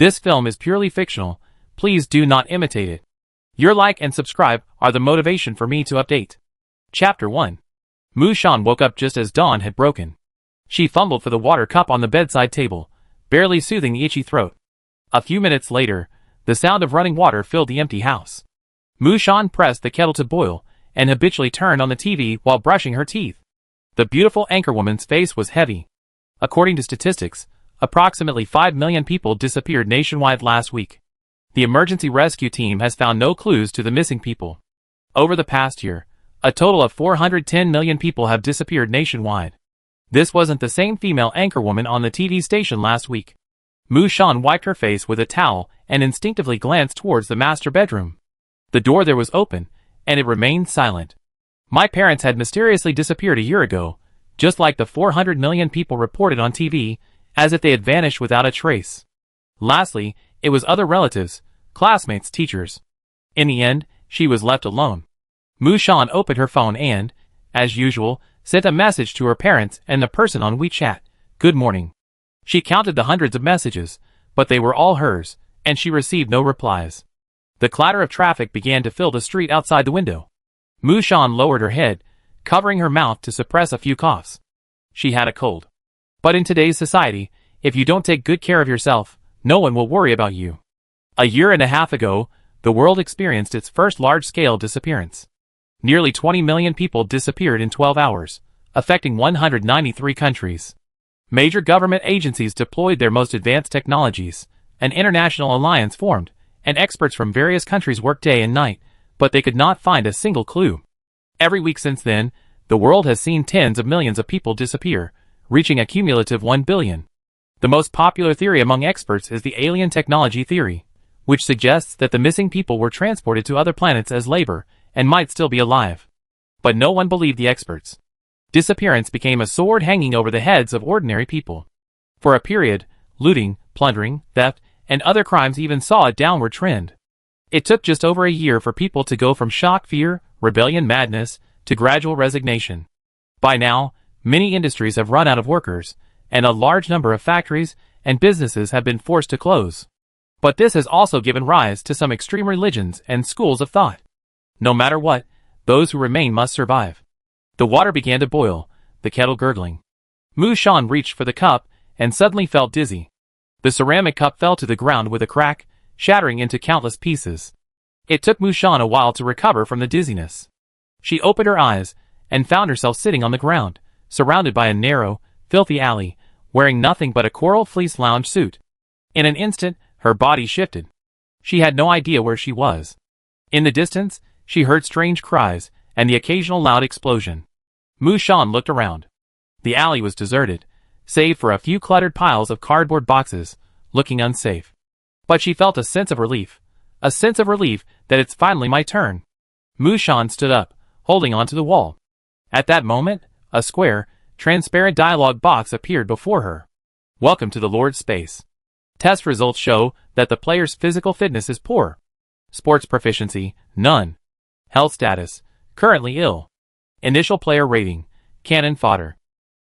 This film is purely fictional. Please do not imitate it. Your like and subscribe are the motivation for me to update. Chapter 1. Mu-shan woke up just as dawn had broken. She fumbled for the water cup on the bedside table, barely soothing the itchy throat. A few minutes later, the sound of running water filled the empty house. Mu-shan pressed the kettle to boil, and habitually turned on the TV while brushing her teeth. The beautiful anchorwoman's face was heavy. According to statistics, approximately 5 million people disappeared nationwide last week. The emergency rescue team has found no clues to the missing people. Over the past year, a total of 410 million people have disappeared nationwide. This wasn't the same female anchorwoman on the TV station last week. Mu-shan wiped her face with a towel and instinctively glanced towards the master bedroom. The door there was open, and it remained silent. My parents had mysteriously disappeared a year ago, just like the 400 million people reported on TV, as if they had vanished without a trace. Lastly, it was other relatives, classmates, teachers. In the end, she was left alone. Mu-shan opened her phone and, as usual, sent a message to her parents and the person on WeChat. Good morning. She counted the hundreds of messages, but they were all hers, and she received no replies. The clatter of traffic began to fill the street outside the window. Mu-shan lowered her head, covering her mouth to suppress a few coughs. She had a cold. But in today's society, if you don't take good care of yourself, no one will worry about you. A year and a half ago, the world experienced its first large-scale disappearance. Nearly 20 million people disappeared in 12 hours, affecting 193 countries. Major government agencies deployed their most advanced technologies, an international alliance formed, and experts from various countries worked day and night, but they could not find a single clue. Every week since then, the world has seen tens of millions of people disappear, reaching a cumulative 1 billion. The most popular theory among experts is the alien technology theory, which suggests that the missing people were transported to other planets as labor, and might still be alive. But no one believed the experts. Disappearance became a sword hanging over the heads of ordinary people. For a period, looting, plundering, theft, and other crimes even saw a downward trend. It took just over a year for people to go from shock, fear, rebellion, madness, to gradual resignation. By now, many industries have run out of workers, and a large number of factories and businesses have been forced to close. But this has also given rise to some extreme religions and schools of thought. No matter what, those who remain must survive. The water began to boil, the kettle gurgling. Mu-shan reached for the cup and suddenly felt dizzy. The ceramic cup fell to the ground with a crack, shattering into countless pieces. It took Mu-shan a while to recover from the dizziness. She opened her eyes and found herself sitting on the ground, surrounded by a narrow, filthy alley, wearing nothing but a coral fleece lounge suit. In an instant, her body shifted. She had no idea where she was. In the distance, she heard strange cries and the occasional loud explosion. Mu-shan looked around. The alley was deserted, save for a few cluttered piles of cardboard boxes, looking unsafe. But she felt a sense of relief that it's finally my turn. Mu-shan stood up, holding onto the wall. At that moment, a square, transparent dialogue box appeared before her. Welcome to the Lord's space. Test results show that the player's physical fitness is poor. Sports proficiency, none. Health status, currently ill. Initial player rating, cannon fodder.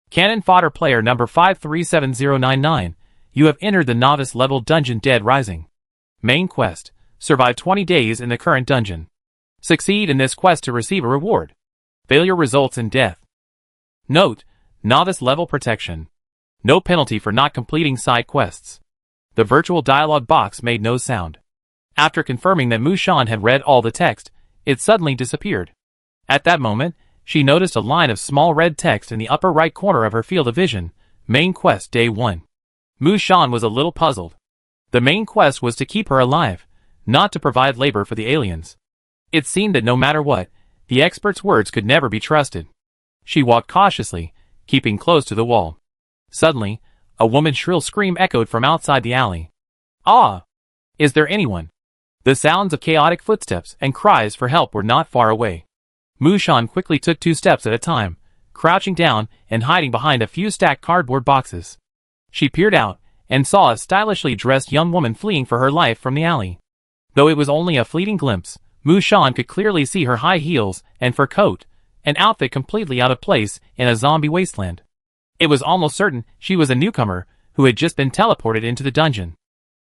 Cannon fodder player number 537099. You have entered the novice level dungeon Dead Rising. Main quest, survive 20 days in the current dungeon. Succeed in this quest to receive a reward. Failure results in death. Note, novice level protection. No penalty for not completing side quests. The virtual dialogue box made no sound. After confirming that Mu-shan had read all the text, it suddenly disappeared. At that moment, she noticed a line of small red text in the upper right corner of her field of vision. Main quest day 1. Mu-shan was a little puzzled. The main quest was to keep her alive, not to provide labor for the aliens. It seemed that no matter what, the expert's words could never be trusted. She walked cautiously, keeping close to the wall. Suddenly, a woman's shrill scream echoed from outside the alley. Ah! Is there anyone? The sounds of chaotic footsteps and cries for help were not far away. Mu-shan quickly took 2 steps at a time, crouching down and hiding behind a few stacked cardboard boxes. She peered out and saw a stylishly dressed young woman fleeing for her life from the alley. Though it was only a fleeting glimpse, Mu-shan could clearly see her high heels and fur coat, an outfit completely out of place in a zombie wasteland. It was almost certain she was a newcomer who had just been teleported into the dungeon.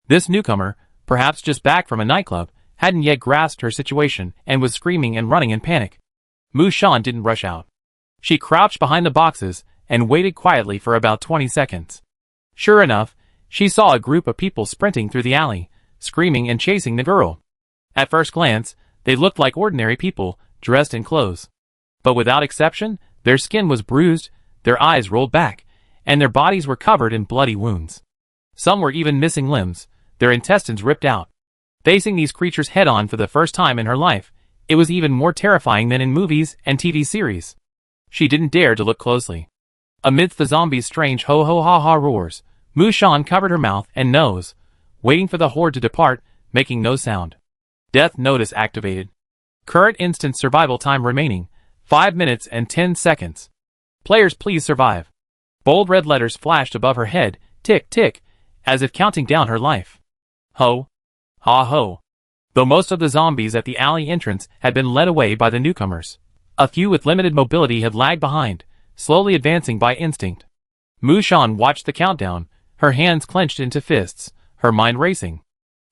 This newcomer, perhaps just back from a nightclub, hadn't yet grasped her situation and was screaming and running in panic. Mushan didn't rush out. She crouched behind the boxes and waited quietly for about 20 seconds. Sure enough, she saw a group of people sprinting through the alley, screaming and chasing the girl. At first glance, they looked like ordinary people, dressed in clothes. But without exception, their skin was bruised, their eyes rolled back, and their bodies were covered in bloody wounds. Some were even missing limbs, their intestines ripped out. Facing these creatures head-on for the first time in her life, it was even more terrifying than in movies and TV series. She didn't dare to look closely. Amidst the zombies' strange ho-ho-ha-ha roars, Mushan covered her mouth and nose, waiting for the horde to depart, making no sound. Death notice activated. Current instant survival time remaining, 5 minutes and 10 seconds. Players please survive. Bold red letters flashed above her head, tick tick, as if counting down her life. Ho. Ha ho. Though most of the zombies at the alley entrance had been led away by the newcomers, a few with limited mobility had lagged behind, slowly advancing by instinct. Mushan watched the countdown, her hands clenched into fists, her mind racing.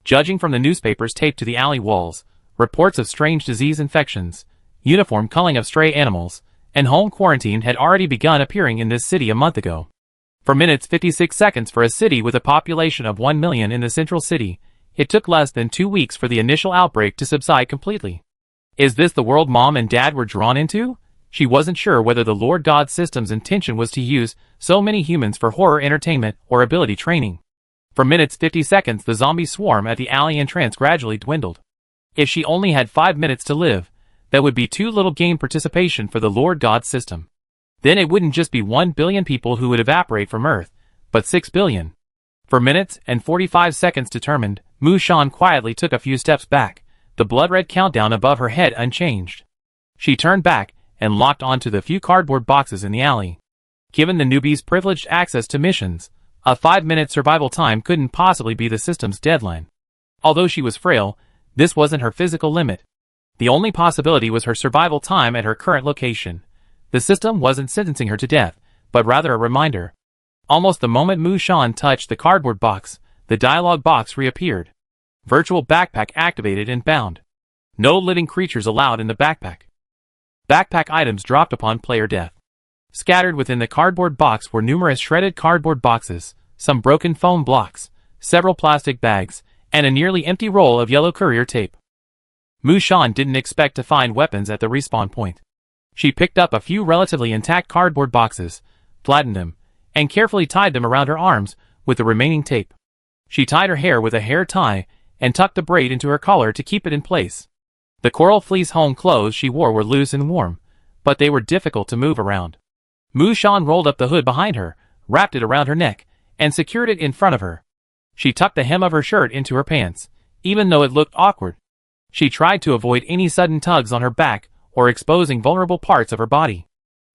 Judging from the newspapers taped to the alley walls, reports of strange disease infections, uniform culling of stray animals, and home quarantine had already begun appearing in this city a month ago. For minutes 56 seconds for a city with a population of 1 million in the central city, it took less than 2 weeks for the initial outbreak to subside completely. Is this the world Mom and Dad were drawn into? She wasn't sure whether the Lord God system's intention was to use so many humans for horror entertainment or ability training. For minutes 50 seconds the zombie swarm at the alley entrance gradually dwindled. If she only had 5 minutes to live, that would be too little game participation for the Lord God system. Then it wouldn't just be 1 billion people who would evaporate from Earth, but 6 billion. For minutes and 45 seconds determined, Mushan quietly took a few steps back, the blood-red countdown above her head unchanged. She turned back and locked onto the few cardboard boxes in the alley. Given the newbies' privileged access to missions, a 5-minute survival time couldn't possibly be the system's deadline. Although she was frail, this wasn't her physical limit. The only possibility was her survival time at her current location. The system wasn't sentencing her to death, but rather a reminder. Almost the moment Mushan touched the cardboard box, the dialogue box reappeared. Virtual backpack activated and bound. No living creatures allowed in the backpack. Backpack items dropped upon player death. Scattered within the cardboard box were numerous shredded cardboard boxes, some broken foam blocks, several plastic bags, and a nearly empty roll of yellow courier tape. Mushan didn't expect to find weapons at the respawn point. She picked up a few relatively intact cardboard boxes, flattened them, and carefully tied them around her arms with the remaining tape. She tied her hair with a hair tie and tucked the braid into her collar to keep it in place. The coral fleece home clothes she wore were loose and warm, but they were difficult to move around. Mushan rolled up the hood behind her, wrapped it around her neck, and secured it in front of her. She tucked the hem of her shirt into her pants, even though it looked awkward. She tried to avoid any sudden tugs on her back or exposing vulnerable parts of her body.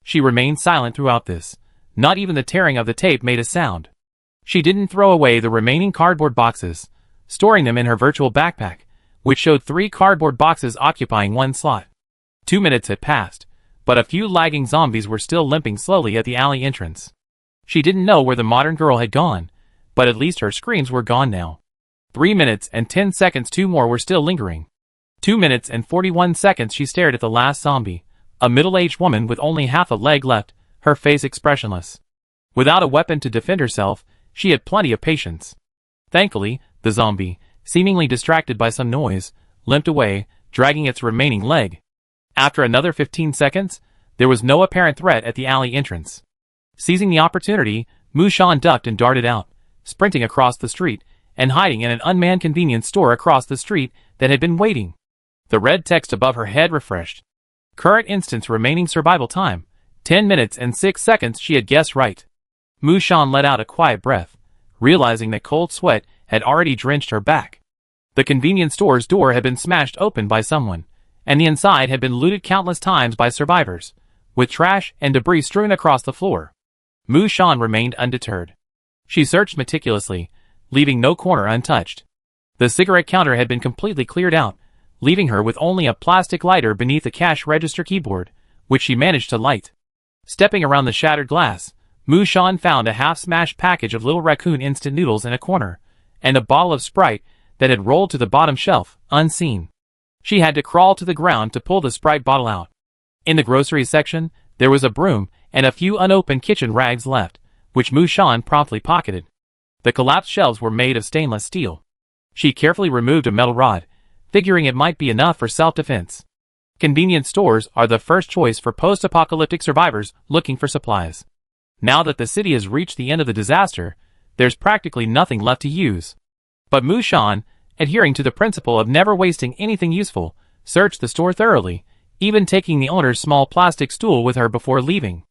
She remained silent throughout this. Not even the tearing of the tape made a sound. She didn't throw away the remaining cardboard boxes, storing them in her virtual backpack, which showed 3 cardboard boxes occupying 1 slot. 2 minutes had passed, but a few lagging zombies were still limping slowly at the alley entrance. She didn't know where the modern girl had gone, but at least her screams were gone now. 3 minutes and 10 seconds 2 more were still lingering. 2 minutes and 41 seconds she stared at the last zombie, a middle-aged woman with only half a leg left, her face expressionless. Without a weapon to defend herself, she had plenty of patience. Thankfully, the zombie, seemingly distracted by some noise, limped away, dragging its remaining leg. After another 15 seconds, there was no apparent threat at the alley entrance. Seizing the opportunity, Mushan ducked and darted out, sprinting across the street, and hiding in an unmanned convenience store across the street that had been waiting. The red text above her head refreshed. Current instance remaining survival time, 10 minutes and 6 seconds. She had guessed right. Mushan let out a quiet breath, realizing that cold sweat had already drenched her back. The convenience store's door had been smashed open by someone, and the inside had been looted countless times by survivors, with trash and debris strewn across the floor. Mushan remained undeterred. She searched meticulously, leaving no corner untouched. The cigarette counter had been completely cleared out, leaving her with only a plastic lighter beneath the cash register keyboard, which she managed to light. Stepping around the shattered glass, Mushan found a half-smashed package of Little Raccoon instant noodles in a corner, and a bottle of Sprite that had rolled to the bottom shelf, unseen. She had to crawl to the ground to pull the Sprite bottle out. In the grocery section, there was a broom and a few unopened kitchen rags left, which Mushan promptly pocketed. The collapsed shelves were made of stainless steel. She carefully removed a metal rod, figuring it might be enough for self-defense. Convenience stores are the first choice for post-apocalyptic survivors looking for supplies. Now that the city has reached the end of the disaster, there's practically nothing left to use. But Mushan, adhering to the principle of never wasting anything useful, searched the store thoroughly, even taking the owner's small plastic stool with her before leaving.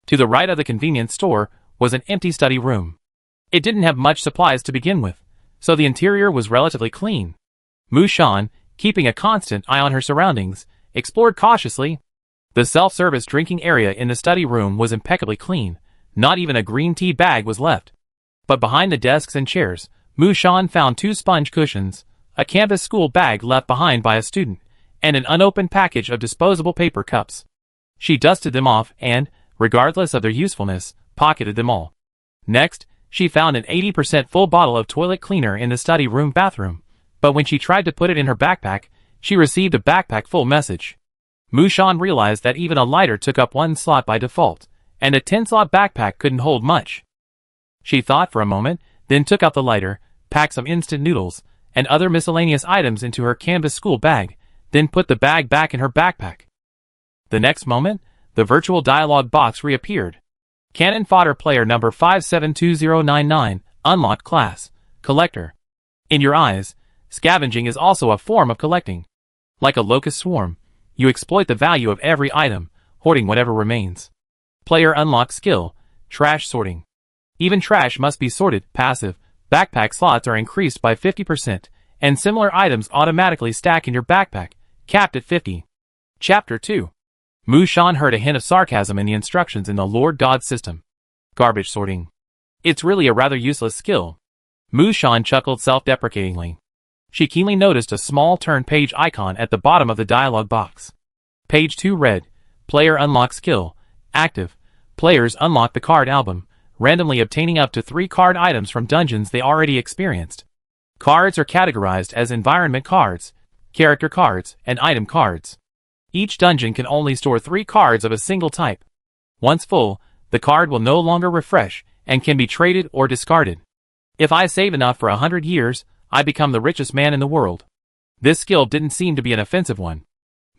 To the right of the convenience store was an empty study room. It didn't have much supplies to begin with, so the interior was relatively clean. Mushan, keeping a constant eye on her surroundings, explored cautiously. The self-service drinking area in the study room was impeccably clean. Not even a green tea bag was left. But behind the desks and chairs, Mushan found 2 sponge cushions, a canvas school bag left behind by a student, and an unopened package of disposable paper cups. She dusted them off and, regardless of their usefulness, pocketed them all. Next, she found an 80% full bottle of toilet cleaner in the study room bathroom, but when she tried to put it in her backpack, she received a backpack full message. Mushan realized that even a lighter took up 1 slot by default, and a 10-slot backpack couldn't hold much. She thought for a moment, then took out the lighter, packed some instant noodles, and other miscellaneous items into her canvas school bag, then put the bag back in her backpack. The next moment, the virtual dialogue box reappeared. Cannon Fodder Player Number 572099, Unlocked Class, Collector. In your eyes, scavenging is also a form of collecting. Like a locust swarm, you exploit the value of every item, hoarding whatever remains. Player Unlocked Skill, Trash Sorting. Even trash must be sorted, passive. Backpack slots are increased by 50%, and similar items automatically stack in your backpack, capped at 50. Chapter 2. Mushan heard a hint of sarcasm in the instructions in the Lord God system. Garbage sorting. It's really a rather useless skill. Mushan chuckled self-deprecatingly. She keenly noticed a small turn page icon at the bottom of the dialog box. Page 2 read, Player Unlock Skill, Active. Players unlock the card album, randomly obtaining up to 3 card items from dungeons they already experienced. Cards are categorized as environment cards, character cards, and item cards. Each dungeon can only store 3 cards of a single type. Once full, the card will no longer refresh and can be traded or discarded. If I save enough for 100 years, I become the richest man in the world. This skill didn't seem to be an offensive one.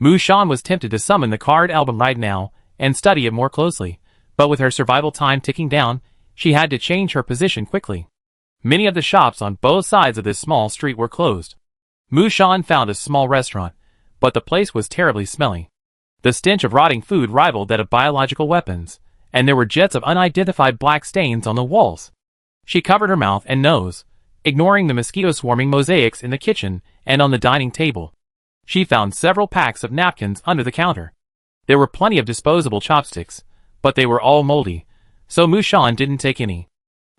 Mushan was tempted to summon the card album right now and study it more closely, but with her survival time ticking down, she had to change her position quickly. Many of the shops on both sides of this small street were closed. Mushan found a small restaurant, but the place was terribly smelly. The stench of rotting food rivaled that of biological weapons, and there were jets of unidentified black stains on the walls. She covered her mouth and nose, ignoring the mosquito-swarming mosaics in the kitchen and on the dining table. She found several packs of napkins under the counter. There were plenty of disposable chopsticks, but they were all moldy, so Mushan didn't take any.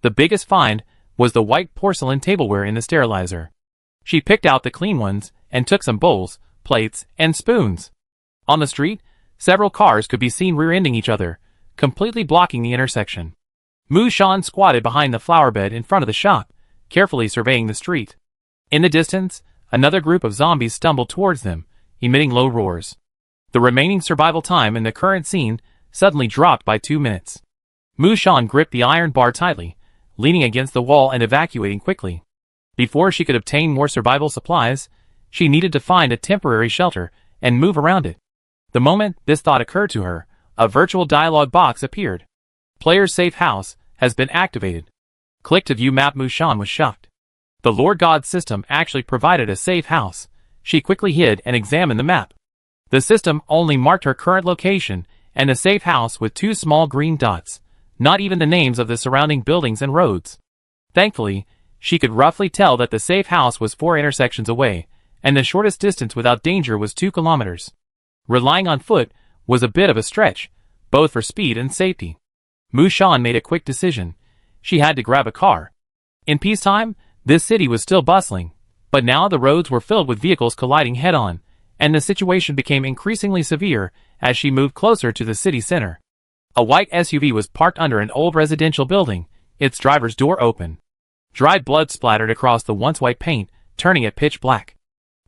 The biggest find was the white porcelain tableware in the sterilizer. She picked out the clean ones and took some bowls, plates, and spoons. On the street, several cars could be seen rear-ending each other, completely blocking the intersection. Mushan squatted behind the flower bed in front of the shop, carefully surveying the street. In the distance, another group of zombies stumbled towards them, emitting low roars. The remaining survival time in the current scene suddenly dropped by 2 minutes. Mushan gripped the iron bar tightly, leaning against the wall and evacuating quickly. Before she could obtain more survival supplies, she needed to find a temporary shelter and move around it. The moment this thought occurred to her, a virtual dialog box appeared. Player's safe house has been activated. Click to view map. Mushan was shocked. The Lord God system actually provided a safe house. She quickly hid and examined the map. The system only marked her current location and a safe house with 2 small green dots, not even the names of the surrounding buildings and roads. Thankfully, she could roughly tell that the safe house was 4 intersections away, and the shortest distance without danger was 2 kilometers. Relying on foot was a bit of a stretch, both for speed and safety. Mushan made a quick decision. She had to grab a car. In peacetime, this city was still bustling, but now the roads were filled with vehicles colliding head-on, and the situation became increasingly severe as she moved closer to the city center. A white SUV was parked under an old residential building, its driver's door open. Dried blood splattered across the once white paint, turning it pitch black.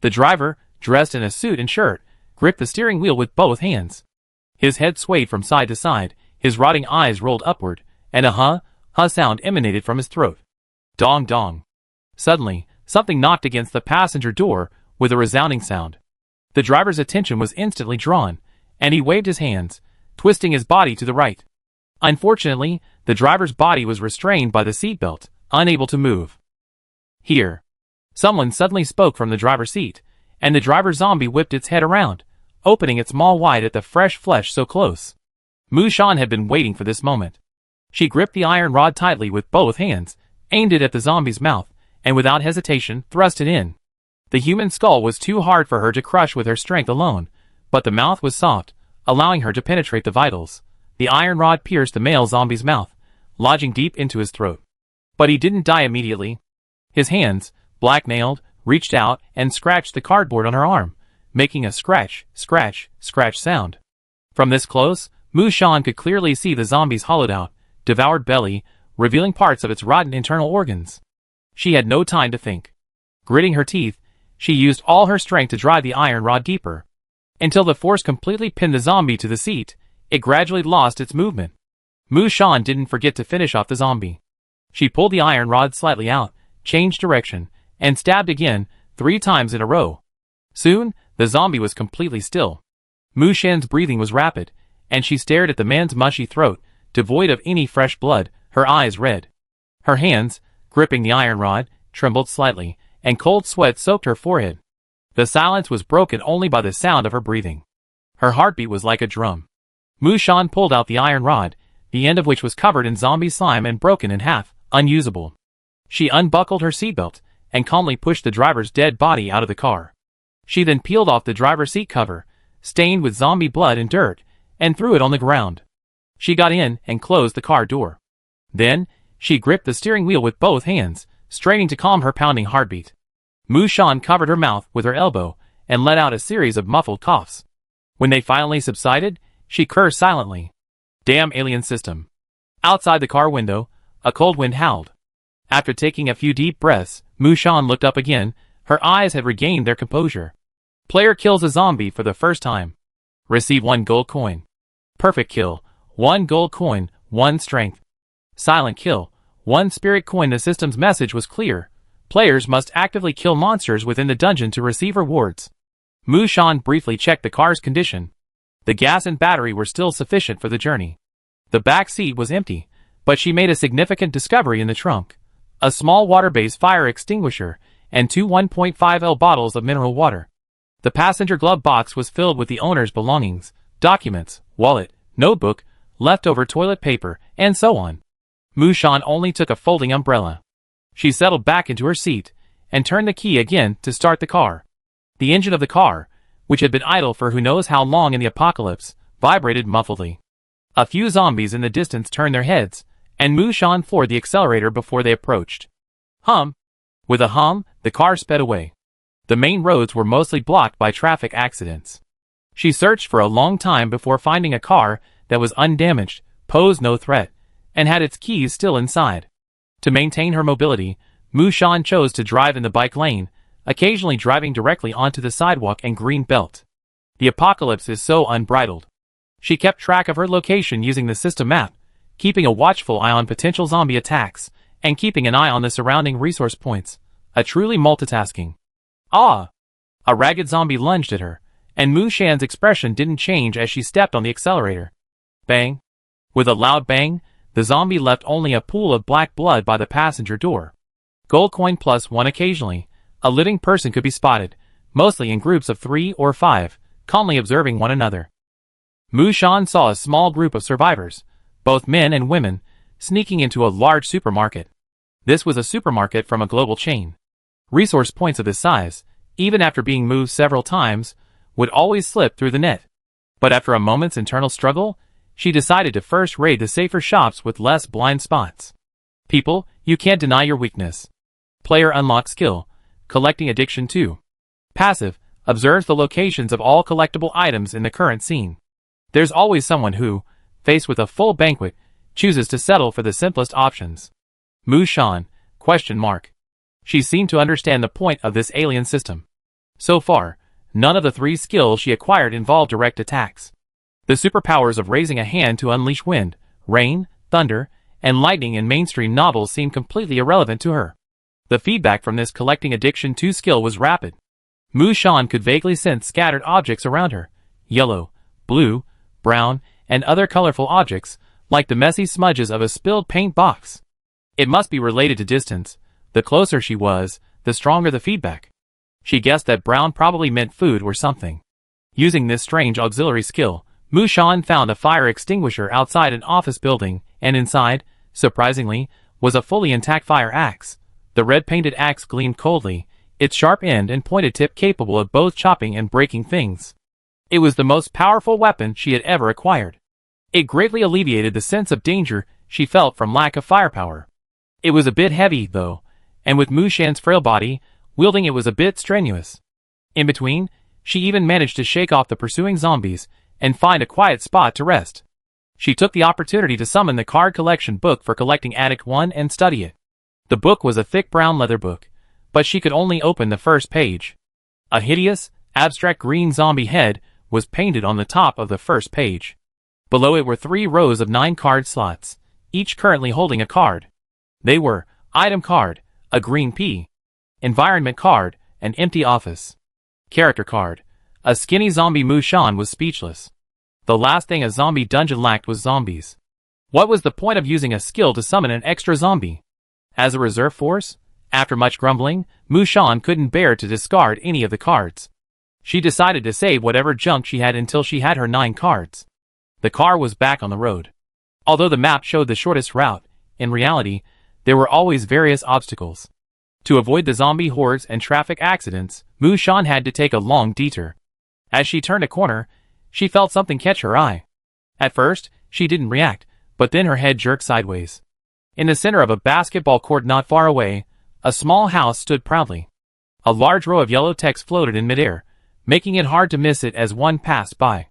The driver, dressed in a suit and shirt, gripped the steering wheel with both hands. His head swayed from side to side, his rotting eyes rolled upward, and a huh sound emanated from his throat. Dong dong. Suddenly, something knocked against the passenger door with a resounding sound. The driver's attention was instantly drawn, and he waved his hands, twisting his body to the right. Unfortunately, the driver's body was restrained by the seatbelt, unable to move. Here. Someone suddenly spoke from the driver's seat, and the driver zombie whipped its head around, opening its maw wide at the fresh flesh so close. Mushan had been waiting for this moment. She gripped the iron rod tightly with both hands, aimed it at the zombie's mouth, and without hesitation thrust it in. The human skull was too hard for her to crush with her strength alone, but the mouth was soft, allowing her to penetrate the vitals. The iron rod pierced the male zombie's mouth, lodging deep into his throat. But he didn't die immediately. His hands, black-nailed, reached out and scratched the cardboard on her arm, making a scratch, scratch, scratch sound. From this close, Mushan could clearly see the zombie's hollowed-out, devoured belly, revealing parts of its rotten internal organs. She had no time to think. Gritting her teeth, she used all her strength to drive the iron rod deeper. Until the force completely pinned the zombie to the seat, it gradually lost its movement. Mushan didn't forget to finish off the zombie. She pulled the iron rod slightly out, changed direction, and stabbed again, 3 times in a row. Soon, the zombie was completely still. Mushan's breathing was rapid, and she stared at the man's mushy throat, devoid of any fresh blood, her eyes red. Her hands, gripping the iron rod, trembled slightly, and cold sweat soaked her forehead. The silence was broken only by the sound of her breathing. Her heartbeat was like a drum. Mushan pulled out the iron rod, the end of which was covered in zombie slime and broken in half, unusable. She unbuckled her seatbelt, and calmly pushed the driver's dead body out of the car. She then peeled off the driver's seat cover, stained with zombie blood and dirt, and threw it on the ground. She got in and closed the car door. Then, she gripped the steering wheel with both hands, straining to calm her pounding heartbeat. Mushan covered her mouth with her elbow, and let out a series of muffled coughs. When they finally subsided, she cursed silently. Damn alien system. Outside the car window, a cold wind howled. After taking a few deep breaths, Mushan looked up again. Her eyes had regained their composure. Player kills a zombie for the first time. Receive 1 gold coin. Perfect kill, 1 gold coin, 1 strength. Silent kill, 1 spirit coin. The system's message was clear. Players must actively kill monsters within the dungeon to receive rewards. Mushan briefly checked the car's condition. The gas and battery were still sufficient for the journey. The back seat was empty, but she made a significant discovery in the trunk. A small water-based fire extinguisher, and 2 1.5L bottles of mineral water. The passenger glove box was filled with the owner's belongings, documents, wallet, notebook, leftover toilet paper, and so on. Mushan only took a folding umbrella. She settled back into her seat, and turned the key again to start the car. The engine of the car, which had been idle for who knows how long in the apocalypse, vibrated muffledly. A few zombies in the distance turned their heads, and Mushan floored the accelerator before they approached. Hum! With a hum, the car sped away. The main roads were mostly blocked by traffic accidents. She searched for a long time before finding a car that was undamaged, posed no threat, and had its keys still inside. To maintain her mobility, Mushan chose to drive in the bike lane, occasionally driving directly onto the sidewalk and green belt. The apocalypse is so unbridled. She kept track of her location using the system map, keeping a watchful eye on potential zombie attacks, and keeping an eye on the surrounding resource points, a truly multitasking. Ah! A ragged zombie lunged at her, and Mushan's expression didn't change as she stepped on the accelerator. Bang! With a loud bang, the zombie left only a pool of black blood by the passenger door. Gold coin +1 occasionally. A living person could be spotted, mostly in groups of 3 or 5, calmly observing one another. Mushan saw a small group of survivors, both men and women, sneaking into a large supermarket. This was a supermarket from a global chain. Resource points of this size, even after being moved several times, would always slip through the net. But after a moment's internal struggle, she decided to first raid the safer shops with less blind spots. People, you can't deny your weakness. Player unlocks skill, collecting addiction 2. Passive, observes the locations of all collectible items in the current scene. There's always someone who, faced with a full banquet, chooses to settle for the simplest options. Mushan, Question mark. She seemed to understand the point of this alien system. So far, none of the 3 skills she acquired involved direct attacks. The superpowers of raising a hand to unleash wind, rain, thunder, and lightning in mainstream novels seemed completely irrelevant to her. The feedback from this collecting addiction 2 skill was rapid. Mu Shan could vaguely sense scattered objects around her, yellow, blue, brown, and other colorful objects, like the messy smudges of a spilled paint box. It must be related to distance. The closer she was, the stronger the feedback. She guessed that brown probably meant food or something. Using this strange auxiliary skill, Mu Shan found a fire extinguisher outside an office building, and inside, surprisingly, was a fully intact fire axe. The red-painted axe gleamed coldly, its sharp end and pointed tip capable of both chopping and breaking things. It was the most powerful weapon she had ever acquired. It greatly alleviated the sense of danger she felt from lack of firepower. It was a bit heavy, though, and with Mu Shan's frail body, wielding it was a bit strenuous. In between, she even managed to shake off the pursuing zombies and find a quiet spot to rest. She took the opportunity to summon the card collection book for collecting Addict 1 and study it. The book was a thick brown leather book, but she could only open the first page. A hideous, abstract green zombie head was painted on the top of the first page. Below it were 3 rows of 9 card slots, each currently holding a card. They were Item Card, a green P, Environment Card, an empty office, Character Card. A skinny zombie. Mu Shan was speechless. The last thing a zombie dungeon lacked was zombies. What was the point of using a skill to summon an extra zombie? As a reserve force? After much grumbling, Mu Shan couldn't bear to discard any of the cards. She decided to save whatever junk she had until she had her 9 cards. The car was back on the road. Although the map showed the shortest route, in reality, there were always various obstacles. To avoid the zombie hordes and traffic accidents, Mu Shan had to take a long detour. As she turned a corner, she felt something catch her eye. At first, she didn't react, but then her head jerked sideways. In the center of a basketball court not far away, a small house stood proudly. A large row of yellow text floated in midair, making it hard to miss it as one passed by.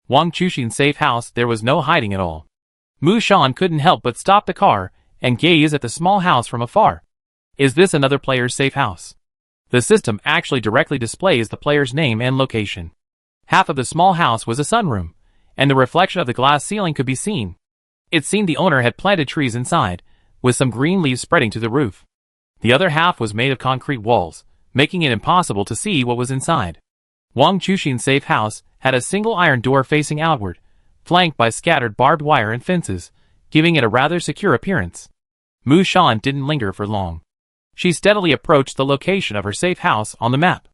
Wang Chushin's safe house. There was no hiding at all. Mu Shan couldn't help but stop the car and gaze at the small house from afar. Is this another player's safe house? The system actually directly displays the player's name and location. Half of the small house was a sunroom, and the reflection of the glass ceiling could be seen. It seemed the owner had planted trees inside, with some green leaves spreading to the roof. The other half was made of concrete walls, making it impossible to see what was inside. Wang Chushin's safe house had a single iron door facing outward, flanked by scattered barbed wire and fences, giving it a rather secure appearance. Mu Shan didn't linger for long. She steadily approached the location of her safe house on the map.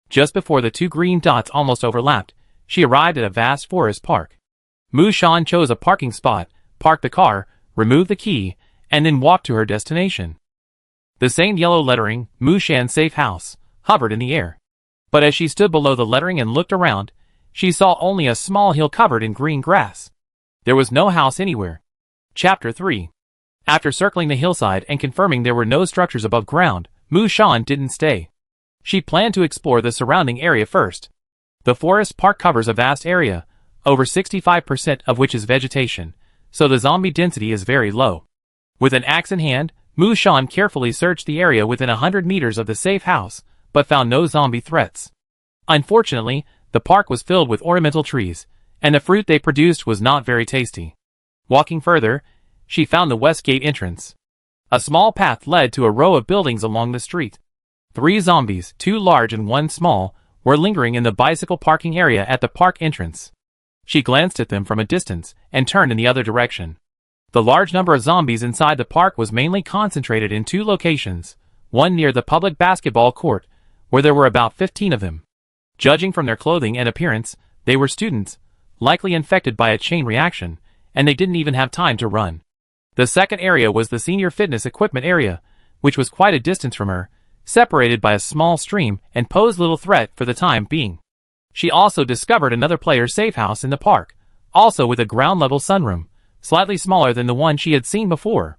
Just before the 2 green dots almost overlapped, she arrived at a vast forest park. Mu Shan chose a parking spot, parked the car, removed the key, and then walked to her destination. The same yellow lettering, Mu Shan's safe house, hovered in the air. But as she stood below the lettering and looked around, she saw only a small hill covered in green grass. There was no house anywhere. Chapter 3. After circling the hillside and confirming there were no structures above ground, Mu Shan didn't stay. She planned to explore the surrounding area first. The forest park covers a vast area, over 65% of which is vegetation, so the zombie density is very low. With an axe in hand, Mu Shan carefully searched the area within 100 meters of the safe house, but found no zombie threats. Unfortunately, the park was filled with ornamental trees, and the fruit they produced was not very tasty. Walking further, she found the west gate entrance. A small path led to a row of buildings along the street. 3 zombies, 2 large and 1 small, were lingering in the bicycle parking area at the park entrance. She glanced at them from a distance and turned in the other direction. The large number of zombies inside the park was mainly concentrated in 2 locations, one near the public basketball court, where there were about 15 of them. Judging from their clothing and appearance, they were students, likely infected by a chain reaction, and they didn't even have time to run. The second area was the senior fitness equipment area, which was quite a distance from her, separated by a small stream and posed little threat for the time being. She also discovered another player's safe house in the park, also with a ground-level sunroom, slightly smaller than the one she had seen before.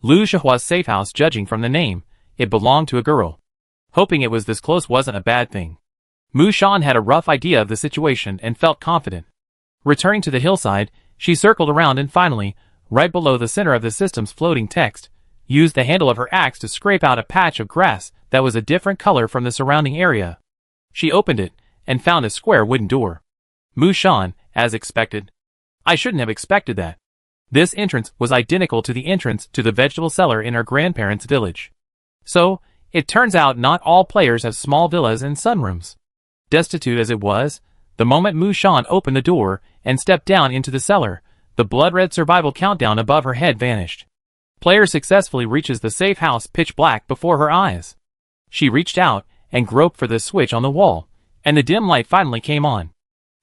Lu Shihua's safe house. Judging from the name, it belonged to a girl. Hoping it was this close wasn't a bad thing. Mu Shan had a rough idea of the situation and felt confident. Returning to the hillside, she circled around and finally, right below the center of the system's floating text, used the handle of her axe to scrape out a patch of grass that was a different color from the surrounding area. She opened it and found a square wooden door. Mushan, as expected. I shouldn't have expected that. This entrance was identical to the entrance to the vegetable cellar in her grandparents' village. So, it turns out not all players have small villas and sunrooms. Destitute as it was, the moment Mushan opened the door and stepped down into the cellar, the blood-red survival countdown above her head vanished. Player successfully reaches the safe house pitch black before her eyes. She reached out and groped for the switch on the wall, and the dim light finally came on.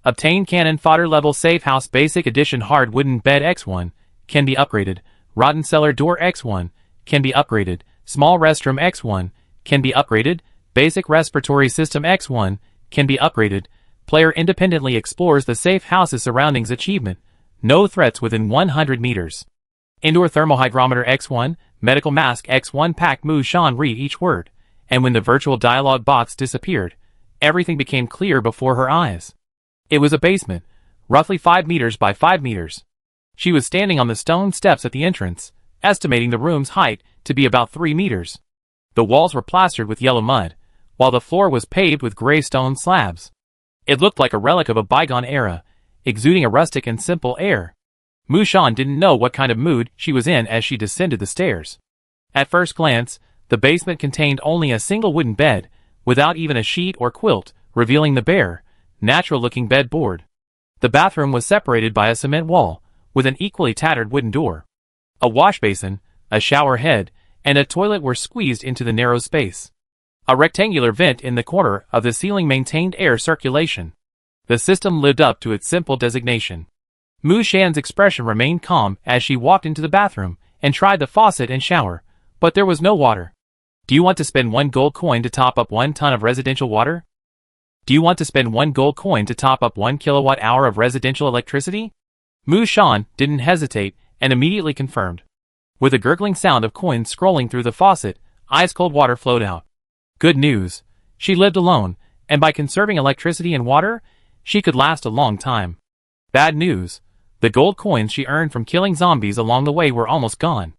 Obtain cannon fodder level safe house basic edition hard wooden bed X1, can be upgraded. Rotten cellar door X1, can be upgraded. Small restroom X1, can be upgraded. Basic respiratory system X1, can be upgraded. Player independently explores the safe house's surroundings achievement. No threats within 100 meters. Indoor thermohygrometer X1, medical mask X1 pack Mushan read each word, and when the virtual dialogue box disappeared, everything became clear before her eyes. It was a basement, roughly 5 meters by 5 meters. She was standing on the stone steps at the entrance, estimating the room's height to be about 3 meters. The walls were plastered with yellow mud, while the floor was paved with gray stone slabs. It looked like a relic of a bygone era, exuding a rustic and simple air. Mushan didn't know what kind of mood she was in as she descended the stairs. At first glance, the basement contained only a single wooden bed, without even a sheet or quilt, revealing the bare, natural-looking bed board. The bathroom was separated by a cement wall, with an equally tattered wooden door. A wash basin, a shower head, and a toilet were squeezed into the narrow space. A rectangular vent in the corner of the ceiling maintained air circulation. The system lived up to its simple designation. Mushan's expression remained calm as she walked into the bathroom and tried the faucet and shower, but there was no water. Do you want to spend 1 gold coin to top up 1 ton of residential water? Do you want to spend 1 gold coin to top up 1 kilowatt-hour of residential electricity? Mushan didn't hesitate and immediately confirmed. With a gurgling sound of coins scrolling through the faucet, ice-cold water flowed out. Good news. She lived alone, and by conserving electricity and water, she could last a long time. Bad news. The gold coins she earned from killing zombies along the way were almost gone.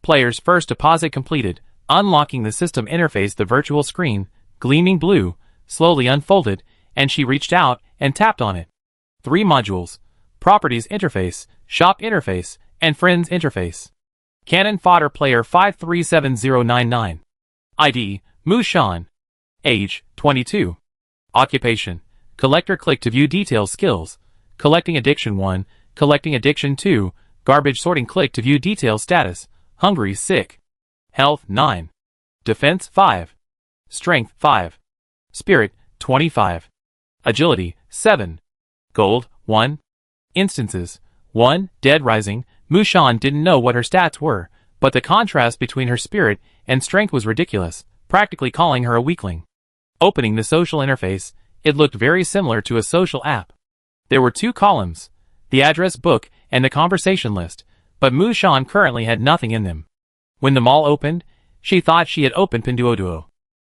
Player's first deposit completed, unlocking the system interface. The virtual screen, gleaming blue, slowly unfolded, and she reached out and tapped on it. 3 modules: Properties Interface, Shop Interface, and Friends Interface. Cannon Fodder Player 537099. ID, Mushan. Age, 22. Occupation, Collector. Click to view details. Skills, Collecting Addiction 1, Collecting Addiction 2, Garbage Sorting. Click to view details. Status, Hungry, Sick. Health, 9. Defense, 5. Strength, 5. Spirit, 25. Agility, 7. Gold, 1. Instances, 1. Dead Rising. Mushan didn't know what her stats were, but the contrast between her spirit and strength was ridiculous, practically calling her a weakling. Opening the social interface, it looked very similar to a social app. There were 2 columns, the address book and the conversation list, but Mushan currently had nothing in them. When the mall opened, she thought she had opened Pinduoduo.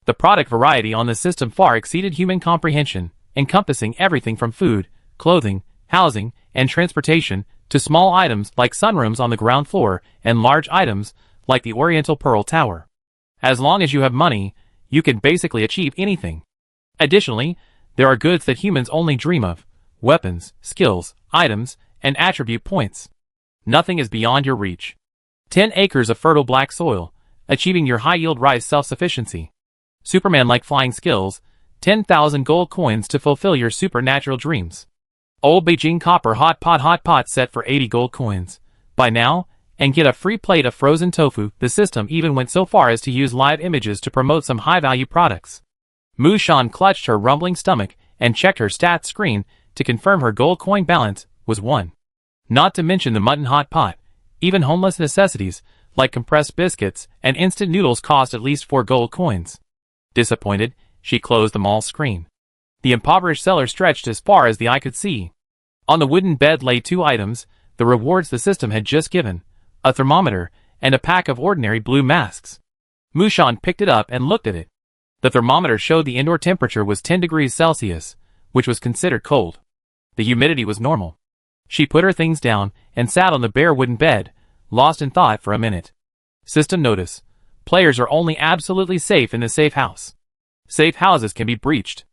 The product variety on the system far exceeded human comprehension, encompassing everything from food, clothing, housing, and transportation, to small items like sunrooms on the ground floor and large items like the Oriental Pearl Tower. As long as you have money, you can basically achieve anything. Additionally, there are goods that humans only dream of: weapons, skills, items, and attribute points. Nothing is beyond your reach. 10 acres of fertile black soil, achieving your high-yield rice self-sufficiency. Superman-like flying skills, 10,000 gold coins to fulfill your supernatural dreams. Old Beijing copper hot pot set for 80 gold coins. Buy now, and get a free plate of frozen tofu. The system even went so far as to use live images to promote some high-value products. Mushan clutched her rumbling stomach and checked her stats screen to confirm her gold coin balance was 1. Not to mention the mutton hot pot. Even homeless necessities, like compressed biscuits and instant noodles, cost at least 4 gold coins. Disappointed, she closed the mall screen. The impoverished cellar stretched as far as the eye could see. On the wooden bed lay 2 items, the rewards the system had just given: a thermometer and a pack of ordinary blue masks. Mushan picked it up and looked at it. The thermometer showed the indoor temperature was 10 degrees Celsius, which was considered cold. The humidity was normal. She put her things down and sat on the bare wooden bed, lost in thought for a minute. System notice. Players are only absolutely safe in the safe house. Safe houses can be breached.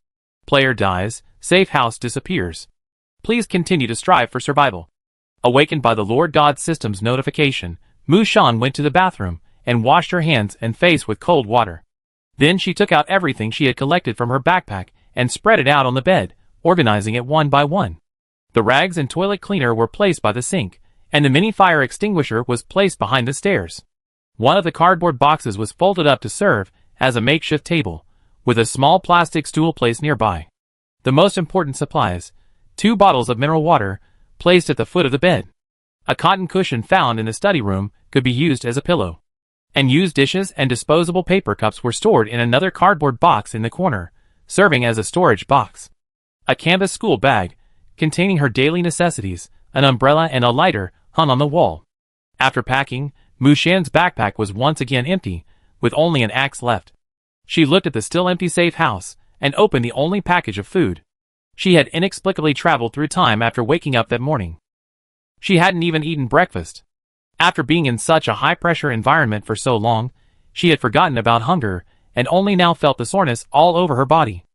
Player dies, safe house disappears. Please continue to strive for survival. Awakened by the Lord God System's notification, Mushan went to the bathroom and washed her hands and face with cold water. Then she took out everything she had collected from her backpack and spread it out on the bed, organizing it one by one. The rags and toilet cleaner were placed by the sink, and the mini fire extinguisher was placed behind the stairs. One of the cardboard boxes was folded up to serve as a makeshift table, with a small plastic stool placed nearby. The most important supplies, 2 bottles of mineral water, placed at the foot of the bed. A cotton cushion found in the study room could be used as a pillow. And used dishes and disposable paper cups were stored in another cardboard box in the corner, serving as a storage box. A canvas school bag, containing her daily necessities, an umbrella and a lighter, hung on the wall. After packing, Mushan's backpack was once again empty, with only an axe left. She looked at the still empty safe house, and opened the only package of food. She had inexplicably traveled through time after waking up that morning. She hadn't even eaten breakfast. After being in such a high-pressure environment for so long, she had forgotten about hunger, and only now felt the soreness all over her body.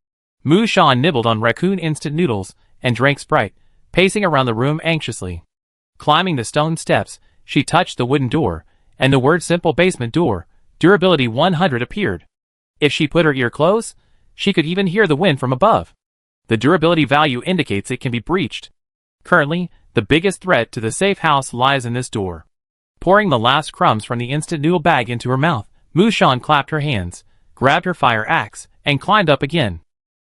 Mushan nibbled on raccoon instant noodles, and drank Sprite, pacing around the room anxiously. Climbing the stone steps, she touched the wooden door, and the word simple basement door, durability 100 appeared. If she put her ear close, she could even hear the wind from above. The durability value indicates it can be breached. Currently, the biggest threat to the safe house lies in this door. Pouring the last crumbs from the instant noodle bag into her mouth, Mushan clapped her hands, grabbed her fire axe, and climbed up again.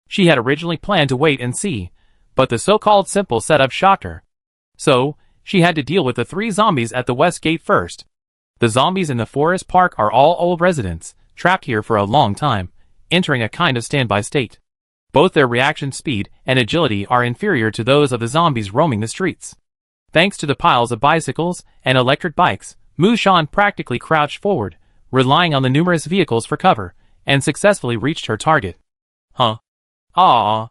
She had originally planned to wait and see, but the so-called simple setup shocked her. So, she had to deal with the 3 zombies at the west gate first. The zombies in the forest park are all old residents, trapped here for a long time, entering a kind of standby state. Both their reaction speed and agility are inferior to those of the zombies roaming the streets. Thanks to the piles of bicycles and electric bikes, Mushan practically crouched forward, relying on the numerous vehicles for cover, and successfully reached her target. Huh? Ah!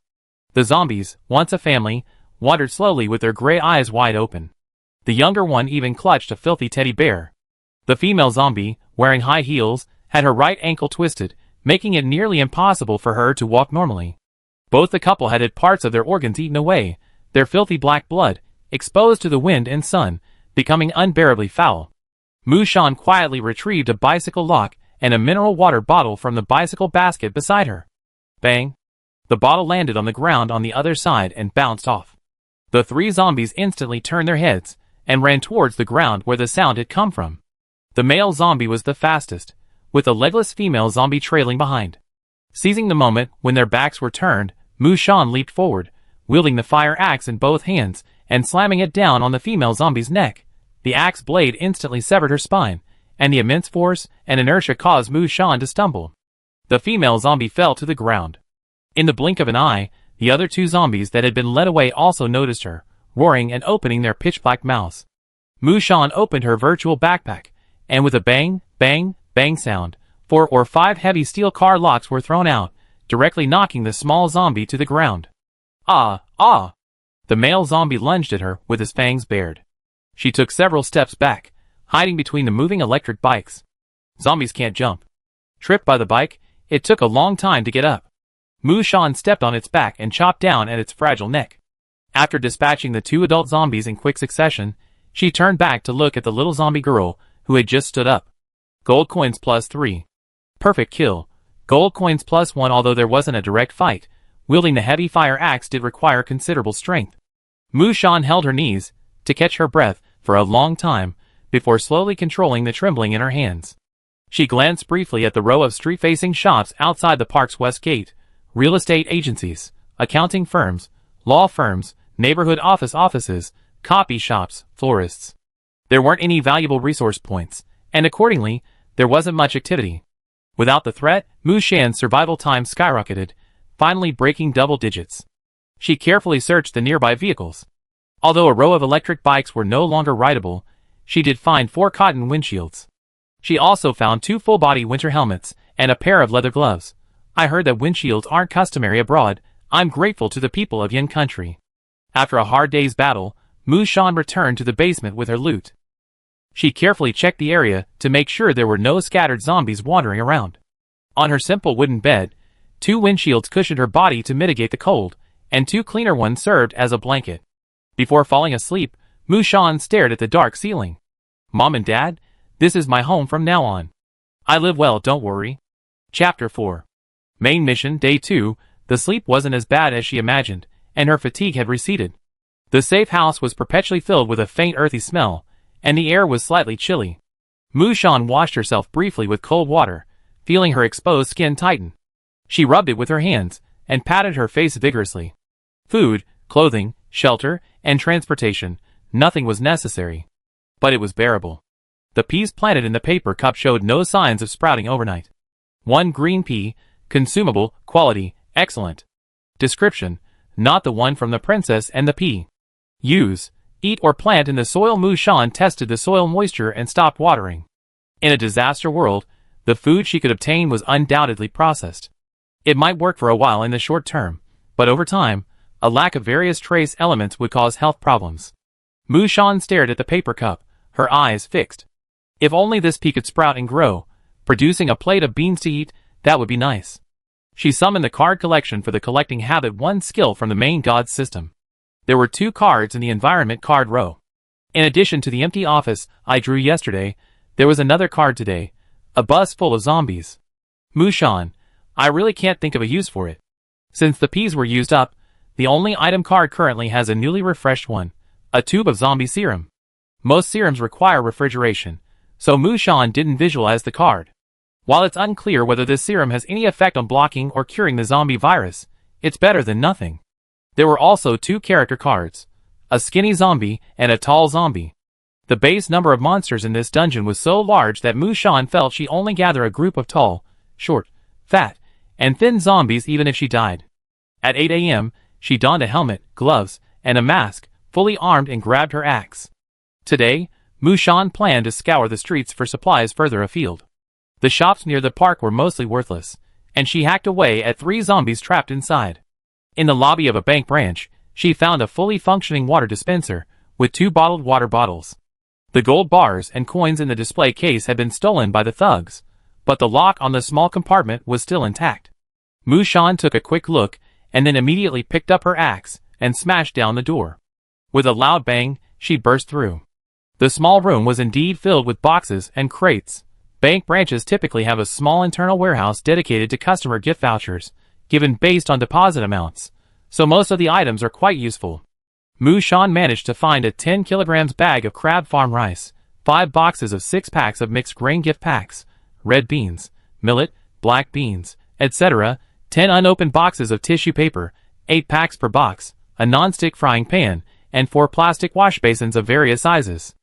The zombies, once a family, wandered slowly with their gray eyes wide open. The younger one even clutched a filthy teddy bear. The female zombie, wearing high heels, had her right ankle twisted, making it nearly impossible for her to walk normally. Both the couple had parts of their organs eaten away, their filthy black blood, exposed to the wind and sun, becoming unbearably foul. Mushan quietly retrieved a bicycle lock and a mineral water bottle from the bicycle basket beside her. Bang! The bottle landed on the ground on the other side and bounced off. The 3 zombies instantly turned their heads and ran towards the ground where the sound had come from. The male zombie was the fastest, with the legless female zombie trailing behind. Seizing the moment when their backs were turned, Mushan leaped forward, wielding the fire axe in both hands and slamming it down on the female zombie's neck. The axe blade instantly severed her spine, and the immense force and inertia caused Mushan to stumble. The female zombie fell to the ground. In the blink of an eye, the other 2 zombies that had been led away also noticed her, roaring and opening their pitch-black mouths. Mushan opened her virtual backpack, and with a bang, bang, bang sound, 4 or 5 heavy steel car locks were thrown out, directly knocking the small zombie to the ground. Ah! Ah! The male zombie lunged at her with his fangs bared. She took several steps back, hiding between the moving electric bikes. Zombies can't jump. Tripped by the bike, it took a long time to get up. Mushan stepped on its back and chopped down at its fragile neck. After dispatching the 2 adult zombies in quick succession, she turned back to look at the little zombie girl who had just stood up. Gold coins +3. Perfect kill. Gold coins +1. Although there wasn't a direct fight, wielding the heavy fire axe did require considerable strength. Mushan held her knees to catch her breath for a long time before slowly controlling the trembling in her hands. She glanced briefly at the row of street-facing shops outside the park's west gate, real estate agencies, accounting firms, law firms, neighborhood offices, copy shops, florists. There weren't any valuable resource points, and accordingly, there wasn't much activity. Without the threat, Mushan's survival time skyrocketed, finally breaking double digits. She carefully searched the nearby vehicles. Although a row of electric bikes were no longer rideable, she did find 4 cotton windshields. She also found 2 full-body winter helmets and a pair of leather gloves. I heard that windshields aren't customary abroad. I'm grateful to the people of Yin country. After a hard day's battle, Mushan returned to the basement with her loot. She carefully checked the area to make sure there were no scattered zombies wandering around. On her simple wooden bed, 2 windshields cushioned her body to mitigate the cold, and 2 cleaner ones served as a blanket. Before falling asleep, Mushan stared at the dark ceiling. "Mom and Dad, this is my home from now on. I live well, don't worry." Chapter 4. Main Mission Day 2. The sleep wasn't as bad as she imagined, and her fatigue had receded. The safe house was perpetually filled with a faint earthy smell, and the air was slightly chilly. Mushan washed herself briefly with cold water, feeling her exposed skin tighten. She rubbed it with her hands, and patted her face vigorously. Food, clothing, shelter, and transportation, nothing was necessary. But it was bearable. The peas planted in the paper cup showed no signs of sprouting overnight. 1 green pea, consumable, quality, excellent. Description: not the one from the Princess and the Pea. Use: eat or plant in the soil. Mushan tested the soil moisture and stopped watering. In a disaster world, the food she could obtain was undoubtedly processed. It might work for a while in the short term, but over time, a lack of various trace elements would cause health problems. Mushan stared at the paper cup, her eyes fixed. If only this pea could sprout and grow, producing a plate of beans to eat, that would be nice. She summoned the card collection for the collecting habit 1 skill from the main god system. There were 2 cards in the environment card row. In addition to the empty office I drew yesterday, there was another card today, a bus full of zombies. Mushan, I really can't think of a use for it. Since the peas were used up, the only item card currently has a newly refreshed one, a tube of zombie serum. Most serums require refrigeration, so Mushan didn't visualize the card. While it's unclear whether this serum has any effect on blocking or curing the zombie virus, it's better than nothing. There were also 2 character cards, a skinny zombie and a tall zombie. The base number of monsters in this dungeon was so large that Mushan felt she only gather a group of tall, short, fat, and thin zombies even if she died. At 8 a.m., she donned a helmet, gloves, and a mask, fully armed, and grabbed her axe. Today, Mushan planned to scour the streets for supplies further afield. The shops near the park were mostly worthless, and she hacked away at 3 zombies trapped inside. In the lobby of a bank branch, she found a fully functioning water dispenser, with 2 bottled water bottles. The gold bars and coins in the display case had been stolen by the thugs, but the lock on the small compartment was still intact. Mushan took a quick look, and then immediately picked up her axe, and smashed down the door. With a loud bang, she burst through. The small room was indeed filled with boxes and crates. Bank branches typically have a small internal warehouse dedicated to customer gift vouchers, given based on deposit amounts, so most of the items are quite useful. Mushan managed to find a 10 kilograms bag of crab farm rice, 5 boxes of 6 packs of mixed grain gift packs, red beans, millet, black beans, etc., 10 unopened boxes of tissue paper, 8 packs per box, a non-stick frying pan, and 4 plastic wash basins of various sizes.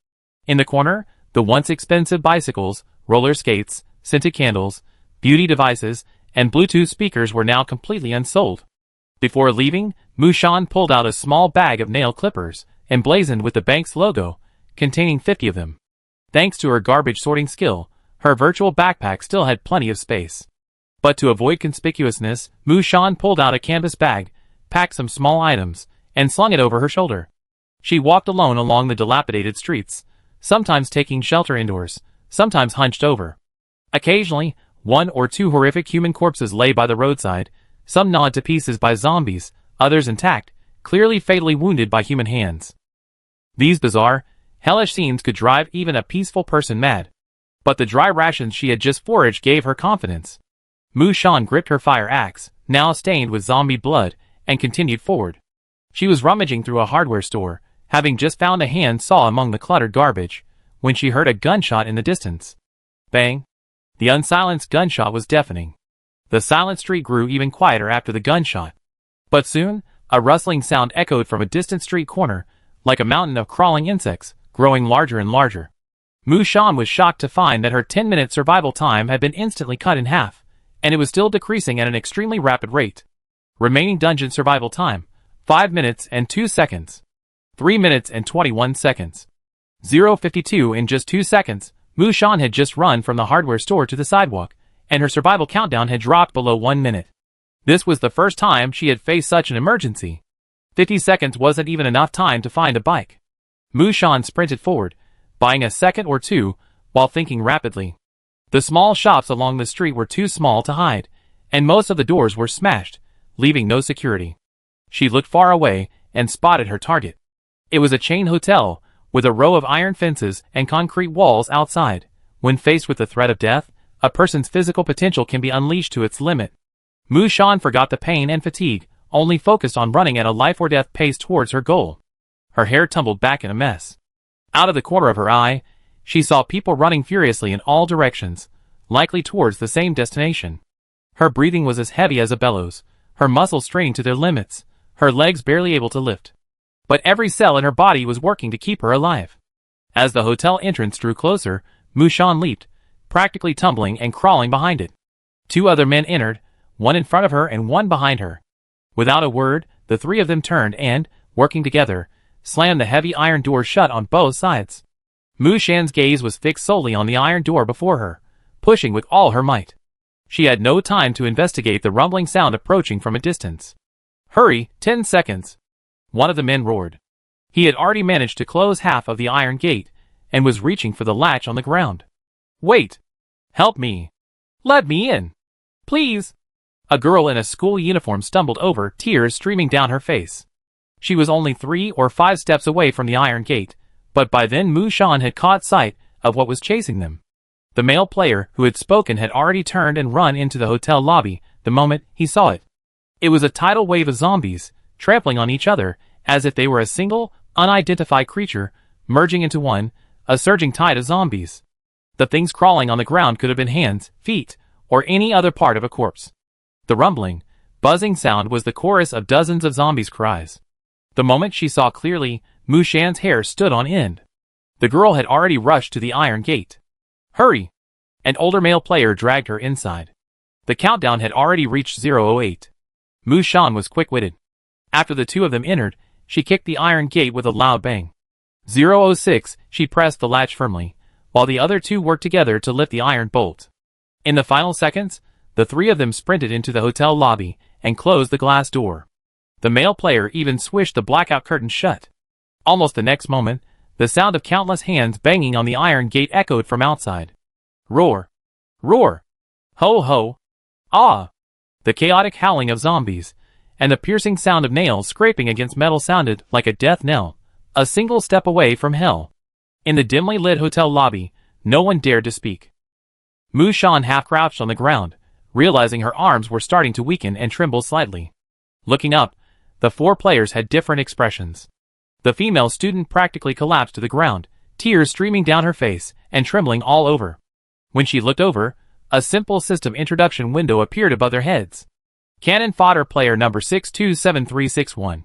In the corner, the once expensive bicycles, roller skates, scented candles, beauty devices, and Bluetooth speakers were now completely unsold. Before leaving, Mushan pulled out a small bag of nail clippers, emblazoned with the bank's logo, containing 50 of them. Thanks to her garbage sorting skill, her virtual backpack still had plenty of space. But to avoid conspicuousness, Mushan pulled out a canvas bag, packed some small items, and slung it over her shoulder. She walked alone along the dilapidated streets, sometimes taking shelter indoors, sometimes hunched over. Occasionally, 1 or 2 horrific human corpses lay by the roadside, some gnawed to pieces by zombies, others intact, clearly fatally wounded by human hands. These bizarre, hellish scenes could drive even a peaceful person mad. But the dry rations she had just foraged gave her confidence. Mushan gripped her fire axe, now stained with zombie blood, and continued forward. She was rummaging through a hardware store, having just found a hand saw among the cluttered garbage, when she heard a gunshot in the distance. Bang! The unsilenced gunshot was deafening. The silent street grew even quieter after the gunshot. But soon, a rustling sound echoed from a distant street corner, like a mountain of crawling insects, growing larger and larger. Mushan was shocked to find that her 10-minute survival time had been instantly cut in half, and it was still decreasing at an extremely rapid rate. Remaining dungeon survival time, 5 minutes and 2 seconds. 3 minutes and 21 seconds. 0:52 in just 2 seconds, Mushan had just run from the hardware store to the sidewalk, and her survival countdown had dropped below 1 minute. This was the first time she had faced such an emergency. 50 seconds wasn't even enough time to find a bike. Mushan sprinted forward, buying a second or two, while thinking rapidly. The small shops along the street were too small to hide, and most of the doors were smashed, leaving no security. She looked far away and spotted her target. It was a chain hotel, with a row of iron fences and concrete walls outside. When faced with the threat of death, a person's physical potential can be unleashed to its limit. Mu-shan forgot the pain and fatigue, only focused on running at a life-or-death pace towards her goal. Her hair tumbled back in a mess. Out of the corner of her eye, she saw people running furiously in all directions, likely towards the same destination. Her breathing was as heavy as a bellows, her muscles straining to their limits, her legs barely able to lift. But every cell in her body was working to keep her alive. As the hotel entrance drew closer, Mu-shan leaped, practically tumbling and crawling behind it. Two other men entered, one in front of her and one behind her. Without a word, the three of them turned and, working together, slammed the heavy iron door shut on both sides. Mu-shan's gaze was fixed solely on the iron door before her, pushing with all her might. She had no time to investigate the rumbling sound approaching from a distance. "Hurry, 10 seconds!" one of the men roared. He had already managed to close half of the iron gate, and was reaching for the latch on the ground. "Wait! Help me! Let me in! Please!" A girl in a school uniform stumbled over, tears streaming down her face. She was only 3 or 5 steps away from the iron gate, but by then Mu-shan had caught sight of what was chasing them. The male player who had spoken had already turned and run into the hotel lobby the moment he saw it. It was a tidal wave of zombies, trampling on each other, as if they were a single, unidentified creature, merging into one, a surging tide of zombies. The things crawling on the ground could have been hands, feet, or any other part of a corpse. The rumbling, buzzing sound was the chorus of dozens of zombies' cries. The moment she saw clearly, Mu-shan's hair stood on end. The girl had already rushed to the iron gate. "Hurry!" An older male player dragged her inside. The countdown had already reached 0:08. Mu-shan was quick-witted. After the two of them entered, she kicked the iron gate with a loud bang. 0:06, she pressed the latch firmly, while the other two worked together to lift the iron bolt. In the final seconds, the three of them sprinted into the hotel lobby and closed the glass door. The male player even swished the blackout curtain shut. Almost the next moment, the sound of countless hands banging on the iron gate echoed from outside. Roar! Roar! Ho ho! Ah! The chaotic howling of zombies, and the piercing sound of nails scraping against metal sounded like a death knell, a single step away from hell. In the dimly lit hotel lobby, no one dared to speak. Mu-shan half crouched on the ground, realizing her arms were starting to weaken and tremble slightly. Looking up, the 4 players had different expressions. The female student practically collapsed to the ground, tears streaming down her face and trembling all over. When she looked over, a simple system introduction window appeared above their heads. Cannon fodder player number 627361.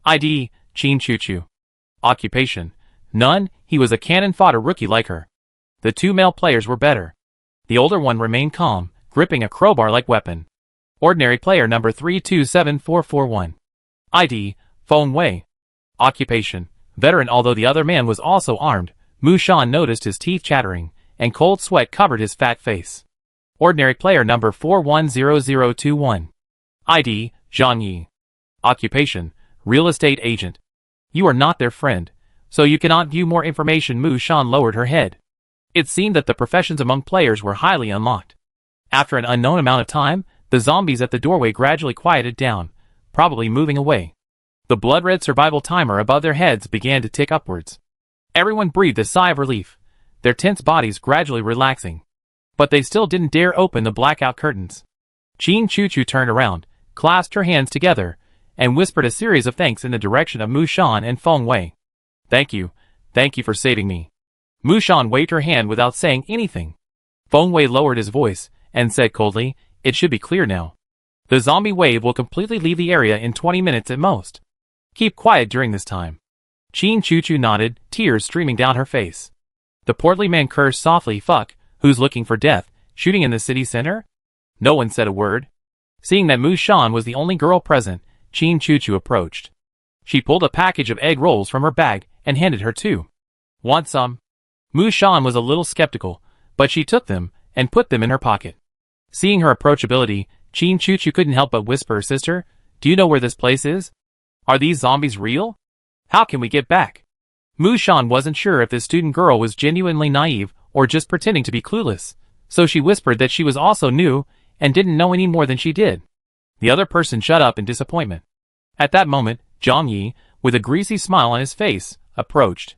ID, Chin Choo-choo. Occupation, none, he was a cannon fodder rookie like her. The 2 male players were better. The older one remained calm, gripping a crowbar-like weapon. Ordinary player number 327441. ID, Feng Wei. Occupation, veteran. Although the other man was also armed, Mu-shan noticed his teeth chattering, and cold sweat covered his fat face. Ordinary player number 410021. ID, Zhang Yi. Occupation, real estate agent. You are not their friend, so you cannot view more information. Mu-shan lowered her head. It seemed that the professions among players were highly unlocked. After an unknown amount of time, the zombies at the doorway gradually quieted down, probably moving away. The blood-red survival timer above their heads began to tick upwards. Everyone breathed a sigh of relief, their tense bodies gradually relaxing. But they still didn't dare open the blackout curtains. Chin Choo-choo turned around, clasped her hands together, and whispered a series of thanks in the direction of Mu-shan and Feng Wei. Thank you for saving me." Mu-shan waved her hand without saying anything. Feng Wei lowered his voice, and said coldly, "It should be clear now. The zombie wave will completely leave the area in 20 minutes at most. Keep quiet during this time." Chin Choo-choo nodded, tears streaming down her face. The portly man cursed softly. "Fuck, who's looking for death, shooting in the city center?" No one said a word. Seeing that Mu-shan was the only girl present, Chin Choo-choo approached. She pulled a package of egg rolls from her bag and handed her 2. "Want some?" Mu-shan was a little skeptical, but she took them and put them in her pocket. Seeing her approachability, Chin Choo-choo couldn't help but whisper, "Sister, do you know where this place is? Are these zombies real? How can we get back?" Mu Shan wasn't sure if this student girl was genuinely naive or just pretending to be clueless, so she whispered that she was also new and didn't know any more than she did. The other person shut up in disappointment. At that moment, Zhang Yi, with a greasy smile on his face, approached.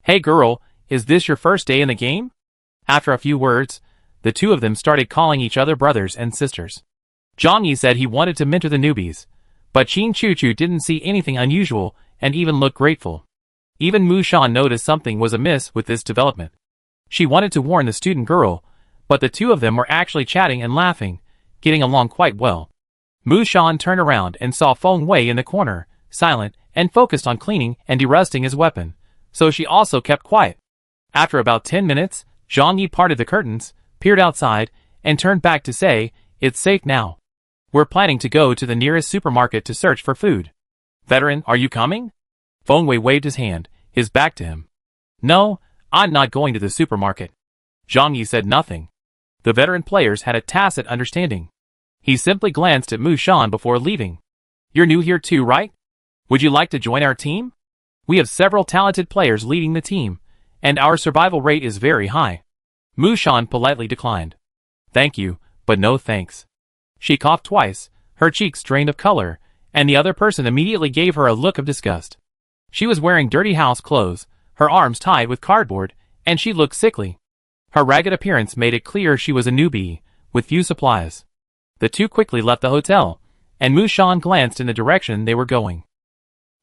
"Hey girl, is this your first day in the game?" After a few words, the two of them started calling each other brothers and sisters. Zhang Yi said he wanted to mentor the newbies, but Qin Chuchu didn't see anything unusual and even looked grateful. Even Mu Shan noticed something was amiss with this development. She wanted to warn the student girl, but the two of them were actually chatting and laughing, getting along quite well. Mu Shan turned around and saw Feng Wei in the corner, silent and focused on cleaning and derusting his weapon, so she also kept quiet. After about 10 minutes, Zhang Yi parted the curtains, peered outside, and turned back to say, "It's safe now. We're planning to go to the nearest supermarket to search for food. Veteran, are you coming?" Feng Wei waved his hand, his back to him. "No, I'm not going to the supermarket." Zhang Yi said nothing. The veteran players had a tacit understanding. He simply glanced at Mu Shan before leaving. "You're new here too, right? Would you like to join our team? We have several talented players leading the team, and our survival rate is very high." Mu Shan politely declined. "Thank you, but no thanks." She coughed twice, her cheeks drained of color, and the other person immediately gave her a look of disgust. She was wearing dirty house clothes, her arms tied with cardboard, and she looked sickly. Her ragged appearance made it clear she was a newbie, with few supplies. The two quickly left the hotel, and Mu Shan glanced in the direction they were going.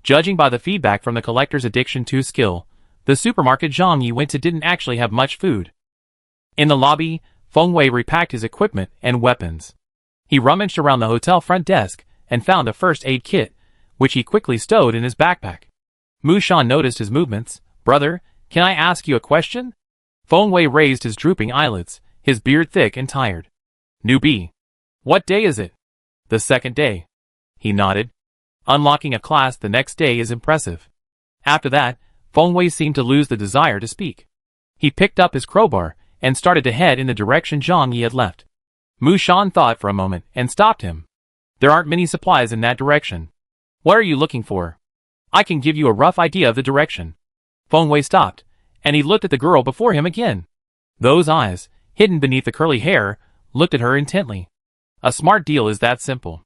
Judging by the feedback from the collector's addiction to skill, the supermarket Zhang Yi went to didn't actually have much food. In the lobby, Feng Wei repacked his equipment and weapons. He rummaged around the hotel front desk and found a first aid kit, which he quickly stowed in his backpack. Mu Shan noticed his movements. "Brother, can I ask you a question?" Feng Wei raised his drooping eyelids, his beard thick and tired. "Newbie. What day is it?" "The second day." He nodded. Unlocking a class the next day is impressive. After that, Feng Wei seemed to lose the desire to speak. He picked up his crowbar and started to head in the direction Zhang Yi had left. Mu Shan thought for a moment and stopped him. "There aren't many supplies in that direction. What are you looking for? I can give you a rough idea of the direction." Feng Wei stopped, and he looked at the girl before him again. Those eyes, hidden beneath the curly hair, looked at her intently. "A smart deal is that simple.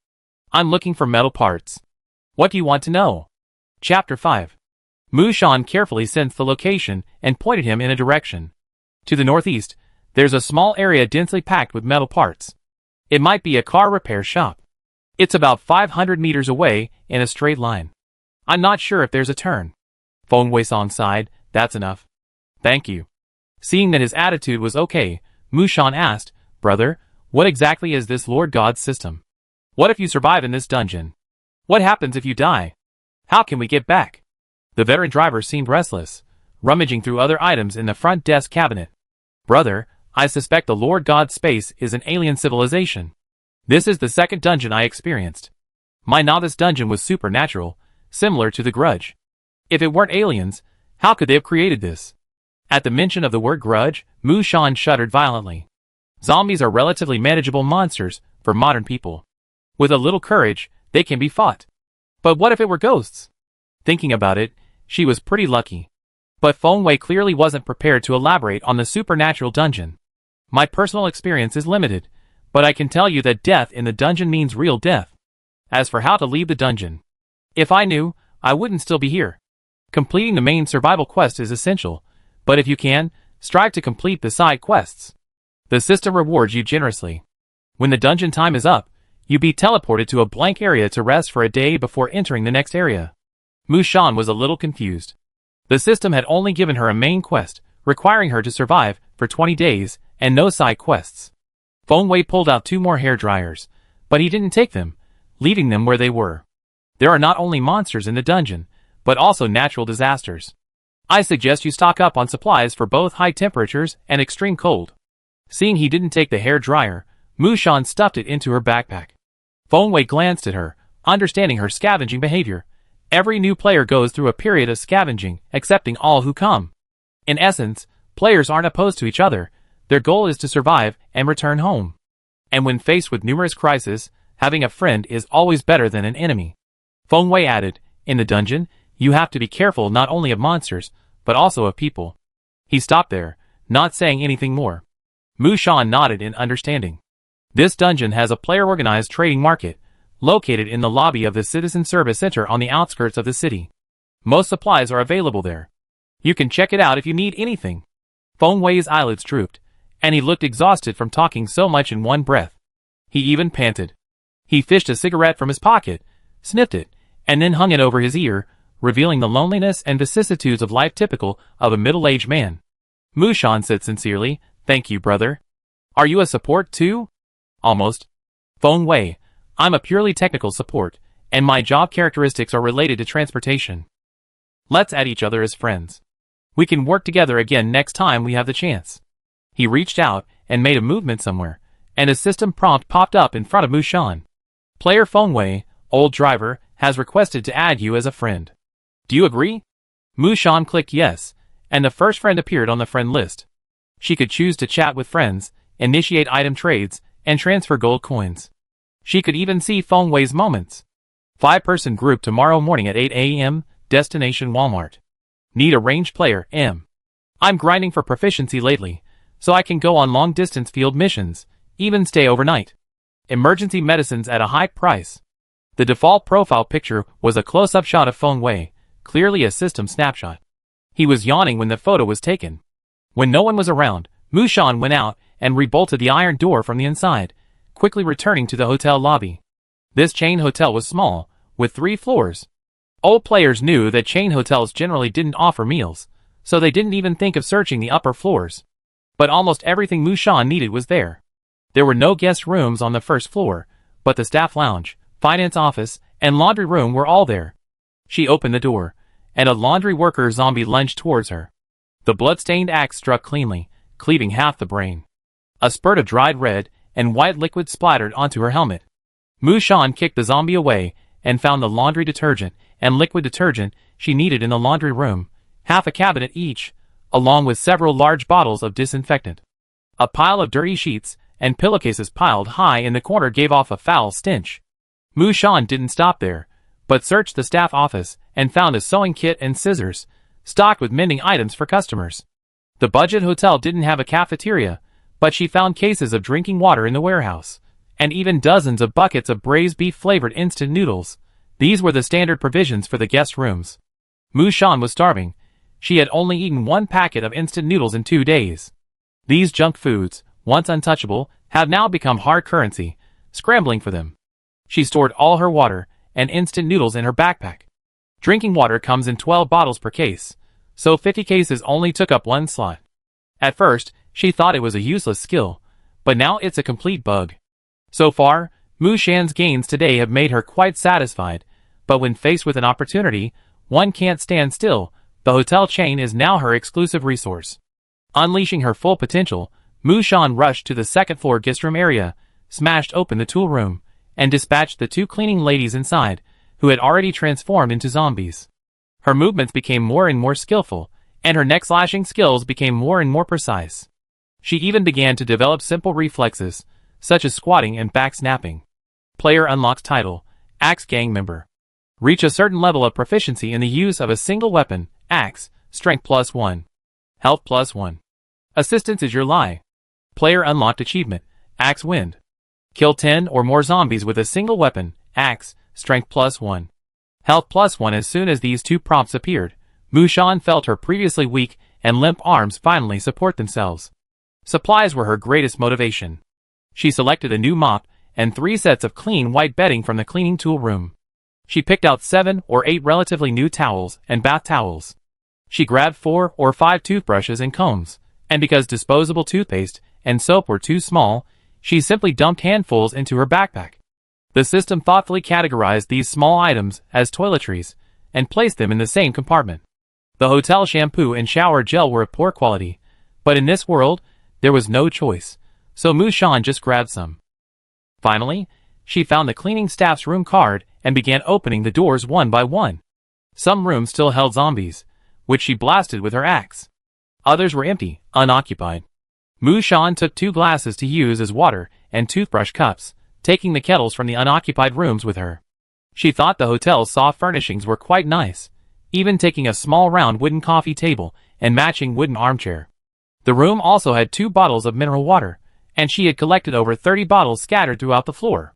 I'm looking for metal parts. What do you want to know?" Chapter 5. Mu Shan carefully sensed the location and pointed him in a direction. To the northeast, there's a small area densely packed with metal parts. It might be a car repair shop. It's about 500 meters away in a straight line. I'm not sure if there's a turn. Feng Wei sighed. "That's enough. Thank you." Seeing that his attitude was okay, Mu Shan asked, "Brother, what exactly is this Lord God's system? What if you survive in this dungeon? What happens if you die? How can we get back?" The veteran driver seemed restless, rummaging through other items in the front desk cabinet. "Brother, I suspect the Lord God's space is an alien civilization. This is the second dungeon I experienced. My novice dungeon was supernatural, similar to the Grudge. If it weren't aliens, how could they have created this?" At the mention of the word grudge, Mu Shan shuddered violently. Zombies are relatively manageable monsters for modern people. With a little courage, they can be fought. But what if it were ghosts? Thinking about it, she was pretty lucky. But Feng Wei clearly wasn't prepared to elaborate on the supernatural dungeon. "My personal experience is limited, but I can tell you that death in the dungeon means real death. As for how to leave the dungeon, if I knew, I wouldn't still be here. Completing the main survival quest is essential, but if you can, strive to complete the side quests. The system rewards you generously. When the dungeon time is up, you be teleported to a blank area to rest for a day before entering the next area." Mu Shan was a little confused. The system had only given her a main quest, requiring her to survive for 20 days, and no side quests. Feng Wei pulled out 2 more hair dryers, but he didn't take them, leaving them where they were. There are not only monsters in the dungeon, but also natural disasters. I suggest you stock up on supplies for both high temperatures and extreme cold. Seeing he didn't take the hair dryer, Mu Shan stuffed it into her backpack. Feng Wei glanced at her, understanding her scavenging behavior. Every new player goes through a period of scavenging, accepting all who come. In essence, players aren't opposed to each other. Their goal is to survive and return home. And when faced with numerous crises, having a friend is always better than an enemy. Feng Wei added, "In the dungeon, you have to be careful not only of monsters, but also of people. He stopped there, not saying anything more. Mushan nodded in understanding. This dungeon has a player-organized trading market, located in the lobby of the Citizen Service Center on the outskirts of the city. Most supplies are available there. You can check it out if you need anything. Feng Wei's eyelids drooped, and he looked exhausted from talking so much in one breath. He even panted. He fished a cigarette from his pocket, sniffed it, and then hung it over his ear, revealing the loneliness and vicissitudes of life typical of a middle-aged man. Mushan said sincerely, "Thank you, brother." "Are you a support too?" "Almost." "Feng Wei, I'm a purely technical support, and my job characteristics are related to transportation. Let's add each other as friends. We can work together again next time we have the chance." He reached out and made a movement somewhere, and a system prompt popped up in front of Mushan. "Player Feng Wei, old driver, has requested to add you as a friend. Do you agree?" Mushan clicked yes, and the first friend appeared on the friend list. She could choose to chat with friends, initiate item trades, and transfer gold coins. She could even see Feng Wei's moments. 5-person group tomorrow morning at 8 a.m., destination Walmart. Need a ranged player, M. I'm grinding for proficiency lately, so I can go on long-distance field missions, even stay overnight. Emergency medicines at a high price. The default profile picture was a close-up shot of Feng Wei, clearly a system snapshot. He was yawning when the photo was taken. When no one was around, Mushan went out and rebolted the iron door from the inside, quickly returning to the hotel lobby. This chain hotel was small, with 3 floors. Old players knew that chain hotels generally didn't offer meals, so they didn't even think of searching the upper floors. But almost everything Mushan needed was there. There were no guest rooms on the first floor, but the staff lounge, finance office, and laundry room were all there. She opened the door, and a laundry worker zombie lunged towards her. The blood-stained axe struck cleanly, cleaving half the brain. A spurt of dried red and white liquid splattered onto her helmet. Mushan kicked the zombie away and found the laundry detergent and liquid detergent she needed in the laundry room, half a cabinet each, along with several large bottles of disinfectant. A pile of dirty sheets and pillowcases piled high in the corner gave off a foul stench. Mushan didn't stop there, but searched the staff office and found a sewing kit and scissors, stocked with mending items for customers. The budget hotel didn't have a cafeteria, but she found cases of drinking water in the warehouse, and even dozens of buckets of braised beef-flavored instant noodles. These were the standard provisions for the guest rooms. Mushan was starving. She had only eaten 1 packet of instant noodles in 2 days. These junk foods, once untouchable, have now become hard currency, scrambling for them. She stored all her water and instant noodles in her backpack. Drinking water comes in 12 bottles per case, so 50 cases only took up 1 slot. At first, she thought it was a useless skill, but now it's a complete bug. So far, Mushan's gains today have made her quite satisfied, but when faced with an opportunity, one can't stand still. The hotel chain is now her exclusive resource. Unleashing her full potential, Mushan rushed to the second-floor guest room area, smashed open the tool room, and dispatched the 2 cleaning ladies inside, who had already transformed into zombies. Her movements became more and more skillful, and her neck-slashing skills became more and more precise. She even began to develop simple reflexes, such as squatting and back-snapping. Player unlocks title, Axe Gang Member. Reach a certain level of proficiency in the use of a single weapon, Axe, Strength +1. Health +1. Assistance is your lie. Player unlocked achievement, Axe Wind. Kill 10 or more zombies with a single weapon, Axe, Strength +1. Health +1. As soon as these 2 prompts appeared, Mushan felt her previously weak and limp arms finally support themselves. Supplies were her greatest motivation. She selected a new mop and 3 sets of clean white bedding from the cleaning tool room. She picked out 7 or 8 relatively new towels and bath towels. She grabbed 4 or 5 toothbrushes and combs, and because disposable toothpaste and soap were too small, she simply dumped handfuls into her backpack. The system thoughtfully categorized these small items as toiletries and placed them in the same compartment. The hotel shampoo and shower gel were of poor quality, but in this world, there was no choice, so Mushan just grabbed some. Finally, she found the cleaning staff's room card and began opening the doors one by one. Some rooms still held zombies, which she blasted with her axe. Others were empty, unoccupied. Mushan took 2 glasses to use as water and toothbrush cups, taking the kettles from the unoccupied rooms with her. She thought the hotel's soft furnishings were quite nice, even taking a small round wooden coffee table and matching wooden armchair. The room also had 2 bottles of mineral water, and she had collected over 30 bottles scattered throughout the floor.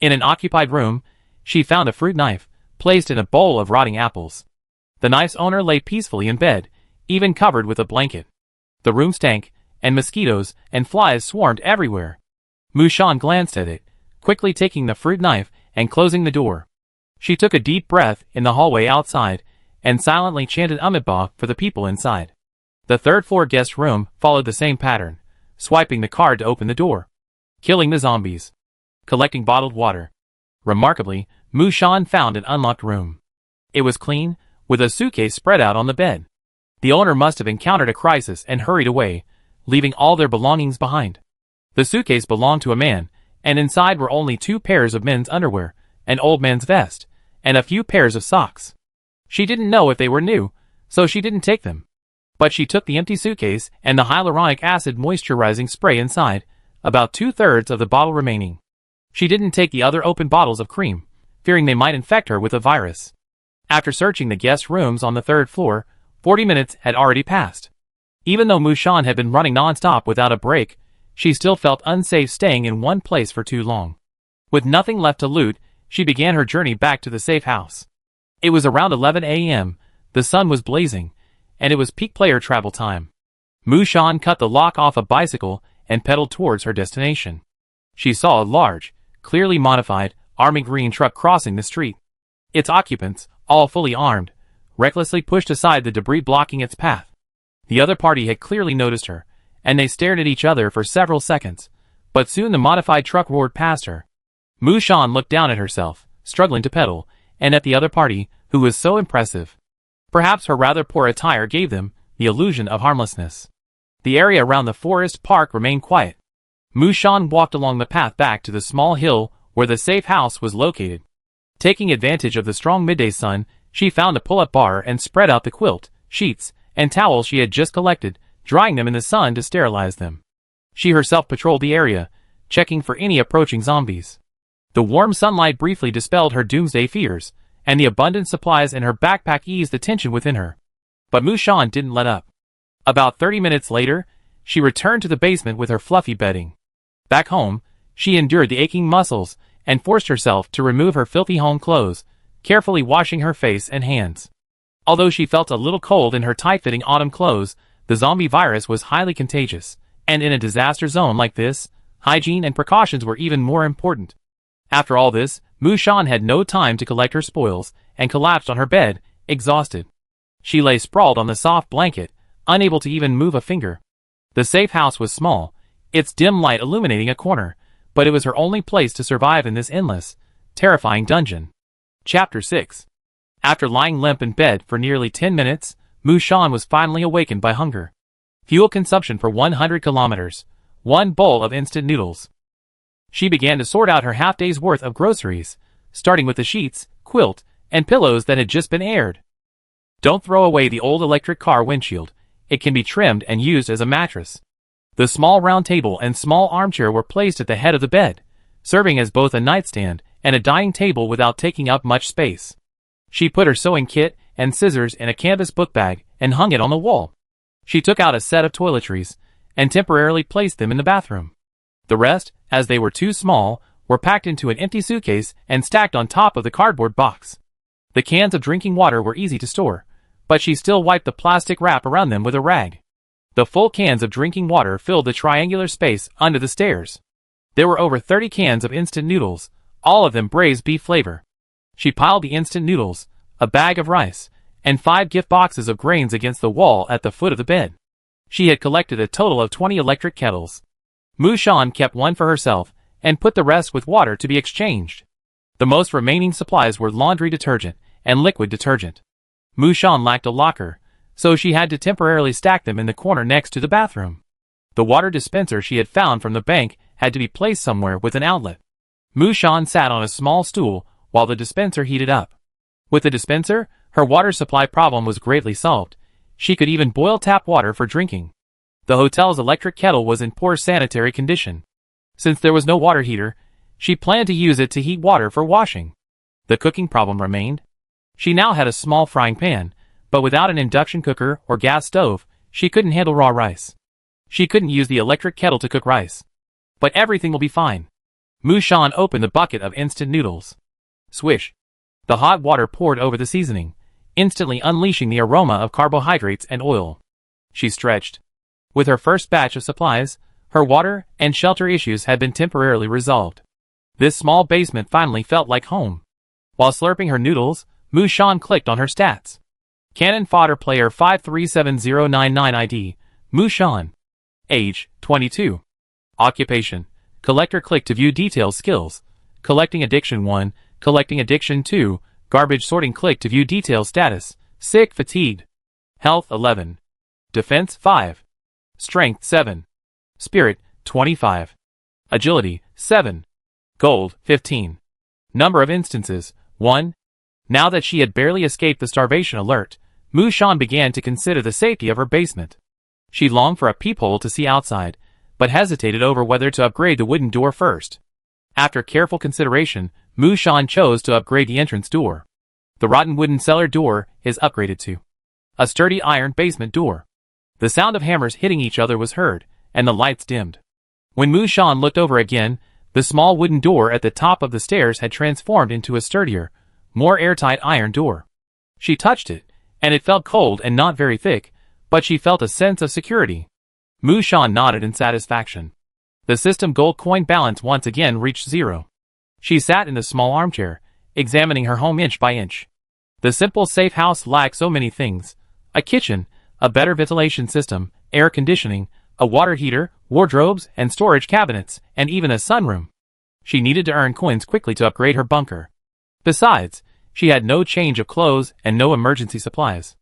In an occupied room, she found a fruit knife, placed in a bowl of rotting apples. The knife's owner lay peacefully in bed, even covered with a blanket. The room stank, and mosquitoes and flies swarmed everywhere. Mushan glanced at it, quickly taking the fruit knife and closing the door. She took a deep breath in the hallway outside, and silently chanted Amitabha for the people inside. The 3rd floor guest room followed the same pattern, swiping the card to open the door. Killing the zombies. Collecting bottled water. Remarkably, Mushan found an unlocked room. It was clean, with a suitcase spread out on the bed. The owner must have encountered a crisis and hurried away, leaving all their belongings behind. The suitcase belonged to a man, and inside were only 2 pairs of men's underwear, an old man's vest, and a few pairs of socks. She didn't know if they were new, so she didn't take them. But she took the empty suitcase and the hyaluronic acid moisturizing spray inside, about 2/3 of the bottle remaining. She didn't take the other open bottles of cream, fearing they might infect her with a virus. After searching the guest rooms on the 3rd floor, 40 minutes had already passed. Even though Mushan had been running non-stop without a break, she still felt unsafe staying in one place for too long. With nothing left to loot, she began her journey back to the safe house. It was around 11 a.m., the sun was blazing, and it was peak player travel time. Mushan cut the lock off a bicycle and pedaled towards her destination. She saw a large, clearly modified, army green truck crossing the street. Its occupants, all fully armed, recklessly pushed aside the debris blocking its path. The other party had clearly noticed her, and they stared at each other for several seconds, but soon the modified truck roared past her. Mushan looked down at herself, struggling to pedal, and at the other party, who was so impressive. Perhaps her rather poor attire gave them the illusion of harmlessness. The area around the forest park remained quiet. Mushan walked along the path back to the small hill where the safe house was located. Taking advantage of the strong midday sun, she found a pull-up bar and spread out the quilt, sheets, and towels she had just collected, drying them in the sun to sterilize them. She herself patrolled the area, checking for any approaching zombies. The warm sunlight briefly dispelled her doomsday fears, and the abundant supplies in her backpack eased the tension within her. But Mushan didn't let up. About 30 minutes later, she returned to the basement with her fluffy bedding. Back home, she endured the aching muscles and forced herself to remove her filthy home clothes, carefully washing her face and hands. Although she felt a little cold in her tight-fitting autumn clothes, the zombie virus was highly contagious, and in a disaster zone like this, hygiene and precautions were even more important. After all this, Mushan had no time to collect her spoils, and collapsed on her bed, exhausted. She lay sprawled on the soft blanket, unable to even move a finger. The safe house was small, its dim light illuminating a corner, but it was her only place to survive in this endless, terrifying dungeon. Chapter 6. After lying limp in bed for nearly 10 minutes, Mushan was finally awakened by hunger. Fuel consumption for 100 kilometers. 1 bowl of instant noodles. She began to sort out her half-day's worth of groceries, starting with the sheets, quilt, and pillows that had just been aired. Don't throw away the old electric car windshield. It can be trimmed and used as a mattress. The small round table and small armchair were placed at the head of the bed, serving as both a nightstand and a dining table without taking up much space. She put her sewing kit and scissors in a canvas book bag and hung it on the wall. She took out a set of toiletries and temporarily placed them in the bathroom. The rest, as they were too small, were packed into an empty suitcase and stacked on top of the cardboard box. The cans of drinking water were easy to store, but she still wiped the plastic wrap around them with a rag. The full cans of drinking water filled the triangular space under the stairs. There were over 30 cans of instant noodles, all of them braised beef flavor. She piled the instant noodles, a bag of rice, and 5 gift boxes of grains against the wall at the foot of the bed. She had collected a total of 20 electric kettles. Mushan kept one for herself, and put the rest with water to be exchanged. The most remaining supplies were laundry detergent and liquid detergent. Mushan lacked a locker, so she had to temporarily stack them in the corner next to the bathroom. The water dispenser she had found from the bank had to be placed somewhere with an outlet. Mushan sat on a small stool while the dispenser heated up. With the dispenser, her water supply problem was greatly solved. She could even boil tap water for drinking. The hotel's electric kettle was in poor sanitary condition. Since there was no water heater, she planned to use it to heat water for washing. The cooking problem remained. She now had a small frying pan, but without an induction cooker or gas stove, she couldn't handle raw rice. She couldn't use the electric kettle to cook rice. But everything will be fine. Mushan opened the bucket of instant noodles. Swish. The hot water poured over the seasoning, instantly unleashing the aroma of carbohydrates and oil. She stretched. With her first batch of supplies, her water and shelter issues had been temporarily resolved. This small basement finally felt like home. While slurping her noodles, Mushan clicked on her stats. Cannon Fodder Player 537099 ID, Mushan. Age, 22. Occupation, Collector. Click to view details. Skills, Collecting Addiction 1, Collecting Addiction 2, Garbage Sorting. Click to view details. Status, Sick, Fatigued. Health, 11. Defense, 5. Strength, 7. Spirit, 25. Agility, 7. Gold, 15. Number of instances, 1. Now that she had barely escaped the starvation alert, Mushan began to consider the safety of her basement. She longed for a peephole to see outside, but hesitated over whether to upgrade the wooden door first. After careful consideration, Mushan chose to upgrade the entrance door. The rotten wooden cellar door is upgraded to a sturdy iron basement door. The sound of hammers hitting each other was heard, and the lights dimmed. When Mushan looked over again, the small wooden door at the top of the stairs had transformed into a sturdier, more airtight iron door. She touched it, and it felt cold and not very thick, but she felt a sense of security. Mushan nodded in satisfaction. The system gold coin balance once again reached 0. She sat in the small armchair, examining her home inch by inch. The simple safe house lacked so many things: a kitchen, a better ventilation system, air conditioning, a water heater, wardrobes and storage cabinets, and even a sunroom. She needed to earn coins quickly to upgrade her bunker. Besides, she had no change of clothes and no emergency supplies.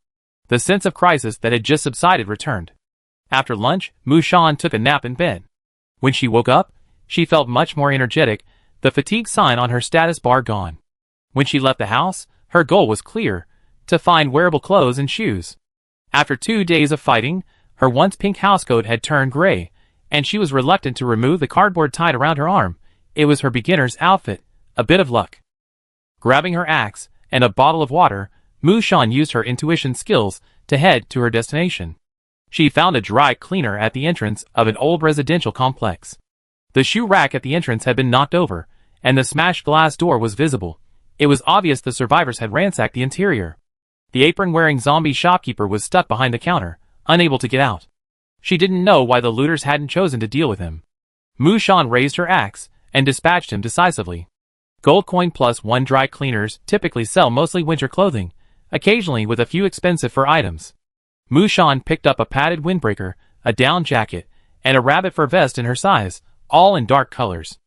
The sense of crisis that had just subsided returned. After lunch, Mushan took a nap in bed. When she woke up, she felt much more energetic, the fatigue sign on her status bar gone. When she left the house, her goal was clear: to find wearable clothes and shoes. After 2 days of fighting, her once pink housecoat had turned gray, and she was reluctant to remove the cardboard tied around her arm. It was her beginner's outfit, a bit of luck. Grabbing her axe and a bottle of water, Mushan used her intuition skills to head to her destination. She found a dry cleaner at the entrance of an old residential complex. The shoe rack at the entrance had been knocked over, and the smashed glass door was visible. It was obvious the survivors had ransacked the interior. The apron-wearing zombie shopkeeper was stuck behind the counter, unable to get out. She didn't know why the looters hadn't chosen to deal with him. Mushan raised her axe and dispatched him decisively. Gold coin +1 dry cleaners typically sell mostly winter clothing, occasionally with a few expensive fur items. Mushan picked up a padded windbreaker, a down jacket, and a rabbit fur vest in her size, all in dark colors.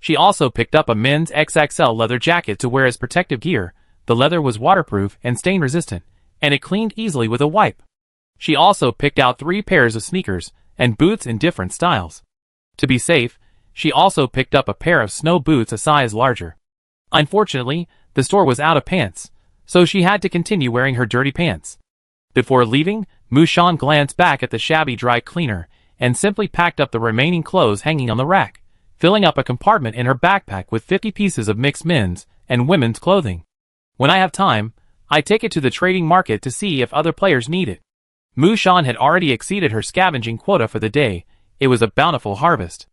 She also picked up a men's XXL leather jacket to wear as protective gear. The leather was waterproof and stain-resistant, and it cleaned easily with a wipe. She also picked out 3 pairs of sneakers and boots in different styles. To be safe, she also picked up a pair of snow boots a size larger. Unfortunately, the store was out of pants, so she had to continue wearing her dirty pants. Before leaving, Mushan glanced back at the shabby dry cleaner and simply packed up the remaining clothes hanging on the rack, filling up a compartment in her backpack with 50 pieces of mixed men's and women's clothing. When I have time, I take it to the trading market to see if other players need it. Mushan had already exceeded her scavenging quota for the day. It was a bountiful harvest.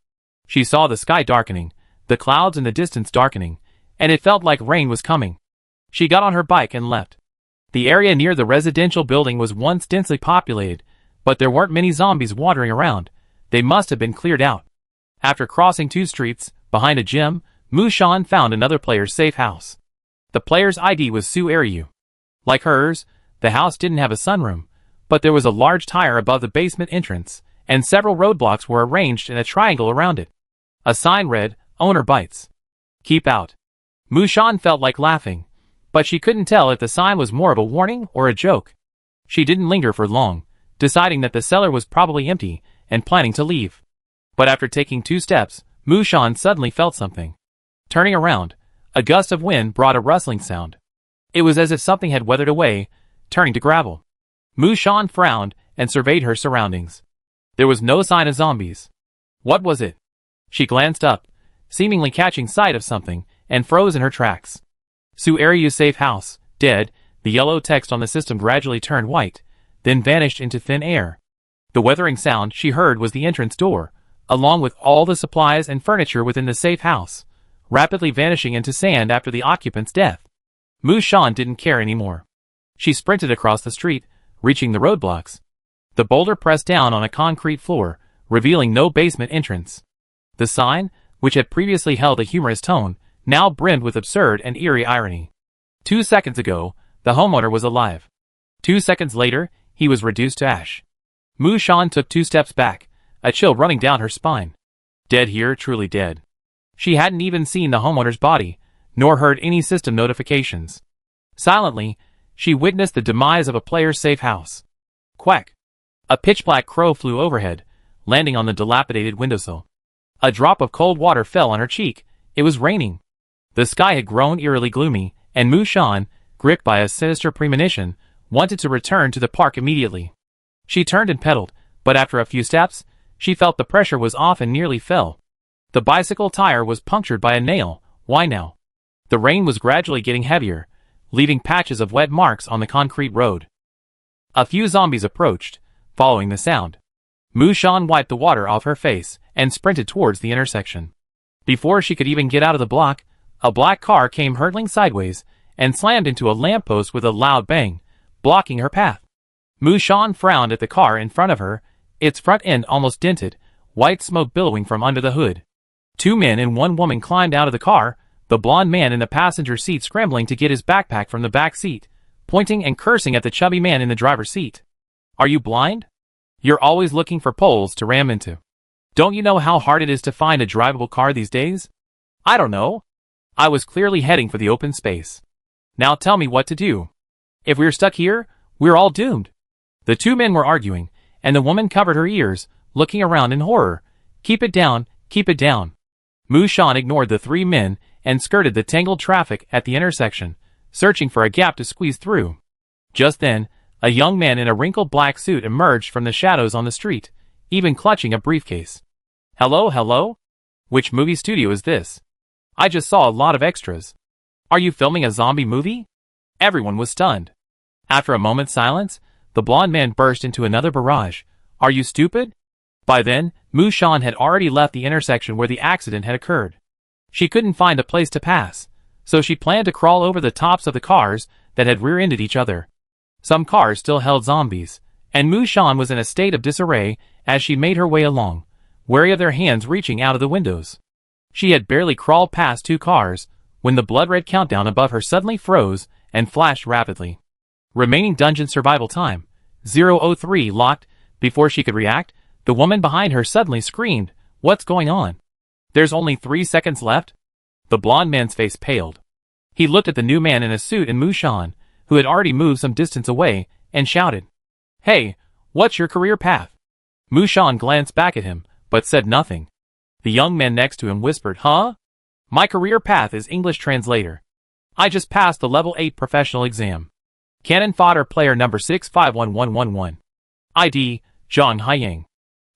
She saw the sky darkening, the clouds in the distance darkening, and it felt like rain was coming. She got on her bike and left. The area near the residential building was once densely populated, but there weren't many zombies wandering around. They must have been cleared out. After crossing 2 streets, behind a gym, Mushan found another player's safe house. The player's ID was Sue Ariu. Like hers, the house didn't have a sunroom, but there was a large tire above the basement entrance, and several roadblocks were arranged in a triangle around it. A sign read, "Owner Bites. Keep out." Mushan felt like laughing, but she couldn't tell if the sign was more of a warning or a joke. She didn't linger for long, deciding that the cellar was probably empty and planning to leave. But after taking 2 steps, Mushan suddenly felt something. Turning around, a gust of wind brought a rustling sound. It was as if something had weathered away, turning to gravel. Mushan frowned and surveyed her surroundings. There was no sign of zombies. What was it? She glanced up, seemingly catching sight of something, and froze in her tracks. Sue Ariu's safe house, dead, The yellow text on the system gradually turned white, then vanished into thin air. The weathering sound she heard was the entrance door, along with all the supplies and furniture within the safe house, rapidly vanishing into sand after the occupant's death. Mu Shan didn't care anymore. She sprinted across the street, reaching the roadblocks. The boulder pressed down on a concrete floor, revealing no basement entrance. The sign, which had previously held a humorous tone, now brimmed with absurd and eerie irony. 2 seconds ago, the homeowner was alive. 2 seconds later, he was reduced to ash. Mu Shan took 2 steps back, a chill running down her spine. Dead here, truly dead. She hadn't even seen the homeowner's body, nor heard any system notifications. Silently, she witnessed the demise of a player's safe house. Quack! A pitch-black crow flew overhead, landing on the dilapidated windowsill. A drop of cold water fell on her cheek. It was raining. The sky had grown eerily gloomy, and Mu Shan, gripped by a sinister premonition, wanted to return to the park immediately. She turned and pedaled, but after a few steps, she felt the pressure was off and nearly fell. The bicycle tire was punctured by a nail. Why now? The rain was gradually getting heavier, leaving patches of wet marks on the concrete road. A few zombies approached, following the sound. Mu Shan wiped the water off her face and sprinted towards the intersection. Before she could even get out of the block, a black car came hurtling sideways and slammed into a lamppost with a loud bang, blocking her path. Mu Shan frowned at the car in front of her, its front end almost dented, white smoke billowing from under the hood. 2 men and 1 woman climbed out of the car, the blond man in the passenger seat scrambling to get his backpack from the back seat, pointing and cursing at the chubby man in the driver's seat. Are you blind? You're always looking for poles to ram into. Don't you know how hard it is to find a drivable car these days? I don't know. I was clearly heading for the open space. Now tell me what to do. If we're stuck here, we're all doomed. The 2 men were arguing, and the woman covered her ears, looking around in horror. Keep it down, keep it down. Mu Shan ignored the 3 men and skirted the tangled traffic at the intersection, searching for a gap to squeeze through. Just then, a young man in a wrinkled black suit emerged from the shadows on the street, even clutching a briefcase. Hello, hello? Which movie studio is this? I just saw a lot of extras. Are you filming a zombie movie? Everyone was stunned. After a moment's silence, the blond man burst into another barrage. Are you stupid? By then, Mu Shan had already left the intersection where the accident had occurred. She couldn't find a place to pass, so she planned to crawl over the tops of the cars that had rear-ended each other. Some cars still held zombies, and Mu Shan was in a state of disarray as she made her way along, wary of their hands reaching out of the windows. She had barely crawled past 2 cars when the blood-red countdown above her suddenly froze and flashed rapidly. Remaining dungeon survival time, 003 locked. Before she could react, the woman behind her suddenly screamed, "What's going on? There's only 3 seconds left?" The blond man's face paled. He looked at the new man in a suit and Mu Shan, who had already moved some distance away, and shouted, "Hey, what's your career path?" Mu Shan glanced back at him, but said nothing. The young man next to him whispered, "Huh? My career path is English translator. I just passed the level 8 professional exam. Cannon fodder player number 651111. ID, Zhang Haiyang.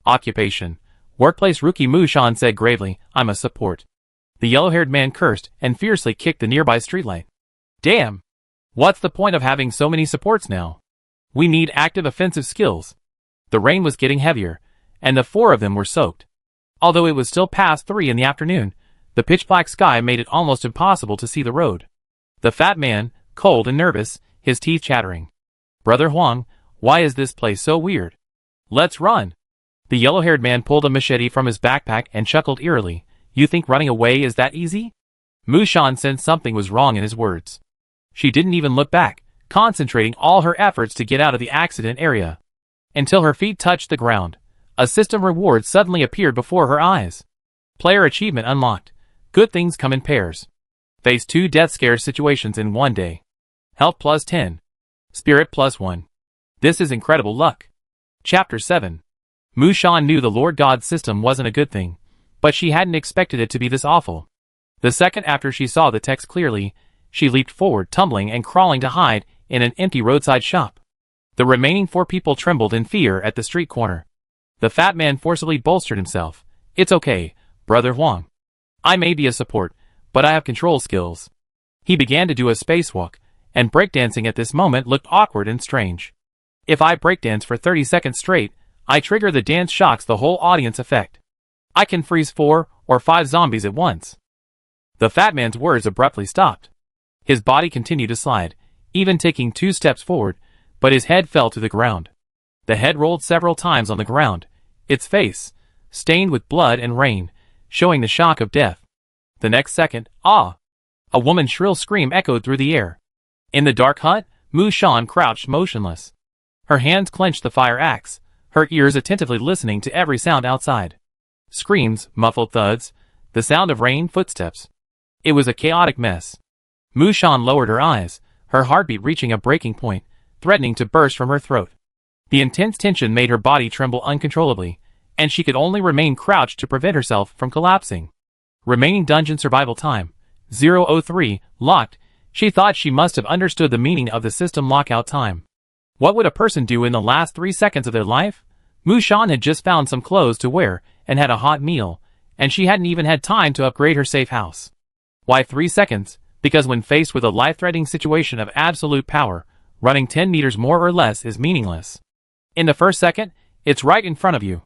Occupation, workplace rookie." Mu Shan said gravely, "I'm a support." The yellow-haired man cursed and fiercely kicked the nearby streetlight. Damn! What's the point of having so many supports now? We need active offensive skills. The rain was getting heavier, and the 4 of them were soaked. Although it was still past 3 in the afternoon, the pitch-black sky made it almost impossible to see the road. The fat man, cold and nervous, his teeth chattering. "Brother Huang, why is this place so weird? Let's run." The yellow-haired man pulled a machete from his backpack and chuckled eerily. "You think running away is that easy?" Mu Shan sensed something was wrong in his words. She didn't even look back, concentrating all her efforts to get out of the accident area. Until her feet touched the ground, a system reward suddenly appeared before her eyes. Player achievement unlocked. Good things come in pairs. Face 2 death scare situations in 1 day. Health plus 10. Spirit plus 1. This is incredible luck. Chapter 7. Mu Shan knew the Lord God's system wasn't a good thing, but she hadn't expected it to be this awful. The second after she saw the text clearly, she leaped forward, tumbling and crawling to hide in an empty roadside shop. The remaining 4 people trembled in fear at the street corner. The fat man forcibly bolstered himself. "It's okay, Brother Huang. I may be a support, but I have control skills." He began to do a spacewalk, and breakdancing at this moment looked awkward and strange. If I breakdance for 30 seconds straight, I trigger the dance shocks the whole audience effect. I can freeze 4 or 5 zombies at once. The fat man's words abruptly stopped. His body continued to slide, even taking 2 steps forward, but his head fell to the ground. The head rolled several times on the ground, its face, stained with blood and rain, showing the shock of death. The next second, ah! A woman's shrill scream echoed through the air. In the dark hut, Mu Shan crouched motionless. Her hands clenched the fire axe, her ears attentively listening to every sound outside. Screams, muffled thuds, the sound of rain, footsteps. It was a chaotic mess. Mu Shan lowered her eyes, her heartbeat reaching a breaking point, threatening to burst from her throat. The intense tension made her body tremble uncontrollably, and she could only remain crouched to prevent herself from collapsing. Remaining dungeon survival time, 003, locked. She thought she must have understood the meaning of the system lockout time. What would a person do in the last 3 seconds of their life? Mu Shan had just found some clothes to wear and had a hot meal, and she hadn't even had time to upgrade her safe house. Why 3 seconds? Because when faced with a life-threatening situation of absolute power, running 10 meters more or less is meaningless. In the first second, it's right in front of you.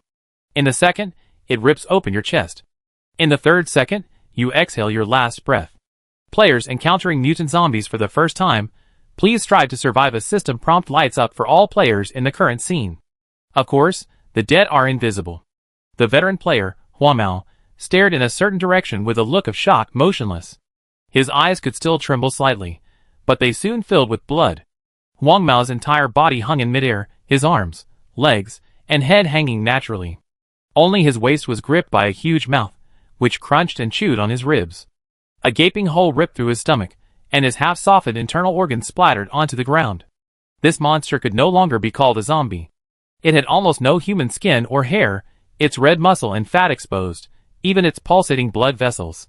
In the second, it rips open your chest. In the third second, you exhale your last breath. Players encountering mutant zombies for the first time, please strive to survive. A system prompt lights up for all players in the current scene. Of course, the dead are invisible. The veteran player, Huamao, stared in a certain direction with a look of shock, motionless. His eyes could still tremble slightly, but they soon filled with blood. Huang Mao's entire body hung in midair, his arms, legs, and head hanging naturally. Only his waist was gripped by a huge mouth, which crunched and chewed on his ribs. A gaping hole ripped through his stomach, and his half-softened internal organs splattered onto the ground. This monster could no longer be called a zombie. It had almost no human skin or hair, its red muscle and fat exposed, even its pulsating blood vessels.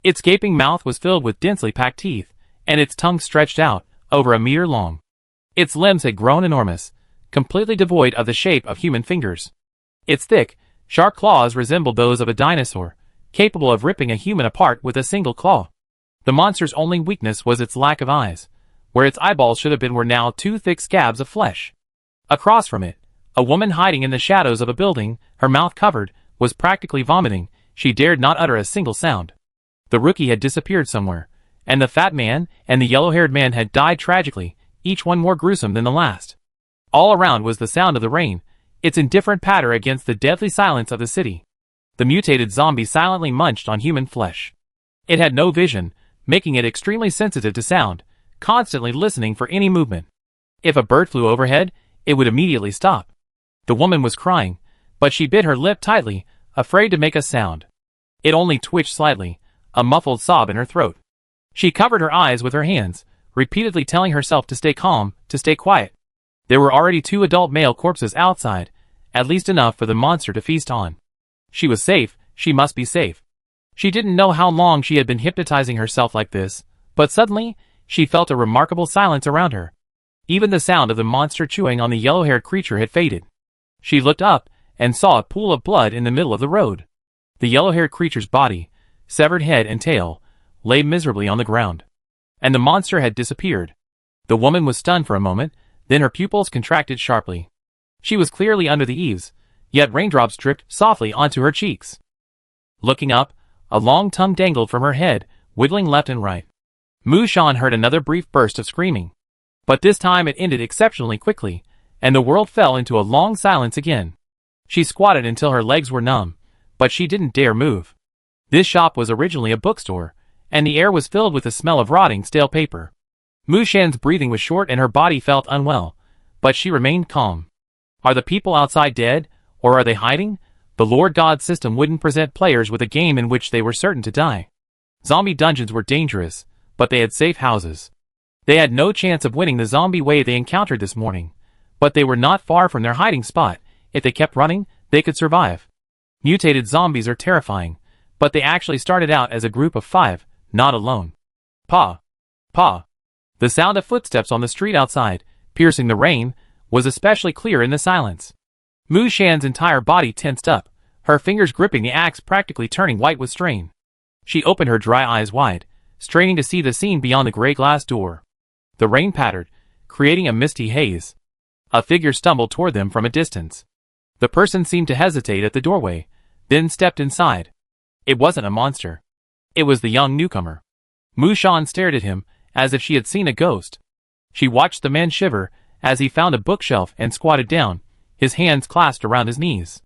Its gaping mouth was filled with densely packed teeth, and its tongue stretched out, over a meter long. Its limbs had grown enormous, completely devoid of the shape of human fingers. Its thick, sharp claws resembled those of a dinosaur, capable of ripping a human apart with a single claw. The monster's only weakness was its lack of eyes. Where its eyeballs should have been were now 2 thick scabs of flesh. Across from it, a woman hiding in the shadows of a building, her mouth covered, was practically vomiting. She dared not utter a single sound. The rookie had disappeared somewhere, and the fat man and the yellow-haired man had died tragically, each one more gruesome than the last. All around was the sound of the rain, its indifferent patter against the deadly silence of the city. The mutated zombie silently munched on human flesh. It had no vision, making it extremely sensitive to sound, constantly listening for any movement. If a bird flew overhead, it would immediately stop. The woman was crying, but she bit her lip tightly, afraid to make a sound. It only twitched slightly, a muffled sob in her throat. She covered her eyes with her hands, repeatedly telling herself to stay calm, to stay quiet. There were already 2 adult male corpses outside, at least enough for the monster to feast on. She was safe, she must be safe. She didn't know how long she had been hypnotizing herself like this, but suddenly, she felt a remarkable silence around her. Even the sound of the monster chewing on the yellow-haired creature had faded. She looked up, and saw a pool of blood in the middle of the road. The yellow-haired creature's body, severed head and tail, lay miserably on the ground. And the monster had disappeared. The woman was stunned for a moment, then her pupils contracted sharply. She was clearly under the eaves, yet raindrops dripped softly onto her cheeks. Looking up, a long tongue dangled from her head, wiggling left and right. Mu Shan heard another brief burst of screaming. But this time it ended exceptionally quickly, and the world fell into a long silence again. She squatted until her legs were numb, but she didn't dare move. This shop was originally a bookstore, and the air was filled with the smell of rotting stale paper. Mu Shan's breathing was short and her body felt unwell, but she remained calm. Are the people outside dead, or are they hiding? The Lord God system wouldn't present players with a game in which they were certain to die. Zombie dungeons were dangerous, but they had safe houses. They had no chance of winning the zombie wave they encountered this morning, but they were not far from their hiding spot. If they kept running, they could survive. Mutated zombies are terrifying, but they actually started out as a group of 5, not alone. Pa! Pa! The sound of footsteps on the street outside, piercing the rain, was especially clear in the silence. Mu Shan's entire body tensed up, her fingers gripping the axe practically turning white with strain. She opened her dry eyes wide, straining to see the scene beyond the gray glass door. The rain pattered, creating a misty haze. A figure stumbled toward them from a distance. The person seemed to hesitate at the doorway, then stepped inside. It wasn't a monster. It was the young newcomer. Mushan stared at him, as if she had seen a ghost. She watched the man shiver, as he found a bookshelf and squatted down, his hands clasped around his knees.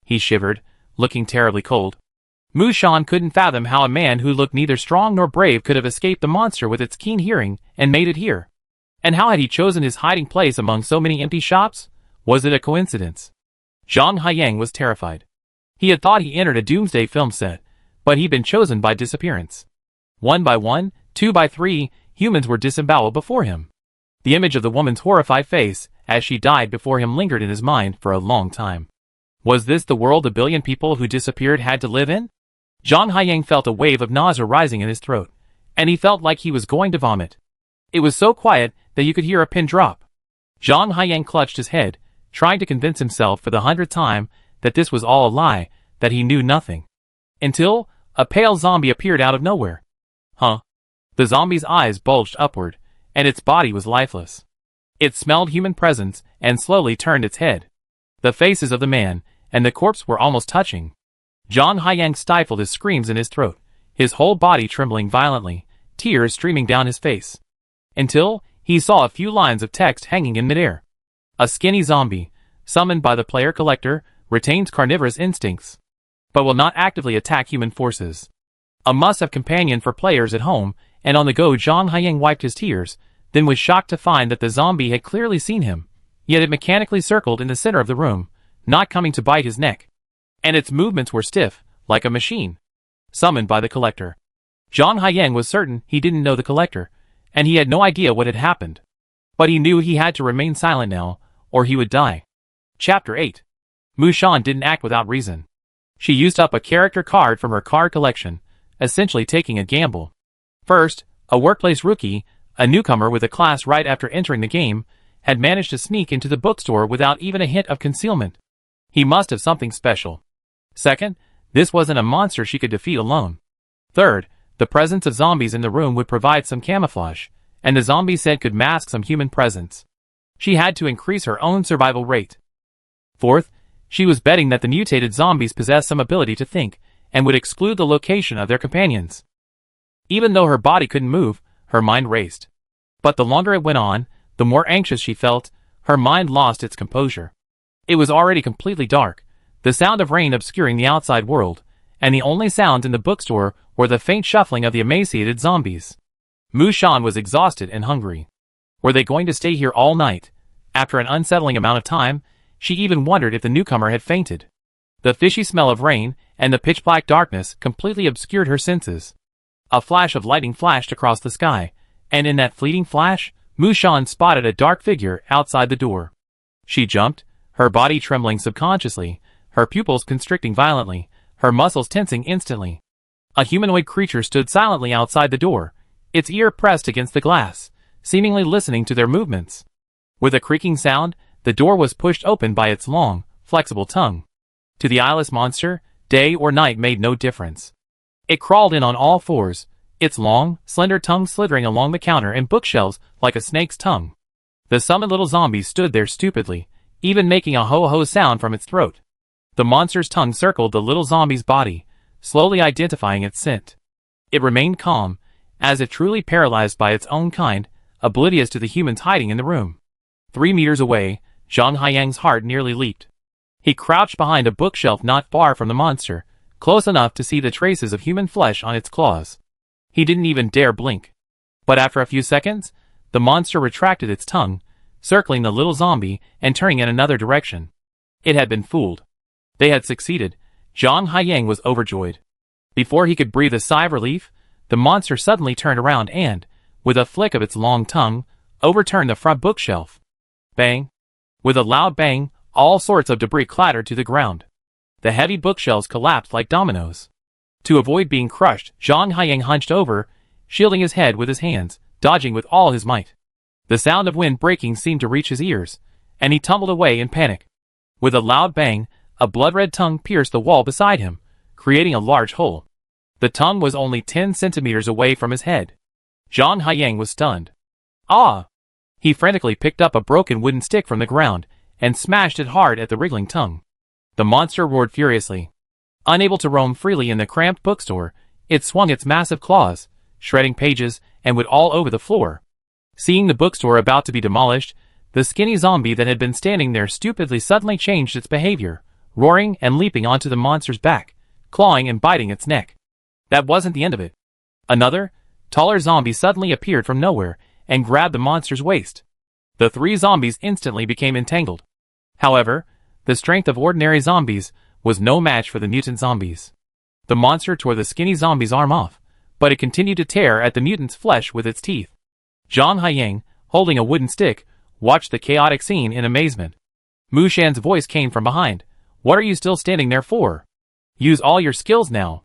He shivered, looking terribly cold. Mushan couldn't fathom how a man who looked neither strong nor brave could have escaped the monster with its keen hearing and made it here. And how had he chosen his hiding place among so many empty shops? Was it a coincidence? Zhang Haiyang was terrified. He had thought he entered a doomsday film set, but he'd been chosen by disappearance. 1 by 1, 2 by 3, humans were disemboweled before him. The image of the woman's horrified face, as she died before him, lingered in his mind for a long time. Was this the world a billion people who disappeared had to live in? Zhang Haiyang felt a wave of nausea rising in his throat, and he felt like he was going to vomit. It was so quiet that you could hear a pin drop. Zhang Haiyang clutched his head, trying to convince himself for the 100th time that this was all a lie, that he knew nothing. Until a pale zombie appeared out of nowhere. Huh? The zombie's eyes bulged upward, and its body was lifeless. It smelled human presence and slowly turned its head. The faces of the man and the corpse were almost touching. Zhang Haiyang stifled his screams in his throat, his whole body trembling violently, tears streaming down his face. Until he saw a few lines of text hanging in midair. A skinny zombie, summoned by the player collector, retains carnivorous instincts, but will not actively attack human forces. A must-have companion for players at home and on the go. Zhang Haiyang wiped his tears, then was shocked to find that the zombie had clearly seen him, yet it mechanically circled in the center of the room, not coming to bite his neck. And its movements were stiff, like a machine. Summoned by the collector. Zhang Haiyang was certain he didn't know the collector, and he had no idea what had happened. But he knew he had to remain silent now, or he would die. Chapter 8. Mushan didn't act without reason. She used up a character card from her card collection, essentially taking a gamble. First, a workplace rookie, a newcomer with a class right after entering the game, had managed to sneak into the bookstore without even a hint of concealment. He must have something special. Second, this wasn't a monster she could defeat alone. Third, the presence of zombies in the room would provide some camouflage, and the zombie set could mask some human presence. She had to increase her own survival rate. Fourth, she was betting that the mutated zombies possessed some ability to think, and would exclude the location of their companions. Even though her body couldn't move, her mind raced. But the longer it went on, the more anxious she felt. Her mind lost its composure. It was already completely dark, the sound of rain obscuring the outside world, and the only sounds in the bookstore were the faint shuffling of the emaciated zombies. Mushan was exhausted and hungry. Were they going to stay here all night? After an unsettling amount of time, she even wondered if the newcomer had fainted. The fishy smell of rain and the pitch-black darkness completely obscured her senses. A flash of lightning flashed across the sky, and in that fleeting flash, Mushan spotted a dark figure outside the door. She jumped, her body trembling subconsciously, her pupils constricting violently, her muscles tensing instantly. A humanoid creature stood silently outside the door, its ear pressed against the glass, seemingly listening to their movements. With a creaking sound, the door was pushed open by its long, flexible tongue. To the eyeless monster, day or night made no difference. It crawled in on all fours, its long, slender tongue slithering along the counter and bookshelves like a snake's tongue. The summoned little zombie stood there stupidly, even making a ho-ho sound from its throat. The monster's tongue circled the little zombie's body, slowly identifying its scent. It remained calm, as if truly paralyzed by its own kind, oblivious to the humans hiding in the room. 3 meters away, Zhang Haiyang's heart nearly leaped. He crouched behind a bookshelf not far from the monster, close enough to see the traces of human flesh on its claws. He didn't even dare blink. But after a few seconds, the monster retracted its tongue, circling the little zombie and turning in another direction. It had been fooled. They had succeeded. Zhang Haiyang was overjoyed. Before he could breathe a sigh of relief, the monster suddenly turned around and, with a flick of its long tongue, overturned the front bookshelf. Bang! With a loud bang, all sorts of debris clattered to the ground. The heavy bookshelves collapsed like dominoes. To avoid being crushed, Zhang Haiyang hunched over, shielding his head with his hands, dodging with all his might. The sound of wind breaking seemed to reach his ears, and he tumbled away in panic. With a loud bang, a blood-red tongue pierced the wall beside him, creating a large hole. The tongue was only 10 centimeters away from his head. Zhang Haiyang was stunned. Ah! He frantically picked up a broken wooden stick from the ground and smashed it hard at the wriggling tongue. The monster roared furiously. Unable to roam freely in the cramped bookstore, it swung its massive claws, shredding pages, and would all over the floor. Seeing the bookstore about to be demolished, the skinny zombie that had been standing there stupidly suddenly changed its behavior, roaring and leaping onto the monster's back, clawing and biting its neck. That wasn't the end of it. Another, taller zombie suddenly appeared from nowhere and grabbed the monster's waist. The three zombies instantly became entangled. However, the strength of ordinary zombies was no match for the mutant zombies. The monster tore the skinny zombie's arm off, but it continued to tear at the mutant's flesh with its teeth. Zhang Haiyang, holding a wooden stick, watched the chaotic scene in amazement. Mu Shan's voice came from behind. What are you still standing there for? Use all your skills now.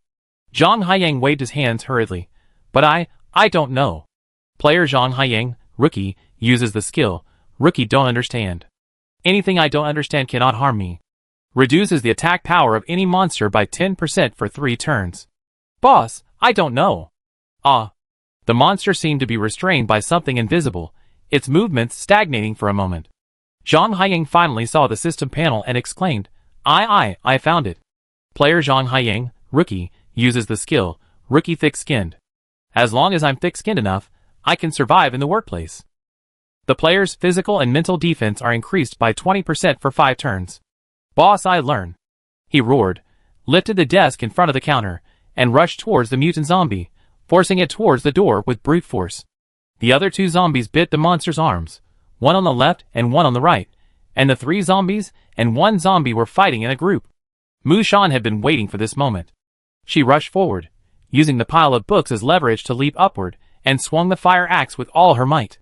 Zhang Haiyang waved his hands hurriedly. But I don't know. Player Zhang Haiyang, rookie, uses the skill. Rookie don't understand. Anything I don't understand cannot harm me. Reduces the attack power of any monster by 10% for 3 turns. Boss, I don't know. Ah. The monster seemed to be restrained by something invisible, its movements stagnating for a moment. Zhang Haiyang finally saw the system panel and exclaimed, I found it. Player Zhang Haiyang, rookie, uses the skill, rookie thick-skinned. As long as I'm thick-skinned enough, I can survive in the workplace. The player's physical and mental defense are increased by 20% for 5 turns. Boss, I learn. He roared, lifted the desk in front of the counter, and rushed towards the mutant zombie, forcing it towards the door with brute force. The other 2 zombies bit the monster's arms, one on the left and one on the right, and the 3 zombies and 1 zombie were fighting in a group. Mu Shan had been waiting for this moment. She rushed forward, using the pile of books as leverage to leap upward, and swung the fire axe with all her might.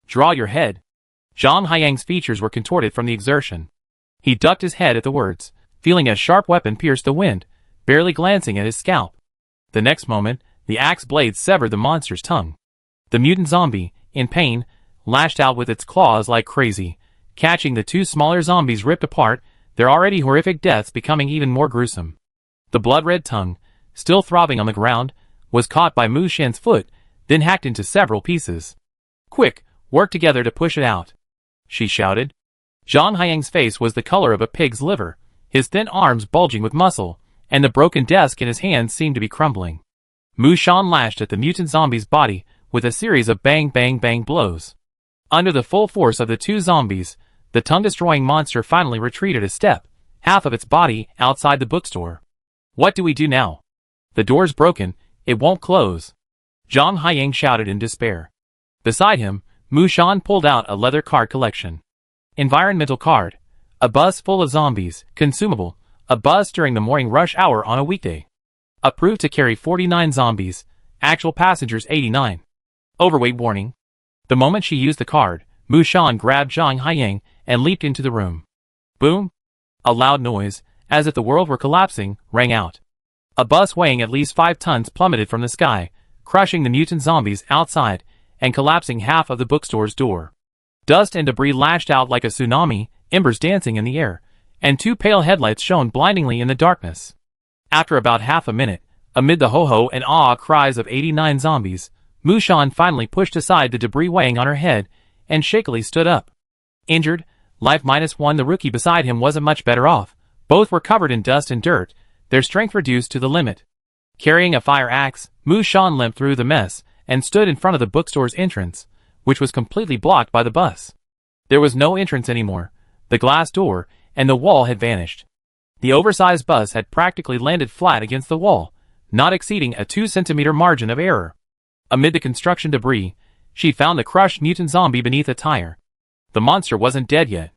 Draw your head. Zhang Haiyang's features were contorted from the exertion. He ducked his head at the words, feeling a sharp weapon pierce the wind, barely glancing at his scalp. The next moment, the axe blade severed the monster's tongue. The mutant zombie, in pain, lashed out with its claws like crazy, catching the 2 smaller zombies ripped apart, their already horrific deaths becoming even more gruesome. The blood-red tongue, still throbbing on the ground, was caught by Mu Shan's foot, then hacked into several pieces. Quick, work together to push it out, she shouted. Zhang Haiyang's face was the color of a pig's liver, his thin arms bulging with muscle, and the broken desk in his hands seemed to be crumbling. Mu Shan lashed at the mutant zombie's body with a series of bang-bang-bang blows. Under the full force of the 2 zombies, the tongue-destroying monster finally retreated a step, half of its body outside the bookstore. What do we do now? The door's broken, it won't close. Zhang Haiyang shouted in despair. Beside him, Mu Shan pulled out a leather card collection. Environmental card. A bus full of zombies, consumable, a bus during the morning rush hour on a weekday. Approved to carry 49 zombies, actual passengers 89. Overweight warning. The moment she used the card, Mu Shan grabbed Zhang Haiyang and leaped into the room. Boom! A loud noise, as if the world were collapsing, rang out. A bus weighing at least 5 tons plummeted from the sky, crushing the mutant zombies outside and collapsing half of the bookstore's door. Dust and debris lashed out like a tsunami, embers dancing in the air, and 2 pale headlights shone blindingly in the darkness. After about half a minute, amid the ho-ho and ah cries of 89 zombies, Mu Shan finally pushed aside the debris weighing on her head and shakily stood up. Injured, life -1. The rookie beside him wasn't much better off. Both were covered in dust and dirt, their strength reduced to the limit. Carrying a fire axe, Mu Shan limped through the mess and stood in front of the bookstore's entrance, which was completely blocked by the bus. There was no entrance anymore. The glass door and the wall had vanished. The oversized bus had practically landed flat against the wall, not exceeding a 2-centimeter margin of error. Amid the construction debris, she found the crushed mutant zombie beneath a tire. The monster wasn't dead yet.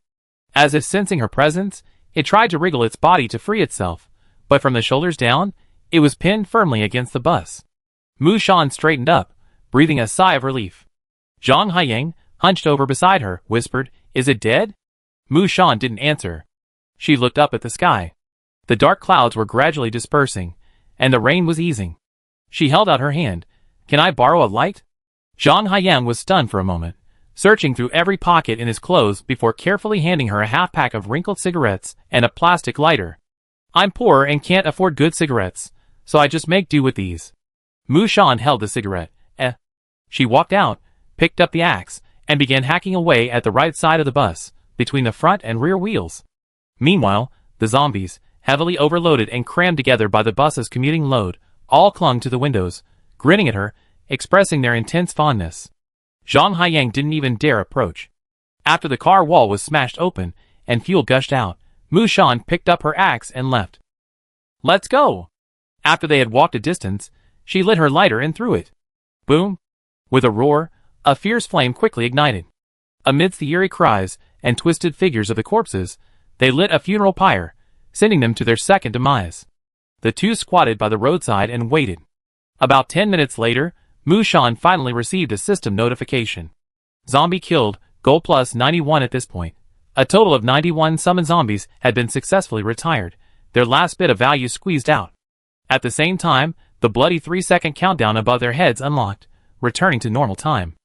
As if sensing her presence, it tried to wriggle its body to free itself, but from the shoulders down, it was pinned firmly against the bus. Mu Shan straightened up, breathing a sigh of relief. Zhang Haiyang, hunched over beside her, whispered, "Is it dead?" Mu Shan didn't answer. She looked up at the sky. The dark clouds were gradually dispersing, and the rain was easing. She held out her hand. "Can I borrow a light?" Zhang Haiyang was stunned for a moment, searching through every pocket in his clothes before carefully handing her a half-pack of wrinkled cigarettes and a plastic lighter. "I'm poor and can't afford good cigarettes, so I just make do with these." Mu Shan held the cigarette. She walked out, picked up the axe, and began hacking away at the right side of the bus, between the front and rear wheels. Meanwhile, the zombies, heavily overloaded and crammed together by the bus's commuting load, all clung to the windows, grinning at her, expressing their intense fondness. Zhang Haiyang didn't even dare approach. After the car wall was smashed open and fuel gushed out, Mu Shan picked up her axe and left. "Let's go!" After they had walked a distance, she lit her lighter and threw it. Boom! With a roar, a fierce flame quickly ignited. Amidst the eerie cries and twisted figures of the corpses, they lit a funeral pyre, sending them to their second demise. The two squatted by the roadside and waited. About 10 minutes later, Mu Shan finally received a system notification. Zombie killed, goal plus 91 at this point. A total of 91 summoned zombies had been successfully retired, their last bit of value squeezed out. At the same time, the bloody 3-second countdown above their heads unlocked, returning to normal time.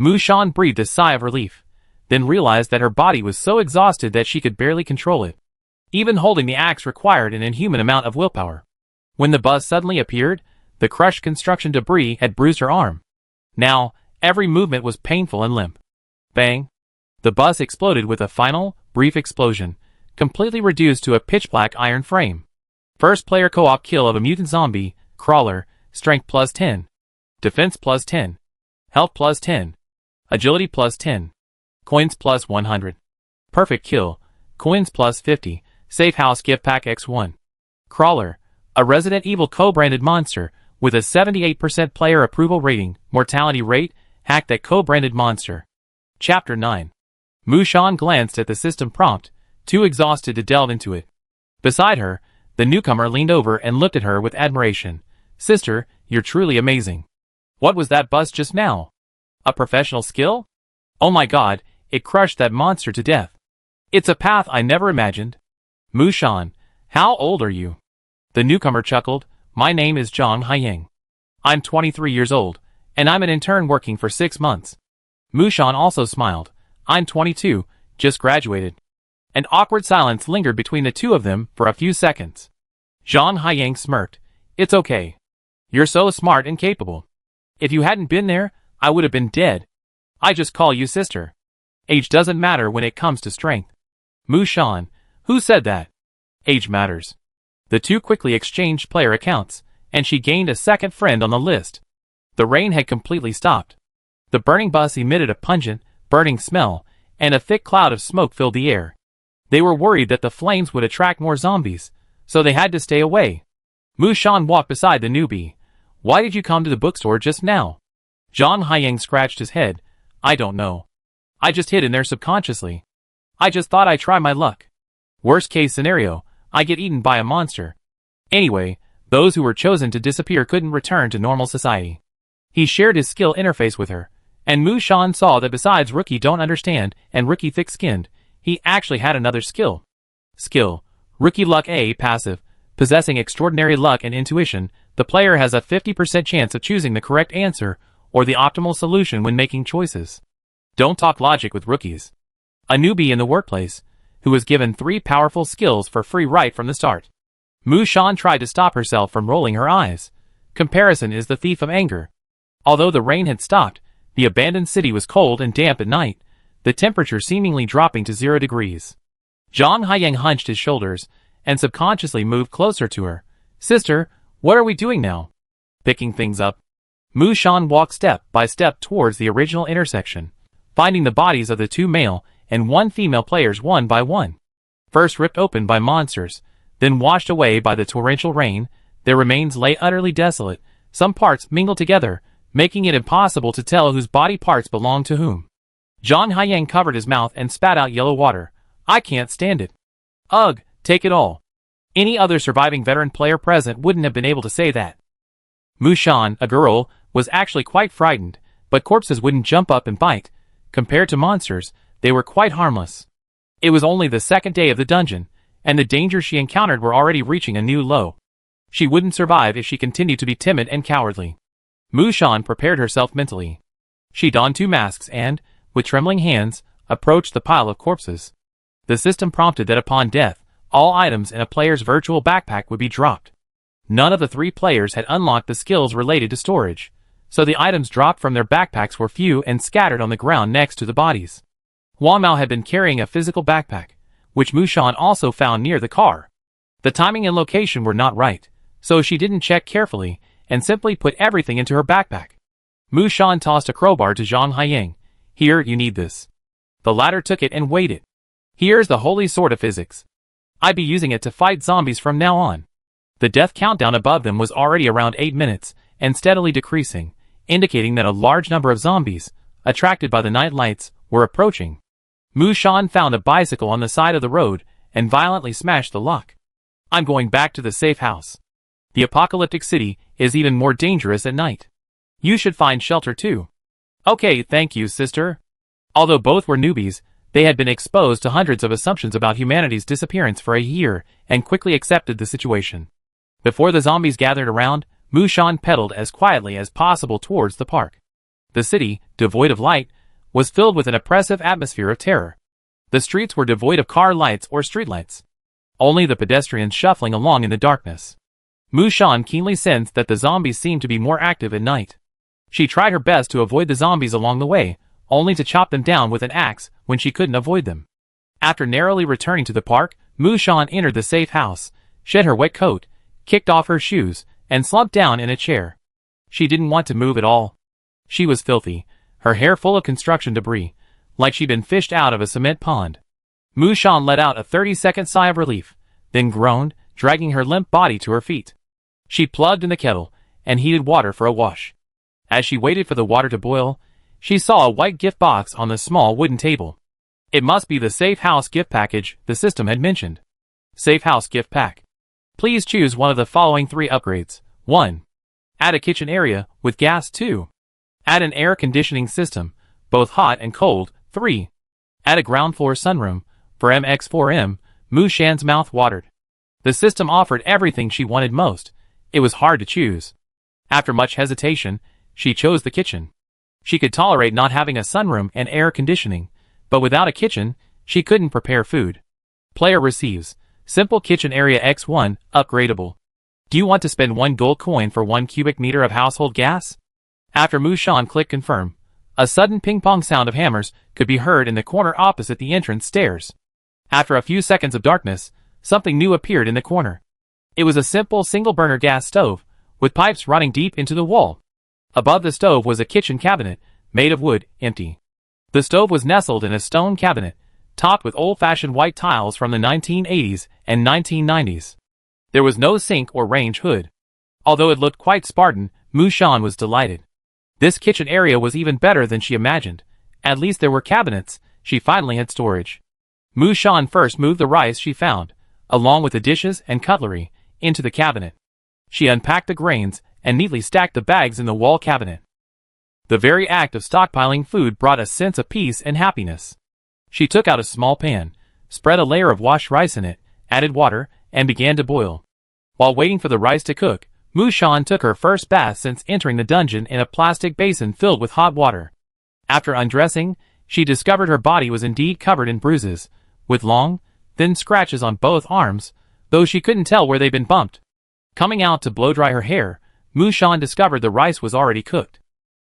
Mu Shan breathed a sigh of relief, then realized that her body was so exhausted that she could barely control it. Even holding the axe required an inhuman amount of willpower. When the bus suddenly appeared, the crushed construction debris had bruised her arm. Now, every movement was painful and limp. Bang! The bus exploded with a final, brief explosion, completely reduced to a pitch-black iron frame. First player co-op kill of a mutant zombie, Crawler, strength plus 10. Defense plus 10. Health plus 10. Agility plus 10. Coins plus 100. Perfect kill, coins plus 50. Safe House Gift Pack X1. Crawler, a Resident Evil co-branded monster, with a 78% player approval rating, mortality rate, hack that co-branded monster. Chapter 9. Mu Shan glanced at the system prompt, too exhausted to delve into it. Beside her, the newcomer leaned over and looked at her with admiration. "Sister, you're truly amazing. What was that bust just now? A professional skill? Oh my god, it crushed that monster to death. It's a path I never imagined." "Mu Shan, how old are you?" The newcomer chuckled. "My name is Zhang Haiyang. I'm 23 years old, and I'm an intern working for 6 months." Mu Shan also smiled. "I'm 22, just graduated." An awkward silence lingered between the two of them for a few seconds. Zhang Haiyang smirked. "It's okay. You're so smart and capable. If you hadn't been there, I would have been dead. I just call you sister. Age doesn't matter when it comes to strength." "Mu Shan, who said that?" "Age matters." The two quickly exchanged player accounts, and she gained a second friend on the list. The rain had completely stopped. The burning bus emitted a pungent, burning smell, and a thick cloud of smoke filled the air. They were worried that the flames would attract more zombies, so they had to stay away. Mu Shan walked beside the newbie. "Why did you come to the bookstore just now?" Zhang Haiyang scratched his head. "I don't know. I just hid in there subconsciously. I just thought I'd try my luck. Worst case scenario, I get eaten by a monster. Anyway, those who were chosen to disappear couldn't return to normal society." He shared his skill interface with her, and Mu Shan saw that besides Rookie Don't Understand and Rookie Thick-Skinned, he actually had another skill. Skill, Rookie Luck A passive. Possessing extraordinary luck and intuition, the player has a 50% chance of choosing the correct answer or the optimal solution when making choices. Don't talk logic with rookies. A newbie in the workplace, who was given 3 powerful skills for free right from the start. Mu Shan tried to stop herself from rolling her eyes. Comparison is the thief of anger. Although the rain had stopped, the abandoned city was cold and damp at night, the temperature seemingly dropping to 0 degrees. Zhang Haiyang hunched his shoulders and subconsciously moved closer to her. "Sister, what are we doing now?" "Picking things up." Mu Shan walked step by step towards the original intersection, finding the bodies of the 2 male and 1 female players one by one. First ripped open by monsters, then washed away by the torrential rain, their remains lay utterly desolate, some parts mingled together, making it impossible to tell whose body parts belonged to whom. Zhang Haiyang covered his mouth and spat out yellow water. "I can't stand it. Ugh, take it all." Any other surviving veteran player present wouldn't have been able to say that. Mu Shan, a girl, was actually quite frightened, but corpses wouldn't jump up and bite. Compared to monsters, they were quite harmless. It was only the second day of the dungeon, and the dangers she encountered were already reaching a new low. She wouldn't survive if she continued to be timid and cowardly. Mu Shan prepared herself mentally. She donned 2 masks and, with trembling hands, approached the pile of corpses. The system prompted that upon death, all items in a player's virtual backpack would be dropped. None of the 3 players had unlocked the skills related to storage, so the items dropped from their backpacks were few and scattered on the ground next to the bodies. Wang Mao had been carrying a physical backpack, which Mu Shan also found near the car. The timing and location were not right, so she didn't check carefully and simply put everything into her backpack. Mu Shan tossed a crowbar to Zhang Haiying. Here, you need this. The latter took it and weighed it. Here's the holy sword of physics. I'd be using it to fight zombies from now on. The death countdown above them was already around 8 minutes and steadily decreasing, indicating that a large number of zombies, attracted by the night lights, were approaching. Mu Shan found a bicycle on the side of the road and violently smashed the lock. I'm going back to the safe house. The apocalyptic city is even more dangerous at night. You should find shelter too. Okay, thank you, sister. Although both were newbies, they had been exposed to hundreds of assumptions about humanity's disappearance for a year and quickly accepted the situation. Before the zombies gathered around, Mu Shan pedaled as quietly as possible towards the park. The city, devoid of light, was filled with an oppressive atmosphere of terror. The streets were devoid of car lights or streetlights. Only the pedestrians shuffling along in the darkness. Mu Shan keenly sensed that the zombies seemed to be more active at night. She tried her best to avoid the zombies along the way, only to chop them down with an axe when she couldn't avoid them. After narrowly returning to the park, Mu Shan entered the safe house, shed her wet coat, kicked off her shoes, and slumped down in a chair. She didn't want to move at all. She was filthy, her hair full of construction debris, like she'd been fished out of a cement pond. Mu Shan let out a 30-second sigh of relief, then groaned, dragging her limp body to her feet. She plugged in the kettle and heated water for a wash. As she waited for the water to boil, she saw a white gift box on the small wooden table. It must be the Safe House gift package the system had mentioned. Safe House gift pack. Please choose one of the following 3 upgrades. 1. Add a kitchen area with gas. 2. Add an air conditioning system, both hot and cold. 3. Add a ground floor sunroom. For MX4M, Mu Shan's mouth watered. The system offered everything she wanted most. It was hard to choose. After much hesitation, she chose the kitchen. She could tolerate not having a sunroom and air conditioning, but without a kitchen, she couldn't prepare food. Player receives Simple Kitchen Area X1, upgradable. Do you want to spend 1 gold coin for 1 cubic meter of household gas? After Mu Shan clicked confirm, a sudden ping-pong sound of hammers could be heard in the corner opposite the entrance stairs. After a few seconds of darkness, something new appeared in the corner. It was a simple single-burner gas stove, with pipes running deep into the wall. Above the stove was a kitchen cabinet, made of wood, empty. The stove was nestled in a stone cabinet, topped with old-fashioned white tiles from the 1980s and 1990s. There was no sink or range hood. Although it looked quite Spartan, Mu Shan was delighted. This kitchen area was even better than she imagined. At least there were cabinets. She finally had storage. Mu Shan first moved the rice she found, along with the dishes and cutlery, into the cabinet. She unpacked the grains and neatly stacked the bags in the wall cabinet. The very act of stockpiling food brought a sense of peace and happiness. She took out a small pan, spread a layer of washed rice in it, added water, and began to boil. While waiting for the rice to cook, Mu Shan took her first bath since entering the dungeon in a plastic basin filled with hot water. After undressing, she discovered her body was indeed covered in bruises, with long, thin scratches on both arms, though she couldn't tell where they'd been bumped. Coming out to blow-dry her hair, Mu Shan discovered the rice was already cooked.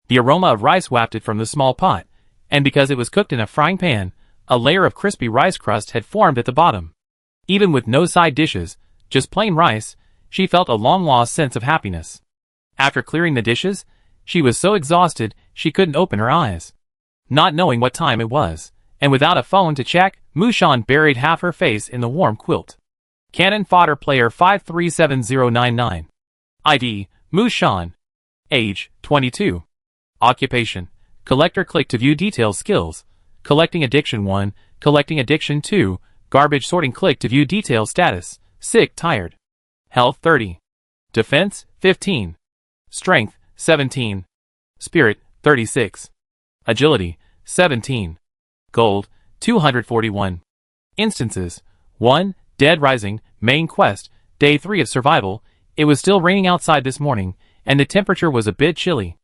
The aroma of rice wafted from the small pot, and because it was cooked in a frying pan, a layer of crispy rice crust had formed at the bottom. Even with no side dishes, just plain rice, she felt a long-lost sense of happiness. After clearing the dishes, she was so exhausted she couldn't open her eyes. Not knowing what time it was, and without a phone to check, Mu Shan buried half her face in the warm quilt. Cannon Fodder Player 537099. ID, Mu Shan. Age, 22. Occupation, Collector. Click to view details. Skills, Collecting Addiction 1, Collecting Addiction 2, Garbage Sorting. Click to view details. Status, Sick, Tired. Health, 30. Defense, 15. Strength, 17. Spirit, 36. Agility, 17. Gold, 241. Instances, 1. Dead Rising, Main Quest, Day 3 of Survival. It was still raining outside this morning, and the temperature was a bit chilly.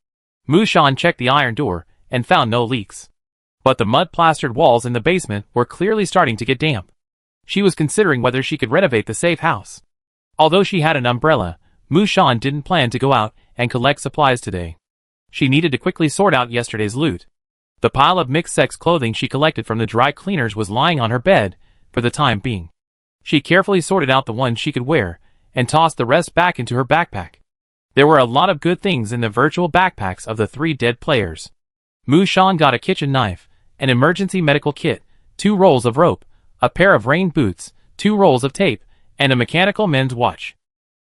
Mu Shan checked the iron door, and found no leaks. But the mud-plastered walls in the basement were clearly starting to get damp. She was considering whether she could renovate the safe house. Although she had an umbrella, Mu Shan didn't plan to go out and collect supplies today. She needed to quickly sort out yesterday's loot. The pile of mixed-sex clothing she collected from the dry cleaners was lying on her bed for the time being. She carefully sorted out the ones she could wear and tossed the rest back into her backpack. There were a lot of good things in the virtual backpacks of the 3 dead players. Mushan got a kitchen knife, an emergency medical kit, 2 rolls of rope, a pair of rain boots, 2 rolls of tape, and a mechanical men's watch.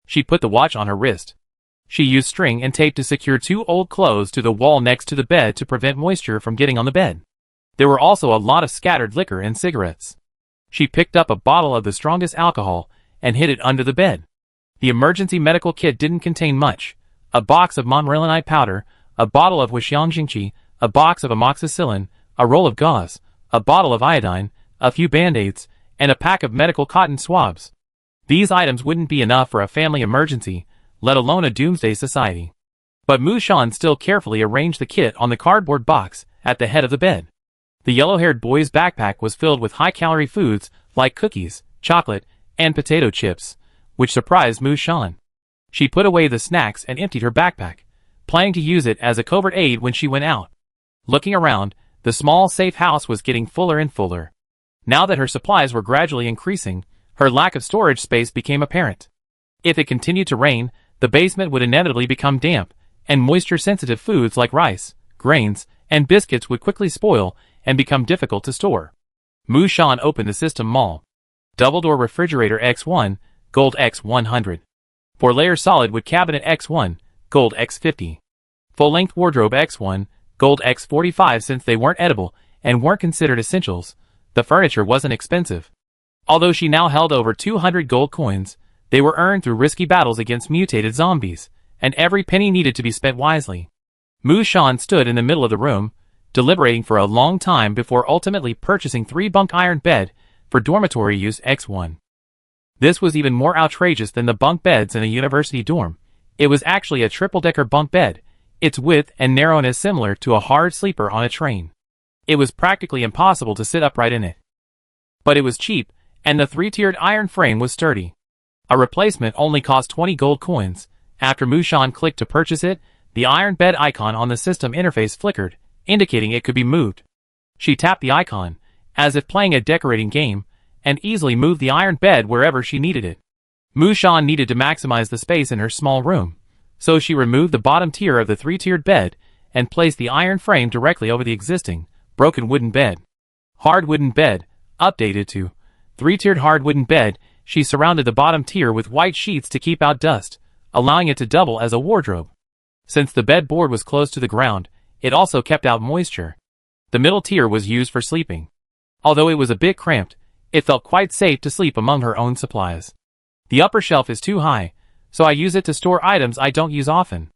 She put the watch on her wrist. She used string and tape to secure 2 old clothes to the wall next to the bed to prevent moisture from getting on the bed. There were also a lot of scattered liquor and cigarettes. She picked up a bottle of the strongest alcohol and hid it under the bed. The emergency medical kit didn't contain much: a box of monrelinite powder, a bottle of Wishyangxingqi, a box of amoxicillin, a roll of gauze, a bottle of iodine, a few band-aids, and a pack of medical cotton swabs. These items wouldn't be enough for a family emergency, let alone a doomsday society. But Mushan still carefully arranged the kit on the cardboard box at the head of the bed. The yellow-haired boy's backpack was filled with high-calorie foods like cookies, chocolate, and potato chips, which surprised Mushan. She put away the snacks and emptied her backpack, planning to use it as a covert aid when she went out. Looking around, the small safe house was getting fuller and fuller. Now that her supplies were gradually increasing, her lack of storage space became apparent. If it continued to rain, the basement would inevitably become damp, and moisture-sensitive foods like rice, grains, and biscuits would quickly spoil and become difficult to store. Mushan opened the system mall. Double-door refrigerator X1, gold X100. 4-layer solid wood cabinet X1, gold X50. Full-length wardrobe X1, gold X45. Since they weren't edible and weren't considered essentials, the furniture wasn't expensive. Although she now held over 200 gold coins, they were earned through risky battles against mutated zombies, and every penny needed to be spent wisely. Mushan stood in the middle of the room, deliberating for a long time before ultimately purchasing 3-bunk iron bed for dormitory use X1. This was even more outrageous than the bunk beds in a university dorm. It was actually a triple-decker bunk bed, its width and narrowness similar to a hard sleeper on a train. It was practically impossible to sit upright in it. But it was cheap, and the 3-tiered iron frame was sturdy. A replacement only cost 20 gold coins. After Mushan clicked to purchase it, the iron bed icon on the system interface flickered, indicating it could be moved. She tapped the icon, as if playing a decorating game, and easily moved the iron bed wherever she needed it. Mushan needed to maximize the space in her small room, so she removed the bottom tier of the 3-tiered bed and placed the iron frame directly over the existing, broken wooden bed. Hard wooden bed, updated to 3-tiered hard wooden bed. She surrounded the bottom tier with white sheets to keep out dust, allowing it to double as a wardrobe. Since the bed board was close to the ground, it also kept out moisture. The middle tier was used for sleeping. Although it was a bit cramped, it felt quite safe to sleep among her own supplies. The upper shelf is too high, so I use it to store items I don't use often.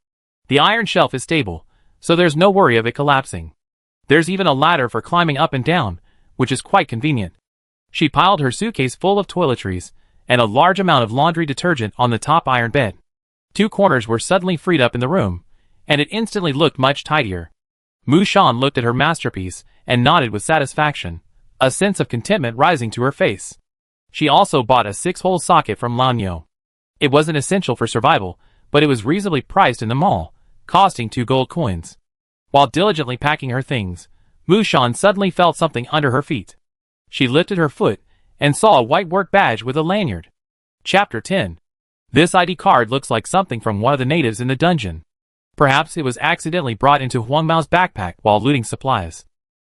The iron shelf is stable, so there's no worry of it collapsing. There's even a ladder for climbing up and down, which is quite convenient. She piled her suitcase full of toiletries and a large amount of laundry detergent on the top iron bed. 2 corners were suddenly freed up in the room, and it instantly looked much tidier. Mushan looked at her masterpiece and nodded with satisfaction, a sense of contentment rising to her face. She also bought a 6-hole socket from Lanyo. It wasn't essential for survival, but it was reasonably priced in the mall, costing 2 gold coins. While diligently packing her things, Mushan suddenly felt something under her feet. She lifted her foot and saw a white work badge with a lanyard. Chapter 10. This ID card looks like something from one of the natives in the dungeon. Perhaps it was accidentally brought into Huang Mao's backpack while looting supplies.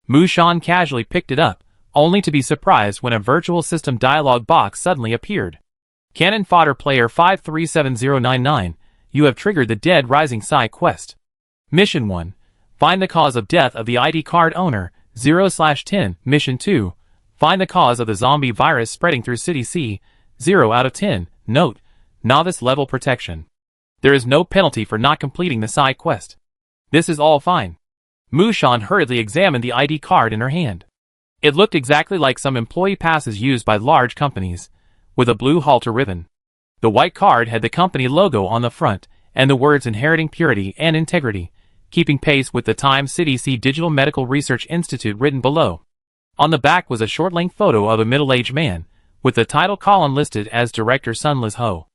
Mushan casually picked it up, only to be surprised when a virtual system dialog box suddenly appeared. Cannon Fodder Player 537099, you have triggered the Dead Rising side quest. Mission 1. Find the cause of death of the ID card owner, 0/10. Mission 2. Find the cause of the zombie virus spreading through City C, 0 out of 10. Note: Novice level protection. There is no penalty for not completing the side quest. This is all fine. Mushan hurriedly examined the ID card in her hand. It looked exactly like some employee passes used by large companies, with a blue halter ribbon. The white card had the company logo on the front, and the words inheriting purity and integrity, keeping pace with the Times City C Digital Medical Research Institute written below. On the back was a short-length photo of a middle-aged man, with the title column listed as Director Sunliz Ho.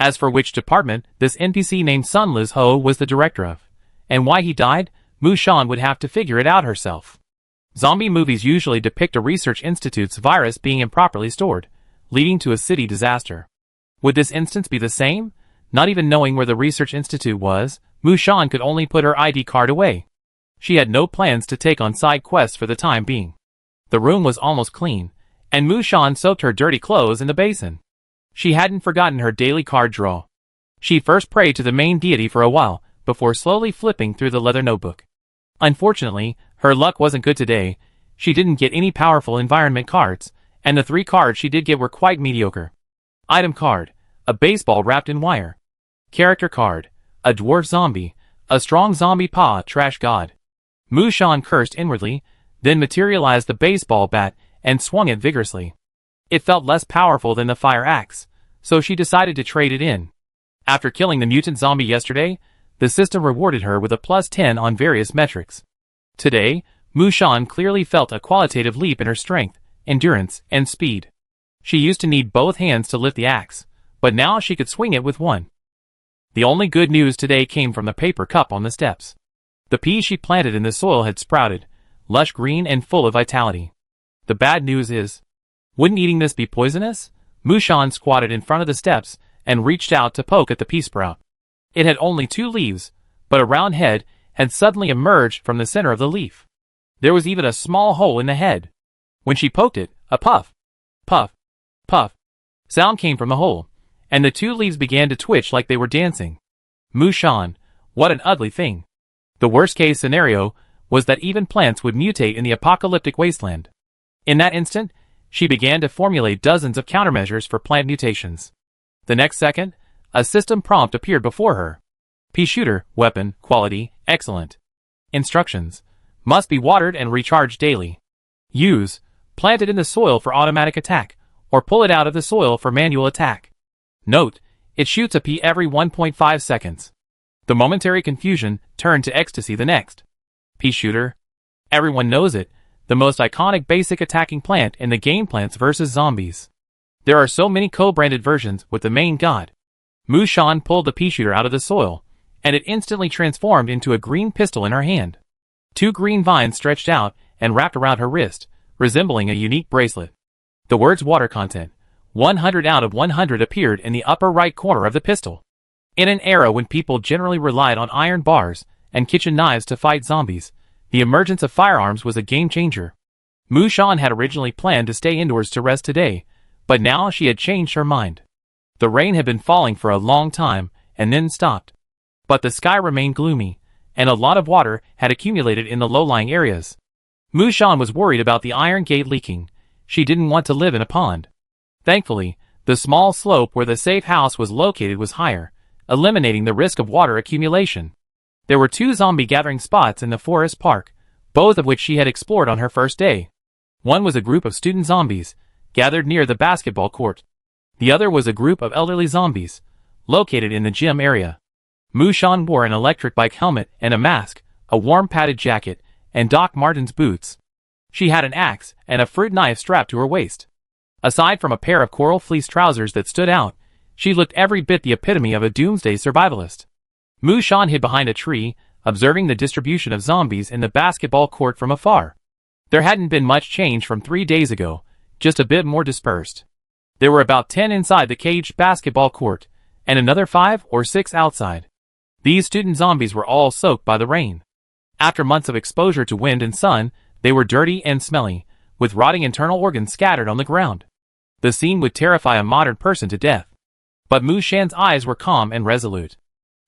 As for which department this NPC named Sunliz Ho was the director of, and why he died, Mushan would have to figure it out herself. Zombie movies usually depict a research institute's virus being improperly stored, leading to a city disaster. Would this instance be the same? Not even knowing where the research institute was, Mushan could only put her ID card away. She had no plans to take on side quests for the time being. The room was almost clean, and Mushan soaked her dirty clothes in the basin. She hadn't forgotten her daily card draw. She first prayed to the main deity for a while, before slowly flipping through the leather notebook. Unfortunately, her luck wasn't good today. She didn't get any powerful environment cards, and the 3 cards she did get were quite mediocre. Item card: a baseball wrapped in wire. Character card: a dwarf zombie, a strong zombie paw trash god. Mushan cursed inwardly, then materialized the baseball bat and swung it vigorously. It felt less powerful than the fire axe, so she decided to trade it in. After killing the mutant zombie yesterday, the system rewarded her with a +10 on various metrics. Today, Mushan clearly felt a qualitative leap in her strength, endurance, and speed. She used to need both hands to lift the axe, but now she could swing it with one. The only good news today came from the paper cup on the steps. The peas she planted in the soil had sprouted, lush green and full of vitality. The bad news is, wouldn't eating this be poisonous? Mushan squatted in front of the steps and reached out to poke at the pea sprout. It had only 2 leaves, but a round head had suddenly emerged from the center of the leaf. There was even a small hole in the head. When she poked it, a puff, puff, puff sound came from the hole, and the 2 leaves began to twitch like they were dancing. Mushan, what an ugly thing. The worst-case scenario was that even plants would mutate in the apocalyptic wasteland. In that instant, she began to formulate dozens of countermeasures for plant mutations. The next second, a system prompt appeared before her. Pea shooter, weapon, quality, excellent. Instructions: must be watered and recharged daily. Use: plant it in the soil for automatic attack, or pull it out of the soil for manual attack. Note: it shoots a pea every 1.5 seconds. The momentary confusion turned to ecstasy the next. Pea shooter. Everyone knows it, the most iconic basic attacking plant in the game Plants vs. Zombies. There are so many co-branded versions with the main god. Mushan pulled the pea shooter out of the soil, and it instantly transformed into a green pistol in her hand. 2 green vines stretched out and wrapped around her wrist, resembling a unique bracelet. The words water content, 100 out of 100 appeared in the upper right corner of the pistol. In an era when people generally relied on iron bars and kitchen knives to fight zombies, the emergence of firearms was a game changer. Mushan had originally planned to stay indoors to rest today, but now she had changed her mind. The rain had been falling for a long time and then stopped. But the sky remained gloomy, and a lot of water had accumulated in the low-lying areas. Mushan was worried about the iron gate leaking. She didn't want to live in a pond. Thankfully, the small slope where the safe house was located was higher, eliminating the risk of water accumulation. There were 2 zombie gathering spots in the forest park, both of which she had explored on her first day. One was a group of student zombies, gathered near the basketball court. The other was a group of elderly zombies, located in the gym area. Mushan wore an electric bike helmet and a mask, a warm padded jacket, and Doc Martens boots. She had an axe and a fruit knife strapped to her waist. Aside from a pair of coral fleece trousers that stood out, she looked every bit the epitome of a doomsday survivalist. Mushan hid behind a tree, observing the distribution of zombies in the basketball court from afar. There hadn't been much change from 3 days ago, just a bit more dispersed. There were about 10 inside the caged basketball court, and another 5 or 6 outside. These student zombies were all soaked by the rain. After months of exposure to wind and sun, they were dirty and smelly, with rotting internal organs scattered on the ground. The scene would terrify a modern person to death. But Mushan's eyes were calm and resolute.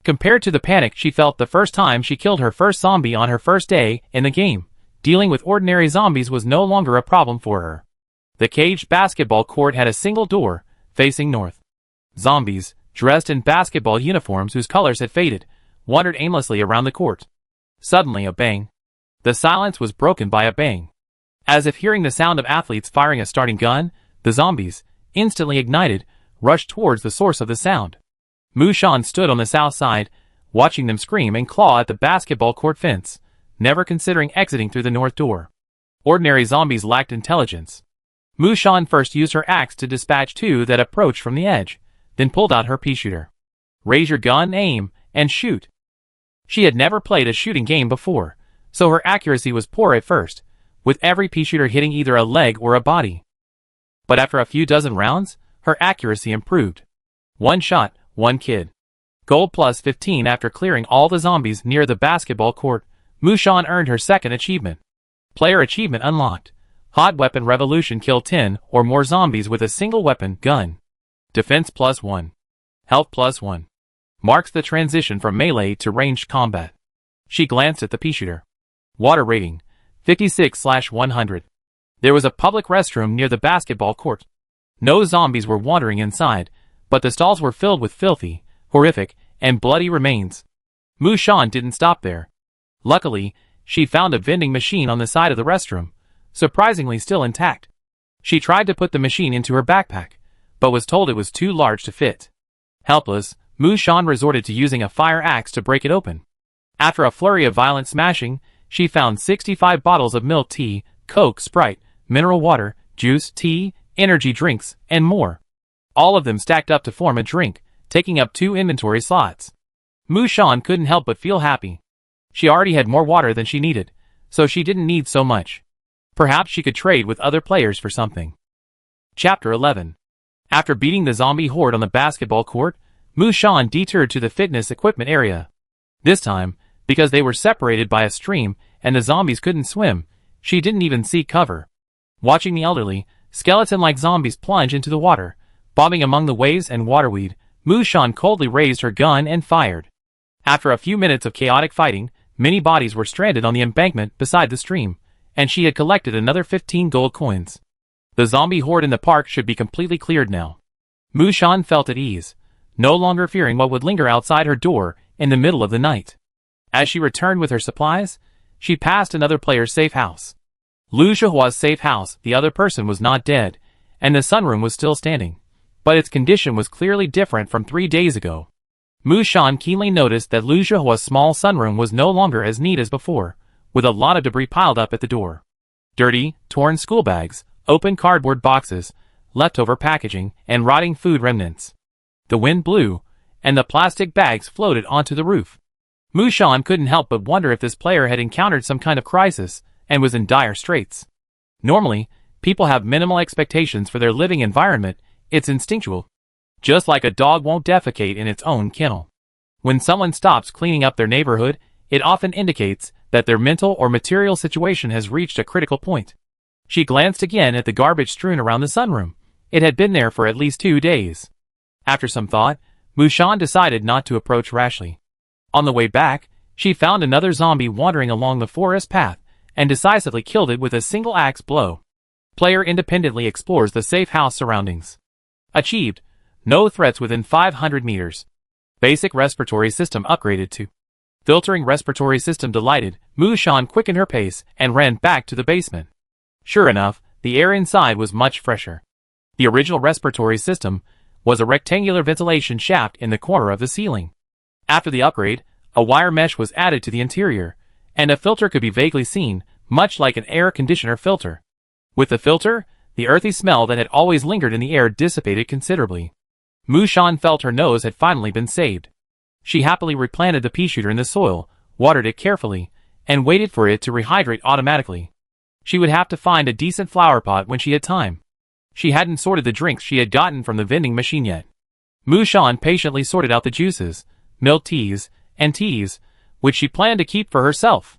Compared to the panic she felt the first time she killed her first zombie on her first day in the game, dealing with ordinary zombies was no longer a problem for her. The caged basketball court had a single door, facing north. Zombies, dressed in basketball uniforms whose colors had faded, wandered aimlessly around the court. Suddenly a bang. The silence was broken by a bang. As if hearing the sound of athletes firing a starting gun, the zombies, instantly ignited, rushed towards the source of the sound. Mushan stood on the south side, watching them scream and claw at the basketball court fence, never considering exiting through the north door. Ordinary zombies lacked intelligence. Mushan first used her axe to dispatch 2 that approached from the edge, then pulled out her pea shooter. Raise your gun, aim, and shoot. She had never played a shooting game before, so her accuracy was poor at first, with every pea shooter hitting either a leg or a body. But after a few dozen rounds, her accuracy improved. One shot, one kid. Gold plus 15 after clearing all the zombies near the basketball court. Mushan earned her second achievement. Player achievement unlocked. Hot Weapon Revolution, kill 10 or more zombies with a single weapon gun. Defense plus 1. Health plus 1. Marks the transition from melee to ranged combat. She glanced at the pea shooter. Water rating, 56/100. There was a public restroom near the basketball court. No zombies were wandering inside, but the stalls were filled with filthy, horrific, and bloody remains. Mushan didn't stop there. Luckily, she found a vending machine on the side of the restroom, surprisingly still intact. She tried to put the machine into her backpack, but was told it was too large to fit. Helpless, Mushan resorted to using a fire axe to break it open. After a flurry of violent smashing, she found 65 bottles of milk tea, Coke, Sprite, mineral water, juice, tea, energy drinks, and more. All of them stacked up to form a drink, taking up 2 inventory slots. Mushan couldn't help but feel happy. She already had more water than she needed, so she didn't need so much. Perhaps she could trade with other players for something. Chapter 11. After beating the zombie horde on the basketball court, Mushan detoured to the fitness equipment area. This time, because they were separated by a stream and the zombies couldn't swim, she didn't even seek cover. Watching the elderly, skeleton-like zombies plunge into the water, bobbing among the waves and waterweed, Mushan coldly raised her gun and fired. After a few minutes of chaotic fighting, many bodies were stranded on the embankment beside the stream, and she had collected another 15 gold coins. The zombie horde in the park should be completely cleared now. Mushan felt at ease, no longer fearing what would linger outside her door in the middle of the night. As she returned with her supplies, she passed another player's safe house. Lu Zhihua's safe house. The other person was not dead, and the sunroom was still standing, but its condition was clearly different from 3 days ago. Mushan keenly noticed that Lu Zhihua's small sunroom was no longer as neat as before, with a lot of debris piled up at the door. Dirty, torn school bags, open cardboard boxes, leftover packaging, and rotting food remnants. The wind blew, and the plastic bags floated onto the roof. Mushan couldn't help but wonder if this player had encountered some kind of crisis and was in dire straits. Normally, people have minimal expectations for their living environment. It's instinctual. Just like a dog won't defecate in its own kennel. When someone stops cleaning up their neighborhood, it often indicates that their mental or material situation has reached a critical point. She glanced again at the garbage strewn around the sunroom. It had been there for at least 2 days. After some thought, Mushan decided not to approach rashly. On the way back, she found another zombie wandering along the forest path and decisively killed it with a single axe blow. Player independently explores the safe house surroundings. Achieved. No threats within 500 meters. Basic respiratory system upgraded to filtering respiratory system delighted. Mushan quickened her pace and ran back to the basement. Sure enough, the air inside was much fresher. The original respiratory system was a rectangular ventilation shaft in the corner of the ceiling. After the upgrade, a wire mesh was added to the interior, and a filter could be vaguely seen, much like an air conditioner filter. With the filter, the earthy smell that had always lingered in the air dissipated considerably. Mushan felt her nose had finally been saved. She happily replanted the pea shooter in the soil, watered it carefully, and waited for it to rehydrate automatically. She would have to find a decent flower pot when she had time. She hadn't sorted the drinks she had gotten from the vending machine yet. Mushan patiently sorted out the juices, milk teas, and teas, which she planned to keep for herself.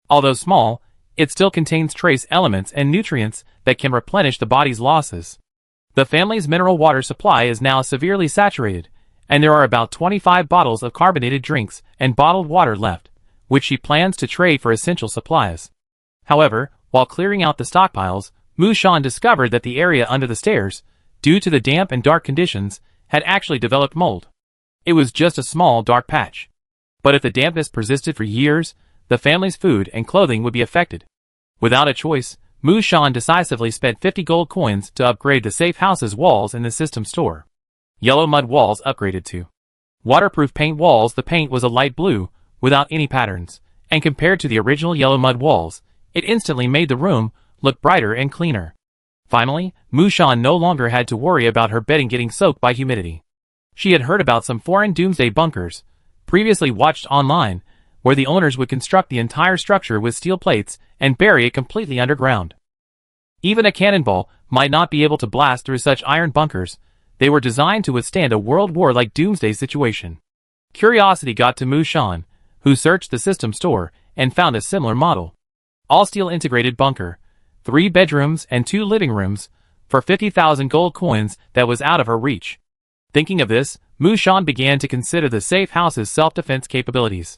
Although small, it still contains trace elements and nutrients that can replenish the body's losses. The family's mineral water supply is now severely saturated, and there are about 25 bottles of carbonated drinks and bottled water left, which she plans to trade for essential supplies. However, while clearing out the stockpiles, Mushan discovered that the area under the stairs, due to the damp and dark conditions, had actually developed mold. It was just a small dark patch. But if the dampness persisted for years, the family's food and clothing would be affected. Without a choice, Mushan decisively spent 50 gold coins to upgrade the safe house's walls in the system store. Yellow mud walls upgraded to waterproof paint walls. The paint was a light blue, without any patterns, and compared to the original yellow mud walls, it instantly made the room look brighter and cleaner. Finally, Mushan no longer had to worry about her bedding getting soaked by humidity. She had heard about some foreign doomsday bunkers, previously watched online, where the owners would construct the entire structure with steel plates and bury it completely underground. Even a cannonball might not be able to blast through such iron bunkers. They were designed to withstand a World War-like doomsday situation. Curiosity got to Mushan, who searched the system store and found a similar model. All-steel integrated bunker, 3 bedrooms and 2 living rooms, for 50,000 gold coins that was out of her reach. Thinking of this, Mushan began to consider the safe house's self-defense capabilities.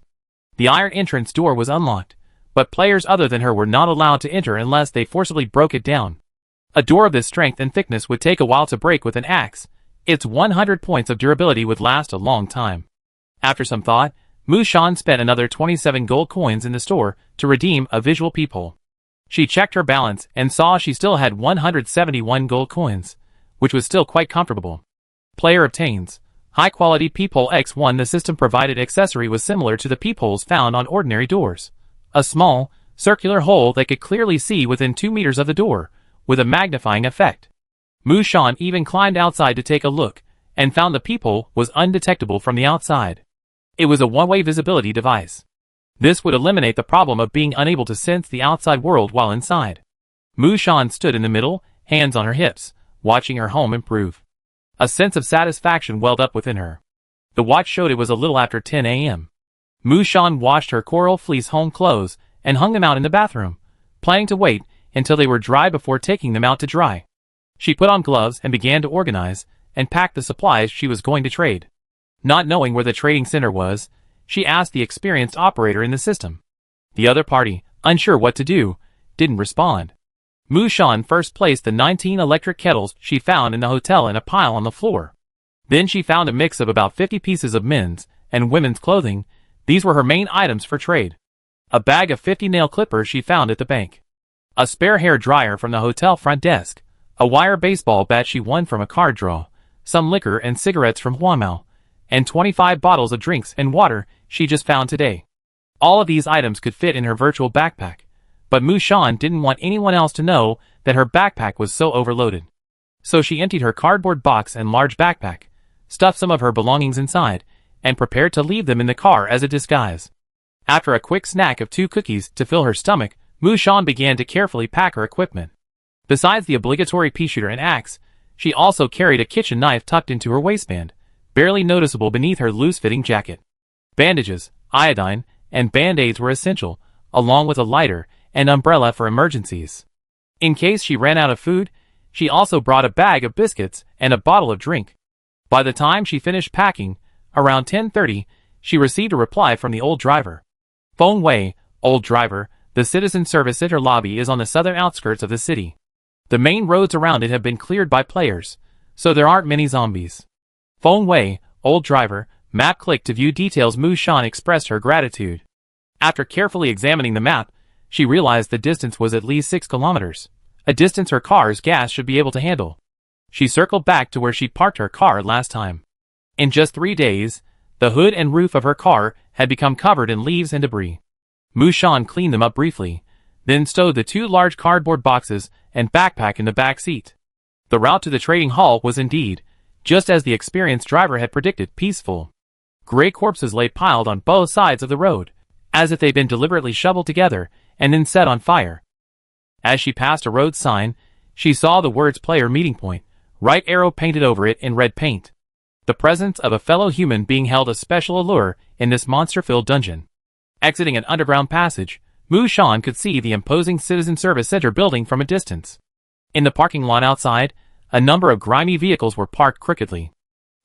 The iron entrance door was unlocked, but players other than her were not allowed to enter unless they forcibly broke it down. A door of this strength and thickness would take a while to break with an axe. Its 100 points of durability would last a long time. After some thought, Mushan spent another 27 gold coins in the store to redeem a visual peephole. She checked her balance and saw she still had 171 gold coins, which was still quite comfortable. Player obtains high-quality peephole X1. The system-provided accessory was similar to the peepholes found on ordinary doors. A small, circular hole that could clearly see within 2 meters of the door, with a magnifying effect. Mushan even climbed outside to take a look, and found the peephole was undetectable from the outside. It was a one-way visibility device. This would eliminate the problem of being unable to sense the outside world while inside. Mushan stood in the middle, hands on her hips, watching her home improve. A sense of satisfaction welled up within her. The watch showed it was a little after 10 a.m. Mushan washed her coral fleece home clothes and hung them out in the bathroom, planning to wait until they were dry before taking them out to dry. She put on gloves and began to organize and pack the supplies she was going to trade. Not knowing where the trading center was, she asked the experienced operator in the system. The other party, unsure what to do, didn't respond. Mushan first placed the 19 electric kettles she found in the hotel in a pile on the floor. Then she found a mix of about 50 pieces of men's and women's clothing. These were her main items for trade. A bag of 50 nail clippers she found at the bank. A spare hair dryer from the hotel front desk. A wire baseball bat she won from a card draw. Some liquor and cigarettes from Huamao. And 25 bottles of drinks and water she just found today. All of these items could fit in her virtual backpack. But Mushan didn't want anyone else to know that her backpack was so overloaded. So she emptied her cardboard box and large backpack, stuffed some of her belongings inside, and prepared to leave them in the car as a disguise. After a quick snack of 2 cookies to fill her stomach, Mushan began to carefully pack her equipment. Besides the obligatory pea shooter and axe, she also carried a kitchen knife tucked into her waistband, barely noticeable beneath her loose-fitting jacket. Bandages, iodine, and band-aids were essential, along with a lighter and umbrella for emergencies. In case she ran out of food, she also brought a bag of biscuits and a bottle of drink. By the time she finished packing, around 10:30, she received a reply from the old driver. Feng Wei, old driver, the citizen service center lobby is on the southern outskirts of the city. The main roads around it have been cleared by players, so there aren't many zombies. Feng Wei, old driver, map clicked to view details. Mushan expressed her gratitude. After carefully examining the map, she realized the distance was at least 6 kilometers, a distance her car's gas should be able to handle. She circled back to where she parked her car last time. In just 3 days, the hood and roof of her car had become covered in leaves and debris. Mushan cleaned them up briefly, then stowed the 2 large cardboard boxes and backpack in the back seat. The route to the trading hall was indeed, just as the experienced driver had predicted, peaceful. Gray corpses lay piled on both sides of the road, as if they'd been deliberately shoveled together and then set on fire. As she passed a road sign, she saw the words player meeting point, right arrow painted over it in red paint. The presence of a fellow human being held a special allure in this monster-filled dungeon. Exiting an underground passage, Mushan could see the imposing citizen service center building from a distance. In the parking lot outside, a number of grimy vehicles were parked crookedly.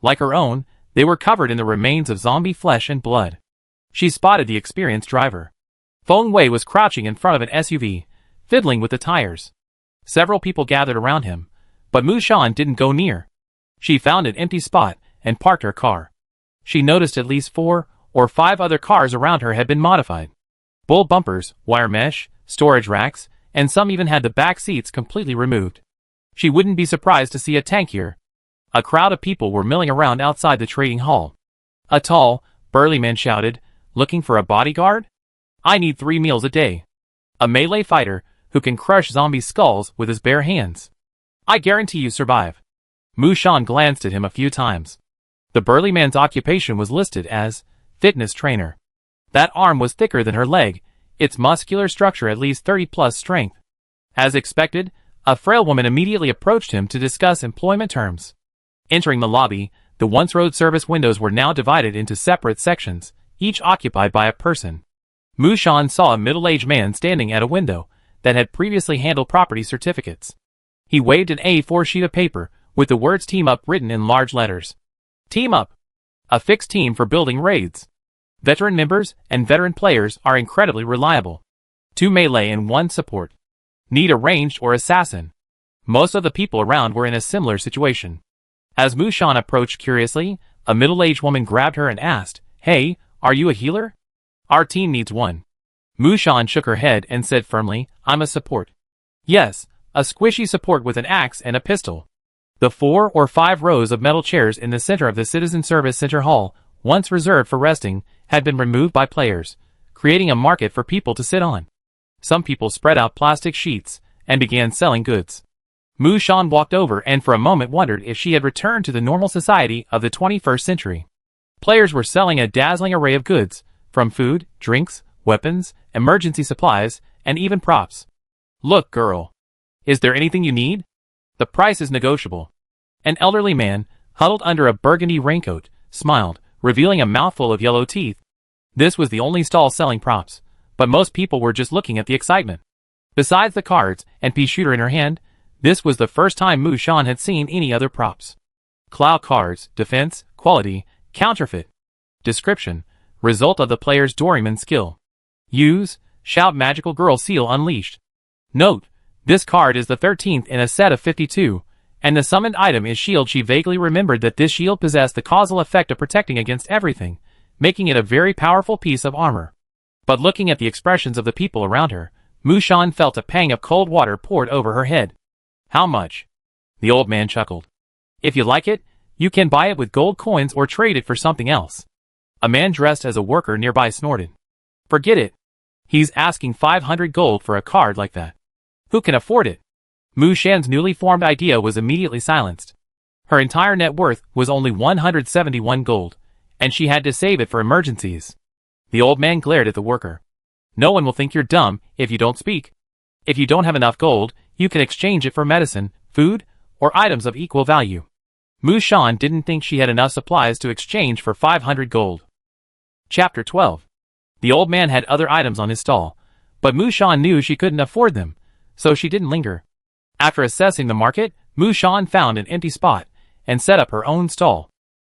Like her own, they were covered in the remains of zombie flesh and blood. She spotted the experienced driver. Feng Wei was crouching in front of an SUV, fiddling with the tires. Several people gathered around him, but Mushan didn't go near. She found an empty spot and parked her car. She noticed at least 4 or 5 other cars around her had been modified. Bull bumpers, wire mesh, storage racks, and some even had the back seats completely removed. She wouldn't be surprised to see a tank here. A crowd of people were milling around outside the trading hall. A tall, burly man shouted, "Looking for a bodyguard? I need 3 meals a day. A melee fighter who can crush zombie skulls with his bare hands. I guarantee you survive." Mushan glanced at him a few times. The burly man's occupation was listed as fitness trainer. That arm was thicker than her leg, its muscular structure at least 30+ strength. As expected, a frail woman immediately approached him to discuss employment terms. Entering the lobby, the once road service windows were now divided into separate sections, each occupied by a person. Mushan saw a middle-aged man standing at a window that had previously handled property certificates. He waved an A4 sheet of paper with the words Team Up written in large letters. Team Up. A fixed team for building raids. Veteran members and veteran players are incredibly reliable. 2 melee and 1 support. Need a ranged or assassin. Most of the people around were in a similar situation. As Mushan approached curiously, a middle-aged woman grabbed her and asked, "Hey, are you a healer? Our team needs one." Mushan shook her head and said firmly, "I'm a support." Yes, a squishy support with an axe and a pistol. The 4 or 5 rows of metal chairs in the center of the Citizen Service Center Hall, once reserved for resting, had been removed by players, creating a market for people to sit on. Some people spread out plastic sheets and began selling goods. Mushan walked over and for a moment wondered if she had returned to the normal society of the 21st century. Players were selling a dazzling array of goods, from food, drinks, weapons, emergency supplies, and even props. "Look, girl. Is there anything you need? The price is negotiable." An elderly man, huddled under a burgundy raincoat, smiled, revealing a mouthful of yellow teeth. This was the only stall selling props, but most people were just looking at the excitement. Besides the cards and pea shooter in her hand, this was the first time Mushan had seen any other props. Cloud cards, defense, quality, counterfeit. Description, result of the player's Doryman skill. Use, shout magical girl seal unleashed. Note, this card is the 13th in a set of 52, and the summoned item is shield. She vaguely remembered that this shield possessed the causal effect of protecting against everything, making it a very powerful piece of armor. But looking at the expressions of the people around her, Mushan felt a pang of cold water poured over her head. "How much?" The old man chuckled. "If you like it, you can buy it with gold coins or trade it for something else." A man dressed as a worker nearby snorted. "Forget it. He's asking 500 gold for a card like that. Who can afford it?" Mushan's newly formed idea was immediately silenced. Her entire net worth was only 171 gold, and she had to save it for emergencies. The old man glared at the worker. "No one will think you're dumb if you don't speak. If you don't have enough gold, you can exchange it for medicine, food, or items of equal value." Mushan didn't think she had enough supplies to exchange for 500 gold. Chapter 12. The old man had other items on his stall, but Mushan knew she couldn't afford them, so she didn't linger. After assessing the market, Mushan found an empty spot and set up her own stall.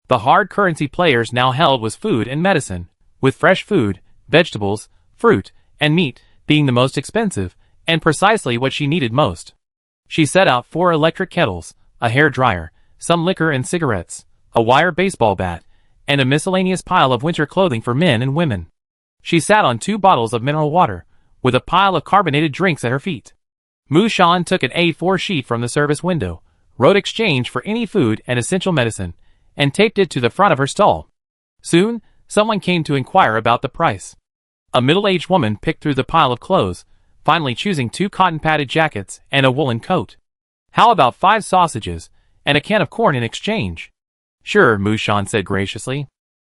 The hard currency players now held was food and medicine, with fresh food, vegetables, fruit, and meat being the most expensive, and precisely what she needed most. She set out 4 electric kettles, a hair dryer, some liquor and cigarettes, a wire baseball bat, and a miscellaneous pile of winter clothing for men and women. She sat on 2 bottles of mineral water, with a pile of carbonated drinks at her feet. Mushan took an A4 sheet from the service window, wrote exchange for any food and essential medicine, and taped it to the front of her stall. Soon, someone came to inquire about the price. A middle-aged woman picked through the pile of clothes, finally choosing 2 cotton-padded jackets and a woolen coat. "How about 5 sausages and a can of corn in exchange?" "Sure," Mushan said graciously.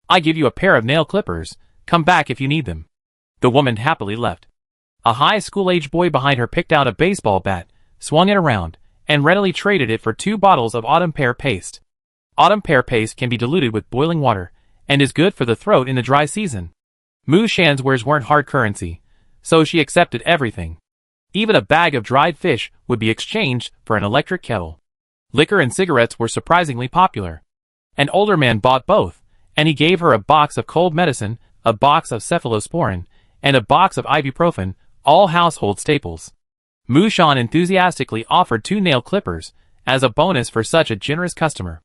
"I give you a pair of nail clippers. Come back if you need them." The woman happily left. A high school-age boy behind her picked out a baseball bat, swung it around, and readily traded it for 2 bottles of autumn pear paste. Autumn pear paste can be diluted with boiling water, and is good for the throat in the dry season. Mushan's wares weren't hard currency, so she accepted everything. Even a bag of dried fish would be exchanged for an electric kettle. Liquor and cigarettes were surprisingly popular. An older man bought both, and he gave her a box of cold medicine, a box of cephalosporin, and a box of ibuprofen, all household staples. Mushan enthusiastically offered 2 nail clippers as a bonus for such a generous customer.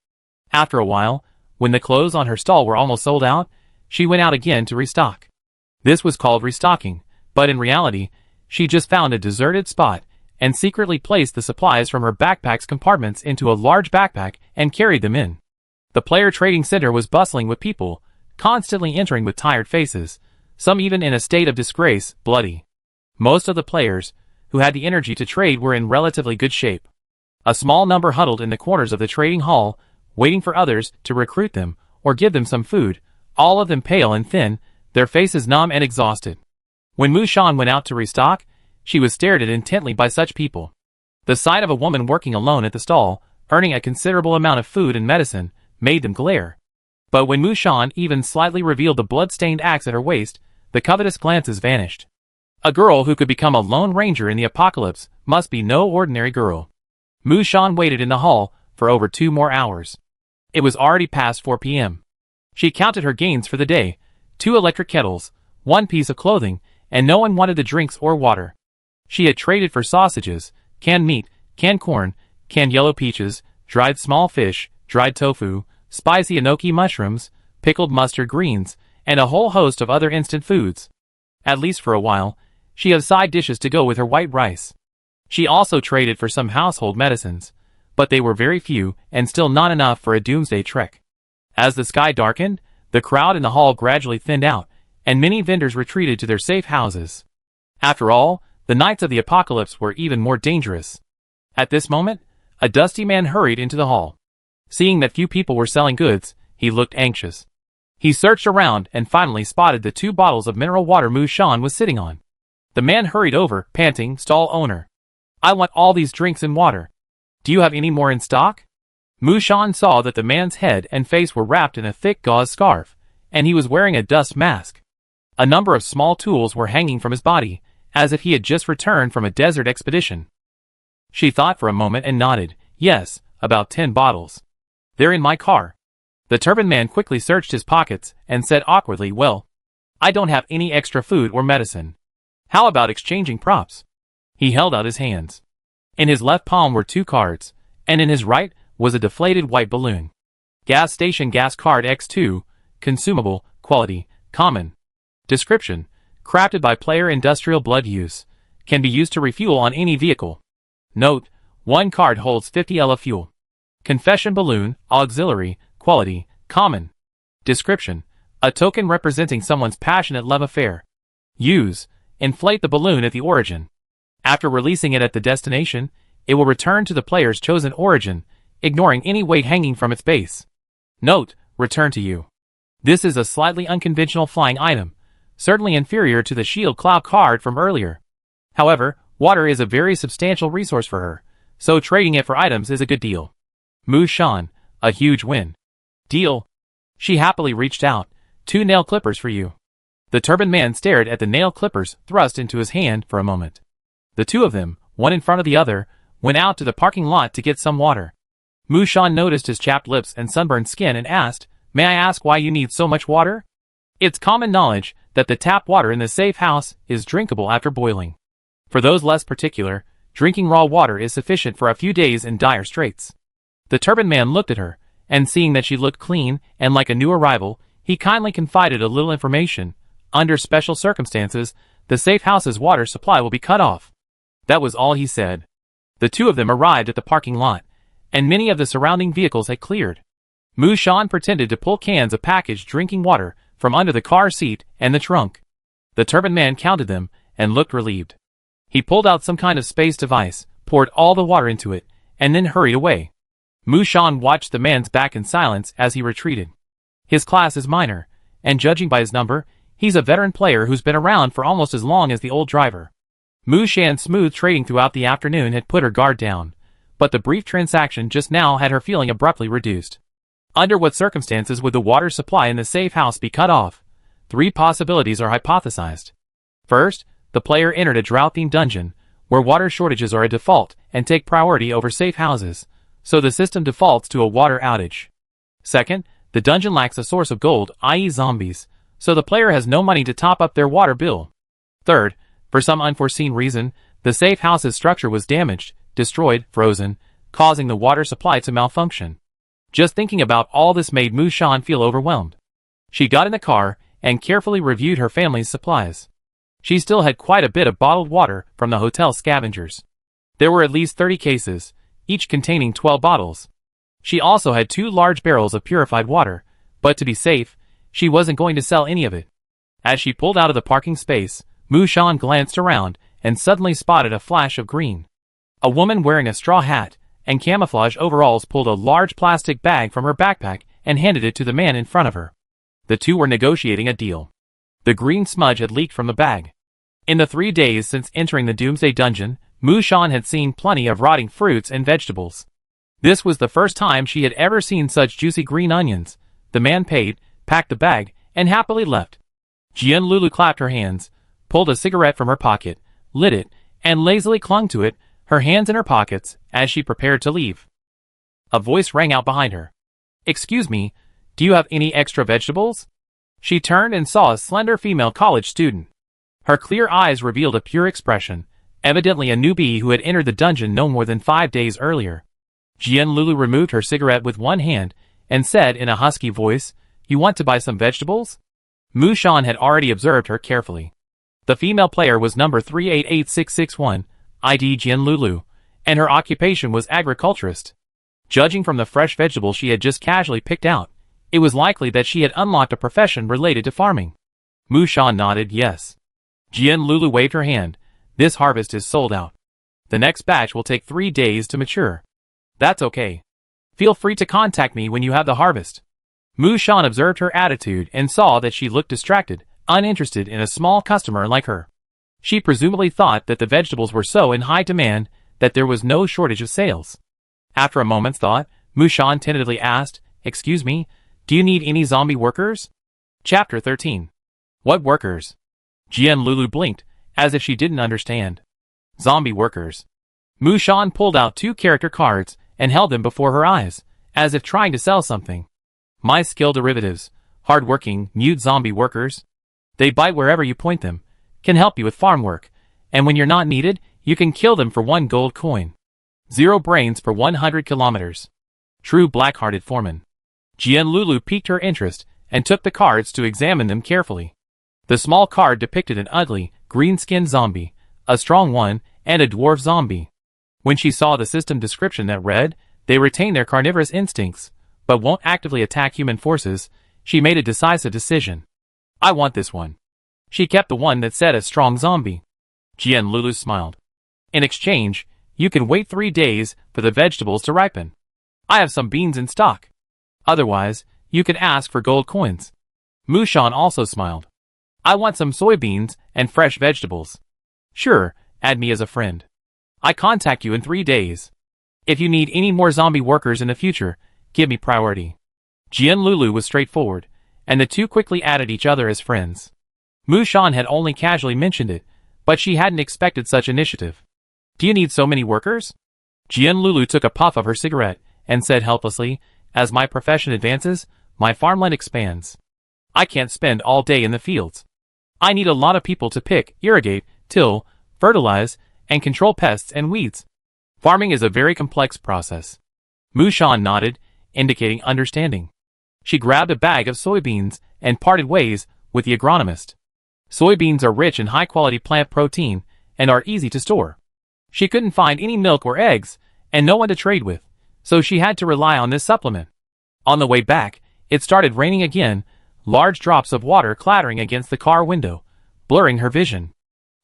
After a while, when the clothes on her stall were almost sold out, she went out again to restock. This was called restocking, but in reality, she just found a deserted spot and secretly placed the supplies from her backpack's compartments into a large backpack and carried them in. The player trading center was bustling with people, constantly entering with tired faces, some even in a state of disgrace, bloody. Most of the players, who had the energy to trade, were in relatively good shape. A small number huddled in the corners of the trading hall, waiting for others to recruit them or give them some food, all of them pale and thin, their faces numb and exhausted. When Mu Shan went out to restock, she was stared at intently by such people. The sight of a woman working alone at the stall, earning a considerable amount of food and medicine, made them glare. But when Mu Shan even slightly revealed the blood-stained axe at her waist, the covetous glances vanished. A girl who could become a lone ranger in the apocalypse must be no ordinary girl. Mu Shan waited in the hall for over 2 more hours. It was already past 4 p.m. She counted her gains for the day: 2 electric kettles, 1 piece of clothing, and no one wanted the drinks or water. She had traded for sausages, canned meat, canned corn, canned yellow peaches, dried small fish, dried tofu, spicy enoki mushrooms, pickled mustard greens, and a whole host of other instant foods. At least for a while, she had side dishes to go with her white rice. She also traded for some household medicines, but they were very few and still not enough for a doomsday trek. As the sky darkened, the crowd in the hall gradually thinned out, and many vendors retreated to their safe houses. After all, the nights of the apocalypse were even more dangerous. At this moment, a dusty man hurried into the hall. Seeing that few people were selling goods, he looked anxious. He searched around and finally spotted the 2 bottles of mineral water Mu Shan was sitting on. The man hurried over, panting, "Stall owner, I want all these drinks and water. Do you have any more in stock?" Mu Shan saw that the man's head and face were wrapped in a thick gauze scarf, and he was wearing a dust mask. A number of small tools were hanging from his body, as if he had just returned from a desert expedition. She thought for a moment and nodded. "Yes, about 10 bottles. They're in my car." The turbaned man quickly searched his pockets and said awkwardly, "Well, I don't have any extra food or medicine. How about exchanging props?" He held out his hands. In his left palm were 2 cards, and in his right was a deflated white balloon. Gas station gas card X2, consumable, quality, common. Description: crafted by player industrial blood use. Can be used to refuel on any vehicle. Note: 1 card holds 50 L of fuel. Confession balloon, auxiliary, quality, common. Description: a token representing someone's passionate love affair. Use: inflate the balloon at the origin. After releasing it at the destination, it will return to the player's chosen origin, ignoring any weight hanging from its base. Note: return to you. This is a slightly unconventional flying item, certainly inferior to the shield cloud card from earlier. However, water is a very substantial resource for her, so trading it for items is a good deal. Mu Shan, a huge win. Deal. She happily reached out. 2 nail clippers for you. The turbaned man stared at the nail clippers thrust into his hand for a moment. The 2 of them, one in front of the other, went out to the parking lot to get some water. Mu Shan noticed his chapped lips and sunburned skin and asked, "May I ask why you need so much water?" It's common knowledge that the tap water in the safe house is drinkable after boiling. For those less particular, drinking raw water is sufficient for a few days in dire straits. The turbaned man looked at her, and seeing that she looked clean and like a new arrival, he kindly confided a little information. Under special circumstances, the safe house's water supply will be cut off. That was all he said. The 2 of them arrived at the parking lot, and many of the surrounding vehicles had cleared. Mu Shan pretended to pull cans of packaged drinking water from under the car seat and the trunk. The turbaned man counted them and looked relieved. He pulled out some kind of space device, poured all the water into it, and then hurried away. Mu Shan watched the man's back in silence as he retreated. His class is minor, and judging by his number, he's a veteran player who's been around for almost as long as the old driver. Mu Shan's smooth trading throughout the afternoon had put her guard down, but the brief transaction just now had her feeling abruptly reduced. Under what circumstances would the water supply in the safe house be cut off? 3 possibilities are hypothesized. First, the player entered a drought-themed dungeon, where water shortages are a default and take priority over safe houses, so the system defaults to a water outage. Second, the dungeon lacks a source of gold, i.e. zombies, so the player has no money to top up their water bill. Third, for some unforeseen reason, the safe house's structure was damaged, destroyed, frozen, causing the water supply to malfunction. Just thinking about all this made Mu Shan feel overwhelmed. She got in the car and carefully reviewed her family's supplies. She still had quite a bit of bottled water from the hotel scavengers. There were at least 30 cases, each containing 12 bottles. She also had 2 large barrels of purified water, but to be safe, she wasn't going to sell any of it. As she pulled out of the parking space, Mu Shan glanced around and suddenly spotted a flash of green. A woman wearing a straw hat and camouflage overalls pulled a large plastic bag from her backpack and handed it to the man in front of her. The 2 were negotiating a deal. The green smudge had leaked from the bag. In the 3 days since entering the Doomsday Dungeon, Mushan had seen plenty of rotting fruits and vegetables. This was the first time she had ever seen such juicy green onions. The man paid, packed the bag, and happily left. Jian Lulu clapped her hands, pulled a cigarette from her pocket, lit it, and lazily clung to it, her hands in her pockets, as she prepared to leave. A voice rang out behind her. "Excuse me, do you have any extra vegetables?" She turned and saw a slender female college student. Her clear eyes revealed a pure expression, evidently a newbie who had entered the dungeon no more than 5 days earlier. Jian Lulu removed her cigarette with one hand and said in a husky voice, "You want to buy some vegetables?" Mushan had already observed her carefully. The female player was number 388661, ID Jian Lulu, and her occupation was agriculturist. Judging from the fresh vegetables she had just casually picked out, it was likely that she had unlocked a profession related to farming. Mushan nodded yes. Jian Lulu waved her hand. "This harvest is sold out. The next batch will take 3 days to mature." "That's okay. Feel free to contact me when you have the harvest." Mushan observed her attitude and saw that she looked distracted, uninterested in a small customer like her. She presumably thought that the vegetables were so in high demand that there was no shortage of sales. After a moment's thought, Mushan tentatively asked, "Excuse me, do you need any zombie workers?" Chapter 13. What workers? Jian Lulu blinked, as if she didn't understand. Zombie workers. Mushan pulled out 2 character cards and held them before her eyes, as if trying to sell something. My skill derivatives. Hard-working, mute zombie workers. They bite wherever you point them, can help you with farm work, and when you're not needed, you can kill them for 1 gold coin. 0 brains per 100 kilometers. True black-hearted foreman. Jian Lulu piqued her interest and took the cards to examine them carefully. The small card depicted an ugly, green-skinned zombie, a strong one, and a dwarf zombie. When she saw the system description that read, "They retain their carnivorous instincts, but won't actively attack human forces," she made a decisive decision. "I want this one." She kept the one that said a strong zombie. Jian Lulu smiled. "In exchange, you can wait 3 days for the vegetables to ripen. I have some beans in stock. Otherwise, you can ask for gold coins." Mushan also smiled. "I want some soybeans and fresh vegetables." "Sure, add me as a friend. I contact you in 3 days. If you need any more zombie workers in the future, give me priority." Jian Lulu was straightforward, and the two quickly added each other as friends. Mushan had only casually mentioned it, but she hadn't expected such initiative. "Do you need so many workers?" Jian Lulu took a puff of her cigarette and said helplessly, "As my profession advances, my farmland expands. I can't spend all day in the fields. I need a lot of people to pick, irrigate, till, fertilize, and control pests and weeds. Farming is a very complex process." Mushan nodded, indicating understanding. She grabbed a bag of soybeans and parted ways with the agronomist. Soybeans are rich in high-quality plant protein and are easy to store. She couldn't find any milk or eggs, and no one to trade with, so she had to rely on this supplement. On the way back, it started raining again, large drops of water clattering against the car window, blurring her vision.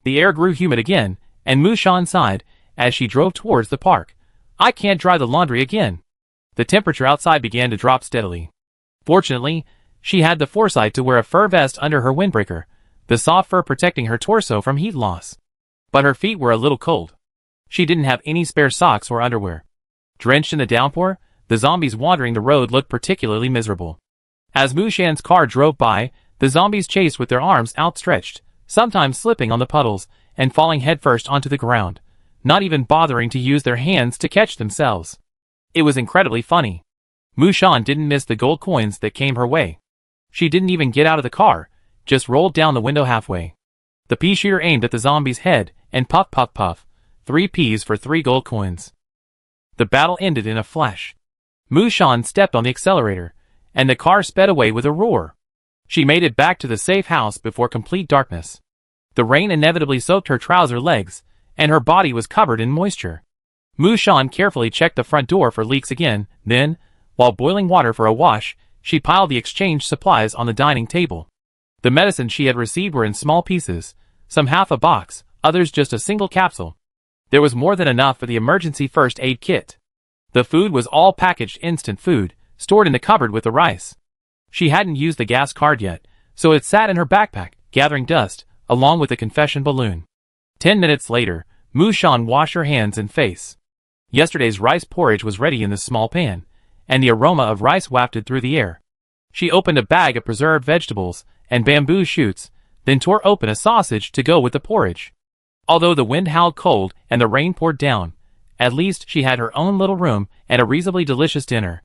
The air grew humid again, and Mushan sighed as she drove towards the park. "I can't dry the laundry again." The temperature outside began to drop steadily. Fortunately, she had the foresight to wear a fur vest under her windbreaker, the soft fur protecting her torso from heat loss. But her feet were a little cold. She didn't have any spare socks or underwear. Drenched in the downpour, the zombies wandering the road looked particularly miserable. As Mushan's car drove by, the zombies chased with their arms outstretched, sometimes slipping on the puddles and falling headfirst onto the ground, not even bothering to use their hands to catch themselves. It was incredibly funny. Mushan didn't miss the gold coins that came her way. She didn't even get out of the car, just rolled down the window halfway. The pea shooter aimed at the zombie's head and puff puff puff, 3 peas for 3 gold coins. The battle ended in a flash. Mushan stepped on the accelerator, and the car sped away with a roar. She made it back to the safe house before complete darkness. The rain inevitably soaked her trouser legs, and her body was covered in moisture. Mushan carefully checked the front door for leaks again, then, while boiling water for a wash, she piled the exchange supplies on the dining table. The medicines she had received were in small pieces, some half a box, others just a single capsule. There was more than enough for the emergency first aid kit. The food was all packaged instant food, stored in the cupboard with the rice. She hadn't used the gas card yet, so it sat in her backpack, gathering dust, along with a confession balloon. 10 minutes later, Mushan washed her hands and face. Yesterday's rice porridge was ready in the small pan, and the aroma of rice wafted through the air. She opened a bag of preserved vegetables and bamboo shoots, then tore open a sausage to go with the porridge. Although the wind howled cold and the rain poured down, at least she had her own little room and a reasonably delicious dinner.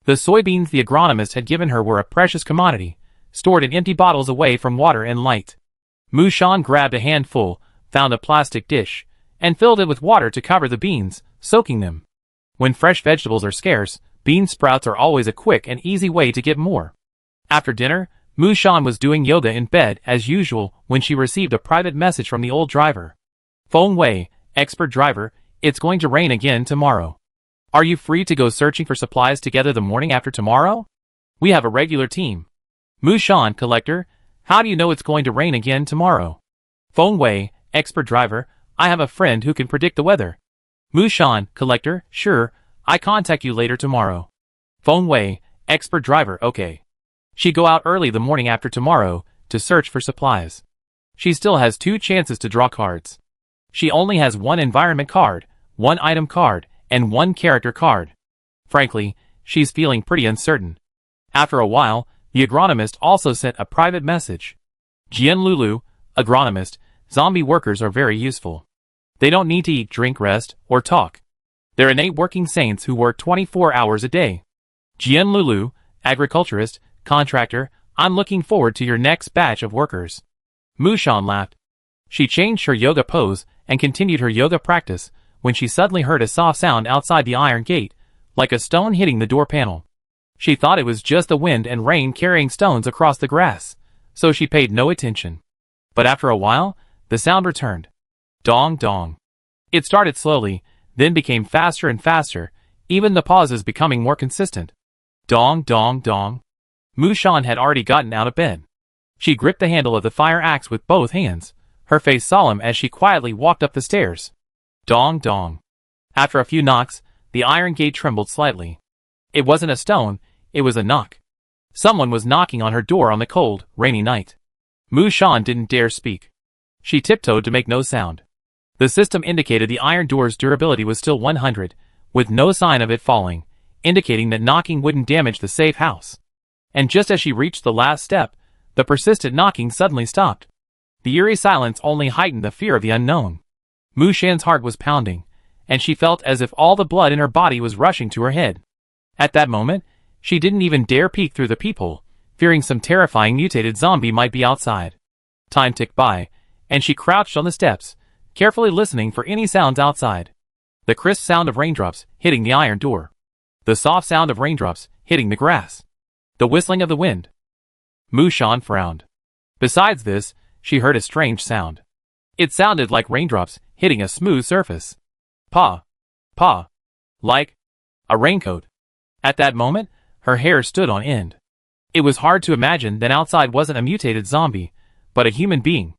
The soybeans the agronomist had given her were a precious commodity, stored in empty bottles away from water and light. Mushan grabbed a handful, found a plastic dish, and filled it with water to cover the beans, soaking them. When fresh vegetables are scarce, bean sprouts are always a quick and easy way to get more. After dinner, Mushan was doing yoga in bed as usual when she received a private message from the old driver. Feng Wei, expert driver, it's going to rain again tomorrow. Are you free to go searching for supplies together the morning after tomorrow? We have a regular team. Mushan, collector, how do you know it's going to rain again tomorrow? Feng Wei, expert driver, I have a friend who can predict the weather. Mushan, collector, sure, I contact you later tomorrow. Feng Wei, expert driver, okay. She go out early the morning after tomorrow to search for supplies. She still has 2 chances to draw cards. She only has 1 environment card, 1 item card, and 1 character card. Frankly, she's feeling pretty uncertain. After a while, the agronomist also sent a private message. Jian Lulu, agronomist, zombie workers are very useful. They don't need to eat, drink, rest, or talk. They're innate working saints who work 24 hours a day. Jian Lulu, agriculturist, contractor, I'm looking forward to your next batch of workers. Mushan laughed. She changed her yoga pose and continued her yoga practice when she suddenly heard a soft sound outside the iron gate, like a stone hitting the door panel. She thought it was just the wind and rain carrying stones across the grass, so she paid no attention. But after a while, the sound returned. Dong dong. It started slowly, then became faster and faster, even the pauses becoming more consistent. Dong dong dong. Mushan had already gotten out of bed. She gripped the handle of the fire axe with both hands, her face solemn as she quietly walked up the stairs. Dong dong. After a few knocks, the iron gate trembled slightly. It wasn't a stone, it was a knock. Someone was knocking on her door on the cold, rainy night. Mushan didn't dare speak. She tiptoed to make no sound. The system indicated the iron door's durability was still 100, with no sign of it falling, indicating that knocking wouldn't damage the safe house. And just as she reached the last step, the persistent knocking suddenly stopped. The eerie silence only heightened the fear of the unknown. Mushan's heart was pounding, and she felt as if all the blood in her body was rushing to her head. At that moment, she didn't even dare peek through the peephole, fearing some terrifying mutated zombie might be outside. Time ticked by, and she crouched on the steps, carefully listening for any sounds outside. The crisp sound of raindrops hitting the iron door. The soft sound of raindrops hitting the grass. The whistling of the wind. Mushan frowned. Besides this, she heard a strange sound. It sounded like raindrops hitting a smooth surface. Pa. Pa. Like a raincoat. At that moment, her hair stood on end. It was hard to imagine that outside wasn't a mutated zombie, but a human being.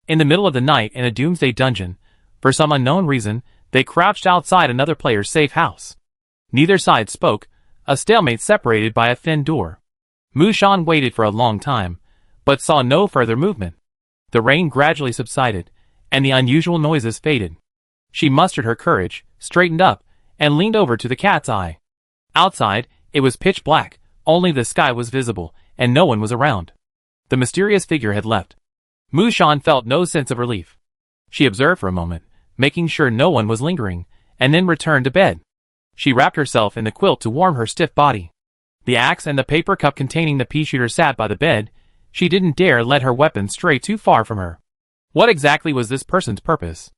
In the middle of the night in a doomsday dungeon, for some unknown reason, they crouched outside another player's safe house. Neither side spoke, a stalemate separated by a thin door. Mushan waited for a long time, but saw no further movement. The rain gradually subsided, and the unusual noises faded. She mustered her courage, straightened up, and leaned over to the cat's eye. Outside, it was pitch black, only the sky was visible, and no one was around. The mysterious figure had left. Mushan felt no sense of relief. She observed for a moment, making sure no one was lingering, and then returned to bed. She wrapped herself in the quilt to warm her stiff body. The axe and the paper cup containing the pea-shooter sat by the bed. She didn't dare let her weapon stray too far from her. What exactly was this person's purpose?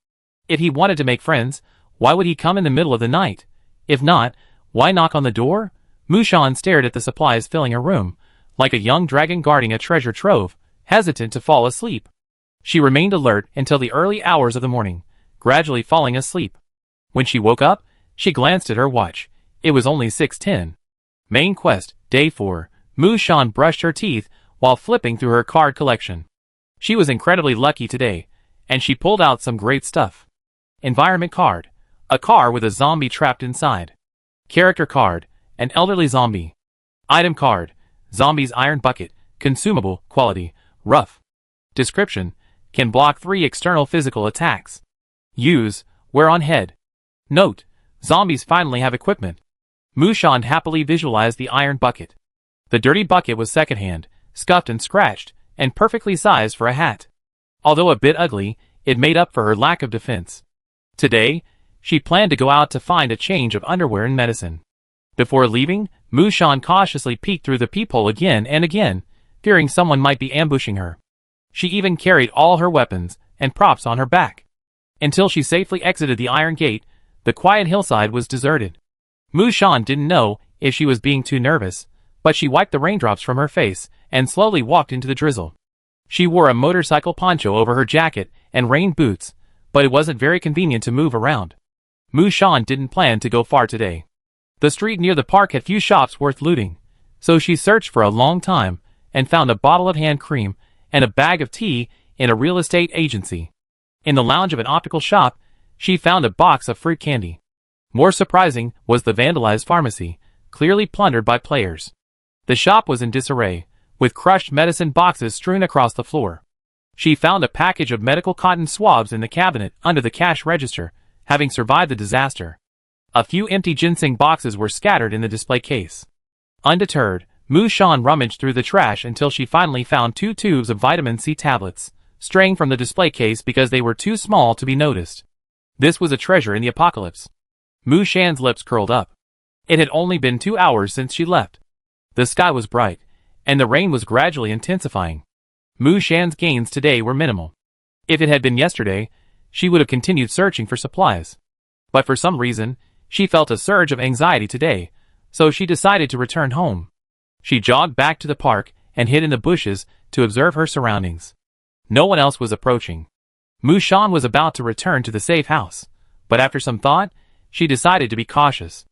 If he wanted to make friends, why would he come in the middle of the night? If not, why knock on the door? Mushan stared at the supplies filling her room, like a young dragon guarding a treasure trove, hesitant to fall asleep. She remained alert until the early hours of the morning, gradually falling asleep. When she woke up, she glanced at her watch. It was only 6:10. Main quest, day 4. Mushan brushed her teeth while flipping through her card collection. She was incredibly lucky today, and she pulled out some great stuff. Environment card. A car with a zombie trapped inside. Character card. An elderly zombie. Item card. Zombie's iron bucket. Consumable, quality, rough. Description: can block 3 external physical attacks. Use: wear on head. Note: zombies finally have equipment. Mushan happily visualized the iron bucket. The dirty bucket was secondhand, scuffed and scratched, and perfectly sized for a hat. Although a bit ugly, it made up for her lack of defense. Today, she planned to go out to find a change of underwear and medicine. Before leaving, Mushan cautiously peeked through the peephole again and again, fearing someone might be ambushing her. She even carried all her weapons and props on her back. Until she safely exited the iron gate, the quiet hillside was deserted. Mushan didn't know if she was being too nervous, but she wiped the raindrops from her face and slowly walked into the drizzle. She wore a motorcycle poncho over her jacket and rain boots, but it wasn't very convenient to move around. Mushan didn't plan to go far today. The street near the park had few shops worth looting, so she searched for a long time and found a bottle of hand cream and a bag of tea in a real estate agency. In the lounge of an optical shop, she found a box of fruit candy. More surprising was the vandalized pharmacy, clearly plundered by players. The shop was in disarray, with crushed medicine boxes strewn across the floor. She found a package of medical cotton swabs in the cabinet under the cash register, having survived the disaster. A few empty ginseng boxes were scattered in the display case. Undeterred, Mushan rummaged through the trash until she finally found 2 tubes of vitamin C tablets, straying from the display case because they were too small to be noticed. This was a treasure in the apocalypse. Mushan's lips curled up. It had only been 2 hours since she left. The sky was bright, and the rain was gradually intensifying. Mushan's gains today were minimal. If it had been yesterday, she would have continued searching for supplies. But for some reason, she felt a surge of anxiety today, so she decided to return home. She jogged back to the park and hid in the bushes to observe her surroundings. No one else was approaching. Mushan was about to return to the safe house, but after some thought, she decided to be cautious.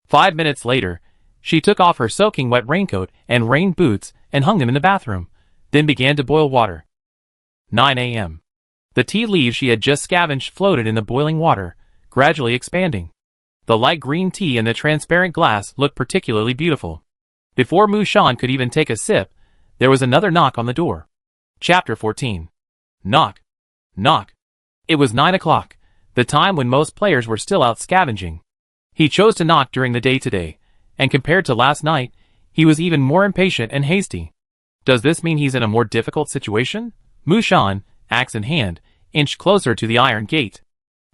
5 minutes later, she took off her soaking wet raincoat and rain boots and hung them in the bathroom, then began to boil water. 9 a.m. The tea leaves she had just scavenged floated in the boiling water, gradually expanding. The light green tea in the transparent glass looked particularly beautiful. Before Mushan could even take a sip, there was another knock on the door. Chapter 14. Knock. Knock. It was 9 o'clock, the time when most players were still out scavenging. He chose to knock during the day today, and compared to last night, he was even more impatient and hasty. Does this mean he's in a more difficult situation? Mushan, axe in hand, inched closer to the iron gate.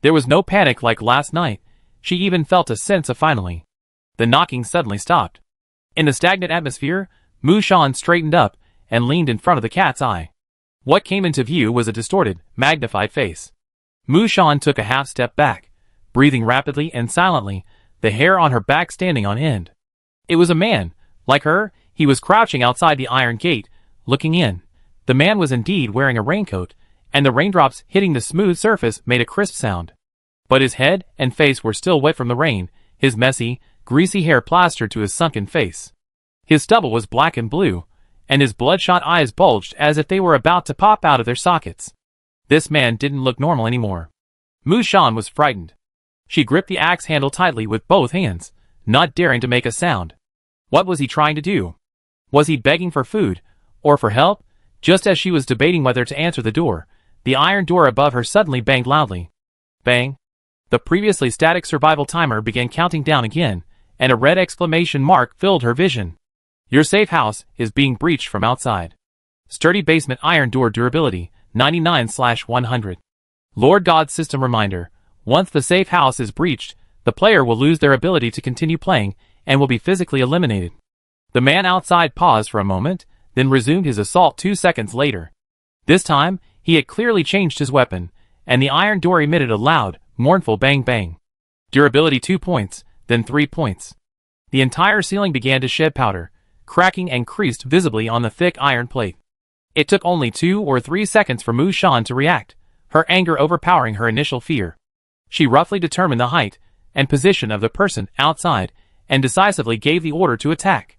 There was no panic like last night. She even felt a sense of finality. The knocking suddenly stopped. In the stagnant atmosphere, Mushan straightened up and leaned in front of the cat's eye. What came into view was a distorted, magnified face. Mushan took a half step back, breathing rapidly and silently, the hair on her back standing on end. It was a man. Like her, he was crouching outside the iron gate, looking in. The man was indeed wearing a raincoat, and the raindrops hitting the smooth surface made a crisp sound. But his head and face were still wet from the rain, his messy, greasy hair plastered to his sunken face. His stubble was black and blue, and his bloodshot eyes bulged as if they were about to pop out of their sockets. This man didn't look normal anymore. Mushan was frightened. She gripped the axe handle tightly with both hands, not daring to make a sound. What was he trying to do? Was he begging for food, or for help? Just as she was debating whether to answer the door, the iron door above her suddenly banged loudly. Bang! The previously static survival timer began counting down again, and a red exclamation mark filled her vision. Your safe house is being breached from outside. Sturdy basement iron door durability, 99/100. Lord God system reminder. Once the safe house is breached, the player will lose their ability to continue playing and will be physically eliminated. The man outside paused for a moment, then resumed his assault 2 seconds later. This time, he had clearly changed his weapon, and the iron door emitted a loud, mournful bang bang. Durability 2 points, then 3 points. The entire ceiling began to shed powder, cracking and creased visibly on the thick iron plate. It took only 2 or 3 seconds for Mushan to react, her anger overpowering her initial fear. She roughly determined the height and position of the person outside and decisively gave the order to attack.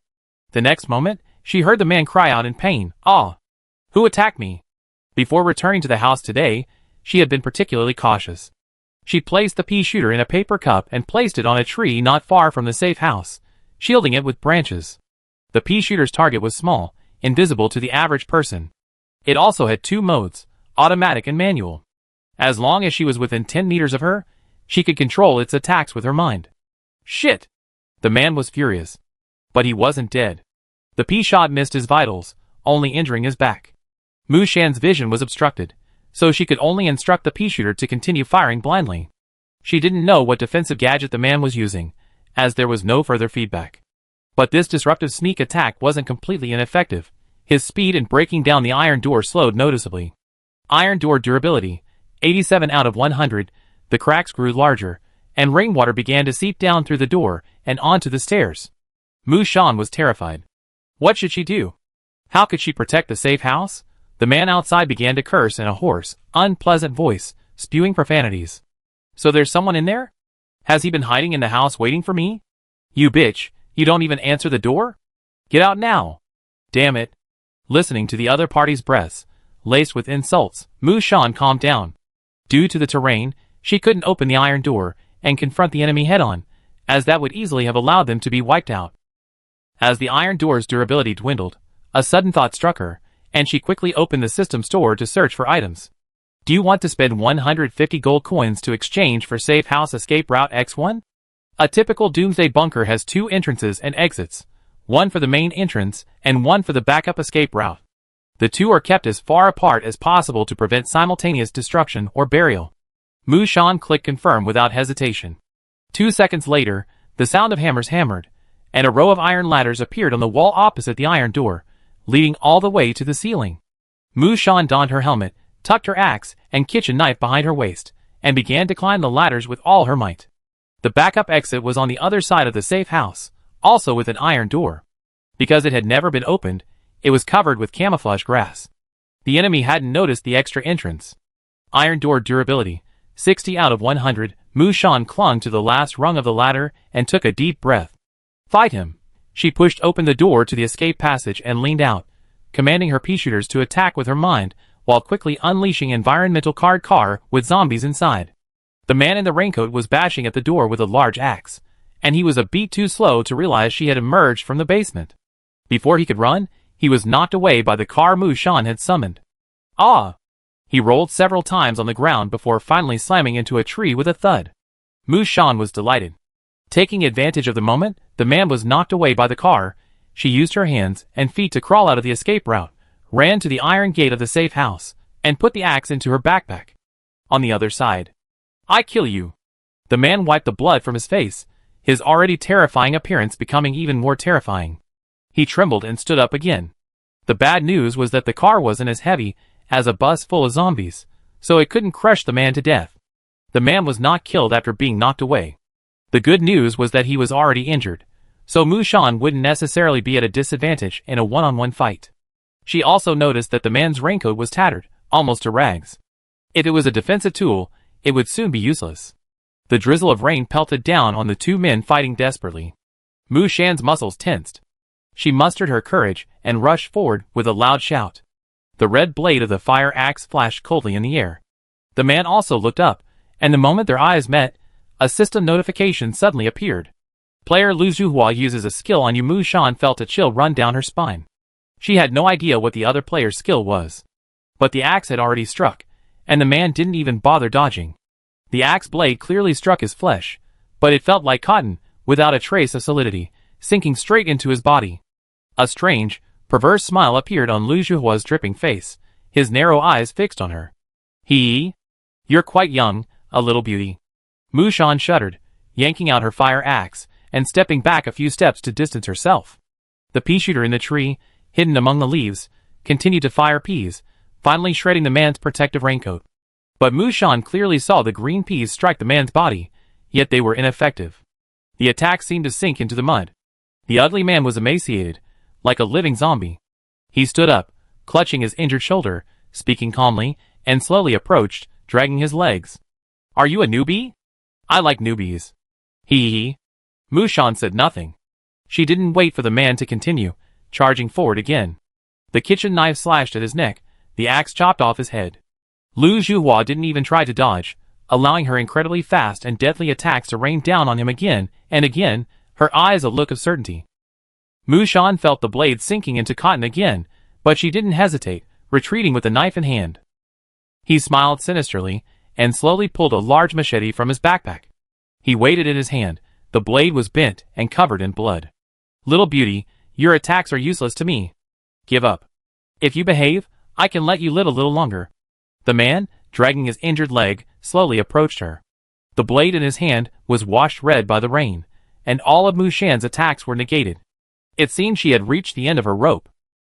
The next moment, she heard the man cry out in pain, "Ah! Who attacked me?" Before returning to the house today, she had been particularly cautious. She placed the pea shooter in a paper cup and placed it on a tree not far from the safe house, shielding it with branches. The pea shooter's target was small, invisible to the average person. It also had two modes, automatic and manual. As long as she was within 10 meters of her, she could control its attacks with her mind. Shit! The man was furious. But he wasn't dead. The pea shot missed his vitals, only injuring his back. Mu Shan's vision was obstructed, so she could only instruct the pea shooter to continue firing blindly. She didn't know what defensive gadget the man was using, as there was no further feedback. But this disruptive sneak attack wasn't completely ineffective. His speed in breaking down the iron door slowed noticeably. Iron door durability, 87 out of 100, the cracks grew larger, and rainwater began to seep down through the door and onto the stairs. Mu Shan was terrified. What should she do? How could she protect the safe house? The man outside began to curse in a hoarse, unpleasant voice, spewing profanities. So there's someone in there? Has he been hiding in the house waiting for me? You bitch, you don't even answer the door? Get out now. Damn it. Listening to the other party's breaths, laced with insults, Mu Shan calmed down. Due to the terrain, she couldn't open the iron door and confront the enemy head-on, as that would easily have allowed them to be wiped out. As the iron door's durability dwindled, a sudden thought struck her, and she quickly opened the system store to search for items. Do you want to spend 150 gold coins to exchange for Safe House Escape Route X1? A typical Doomsday bunker has two entrances and exits, one for the main entrance and one for the backup escape route. The two are kept as far apart as possible to prevent simultaneous destruction or burial. Mu Shan clicked confirm without hesitation. 2 seconds later, the sound of hammers hammered, and a row of iron ladders appeared on the wall opposite the iron door, leading all the way to the ceiling. Mu Shan donned her helmet, tucked her axe and kitchen knife behind her waist, and began to climb the ladders with all her might. The backup exit was on the other side of the safe house, also with an iron door. Because it had never been opened, it was covered with camouflage grass. The enemy hadn't noticed the extra entrance. Iron door durability, 60 out of 100, Mu Shan clung to the last rung of the ladder and took a deep breath. Fight him. She pushed open the door to the escape passage and leaned out, commanding her pea shooters to attack with her mind, while quickly unleashing environmental car with zombies inside. The man in the raincoat was bashing at the door with a large axe, and he was a beat too slow to realize she had emerged from the basement. Before he could run, he was knocked away by the car Mu Shan had summoned. Ah! He rolled several times on the ground before finally slamming into a tree with a thud. Mu Shan was delighted. Taking advantage of the moment, the man was knocked away by the car. She used her hands and feet to crawl out of the escape route, ran to the iron gate of the safe house, and put the axe into her backpack. On the other side. I kill you. The man wiped the blood from his face, his already terrifying appearance becoming even more terrifying. He trembled and stood up again. The bad news was that the car wasn't as heavy as a bus full of zombies, so it couldn't crush the man to death. The man was not killed after being knocked away. The good news was that he was already injured, so Mu Shan wouldn't necessarily be at a disadvantage in a one-on-one fight. She also noticed that the man's raincoat was tattered, almost to rags. If it was a defensive tool, it would soon be useless. The drizzle of rain pelted down on the two men fighting desperately. Mu Shan's muscles tensed. She mustered her courage and rushed forward with a loud shout. The red blade of the fire axe flashed coldly in the air. The man also looked up, and the moment their eyes met, a system notification suddenly appeared. Player Lu Zhuhua uses a skill on you. Mu Shan felt a chill run down her spine. She had no idea what the other player's skill was. But the axe had already struck, and the man didn't even bother dodging. The axe blade clearly struck his flesh, but it felt like cotton, without a trace of solidity, sinking straight into his body. A strange, perverse smile appeared on Lu Zhuhua's dripping face, his narrow eyes fixed on her. You're quite young, a little beauty. Mu Shan shuddered, yanking out her fire axe, and stepping back a few steps to distance herself. The pea shooter in the tree, hidden among the leaves, continued to fire peas, finally shredding the man's protective raincoat. But Mu Shan clearly saw the green peas strike the man's body, yet they were ineffective. The attack seemed to sink into the mud. The ugly man was emaciated, like a living zombie. He stood up, clutching his injured shoulder, speaking calmly, and slowly approached, dragging his legs. Are you a newbie? I like newbies. Mu Shan said nothing. She didn't wait for the man to continue, charging forward again. The kitchen knife slashed at his neck, the axe chopped off his head. Lu Zhuhua didn't even try to dodge, allowing her incredibly fast and deadly attacks to rain down on him again and again, her eyes a look of certainty. Mu Shan felt the blade sinking into cotton again, but she didn't hesitate, retreating with a knife in hand. He smiled sinisterly and slowly pulled a large machete from his backpack. He weighed it in his hand. The blade was bent and covered in blood. Little beauty, your attacks are useless to me. Give up. If you behave, I can let you live a little longer. The man, dragging his injured leg, slowly approached her. The blade in his hand was washed red by the rain, and all of Mu Shan's attacks were negated. It seemed she had reached the end of her rope.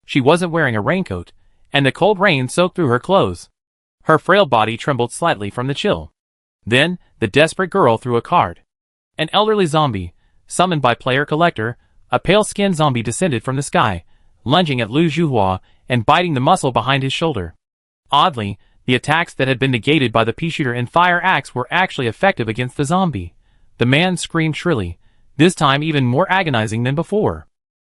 She wasn't wearing a raincoat, and the cold rain soaked through her clothes. Her frail body trembled slightly from the chill. Then, the desperate girl threw a card. An elderly zombie, summoned by Player Collector, a pale-skinned zombie descended from the sky, lunging at Lu Zhuhua and biting the muscle behind his shoulder. Oddly, the attacks that had been negated by the pea-shooter and fire axe were actually effective against the zombie. The man screamed shrilly, this time even more agonizing than before.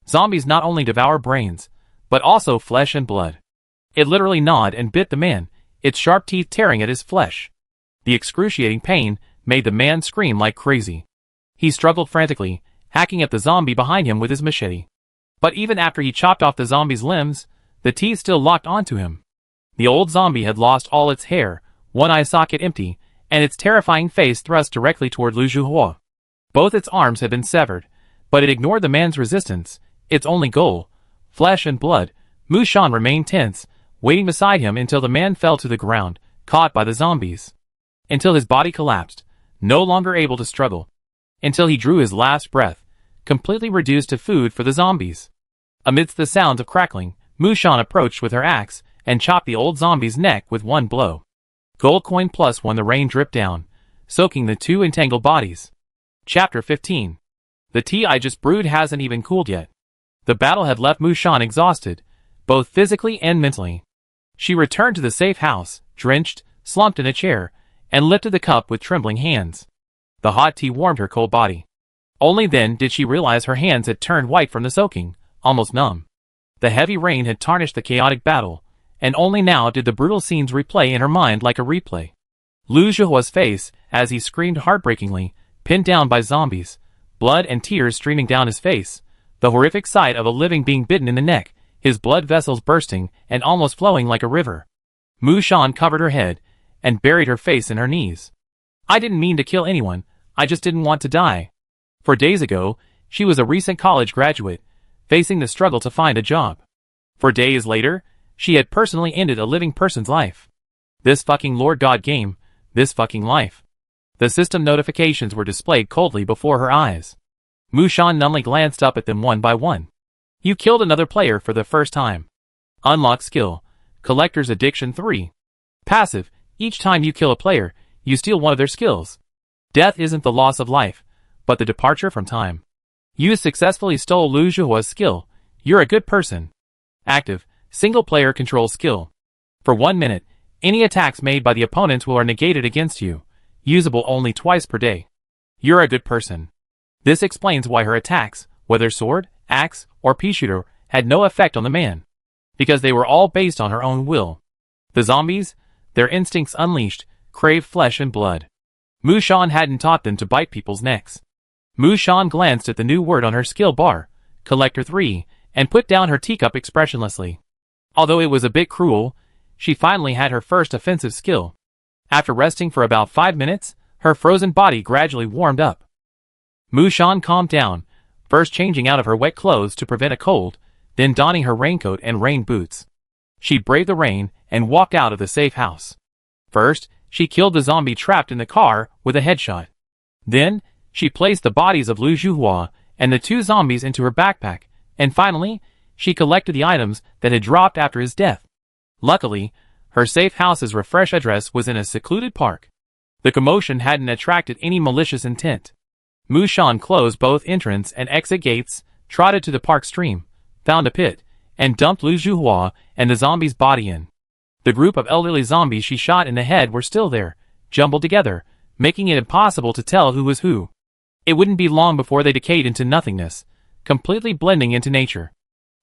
Zombies not only devour brains, but also flesh and blood. It literally gnawed and bit the man, its sharp teeth tearing at his flesh. The excruciating pain made the man scream like crazy. He struggled frantically, hacking at the zombie behind him with his machete. But even after he chopped off the zombie's limbs, the teeth still locked onto him. The old zombie had lost all its hair, one eye socket empty, and its terrifying face thrust directly toward Lu Zhuhua. Both its arms had been severed, but it ignored the man's resistance, its only goal. Flesh and blood, Mu Shan remained tense, waiting beside him until the man fell to the ground, caught by the zombies. Until his body collapsed, no longer able to struggle. Until he drew his last breath, completely reduced to food for the zombies. Amidst the sounds of crackling, Mu Shan approached with her axe and chopped the old zombie's neck with one blow. Gold coin +1. The rain dripped down, soaking the two entangled bodies. Chapter 15. The tea I just brewed hasn't even cooled yet. The battle had left Mu Shan exhausted, both physically and mentally. She returned to the safe house, drenched, slumped in a chair, and lifted the cup with trembling hands. The hot tea warmed her cold body. Only then did she realize her hands had turned white from the soaking, almost numb. The heavy rain had tarnished the chaotic battle, and only now did the brutal scenes replay in her mind like a replay. Lu Zhuhua's face, as he screamed heartbreakingly, pinned down by zombies, blood and tears streaming down his face, the horrific sight of a living being bitten in the neck, his blood vessels bursting and almost flowing like a river. Mu Shan covered her head and buried her face in her knees. I didn't mean to kill anyone, I just didn't want to die. For days ago, she was a recent college graduate, facing the struggle to find a job. For days later, she had personally ended a living person's life. This fucking Lord God game, this fucking life. The system notifications were displayed coldly before her eyes. Mu Shan numbly glanced up at them one by one. You killed another player for the first time. Unlock skill. Collector's Addiction 3. Passive. Each time you kill a player, you steal one of their skills. Death isn't the loss of life, but the departure from time. You successfully stole Lu Zhuhua's skill. You're a good person. Active. Single player control skill. For 1 minute, any attacks made by the opponents are negated against you. Usable only twice per day. You're a good person. This explains why her attacks, whether sword, axe, or pea-shooter, had no effect on the man. Because they were all based on her own will. The zombies, their instincts unleashed, craved flesh and blood. Mu Shan hadn't taught them to bite people's necks. Mu Shan glanced at the new word on her skill bar, Collector 3, and put down her teacup expressionlessly. Although it was a bit cruel, she finally had her first offensive skill. After resting for about 5 minutes, her frozen body gradually warmed up. Mu Shan calmed down, first changing out of her wet clothes to prevent a cold, then donning her raincoat and rain boots. She braved the rain and walked out of the safe house. First, she killed the zombie trapped in the car with a headshot. Then, she placed the bodies of Lu Zhuhua and the 2 zombies into her backpack, and finally, she collected the items that had dropped after his death. Luckily, her safe house's refresh address was in a secluded park. The commotion hadn't attracted any malicious intent. Mu Shan closed both entrance and exit gates, trotted to the park stream, found a pit, and dumped Lu Zhuhua and the zombie's body in. The group of elderly zombies she shot in the head were still there, jumbled together, making it impossible to tell who was who. It wouldn't be long before they decayed into nothingness, completely blending into nature.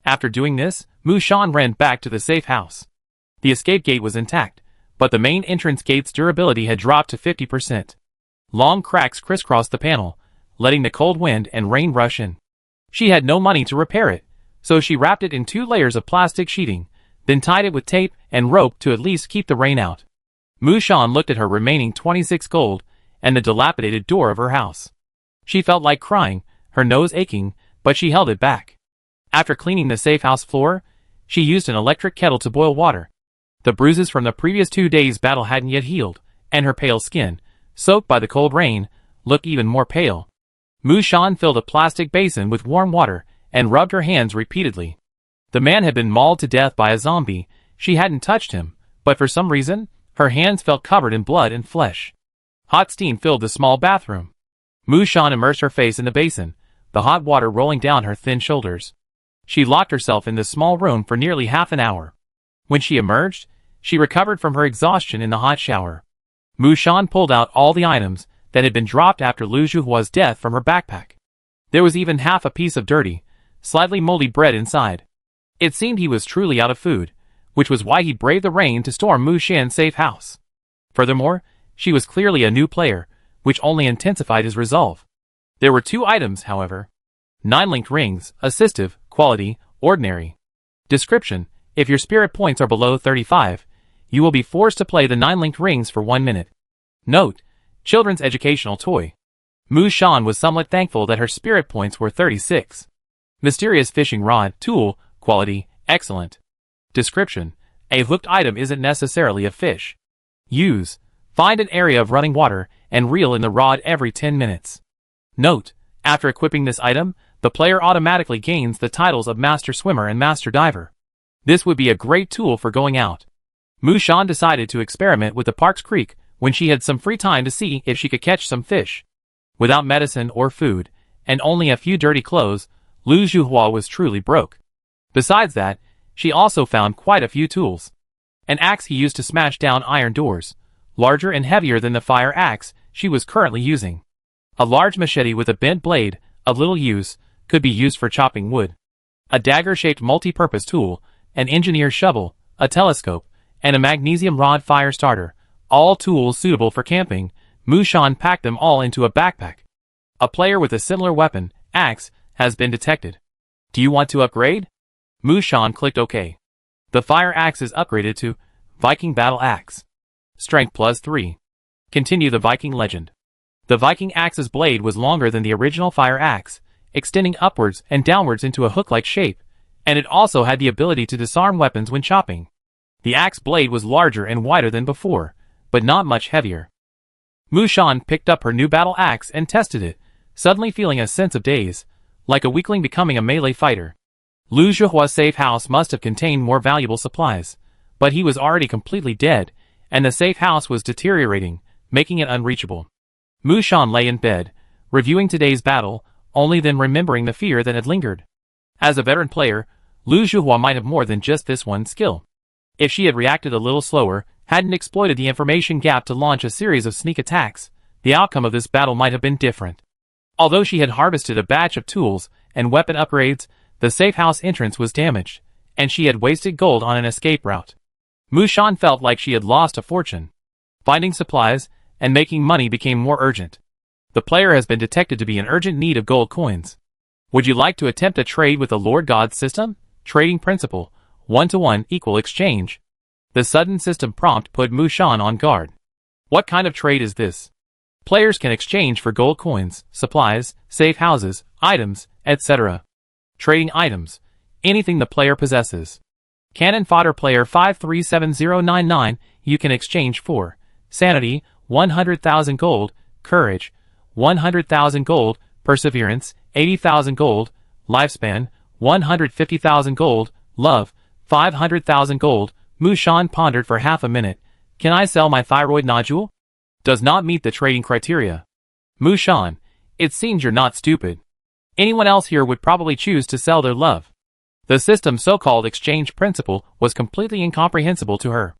After doing this, Mu Shan ran back to the safe house. The escape gate was intact, but the main entrance gate's durability had dropped to 50%. Long cracks crisscrossed the panel, letting the cold wind and rain rush in. She had no money to repair it, so she wrapped it in 2 layers of plastic sheeting, then tied it with tape and rope to at least keep the rain out. Mu Shan looked at her remaining 26 gold and the dilapidated door of her house. She felt like crying, her nose aching, but she held it back. After cleaning the safe house floor, she used an electric kettle to boil water. The bruises from the previous 2 days' battle hadn't yet healed, and her pale skin, soaked by the cold rain, looked even more pale. Mu Shan filled a plastic basin with warm water and rubbed her hands repeatedly. The man had been mauled to death by a zombie. She hadn't touched him, but for some reason, her hands felt covered in blood and flesh. Hot steam filled the small bathroom. Mu Shan immersed her face in the basin, the hot water rolling down her thin shoulders. She locked herself in the small room for nearly half an hour. When she emerged, she recovered from her exhaustion in the hot shower. Mu Shan pulled out all the items that had been dropped after Lu Zhuhua's death from her backpack. There was even half a piece of dirty, slightly moldy bread inside. It seemed he was truly out of food, which was why he braved the rain to storm Mu Shan's safe house. Furthermore, she was clearly a new player, which only intensified his resolve. There were 2 items, however. 9 linked rings, assistive, quality, ordinary. Description: if your spirit points are below 35, you will be forced to play the 9 linked rings for 1 minute. Note: children's educational toy. Mu Shan was somewhat thankful that her spirit points were 36. Mysterious fishing rod, tool, quality, excellent. Description: a hooked item isn't necessarily a fish. Use: find an area of running water and reel in the rod every 10 minutes. Note: after equipping this item, the player automatically gains the titles of Master Swimmer and Master Diver. This would be a great tool for going out. Mu Shan decided to experiment with the Park's Creek when she had some free time to see if she could catch some fish. Without medicine or food, and only a few dirty clothes, Lu Zhuhua was truly broke. Besides that, she also found quite a few tools. An axe he used to smash down iron doors, larger and heavier than the fire axe she was currently using. A large machete with a bent blade, of little use, could be used for chopping wood. A dagger-shaped multi-purpose tool, an engineer's shovel, a telescope, and a magnesium rod fire starter, all tools suitable for camping. Mu Shan packed them all into a backpack. A player with a similar weapon, axe, has been detected. Do you want to upgrade? Mu Shan clicked OK. The fire axe is upgraded to Viking Battle Axe. Strength +3. Continue the Viking legend. The Viking axe's blade was longer than the original fire axe, extending upwards and downwards into a hook-like shape, and it also had the ability to disarm weapons when chopping. The axe blade was larger and wider than before, but not much heavier. Mu Shan picked up her new battle axe and tested it, suddenly feeling a sense of daze, like a weakling becoming a melee fighter. Lu Zhuhua's safe house must have contained more valuable supplies, but he was already completely dead, and the safe house was deteriorating, making it unreachable. Mu Shan lay in bed, reviewing today's battle, only then remembering the fear that had lingered. As a veteran player, Lu Zhuhua might have more than just this one skill. If she had reacted a little slower, hadn't exploited the information gap to launch a series of sneak attacks, the outcome of this battle might have been different. Although she had harvested a batch of tools and weapon upgrades, the safe house entrance was damaged, and she had wasted gold on an escape route. Mu Shan felt like she had lost a fortune. Finding supplies and making money became more urgent. The player has been detected to be in urgent need of gold coins. Would you like to attempt a trade with the Lord God system? Trading principle: 1-to-1 equal exchange. The sudden system prompt put Mu Shan on guard. What kind of trade is this? Players can exchange for gold coins, supplies, safe houses, items, etc. Trading items: anything the player possesses. Cannon fodder player 537099, you can exchange for sanity, 100,000 gold, courage, 100,000 gold, perseverance, 80,000 gold, lifespan, 150,000 gold, love, 500,000 gold. Mu Shan pondered for half a minute. Can I sell my thyroid nodule? Does not meet the trading criteria. Mu Shan, it seems you're not stupid. Anyone else here would probably choose to sell their love. The system's so-called exchange principle was completely incomprehensible to her.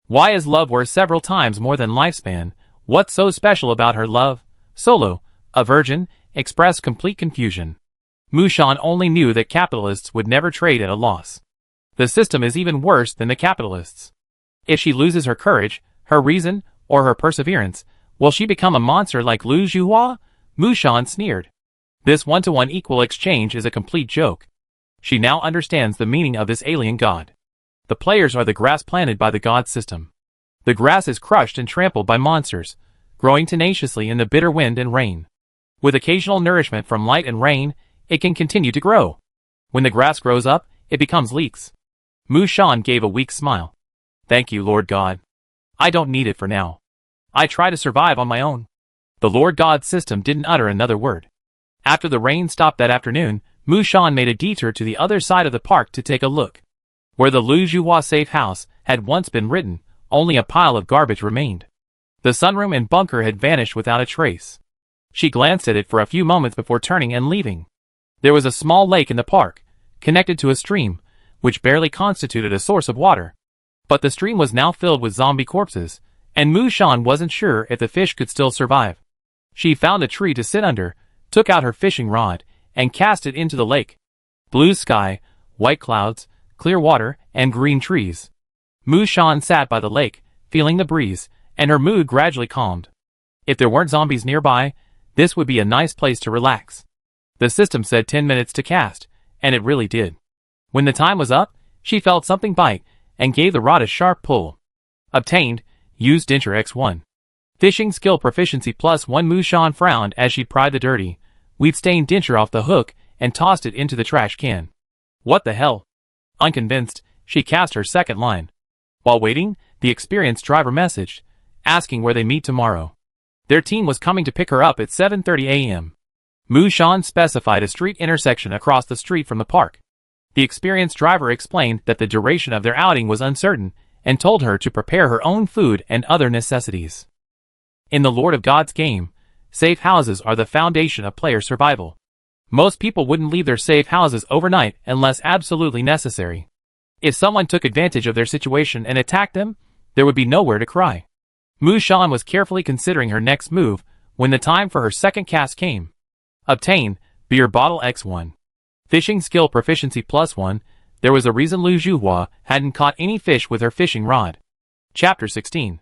Why is love worth several times more than lifespan? What's so special about her love? Solo, a virgin, expressed complete confusion. Mu Shan only knew that capitalists would never trade at a loss. The system is even worse than the capitalists. If she loses her courage, her reason, or her perseverance, will she become a monster like Lu Zhuhua? Mu Shan sneered. This 1-to-1 equal exchange is a complete joke. She now understands the meaning of this alien god. The players are the grass planted by the god system. The grass is crushed and trampled by monsters, growing tenaciously in the bitter wind and rain. With occasional nourishment from light and rain, it can continue to grow. When the grass grows up, it becomes leeks. Mushan gave a weak smile. Thank you, Lord God. I don't need it for now. I try to survive on my own. The Lord God system didn't utter another word. After the rain stopped that afternoon, Mushan made a detour to the other side of the park to take a look. Where the Lu Zhuhua safe house had once been written, only a pile of garbage remained. The sunroom and bunker had vanished without a trace. She glanced at it for a few moments before turning and leaving. There was a small lake in the park, connected to a stream, which barely constituted a source of water. But the stream was now filled with zombie corpses, and Mushan wasn't sure if the fish could still survive. She found a tree to sit under, took out her fishing rod, and cast it into the lake. Blue sky, white clouds, clear water, and green trees. Mushan sat by the lake, feeling the breeze, and her mood gradually calmed. If there weren't zombies nearby, this would be a nice place to relax. The system said 10 minutes to cast, and it really did. When the time was up, she felt something bite, and gave the rod a sharp pull. Obtained, used denture X1. Fishing skill proficiency +1. Mushan frowned as she pried the dirty, weed-stained denture off the hook and tossed it into the trash can. What the hell? Unconvinced, she cast her second line. While waiting, the experienced driver messaged, asking where they meet tomorrow. Their team was coming to pick her up at 7:30 a.m. Mushan specified a street intersection across the street from the park. The experienced driver explained that the duration of their outing was uncertain and told her to prepare her own food and other necessities. In the Lord of God's game, safe houses are the foundation of player survival. Most people wouldn't leave their safe houses overnight unless absolutely necessary. If someone took advantage of their situation and attacked them, there would be nowhere to cry. Mushan was carefully considering her next move when the time for her second cast came. Obtain, beer bottle X1. Fishing skill proficiency +1. There was a reason Lu Zhuhua hadn't caught any fish with her fishing rod. Chapter 16.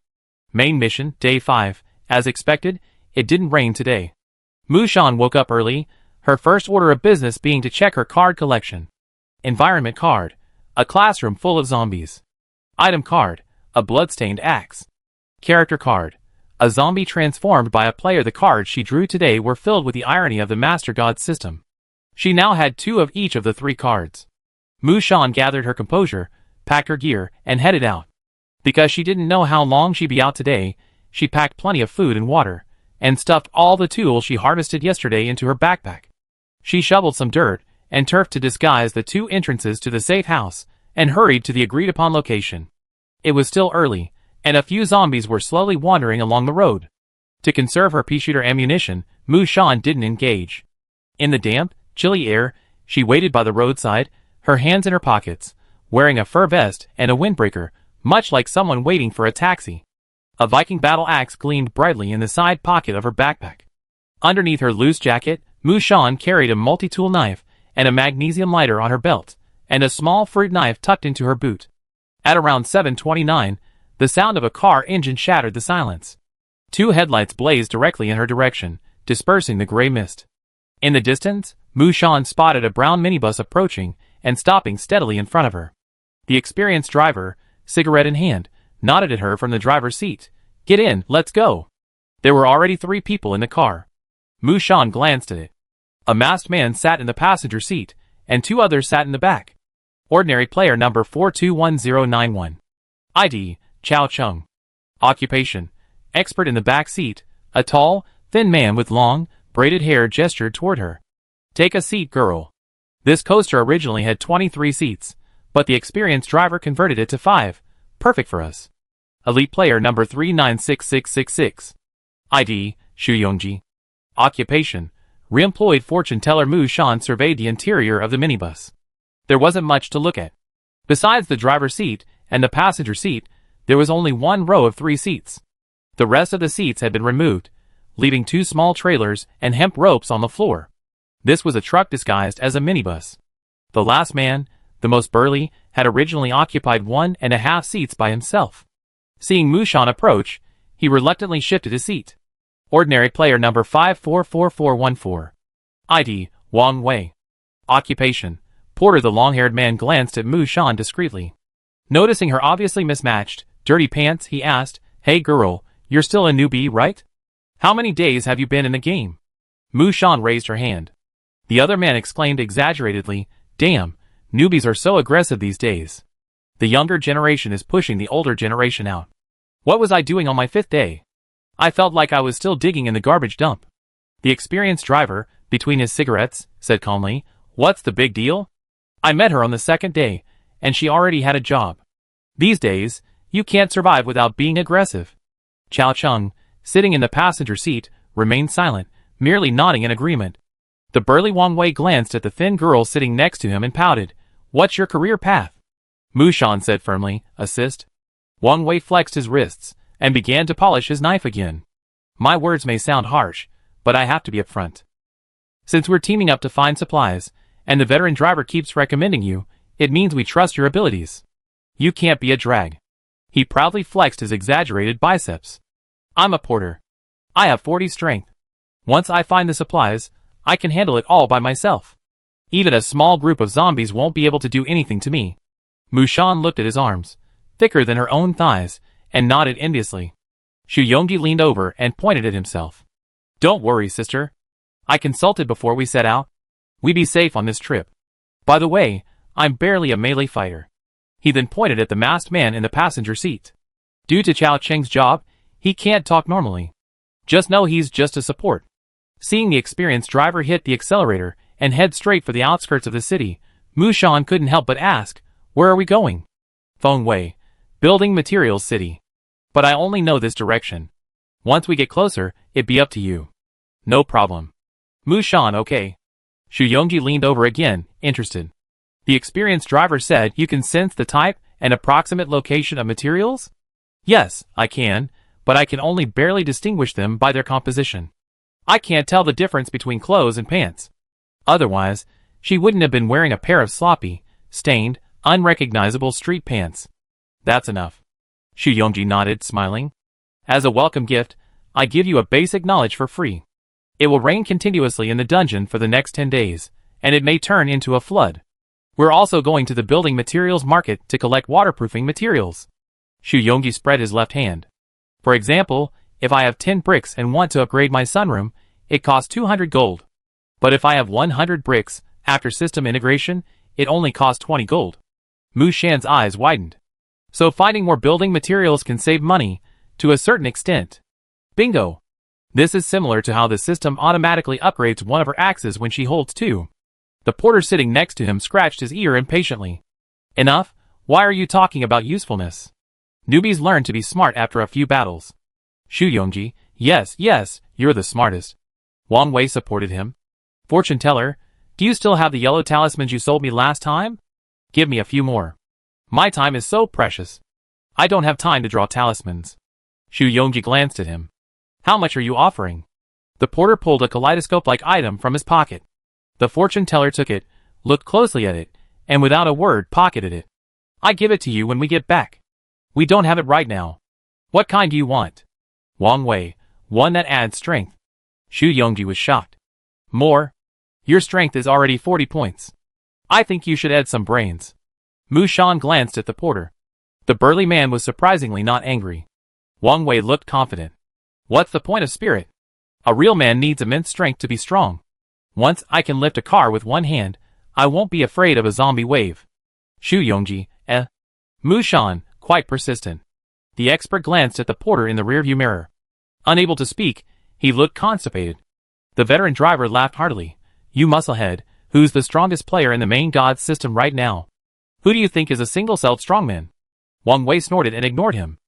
Main mission, Day 5. As expected, it didn't rain today. Mushan woke up early, her first order of business being to check her card collection. Environment card. A classroom full of zombies. Item card. A bloodstained axe. Character card. A zombie transformed by a player. The cards she drew today were filled with the irony of the Master God system. She now had 2 of each of the 3 cards. Mushan gathered her composure, packed her gear, and headed out. Because she didn't know how long she'd be out today, she packed plenty of food and water, and stuffed all the tools she harvested yesterday into her backpack. She shoveled some dirt and turf to disguise the 2 entrances to the safe house, and hurried to the agreed-upon location. It was still early, and a few zombies were slowly wandering along the road. To conserve her pea-shooter ammunition, Mushan didn't engage. In the damp, chilly air, she waited by the roadside, her hands in her pockets, wearing a fur vest and a windbreaker, much like someone waiting for a taxi. A Viking battle axe gleamed brightly in the side pocket of her backpack. Underneath her loose jacket, Mushan carried a multi-tool knife and a magnesium lighter on her belt, and a small fruit knife tucked into her boot. At around 7:29, the sound of a car engine shattered the silence. 2 headlights blazed directly in her direction, dispersing the gray mist. In the distance, Mushan spotted a brown minibus approaching and stopping steadily in front of her. The experienced driver, cigarette in hand, nodded at her from the driver's seat. "Get in, let's go." There were already 3 people in the car. Mushan glanced at it. A masked man sat in the passenger seat, and 2 others sat in the back. Ordinary player number 421091. ID, Chao Chung. Occupation, expert. In the back seat, a tall, thin man with long, braided hair gestured toward her. "Take a seat, girl." This coaster originally had 23 seats, but the experienced driver converted it to 5. Perfect for us. Elite player number 396666. ID, Xu Yongji. Occupation, re-employed fortune teller. Mushan surveyed the interior of the minibus. There wasn't much to look at. Besides the driver's seat and the passenger seat, there was only 1 row of 3 seats. The rest of the seats had been removed, leaving 2 small trailers and hemp ropes on the floor. This was a truck disguised as a minibus. The last man, the most burly, had originally occupied 1.5 seats by himself. Seeing Mushan approach, he reluctantly shifted his seat. Ordinary player number 544414. ID, Wang Wei. Occupation, porter. The long-haired man glanced at Mushan discreetly. Noticing her obviously mismatched, dirty pants, he asked, "Hey girl, you're still a newbie, right? How many days have you been in the game?" Mushan raised her hand. The other man exclaimed exaggeratedly, "Damn, newbies are so aggressive these days. The younger generation is pushing the older generation out. What was I doing on my 5th day? I felt like I was still digging in the garbage dump." The experienced driver, between his cigarettes, said calmly, "What's the big deal? I met her on the 2nd day, and she already had a job. These days, you can't survive without being aggressive." Chao Chung, sitting in the passenger seat, remained silent, merely nodding in agreement. The burly Wang Wei glanced at the thin girl sitting next to him and pouted. "What's your career path?" Mushan said firmly, "Assist." Wang Wei flexed his wrists, and began to polish his knife again. "My words may sound harsh, but I have to be upfront. Since we're teaming up to find supplies, and the veteran driver keeps recommending you, it means we trust your abilities. You can't be a drag." He proudly flexed his exaggerated biceps. "I'm a porter. I have 40 strength. Once I find the supplies, I can handle it all by myself. Even a small group of zombies won't be able to do anything to me." Mushan looked at his arms, thicker than her own thighs, and nodded enviously. Xu Yongji leaned over and pointed at himself. "Don't worry, sister. I consulted before we set out. We be safe on this trip. By the way, I'm barely a melee fighter." He then pointed at the masked man in the passenger seat. "Due to Chao Cheng's job, he can't talk normally. Just know he's just a support." Seeing the experienced driver hit the accelerator and head straight for the outskirts of the city, Mushan couldn't help but ask, "Where are we going?" "Feng Wei, Building Materials City. But I only know this direction. Once we get closer, it'd be up to you." "No problem." Mushan, "Okay." Xu Yongji leaned over again, interested. The experienced driver said, "You can sense the type and approximate location of materials?" "Yes, I can, but I can only barely distinguish them by their composition. I can't tell the difference between clothes and pants." Otherwise, she wouldn't have been wearing a pair of sloppy, stained, unrecognizable street pants. "That's enough." Xu Yongji nodded, smiling. "As a welcome gift, I give you a basic knowledge for free. It will rain continuously in the dungeon for the next 10 days, and it may turn into a flood. We're also going to the building materials market to collect waterproofing materials." Xu Yongji spread his left hand. "For example, if I have 10 bricks and want to upgrade my sunroom, it costs 200 gold. But if I have 100 bricks, after system integration, it only costs 20 gold. Mu Shan's eyes widened. "So finding more building materials can save money, to a certain extent." "Bingo! This is similar to how the system automatically upgrades one of her axes when she holds 2. The porter sitting next to him scratched his ear impatiently. "Enough, why are you talking about usefulness? Newbies learn to be smart after a few battles." Xu Yongji, yes, you're the smartest." Wang Wei supported him. "Fortune teller, do you still have the yellow talismans you sold me last time? Give me a few more. My time is so precious. I don't have time to draw talismans." Xu Yongji glanced at him. "How much are you offering?" The porter pulled a kaleidoscope-like item from his pocket. The fortune teller took it, looked closely at it, and without a word pocketed it. "I give it to you when we get back. We don't have it right now. What kind do you want?" Wang Wei, "One that adds strength." Xu Yongji was shocked. "More? Your strength is already 40 points. I think you should add some brains." Mushan glanced at the porter. The burly man was surprisingly not angry. Wang Wei looked confident. "What's the point of spirit? A real man needs immense strength to be strong. Once I can lift a car with one hand, I won't be afraid of a zombie wave." Xu Yongji, Mushan, quite persistent. The expert glanced at the porter in the rearview mirror. Unable to speak, he looked constipated. The veteran driver laughed heartily. "You musclehead, who's the strongest player in the main god system right now? Who do you think is a single-celled strongman?" Wang Wei snorted and ignored him.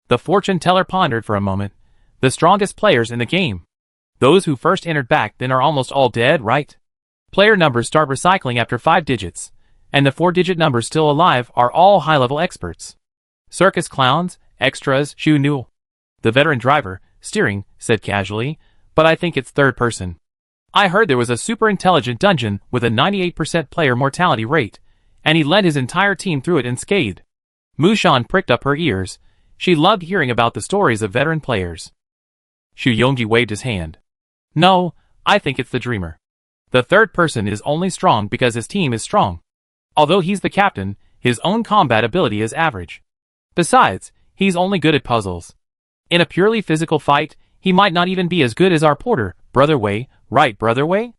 The fortune teller pondered for a moment. "The strongest players in the game. Those who first entered back then are almost all dead, right? Player numbers start recycling after 5 digits, and the 4-digit numbers still alive are all high-level experts. Circus clowns, extras, Xu Nu." The veteran driver, steering, said casually, "But I think it's third person. I heard there was a super intelligent dungeon with a 98% player mortality rate, and he led his entire team through it unscathed." Mushan pricked up her ears. She loved hearing about the stories of veteran players. Xu Yongji waved his hand. "No, I think it's the dreamer. The third person is only strong because his team is strong. Although he's the captain, His own combat ability is average. Besides, he's only good at puzzles. In a purely physical fight, he might not even be as good as our porter, Brother Wei, right Brother Wei?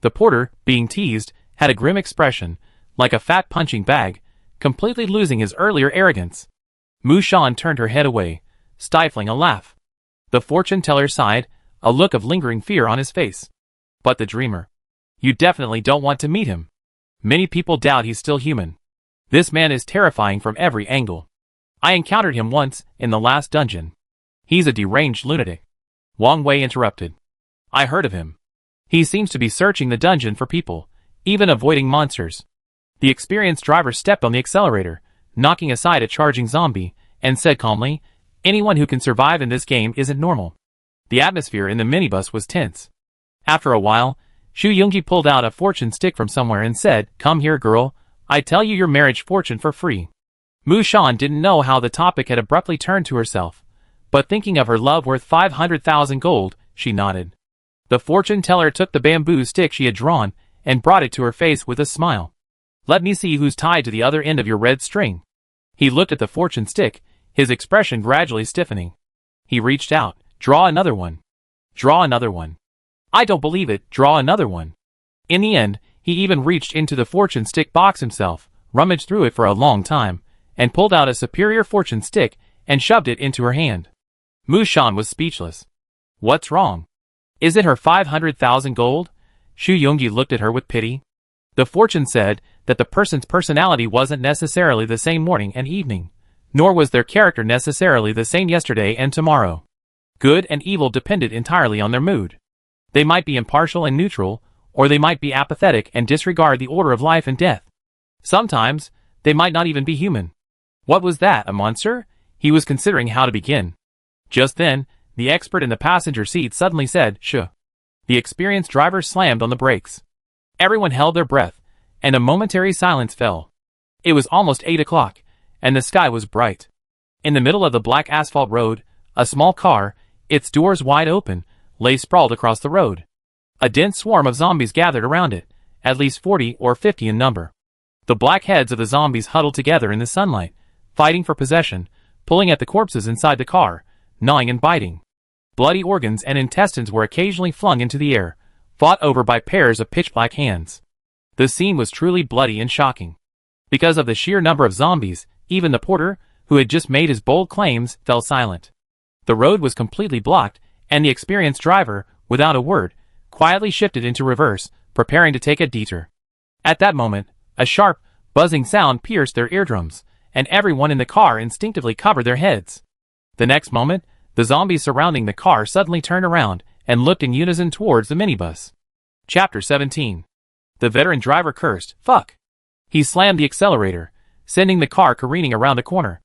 The porter, being teased, had a grim expression, like a fat punching bag, completely losing his earlier arrogance. Mu Shan turned her head away, stifling a laugh. The fortune teller sighed, a look of lingering fear on his face. But the dreamer. You definitely don't want to meet him. Many people doubt he's still human. This man is terrifying from every angle. I encountered him once, in the last dungeon. He's a deranged lunatic. Wang Wei interrupted. I heard of him. He seems to be searching the dungeon for people, even avoiding monsters. The experienced driver stepped on the accelerator, knocking aside a charging zombie, and said calmly, anyone who can survive in this game isn't normal. The atmosphere in the minibus was tense. After a while, Xu Yongji pulled out a fortune stick from somewhere and said, come here girl, I tell you your marriage fortune for free. Mu Shan didn't know how the topic had abruptly turned to herself, but thinking of her love worth 500,000 gold, she nodded. The fortune teller took the bamboo stick she had drawn and brought it to her face with a smile. Let me see who's tied to the other end of your red string. He looked at the fortune stick, his expression gradually stiffening. He reached out. Draw another one. Draw another one. I don't believe it. Draw another one. In the end, he even reached into the fortune stick box himself, rummaged through it for a long time, and pulled out a superior fortune stick and shoved it into her hand. Mu Shan was speechless. What's wrong? Is it her 500,000 gold? Xu Yongji looked at her with pity. The fortune said that the person's personality wasn't necessarily the same morning and evening, nor was their character necessarily the same yesterday and tomorrow. Good and evil depended entirely on their mood. They might be impartial and neutral, or they might be apathetic and disregard the order of life and death. Sometimes, they might not even be human. What was that, a monster? He was considering how to begin. Just then, the expert in the passenger seat suddenly said, shh. The experienced driver slammed on the brakes. Everyone held their breath, and a momentary silence fell. It was almost 8 o'clock, and the sky was bright. In the middle of the black asphalt road, a small car, its doors wide open, lay sprawled across the road. A dense swarm of zombies gathered around it, at least 40 or 50 in number. The black heads of the zombies huddled together in the sunlight, fighting for possession, pulling at the corpses inside the car, gnawing and biting. Bloody organs and intestines were occasionally flung into the air, fought over by pairs of pitch-black hands. The scene was truly bloody and shocking. Because of the sheer number of zombies, even the porter, who had just made his bold claims, fell silent. The road was completely blocked, and the experienced driver, without a word, quietly shifted into reverse, preparing to take a detour. At that moment, a sharp, buzzing sound pierced their eardrums, and everyone in the car instinctively covered their heads. The next moment, the zombies surrounding the car suddenly turned around and looked in unison towards the minibus. Chapter 17. The veteran driver cursed, fuck. He slammed the accelerator, sending the car careening around a corner.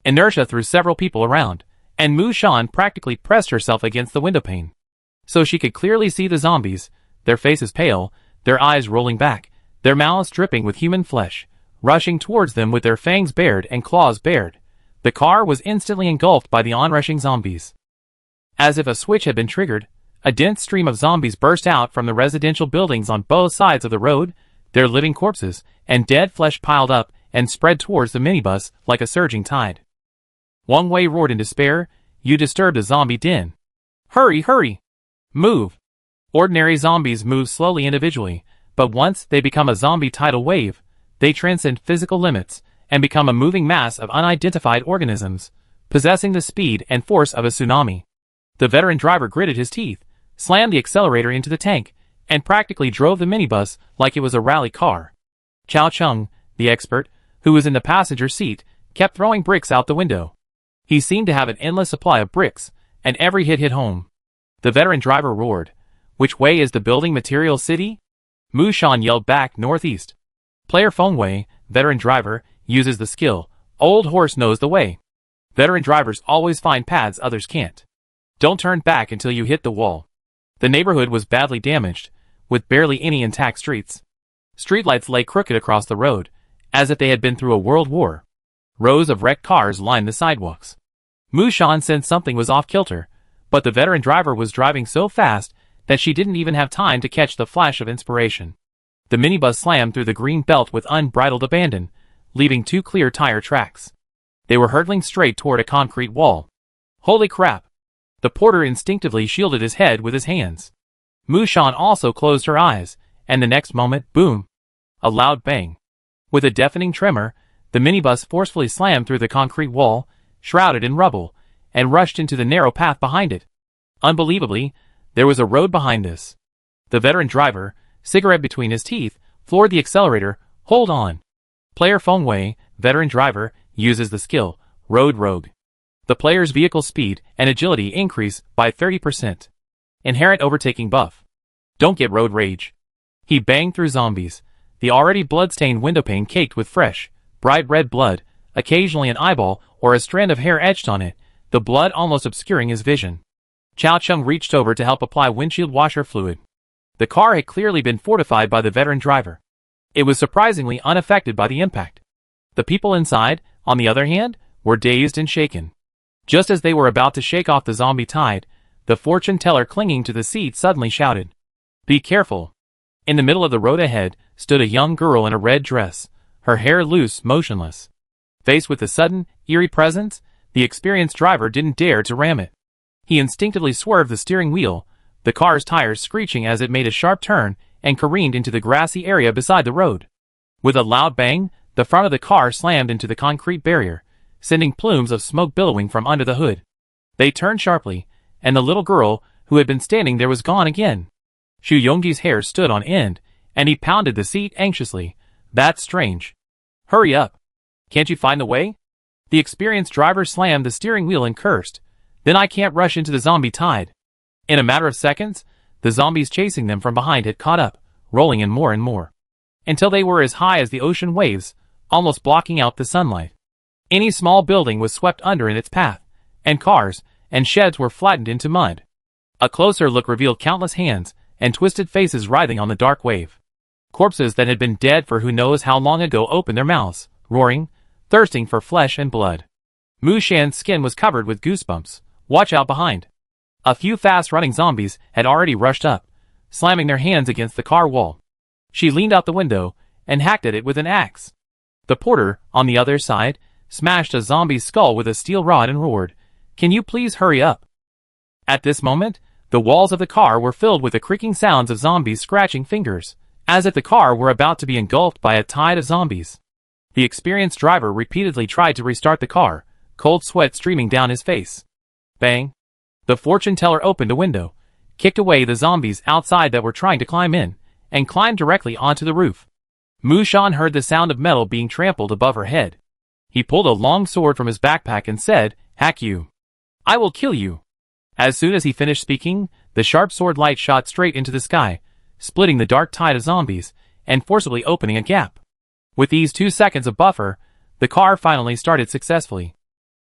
Inertia threw several people around, and Mu Shan practically pressed herself against the windowpane. So she could clearly see the zombies, their faces pale, their eyes rolling back, their mouths dripping with human flesh, rushing towards them with their fangs bared and claws bared. The car was instantly engulfed by the onrushing zombies. As if a switch had been triggered, a dense stream of zombies burst out from the residential buildings on both sides of the road, their living corpses and dead flesh piled up and spread towards the minibus like a surging tide. Wang Wei roared in despair, you disturbed a zombie den. Hurry, hurry! Move! Ordinary zombies move slowly individually, but once they become a zombie tidal wave, they transcend physical limits and become a moving mass of unidentified organisms, possessing the speed and force of a tsunami. The veteran driver gritted his teeth, slammed the accelerator into the tank, and practically drove the minibus like it was a rally car. Chao Chung, the expert, who was in the passenger seat, kept throwing bricks out the window. He seemed to have an endless supply of bricks, and every hit home. The veteran driver roared, which way is the building material city? Mu Shan yelled back northeast. Player Feng Wei, veteran driver, uses the skill, old horse knows the way. Veteran drivers always find paths others can't. Don't turn back until you hit the wall. The neighborhood was badly damaged, with barely any intact streets. Streetlights lay crooked across the road, as if they had been through a world war. Rows of wrecked cars lined the sidewalks. Mu Shan sensed something was off-kilter, but the veteran driver was driving so fast that she didn't even have time to catch the flash of inspiration. The minibus slammed through the green belt with unbridled abandon, leaving 2 clear tire tracks. They were hurtling straight toward a concrete wall. Holy crap! The porter instinctively shielded his head with his hands. Mushan also closed her eyes, and the next moment, boom! A loud bang. With a deafening tremor, the minibus forcefully slammed through the concrete wall, shrouded in rubble, and rushed into the narrow path behind it. Unbelievably, there was a road behind this. The veteran driver, cigarette between his teeth, floored the accelerator. Hold on. Player Feng Wei, veteran driver, uses the skill, Road Rogue. The player's vehicle speed and agility increase by 30%. Inherent overtaking buff. Don't get road rage. He banged through zombies, the already blood-stained windowpane caked with fresh, bright red blood, occasionally an eyeball or a strand of hair etched on it, the blood almost obscuring his vision. Chao Chung reached over to help apply windshield washer fluid. The car had clearly been fortified by the veteran driver. It was surprisingly unaffected by the impact. The people inside, on the other hand, were dazed and shaken. Just as they were about to shake off the zombie tide, the fortune teller clinging to the seat suddenly shouted, "Be careful!" In the middle of the road ahead stood a young girl in a red dress, her hair loose, motionless. Faced with the sudden, eerie presence, the experienced driver didn't dare to ram it. He instinctively swerved the steering wheel, the car's tires screeching as it made a sharp turn and careened into the grassy area beside the road. With a loud bang, the front of the car slammed into the concrete barrier, sending plumes of smoke billowing from under the hood. They turned sharply, and the little girl, who had been standing there, was gone again. Xu Yongji's hair stood on end, and he pounded the seat anxiously. That's strange. Hurry up. Can't you find the way? The experienced driver slammed the steering wheel and cursed. Then I can't rush into the zombie tide. In a matter of seconds, the zombies chasing them from behind had caught up, rolling in more and more, until they were as high as the ocean waves, almost blocking out the sunlight. Any small building was swept under in its path, and cars and sheds were flattened into mud. A closer look revealed countless hands and twisted faces writhing on the dark wave. Corpses that had been dead for who knows how long ago opened their mouths, roaring, thirsting for flesh and blood. Mu Shan's skin was covered with goosebumps. Watch out behind. A few fast-running zombies had already rushed up, slamming their hands against the car wall. She leaned out the window and hacked at it with an axe. The porter, on the other side, smashed a zombie's skull with a steel rod and roared, "Can you please hurry up?" At this moment, the walls of the car were filled with the creaking sounds of zombies scratching fingers, as if the car were about to be engulfed by a tide of zombies. The experienced driver repeatedly tried to restart the car, cold sweat streaming down his face. Bang! The fortune teller opened a window, kicked away the zombies outside that were trying to climb in, and climbed directly onto the roof. Mu Shan heard the sound of metal being trampled above her head. He pulled a long sword from his backpack and said, "Hack you. I will kill you." As soon as he finished speaking, the sharp sword light shot straight into the sky, splitting the dark tide of zombies, and forcibly opening a gap. With these 2 seconds of buffer, the car finally started successfully.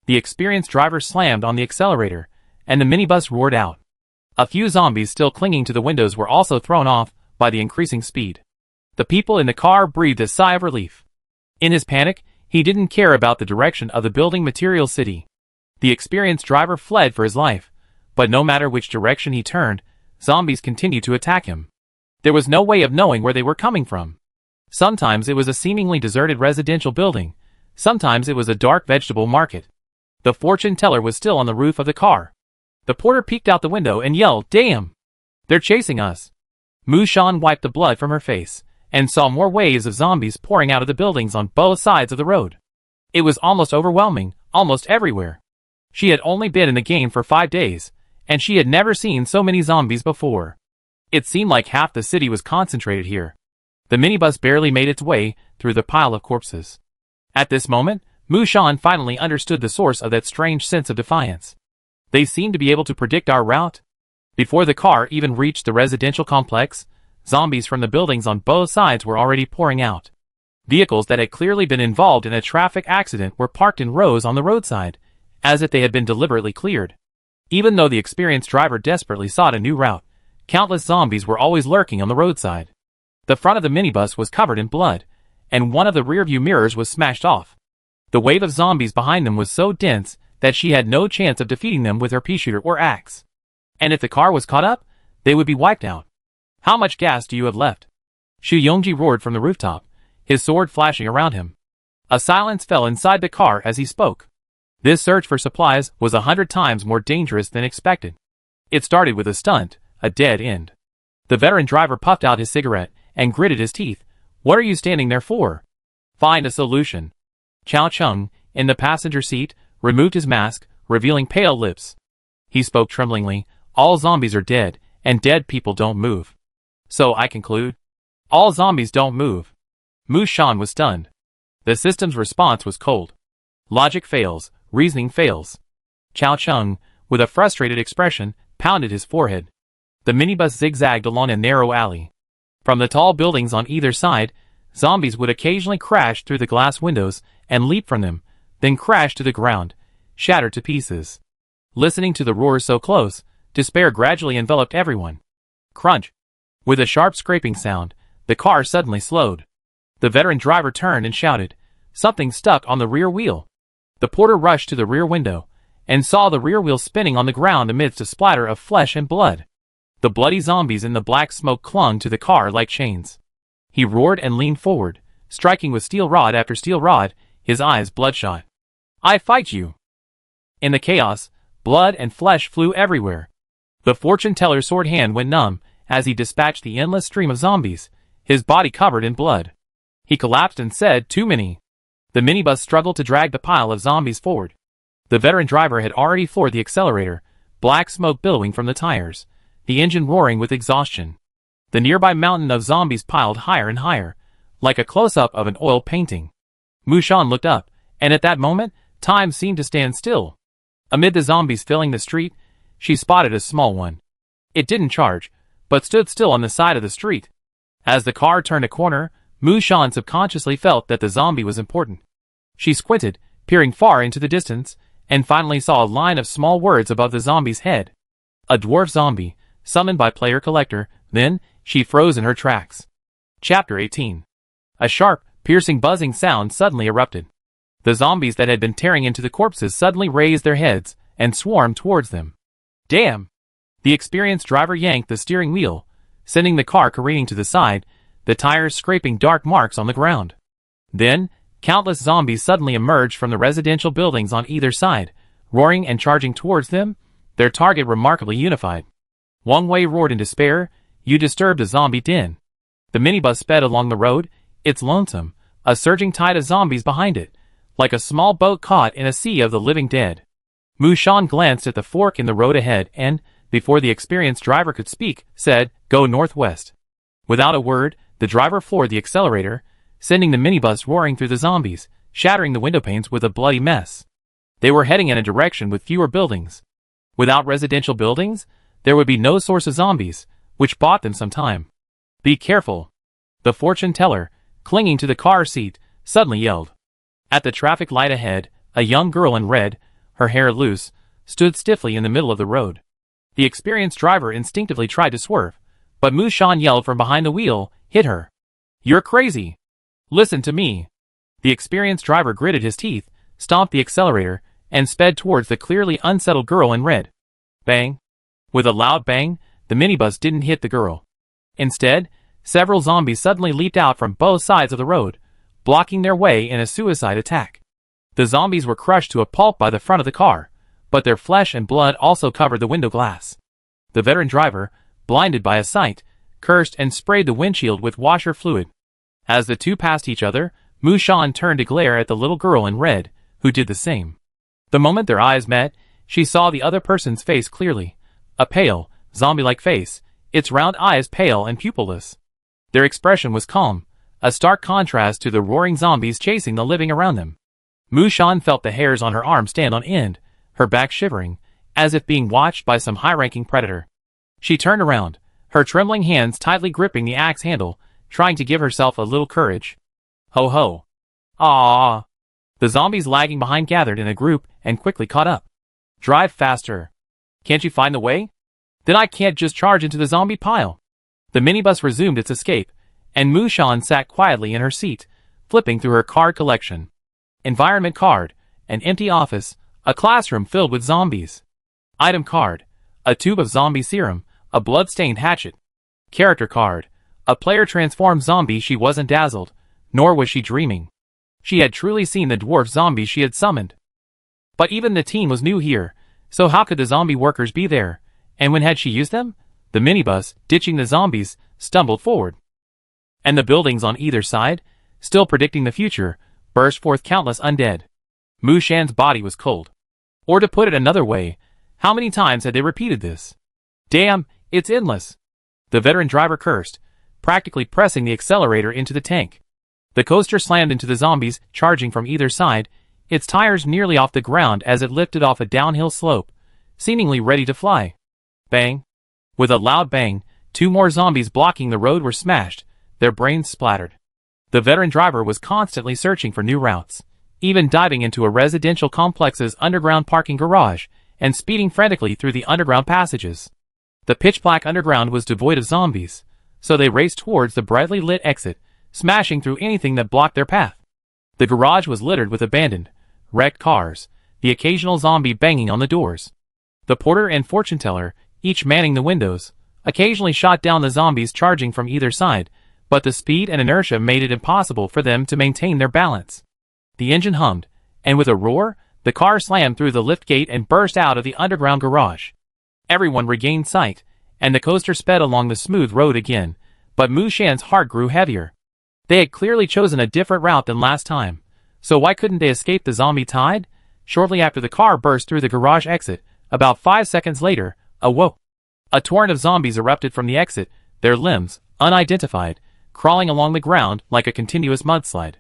The experienced driver slammed on the accelerator, and the minibus roared out. A few zombies still clinging to the windows were also thrown off by the increasing speed. The people in the car breathed a sigh of relief. In his panic, he didn't care about the direction of the building material city. The experienced driver fled for his life, but no matter which direction he turned, zombies continued to attack him. There was no way of knowing where they were coming from. Sometimes it was a seemingly deserted residential building, sometimes it was a dark vegetable market. The fortune teller was still on the roof of the car. The porter peeked out the window and yelled, "Damn! They're chasing us!" Mu Shan wiped the blood from her face, and saw more waves of zombies pouring out of the buildings on both sides of the road. It was almost overwhelming, almost everywhere. She had only been in the game for 5 days, and she had never seen so many zombies before. It seemed like half the city was concentrated here. The minibus barely made its way through the pile of corpses. At this moment, Mu Shan finally understood the source of that strange sense of defiance. They seemed to be able to predict our route. Before the car even reached the residential complex, zombies from the buildings on both sides were already pouring out. Vehicles that had clearly been involved in a traffic accident were parked in rows on the roadside, as if they had been deliberately cleared. Even though the experienced driver desperately sought a new route, countless zombies were always lurking on the roadside. The front of the minibus was covered in blood, and one of the rearview mirrors was smashed off. The wave of zombies behind them was so dense that she had no chance of defeating them with her pea-shooter or axe. And if the car was caught up, they would be wiped out. "How much gas do you have left?" Xu Yongji roared from the rooftop, his sword flashing around him. A silence fell inside the car as he spoke. This search for supplies was 100 times more dangerous than expected. It started with a stunt, a dead end. The veteran driver puffed out his cigarette and gritted his teeth. What are you standing there for? Find a solution. Chow Chung, in the passenger seat, removed his mask, revealing pale lips. He spoke tremblingly. All zombies are dead, and dead people don't move. So I conclude, all zombies don't move. Mu Shan was stunned. The system's response was cold. Logic fails, reasoning fails. Chow Chung, with a frustrated expression, pounded his forehead. The minibus zigzagged along a narrow alley. From the tall buildings on either side, zombies would occasionally crash through the glass windows and leap from them, then crash to the ground, shattered to pieces. Listening to the roars so close, despair gradually enveloped everyone. Crunch! With a sharp scraping sound, the car suddenly slowed. The veteran driver turned and shouted. Something stuck on the rear wheel. The porter rushed to the rear window and saw the rear wheel spinning on the ground amidst a splatter of flesh and blood. The bloody zombies in the black smoke clung to the car like chains. He roared and leaned forward, striking with steel rod after steel rod, his eyes bloodshot. I fight you! In the chaos, blood and flesh flew everywhere. The fortune teller's sword hand went numb as he dispatched the endless stream of zombies, his body covered in blood. He collapsed and said, too many. The minibus struggled to drag the pile of zombies forward. The veteran driver had already floored the accelerator, black smoke billowing from the tires, the engine roaring with exhaustion. The nearby mountain of zombies piled higher and higher, like a close-up of an oil painting. Mu Shan looked up, and at that moment, time seemed to stand still. Amid the zombies filling the street, she spotted a small one. It didn't charge, but stood still on the side of the street. As the car turned a corner, Mu Shan subconsciously felt that the zombie was important. She squinted, peering far into the distance, and finally saw a line of small words above the zombie's head. A dwarf zombie, summoned by player collector. Then, she froze in her tracks. Chapter 18. A sharp, piercing buzzing sound suddenly erupted. The zombies that had been tearing into the corpses suddenly raised their heads and swarmed towards them. Damn! The experienced driver yanked the steering wheel, sending the car careening to the side, the tires scraping dark marks on the ground. Then, countless zombies suddenly emerged from the residential buildings on either side, roaring and charging towards them, their target remarkably unified. Wang Wei roared in despair, you disturbed the zombie den. The minibus sped along the road, its lonesome, a surging tide of zombies behind it, like a small boat caught in a sea of the living dead. Mu Shan glanced at the fork in the road ahead and, before the experienced driver could speak, said, go northwest. Without a word, the driver floored the accelerator, sending the minibus roaring through the zombies, shattering the window panes with a bloody mess. They were heading in a direction with fewer buildings. Without residential buildings, there would be no source of zombies, which bought them some time. Be careful. The fortune teller, clinging to the car seat, suddenly yelled. At the traffic light ahead, a young girl in red, her hair loose, stood stiffly in the middle of the road. The experienced driver instinctively tried to swerve, but Mu Shan yelled from behind the wheel, hit her. You're crazy. Listen to me. The experienced driver gritted his teeth, stomped the accelerator, and sped towards the clearly unsettled girl in red. Bang. With a loud bang, the minibus didn't hit the girl. Instead, several zombies suddenly leaped out from both sides of the road, blocking their way in a suicide attack. The zombies were crushed to a pulp by the front of the car, but their flesh and blood also covered the window glass. The veteran driver, blinded by a sight, cursed and sprayed the windshield with washer fluid. As the two passed each other, Mu Shan turned to glare at the little girl in red, who did the same. The moment their eyes met, she saw the other person's face clearly. A pale, zombie-like face, its round eyes pale and pupilless. Their expression was calm, a stark contrast to the roaring zombies chasing the living around them. Mu Shan felt the hairs on her arm stand on end, her back shivering, as if being watched by some high-ranking predator. She turned around, her trembling hands tightly gripping the axe handle, trying to give herself a little courage. Ho ho. Ah! The zombies lagging behind gathered in a group and quickly caught up. Drive faster. Can't you find the way? Then I can't just charge into the zombie pile. The minibus resumed its escape, and Mu Shan sat quietly in her seat, flipping through her card collection. Environment card, an empty office, a classroom filled with zombies. Item card, a tube of zombie serum, a blood-stained hatchet. Character card, a player transformed zombie. She wasn't dazzled, nor was she dreaming. She had truly seen the dwarf zombies she had summoned. But even the team was new here, so how could the zombie workers be there? And when had she used them? The minibus, ditching the zombies, stumbled forward. And the buildings on either side, still predicting the future, burst forth countless undead. Mu Shan's body was cold. Or to put it another way, how many times had they repeated this? Damn, it's endless. The veteran driver cursed, practically pressing the accelerator into the tank. The coaster slammed into the zombies, charging from either side, its tires nearly off the ground as it lifted off a downhill slope, seemingly ready to fly. Bang! With a loud bang, 2 more zombies blocking the road were smashed, their brains splattered. The veteran driver was constantly searching for new routes, even diving into a residential complex's underground parking garage, and speeding frantically through the underground passages. The pitch-black underground was devoid of zombies, so they raced towards the brightly lit exit, smashing through anything that blocked their path. The garage was littered with abandoned, wrecked cars, the occasional zombie banging on the doors. The porter and fortune teller, each manning the windows, occasionally shot down the zombies charging from either side, but the speed and inertia made it impossible for them to maintain their balance. The engine hummed, and with a roar, the car slammed through the liftgate and burst out of the underground garage. Everyone regained sight, and the coaster sped along the smooth road again, but Mu Shan's heart grew heavier. They had clearly chosen a different route than last time, so why couldn't they escape the zombie tide? Shortly after the car burst through the garage exit, about 5 seconds later, a torrent of zombies erupted from the exit, their limbs, unidentified, crawling along the ground like a continuous mudslide.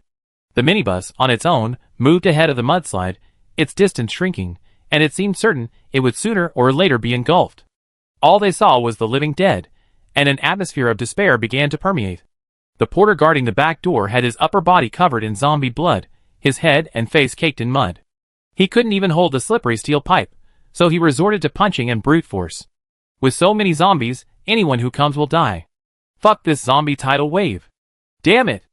The minibus, on its own, moved ahead of the mudslide, its distance shrinking, and it seemed certain it would sooner or later be engulfed. All they saw was the living dead, and an atmosphere of despair began to permeate. The porter guarding the back door had his upper body covered in zombie blood, his head and face caked in mud. He couldn't even hold the slippery steel pipe, so he resorted to punching and brute force. With so many zombies, anyone who comes will die. Fuck this zombie tidal wave. Damn it!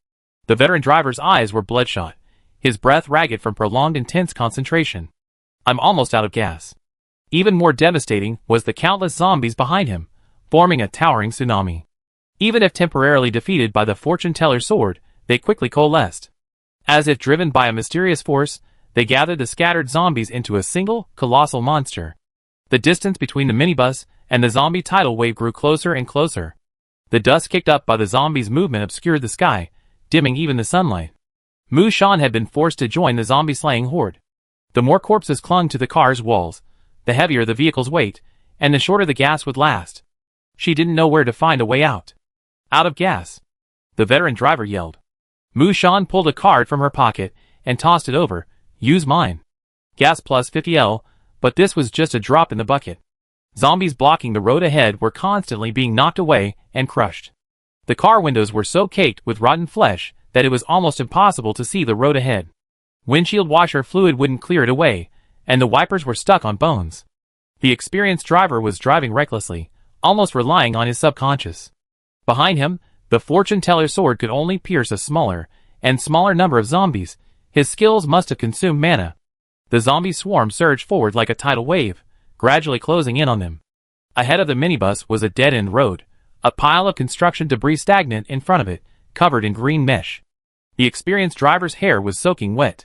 The veteran driver's eyes were bloodshot, his breath ragged from prolonged intense concentration. I'm almost out of gas. Even more devastating was the countless zombies behind him, forming a towering tsunami. Even if temporarily defeated by the fortune teller's sword, they quickly coalesced. As if driven by a mysterious force, they gathered the scattered zombies into a single, colossal monster. The distance between the minibus and the zombie tidal wave grew closer and closer. The dust kicked up by the zombies' movement obscured the sky, dimming even the sunlight. Mu Shan had been forced to join the zombie-slaying horde. The more corpses clung to the car's walls, the heavier the vehicle's weight, and the shorter the gas would last. She didn't know where to find a way out. Out of gas. The veteran driver yelled. Mu Shan pulled a card from her pocket and tossed it over. Use mine. Gas plus 50L, but this was just a drop in the bucket. Zombies blocking the road ahead were constantly being knocked away and crushed. The car windows were so caked with rotten flesh that it was almost impossible to see the road ahead. Windshield washer fluid wouldn't clear it away, and the wipers were stuck on bones. The experienced driver was driving recklessly, almost relying on his subconscious. Behind him, the fortune teller's sword could only pierce a smaller and smaller number of zombies. His skills must have consumed mana. The zombie swarm surged forward like a tidal wave, gradually closing in on them. Ahead of the minibus was a dead-end road, a pile of construction debris stagnant in front of it, covered in green mesh. The experienced driver's hair was soaking wet.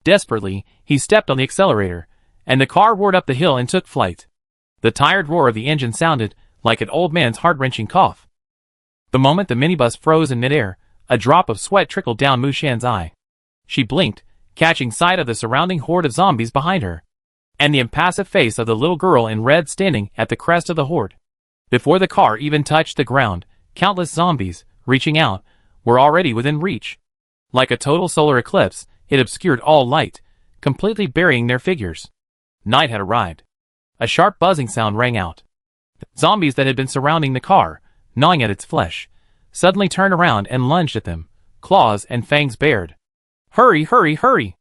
Desperately, he stepped on the accelerator, and the car roared up the hill and took flight. The tired roar of the engine sounded like an old man's heart-wrenching cough. The moment the minibus froze in midair, a drop of sweat trickled down Mu Shan's eye. She blinked, catching sight of the surrounding horde of zombies behind her, and the impassive face of the little girl in red standing at the crest of the horde. Before the car even touched the ground, countless zombies, reaching out, were already within reach. Like a total solar eclipse, it obscured all light, completely burying their figures. Night had arrived. A sharp buzzing sound rang out. Zombies that had been surrounding the car, gnawing at its flesh, suddenly turned around and lunged at them, claws and fangs bared. Hurry, hurry, hurry!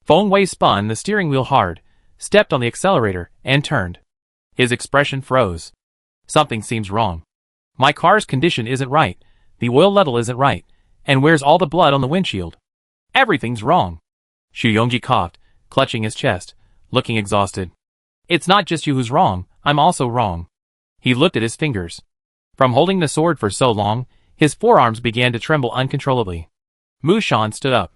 Feng Wei spun the steering wheel hard, stepped on the accelerator, and turned. His expression froze. Something seems wrong. My car's condition isn't right, the oil level isn't right, and where's all the blood on the windshield? Everything's wrong. Xu Yongji coughed, clutching his chest, looking exhausted. It's not just you who's wrong, I'm also wrong. He looked at his fingers. From holding the sword for so long, his forearms began to tremble uncontrollably. Mu Shan stood up.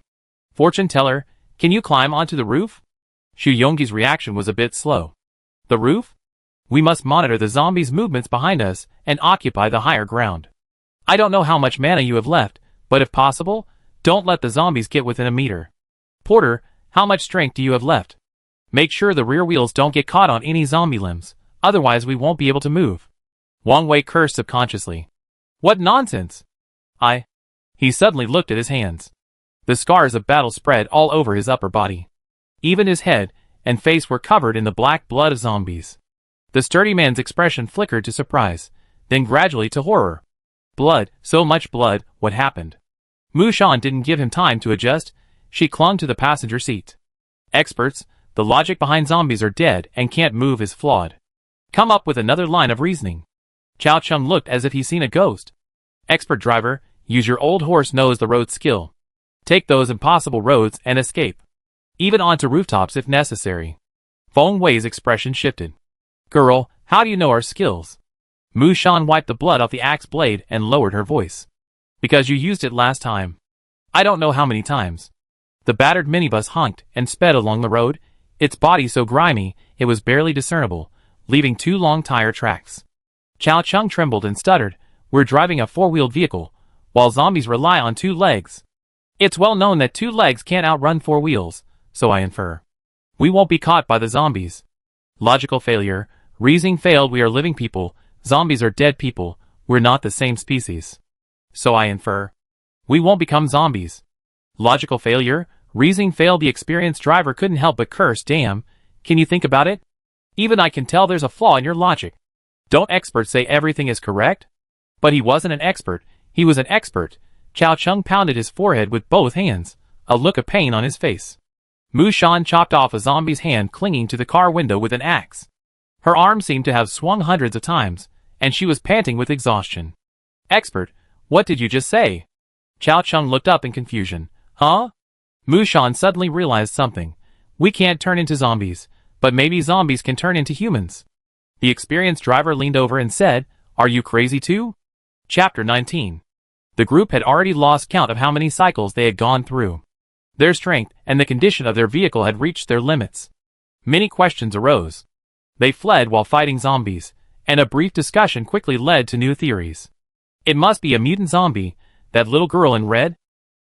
Fortune teller, can you climb onto the roof? Xu Yongji's reaction was a bit slow. The roof? We must monitor the zombies' movements behind us and occupy the higher ground. I don't know how much mana you have left, but if possible, don't let the zombies get within a meter. Porter, how much strength do you have left? Make sure the rear wheels don't get caught on any zombie limbs, otherwise we won't be able to move. Wang Wei cursed subconsciously. What nonsense! He suddenly looked at his hands. The scars of battle spread all over his upper body. Even his head and face were covered in the black blood of zombies. The sturdy man's expression flickered to surprise, then gradually to horror. Blood, so much blood, what happened? Mu Shan didn't give him time to adjust, she clung to the passenger seat. Experts, the logic behind zombies are dead and can't move is flawed. Come up with another line of reasoning. Chao Chung looked as if he'd seen a ghost. Expert driver, use your old horse knows the road skill. Take those impossible roads and escape. Even onto rooftops if necessary. Feng Wei's expression shifted. Girl, how do you know our skills? Mu Shan wiped the blood off the axe blade and lowered her voice. Because you used it last time. I don't know how many times. The battered minibus honked and sped along the road, its body so grimy it was barely discernible, leaving 2 long tire tracks. Chao Chung trembled and stuttered, we're driving a 4-wheeled vehicle, while zombies rely on 2 legs. It's well known that 2 legs can't outrun 4 wheels, so I infer. We won't be caught by the zombies. Logical failure, reasoning failed, we are living people, zombies are dead people, we're not the same species. So I infer. We won't become zombies. Logical failure, reasoning failed, the experienced driver couldn't help but curse, damn, can you think about it? Even I can tell there's a flaw in your logic. Don't experts say everything is correct? But he wasn't an expert, he was an expert. Chao Chung pounded his forehead with both hands, a look of pain on his face. Mu Shan chopped off a zombie's hand clinging to the car window with an axe. Her arm seemed to have swung hundreds of times, and she was panting with exhaustion. Expert, what did you just say? Chao Chung looked up in confusion. Huh? Mu Shan suddenly realized something. We can't turn into zombies, but maybe zombies can turn into humans. The experienced driver leaned over and said, are you crazy too? Chapter 19. The group had already lost count of how many cycles they had gone through. Their strength and the condition of their vehicle had reached their limits. Many questions arose. They fled while fighting zombies, and a brief discussion quickly led to new theories. It must be a mutant zombie, that little girl in red?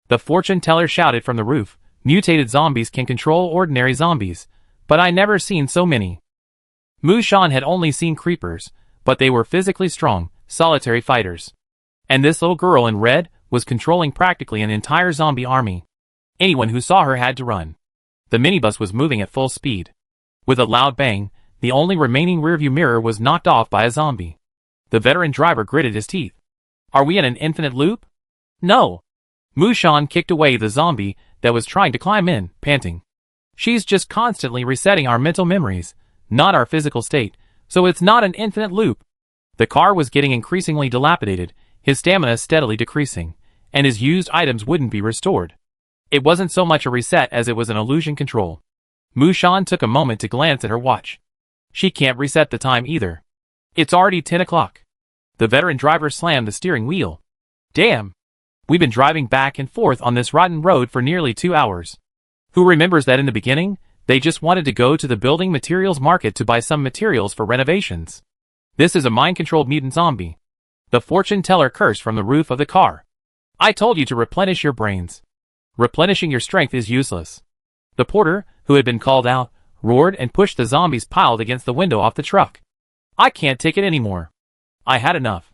The fortune teller shouted from the roof, mutated zombies can control ordinary zombies, but I never seen so many. Mu Shan had only seen creepers, but they were physically strong, solitary fighters. And this little girl in red was controlling practically an entire zombie army. Anyone who saw her had to run. The minibus was moving at full speed. With a loud bang, the only remaining rearview mirror was knocked off by a zombie. The veteran driver gritted his teeth. Are we in an infinite loop? No. Mu Shan kicked away the zombie that was trying to climb in, panting. She's just constantly resetting our mental memories, not our physical state, so it's not an infinite loop. The car was getting increasingly dilapidated, his stamina steadily decreasing, and his used items wouldn't be restored. It wasn't so much a reset as it was an illusion control. Mu Shan took a moment to glance at her watch. She can't reset the time either. It's already 10 o'clock. The veteran driver slammed the steering wheel. Damn! We've been driving back and forth on this rotten road for nearly 2 hours. Who remembers that in the beginning, they just wanted to go to the building materials market to buy some materials for renovations. This is a mind-controlled mutant zombie. The fortune teller cursed from the roof of the car. I told you to replenish your brains. Replenishing your strength is useless. The porter, who had been called out, roared and pushed the zombies piled against the window off the truck. I can't take it anymore. I had enough.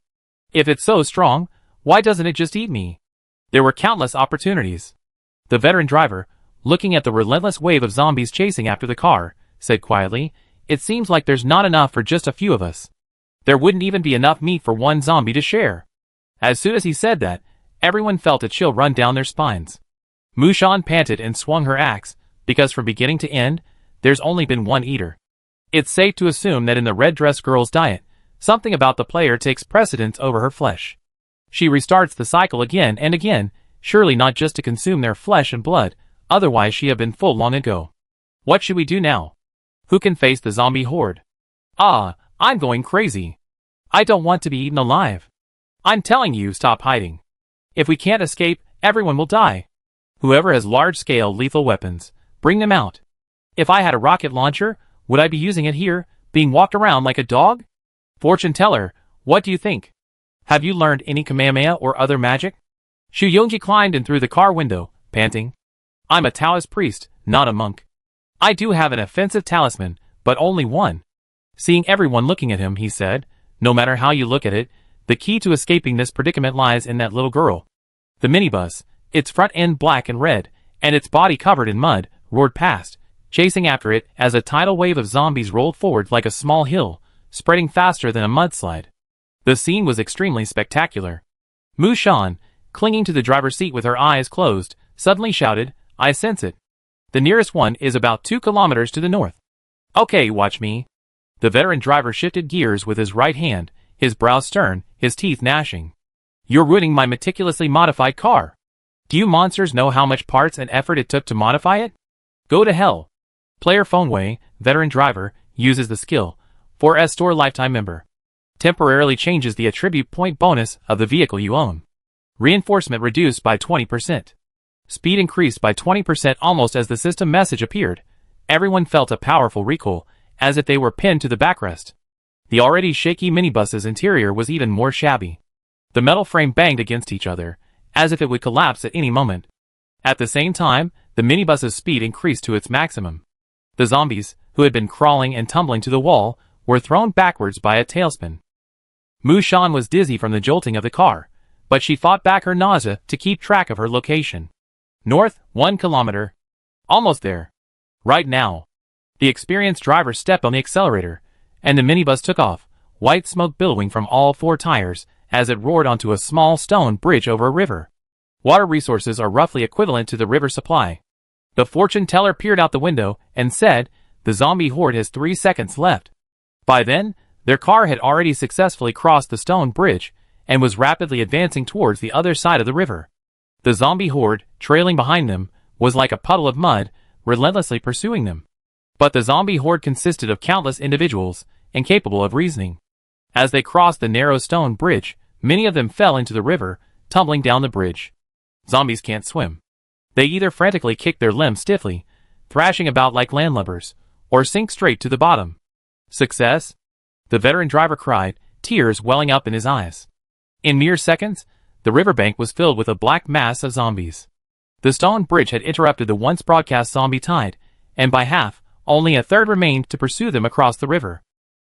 If it's so strong, why doesn't it just eat me? There were countless opportunities. The veteran driver, looking at the relentless wave of zombies chasing after the car, said quietly, it seems like there's not enough for just a few of us. There wouldn't even be enough meat for one zombie to share. As soon as he said that, everyone felt a chill run down their spines. Mu Shan panted and swung her axe, because from beginning to end, there's only been one eater. It's safe to assume that in the red-dressed girl's diet, something about the player takes precedence over her flesh. She restarts the cycle again and again, surely not just to consume their flesh and blood, otherwise she had been full long ago. What should we do now? Who can face the zombie horde? I'm going crazy. I don't want to be eaten alive. I'm telling you, stop hiding. If we can't escape, everyone will die. Whoever has large-scale lethal weapons, bring them out. If I had a rocket launcher, would I be using it here, being walked around like a dog? Fortune teller, what do you think? Have you learned any Kamehameha or other magic? Xu Yongji climbed in through the car window, panting. I'm a Taoist priest, not a monk. I do have an offensive talisman, but only one. Seeing everyone looking at him, he said, no matter how you look at it, the key to escaping this predicament lies in that little girl. The minibus, its front end black and red, and its body covered in mud, roared past, chasing after it as a tidal wave of zombies rolled forward like a small hill, spreading faster than a mudslide. The scene was extremely spectacular. Mu Shan, clinging to the driver's seat with her eyes closed, suddenly shouted, I sense it. The nearest one is about 2 kilometers to the north. Okay, watch me. The veteran driver shifted gears with his right hand, his brow stern, his teeth gnashing. You're ruining my meticulously modified car. Do you monsters know how much parts and effort it took to modify it? Go to hell. Player Fengwei, veteran driver, uses the skill, 4S store lifetime member. Temporarily changes the attribute point bonus of the vehicle you own. Reinforcement reduced by 20%. Speed increased by 20% almost as the system message appeared. Everyone felt a powerful recoil, as if they were pinned to the backrest. The already shaky minibus's interior was even more shabby. The metal frame banged against each other, as if it would collapse at any moment. At the same time, the minibus's speed increased to its maximum. The zombies, who had been crawling and tumbling to the wall, were thrown backwards by a tailspin. Mu Shan was dizzy from the jolting of the car, but she fought back her nausea to keep track of her location. North, 1 kilometer. Almost there. Right now. The experienced driver stepped on the accelerator, and the minibus took off, white smoke billowing from all 4 tires, as it roared onto a small stone bridge over a river. Water resources are roughly equivalent to the river supply. The fortune teller peered out the window and said, the zombie horde has 3 seconds left. By then, their car had already successfully crossed the stone bridge, and was rapidly advancing towards the other side of the river. The zombie horde, trailing behind them, was like a puddle of mud, relentlessly pursuing them. But the zombie horde consisted of countless individuals, incapable of reasoning. As they crossed the narrow stone bridge, many of them fell into the river, tumbling down the bridge. Zombies can't swim. They either frantically kick their limbs stiffly, thrashing about like landlubbers, or sink straight to the bottom. Success? The veteran driver cried, tears welling up in his eyes. In mere seconds, the riverbank was filled with a black mass of zombies. The stone bridge had interrupted the once broadcast zombie tide, and by half, only a third remained to pursue them across the river.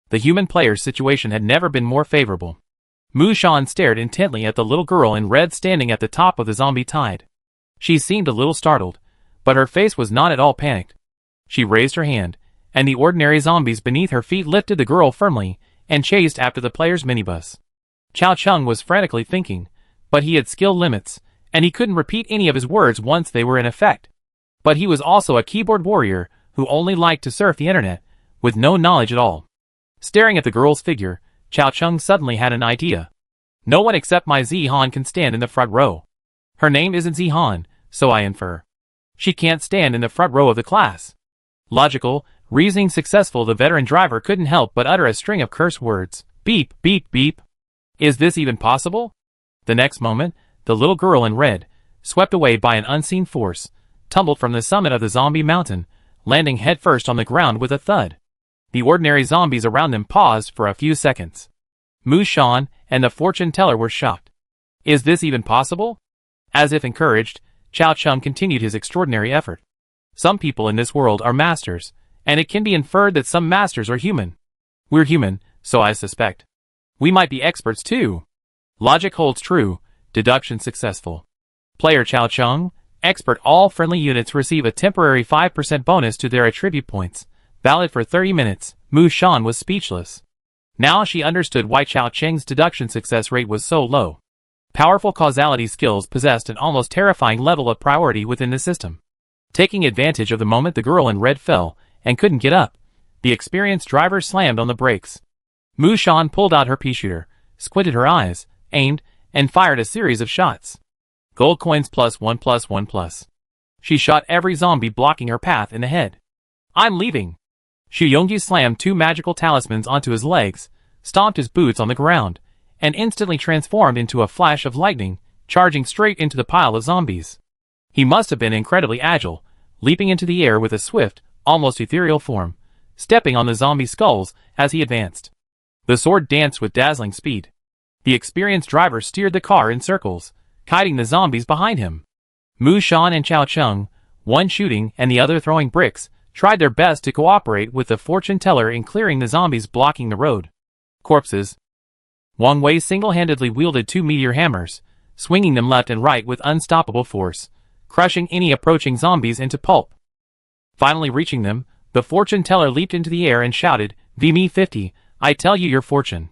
The human player's situation had never been more favorable. Mu Shan stared intently at the little girl in red standing at the top of the zombie tide. She seemed a little startled, but her face was not at all panicked. She raised her hand, and the ordinary zombies beneath her feet lifted the girl firmly and chased after the player's minibus. Chao Chung was frantically thinking, but he had skill limits, and he couldn't repeat any of his words once they were in effect. But he was also a keyboard warrior who only liked to surf the internet, with no knowledge at all. Staring at the girl's figure, Chao Chung suddenly had an idea. No one except my Zihan can stand in the front row. Her name isn't Zihan, so I infer. She can't stand in the front row of the class. Logical, reasoning successful, the veteran driver couldn't help but utter a string of curse words. Beep, beep, beep. Is this even possible? The next moment, the little girl in red, swept away by an unseen force, tumbled from the summit of the zombie mountain, landing headfirst on the ground with a thud. The ordinary zombies around them paused for a few seconds. Mu Shan and the fortune teller were shocked. Is this even possible? As if encouraged, Chao Chung continued his extraordinary effort. Some people in this world are masters, and it can be inferred that some masters are human. We're human, so I suspect. We might be experts too. Logic holds true, deduction successful. Player Chao Chung, expert. All friendly units receive a temporary 5% bonus to their attribute points, valid for 30 minutes. Mu Shan was speechless. Now she understood why Chao Cheng's deduction success rate was so low. Powerful causality skills possessed an almost terrifying level of priority within the system. Taking advantage of the moment the girl in red fell and couldn't get up, the experienced driver slammed on the brakes. Mu Shan pulled out her pea shooter, squinted her eyes, aimed, and fired a series of shots. Gold coins +1+1+. She shot every zombie blocking her path in the head. I'm leaving. Xu Yongji slammed 2 magical talismans onto his legs, stomped his boots on the ground, and instantly transformed into a flash of lightning, charging straight into the pile of zombies. He must have been incredibly agile, leaping into the air with a swift, almost ethereal form, stepping on the zombie skulls as he advanced. The sword danced with dazzling speed. The experienced driver steered the car in circles, kiting the zombies behind him. Mu Shan and Chao Cheng, one shooting and the other throwing bricks, tried their best to cooperate with the fortune teller in clearing the zombies blocking the road. Corpses. Wang Wei single-handedly wielded 2 meteor hammers, swinging them left and right with unstoppable force, crushing any approaching zombies into pulp. Finally reaching them, the fortune teller leaped into the air and shouted, "Me 50, I tell you your fortune.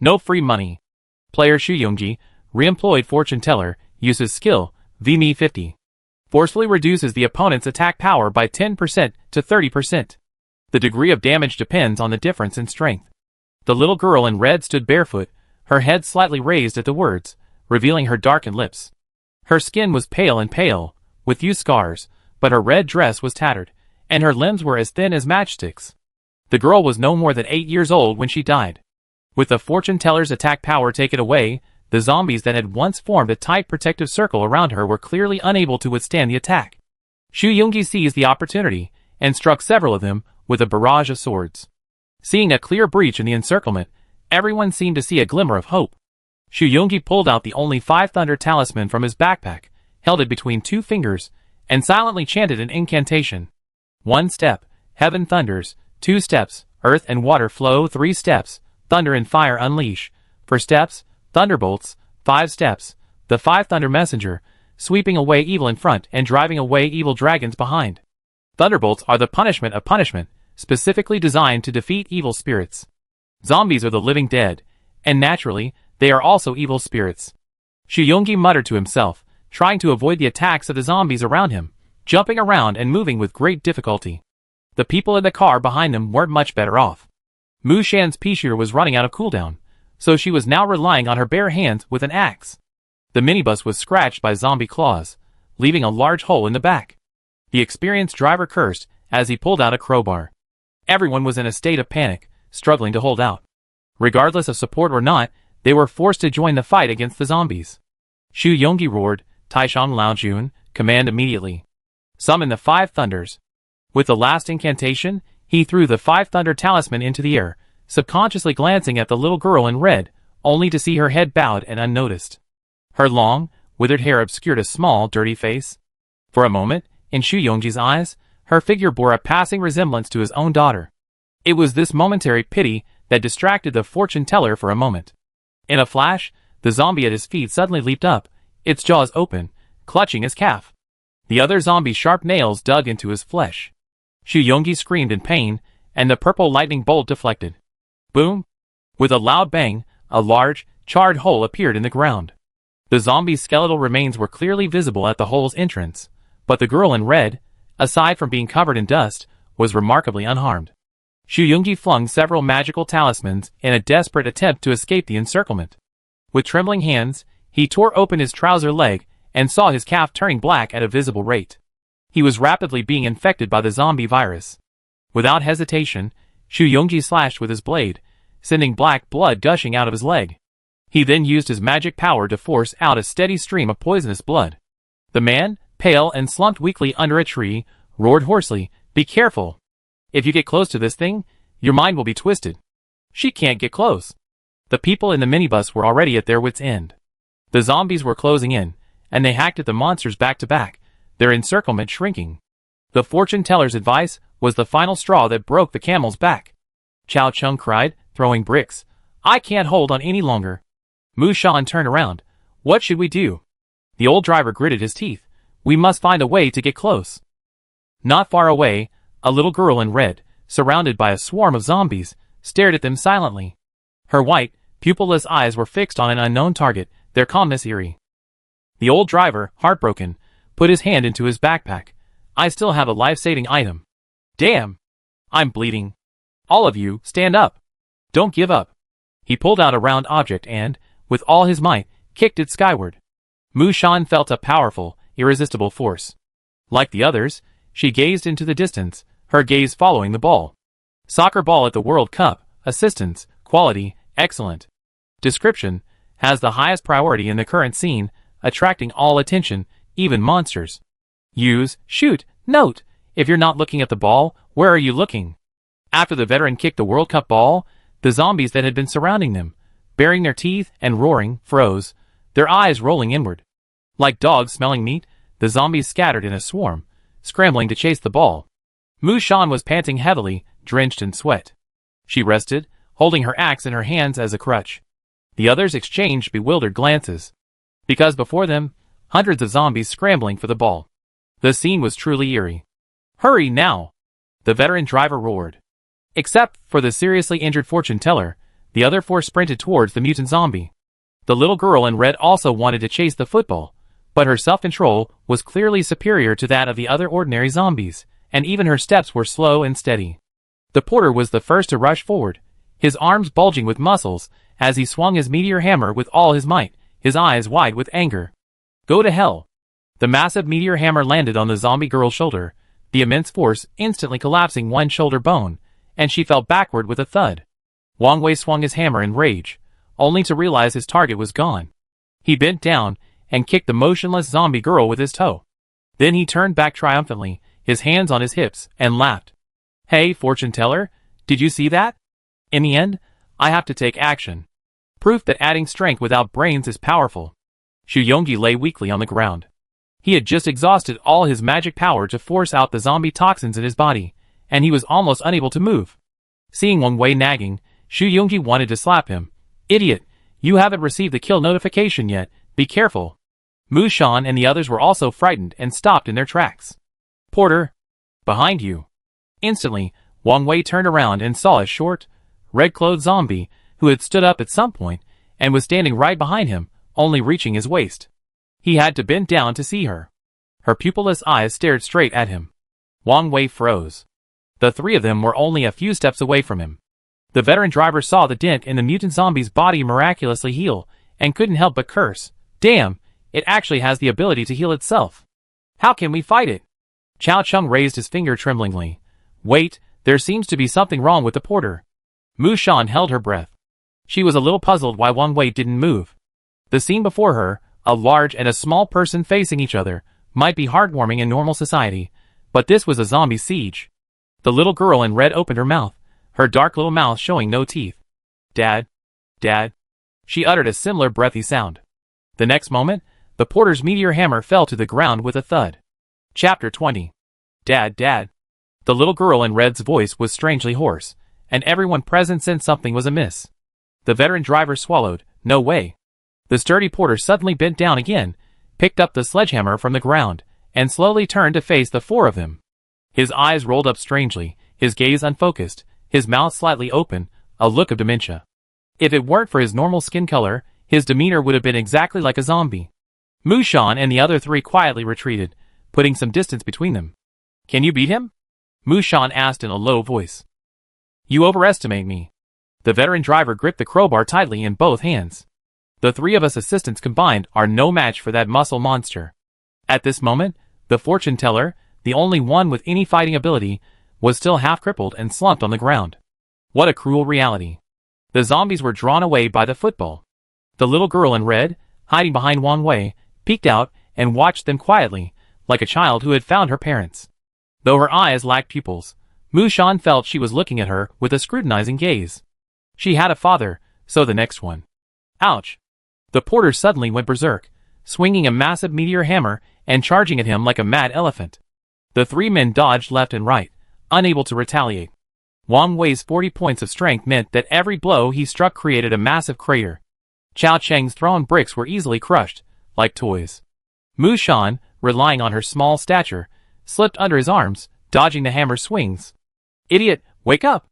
No free money." Player Xu Yongji, re-employed fortune teller, uses skill, Me 50. Forcefully reduces the opponent's attack power by 10% to 30%. The degree of damage depends on the difference in strength. The little girl in red stood barefoot, her head slightly raised at the words, revealing her darkened lips. Her skin was pale, with few scars, but her red dress was tattered, and her limbs were as thin as matchsticks. The girl was no more than 8 years old when she died. With the fortune teller's attack power taken away, the zombies that had once formed a tight protective circle around her were clearly unable to withstand the attack. Xu Yongji seized the opportunity, and struck several of them with a barrage of swords. Seeing a clear breach in the encirclement, everyone seemed to see a glimmer of hope. Xu Yongji pulled out the only 5 thunder talisman from his backpack, held it between 2 fingers, and silently chanted an incantation. 1 step, heaven thunders; 2 steps, earth and water flow; 3 steps, thunder and fire unleash; 4 steps, thunderbolts; 5 steps, the 5 thunder messenger, sweeping away evil in front and driving away evil dragons behind. Thunderbolts are the punishment of punishment, specifically designed to defeat evil spirits. Zombies are the living dead, and naturally, they are also evil spirits. Xu Yongji muttered to himself, trying to avoid the attacks of the zombies around him, jumping around and moving with great difficulty. The people in the car behind them weren't much better off. Mu Shan's pea shooter was running out of cooldown, so she was now relying on her bare hands with an axe. The minibus was scratched by zombie claws, leaving a large hole in the back. The experienced driver cursed as he pulled out a crowbar. Everyone was in a state of panic, struggling to hold out. Regardless of support or not, they were forced to join the fight against the zombies. Xu Yongji roared, "Taishang Laojun, command immediately. Summon the 5 thunders." With the last incantation, he threw the 5 thunder talisman into the air, subconsciously glancing at the little girl in red, only to see her head bowed and unnoticed. Her long, withered hair obscured a small, dirty face. For a moment, in Xu Yongji's eyes, her figure bore a passing resemblance to his own daughter. It was this momentary pity that distracted the fortune teller for a moment. In a flash, the zombie at his feet suddenly leaped up, its jaws open, clutching his calf. The other zombie's sharp nails dug into his flesh. Xu Yongji screamed in pain, and the purple lightning bolt deflected. Boom! With a loud bang, a large, charred hole appeared in the ground. The zombie's skeletal remains were clearly visible at the hole's entrance, but the girl in red, aside from being covered in dust, was remarkably unharmed. Xu Yongji flung several magical talismans in a desperate attempt to escape the encirclement. With trembling hands, he tore open his trouser leg and saw his calf turning black at a visible rate. He was rapidly being infected by the zombie virus. Without hesitation, Xu Yongji slashed with his blade, sending black blood gushing out of his leg. He then used his magic power to force out a steady stream of poisonous blood. The man, pale and slumped weakly under a tree, roared hoarsely, "Be careful! If you get close to this thing, your mind will be twisted." "She can't get close." The people in the minibus were already at their wits' end. The zombies were closing in, and they hacked at the monsters back to back, their encirclement shrinking. The fortune teller's advice was the final straw that broke the camel's back. Chao Cheng cried, throwing bricks, "I can't hold on any longer." Mu Shan turned around. "What should we do?" The old driver gritted his teeth. "We must find a way to get close." Not far away, a little girl in red, surrounded by a swarm of zombies, stared at them silently. Her white, pupilless eyes were fixed on an unknown target, their calmness eerie. The old driver, heartbroken, put his hand into his backpack. "I still have a life-saving item." "Damn! I'm bleeding. All of you, stand up. Don't give up." He pulled out a round object and, with all his might, kicked it skyward. Mu Shan felt a powerful, irresistible force. Like the others, she gazed into the distance, her gaze following the ball. Soccer ball at the World Cup, assistance, quality, excellent. Description, has the highest priority in the current scene, attracting all attention, even monsters. Use, shoot, note. If you're not looking at the ball, where are you looking? After the veteran kicked the World Cup ball, the zombies that had been surrounding them, baring their teeth and roaring, froze, their eyes rolling inward. Like dogs smelling meat, the zombies scattered in a swarm, scrambling to chase the ball. Mushan was panting heavily, drenched in sweat. She rested, holding her axe in her hands as a crutch. The others exchanged bewildered glances. Because before them, hundreds of zombies scrambling for the ball. The scene was truly eerie. Hurry now! The veteran driver roared. Except for the seriously injured fortune teller, the other four sprinted towards the mutant zombie. The little girl in red also wanted to chase the football, but her self-control was clearly superior to that of the other ordinary zombies, and even her steps were slow and steady. The porter was the first to rush forward, his arms bulging with muscles, as he swung his meteor hammer with all his might, his eyes wide with anger. Go to hell! The massive meteor hammer landed on the zombie girl's shoulder, the immense force instantly collapsing one shoulder bone, and she fell backward with a thud. Wang Wei swung his hammer in rage, only to realize his target was gone. He bent down and kicked the motionless zombie girl with his toe. Then he turned back triumphantly, his hands on his hips, and laughed. Hey, fortune teller, did you see that? In the end, I have to take action. Proof that adding strength without brains is powerful. Xu Yongji lay weakly on the ground. He had just exhausted all his magic power to force out the zombie toxins in his body, and he was almost unable to move. Seeing Wang Wei nagging, Xu Yongji wanted to slap him. Idiot, you haven't received the kill notification yet, be careful. Mu Shan and the others were also frightened and stopped in their tracks. Porter! Behind you! Instantly, Wang Wei turned around and saw a short, red-clothed zombie who had stood up at some point and was standing right behind him, only reaching his waist. He had to bend down to see her. Her pupilless eyes stared straight at him. Wang Wei froze. The three of them were only a few steps away from him. The veteran driver saw the dent in the mutant zombie's body miraculously heal, and couldn't help but curse. Damn, it actually has the ability to heal itself. How can we fight it? Chao Chung raised his finger tremblingly. Wait, there seems to be something wrong with the porter. Mu Shan held her breath. She was a little puzzled why Wang Wei didn't move. The scene before her, a large and a small person facing each other, might be heartwarming in normal society, but this was a zombie siege. The little girl in red opened her mouth, her dark little mouth showing no teeth. Dad? Dad? She uttered a similar breathy sound. The next moment, the porter's meteor hammer fell to the ground with a thud. Chapter 20. Dad, Dad. The little girl in red's voice was strangely hoarse, and everyone present sensed something was amiss. The veteran driver swallowed. No way. The sturdy porter suddenly bent down again, picked up the sledgehammer from the ground, and slowly turned to face the four of them. His eyes rolled up strangely, his gaze unfocused, his mouth slightly open, a look of dementia. If it weren't for his normal skin color, his demeanor would have been exactly like a zombie. Mu Shan and the other three quietly retreated, putting some distance between them. Can you beat him? Mu Shan asked in a low voice. You overestimate me. The veteran driver gripped the crowbar tightly in both hands. The three of us assistants combined are no match for that muscle monster. At this moment, the fortune teller, the only one with any fighting ability, was still half crippled and slumped on the ground. What a cruel reality. The zombies were drawn away by the football. The little girl in red, hiding behind Wang Wei, peeked out and watched them quietly, like a child who had found her parents. Though her eyes lacked pupils, Mu Shan felt she was looking at her with a scrutinizing gaze. She had a father, so the next one. Ouch! The porter suddenly went berserk, swinging a massive meteor hammer and charging at him like a mad elephant. The three men dodged left and right, unable to retaliate. Wang Wei's 40 points of strength meant that every blow he struck created a massive crater. Chao Cheng's thrown bricks were easily crushed, like toys. Mu Shan, relying on her small stature, slipped under his arms, dodging the hammer's swings. Idiot, wake up!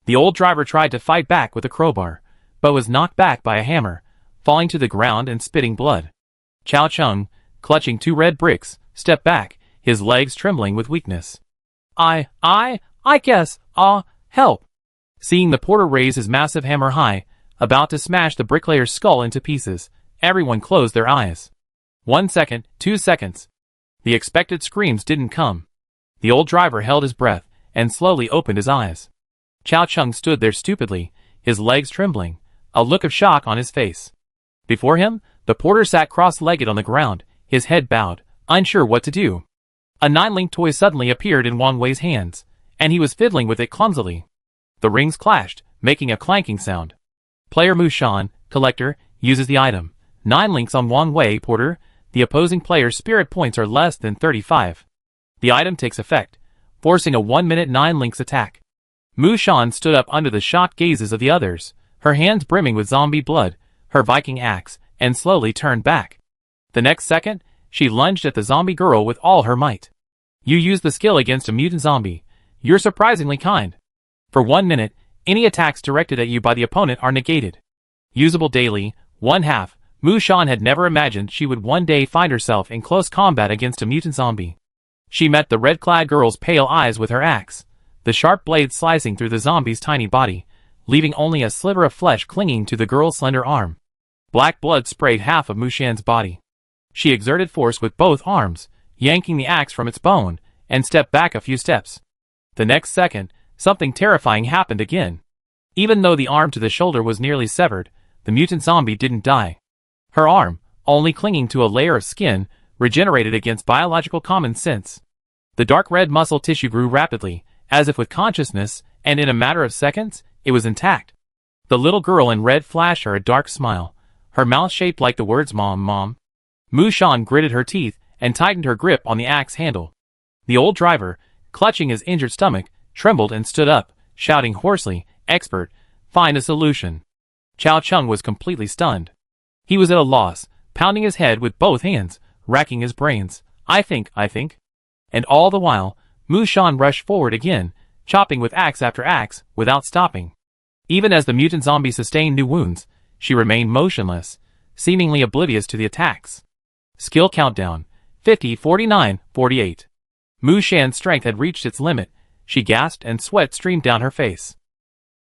The old driver tried to fight back with a crowbar, but was knocked back by a hammer, falling to the ground and spitting blood. Chao Cheng, clutching two red bricks, stepped back, his legs trembling with weakness. I guess, help! Seeing the porter raise his massive hammer high, about to smash the bricklayer's skull into pieces, everyone closed their eyes. 1 second, 2 seconds. The expected screams didn't come. The old driver held his breath and slowly opened his eyes. Chao Cheng stood there stupidly, his legs trembling, a look of shock on his face. Before him, the porter sat cross-legged on the ground, his head bowed, unsure what to do. A 9-link toy suddenly appeared in Wang Wei's hands, and he was fiddling with it clumsily. The rings clashed, making a clanking sound. Player Mushan, collector, uses the item. 9 links on Wang Wei, porter. The opposing player's spirit points are less than 35. The item takes effect, forcing a 1-minute 9 links attack. Mushan stood up under the shocked gazes of the others, her hands brimming with zombie blood, her Viking axe, and slowly turned back. The next second, she lunged at the zombie girl with all her might. You used the skill against a mutant zombie. You're surprisingly kind. For 1 minute, any attacks directed at you by the opponent are negated. Usable daily, 1/2. Mushan had never imagined she would one day find herself in close combat against a mutant zombie. She met the red-clad girl's pale eyes with her axe, the sharp blade slicing through the zombie's tiny body, leaving only a sliver of flesh clinging to the girl's slender arm. Black blood sprayed half of Mushan's body. She exerted force with both arms, yanking the axe from its bone, and stepped back a few steps. The next second, something terrifying happened again. Even though the arm to the shoulder was nearly severed, the mutant zombie didn't die. Her arm, only clinging to a layer of skin, regenerated against biological common sense. The dark red muscle tissue grew rapidly, as if with consciousness, and in a matter of seconds, it was intact. The little girl in red flashed her a dark smile, her mouth shaped like the words "Mom, Mom." Mushan gritted her teeth and tightened her grip on the axe handle. The old driver, clutching his injured stomach, trembled and stood up, shouting hoarsely, "Expert, find a solution." Chao Chung was completely stunned. He was at a loss, pounding his head with both hands, racking his brains. I think. And all the while, Mushan rushed forward again, chopping with axe after axe, without stopping. Even as the mutant zombie sustained new wounds, she remained motionless, seemingly oblivious to the attacks. Skill countdown: 50, 49, 48. Mushan's strength had reached its limit. She gasped and sweat streamed down her face.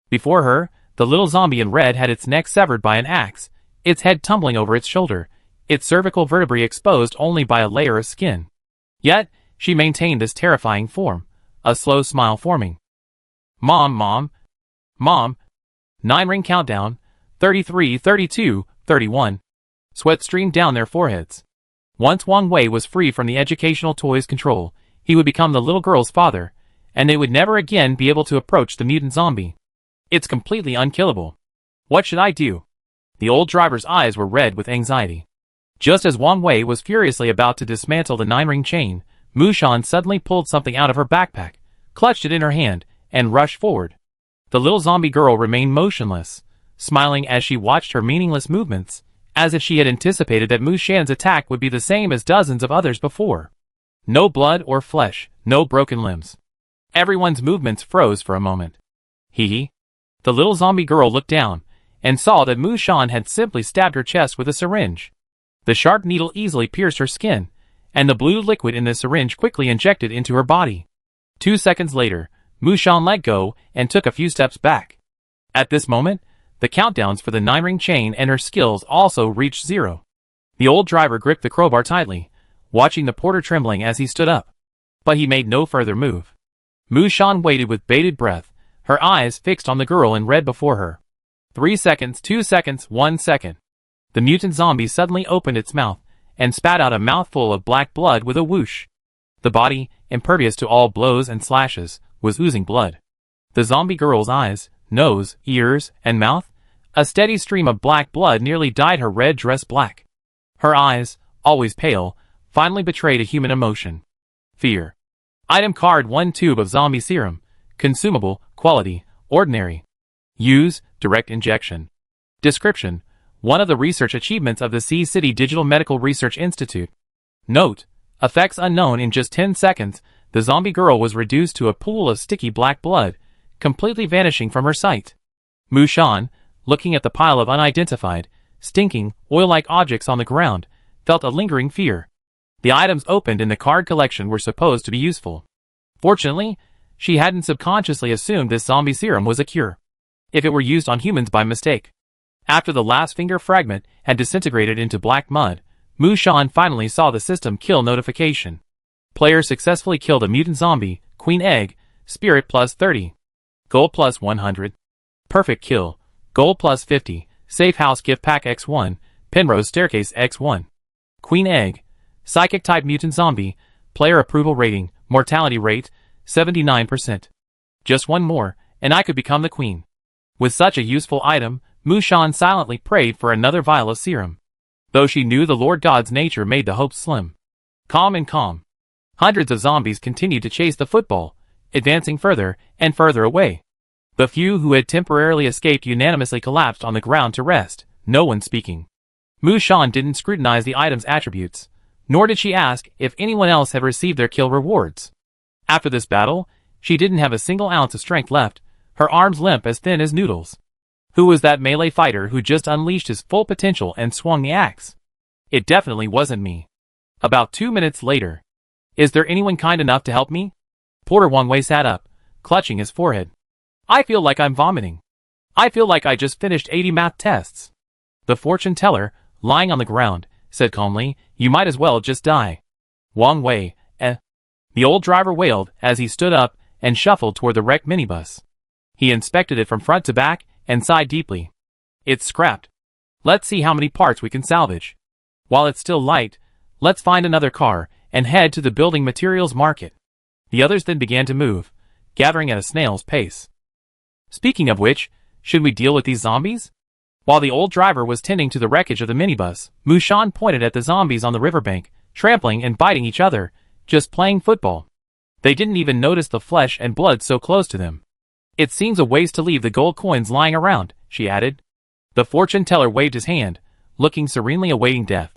Before her, the little zombie in red had its neck severed by an axe, its head tumbling over its shoulder, its cervical vertebrae exposed only by a layer of skin. Yet, she maintained this terrifying form, a slow smile forming. Mom, Mom, Mom. 9-ring countdown: 33, 32, 31. Sweat streamed down their foreheads. Once Wang Wei was free from the educational toy's control, he would become the little girl's father, and they would never again be able to approach the mutant zombie. It's completely unkillable. What should I do? The old driver's eyes were red with anxiety. Just as Wang Wei was furiously about to dismantle the 9-ring chain, Mushan suddenly pulled something out of her backpack, clutched it in her hand, and rushed forward. The little zombie girl remained motionless, smiling as she watched her meaningless movements, as if she had anticipated that Mushan's attack would be the same as dozens of others before. No blood or flesh, no broken limbs. Everyone's movements froze for a moment. Hee. The little zombie girl looked down, and saw that Mushan had simply stabbed her chest with a syringe. The sharp needle easily pierced her skin, and the blue liquid in the syringe quickly injected into her body. 2 seconds later, Mushan let go and took a few steps back. At this moment, the countdowns for the 9-ring chain and her skills also reached 0. The old driver gripped the crowbar tightly, watching the porter trembling as he stood up. But he made no further move. Mushan waited with bated breath, her eyes fixed on the girl in red before her. 3 seconds, 2 seconds, 1 second. The mutant zombie suddenly opened its mouth, and spat out a mouthful of black blood with a whoosh. The body, impervious to all blows and slashes, was oozing blood. The zombie girl's eyes, nose, ears, and mouth, a steady stream of black blood nearly dyed her red dress black. Her eyes, always pale, finally betrayed a human emotion. Fear. Item card: 1 tube of zombie serum. Consumable, quality, ordinary. Use, direct injection. Description: one of the research achievements of the Sea City Digital Medical Research Institute. Note: effects unknown. In just 10 seconds, the zombie girl was reduced to a pool of sticky black blood, completely vanishing from her sight. Mushan, looking at the pile of unidentified, stinking, oil-like objects on the ground, felt a lingering fear. The items opened in the card collection were supposed to be useful. Fortunately, she hadn't subconsciously assumed this zombie serum was a cure. If it were used on humans by mistake. After the last finger fragment had disintegrated into black mud, Mushan finally saw the system kill notification. Player successfully killed a mutant zombie, Queen Egg, Spirit plus 30. Gold plus 100. Perfect kill, Gold plus 50, Safe House Gift Pack X1, Penrose Staircase X1. Queen Egg, Psychic type mutant zombie, Player approval rating, mortality rate, 79%. Just one more, and I could become the queen. With such a useful item, Mushan silently prayed for another vial of serum. Though she knew the Lord God's nature made the hopes slim. Calm. Hundreds of zombies continued to chase the football, advancing further and further away. The few who had temporarily escaped unanimously collapsed on the ground to rest, no one speaking. Mushan didn't scrutinize the item's attributes, nor did she ask if anyone else had received their kill rewards. After this battle, she didn't have a single ounce of strength left, her arms limp as thin as noodles. Who was that melee fighter who just unleashed his full potential and swung the axe? It definitely wasn't me. About 2 minutes later. Is there anyone kind enough to help me? Porter Wang Wei sat up, clutching his forehead. I feel like I'm vomiting. I feel like I just finished 80 math tests. The fortune teller, lying on the ground, said calmly, you might as well just die. Wang Wei, The old driver wailed as he stood up and shuffled toward the wrecked minibus. He inspected it from front to back and sighed deeply. It's scrapped. Let's see how many parts we can salvage. While it's still light, let's find another car and head to the building materials market. The others then began to move, gathering at a snail's pace. Speaking of which, should we deal with these zombies? While the old driver was tending to the wreckage of the minibus, Mushan pointed at the zombies on the riverbank, trampling and biting each other, just playing football. They didn't even notice the flesh and blood so close to them. It seems a waste to leave the gold coins lying around, she added. The fortune teller waved his hand, looking serenely awaiting death.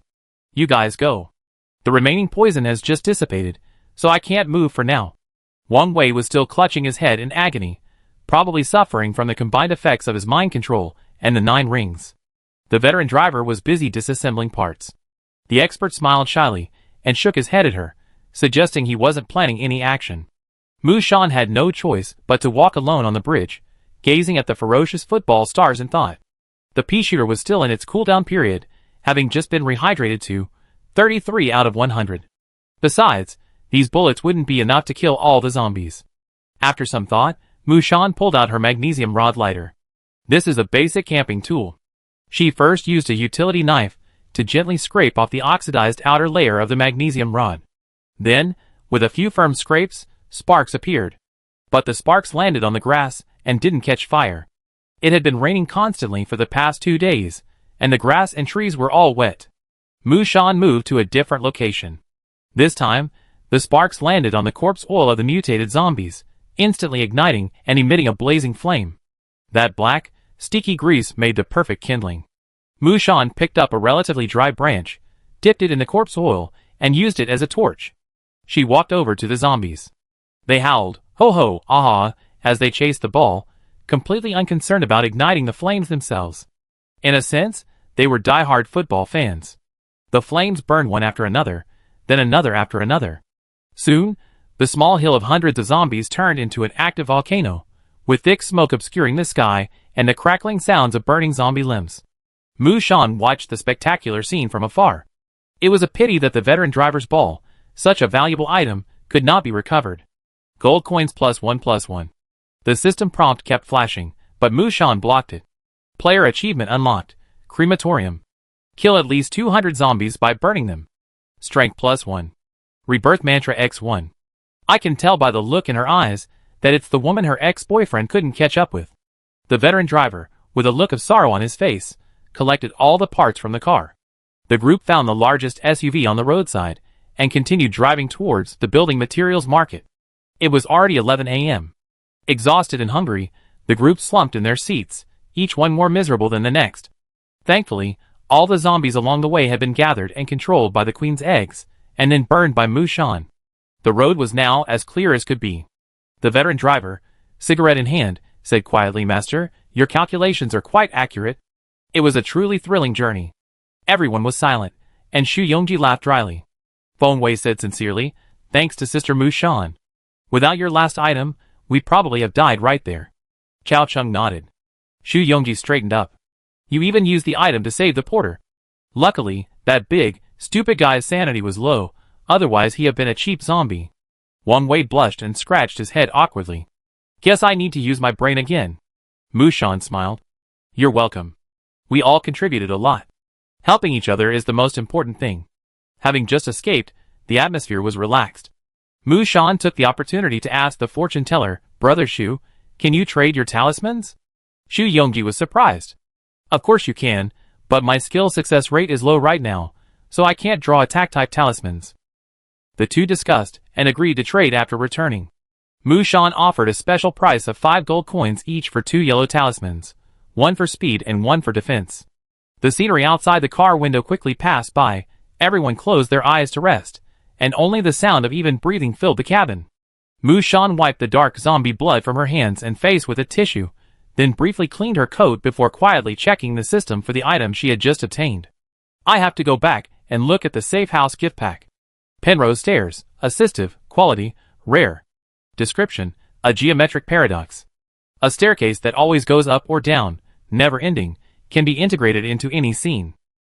You guys go. The remaining poison has just dissipated, so I can't move for now. Wang Wei was still clutching his head in agony, probably suffering from the combined effects of his mind control and the 9 rings. The veteran driver was busy disassembling parts. The expert smiled shyly and shook his head at her, suggesting he wasn't planning any action. Mushan had no choice but to walk alone on the bridge, gazing at the ferocious football stars in thought. The pea shooter was still in its cooldown period, having just been rehydrated to 33 out of 100. Besides, these bullets wouldn't be enough to kill all the zombies. After some thought, Mushan pulled out her magnesium rod lighter. This is a basic camping tool. She first used a utility knife to gently scrape off the oxidized outer layer of the magnesium rod. Then, with a few firm scrapes, sparks appeared. But the sparks landed on the grass and didn't catch fire. It had been raining constantly for the past 2 days, and the grass and trees were all wet. Mushan moved to a different location. This time, the sparks landed on the corpse oil of the mutated zombies, instantly igniting and emitting a blazing flame. That black, sticky grease made the perfect kindling. Mushan picked up a relatively dry branch, dipped it in the corpse oil, and used it as a torch. She walked over to the zombies. They howled, ho ho, aha, as they chased the ball, completely unconcerned about igniting the flames themselves. In a sense, they were die-hard football fans. The flames burned one after another, then another after another. Soon, the small hill of hundreds of zombies turned into an active volcano, with thick smoke obscuring the sky and the crackling sounds of burning zombie limbs. Mushan watched the spectacular scene from afar. It was a pity that the veteran driver's ball, such a valuable item, could not be recovered. Gold coins +1+1. The system prompt kept flashing, but Mushan blocked it. Player achievement unlocked. Crematorium. Kill at least 200 zombies by burning them. Strength +1. Rebirth mantra X1. I can tell by the look in her eyes that it's the woman her ex-boyfriend couldn't catch up with. The veteran driver, with a look of sorrow on his face, collected all the parts from the car. The group found the largest SUV on the roadside and continued driving towards the building materials market. It was already 11 a.m. Exhausted and hungry, the group slumped in their seats, each one more miserable than the next. Thankfully, all the zombies along the way had been gathered and controlled by the queen's eggs, and then burned by Mushan. The road was now as clear as could be. The veteran driver, cigarette in hand, said quietly, Master, your calculations are quite accurate. It was a truly thrilling journey. Everyone was silent, and Xu Yongji laughed dryly. Feng Wei said sincerely, thanks to Sister Mushan. Without your last item, we'd probably have died right there. Chao Chung nodded. Xu Yongji straightened up. You even used the item to save the porter. Luckily, that big, stupid guy's sanity was low, otherwise he'd have been a cheap zombie. Wang Wei blushed and scratched his head awkwardly. Guess I need to use my brain again. Mushan smiled. You're welcome. We all contributed a lot. Helping each other is the most important thing. Having just escaped, the atmosphere was relaxed. Mu Shan took the opportunity to ask the fortune teller, "Brother Shu, can you trade your talismans?" Xu Yongji was surprised. "Of course you can, but my skill success rate is low right now, so I can't draw attack-type talismans." The two discussed and agreed to trade after returning. Mu Shan offered a special price of 5 gold coins each for 2 yellow talismans, one for speed and one for defense. The scenery outside the car window quickly passed by, everyone closed their eyes to rest, and only the sound of even breathing filled the cabin. Mu Shan wiped the dark zombie blood from her hands and face with a tissue, then briefly cleaned her coat before quietly checking the system for the item she had just obtained. "I have to go back and look at the safe house gift pack." Penrose stairs, assistive, quality, rare. Description: a geometric paradox. A staircase that always goes up or down, never ending, can be integrated into any scene.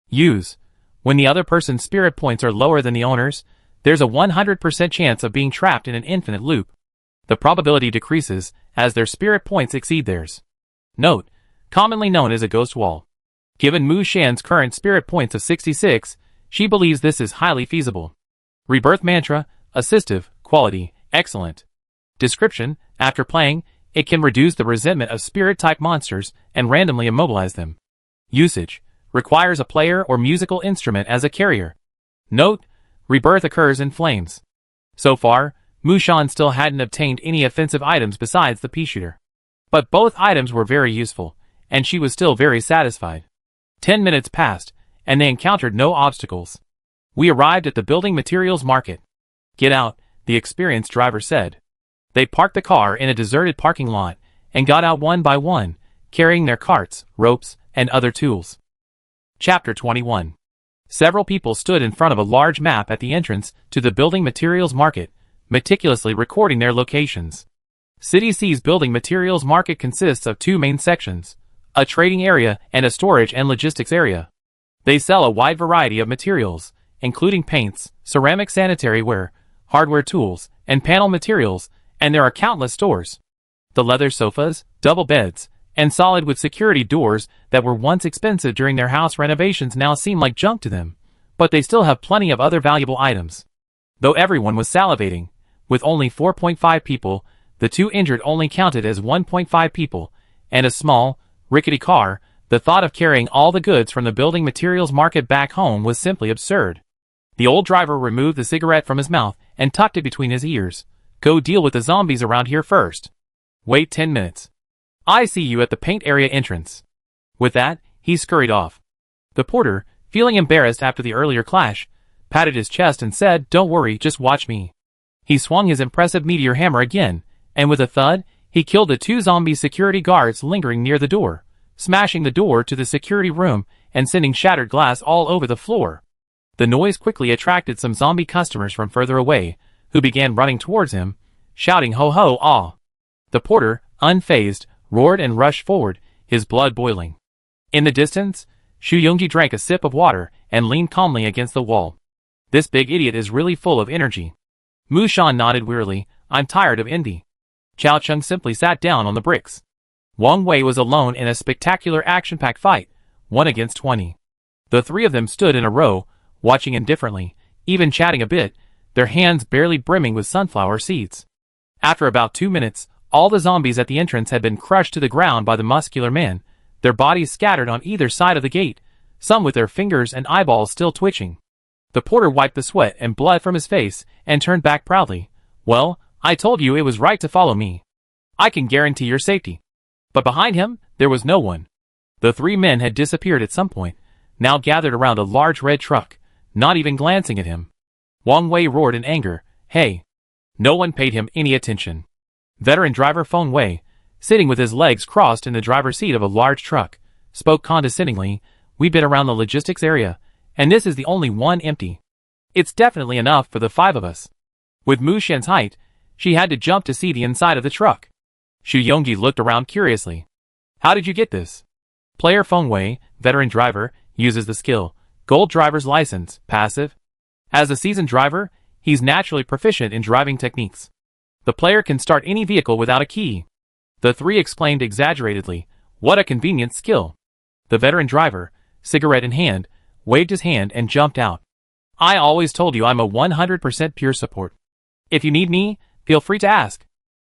Use: when the other person's spirit points are lower than the owner's, there's a 100% chance of being trapped in an infinite loop. The probability decreases as their spirit points exceed theirs. Note: commonly known as a ghost wall. Given Mu Shan's current spirit points of 66, she believes this is highly feasible. Rebirth mantra: assistive, quality, excellent. Description: after playing, it can reduce the resentment of spirit-type monsters and randomly immobilize them. Usage: requires a player or musical instrument as a carrier. Note: rebirth occurs in flames. So far, Mu Shan still hadn't obtained any offensive items besides the pea shooter. But both items were very useful, and she was still very satisfied. 10 minutes passed, and they encountered no obstacles. "We arrived at the building materials market." "Get out," the experienced driver said. They parked the car in a deserted parking lot, and got out one by one, carrying their carts, ropes, and other tools. Chapter 21. Several people stood in front of a large map at the entrance to the building materials market, meticulously recording their locations. City C's building materials market consists of 2 main sections, a trading area and a storage and logistics area. They sell a wide variety of materials, including paints, ceramic sanitary ware, hardware tools, and panel materials, and there are countless stores. The leather sofas, double beds, and solid wood security doors that were once expensive during their house renovations now seem like junk to them, but they still have plenty of other valuable items. Though everyone was salivating, with only 4.5 people, the 2 injured only counted as 1.5 people, and a small, rickety car, the thought of carrying all the goods from the building materials market back home was simply absurd. The old driver removed the cigarette from his mouth and tucked it between his ears. "Go deal with the zombies around here first. Wait 10 minutes. I see you at the paint area entrance." With that, he scurried off. The porter, feeling embarrassed after the earlier clash, patted his chest and said, "Don't worry, just watch me." He swung his impressive meteor hammer again, and with a thud, he killed the 2 zombie security guards lingering near the door, smashing the door to the security room and sending shattered glass all over the floor. The noise quickly attracted some zombie customers from further away, who began running towards him, shouting "Ho ho ah!" The porter, unfazed, roared and rushed forward, his blood boiling. In the distance, Xu Yongji drank a sip of water and leaned calmly against the wall. "This big idiot is really full of energy." Mu Shan nodded wearily. "I'm tired of envy." Chao Chung simply sat down on the bricks. Wang Wei was alone in a spectacular action-packed fight, 1 against 20. The 3 of them stood in a row, watching indifferently, even chatting a bit, their hands barely brimming with sunflower seeds. After about 2 minutes, all the zombies at the entrance had been crushed to the ground by the muscular man, their bodies scattered on either side of the gate, some with their fingers and eyeballs still twitching. The porter wiped the sweat and blood from his face and turned back proudly. "Well, I told you it was right to follow me. I can guarantee your safety." But behind him, there was no one. The 3 men had disappeared at some point, now gathered around a large red truck, not even glancing at him. Wang Wei roared in anger, "Hey!" No one paid him any attention. Veteran driver Feng Wei, sitting with his legs crossed in the driver's seat of a large truck, spoke condescendingly, "We've been around the logistics area, and this is the only one empty. It's definitely enough for the 5 of us." With Mu Shan's height, she had to jump to see the inside of the truck. Xu Yongji looked around curiously. "How did you get this?" Player Feng Wei, veteran driver, uses the skill, Gold Driver's License, passive. As a seasoned driver, he's naturally proficient in driving techniques. The player can start any vehicle without a key. The 3 exclaimed exaggeratedly, "What a convenient skill." The veteran driver, cigarette in hand, waved his hand and jumped out. I always told you I'm a 100% pure support. If you need me, feel free to ask.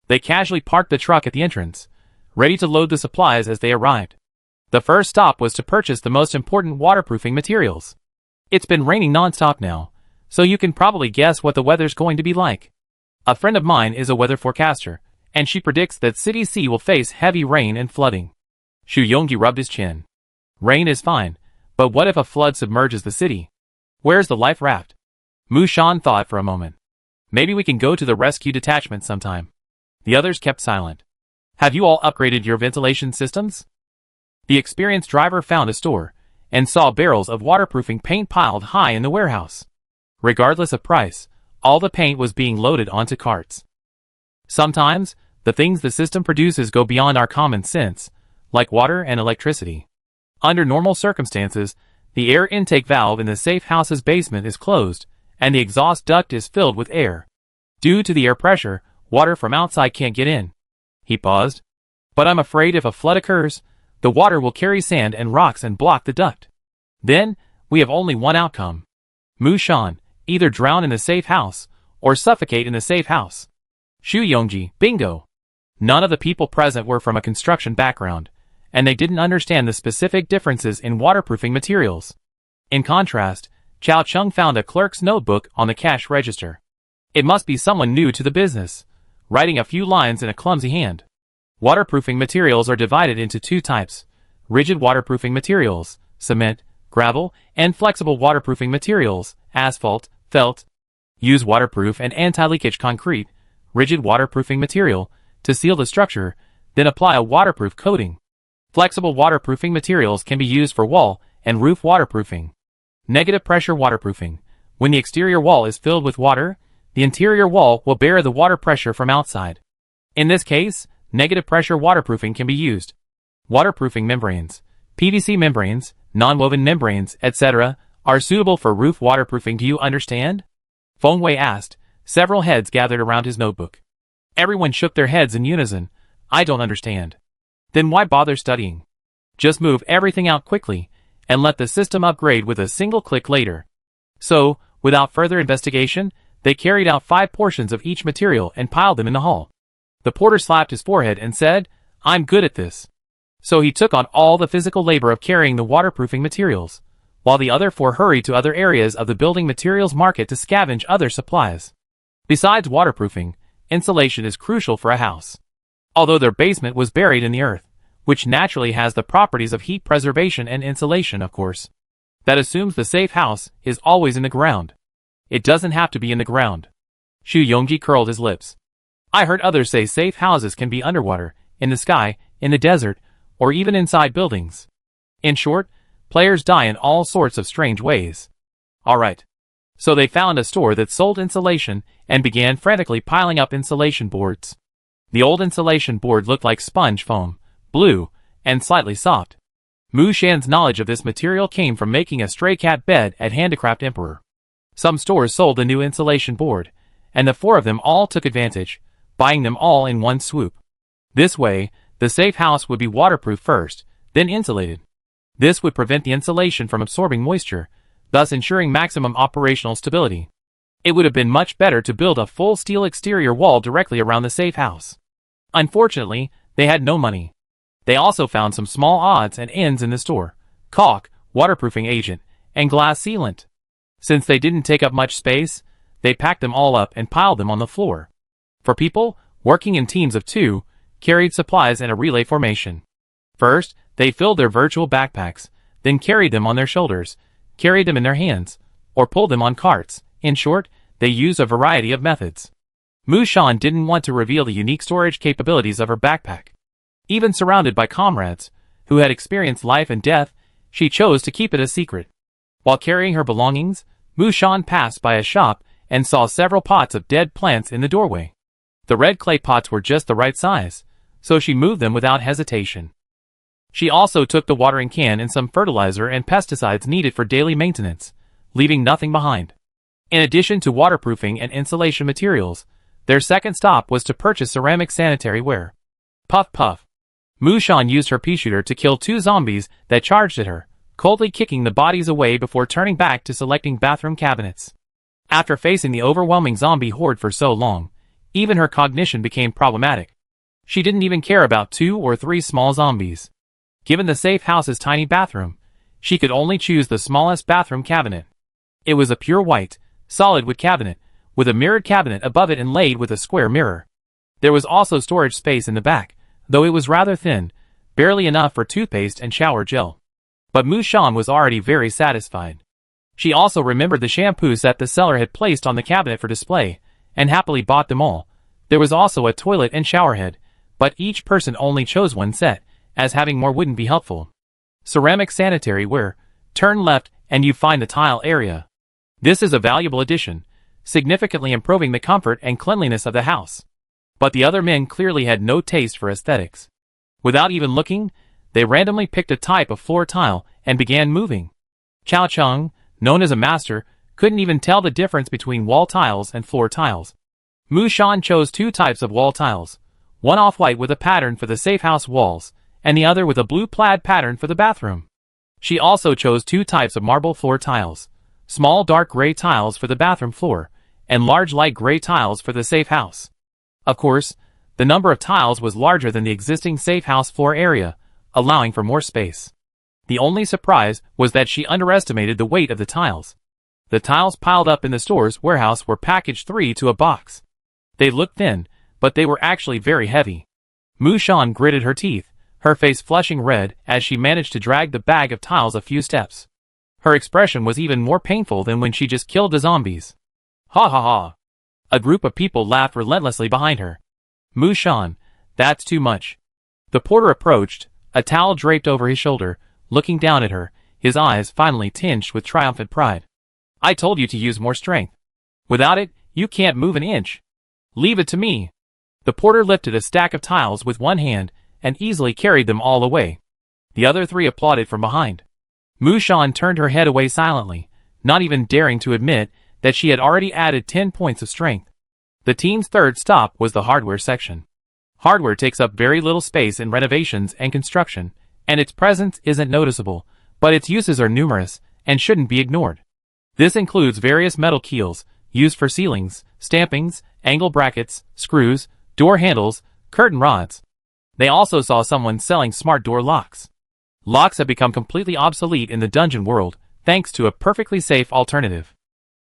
They casually parked the truck at the entrance, ready to load the supplies as they arrived. The first stop was to purchase the most important waterproofing materials. It's been raining non-stop now, so you can probably guess what the weather's going to be like. A friend of mine is a weather forecaster, and she predicts that City C will face heavy rain and flooding. Shu Yonggi rubbed his chin. Rain is fine, but what if a flood submerges the city? Where's the life raft? Mu Shan thought for a moment. Maybe we can go to the rescue detachment sometime. The others kept silent. Have you all upgraded your ventilation systems? The experienced driver found a store, and saw barrels of waterproofing paint piled high in the warehouse. Regardless of price, all the paint was being loaded onto carts. Sometimes, the things the system produces go beyond our common sense, like water and electricity. Under normal circumstances, the air intake valve in the safe house's basement is closed, and the exhaust duct is filled with air. Due to the air pressure, water from outside can't get in. He paused. But I'm afraid if a flood occurs, the water will carry sand and rocks and block the duct. Then, we have only one outcome. Mu Shan, either drown in the safe house, or suffocate in the safe house. Shu Yongji, bingo. None of the people present were from a construction background, and they didn't understand the specific differences in waterproofing materials. In contrast, Chao Chung found a clerk's notebook on the cash register. It must be someone new to the business, writing a few lines in a clumsy hand. Waterproofing materials are divided into two types: rigid waterproofing materials, cement, gravel, and flexible waterproofing materials, asphalt, felt. Use waterproof and anti-leakage concrete, rigid waterproofing material, to seal the structure, then apply a waterproof coating. Flexible waterproofing materials can be used for wall and roof waterproofing. Negative pressure waterproofing. When the exterior wall is filled with water, the interior wall will bear the water pressure from outside. In this case, negative pressure waterproofing can be used. Waterproofing membranes, PVC membranes, non-woven membranes, etc., are suitable for roof waterproofing. Do you understand? Feng Wei asked. Several heads gathered around his notebook. Everyone shook their heads in unison. I don't understand. Then why bother studying? Just move everything out quickly, and let the system upgrade with a single click later. So, without further investigation, they carried out 5 portions of each material and piled them in the hall. The porter slapped his forehead and said, I'm good at this. So he took on all the physical labor of carrying the waterproofing materials, while the other 4 hurried to other areas of the building materials market to scavenge other supplies. Besides waterproofing, insulation is crucial for a house. Although their basement was buried in the earth, which naturally has the properties of heat preservation and insulation, of course. That assumes the safe house is always in the ground. It doesn't have to be in the ground. Shu Yongji curled his lips. I heard others say safe houses can be underwater, in the sky, in the desert, or even inside buildings. In short, players die in all sorts of strange ways. Alright. So they found a store that sold insulation and began frantically piling up insulation boards. The old insulation board looked like sponge foam, blue, and slightly soft. Mu Shan's knowledge of this material came from making a stray cat bed at Handicraft Emperor. Some stores sold the new insulation board, and the 4 of them all took advantage, buying them all in one swoop. This way, the safe house would be waterproof first, then insulated. This would prevent the insulation from absorbing moisture, thus ensuring maximum operational stability. It would have been much better to build a full steel exterior wall directly around the safe house. Unfortunately, they had no money. They also found some small odds and ends in the store: caulk, waterproofing agent, and glass sealant. Since they didn't take up much space, they packed them all up and piled them on the floor. For people, working in teams of 2, carried supplies in a relay formation. First, they filled their virtual backpacks, then carried them on their shoulders, carried them in their hands, or pulled them on carts. In short, they used a variety of methods. Mu Shan didn't want to reveal the unique storage capabilities of her backpack. Even surrounded by comrades, who had experienced life and death, she chose to keep it a secret. While carrying her belongings, Mu Shan passed by a shop and saw several pots of dead plants in the doorway. The red clay pots were just the right size, so she moved them without hesitation. She also took the watering can and some fertilizer and pesticides needed for daily maintenance, leaving nothing behind. In addition to waterproofing and insulation materials, their second stop was to purchase ceramic sanitary ware. Puff puff. Mu Shan used her pea shooter to kill 2 zombies that charged at her, coldly kicking the bodies away before turning back to selecting bathroom cabinets. After facing the overwhelming zombie horde for so long, even her cognition became problematic. She didn't even care about 2 or 3 small zombies. Given the safe house's tiny bathroom, she could only choose the smallest bathroom cabinet. It was a pure white, solid wood cabinet, with a mirrored cabinet above it inlaid with a square mirror. There was also storage space in the back, though it was rather thin, barely enough for toothpaste and shower gel. But Mushan was already very satisfied. She also remembered the shampoos that the seller had placed on the cabinet for display, and happily bought them all. There was also a toilet and shower head, but each person only chose one set, as having more wouldn't be helpful. Ceramic sanitary ware. Turn left and you find the tile area. This is a valuable addition, significantly improving the comfort and cleanliness of the house. But the other men clearly had no taste for aesthetics. Without even looking, they randomly picked a type of floor tile and began moving. Chow Chung, known as a master, couldn't even tell the difference between wall tiles and floor tiles. Mushan chose 2 types of wall tiles, one off-white with a pattern for the safe house walls, and the other with a blue plaid pattern for the bathroom. She also chose 2 types of marble floor tiles, small dark gray tiles for the bathroom floor, and large light gray tiles for the safe house. Of course, the number of tiles was larger than the existing safe house floor area, allowing for more space. The only surprise was that she underestimated the weight of the tiles. The tiles piled up in the store's warehouse were packaged 3 to a box. They looked thin, but they were actually very heavy. Mushan gritted her teeth, her face flushing red as she managed to drag the bag of tiles a few steps. Her expression was even more painful than when she just killed the zombies. Ha ha ha. A group of people laughed relentlessly behind her. Mushan, that's too much. The porter approached, a towel draped over his shoulder, looking down at her, his eyes finally tinged with triumphant pride. I told you to use more strength. Without it, you can't move an inch. Leave it to me. The porter lifted a stack of tiles with one hand and easily carried them all away. The other 3 applauded from behind. Mushan turned her head away silently, not even daring to admit that she had already added 10 points of strength. The teen's third stop was the hardware section. Hardware takes up very little space in renovations and construction, and its presence isn't noticeable, but its uses are numerous and shouldn't be ignored. This includes various metal keels, used for ceilings, stampings, angle brackets, screws, door handles, curtain rods. They also saw someone selling smart door locks. Locks have become completely obsolete in the dungeon world, thanks to a perfectly safe alternative.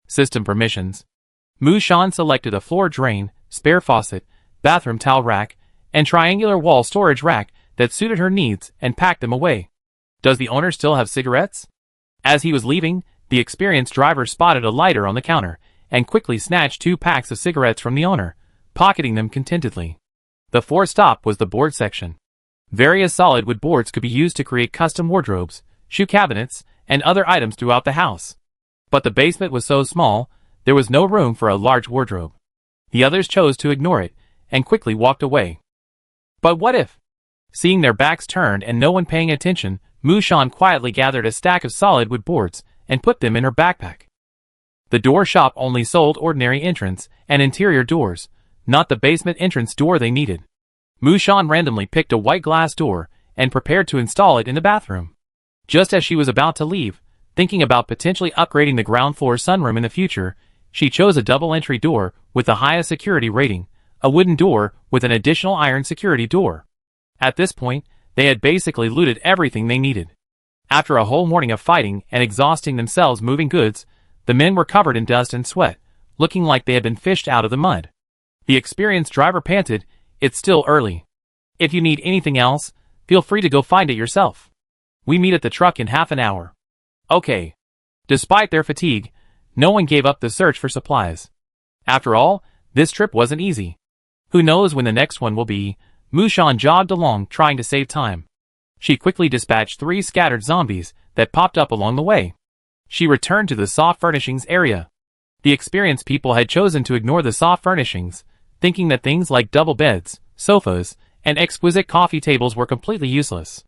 System permissions. Mushan selected a floor drain, spare faucet, bathroom towel rack, and triangular wall storage rack that suited her needs and packed them away. Does the owner still have cigarettes? As he was leaving, the experienced driver spotted a lighter on the counter and quickly snatched 2 packs of cigarettes from the owner, pocketing them contentedly. The 4th stop was the board section. Various solid wood boards could be used to create custom wardrobes, shoe cabinets, and other items throughout the house. But the basement was so small, there was no room for a large wardrobe. The others chose to ignore it and quickly walked away. But what if? Seeing their backs turned and no one paying attention, Mushan quietly gathered a stack of solid wood boards and put them in her backpack. The door shop only sold ordinary entrance and interior doors, not the basement entrance door they needed. Mushan randomly picked a white glass door and prepared to install it in the bathroom. Just as she was about to leave, thinking about potentially upgrading the ground floor sunroom in the future, she chose a double entry door with the highest security rating, a wooden door with an additional iron security door. At this point, they had basically looted everything they needed. After a whole morning of fighting and exhausting themselves moving goods, the men were covered in dust and sweat, looking like they had been fished out of the mud. The experienced driver panted, "It's still early. If you need anything else, feel free to go find it yourself. We meet at the truck in half an hour." Okay. Despite their fatigue, no one gave up the search for supplies. After all, this trip wasn't easy. Who knows when the next one will be? Mushan jogged along trying to save time. She quickly dispatched 3 scattered zombies that popped up along the way. She returned to the soft furnishings area. The experienced people had chosen to ignore the soft furnishings, thinking that things like double beds, sofas, and exquisite coffee tables were completely useless.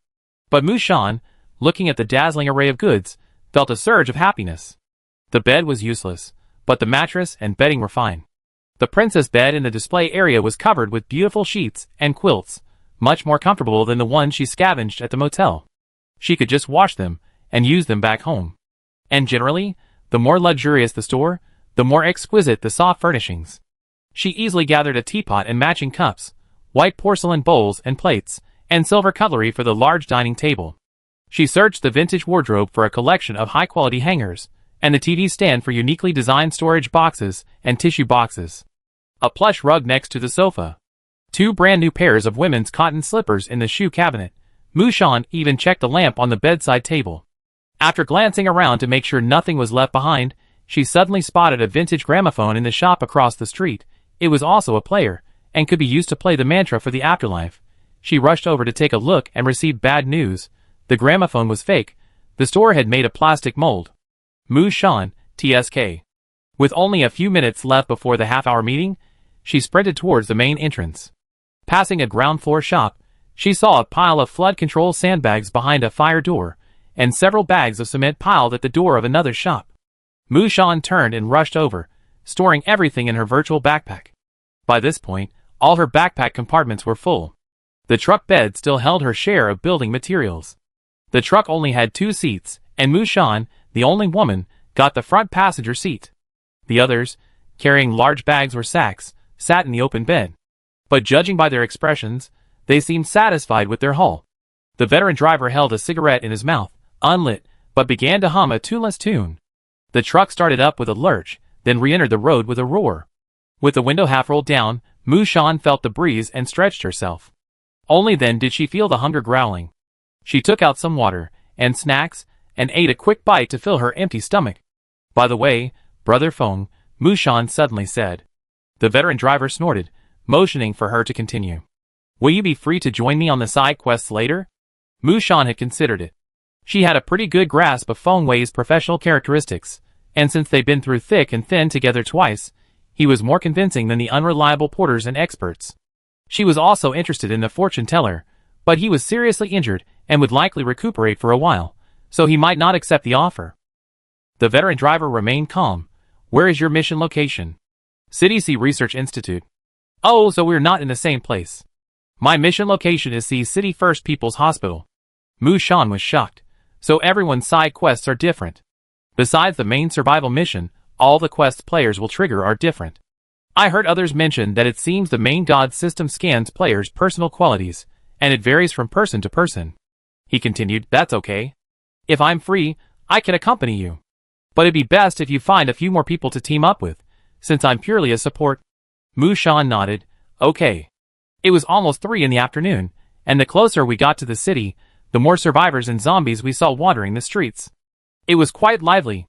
But Mushan, looking at the dazzling array of goods, felt a surge of happiness. The bed was useless, but the mattress and bedding were fine. The princess bed in the display area was covered with beautiful sheets and quilts, much more comfortable than the ones she scavenged at the motel. She could just wash them, and use them back home. And generally, the more luxurious the store, the more exquisite the soft furnishings. She easily gathered a teapot and matching cups, white porcelain bowls and plates, and silver cutlery for the large dining table. She searched the vintage wardrobe for a collection of high-quality hangers, and the TV stand for uniquely designed storage boxes and tissue boxes. A plush rug next to the sofa. 2 brand new pairs of women's cotton slippers in the shoe cabinet. Mushan even checked the lamp on the bedside table. After glancing around to make sure nothing was left behind, she suddenly spotted a vintage gramophone in the shop across the street. It was also a player, and could be used to play the mantra for the afterlife. She rushed over to take a look and received bad news. The gramophone was fake. The store had made a plastic mold. Mushan, TSK. With only a few minutes left before the half-hour meeting, she sprinted towards the main entrance. Passing a ground-floor shop, she saw a pile of flood control sandbags behind a fire door, and several bags of cement piled at the door of another shop. Mushan turned and rushed over, storing everything in her virtual backpack. By this point, all her backpack compartments were full. The truck bed still held her share of building materials. The truck only had 2 seats, and Mushan, the only woman, got the front passenger seat. The others, carrying large bags or sacks, sat in the open bed. But judging by their expressions, they seemed satisfied with their haul. The veteran driver held a cigarette in his mouth, unlit, but began to hum a tuneless tune. The truck started up with a lurch, then re-entered the road with a roar. With the window half rolled down, Mushan felt the breeze and stretched herself. Only then did she feel the hunger growling. She took out some water and snacks and ate a quick bite to fill her empty stomach. By the way, Brother Feng, Mushan suddenly said. The veteran driver snorted, motioning for her to continue. Will you be free to join me on the side quests later? Mushan had considered it. She had a pretty good grasp of Feng Wei's professional characteristics, and since they'd been through thick and thin together twice, he was more convincing than the unreliable porters and experts. She was also interested in the fortune teller, but he was seriously injured and would likely recuperate for a while, so he might not accept the offer. The veteran driver remained calm. Where is your mission location? CDC Research Institute. Oh, so we're not in the same place. My mission location is City First People's Hospital. Mushan was shocked. So everyone's side quests are different. Besides the main survival mission, all the quests players will trigger are different. I heard others mention that it seems the main god system scans players' personal qualities, and it varies from person to person. He continued, that's okay. If I'm free, I can accompany you. But it'd be best if you find a few more people to team up with, since I'm purely a support. Mushan nodded, okay. It was almost 3 in the afternoon, and the closer we got to the city, the more survivors and zombies we saw wandering the streets. It was quite lively.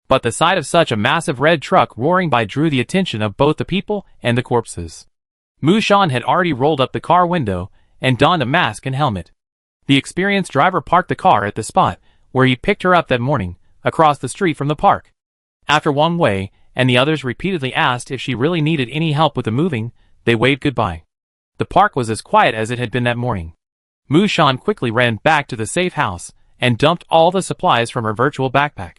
But the sight of such a massive red truck roaring by drew the attention of both the people and the corpses. Mushan had already rolled up the car window and donned a mask and helmet. The experienced driver parked the car at the spot where he picked her up that morning, across the street from the park. After Wang Wei and the others repeatedly asked if she really needed any help with the moving, they waved goodbye. The park was as quiet as it had been that morning. Mushan quickly ran back to the safe house and dumped all the supplies from her virtual backpack.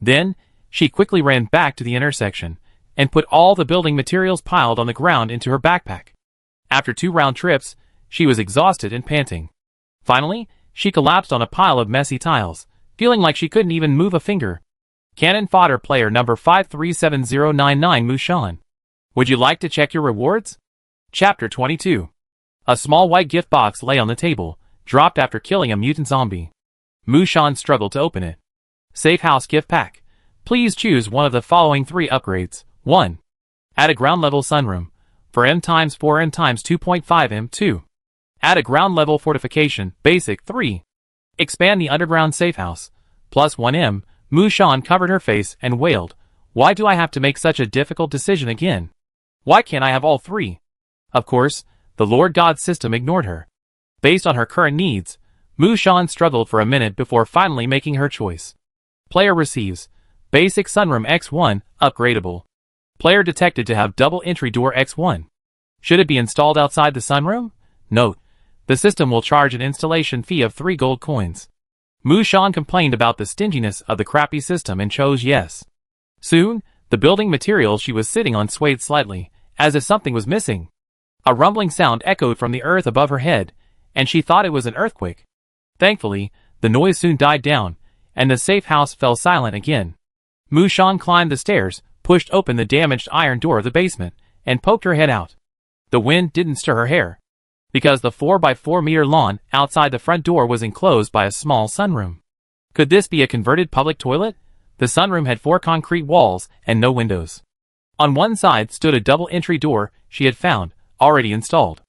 Then, she quickly ran back to the intersection and put all the building materials piled on the ground into her backpack. After 2 round trips, she was exhausted and panting. Finally, she collapsed on a pile of messy tiles, feeling like she couldn't even move a finger. Cannon Fodder Player number 537099 Mushan. Would you like to check your rewards? Chapter 22. A small white gift box lay on the table, dropped after killing a mutant zombie. Mushan struggled to open it. Safe House Gift Pack. Please choose one of the following 3 upgrades. 1. Add a ground level sunroom. For M×4 M×2.5 M. 2. Add a ground level fortification, basic 3. Expand the underground safe house. Plus 1 M. Mushan covered her face and wailed, why do I have to make such a difficult decision again? Why can't I have all 3? Of course, the Lord God system ignored her. Based on her current needs, Mushan struggled for a minute before finally making her choice. Player receives Basic Sunroom X1, upgradable. Player detected to have double entry door X1. Should it be installed outside the sunroom? Note: the system will charge an installation fee of 3 gold coins. Mushan complained about the stinginess of the crappy system and chose yes. Soon, the building material she was sitting on swayed slightly, as if something was missing. A rumbling sound echoed from the earth above her head, and she thought it was an earthquake. Thankfully, the noise soon died down, and the safe house fell silent again. Mushan climbed the stairs, pushed open the damaged iron door of the basement, and poked her head out. The wind didn't stir her hair, because the 4x4-meter lawn outside the front door was enclosed by a small sunroom. Could this be a converted public toilet? The sunroom had 4 concrete walls and no windows. On one side stood a double entry door she had found, already installed.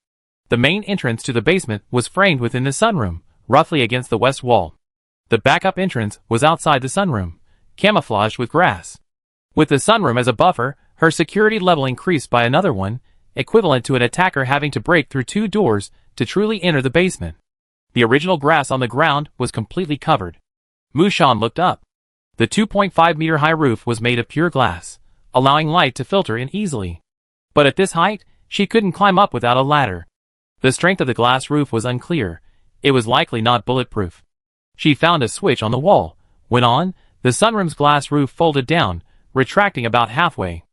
The main entrance to the basement was framed within the sunroom, roughly against the west wall. The backup entrance was outside the sunroom, camouflaged with grass. With the sunroom as a buffer, her security level increased by another one, equivalent to an attacker having to break through 2 doors to truly enter the basement. The original grass on the ground was completely covered. Mushan looked up. The 2.5-meter-high roof was made of pure glass, allowing light to filter in easily. But at this height, she couldn't climb up without a ladder. The strength of the glass roof was unclear. It was likely not bulletproof. She found a switch on the wall. When on, the sunroom's glass roof folded down, retracting about halfway.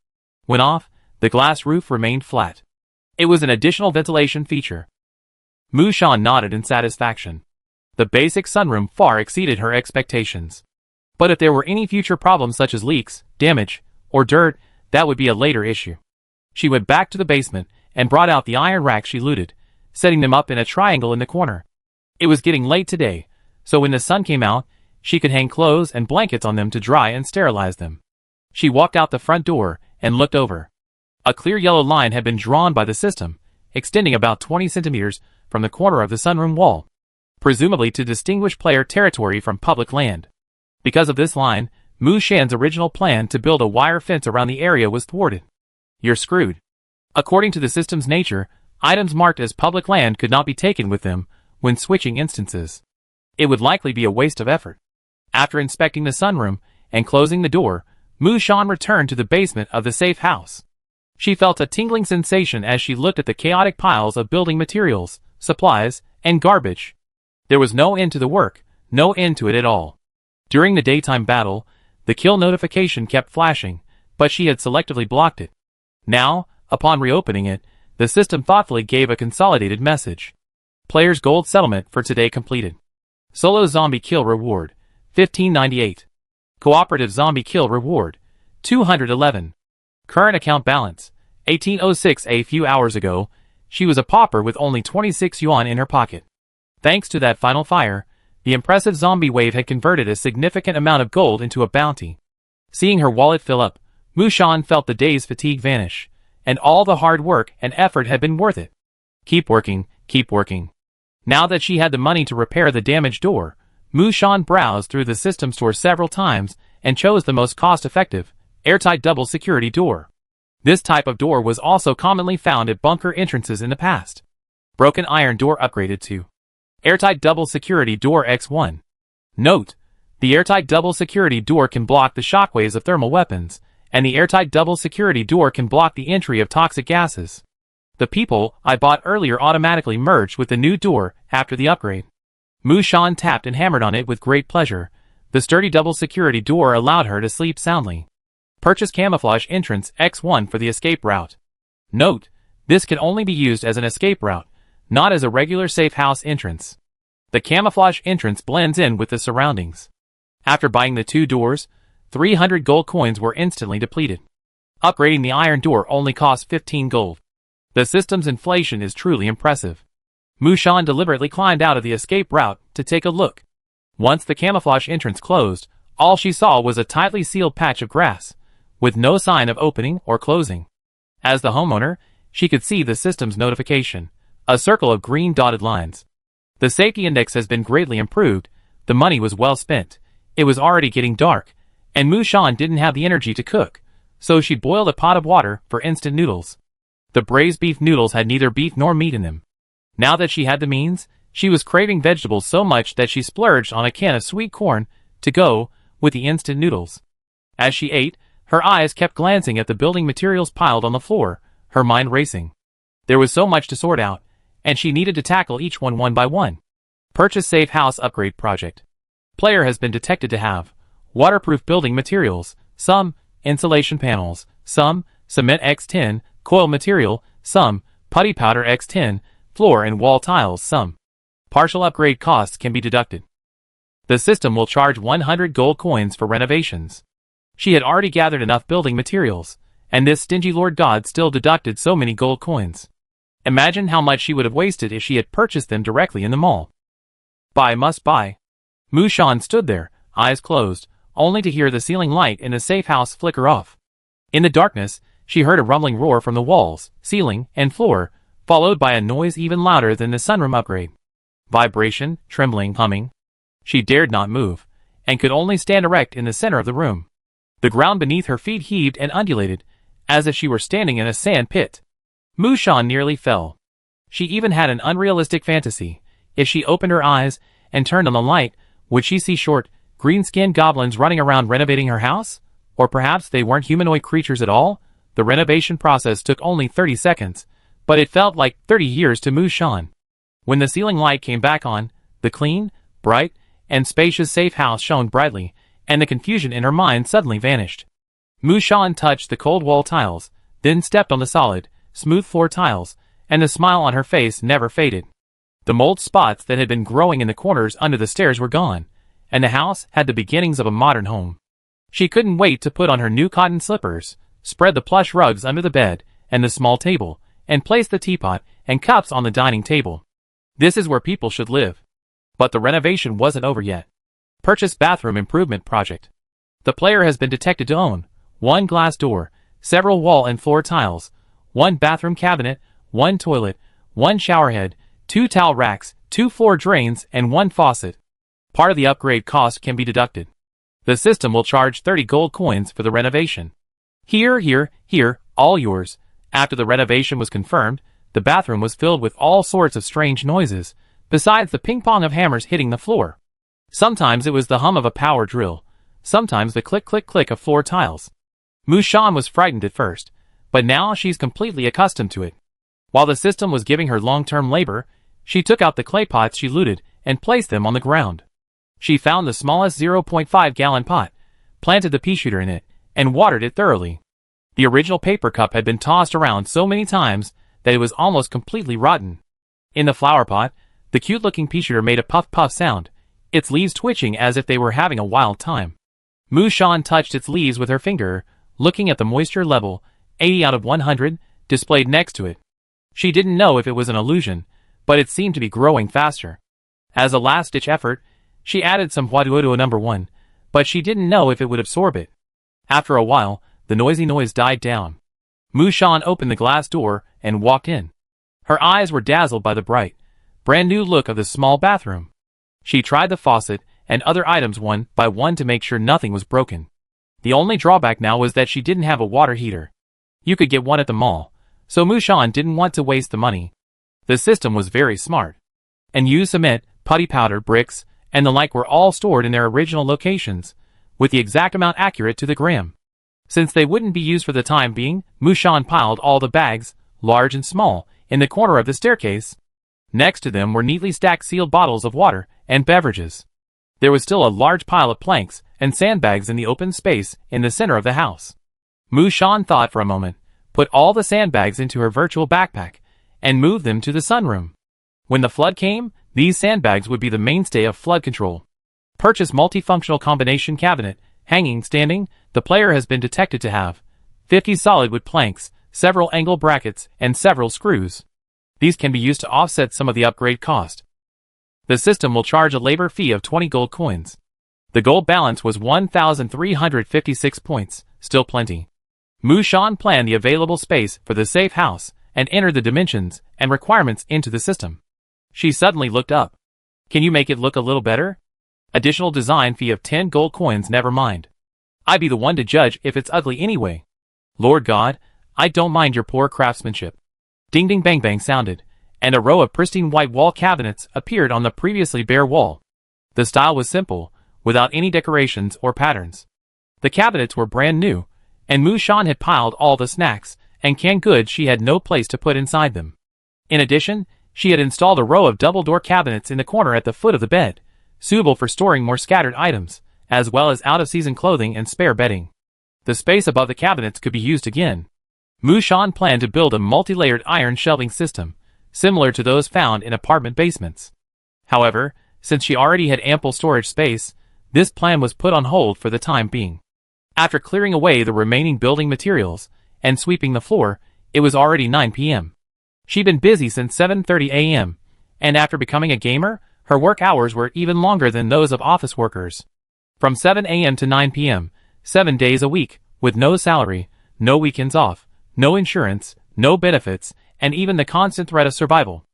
When off, the glass roof remained flat. It was an additional ventilation feature. Mushan nodded in satisfaction. The basic sunroom far exceeded her expectations. But if there were any future problems such as leaks, damage, or dirt, that would be a later issue. She went back to the basement and brought out the iron racks she looted, setting them up in a triangle in the corner. It was getting late today, so when the sun came out, she could hang clothes and blankets on them to dry and sterilize them. She walked out the front door and looked over. A clear yellow line had been drawn by the system, extending about 20 centimeters from the corner of the sunroom wall, presumably to distinguish player territory from public land. Because of this line, Mushan's original plan to build a wire fence around the area was thwarted. You're screwed. According to the system's nature, items marked as public land could not be taken with them when switching instances. It would likely be a waste of effort. After inspecting the sunroom and closing the door, Mushan returned to the basement of the safe house. She felt a tingling sensation as she looked at the chaotic piles of building materials, supplies, and garbage. There was no end to the work, no end to it at all. During the daytime battle, the kill notification kept flashing, but she had selectively blocked it. Now, upon reopening it, the system thoughtfully gave a consolidated message. Player's gold settlement for today completed. Solo zombie kill reward, 1598. Cooperative zombie kill reward, 211. Current account balance, 1806. A few hours ago, she was a pauper with only 26 yuan in her pocket. Thanks to that final fire, the impressive zombie wave had converted a significant amount of gold into a bounty. Seeing her wallet fill up, Mushan felt the day's fatigue vanish, and all the hard work and effort had been worth it. Keep working, keep working. Now that she had the money to repair the damaged door, Mushan browsed through the system store several times and chose the most cost-effective, airtight double security door. This type of door was also commonly found at bunker entrances in the past. Broken iron door upgraded to airtight double security door X1. Note: the airtight double security door can block the shockwaves of thermal weapons, and the airtight double security door can block the entry of toxic gases. The people I bought earlier automatically merged with the new door after the upgrade. Mushan tapped and hammered on it with great pleasure. The sturdy double security door allowed her to sleep soundly. Purchase camouflage entrance X1 for the escape route. Note: this can only be used as an escape route, not as a regular safe house entrance. The camouflage entrance blends in with the surroundings. After buying the 2 doors, 300 gold coins were instantly depleted. Upgrading the iron door only cost 15 gold. The system's inflation is truly impressive. Mushan deliberately climbed out of the escape route to take a look. Once the camouflage entrance closed, all she saw was a tightly sealed patch of grass, with no sign of opening or closing. As the homeowner, she could see the system's notification, a circle of green dotted lines. The safety index has been greatly improved, the money was well spent, it was already getting dark, and Mushan didn't have the energy to cook, so she boiled a pot of water for instant noodles. The braised beef noodles had neither beef nor meat in them. Now that she had the means, she was craving vegetables so much that she splurged on a can of sweet corn to go with the instant noodles. As she ate, her eyes kept glancing at the building materials piled on the floor, her mind racing. There was so much to sort out, and she needed to tackle each one by one. Purchase safe house upgrade project. Player has been detected to have waterproof building materials, some insulation panels, some cement X10 coil material, some putty powder X10 floor and wall tiles, some. Partial upgrade costs can be deducted. The system will charge 100 gold coins for renovations. She had already gathered enough building materials, and this stingy Lord God still deducted so many gold coins. Imagine how much she would have wasted if she had purchased them directly in the mall. Buy must buy. Mushan stood there, eyes closed, only to hear the ceiling light in the safe house flicker off. In the darkness, she heard a rumbling roar from the walls, ceiling, and floor, followed by a noise even louder than the sunroom upgrade. Vibration, trembling, humming. She dared not move, and could only stand erect in the center of the room. The ground beneath her feet heaved and undulated, as if she were standing in a sand pit. Mushan nearly fell. She even had an unrealistic fantasy. If she opened her eyes and turned on the light, would she see short, green-skinned goblins running around renovating her house? Or perhaps they weren't humanoid creatures at all? The renovation process took only 30 seconds, but it felt like 30 years to Mushan. When the ceiling light came back on, the clean, bright, and spacious safe house shone brightly, and the confusion in her mind suddenly vanished. Mushan touched the cold wall tiles, then stepped on the solid, smooth floor tiles, and the smile on her face never faded. The mold spots that had been growing in the corners under the stairs were gone, and the house had the beginnings of a modern home. She couldn't wait to put on her new cotton slippers, spread the plush rugs under the bed and the small table, and place the teapot and cups on the dining table. This is where people should live. But the renovation wasn't over yet. Purchase bathroom improvement project. The player has been detected to own 1 glass door, several wall and floor tiles, 1 bathroom cabinet, 1 toilet, 1 showerhead, 2 towel racks, 2 floor drains, and 1 faucet. Part of the upgrade cost can be deducted. The system will charge 30 gold coins for the renovation. Here, all yours. After the renovation was confirmed, the bathroom was filled with all sorts of strange noises, besides the ping-pong of hammers hitting the floor. Sometimes it was the hum of a power drill, sometimes the click-click-click of floor tiles. Mushan was frightened at first, but now she's completely accustomed to it. While the system was giving her long-term labor, she took out the clay pots she looted and placed them on the ground. She found the smallest 0.5-gallon pot, planted the pea shooter in it, and watered it thoroughly. The original paper cup had been tossed around so many times that it was almost completely rotten. In the flower pot, the cute-looking pea shooter made a puff-puff sound, its leaves twitching as if they were having a wild time. Mushan touched its leaves with her finger, looking at the moisture level, 80 out of 100, displayed next to it. She didn't know if it was an illusion, but it seemed to be growing faster. As a last-ditch effort, she added some Huaduoduo number 1, but she didn't know if it would absorb it. After a while, the noisy noise died down. Mushan opened the glass door and walked in. Her eyes were dazzled by the bright, brand-new look of the small bathroom. She tried the faucet and other items one by one to make sure nothing was broken. The only drawback now was that she didn't have a water heater. You could get one at the mall, so Mushan didn't want to waste the money. The system was very smart, and used cement, putty powder, bricks, and the like were all stored in their original locations, with the exact amount accurate to the gram. Since they wouldn't be used for the time being, Mushan piled all the bags, large and small, in the corner of the staircase. Next to them were neatly stacked sealed bottles of water and beverages. There was still a large pile of planks and sandbags in the open space in the center of the house. Mushan thought for a moment, put all the sandbags into her virtual backpack, and moved them to the sunroom. When the flood came, these sandbags would be the mainstay of flood control. Purchase multifunctional combination cabinet, hanging, standing. The player has been detected to have 50 solid wood planks, several angle brackets, and several screws. These can be used to offset some of the upgrade cost. The system will charge a labor fee of 20 gold coins. The gold balance was 1,356 points, still plenty. Mushan planned the available space for the safe house and entered the dimensions and requirements into the system. She suddenly looked up. Can you make it look a little better? Additional design fee of 10 gold coins, never mind. I'd be the one to judge if it's ugly anyway. Lord God, I don't mind your poor craftsmanship. Ding ding bang bang sounded, and a row of pristine white wall cabinets appeared on the previously bare wall. The style was simple, without any decorations or patterns. The cabinets were brand new, and Mushan had piled all the snacks and canned goods she had no place to put inside them. In addition, she had installed a row of double-door cabinets in the corner at the foot of the bed, suitable for storing more scattered items, as well as out-of-season clothing and spare bedding. The space above the cabinets could be used again. Mushan planned to build a multi-layered iron shelving system, similar to those found in apartment basements. However, Since she already had ample storage space, this plan was put on hold for the time being. After clearing away the remaining building materials and sweeping the floor, it was already 9 p.m. She'd been busy since 7:30 a.m., and after becoming a gamer, her work hours were even longer than those of office workers. From 7 a.m. to 9 p.m., 7 days a week, with no salary, no weekends off, no insurance, no benefits, and even the constant threat of survival.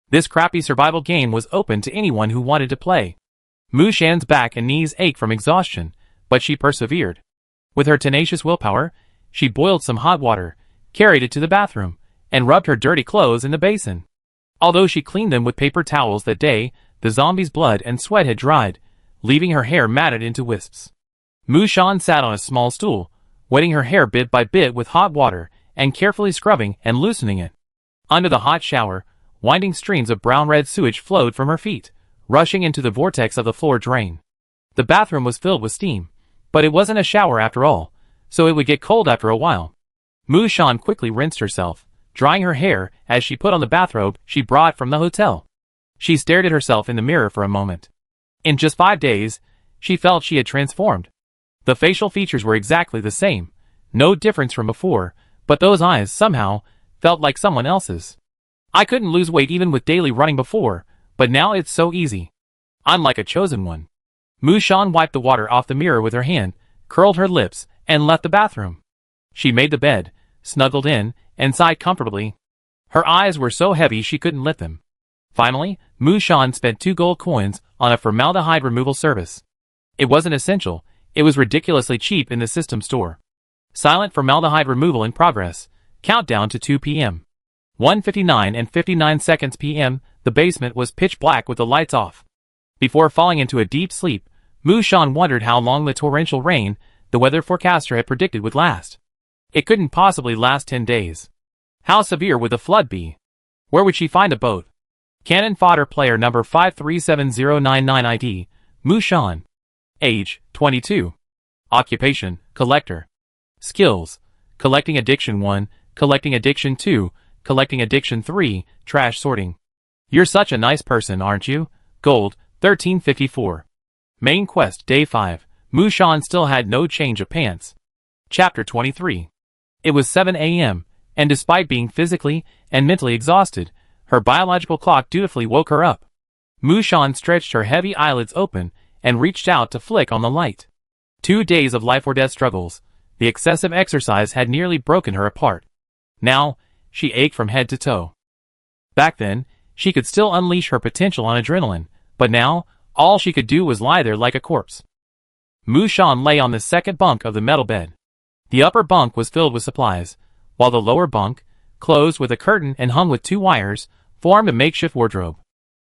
This crappy survival game was open to anyone who wanted to play. Mu Shan's back and knees ached from exhaustion, but she persevered. With her tenacious willpower, she boiled some hot water, carried it to the bathroom, and rubbed her dirty clothes in the basin. Although she cleaned them with paper towels that day, the zombie's blood and sweat had dried, leaving her hair matted into wisps. Mu Shan sat on a small stool, wetting her hair bit by bit with hot water and carefully scrubbing and loosening it. Under the hot shower, winding streams of brown-red sewage flowed from her feet, rushing into the vortex of the floor drain. The bathroom was filled with steam, but it wasn't a shower after all, so it would get cold after a while. Mu Shan quickly rinsed herself, drying her hair as she put on the bathrobe she brought from the hotel. She stared at herself in the mirror for a moment. In just 5 days, she felt she had transformed. The facial features were exactly the same, no difference from before, but those eyes somehow felt like someone else's. I couldn't lose weight even with daily running before, but now it's so easy. I'm like a chosen one. Mu Shan wiped the water off the mirror with her hand, curled her lips, and left the bathroom. She made the bed, snuggled in, and sighed comfortably. Her eyes were so heavy she couldn't lift them. Finally, Mu Shan spent 2 gold coins on a formaldehyde removal service. It wasn't essential, it was ridiculously cheap in the system store. Silent formaldehyde removal in progress. Countdown to 2 p.m. 1:59 and 59 seconds p.m., the basement was pitch black with the lights off. Before falling into a deep sleep, Mu Shan wondered how long the torrential rain the weather forecaster had predicted would last. It couldn't possibly last 10 days. How severe would the flood be? Where would she find a boat? Cannon fodder player number 537099 ID, Mu Shan. Age, 22. Occupation, collector. Skills, collecting addiction 1, collecting addiction 2, collecting addiction 3, trash sorting. You're such a nice person, aren't you? Gold, 1354. Main quest, day 5. Mu Shan still had no change of pants. Chapter 23. It was 7 a.m., and despite being physically and mentally exhausted, her biological clock dutifully woke her up. Mu Shan stretched her heavy eyelids open and reached out to flick on the light. 2 days of life-or-death struggles, the excessive exercise had nearly broken her apart. Now, she ached from head to toe. Back then, she could still unleash her potential on adrenaline, but now, all she could do was lie there like a corpse. Mu Shan lay on the second bunk of the metal bed. The upper bunk was filled with supplies, while the lower bunk, closed with a curtain and hung with 2 wires, formed a makeshift wardrobe.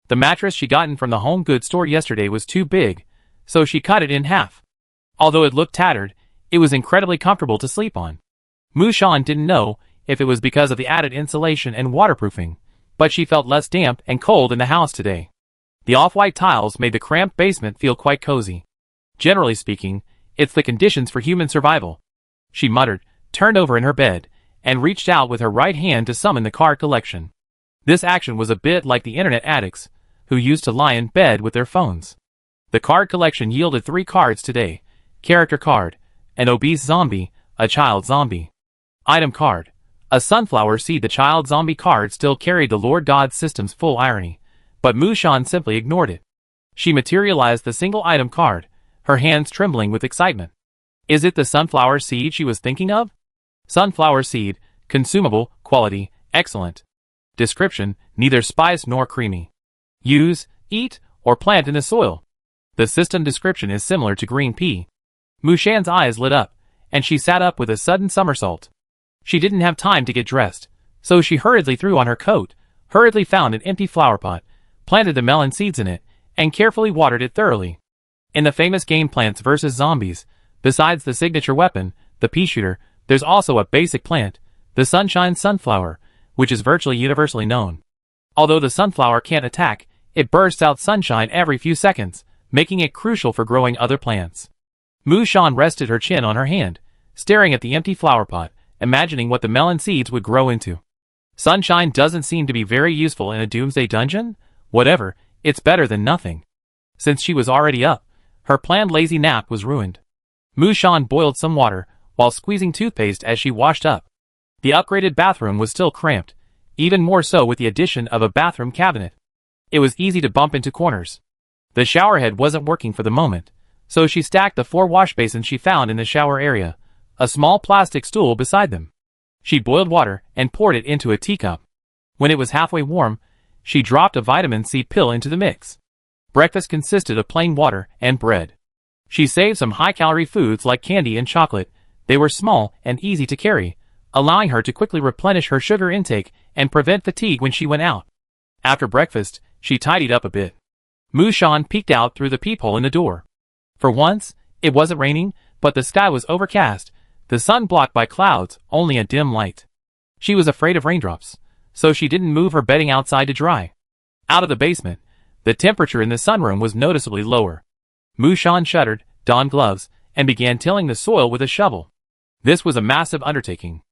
The mattress she gotten from the home goods store yesterday was too big, so she cut it in half. Although it looked tattered, it was incredibly comfortable to sleep on. Mu Shan didn't know if it was because of the added insulation and waterproofing, but she felt less damp and cold in the house today. The off-white tiles made the cramped basement feel quite cozy. Generally speaking, it's the conditions for human survival. She muttered, turned over in her bed, and reached out with her right hand to summon the card collection. This action was a bit like the internet addicts, who used to lie in bed with their phones. The card collection yielded 3 cards today. Character card, an obese zombie, a child zombie. Item card, a sunflower seed. The child zombie card still carried the Lord God system's full irony, but Mu Shan simply ignored it. She materialized the single item card, her hands trembling with excitement. Is it the sunflower seed she was thinking of? Sunflower seed, consumable, quality, excellent. Description, neither spiced nor creamy. Use, eat, or plant in the soil. The system description is similar to green pea. Mu Shan's eyes lit up, and she sat up with a sudden somersault. She didn't have time to get dressed, so she hurriedly threw on her coat, hurriedly found an empty flower pot, planted the melon seeds in it, and carefully watered it thoroughly. In the famous game Plants vs. Zombies, besides the signature weapon, the pea shooter, there's also a basic plant, the sunshine sunflower, which is virtually universally known. Although the sunflower can't attack, it bursts out sunshine every few seconds, making it crucial for growing other plants. Mu Shan rested her chin on her hand, staring at the empty flower pot, imagining what the melon seeds would grow into. Sunshine doesn't seem to be very useful in a doomsday dungeon? Whatever, it's better than nothing. Since she was already up, her planned lazy nap was ruined. Mushan boiled some water, while squeezing toothpaste as she washed up. The upgraded bathroom was still cramped, even more so with the addition of a bathroom cabinet. It was easy to bump into corners. The showerhead wasn't working for the moment, so she stacked the 4 wash basins she found in the shower area, a small plastic stool beside them. She boiled water and poured it into a teacup. When it was halfway warm, she dropped a vitamin C pill into the mix. Breakfast consisted of plain water and bread. She saved some high-calorie foods like candy and chocolate. They were small and easy to carry, allowing her to quickly replenish her sugar intake and prevent fatigue when she went out. After breakfast, she tidied up a bit. Mushan peeked out through the peephole in the door. For once, it wasn't raining, but the sky was overcast, the sun blocked by clouds, only a dim light. She was afraid of raindrops, so she didn't move her bedding outside to dry. Out of the basement, the temperature in the sunroom was noticeably lower. Mushan shuddered, donned gloves, and began tilling the soil with a shovel. This was a massive undertaking.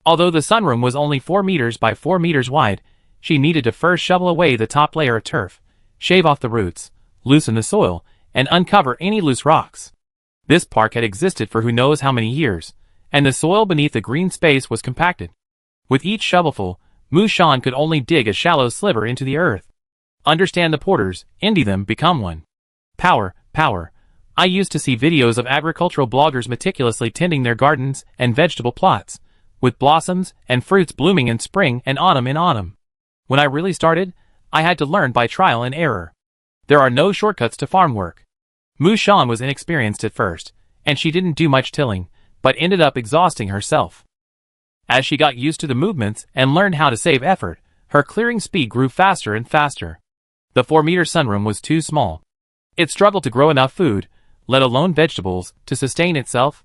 Although the sunroom was only 4 meters by 4 meters wide, she needed to first shovel away the top layer of turf, shave off the roots, loosen the soil, and uncover any loose rocks. This park had existed for who knows how many years, and the soil beneath the green space was compacted. With each shovelful, Mushan could only dig a shallow sliver into the earth. Understand the porters, envy them, become one. Power, power. I used to see videos of agricultural bloggers meticulously tending their gardens and vegetable plots, with blossoms and fruits blooming in spring and autumn in autumn. When I really started, I had to learn by trial and error. There are no shortcuts to farm work. Mushan was inexperienced at first, and she didn't do much tilling, but ended up exhausting herself. As she got used to the movements and learned how to save effort, her clearing speed grew faster and faster. The 4-meter sunroom was too small. It struggled to grow enough food, let alone vegetables, to sustain itself.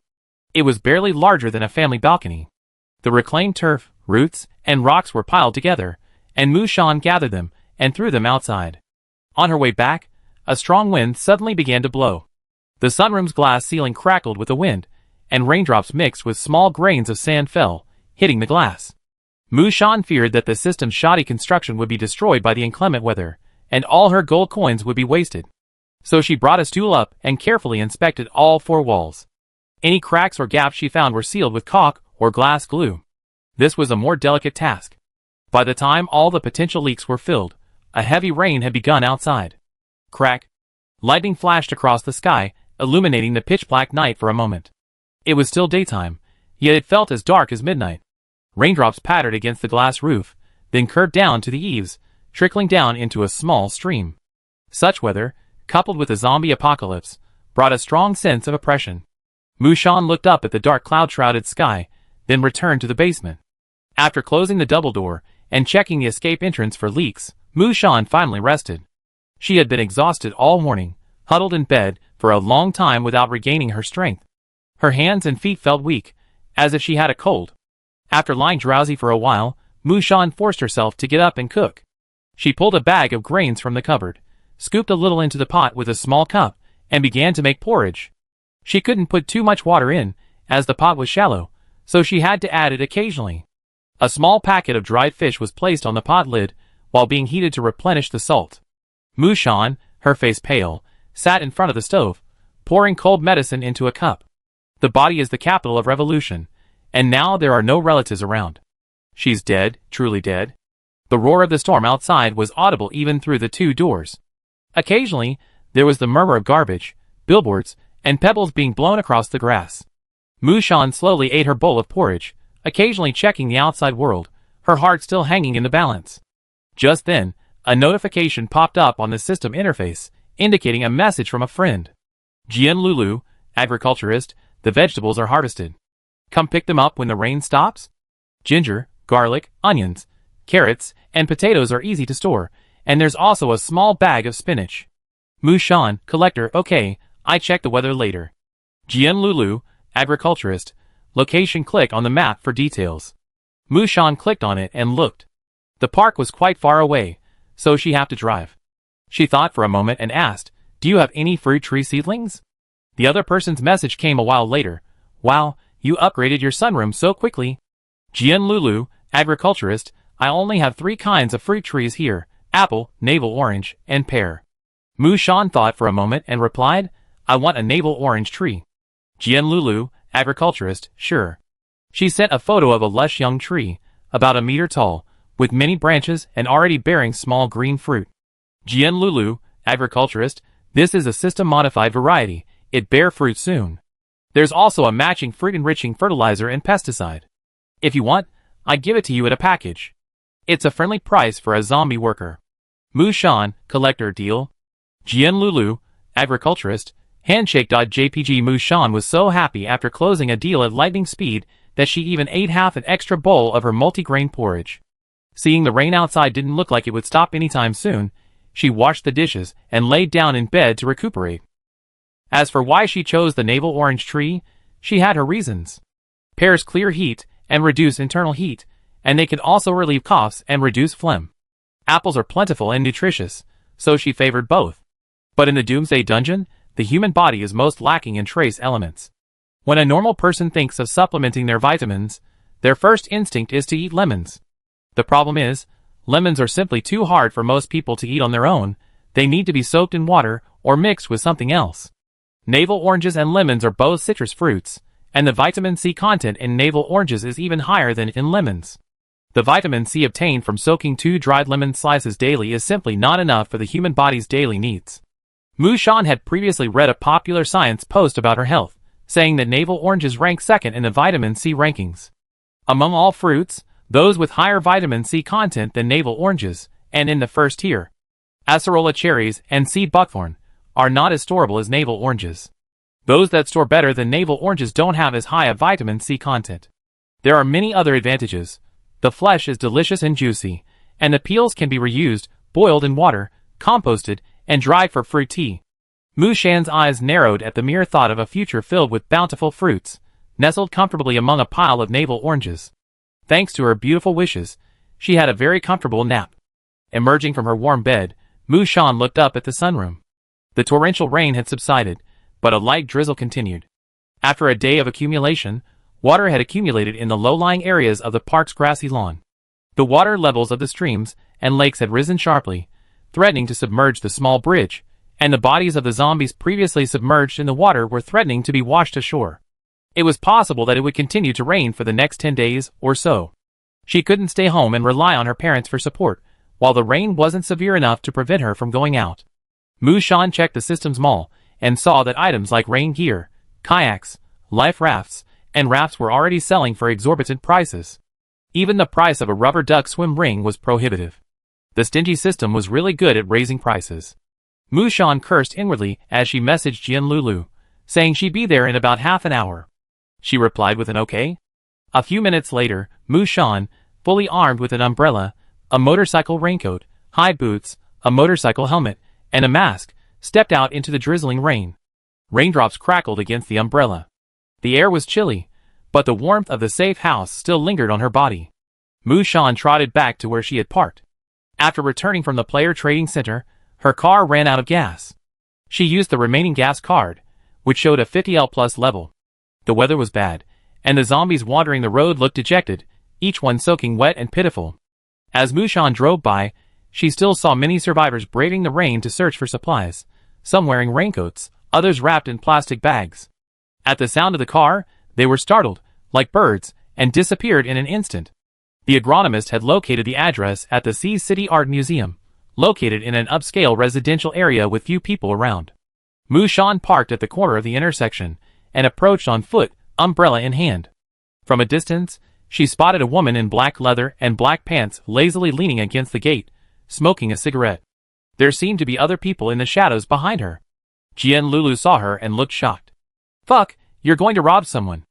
It was barely larger than a family balcony. The reclaimed turf, roots, and rocks were piled together, and Mushan gathered them and threw them outside. On her way back, a strong wind suddenly began to blow. The sunroom's glass ceiling crackled with the wind, and raindrops mixed with small grains of sand fell, hitting the glass. Mushan feared that the system's shoddy construction would be destroyed by the inclement weather, and all her gold coins would be wasted. So she brought a stool up and carefully inspected all 4 walls. Any cracks or gaps she found were sealed with caulk or glass glue. This was a more delicate task. By the time all the potential leaks were filled, a heavy rain had begun outside. Crack! Lightning flashed across the sky, illuminating the pitch-black night for a moment. It was still daytime, yet it felt as dark as midnight. Raindrops pattered against the glass roof, then curved down to the eaves, trickling down into a small stream. Such weather, coupled with a zombie apocalypse, brought a strong sense of oppression. Mushan looked up at the dark cloud-shrouded sky, then returned to the basement. After closing the double door and checking the escape entrance for leaks, Mushan finally rested. She had been exhausted all morning, huddled in bed for a long time without regaining her strength. Her hands and feet felt weak, as if she had a cold. After lying drowsy for a while, Mushan forced herself to get up and cook. She pulled a bag of grains from the cupboard, scooped a little into the pot with a small cup, and began to make porridge. She couldn't put too much water in, as the pot was shallow, so she had to add it occasionally. A small packet of dried fish was placed on the pot lid, while being heated to replenish the salt. Mushan, her face pale, sat in front of the stove, pouring cold medicine into a cup. The body is the capital of revolution, and now there are no relatives around. She's dead, truly dead. The roar of the storm outside was audible even through the 2 doors. Occasionally, there was the murmur of garbage, billboards, and pebbles being blown across the grass. Mushan slowly ate her bowl of porridge, occasionally checking the outside world, her heart still hanging in the balance. Just then, a notification popped up on the system interface, indicating a message from a friend. Jian Lulu, agriculturist, the vegetables are harvested. Come pick them up when the rain stops? Ginger, garlic, onions, carrots, and potatoes are easy to store, and there's also a small bag of spinach. Mushan, collector, okay, I check the weather later. Jian Lulu, agriculturist, location, click on the map for details. Mushan clicked on it and looked. The park was quite far away, so she had to drive. She thought for a moment and asked, do you have any fruit tree seedlings? The other person's message came a while later. Wow, you upgraded your sunroom so quickly. Jian Lulu, agriculturist, I only have 3 kinds of fruit trees here, apple, navel orange, and pear. Mu Shan thought for a moment and replied, I want a navel orange tree. Jian Lulu, agriculturist, sure. She sent a photo of a lush young tree, about a meter tall, with many branches and already bearing small green fruit. Jian Lulu, agriculturist, this is a system-modified variety, it bear fruit soon. There's also a matching fruit-enriching fertilizer and pesticide. If you want, I give it to you at a package. It's a friendly price for a zombie worker. Mu Shan, collector deal. Jian Lulu, agriculturist, handshake.jpg. Mu Shan was so happy after closing a deal at lightning speed that she even ate half an extra bowl of her multi-grain porridge. Seeing the rain outside didn't look like it would stop anytime soon, she washed the dishes and laid down in bed to recuperate. As for why she chose the navel orange tree, she had her reasons. Pears clear heat and reduce internal heat, and they can also relieve coughs and reduce phlegm. Apples are plentiful and nutritious, so she favored both. But in the Doomsday Dungeon, the human body is most lacking in trace elements. When a normal person thinks of supplementing their vitamins, their first instinct is to eat lemons. The problem is, lemons are simply too hard for most people to eat on their own, they need to be soaked in water or mixed with something else. Navel oranges and lemons are both citrus fruits, and the vitamin C content in navel oranges is even higher than in lemons. The vitamin C obtained from soaking 2 dried lemon slices daily is simply not enough for the human body's daily needs. Mu Shan had previously read a popular science post about her health, saying that navel oranges rank second in the vitamin C rankings. Among all fruits, those with higher vitamin C content than navel oranges, and in the first tier, acerola cherries and seed buckthorn, are not as storable as navel oranges. Those that store better than navel oranges don't have as high a vitamin C content. There are many other advantages. The flesh is delicious and juicy, and the peels can be reused, boiled in water, composted, and dried for fruit tea. Mu Shan's eyes narrowed at the mere thought of a future filled with bountiful fruits, nestled comfortably among a pile of navel oranges. Thanks to her beautiful wishes, she had a very comfortable nap. Emerging from her warm bed, Mu Shan looked up at the sunroom. The torrential rain had subsided, but a light drizzle continued. After a day of accumulation, water had accumulated in the low-lying areas of the park's grassy lawn. The water levels of the streams and lakes had risen sharply, threatening to submerge the small bridge, and the bodies of the zombies previously submerged in the water were threatening to be washed ashore. It was possible that it would continue to rain for the next 10 days or so. She couldn't stay home and rely on her parents for support, while the rain wasn't severe enough to prevent her from going out. Mu Shan checked the system's mall and saw that items like rain gear, kayaks, life rafts, and rafts were already selling for exorbitant prices. Even the price of a rubber duck swim ring was prohibitive. The stingy system was really good at raising prices. Mu Shan cursed inwardly as she messaged Jian Lulu, saying she'd be there in about half an hour. She replied with an okay. A few minutes later, Mu Shan, fully armed with an umbrella, a motorcycle raincoat, high boots, a motorcycle helmet, and a mask, stepped out into the drizzling rain. Raindrops crackled against the umbrella. The air was chilly, but the warmth of the safe house still lingered on her body. Mu Shan trotted back to where she had parked. After returning from the player trading center, her car ran out of gas. She used the remaining gas card, which showed a 50L plus level. The weather was bad, and the zombies wandering the road looked dejected, each one soaking wet and pitiful. As Mu Shan drove by, she still saw many survivors braving the rain to search for supplies, some wearing raincoats, others wrapped in plastic bags. At the sound of the car, they were startled, like birds, and disappeared in an instant. The agronomist had located the address at the Sea City Art Museum, located in an upscale residential area with few people around. Mu Shan parked at the corner of the intersection, and approached on foot, umbrella in hand. From a distance, she spotted a woman in black leather and black pants lazily leaning against the gate, smoking a cigarette. There seemed to be other people in the shadows behind her. Jian Lulu saw her and looked shocked. Fuck, you're going to rob someone.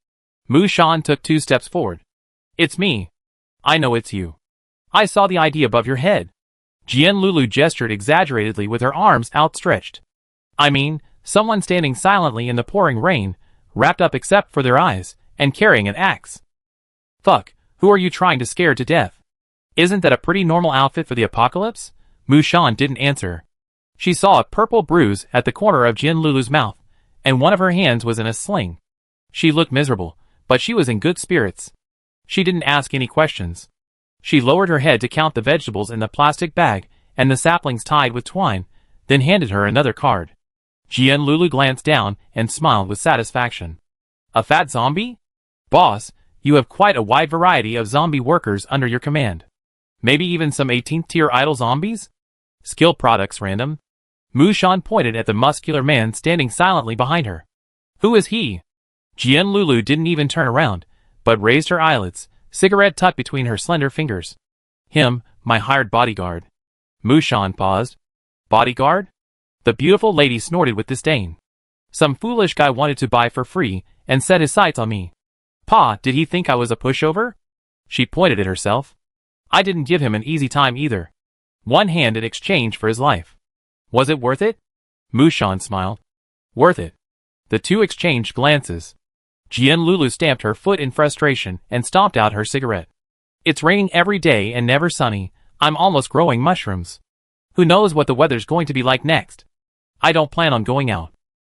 Mu Shan took 2 steps forward. It's me. I know it's you. I saw the ID above your head. Jian Lulu gestured exaggeratedly with her arms outstretched. I mean, someone standing silently in the pouring rain, wrapped up except for their eyes, and carrying an axe. Fuck, who are you trying to scare to death? Isn't that a pretty normal outfit for the apocalypse? Mu Shan didn't answer. She saw a purple bruise at the corner of Jian Lulu's mouth, and one of her hands was in a sling. She looked miserable, but she was in good spirits. She didn't ask any questions. She lowered her head to count the vegetables in the plastic bag, and the saplings tied with twine, then handed her another card. Jian Lulu glanced down and smiled with satisfaction. A fat zombie? Boss, you have quite a wide variety of zombie workers under your command. Maybe even some 18th tier idle zombies? Skill products random. Mu Shan pointed at the muscular man standing silently behind her. Who is he? Jian Lulu didn't even turn around, but raised her eyelids, cigarette tucked between her slender fingers. Him, my hired bodyguard. Mu Shan paused. Bodyguard? The beautiful lady snorted with disdain. Some foolish guy wanted to buy for free and set his sights on me. Pa, did he think I was a pushover? She pointed at herself. I didn't give him an easy time either. One hand in exchange for his life. Was it worth it? Mu Shan smiled. Worth it. The two exchanged glances. Jian Lulu stamped her foot in frustration and stomped out her cigarette. It's raining every day and never sunny. I'm almost growing mushrooms. Who knows what the weather's going to be like next? I don't plan on going out.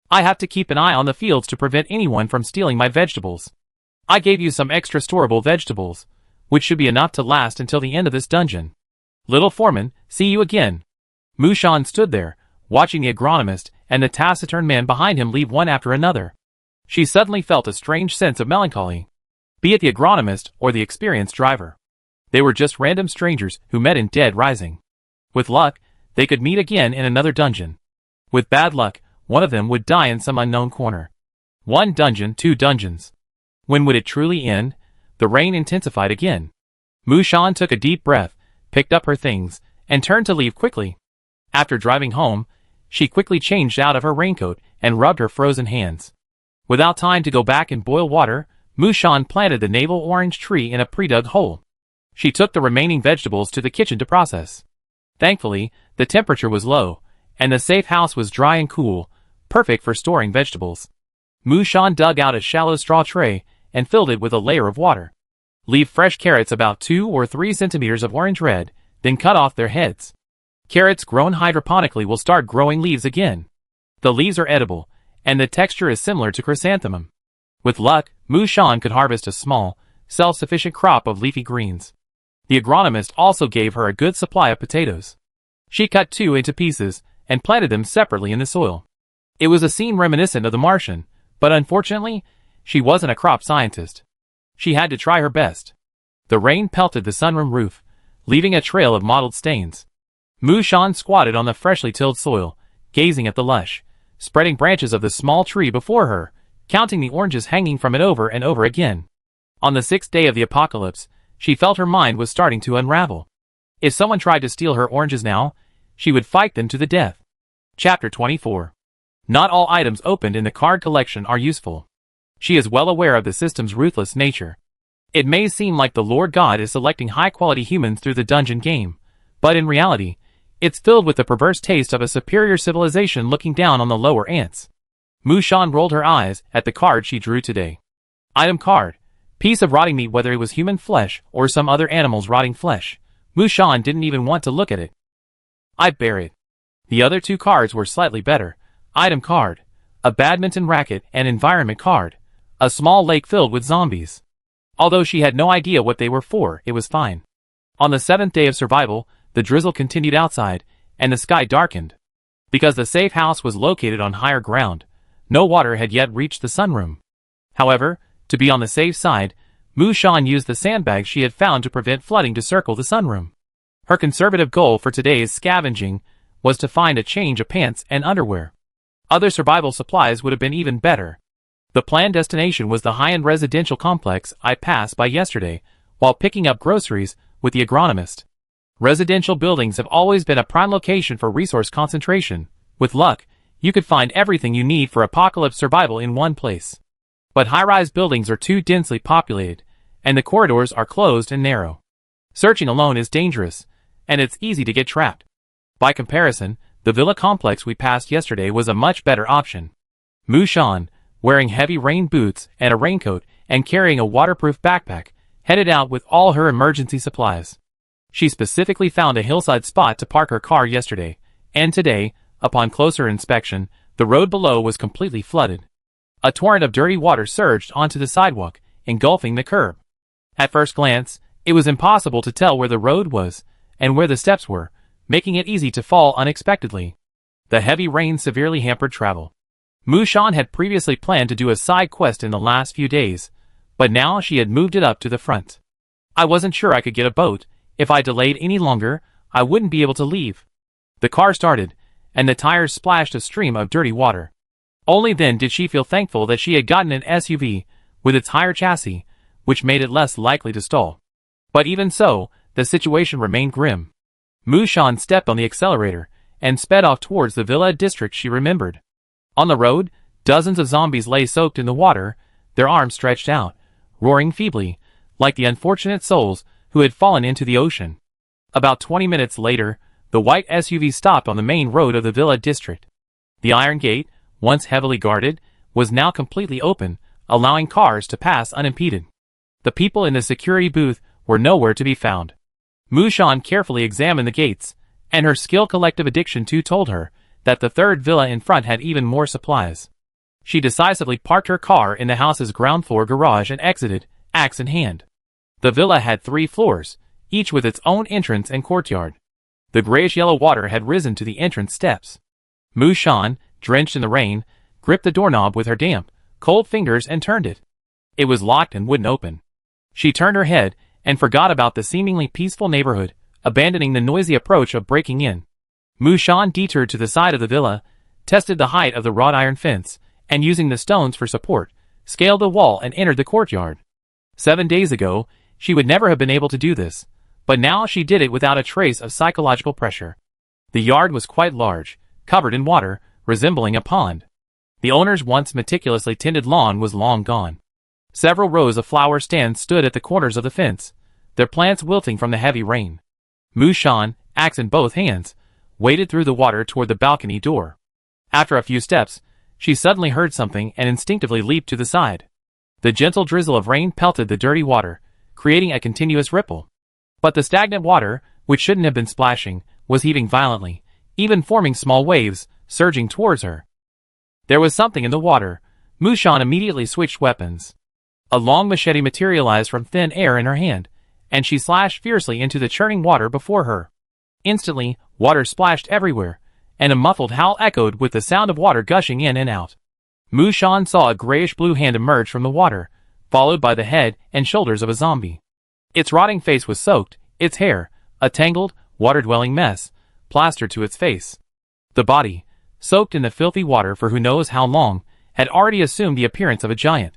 I have to keep an eye on the fields to prevent anyone from stealing my vegetables. I gave you some extra storable vegetables, which should be enough to last until the end of this dungeon. Little foreman, see you again. Mu Shan stood there, watching the agronomist and the taciturn man behind him leave one after another. She suddenly felt a strange sense of melancholy. Be it the agronomist or the experienced driver. They were just random strangers who met in Dead Rising. With luck, they could meet again in another dungeon. With bad luck, one of them would die in some unknown corner. One dungeon, two dungeons. When would it truly end? The rain intensified again. Mu Shan took a deep breath, picked up her things, and turned to leave quickly. After driving home, she quickly changed out of her raincoat and rubbed her frozen hands. Without time to go back and boil water, Mu Shan planted the navel orange tree in a pre-dug hole. She took the remaining vegetables to the kitchen to process. Thankfully, the temperature was low, and the safe house was dry and cool, perfect for storing vegetables. Mu Shan dug out a shallow straw tray and filled it with a layer of water. Leave fresh carrots about 2 or 3 centimeters of orange red, then cut off their heads. Carrots grown hydroponically will start growing leaves again. The leaves are edible, and the texture is similar to chrysanthemum. With luck, Mu Shan could harvest a small, self-sufficient crop of leafy greens. The agronomist also gave her a good supply of potatoes. She cut 2 into pieces and planted them separately in the soil. It was a scene reminiscent of The Martian, but unfortunately, she wasn't a crop scientist. She had to try her best. The rain pelted the sunroom roof, leaving a trail of mottled stains. Mu Shan squatted on the freshly tilled soil, gazing at the lush, spreading branches of the small tree before her, counting the oranges hanging from it over and over again. On the 6th day of the apocalypse, she felt her mind was starting to unravel. If someone tried to steal her oranges now, she would fight them to the death. Chapter 24. Not all items opened in the card collection are useful. She is well aware of the system's ruthless nature. It may seem like the Lord God is selecting high-quality humans through the dungeon game, but in reality, it's filled with the perverse taste of a superior civilization looking down on the lower ants. Mu Shan rolled her eyes at the card she drew today. Item card. Piece of rotting meat, whether it was human flesh or some other animal's rotting flesh. Mu Shan didn't even want to look at it. I'd bear it. The other 2 cards were slightly better. Item card. A badminton racket and environment card. A small lake filled with zombies. Although she had no idea what they were for, it was fine. On the 7th day of survival, the drizzle continued outside, and the sky darkened. Because the safe house was located on higher ground, no water had yet reached the sunroom. However, to be on the safe side, Mu Shan used the sandbags she had found to prevent flooding to circle the sunroom. Her conservative goal for today's scavenging was to find a change of pants and underwear. Other survival supplies would have been even better. The planned destination was the high-end residential complex I passed by yesterday while picking up groceries with the agronomist. Residential buildings have always been a prime location for resource concentration. With luck, you could find everything you need for apocalypse survival in one place. But high-rise buildings are too densely populated, and the corridors are closed and narrow. Searching alone is dangerous, and it's easy to get trapped. By comparison, the villa complex we passed yesterday was a much better option. Mu Shan, wearing heavy rain boots and a raincoat and carrying a waterproof backpack, headed out with all her emergency supplies. She specifically found a hillside spot to park her car yesterday, and today, upon closer inspection, the road below was completely flooded. A torrent of dirty water surged onto the sidewalk, engulfing the curb. At first glance, it was impossible to tell where the road was and where the steps were, making it easy to fall unexpectedly. The heavy rain severely hampered travel. Mushan had previously planned to do a side quest in the last few days, but now she had moved it up to the front. I wasn't sure I could get a boat. If I delayed any longer, I wouldn't be able to leave. The car started, and the tires splashed a stream of dirty water. Only then did she feel thankful that she had gotten an SUV with its higher chassis, which made it less likely to stall. But even so, the situation remained grim. Mushan stepped on the accelerator and sped off towards the villa district she remembered. On the road, dozens of zombies lay soaked in the water, their arms stretched out, roaring feebly, like the unfortunate souls who had fallen into the ocean. About 20 minutes later, the white SUV stopped on the main road of the villa district. The iron gate, once heavily guarded, was now completely open, allowing cars to pass unimpeded. The people in the security booth were nowhere to be found. Mushan carefully examined the gates, and her skill collective addiction too told her that the third villa in front had even more supplies. She decisively parked her car in the house's ground floor garage and exited, axe in hand. The villa had 3 floors, each with its own entrance and courtyard. The grayish-yellow water had risen to the entrance steps. Mushan, drenched in the rain, gripped the doorknob with her damp, cold fingers and turned it. It was locked and wouldn't open. She turned her head and forgot about the seemingly peaceful neighborhood, abandoning the noisy approach of breaking in. Mushan detoured to the side of the villa, tested the height of the wrought iron fence, and using the stones for support, scaled the wall and entered the courtyard. 7 days ago, she would never have been able to do this, but now she did it without a trace of psychological pressure. The yard was quite large, covered in water, resembling a pond. The owner's once meticulously tended lawn was long gone. Several rows of flower stands stood at the corners of the fence, their plants wilting from the heavy rain. Mushan, axe in both hands, waded through the water toward the balcony door. After a few steps, she suddenly heard something and instinctively leaped to the side. The gentle drizzle of rain pelted the dirty water, creating a continuous ripple. But the stagnant water, which shouldn't have been splashing, was heaving violently, even forming small waves, surging towards her. There was something in the water. Mushan immediately switched weapons. A long machete materialized from thin air in her hand, and she slashed fiercely into the churning water before her. Instantly, water splashed everywhere, and a muffled howl echoed with the sound of water gushing in and out. Mushan saw a grayish-blue hand emerge from the water, followed by the head and shoulders of a zombie. Its rotting face was soaked, its hair, a tangled, water-dwelling mess, plastered to its face. The body, soaked in the filthy water for who knows how long, had already assumed the appearance of a giant.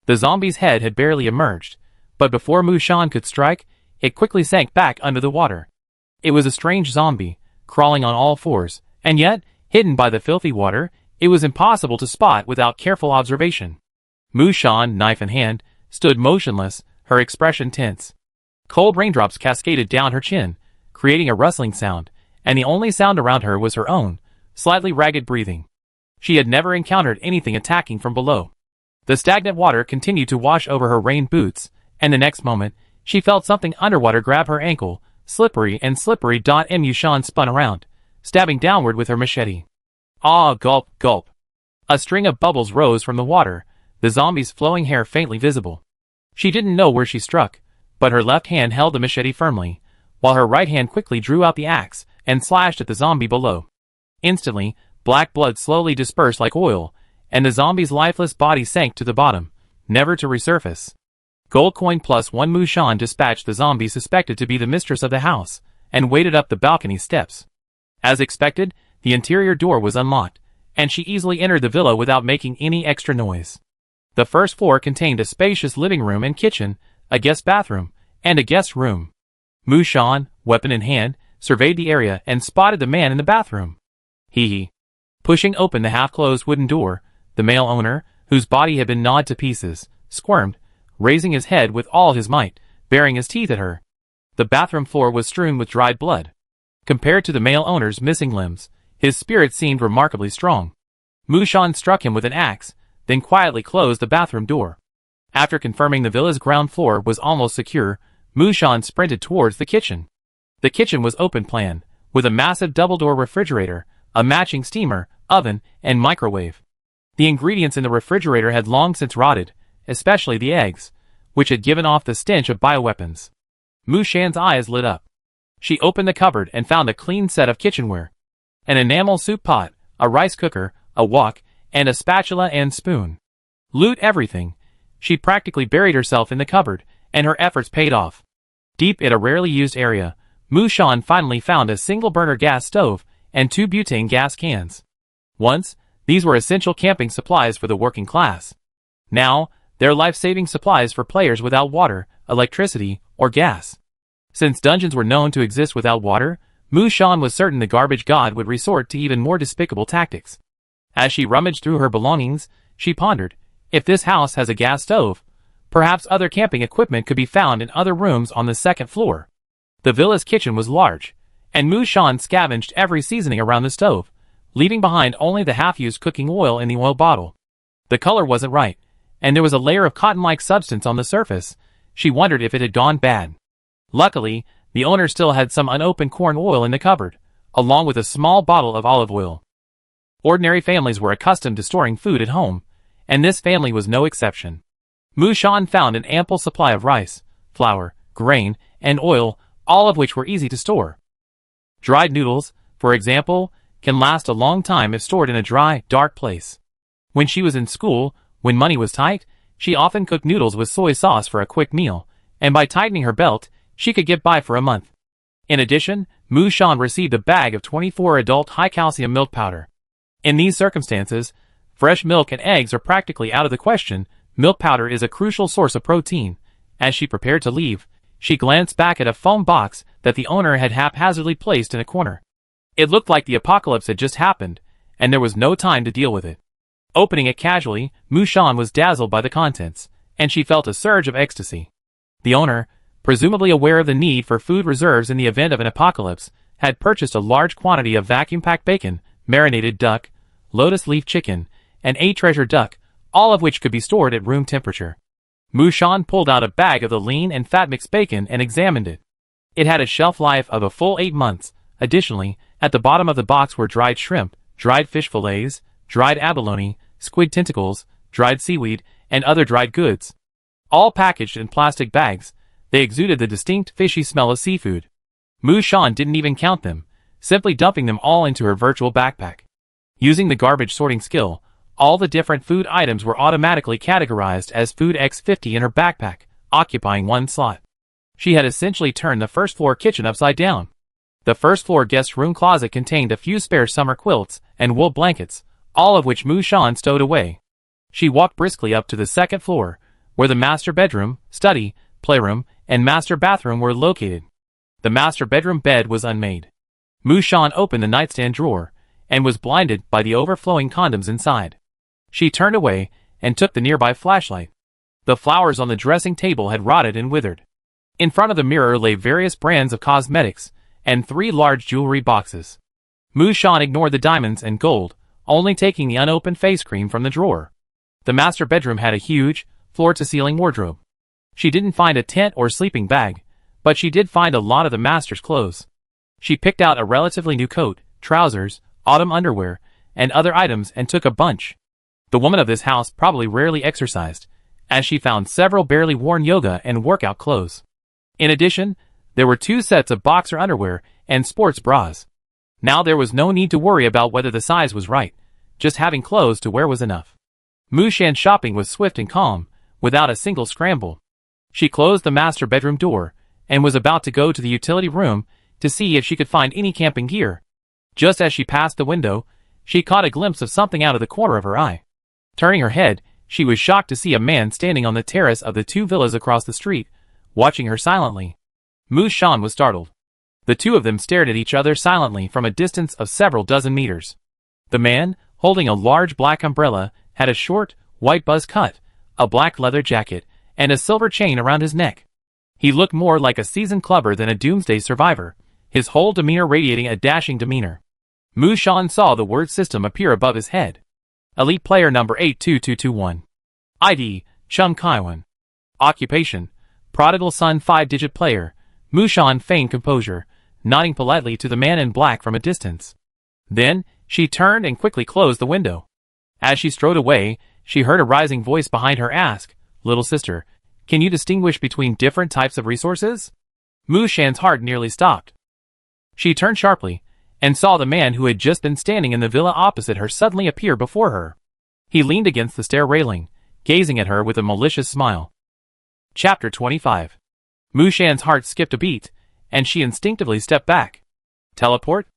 The zombie's head had barely emerged, but before Mushan could strike, it quickly sank back under the water. It was a strange zombie, crawling on all fours, and yet, hidden by the filthy water, it was impossible to spot without careful observation. Mushan, knife in hand, stood motionless, her expression tense. Cold raindrops cascaded down her chin, creating a rustling sound, and the only sound around her was her own, slightly ragged breathing. She had never encountered anything attacking from below. The stagnant water continued to wash over her rain boots, and the next moment, she felt something underwater grab her ankle, slippery. Mushan spun around, stabbing downward with her machete. Ah, gulp, gulp. A string of bubbles rose from the water, the zombie's flowing hair faintly visible. She didn't know where she struck, but her left hand held the machete firmly, while her right hand quickly drew out the axe and slashed at the zombie below. Instantly, black blood slowly dispersed like oil, and the zombie's lifeless body sank to the bottom, never to resurface. Gold coin +1. Mushan dispatched the zombie suspected to be the mistress of the house, and waded up the balcony steps. As expected, the interior door was unlocked, and she easily entered the villa without making any extra noise. The first floor contained a spacious living room and kitchen, a guest bathroom, and a guest room. Mushan, weapon in hand, surveyed the area and spotted the man in the bathroom. He. Pushing open the half-closed wooden door, the male owner, whose body had been gnawed to pieces, squirmed, raising his head with all his might, baring his teeth at her. The bathroom floor was strewn with dried blood. Compared to the male owner's missing limbs, his spirit seemed remarkably strong. Mushan struck him with an axe, then quietly closed the bathroom door. After confirming the villa's ground floor was almost secure, Mushan sprinted towards the kitchen. The kitchen was open-plan, with a massive double-door refrigerator, a matching steamer, oven, and microwave. The ingredients in the refrigerator had long since rotted, especially the eggs, which had given off the stench of bioweapons. Mushan's eyes lit up. She opened the cupboard and found a clean set of kitchenware. An enamel soup pot, a rice cooker, a wok, and a spatula and spoon. Loot everything. She practically buried herself in the cupboard, and her efforts paid off. Deep in a rarely used area, Mushan finally found a single-burner gas stove and 2 butane gas cans. Once, these were essential camping supplies for the working class. Now, they're life-saving supplies for players without water, electricity, or gas. Since dungeons were known to exist without water, Mushan was certain the garbage god would resort to even more despicable tactics. As she rummaged through her belongings, she pondered, if this house has a gas stove, perhaps other camping equipment could be found in other rooms on the 2nd floor. The villa's kitchen was large, and Mushan scavenged every seasoning around the stove, leaving behind only the half-used cooking oil in the oil bottle. The color wasn't right, and there was a layer of cotton-like substance on the surface. She wondered if it had gone bad. Luckily, the owner still had some unopened corn oil in the cupboard, along with a small bottle of olive oil. Ordinary families were accustomed to storing food at home, and this family was no exception. Mushan found an ample supply of rice, flour, grain, and oil, all of which were easy to store. Dried noodles, for example, can last a long time if stored in a dry, dark place. When she was in school, when money was tight, she often cooked noodles with soy sauce for a quick meal, and by tightening her belt, she could get by for a month. In addition, Mushan received a bag of 24 adult high-calcium milk powder. In these circumstances, fresh milk and eggs are practically out of the question. Milk powder is a crucial source of protein. As she prepared to leave, she glanced back at a foam box that the owner had haphazardly placed in a corner. It looked like the apocalypse had just happened, and there was no time to deal with it. Opening it casually, Mushan was dazzled by the contents, and she felt a surge of ecstasy. The owner, presumably aware of the need for food reserves in the event of an apocalypse, had purchased a large quantity of vacuum-packed bacon, marinated duck, lotus leaf chicken, and a treasure duck, all of which could be stored at room temperature. Mushan pulled out a bag of the lean and fat mixed bacon and examined it. It had a shelf life of a full 8 months. Additionally, at the bottom of the box were dried shrimp, dried fish fillets, dried abalone, squid tentacles, dried seaweed, and other dried goods. All packaged in plastic bags, they exuded the distinct fishy smell of seafood. Mushan didn't even count them, simply dumping them all into her virtual backpack. Using the garbage sorting skill, all the different food items were automatically categorized as Food X50 in her backpack, occupying 1 slot. She had essentially turned the first-floor kitchen upside down. The first-floor guest room closet contained a few spare summer quilts and wool blankets, all of which Mushan stowed away. She walked briskly up to the 2nd floor, where the master bedroom, study, playroom, and master bathroom were located. The master bedroom bed was unmade. Mushan opened the nightstand drawer, and was blinded by the overflowing condoms inside. She turned away, and took the nearby flashlight. The flowers on the dressing table had rotted and withered. In front of the mirror lay various brands of cosmetics, and 3 large jewelry boxes. Mushan ignored the diamonds and gold, only taking the unopened face cream from the drawer. The master bedroom had a huge, floor-to-ceiling wardrobe. She didn't find a tent or sleeping bag, but she did find a lot of the master's clothes. She picked out a relatively new coat, trousers, autumn underwear, and other items and took a bunch. The woman of this house probably rarely exercised, as she found several barely worn yoga and workout clothes. In addition, there were 2 sets of boxer underwear and sports bras. Now there was no need to worry about whether the size was right, just having clothes to wear was enough. Mushan's shopping was swift and calm, without a single scramble. She closed the master bedroom door, and was about to go to the utility room to see if she could find any camping gear. Just as she passed the window, she caught a glimpse of something out of the corner of her eye. Turning her head, she was shocked to see a man standing on the terrace of the 2 villas across the street, watching her silently. Mushan was startled. The 2 of them stared at each other silently from a distance of several dozen meters. The man, holding a large black umbrella, had a short, white buzz cut, a black leather jacket, and a silver chain around his neck. He looked more like a seasoned clubber than a doomsday survivor, his whole demeanor radiating a dashing demeanor. Mushan saw the word system appear above his head. Elite player number 82221. ID, Chung Kaiwan. Occupation, prodigal son 5-digit player. Mushan feigned composure, nodding politely to the man in black from a distance. Then, she turned and quickly closed the window. As she strode away, she heard a rising voice behind her ask, "Little sister, can you distinguish between different types of resources?" Mushan's heart nearly stopped. She turned sharply, and saw the man who had just been standing in the villa opposite her suddenly appear before her. He leaned against the stair railing, gazing at her with a malicious smile. Chapter 25. Mu Shan's heart skipped a beat, and she instinctively stepped back. Teleport?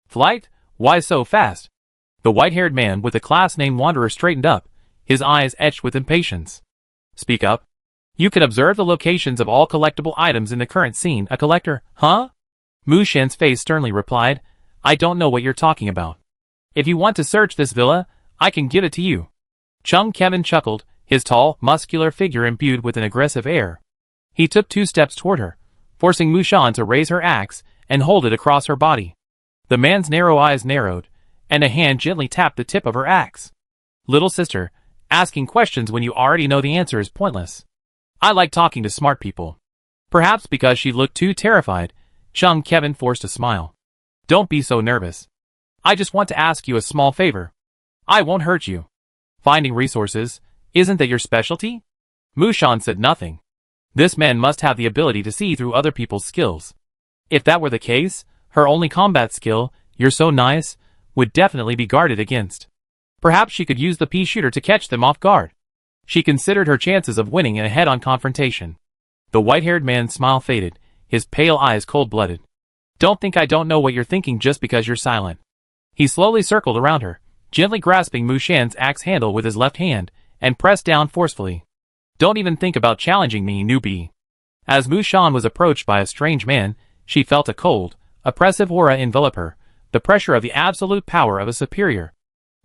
Flight? Why so fast? The white-haired man with the class name Wanderer straightened up, his eyes etched with impatience. Speak up. You can observe the locations of all collectible items in the current scene. A collector, huh? Mu Shan's face sternly replied, I don't know what you're talking about. If you want to search this villa, I can give it to you. Chung Kevin chuckled, his tall, muscular figure imbued with an aggressive air. He took 2 steps toward her, forcing Mu Shan to raise her axe and hold it across her body. The man's narrow eyes narrowed, and a hand gently tapped the tip of her axe. Little sister, asking questions when you already know the answer is pointless. I like talking to smart people. Perhaps because she looked too terrified, Chung Kevin forced a smile. Don't be so nervous. I just want to ask you a small favor. I won't hurt you. Finding resources, isn't that your specialty? Mu Shan said nothing. This man must have the ability to see through other people's skills. If that were the case, her only combat skill, you're so nice, would definitely be guarded against. Perhaps she could use the pea shooter to catch them off guard. She considered her chances of winning in a head-on confrontation. The white-haired man's smile faded, his pale eyes cold-blooded. Don't think I don't know what you're thinking just because you're silent. He slowly circled around her, gently grasping Mu Shan's axe handle with his left hand, and pressed down forcefully. Don't even think about challenging me, newbie. As Mu Shan was approached by a strange man, she felt a cold, oppressive aura envelop her, the pressure of the absolute power of a superior.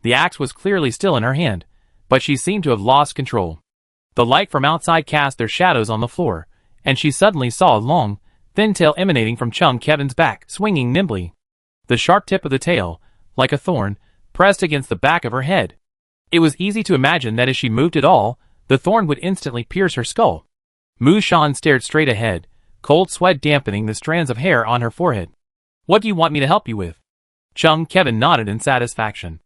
The axe was clearly still in her hand, but she seemed to have lost control. The light from outside cast their shadows on the floor, and she suddenly saw a long, thin tail emanating from Chung Kevin's back, swinging nimbly. The sharp tip of the tail, like a thorn, pressed against the back of her head. It was easy to imagine that as she moved at all, the thorn would instantly pierce her skull. Mu Shan stared straight ahead, cold sweat dampening the strands of hair on her forehead. What do you want me to help you with? Chung Kevin nodded in satisfaction.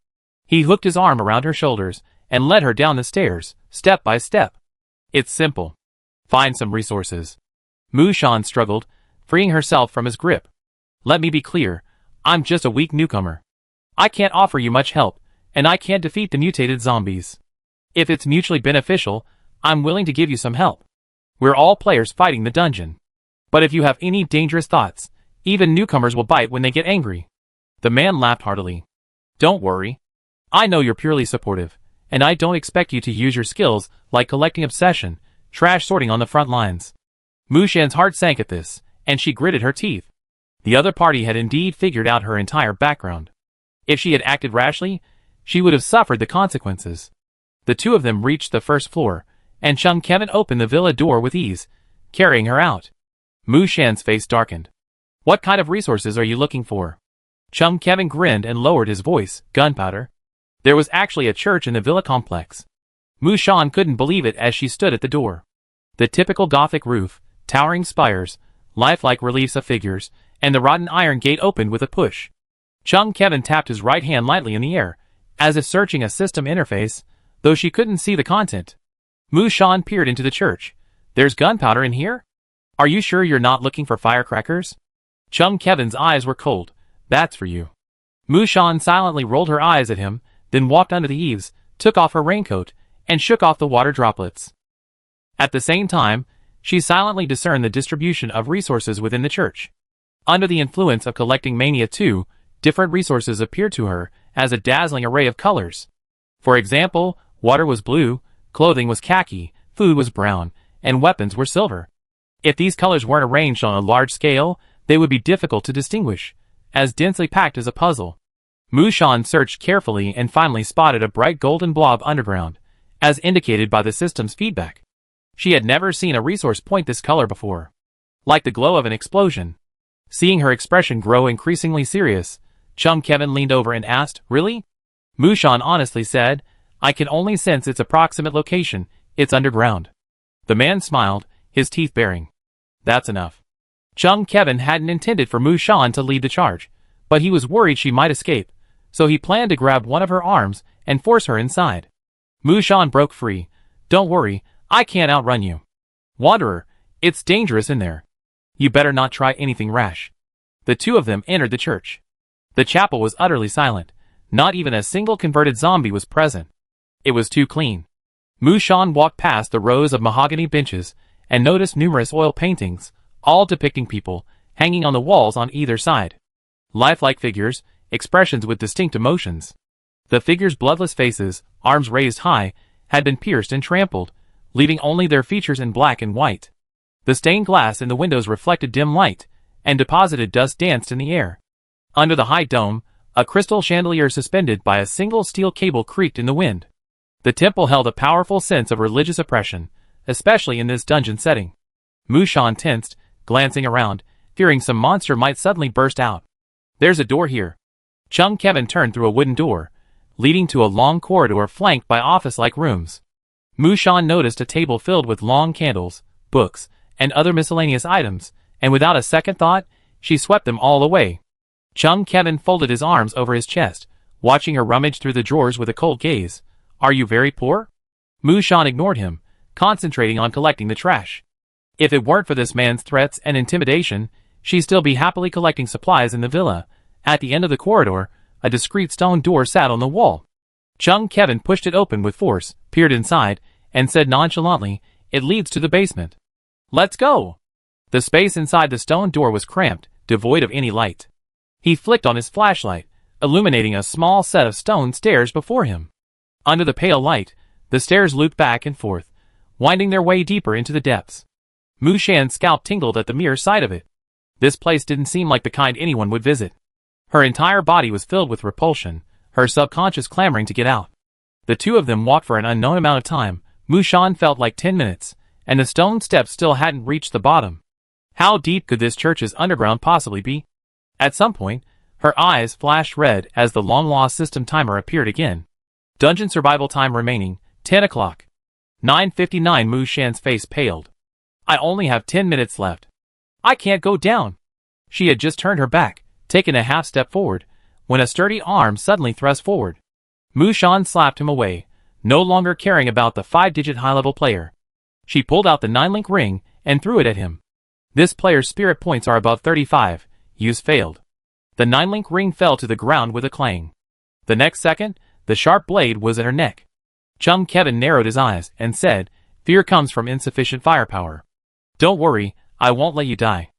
He hooked his arm around her shoulders and led her down the stairs, step by step. It's simple. Find some resources. Mu Shan struggled, freeing herself from his grip. Let me be clear, I'm just a weak newcomer. I can't offer you much help, and I can't defeat the mutated zombies. If it's mutually beneficial, I'm willing to give you some help. We're all players fighting the dungeon. But if you have any dangerous thoughts, even newcomers will bite when they get angry. The man laughed heartily. Don't worry. I know you're purely supportive, and I don't expect you to use your skills like collecting obsession, trash sorting on the front lines. Mu Shan's heart sank at this, and she gritted her teeth. The other party had indeed figured out her entire background. If she had acted rashly, she would have suffered the consequences. The two of them reached the first floor, and Chung Kevin opened the villa door with ease, carrying her out. Mu Shan's face darkened. What kind of resources are you looking for? Chung Kevin grinned and lowered his voice. Gunpowder. There was actually a church in the villa complex. Mu Shan couldn't believe it as she stood at the door. The typical Gothic roof, towering spires, lifelike reliefs of figures, and the rotten iron gate opened with a push. Chung Kevin tapped his right hand lightly in the air, as if searching a system interface, though she couldn't see the content. Mu Shan peered into the church. There's gunpowder in here? Are you sure you're not looking for firecrackers? Chung Kevin's eyes were cold. That's for you. Mu Shan silently rolled her eyes at him, then walked under the eaves, took off her raincoat, and shook off the water droplets. At the same time, she silently discerned the distribution of resources within the church. Under the influence of collecting mania too, different resources appeared to her as a dazzling array of colors. For example, water was blue, clothing was khaki, food was brown, and weapons were silver. If these colors weren't arranged on a large scale, they would be difficult to distinguish, as densely packed as a puzzle. Mu Shan searched carefully and finally spotted a bright golden blob underground, as indicated by the system's feedback. She had never seen a resource point this color before. Like the glow of an explosion. Seeing her expression grow increasingly serious, Chung Kevin leaned over and asked, Really? Mu Shan honestly said, I can only sense its approximate location. It's underground. The man smiled, his teeth baring. That's enough. Chung Kevin hadn't intended for Mu Shan to lead the charge, but he was worried she might escape, so he planned to grab one of her arms and force her inside. Mu Shan broke free. Don't worry, I can't outrun you. Wanderer, it's dangerous in there. You better not try anything rash. The two of them entered the church. The chapel was utterly silent. Not even a single converted zombie was present. It was too clean. Mushan walked past the rows of mahogany benches and noticed numerous oil paintings, all depicting people, hanging on the walls on either side. Lifelike figures, expressions with distinct emotions. The figures' bloodless faces, arms raised high, had been pierced and trampled, leaving only their features in black and white. The stained glass in the windows reflected dim light, and deposited dust danced in the air. Under the high dome, a crystal chandelier suspended by a single steel cable creaked in the wind. The temple held a powerful sense of religious oppression, especially in this dungeon setting. Mushan tensed, glancing around, fearing some monster might suddenly burst out. "There's a door here." Chung Kevin turned through a wooden door, leading to a long corridor flanked by office-like rooms. Mushan noticed a table filled with long candles, books, and other miscellaneous items, and without a second thought, she swept them all away. Chung Kevin folded his arms over his chest, watching her rummage through the drawers with a cold gaze. "Are you very poor?" Mushan ignored him, concentrating on collecting the trash. If it weren't for this man's threats and intimidation, she'd still be happily collecting supplies in the villa. At the end of the corridor, a discreet stone door sat on the wall. Chung Kevin pushed it open with force, peered inside, and said nonchalantly, "It leads to the basement." "Let's go!" The space inside the stone door was cramped, devoid of any light. He flicked on his flashlight, illuminating a small set of stone stairs before him. Under the pale light, the stairs looped back and forth, winding their way deeper into the depths. Mushan's scalp tingled at the mere sight of it. This place didn't seem like the kind anyone would visit. Her entire body was filled with repulsion, her subconscious clamoring to get out. The two of them walked for an unknown amount of time. Mushan felt like 10 minutes, and the stone steps still hadn't reached the bottom. How deep could this church's underground possibly be? At some point, her eyes flashed red as the long-lost system timer appeared again. Dungeon survival time remaining, 10 o'clock. 9:59. Mushan's face paled. "I only have 10 minutes left. I can't go down." She had just turned her back, taken a half step forward, when a sturdy arm suddenly thrust forward. Mushan slapped him away, no longer caring about the 5-digit high-level player. She pulled out the 9-link ring and threw it at him. "This player's spirit points are above 35. Use failed." The 9-link ring fell to the ground with a clang. The next second, the sharp blade was at her neck. Chung Kevin narrowed his eyes and said, "Fear comes from insufficient firepower. Don't worry, I won't let you die."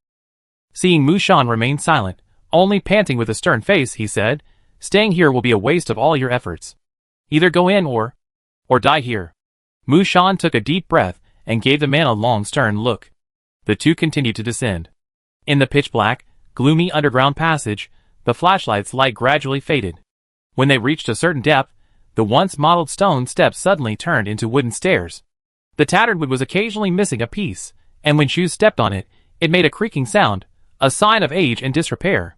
Seeing Mushan remain silent, only panting with a stern face, he said, "Staying here will be a waste of all your efforts. Either go in or die here." Mushan took a deep breath and gave the man a long stern look. The two continued to descend. In the pitch black, gloomy underground passage, the flashlight's light gradually faded. When they reached a certain depth, the once mottled stone steps suddenly turned into wooden stairs. The tattered wood was occasionally missing a piece, and when shoes stepped on it, it made a creaking sound, a sign of age and disrepair.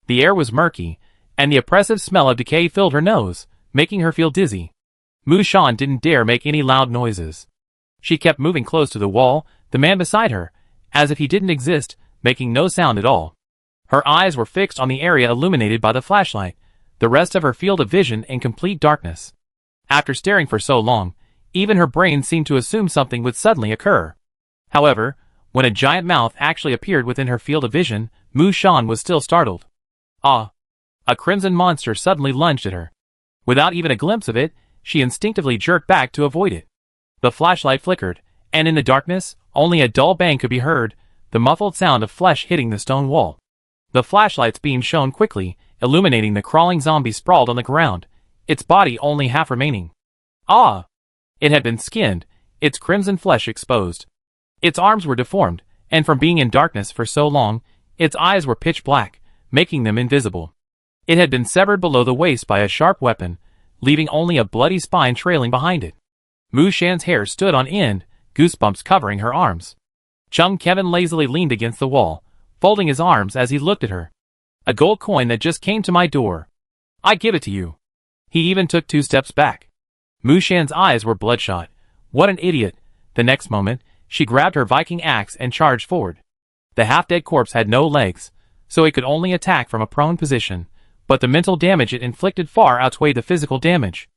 The air was murky, and the oppressive smell of decay filled her nose, making her feel dizzy. Mushan didn't dare make any loud noises. She kept moving close to the wall, the man beside her, as if he didn't exist, making no sound at all. Her eyes were fixed on the area illuminated by the flashlight, the rest of her field of vision in complete darkness. After staring for so long, even her brain seemed to assume something would suddenly occur. However, when a giant mouth actually appeared within her field of vision, Mushan was still startled. Ah! A crimson monster suddenly lunged at her. Without even a glimpse of it, she instinctively jerked back to avoid it. The flashlight flickered, and in the darkness, only a dull bang could be heard, the muffled sound of flesh hitting the stone wall. The flashlight's beam shone quickly, illuminating the crawling zombie sprawled on the ground, its body only half remaining. Ah! It had been skinned, its crimson flesh exposed. Its arms were deformed, and from being in darkness for so long, its eyes were pitch black, making them invisible. It had been severed below the waist by a sharp weapon, leaving only a bloody spine trailing behind it. Mushan's hair stood on end, goosebumps covering her arms. Chung Kevin lazily leaned against the wall, folding his arms as he looked at her. "A gold coin that just came to my door. I give it to you." He even took 2 steps back. Mushan's eyes were bloodshot. What an idiot. The next moment, she grabbed her Viking axe and charged forward. The half-dead corpse had no legs, so it could only attack from a prone position, but the mental damage it inflicted far outweighed the physical damage.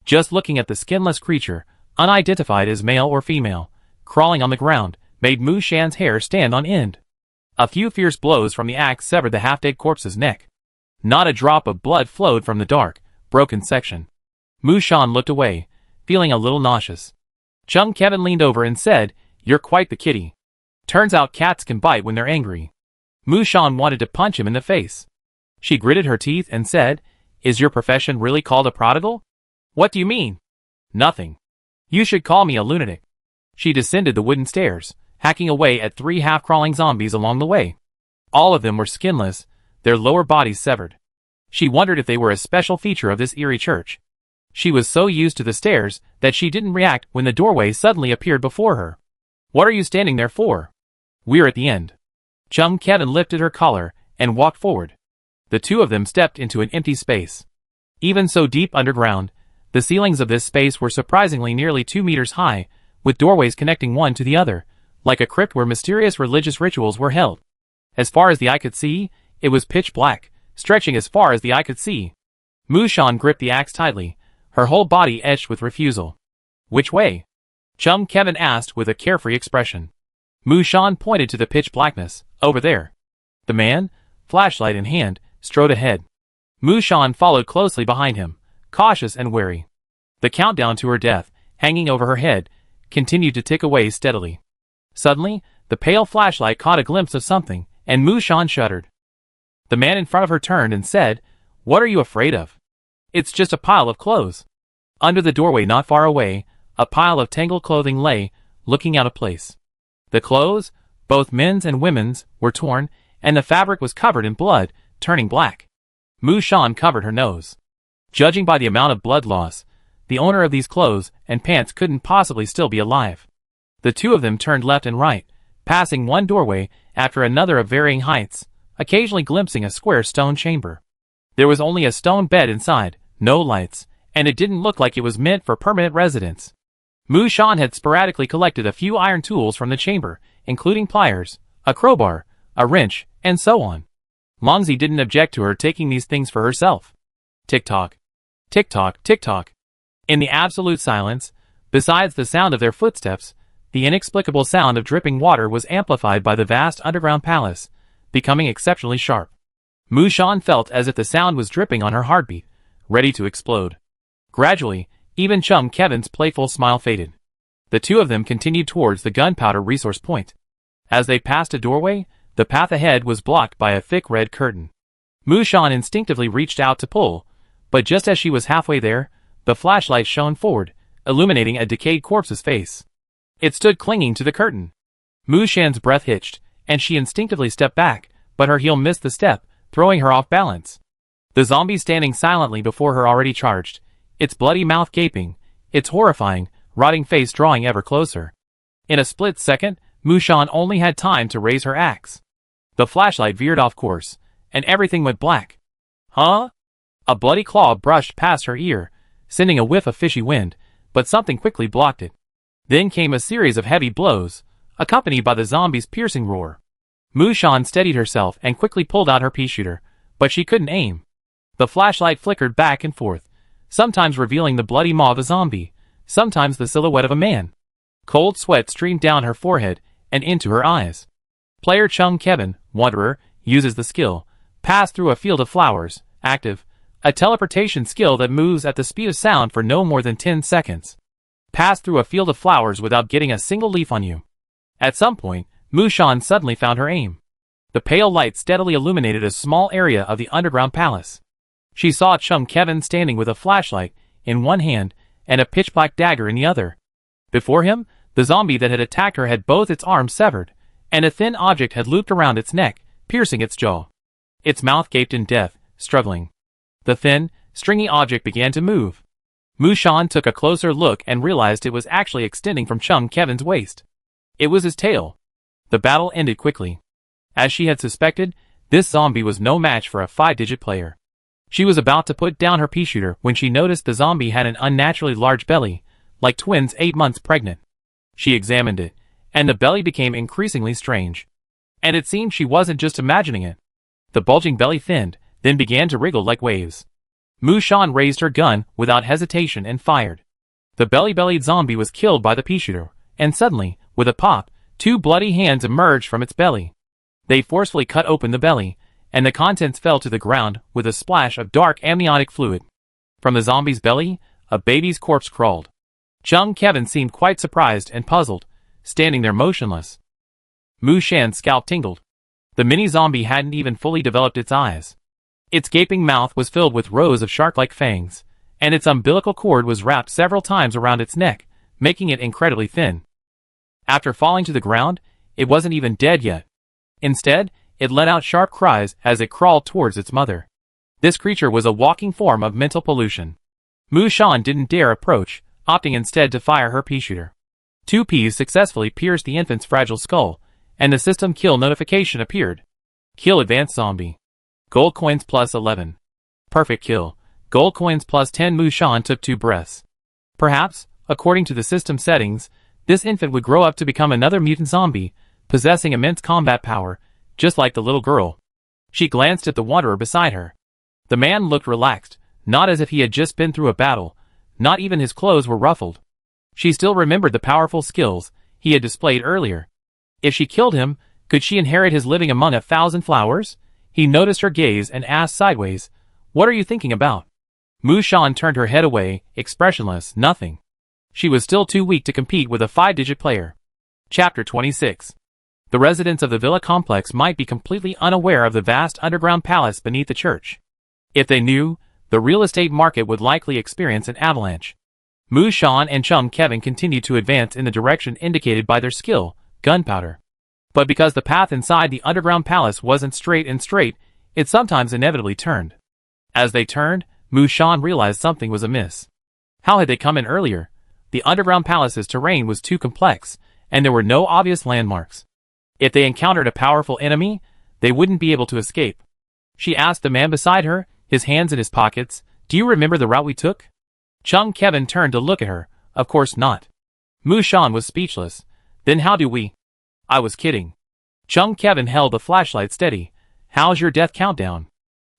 Just looking at the skinless creature, unidentified as male or female, crawling on the ground, made Mushan's hair stand on end. A few fierce blows from the axe severed the half-dead corpse's neck. Not a drop of blood flowed from the dark, broken section. Mushan looked away, feeling a little nauseous. Chum Kevin leaned over and said, "You're quite the kitty. Turns out cats can bite when they're angry." Mushan wanted to punch him in the face. She gritted her teeth and said, "Is your profession really called a prodigal?" "What do you mean?" "Nothing. You should call me a lunatic." She descended the wooden stairs, hacking away at 3 half-crawling zombies along the way. All of them were skinless, their lower bodies severed. She wondered if they were a special feature of this eerie church. She was so used to the stairs that she didn't react when the doorway suddenly appeared before her. "What are you standing there for?" "We're at the end." Chum Kevin lifted her collar and walked forward. The two of them stepped into an empty space. Even so deep underground, the ceilings of this space were surprisingly nearly 2 meters high, with doorways connecting one to the other, like a crypt where mysterious religious rituals were held. As far as the eye could see, it was pitch black, stretching as far as the eye could see. Mushan gripped the axe tightly, her whole body etched with refusal. "Which way?" Chum Kevin asked with a carefree expression. Mushan pointed to the pitch blackness. "Over there." The man, flashlight in hand, strode ahead. Mushan followed closely behind him, cautious and wary. The countdown to her death, hanging over her head, continued to tick away steadily. Suddenly, the pale flashlight caught a glimpse of something, and Mushan shuddered. The man in front of her turned and said, "What are you afraid of?" "It's just a pile of clothes." Under the doorway not far away, a pile of tangled clothing lay, looking out of place. The clothes, both men's and women's, were torn, and the fabric was covered in blood, turning black. Mushan covered her nose. Judging by the amount of blood loss, the owner of these clothes and pants couldn't possibly still be alive. The two of them turned left and right, passing one doorway after another of varying heights, occasionally glimpsing a square stone chamber. There was only a stone bed inside, no lights, and it didn't look like it was meant for permanent residence. Mushan had sporadically collected a few iron tools from the chamber, including pliers, a crowbar, a wrench, and so on. Longzi didn't object to her taking these things for herself. Tick-tock. Tick-tock, tick-tock. In the absolute silence, besides the sound of their footsteps, the inexplicable sound of dripping water was amplified by the vast underground palace, becoming exceptionally sharp. Mushan felt as if the sound was dripping on her heartbeat, ready to explode. Gradually, even Chum Kevin's playful smile faded. The two of them continued towards the gunpowder resource point. As they passed a doorway, the path ahead was blocked by a thick red curtain. Mushan instinctively reached out to pull, but just as she was halfway there, the flashlight shone forward, illuminating a decayed corpse's face. It stood clinging to the curtain. Mushan's breath hitched, and she instinctively stepped back, but her heel missed the step, throwing her off balance. The zombie standing silently before her already charged, its bloody mouth gaping, its horrifying, rotting face drawing ever closer. In a split second, Mushan only had time to raise her axe. The flashlight veered off course, and everything went black. "Huh?" A bloody claw brushed past her ear, sending a whiff of fishy wind, but something quickly blocked it. Then came a series of heavy blows, accompanied by the zombie's piercing roar. Mushan steadied herself and quickly pulled out her pea shooter, but she couldn't aim. The flashlight flickered back and forth, sometimes revealing the bloody maw of a zombie, sometimes the silhouette of a man. Cold sweat streamed down her forehead and into her eyes. Player Chum Kevin, Wanderer, uses the skill, Pass through a field of flowers, active, a teleportation skill that moves at the speed of sound for no more than 10 seconds. Pass through a field of flowers without getting a single leaf on you. At some point, Mushan suddenly found her aim. The pale light steadily illuminated a small area of the underground palace. She saw Chum Kevin standing with a flashlight in one hand and a pitch-black dagger in the other. Before him, the zombie that had attacked her had both its arms severed, and a thin object had looped around its neck, piercing its jaw. Its mouth gaped in death, struggling. The thin, stringy object began to move. Mushan took a closer look and realized it was actually extending from Chum Kevin's waist. It was his tail. The battle ended quickly. As she had suspected, this zombie was no match for a 5-digit player. She was about to put down her pea shooter when she noticed the zombie had an unnaturally large belly, like twins 8 months pregnant. She examined it, and the belly became increasingly strange. And it seemed she wasn't just imagining it. The bulging belly thinned, then began to wriggle like waves. Mushan raised her gun without hesitation and fired. The belly-bellied zombie was killed by the pea shooter, and suddenly, with a pop, 2 bloody hands emerged from its belly. They forcefully cut open the belly, and the contents fell to the ground with a splash of dark amniotic fluid. From the zombie's belly, a baby's corpse crawled. Chung Kevin seemed quite surprised and puzzled, standing there motionless. Mu Shan's scalp tingled. The mini-zombie hadn't even fully developed its eyes. Its gaping mouth was filled with rows of shark-like fangs, and its umbilical cord was wrapped several times around its neck, making it incredibly thin. After falling to the ground, it wasn't even dead yet. Instead, it let out sharp cries as it crawled towards its mother. This creature was a walking form of mental pollution. Mu Shan didn't dare approach, opting instead to fire her pea shooter. 2 peas successfully pierced the infant's fragile skull, and the system kill notification appeared. Kill advanced zombie. Gold coins plus 11. Perfect kill. Gold coins plus 10. Mu Shan took 2 breaths. Perhaps, according to the system settings, this infant would grow up to become another mutant zombie, possessing immense combat power, just like the little girl. She glanced at the wanderer beside her. The man looked relaxed, not as if he had just been through a battle, not even his clothes were ruffled. She still remembered the powerful skills he had displayed earlier. If she killed him, could she inherit his living among 1,000 flowers? He noticed her gaze and asked sideways, "What are you thinking about?" Mu Shan turned her head away, expressionless. Nothing. She was still too weak to compete with a 5-digit player. Chapter 26. The residents of the villa complex might be completely unaware of the vast underground palace beneath the church. If they knew, the real estate market would likely experience an avalanche. Mu Shan and Chung Kevin continued to advance in the direction indicated by their skill, gunpowder. But because the path inside the underground palace wasn't straight, it sometimes inevitably turned. As they turned, Mu Shan realized something was amiss. How had they come in earlier? The underground palace's terrain was too complex, and there were no obvious landmarks. If they encountered a powerful enemy, they wouldn't be able to escape. She asked the man beside her, his hands in his pockets, "Do you remember the route we took?" Chung Kevin turned to look at her. Of course not. Mu Shan was speechless. Then how do we? I was kidding. Chung Kevin held the flashlight steady. How's your death countdown?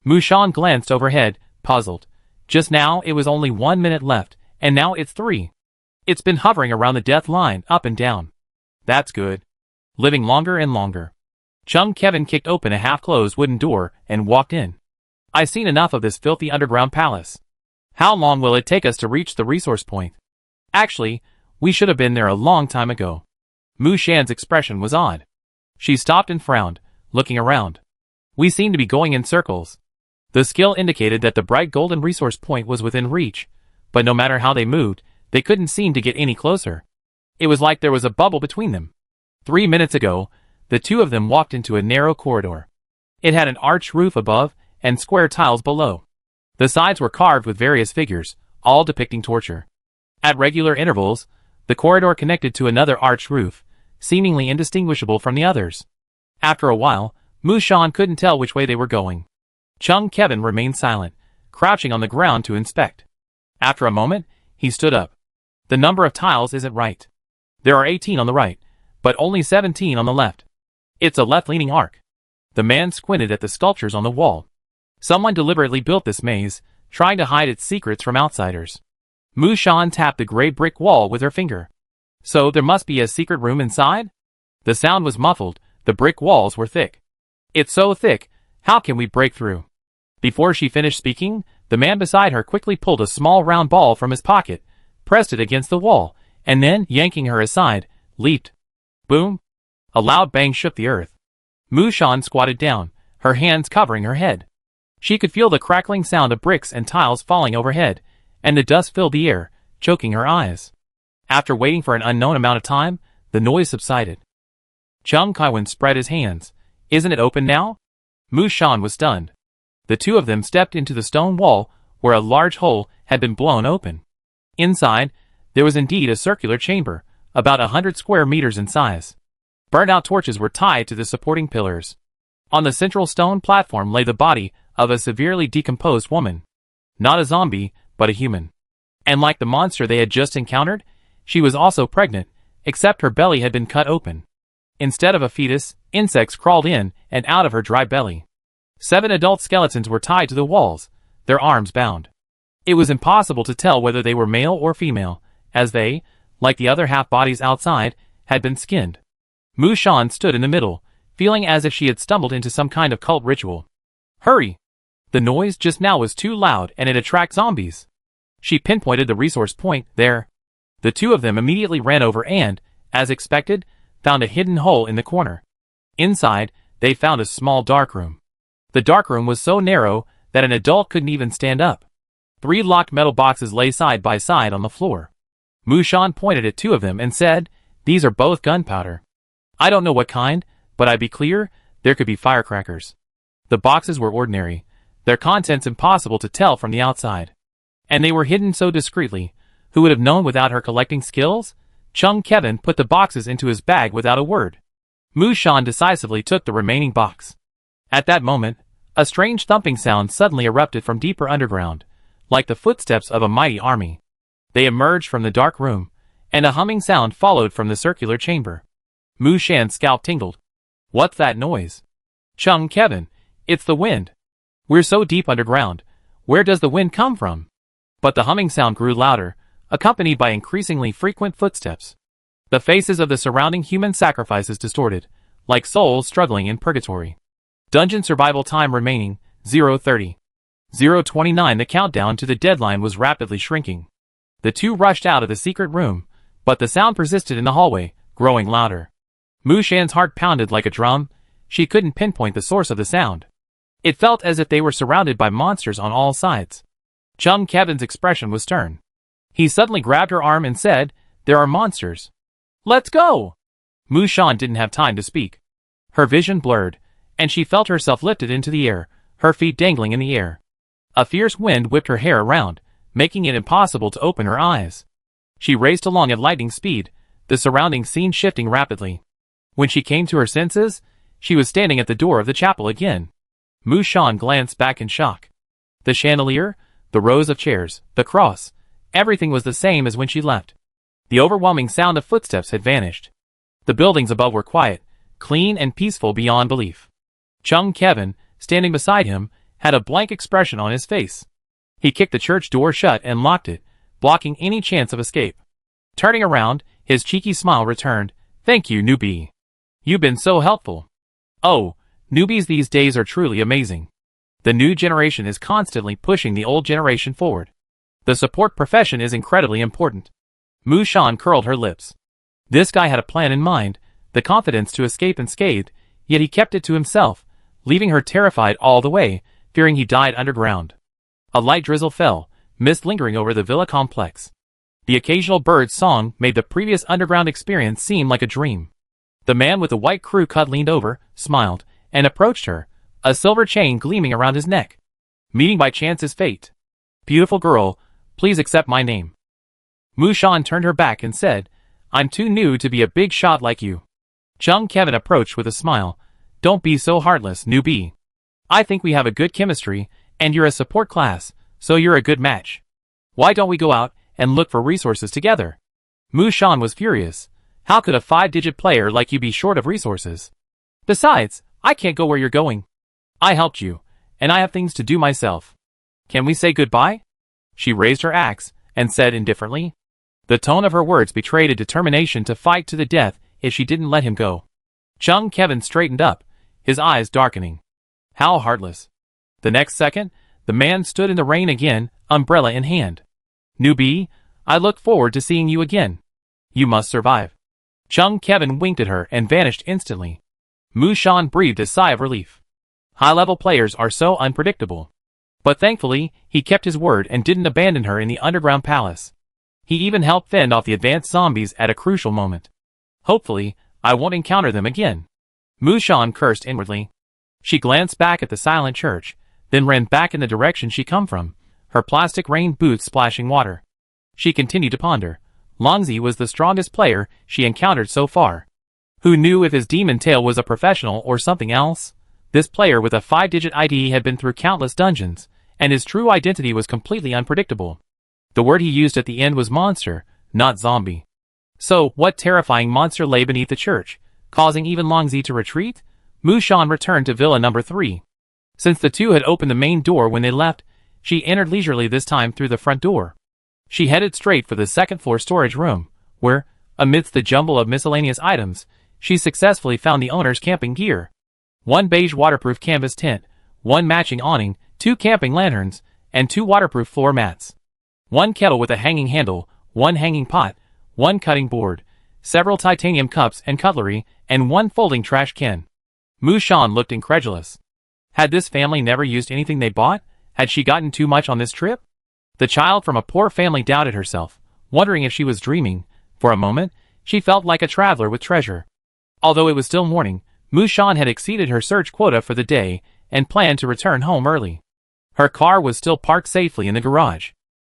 Mu Shan glanced overhead, puzzled. Just now it was only 1 minute left, and now it's 3. It's been hovering around the death line, up and down. That's good. Living longer and longer. Chung Kevin kicked open a half-closed wooden door and walked in. I've seen enough of this filthy underground palace. How long will it take us to reach the resource point? Actually, we should have been there a long time ago. Mu Shan's expression was odd. She stopped and frowned, looking around. We seem to be going in circles. The skill indicated that the bright golden resource point was within reach, but no matter how they moved, they couldn't seem to get any closer. It was like there was a bubble between them. 3 minutes ago, the two of them walked into a narrow corridor. It had an arched roof above and square tiles below. The sides were carved with various figures, all depicting torture. At regular intervals, the corridor connected to another arched roof, seemingly indistinguishable from the others. After a while, Mu Shan couldn't tell which way they were going. Chung Kevin remained silent, crouching on the ground to inspect. After a moment, he stood up. The number of tiles isn't right. There are 18 on the right, but only 17 on the left. It's a left-leaning arc. The man squinted at the sculptures on the wall. Someone deliberately built this maze, trying to hide its secrets from outsiders. Mu Shan tapped the gray brick wall with her finger. So there must be a secret room inside? The sound was muffled, the brick walls were thick. It's so thick, how can we break through? Before she finished speaking, the man beside her quickly pulled a small round ball from his pocket, pressed it against the wall, and then, yanking her aside, leaped. Boom! A loud bang shook the earth. Mu Shan squatted down, her hands covering her head. She could feel the crackling sound of bricks and tiles falling overhead, and the dust filled the air, choking her eyes. After waiting for an unknown amount of time, the noise subsided. Chung Kaiwan spread his hands. Isn't it open now? Mu Shan was stunned. The two of them stepped into the stone wall, where a large hole had been blown open. Inside, there was indeed a circular chamber, about 100 square meters in size. Burnt-out torches were tied to the supporting pillars. On the central stone platform lay the body of a severely decomposed woman. Not a zombie, but a human. And like the monster they had just encountered, she was also pregnant, except her belly had been cut open. Instead of a fetus, insects crawled in and out of her dry belly. 7 adult skeletons were tied to the walls, their arms bound. It was impossible to tell whether they were male or female, as they, like the other half-bodies outside, had been skinned. Mu Shan stood in the middle, feeling as if she had stumbled into some kind of cult ritual. Hurry! The noise just now was too loud and it attracts zombies. She pinpointed the resource point there. The two of them immediately ran over and, as expected, found a hidden hole in the corner. Inside, they found a small darkroom. The darkroom was so narrow that an adult couldn't even stand up. 3 locked metal boxes lay side by side on the floor. Mushan pointed at 2 of them and said, "These are both gunpowder. I don't know what kind, but I'd be clear, there could be firecrackers." The boxes were ordinary, their contents impossible to tell from the outside. And they were hidden so discreetly, who would have known without her collecting skills? Chung Kevin put the boxes into his bag without a word. Mushan decisively took the remaining box. At that moment, a strange thumping sound suddenly erupted from deeper underground, like the footsteps of a mighty army. They emerged from the dark room, and a humming sound followed from the circular chamber. Mushan's scalp tingled. "What's that noise?" "Chung Kevin, it's the wind. We're so deep underground. Where does the wind come from?" But the humming sound grew louder, accompanied by increasingly frequent footsteps. The faces of the surrounding human sacrifices distorted, like souls struggling in purgatory. Dungeon survival time remaining, 0:30. 0:29. The countdown to the deadline was rapidly shrinking. The two rushed out of the secret room, but the sound persisted in the hallway, growing louder. Mushan's heart pounded like a drum. She couldn't pinpoint the source of the sound. It felt as if they were surrounded by monsters on all sides. Chung Kevin's expression was stern. He suddenly grabbed her arm and said, "There are monsters. Let's go!" Mushan didn't have time to speak. Her vision blurred, and she felt herself lifted into the air, her feet dangling in the air. A fierce wind whipped her hair around, making it impossible to open her eyes. She raced along at lightning speed, the surrounding scene shifting rapidly. When she came to her senses, she was standing at the door of the chapel again. Mushan glanced back in shock. The chandelier, the rows of chairs, the cross, everything was the same as when she left. The overwhelming sound of footsteps had vanished. The buildings above were quiet, clean and peaceful beyond belief. Chung Kevin, standing beside him, had a blank expression on his face. He kicked the church door shut and locked it, blocking any chance of escape. Turning around, his cheeky smile returned. "Thank you, newbie. You've been so helpful." Oh, newbies these days are truly amazing. The new generation is constantly pushing the old generation forward. The support profession is incredibly important. Mushan curled her lips. This guy had a plan in mind, the confidence to escape unscathed, yet he kept it to himself, leaving her terrified all the way, fearing he died underground. A light drizzle fell, mist lingering over the villa complex. The occasional bird's song made the previous underground experience seem like a dream. The man with the white crew cut leaned over, smiled, and approached her, a silver chain gleaming around his neck. "Meeting by chance is fate. Beautiful girl, please accept my name." Mushan turned her back and said, "I'm too new to be a big shot like you." Chung Kevin approached with a smile. "Don't be so heartless, newbie. I think we have a good chemistry, and you're a support class, so you're a good match. Why don't we go out and look for resources together?" Mushan was furious. How could a 5-digit player like you be short of resources? Besides, I can't go where you're going. I helped you, and I have things to do myself. Can we say goodbye? She raised her axe and said indifferently. The tone of her words betrayed a determination to fight to the death if she didn't let him go. Chung Kevin straightened up, his eyes darkening. How heartless. The next second, the man stood in the rain again, umbrella in hand. "Newbie, I look forward to seeing you again. You must survive." Chung Kevin winked at her and vanished instantly. Mushan breathed a sigh of relief. High-level players are so unpredictable. But thankfully, he kept his word and didn't abandon her in the underground palace. He even helped fend off the advanced zombies at a crucial moment. Hopefully, I won't encounter them again. Mushan cursed inwardly. She glanced back at the silent church, then ran back in the direction she'd come from, her plastic rain boots splashing water. She continued to ponder. Longzi was the strongest player she encountered so far. Who knew if his demon tail was a professional or something else? This player with a 5-digit ID had been through countless dungeons, and his true identity was completely unpredictable. The word he used at the end was monster, not zombie. So, what terrifying monster lay beneath the church, causing even Longzi to retreat? Mushan returned to Villa number 3. Since the two had opened the main door when they left, she entered leisurely this time through the front door. She headed straight for the second-floor storage room, where, amidst the jumble of miscellaneous items, she successfully found the owner's camping gear. One beige waterproof canvas tent, one matching awning, 2 camping lanterns, and 2 waterproof floor mats. 1 kettle with a hanging handle, 1 hanging pot, 1 cutting board, several titanium cups and cutlery, and 1 folding trash can. Mushan looked incredulous. Had this family never used anything they bought? Had she gotten too much on this trip? The child from a poor family doubted herself, wondering if she was dreaming. For a moment, she felt like a traveler with treasure. Although it was still morning, Mushan had exceeded her search quota for the day and planned to return home early. Her car was still parked safely in the garage.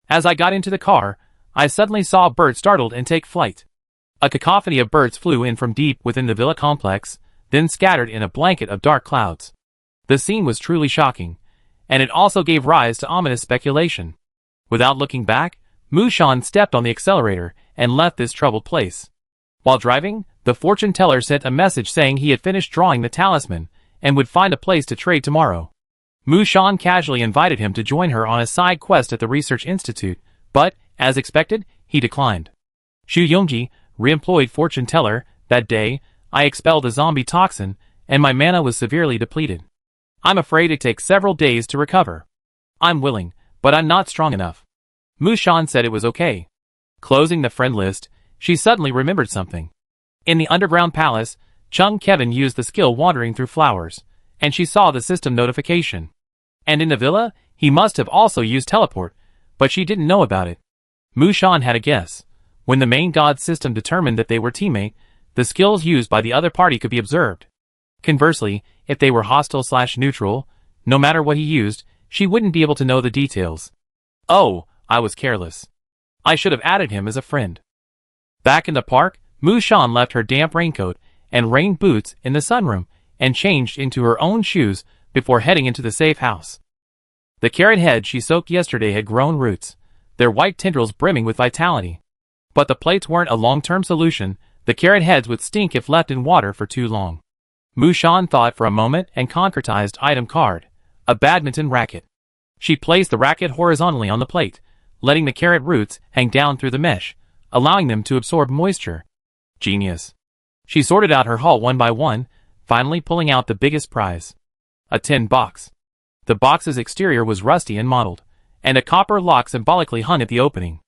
As I got into the car, I suddenly saw a bird startled and take flight. A cacophony of birds flew in from deep within the villa complex, then scattered in a blanket of dark clouds. The scene was truly shocking, and it also gave rise to ominous speculation. Without looking back, Mushan stepped on the accelerator and left this troubled place. While driving, the fortune teller sent a message saying he had finished drawing the talisman and would find a place to trade tomorrow. Mushan casually invited him to join her on a side quest at the research institute, but, as expected, he declined. Xu Yongji, re-employed fortune teller. That day, I expelled a zombie toxin, and my mana was severely depleted. I'm afraid it takes several days to recover. I'm willing, but I'm not strong enough. Mushan said it was okay. Closing the friend list, she suddenly remembered something. In the underground palace, Chung Kevin used the skill wandering through flowers, and she saw the system notification. And in the villa, he must have also used teleport, but she didn't know about it. Mushan had a guess. When the main god system determined that they were teammate, the skills used by the other party could be observed. Conversely, if they were hostile/neutral, no matter what he used, she wouldn't be able to know the details. Oh, I was careless. I should have added him as a friend. Back in the park, Mushan left her damp raincoat and rain boots in the sunroom and changed into her own shoes before heading into the safe house. The carrot head she soaked yesterday had grown roots, their white tendrils brimming with vitality. But the plates weren't a long-term solution. The carrot heads would stink if left in water for too long. Mushan thought for a moment and concretized item card, a badminton racket. She placed the racket horizontally on the plate, letting the carrot roots hang down through the mesh, allowing them to absorb moisture. Genius. She sorted out her haul one by one, finally pulling out the biggest prize. A tin box. The box's exterior was rusty and mottled, and a copper lock symbolically hung at the opening.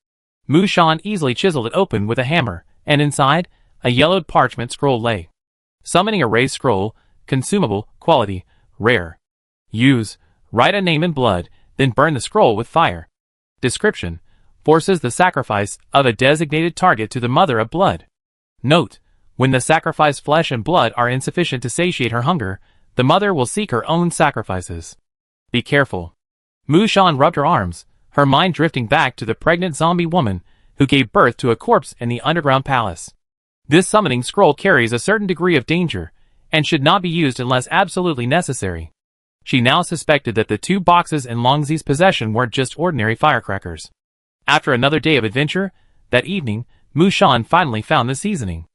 Mushan easily chiseled it open with a hammer, and inside, a yellowed parchment scroll lay. Summoning a raised scroll, consumable, quality, rare. Use, write a name in blood, then burn the scroll with fire. Description, forces the sacrifice of a designated target to the mother of blood. Note, when the sacrificed flesh and blood are insufficient to satiate her hunger, the mother will seek her own sacrifices. Be careful. Mushan rubbed her arms, her mind drifting back to the pregnant zombie woman who gave birth to a corpse in the underground palace. This summoning scroll carries a certain degree of danger, and should not be used unless absolutely necessary. She now suspected that the 2 boxes in Longzi's possession weren't just ordinary firecrackers. After another day of adventure, that evening, Mushan finally found the seasoning.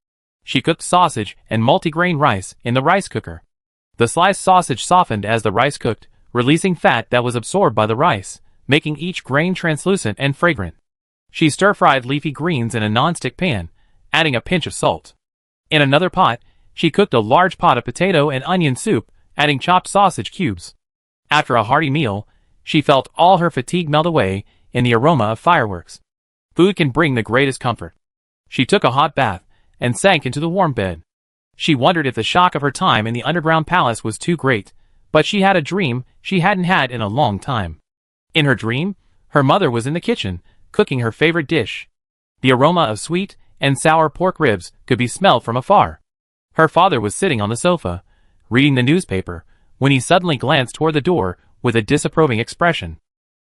She cooked sausage and multigrain rice in the rice cooker. The sliced sausage softened as the rice cooked, releasing fat that was absorbed by the rice, making each grain translucent and fragrant. She stir-fried leafy greens in a non-stick pan, adding a pinch of salt. In another pot, she cooked a large pot of potato and onion soup, adding chopped sausage cubes. After a hearty meal, she felt all her fatigue melt away in the aroma of fireworks. Food can bring the greatest comfort. She took a hot bath and sank into the warm bed. She wondered if the shock of her time in the underground palace was too great, but she had a dream she hadn't had in a long time. In her dream, her mother was in the kitchen, cooking her favorite dish. The aroma of sweet and sour pork ribs could be smelled from afar. Her father was sitting on the sofa, reading the newspaper, when he suddenly glanced toward the door with a disapproving expression.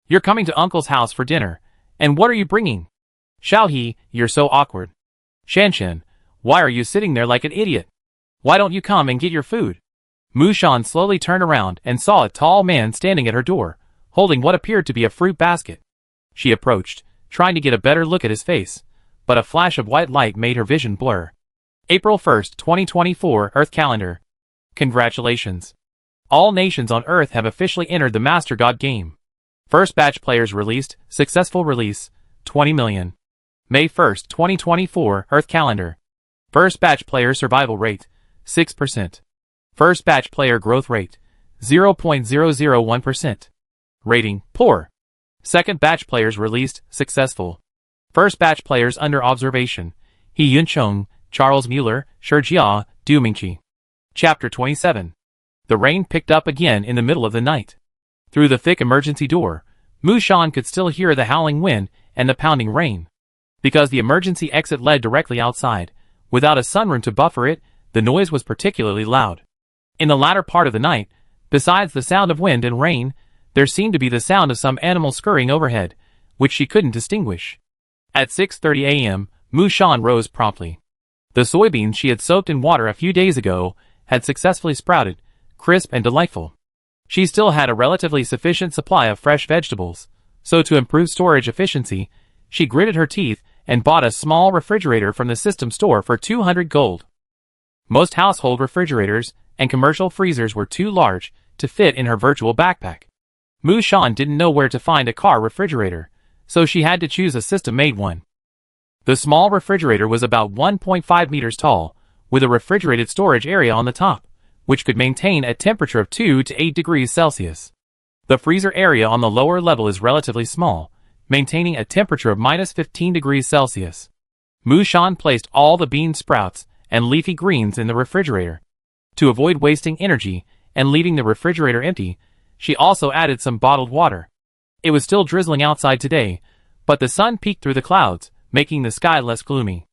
"You're coming to Uncle's house for dinner, and what are you bringing?" "Xiaohe, you're so awkward." "Shanshan, why are you sitting there like an idiot? Why don't you come and get your food?" Mushan slowly turned around and saw a tall man standing at her door, holding what appeared to be a fruit basket. She approached, trying to get a better look at his face, but a flash of white light made her vision blur. April 1st, 2024 Earth Calendar. Congratulations. All nations on Earth have officially entered the Master God game. First batch players released, successful release, 20 million. May 1st, 2024 Earth Calendar. First batch player survival rate, 6%. First batch player growth rate, 0.001%. Rating, poor. Second batch players released, successful. First batch players under observation, He Yun-chung, Charles Mueller, Shijia, Du Mingqi. Chapter 27. The rain picked up again in the middle of the night. Through the thick emergency door, Mu Shan could still hear the howling wind and the pounding rain. Because the emergency exit led directly outside, without a sunroom to buffer it, the noise was particularly loud. In the latter part of the night, besides the sound of wind and rain, there seemed to be the sound of some animal scurrying overhead, which she couldn't distinguish. At 6:30 a.m., Mu Shan rose promptly. The soybeans she had soaked in water a few days ago had successfully sprouted, crisp and delightful. She still had a relatively sufficient supply of fresh vegetables, so to improve storage efficiency, she gritted her teeth and bought a small refrigerator from the system store for 200 gold. Most household refrigerators and commercial freezers were too large to fit in her virtual backpack. Mu Shan didn't know where to find a car refrigerator, so she had to choose a system-made one. The small refrigerator was about 1.5 meters tall, with a refrigerated storage area on the top, which could maintain a temperature of 2 to 8 degrees Celsius. The freezer area on the lower level is relatively small, maintaining a temperature of -15 degrees Celsius. Mu Shan placed all the bean sprouts and leafy greens in the refrigerator. To avoid wasting energy and leaving the refrigerator empty, she also added some bottled water. It was still drizzling outside today, but the sun peeked through the clouds, making the sky less gloomy.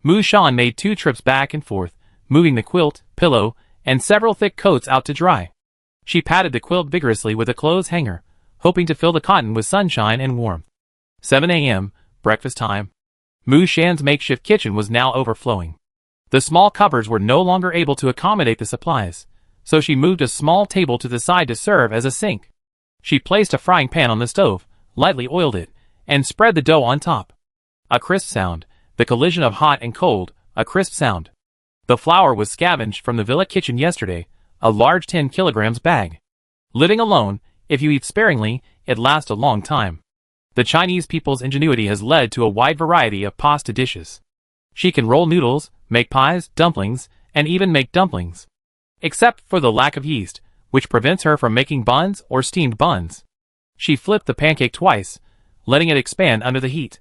Mu Shan made 2 trips back and forth, moving the quilt, pillow, and several thick coats out to dry. She patted the quilt vigorously with a clothes hanger, hoping to fill the cotton with sunshine and warmth. 7 a.m., breakfast time. Mu Shan's makeshift kitchen was now overflowing. The small cupboards were no longer able to accommodate the supplies, so she moved a small table to the side to serve as a sink. She placed a frying pan on the stove, lightly oiled it, and spread the dough on top. A crisp sound, the collision of hot and cold, a crisp sound. The flour was scavenged from the villa kitchen yesterday, a large 10 kilograms bag. Living alone, if you eat sparingly, it lasts a long time. The Chinese people's ingenuity has led to a wide variety of pasta dishes. She can roll noodles, make pies, dumplings, and even make dumplings. Except for the lack of yeast, which prevents her from making buns or steamed buns. She flipped the pancake twice, letting it expand under the heat.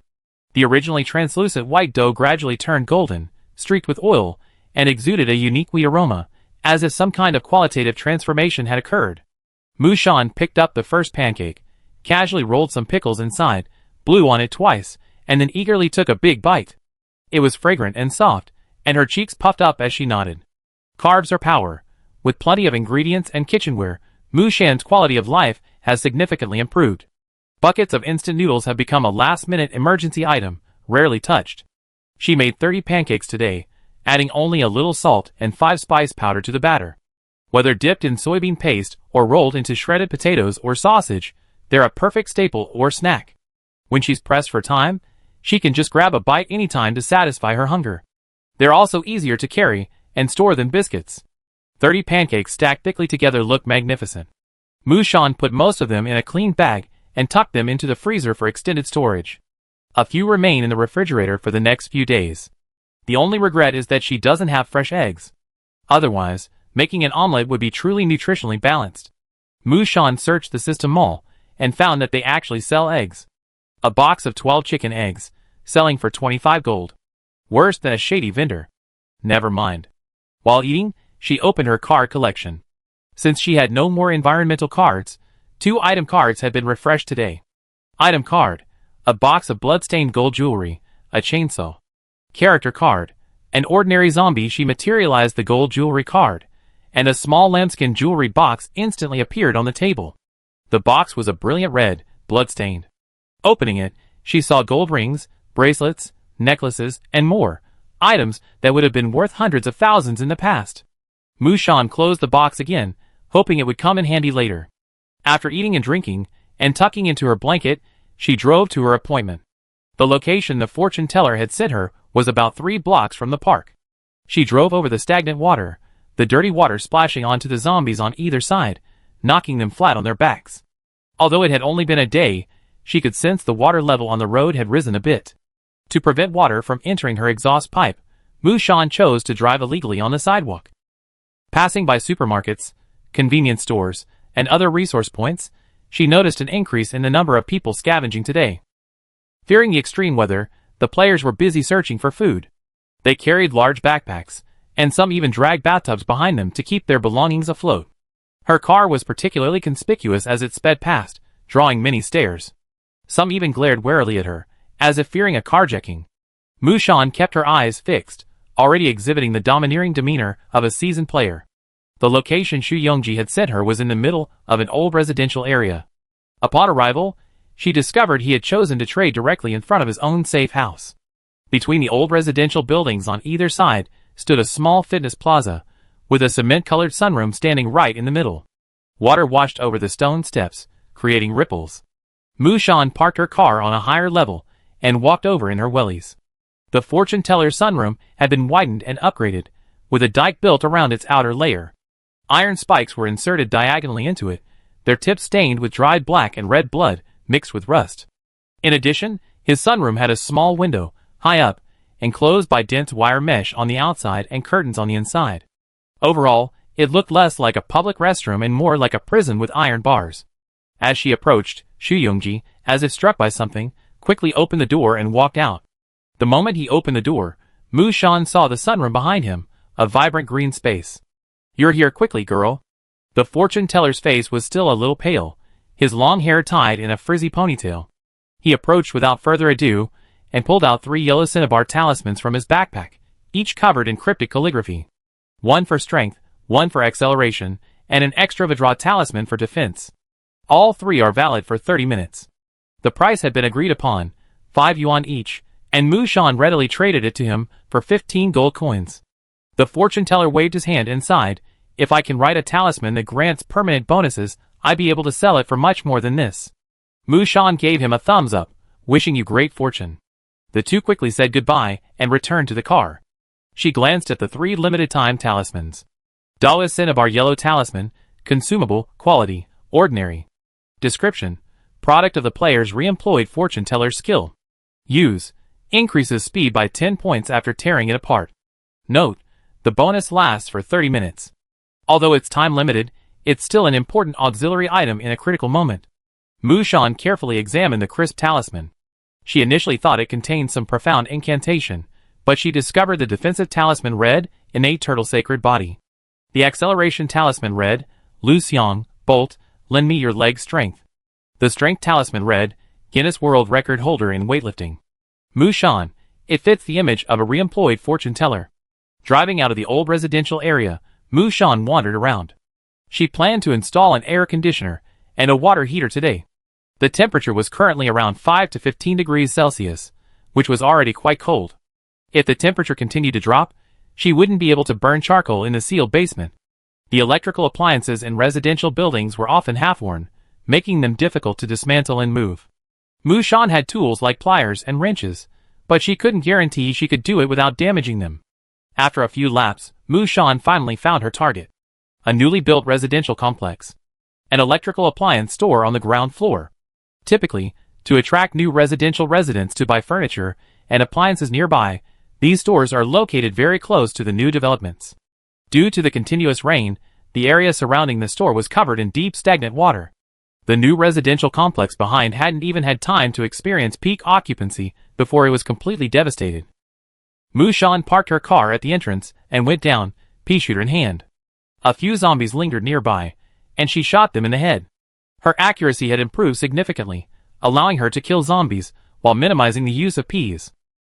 The originally translucent white dough gradually turned golden, streaked with oil, and exuded a unique wheat aroma, as if some kind of qualitative transformation had occurred. Mu Shan picked up the first pancake, casually rolled some pickles inside, blew on it twice, and then eagerly took a big bite. It was fragrant and soft, and her cheeks puffed up as she nodded. Carbs are power. With plenty of ingredients and kitchenware, Mu Shan's quality of life has significantly improved. Buckets of instant noodles have become a last-minute emergency item, rarely touched. She made 30 pancakes today, adding only a little salt and 5 spice powder to the batter. Whether dipped in soybean paste or rolled into shredded potatoes or sausage, they're a perfect staple or snack. When she's pressed for time, she can just grab a bite anytime to satisfy her hunger. They're also easier to carry and store than biscuits. 30 pancakes stacked thickly together look magnificent. Mu Shan put most of them in a clean bag and tucked them into the freezer for extended storage. A few remain in the refrigerator for the next few days. The only regret is that she doesn't have fresh eggs. Otherwise, making an omelette would be truly nutritionally balanced. Mu Shan searched the system mall and found that they actually sell eggs. A box of 12 chicken eggs, selling for 25 gold. Worse than a shady vendor. Never mind. While eating, she opened her card collection. Since she had no more environmental cards, 2 item cards had been refreshed today. Item card, a box of blood-stained gold jewelry, a chainsaw. Character card, an ordinary zombie. She materialized the gold jewelry card, and a small lambskin jewelry box instantly appeared on the table. The box was a brilliant red, blood-stained. Opening it, she saw gold rings, bracelets, necklaces, and more, items that would have been worth hundreds of thousands in the past. Mu Shan closed the box again, hoping it would come in handy later. After eating and drinking, and tucking into her blanket, she drove to her appointment. The location the fortune teller had sent her was about 3 blocks from the park. She drove over the stagnant water, the dirty water splashing onto the zombies on either side, knocking them flat on their backs. Although it had only been a day, she could sense the water level on the road had risen a bit. To prevent water from entering her exhaust pipe, Mu Shan chose to drive illegally on the sidewalk. Passing by supermarkets, convenience stores, and other resource points, she noticed an increase in the number of people scavenging today. Fearing the extreme weather, the players were busy searching for food. They carried large backpacks, and some even dragged bathtubs behind them to keep their belongings afloat. Her car was particularly conspicuous as it sped past, drawing many stares. Some even glared warily at her, as if fearing a carjacking. Mushan kept her eyes fixed, already exhibiting the domineering demeanor of a seasoned player. The location Xu Yongji had sent her was in the middle of an old residential area. Upon arrival, she discovered he had chosen to trade directly in front of his own safe house. Between the old residential buildings on either side stood a small fitness plaza, with a cement-colored sunroom standing right in the middle. Water washed over the stone steps, creating ripples. Mushan parked her car on a higher level and walked over in her wellies. The fortune teller's sunroom had been widened and upgraded, with a dike built around its outer layer. Iron spikes were inserted diagonally into it, their tips stained with dried black and red blood mixed with rust. In addition, his sunroom had a small window, high up, enclosed by dense wire mesh on the outside and curtains on the inside. Overall, it looked less like a public restroom and more like a prison with iron bars. As she approached, Xu Yongji, as if struck by something, quickly opened the door and walked out. The moment he opened the door, Mushan saw the sunroom behind him, a vibrant green space. "You're here quickly, girl." The fortune teller's face was still a little pale, his long hair tied in a frizzy ponytail. He approached without further ado, and pulled out 3 yellow cinnabar talismans from his backpack, each covered in cryptic calligraphy. One for strength, one for acceleration, and an extra Vidra talisman for defense. All 3 are valid for 30 minutes. The price had been agreed upon, 5 yuan each, and Mushan readily traded it to him for 15 gold coins. The fortune teller waved his hand and sighed, "If I can write a talisman that grants permanent bonuses, I'd be able to sell it for much more than this." Mushan gave him a thumbs up, "Wishing you great fortune." The two quickly said goodbye and returned to the car. She glanced at the 3 limited-time talismans. Dawa Cinnabar Yellow Talisman, consumable, quality, ordinary. Description: product of the player's re-employed fortune teller's skill. Use: increases speed by 10 points after tearing it apart. Note: the bonus lasts for 30 minutes. Although it's time-limited, it's still an important auxiliary item in a critical moment. Mushan carefully examined the crisp talisman. She initially thought it contained some profound incantation, but she discovered the defensive talisman read, Innate Turtle Sacred Body. The acceleration talisman read, Lu Xiang, Bolt, Lend me your leg strength. The strength talisman read, Guinness World Record holder in weightlifting. Mushan, it fits the image of a re-employed fortune teller. Driving out of the old residential area, Mushan wandered around. She planned to install an air conditioner and a water heater today. The temperature was currently around 5 to 15 degrees Celsius, which was already quite cold. If the temperature continued to drop, she wouldn't be able to burn charcoal in the sealed basement. The electrical appliances in residential buildings were often half-worn, making them difficult to dismantle and move. Mushan had tools like pliers and wrenches, but she couldn't guarantee she could do it without damaging them. After a few laps, Mushan finally found her target. A newly built residential complex. An electrical appliance store on the ground floor. Typically, to attract new residential residents to buy furniture and appliances nearby, these stores are located very close to the new developments. Due to the continuous rain, the area surrounding the store was covered in deep stagnant water. The new residential complex behind hadn't even had time to experience peak occupancy before it was completely devastated. Mushan parked her car at the entrance and went down, pea shooter in hand. A few zombies lingered nearby, and she shot them in the head. Her accuracy had improved significantly, allowing her to kill zombies while minimizing the use of peas.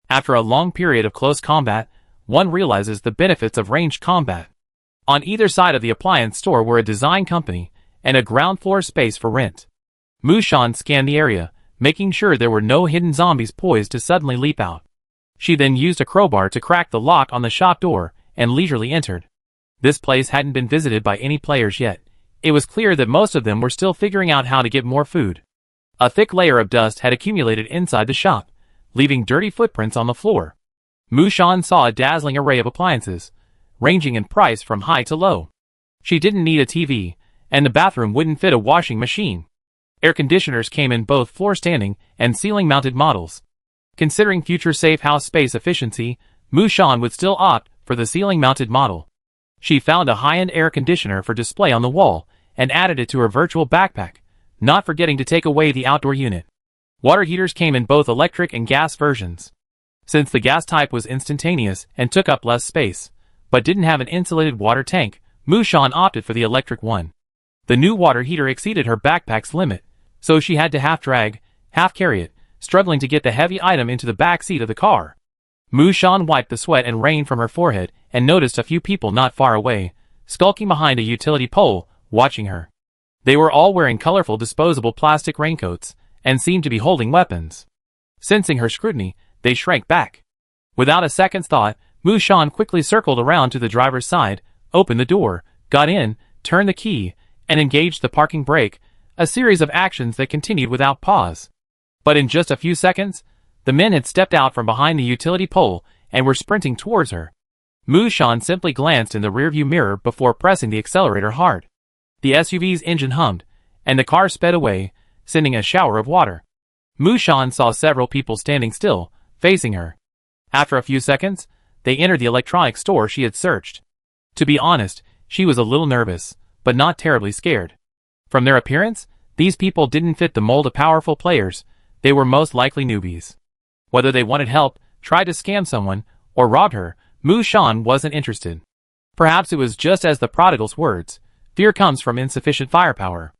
After a long period of close combat, one realizes the benefits of ranged combat. On either side of the appliance store were a design company and a ground floor space for rent. Mushan scanned the area, making sure there were no hidden zombies poised to suddenly leap out. She then used a crowbar to crack the lock on the shop door and leisurely entered. This place hadn't been visited by any players yet. It was clear that most of them were still figuring out how to get more food. A thick layer of dust had accumulated inside the shop, leaving dirty footprints on the floor. Mushan saw a dazzling array of appliances, ranging in price from high to low. She didn't need a TV, and the bathroom wouldn't fit a washing machine. Air conditioners came in both floor-standing and ceiling-mounted models. Considering future safe house space efficiency, Mushan would still opt for the ceiling-mounted model. She found a high-end air conditioner for display on the wall, and added it to her virtual backpack, not forgetting to take away the outdoor unit. Water heaters came in both electric and gas versions. Since the gas type was instantaneous and took up less space, but didn't have an insulated water tank, Mushan opted for the electric one. The new water heater exceeded her backpack's limit, so she had to half drag, half carry it, struggling to get the heavy item into the back seat of the car. Mushan wiped the sweat and rain from her forehead and noticed a few people not far away, skulking behind a utility pole, watching her. They were all wearing colorful disposable plastic raincoats and seemed to be holding weapons. Sensing her scrutiny, they shrank back. Without a second's thought, Mushan quickly circled around to the driver's side, opened the door, got in, turned the key, and engaged the parking brake, a series of actions that continued without pause. But in just a few seconds, the men had stepped out from behind the utility pole and were sprinting towards her. Mushan simply glanced in the rearview mirror before pressing the accelerator hard. The SUV's engine hummed, and the car sped away, sending a shower of water. Mushan saw several people standing still, facing her. After a few seconds, they entered the electronics store she had searched. To be honest, she was a little nervous, but not terribly scared. From their appearance, these people didn't fit the mold of powerful players. They were most likely newbies. Whether they wanted help, tried to scam someone, or robbed her, Mushan wasn't interested. Perhaps it was just as the prodigal's words, fear comes from insufficient firepower.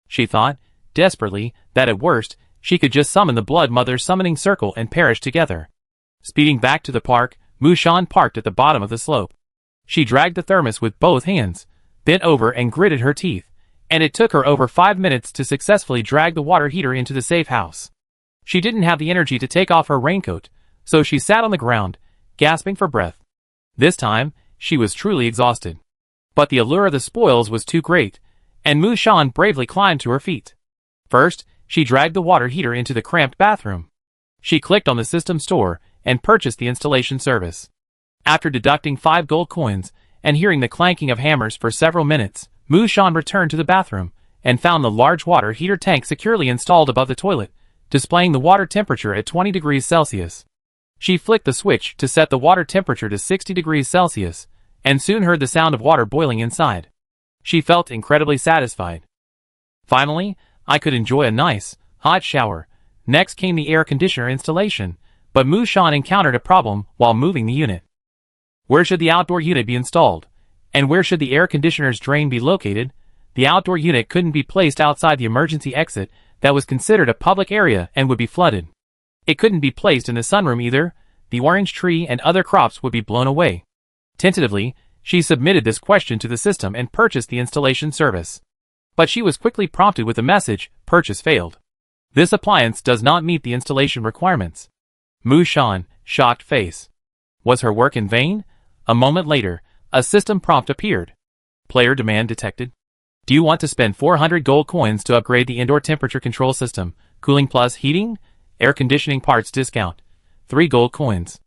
She thought, desperately, that at worst, she could just summon the Blood Mother's summoning circle and perish together. Speeding back to the park, Mushan parked at the bottom of the slope. She dragged the thermos with both hands, bent over and gritted her teeth, and it took her over 5 minutes to successfully drag the water heater into the safe house. She didn't have the energy to take off her raincoat, so she sat on the ground, gasping for breath. This time, she was truly exhausted. But the allure of the spoils was too great, and Mushan bravely climbed to her feet. First, she dragged the water heater into the cramped bathroom. She clicked on the system store and purchased the installation service. After deducting 5 gold coins and hearing the clanking of hammers for several minutes, Mushan returned to the bathroom and found the large water heater tank securely installed above the toilet, displaying the water temperature at 20 degrees Celsius. She flicked the switch to set the water temperature to 60 degrees Celsius, and soon heard the sound of water boiling inside. She felt incredibly satisfied. Finally, I could enjoy a nice, hot shower. Next came the air conditioner installation, but Mushan encountered a problem while moving the unit. Where should the outdoor unit be installed? And where should the air conditioner's drain be located? The outdoor unit couldn't be placed outside the emergency exit that was considered a public area and would be flooded. It couldn't be placed in the sunroom either. The orange tree and other crops would be blown away. Tentatively, she submitted this question to the system and purchased the installation service. But she was quickly prompted with the message, "Purchase failed. This appliance does not meet the installation requirements." Mushan, shocked face. Was her work in vain? A moment later, a system prompt appeared. Player demand detected. Do you want to spend 400 gold coins to upgrade the indoor temperature control system, cooling plus heating? Air conditioning parts discount. 3 gold coins.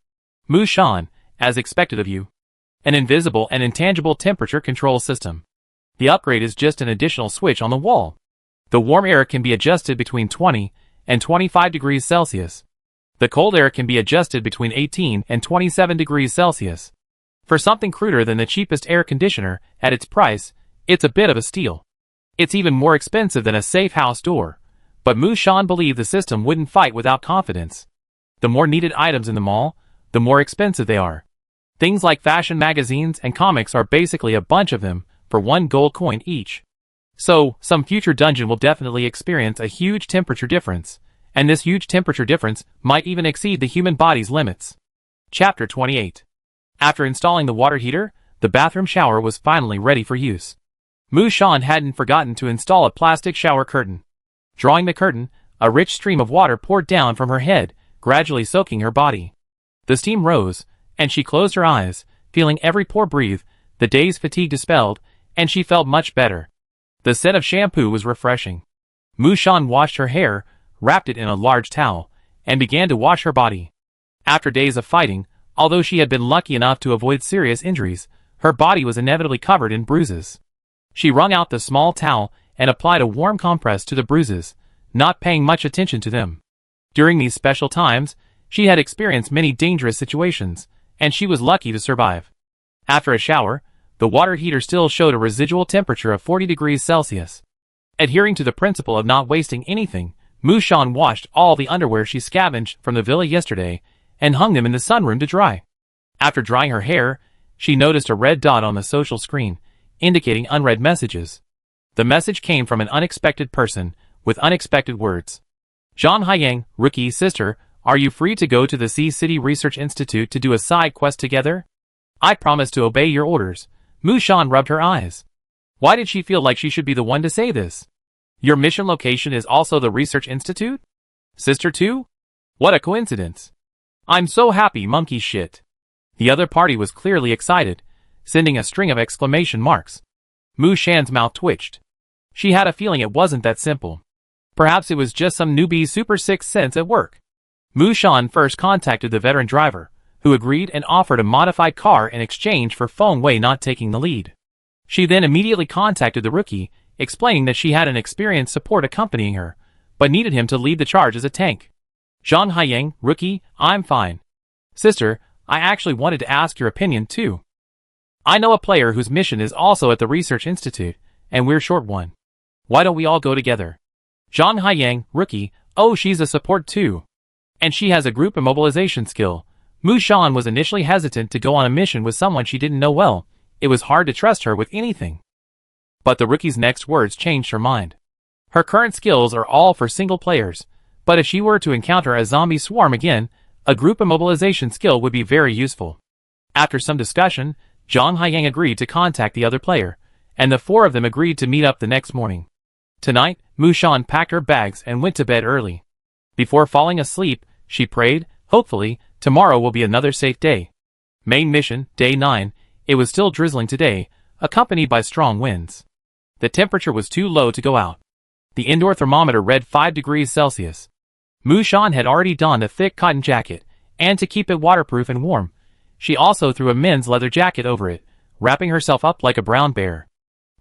Mushan, as expected of you. An invisible and intangible temperature control system. The upgrade is just an additional switch on the wall. The warm air can be adjusted between 20 and 25 degrees Celsius. The cold air can be adjusted between 18 and 27 degrees Celsius. For something cruder than the cheapest air conditioner, at its price, it's a bit of a steal. It's even more expensive than a safe house door. But Mushan believed the system wouldn't fight without confidence. The more needed items in the mall, the more expensive they are. Things like fashion magazines and comics are basically a bunch of them, for 1 gold coin each. So, some future dungeon will definitely experience a huge temperature difference, and this huge temperature difference might even exceed the human body's limits. Chapter 28. After installing the water heater, the bathroom shower was finally ready for use. Mushan hadn't forgotten to install a plastic shower curtain. Drawing the curtain, a rich stream of water poured down from her head, gradually soaking her body. The steam rose, and she closed her eyes, feeling every pore breathe, the day's fatigue dispelled, and she felt much better. The scent of shampoo was refreshing. Mushan washed her hair, wrapped it in a large towel, and began to wash her body. After days of fighting, although she had been lucky enough to avoid serious injuries, her body was inevitably covered in bruises. She wrung out the small towel and applied a warm compress to the bruises, not paying much attention to them. During these special times, she had experienced many dangerous situations, and she was lucky to survive. After a shower, The water heater still showed a residual temperature of 40 degrees Celsius. Adhering to the principle of not wasting anything, Mushan washed all the underwear she scavenged from the villa yesterday and hung them in the sunroom to dry. After drying her hair, she noticed a red dot on the social screen, indicating unread messages. The message came from an unexpected person, with unexpected words. Zhang Haiyang, rookie sister, are you free to go to the Sea City Research Institute to do a side quest together? I promise to obey your orders. Mushan rubbed her eyes. Why did she feel like she should be the one to say this? Your mission location is also the Research Institute? Sister too? What a coincidence. I'm so happy, monkey shit. The other party was clearly excited, sending a string of exclamation marks. Mushan's mouth twitched. She had a feeling it wasn't that simple. Perhaps it was just some newbie's super sixth sense at work. Mushan first contacted the veteran driver, who agreed and offered a modified car in exchange for Feng Wei not taking the lead. She then immediately contacted the rookie, explaining that she had an experienced support accompanying her, but needed him to lead the charge as a tank. Zhang Haiyang, rookie, I'm fine. Sister, I actually wanted to ask your opinion too. I know a player whose mission is also at the Research Institute, and we're short one. Why don't we all go together? Zhang Haiyang, rookie, oh she's a support too. And she has a group immobilization skill. Mushan was initially hesitant to go on a mission with someone she didn't know well. It was hard to trust her with anything. But the rookie's next words changed her mind. Her current skills are all for single players, but if she were to encounter a zombie swarm again, a group immobilization skill would be very useful. After some discussion, Zhang Haiyang agreed to contact the other player, and the four of them agreed to meet up the next morning. Tonight, Mushan packed her bags and went to bed early. Before falling asleep, she prayed, hopefully, tomorrow will be another safe day. Main mission, Day 9, it was still drizzling today, accompanied by strong winds. The temperature was too low to go out. The indoor thermometer read 5 degrees Celsius. Mushan had already donned a thick cotton jacket, and to keep it waterproof and warm, she also threw a men's leather jacket over it, wrapping herself up like a brown bear.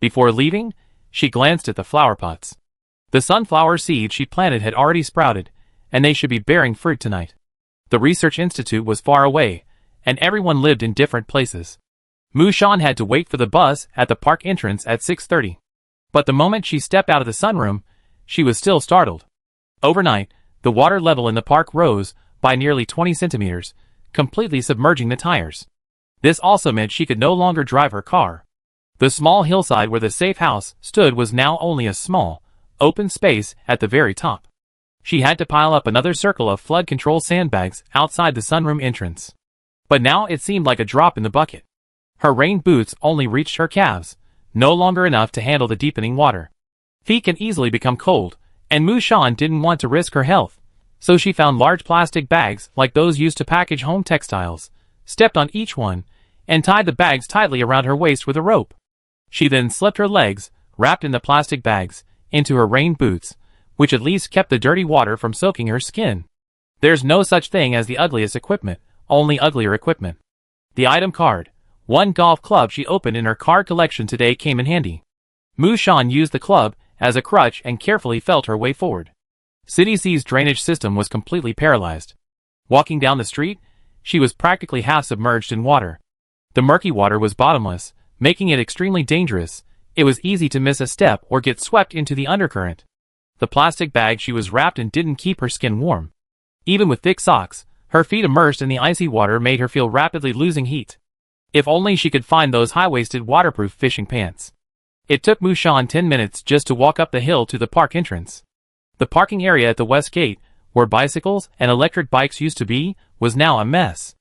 Before leaving, she glanced at the flower pots. The sunflower seeds she planted had already sprouted, and they should be bearing fruit tonight. The Research Institute was far away, and everyone lived in different places. Mushan had to wait for the bus at the park entrance at 6:30. But the moment she stepped out of the sunroom, she was still startled. Overnight, the water level in the park rose by nearly 20 centimeters, completely submerging the tires. This also meant she could no longer drive her car. The small hillside where the safe house stood was now only a small, open space at the very top. She had to pile up another circle of flood control sandbags outside the sunroom entrance. But now it seemed like a drop in the bucket. Her rain boots only reached her calves, no longer enough to handle the deepening water. Feet can easily become cold, and Mushan didn't want to risk her health, so she found large plastic bags like those used to package home textiles, stepped on each one, and tied the bags tightly around her waist with a rope. She then slipped her legs, wrapped in the plastic bags, into her rain boots, which at least kept the dirty water from soaking her skin. There's no such thing as the ugliest equipment, only uglier equipment. The item card. One golf club she opened in her card collection today came in handy. Mushan used the club as a crutch and carefully felt her way forward. City C's drainage system was completely paralyzed. Walking down the street, she was practically half submerged in water. The murky water was bottomless, making it extremely dangerous. It was easy to miss a step or get swept into the undercurrent. The plastic bag she was wrapped in didn't keep her skin warm. Even with thick socks, her feet immersed in the icy water made her feel rapidly losing heat. If only she could find those high-waisted waterproof fishing pants. It took Mushan 10 minutes just to walk up the hill to the park entrance. The parking area at the west gate, where bicycles and electric bikes used to be, was now a mess.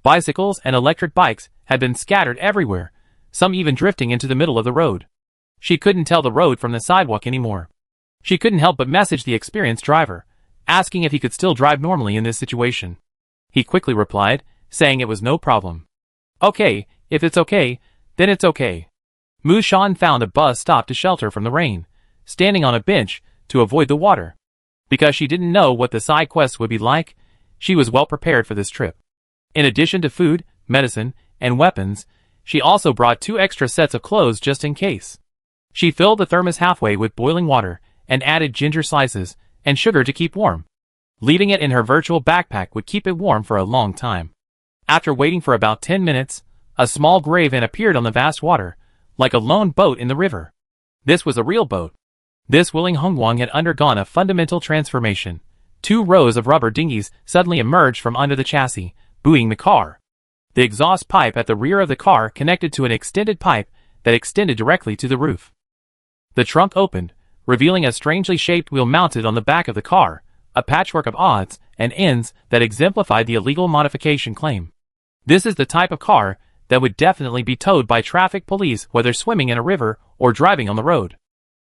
Bicycles and electric bikes had been scattered everywhere, some even drifting into the middle of the road. She couldn't tell the road from the sidewalk anymore. She couldn't help but message the experienced driver, asking if he could still drive normally in this situation. He quickly replied, saying it was no problem. Okay, if it's okay, then it's okay. Mushan found a bus stop to shelter from the rain, standing on a bench to avoid the water. Because she didn't know what the side quest would be like, she was well prepared for this trip. In addition to food, medicine, and weapons, she also brought 2 extra sets of clothes just in case. She filled the thermos halfway with boiling water and added ginger slices and sugar to keep warm. Leaving it in her virtual backpack would keep it warm for a long time. After waiting for about 10 minutes, A small gray van appeared on the vast water, like a lone boat in the river. This was a real boat. This Willing Hongwang had undergone a fundamental transformation. 2 rows of rubber dinghies suddenly emerged from under the chassis, buoying the car. The exhaust pipe at the rear of the car connected to an extended pipe that extended directly to the roof. The trunk opened, revealing a strangely shaped wheel mounted on the back of the car, a patchwork of odds and ends that exemplified the illegal modification claim. This is the type of car that would definitely be towed by traffic police whether swimming in a river or driving on the road.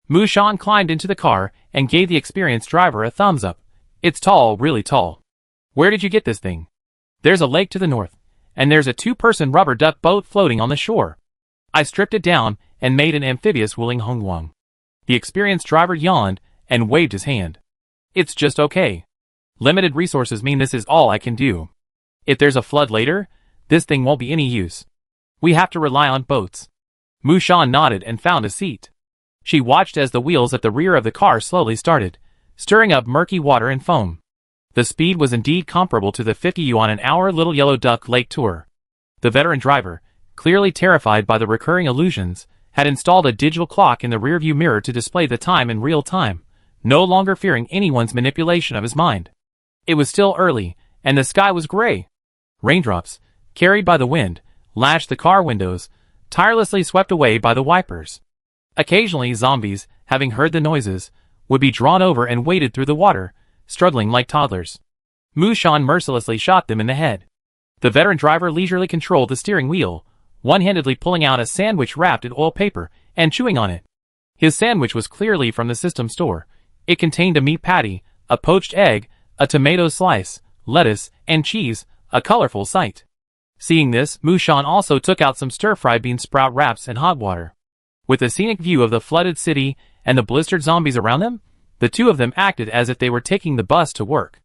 Mu Shan climbed into the car and gave the experienced driver a thumbs up. It's tall, really tall. Where did you get this thing? There's a lake to the north, and there's a 2-person rubber duck boat floating on the shore. I stripped it down and made an amphibious Willing Hongwang. The experienced driver yawned and waved his hand. It's just okay. Limited resources mean this is all I can do. If there's a flood later, this thing won't be any use. We have to rely on boats. Mu Shan nodded and found a seat. She watched as the wheels at the rear of the car slowly started, stirring up murky water and foam. The speed was indeed comparable to the 50 yuan an hour Little Yellow Duck Lake tour. The veteran driver, clearly terrified by the recurring illusions, had installed a digital clock in the rearview mirror to display the time in real time, no longer fearing anyone's manipulation of his mind. It was still early, and the sky was gray. Raindrops, carried by the wind, lashed the car windows, tirelessly swept away by the wipers. Occasionally zombies, having heard the noises, would be drawn over and waded through the water, struggling like toddlers. Mu Shan mercilessly shot them in the head. The veteran driver leisurely controlled the steering wheel, one-handedly pulling out a sandwich wrapped in oil paper and chewing on it. His sandwich was clearly from the system store. It contained a meat patty, a poached egg, a tomato slice, lettuce, and cheese, a colorful sight. Seeing this, Mu Shan also took out some stir-fried bean sprout wraps and hot water. With the scenic view of the flooded city and the blistered zombies around them, the 2 of them acted as if they were taking the bus to work.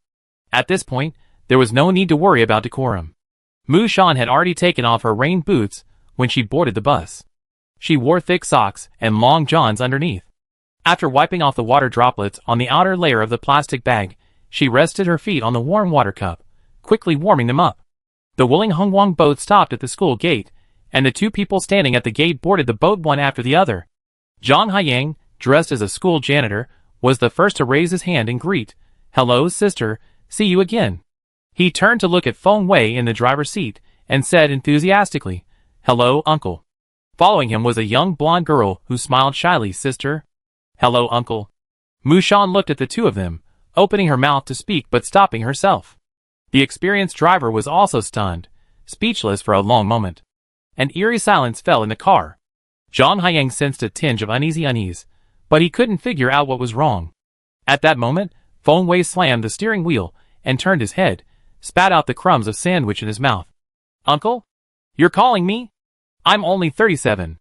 At this point, there was no need to worry about decorum. Mu Shan had already taken off her rain boots when she boarded the bus. She wore thick socks and long johns underneath. After wiping off the water droplets on the outer layer of the plastic bag, she rested her feet on the warm water cup, quickly warming them up. The Willing Hongwang boat stopped at the school gate, and the 2 people standing at the gate boarded the boat one after the other. Zhang Haiyang, dressed as a school janitor, was the first to raise his hand and greet. "Hello, sister, see you again." He turned to look at Feng Wei in the driver's seat, and said enthusiastically, "Hello, uncle." Following him was a young blonde girl who smiled shyly. "Sister." "Hello, uncle." Mu Shan looked at the 2 of them, opening her mouth to speak but stopping herself. The experienced driver was also stunned, speechless for a long moment. An eerie silence fell in the car. Zhang Haiyang sensed a tinge of unease, but he couldn't figure out what was wrong. At that moment, Feng Wei slammed the steering wheel and turned his head, spat out the crumbs of sandwich in his mouth. "Uncle? You're calling me? I'm only 37.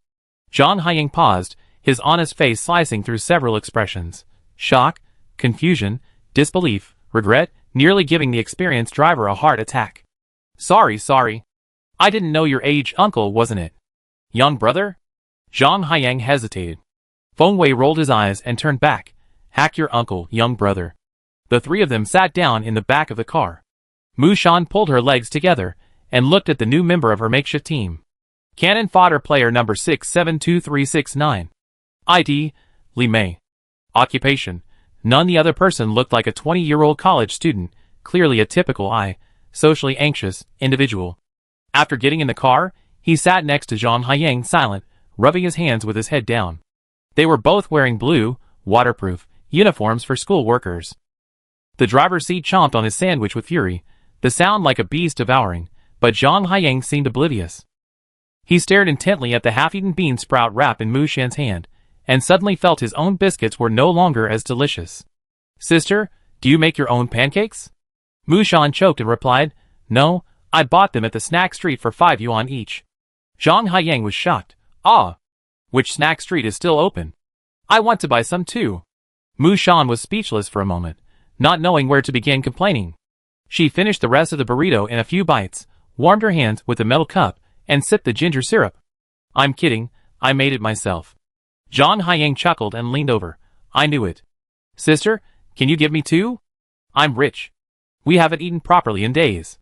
Zhang Haiyang paused, his honest face slicing through several expressions. Shock, confusion, disbelief, regret, nearly giving the experienced driver a heart attack. Sorry. I didn't know your age, uncle, wasn't it? Young brother?" Zhang Haiyang hesitated. Feng Wei rolled his eyes and turned back. "Hack your uncle, young brother." The 3 of them sat down in the back of the car. Mu Shan pulled her legs together and looked at the new member of her makeshift team. Cannon fodder player number 672369. ID, Li Mei. Occupation, none. The other person looked like a 20-year-old college student, clearly a typical socially anxious individual. After getting in the car, he sat next to Zhang Haiyang silent, rubbing his hands with his head down. They were both wearing blue, waterproof uniforms for school workers. The driver's seat chomped on his sandwich with fury, the sound like a beast devouring, but Zhang Haiyang seemed oblivious. He stared intently at the half-eaten bean sprout wrap in Mu Shan's hand, and suddenly felt his own biscuits were no longer as delicious. "Sister, do you make your own pancakes?" Mu Shan choked and replied, "No, I bought them at the snack street for 5 yuan each." Zhang Haiyang was shocked. "Ah, which snack street is still open? I want to buy some too." Mu Shan was speechless for a moment, not knowing where to begin complaining. She finished the rest of the burrito in a few bites, warmed her hands with a metal cup, and sipped the ginger syrup. "I'm kidding, I made it myself." Zhang Haiyang chuckled and leaned over. "I knew it. Sister, can you give me 2? I'm rich. We haven't eaten properly in days."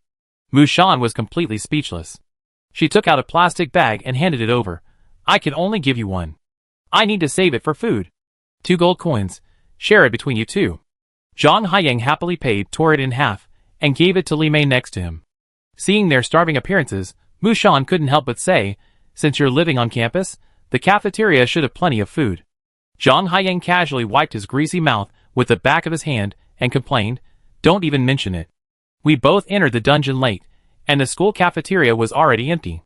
Mu Shan was completely speechless. She took out a plastic bag and handed it over. I can only give you one. I need to save it for food. 2 gold coins. Share it between you two. Zhang Haiyang happily paid, tore it in half, and gave it to Li Mei next to him. Seeing their starving appearances, Mu Shan couldn't help but say, since you're living on campus, the cafeteria should have plenty of food. Zhang Haiyang casually wiped his greasy mouth with the back of his hand and complained, don't even mention it. We both entered the dungeon late, and the school cafeteria was already empty.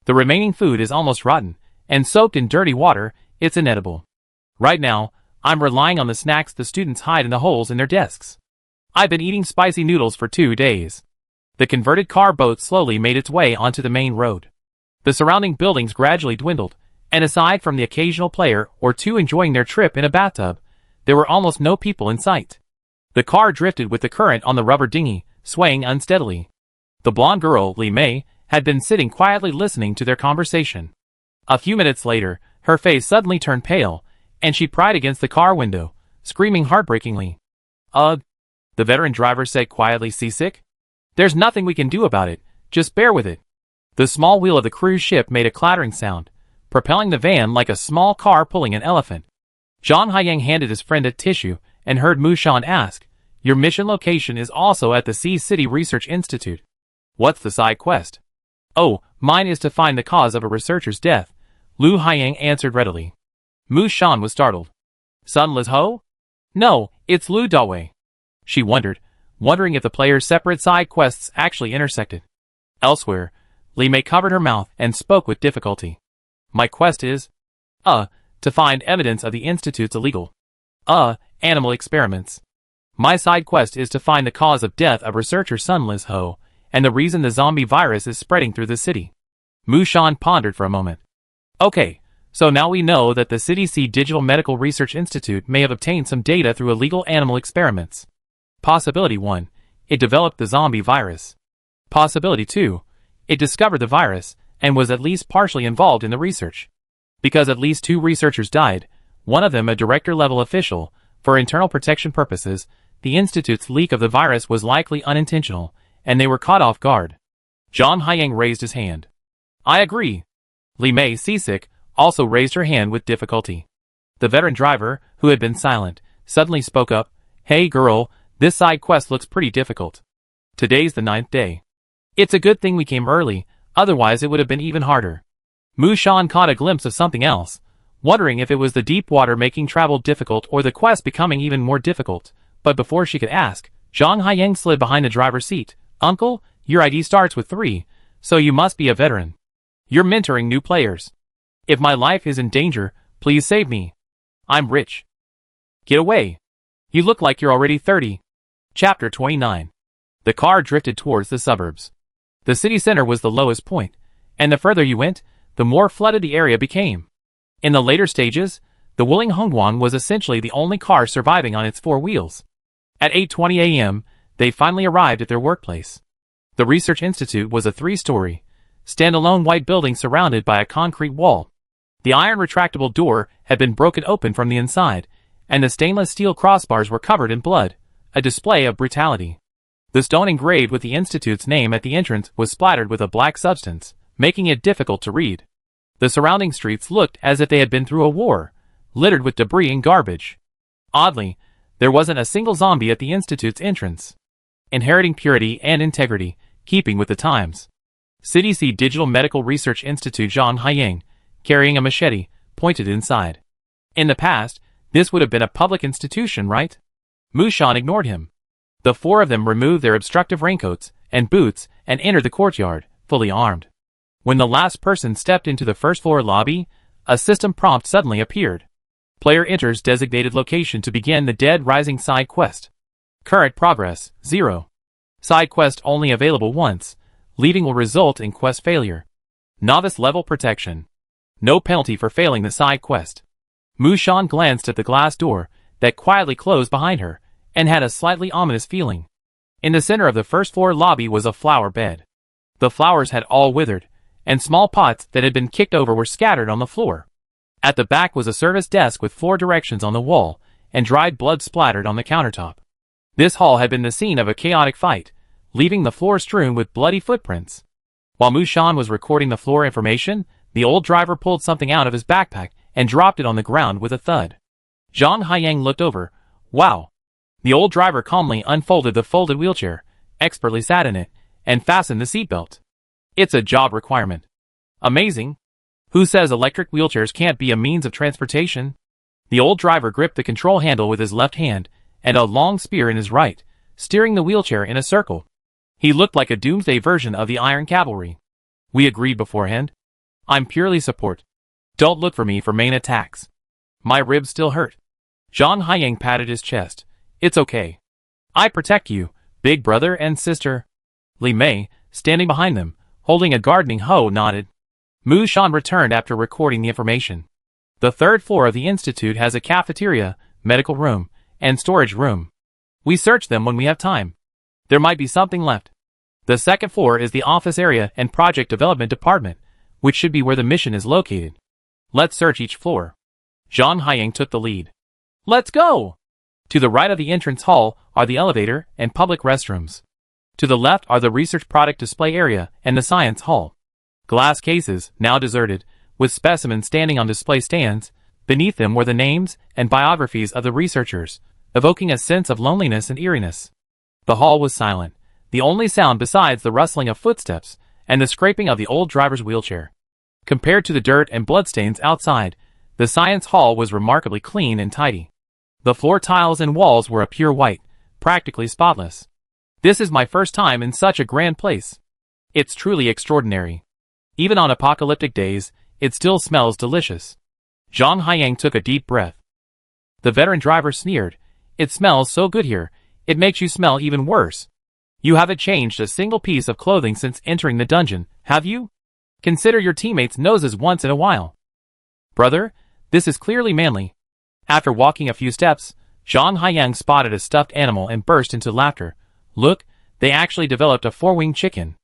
The remaining food is almost rotten, and soaked in dirty water, it's inedible. Right now, I'm relying on the snacks the students hide in the holes in their desks. I've been eating spicy noodles for 2 days. The converted car boat slowly made its way onto the main road. The surrounding buildings gradually dwindled, and aside from the occasional player or two enjoying their trip in a bathtub, there were almost no people in sight. The car drifted with the current on the rubber dinghy, swaying unsteadily. The blonde girl, Li Mei, had been sitting quietly listening to their conversation. A few minutes later, her face suddenly turned pale, and she pried against the car window, screaming heartbreakingly. The veteran driver said quietly, seasick? There's nothing we can do about it, just bear with it. The small wheel of the cruise ship made a clattering sound, propelling the van like a small car pulling an elephant. Zhang Haiyang handed his friend a tissue and heard Mu Shan ask, your mission location is also at the Sea City Research Institute. What's the side quest? Oh, mine is to find the cause of a researcher's death, Lu Haiyang answered readily. Mu Shan was startled. Sunless Ho? No, it's Lu Dawei. She wondering if the players' separate side quests actually intersected. Elsewhere, Li Mei covered her mouth and spoke with difficulty. My quest is, to find evidence of the Institute's illegal, animal experiments. My side quest is to find the cause of death of researcher Sunless Ho, and the reason the zombie virus is spreading through the city. Mu Shan pondered for a moment. Okay, so now we know that the CDC Digital Medical Research Institute may have obtained some data through illegal animal experiments. Possibility 1. It developed the zombie virus. Possibility 2. It discovered the virus, and was at least partially involved in the research. Because at least 2 researchers died, one of them a director-level official, for internal protection purposes, the Institute's leak of the virus was likely unintentional, and they were caught off guard. Zhang Haiyang raised his hand. I agree. Li Mei, seasick, also raised her hand with difficulty. The veteran driver, who had been silent, suddenly spoke up, Hey girl, this side quest looks pretty difficult. Today's the 9th day. It's a good thing we came early, otherwise it would have been even harder. Mu Shan caught a glimpse of something else, wondering if it was the deep water making travel difficult or the quest becoming even more difficult, but before she could ask, Zhang Haiyang slid behind the driver's seat. Uncle, your ID starts with 3, so you must be a veteran. You're mentoring new players. If my life is in danger, please save me. I'm rich. Get away. You look like you're already 30. Chapter 29. The car drifted towards the suburbs. The city center was the lowest point, and the further you went, the more flooded the area became. In the later stages, the Wuling Hongguang was essentially the only car surviving on its 4 wheels. At 8:20 a.m., they finally arrived at their workplace. The Research Institute was a 3-story, standalone white building surrounded by a concrete wall. The iron retractable door had been broken open from the inside, and the stainless steel crossbars were covered in blood, a display of brutality. The stone engraved with the Institute's name at the entrance was splattered with a black substance, making it difficult to read. The surrounding streets looked as if they had been through a war, littered with debris and garbage. Oddly, there wasn't a single zombie at the Institute's entrance. Inheriting purity and integrity, keeping with the times. CDC Digital Medical Research Institute Zhang Haiyang, carrying a machete, pointed inside. In the past, this would have been a public institution, right? Mu Shan ignored him. The 4 of them removed their obstructive raincoats and boots and entered the courtyard, fully armed. When the last person stepped into the first-floor lobby, a system prompt suddenly appeared. Player enters designated location to begin the Dead Rising side quest. Current progress, 0. Side quest only available once. Leaving will result in quest failure. Novice level protection. No penalty for failing the side quest. Mu Shan glanced at the glass door that quietly closed behind her, and had a slightly ominous feeling. In the center of the first-floor lobby was a flower bed. The flowers had all withered, and small pots that had been kicked over were scattered on the floor. At the back was a service desk with floor directions on the wall, and dried blood splattered on the countertop. This hall had been the scene of a chaotic fight, leaving the floor strewn with bloody footprints. While Mushan was recording the floor information, the old driver pulled something out of his backpack and dropped it on the ground with a thud. Zhang Haiyang looked over. Wow. The old driver calmly unfolded the folded wheelchair, expertly sat in it, and fastened the seatbelt. It's a job requirement. Amazing. Who says electric wheelchairs can't be a means of transportation? The old driver gripped the control handle with his left hand and a long spear in his right, steering the wheelchair in a circle. He looked like a doomsday version of the Iron Cavalry. We agreed beforehand. I'm purely support. Don't look for me for main attacks. My ribs still hurt. Zhang Haiyang patted his chest. It's okay. I protect you, big brother and sister. Li Mei, standing behind them, holding a gardening hoe, nodded. Mu Shan returned after recording the information. The third floor of the institute has a cafeteria, medical room, and storage room. We search them when we have time. There might be something left. The second floor is the office area and project development department, which should be where the mission is located. Let's search each floor. Zhang Haiyang took the lead. Let's go! To the right of the entrance hall are the elevator and public restrooms. To the left are the research product display area and the science hall. Glass cases, now deserted, with specimens standing on display stands. Beneath them were the names and biographies of the researchers, evoking a sense of loneliness and eeriness. The hall was silent, the only sound besides the rustling of footsteps and the scraping of the old driver's wheelchair. Compared to the dirt and bloodstains outside, the science hall was remarkably clean and tidy. The floor tiles and walls were a pure white, practically spotless. This is my first time in such a grand place. It's truly extraordinary. Even on apocalyptic days, it still smells delicious. Zhang Haiyang took a deep breath. The veteran driver sneered. It smells so good here, it makes you smell even worse. You haven't changed a single piece of clothing since entering the dungeon, have you? Consider your teammates' noses once in a while. Brother, this is clearly manly. After walking a few steps, Zhang Haiyang spotted a stuffed animal and burst into laughter. Look, they actually developed a four-winged chicken.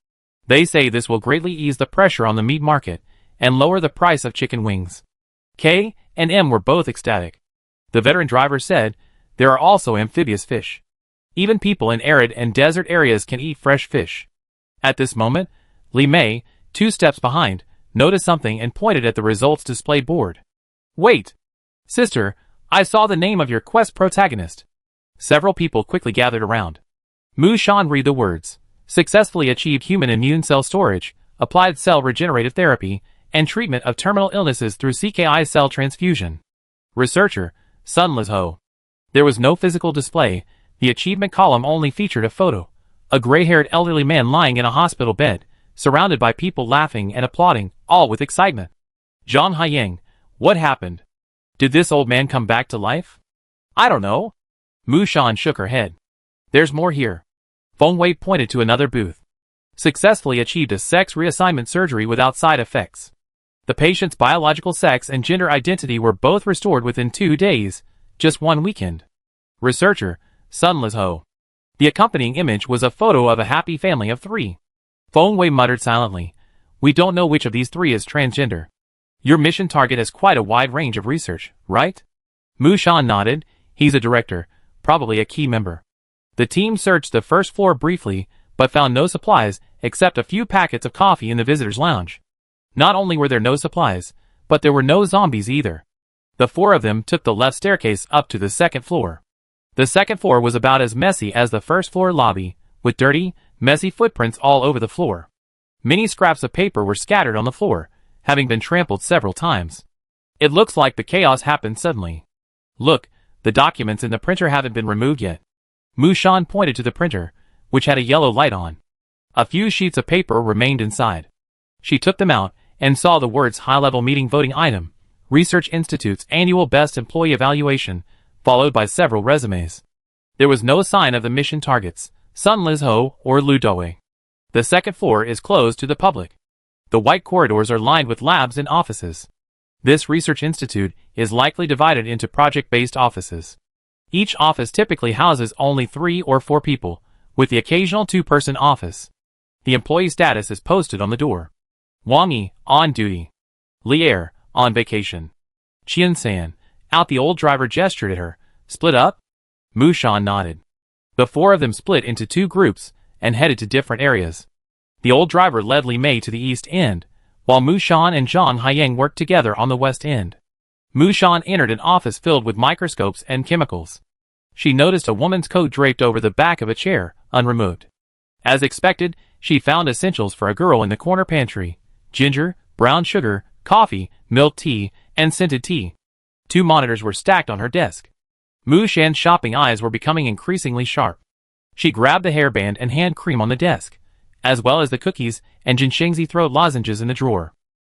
They say this will greatly ease the pressure on the meat market and lower the price of chicken wings. K and M were both ecstatic. The veteran driver said, there are also amphibious fish. Even people in arid and desert areas can eat fresh fish. At this moment, Li Mei, 2 steps behind, noticed something and pointed at the results display board. Wait! Sister, I saw the name of your quest protagonist. Several people quickly gathered around. Mu Shan read the words. Successfully achieved human immune cell storage, applied cell regenerative therapy, and treatment of terminal illnesses through CKI cell transfusion. Researcher, Sun Lizho. There was no physical display, the achievement column only featured a photo. A gray-haired elderly man lying in a hospital bed, surrounded by people laughing and applauding, all with excitement. Zhang Haiyang, what happened? Did this old man come back to life? I don't know. Mu Shan shook her head. There's more here. Feng Wei pointed to another booth. Successfully achieved a sex reassignment surgery without side effects. The patient's biological sex and gender identity were both restored within 2 days, just 1 weekend. Researcher, Sun Lizho. The accompanying image was a photo of a happy family of 3. Feng Wei muttered silently. We don't know which of these 3 is transgender. Your mission target has quite a wide range of research, right? Mu Shan nodded. He's a director, probably a key member. The team searched the first floor briefly, but found no supplies except a few packets of coffee in the visitors' lounge. Not only were there no supplies, but there were no zombies either. The 4 of them took the left staircase up to the second floor. The second floor was about as messy as the first floor lobby, with dirty, messy footprints all over the floor. Many scraps of paper were scattered on the floor, having been trampled several times. It looks like the chaos happened suddenly. Look, the documents in the printer haven't been removed yet. Mu Shan pointed to the printer, which had a yellow light on. A few sheets of paper remained inside. She took them out and saw the words high-level meeting voting item, Research Institute's annual best employee evaluation, followed by several resumes. There was no sign of the mission targets, Sun Lizho or Lu Doi. The second floor is closed to the public. The white corridors are lined with labs and offices. This research institute is likely divided into project-based offices. Each office typically houses only 3 or 4 people, with the occasional 2-person office. The employee status is posted on the door. Wang Yi, on duty. Li Er, on vacation. Qian San, out. The old driver gestured at her. Split up? Mu Shan nodded. The 4 of them split into 2 groups and headed to different areas. The old driver led Li Mei to the east end, while Mu Shan and Zhang Haiyang worked together on the west end. Mu Shan entered an office filled with microscopes and chemicals. She noticed a woman's coat draped over the back of a chair, unremoved. As expected, she found essentials for a girl in the corner pantry: ginger, brown sugar, coffee, milk tea, and scented tea. 2 monitors were stacked on her desk. Mu Shan's shopping eyes were becoming increasingly sharp. She grabbed the hairband and hand cream on the desk, as well as the cookies and Jinshengzi throat lozenges in the drawer.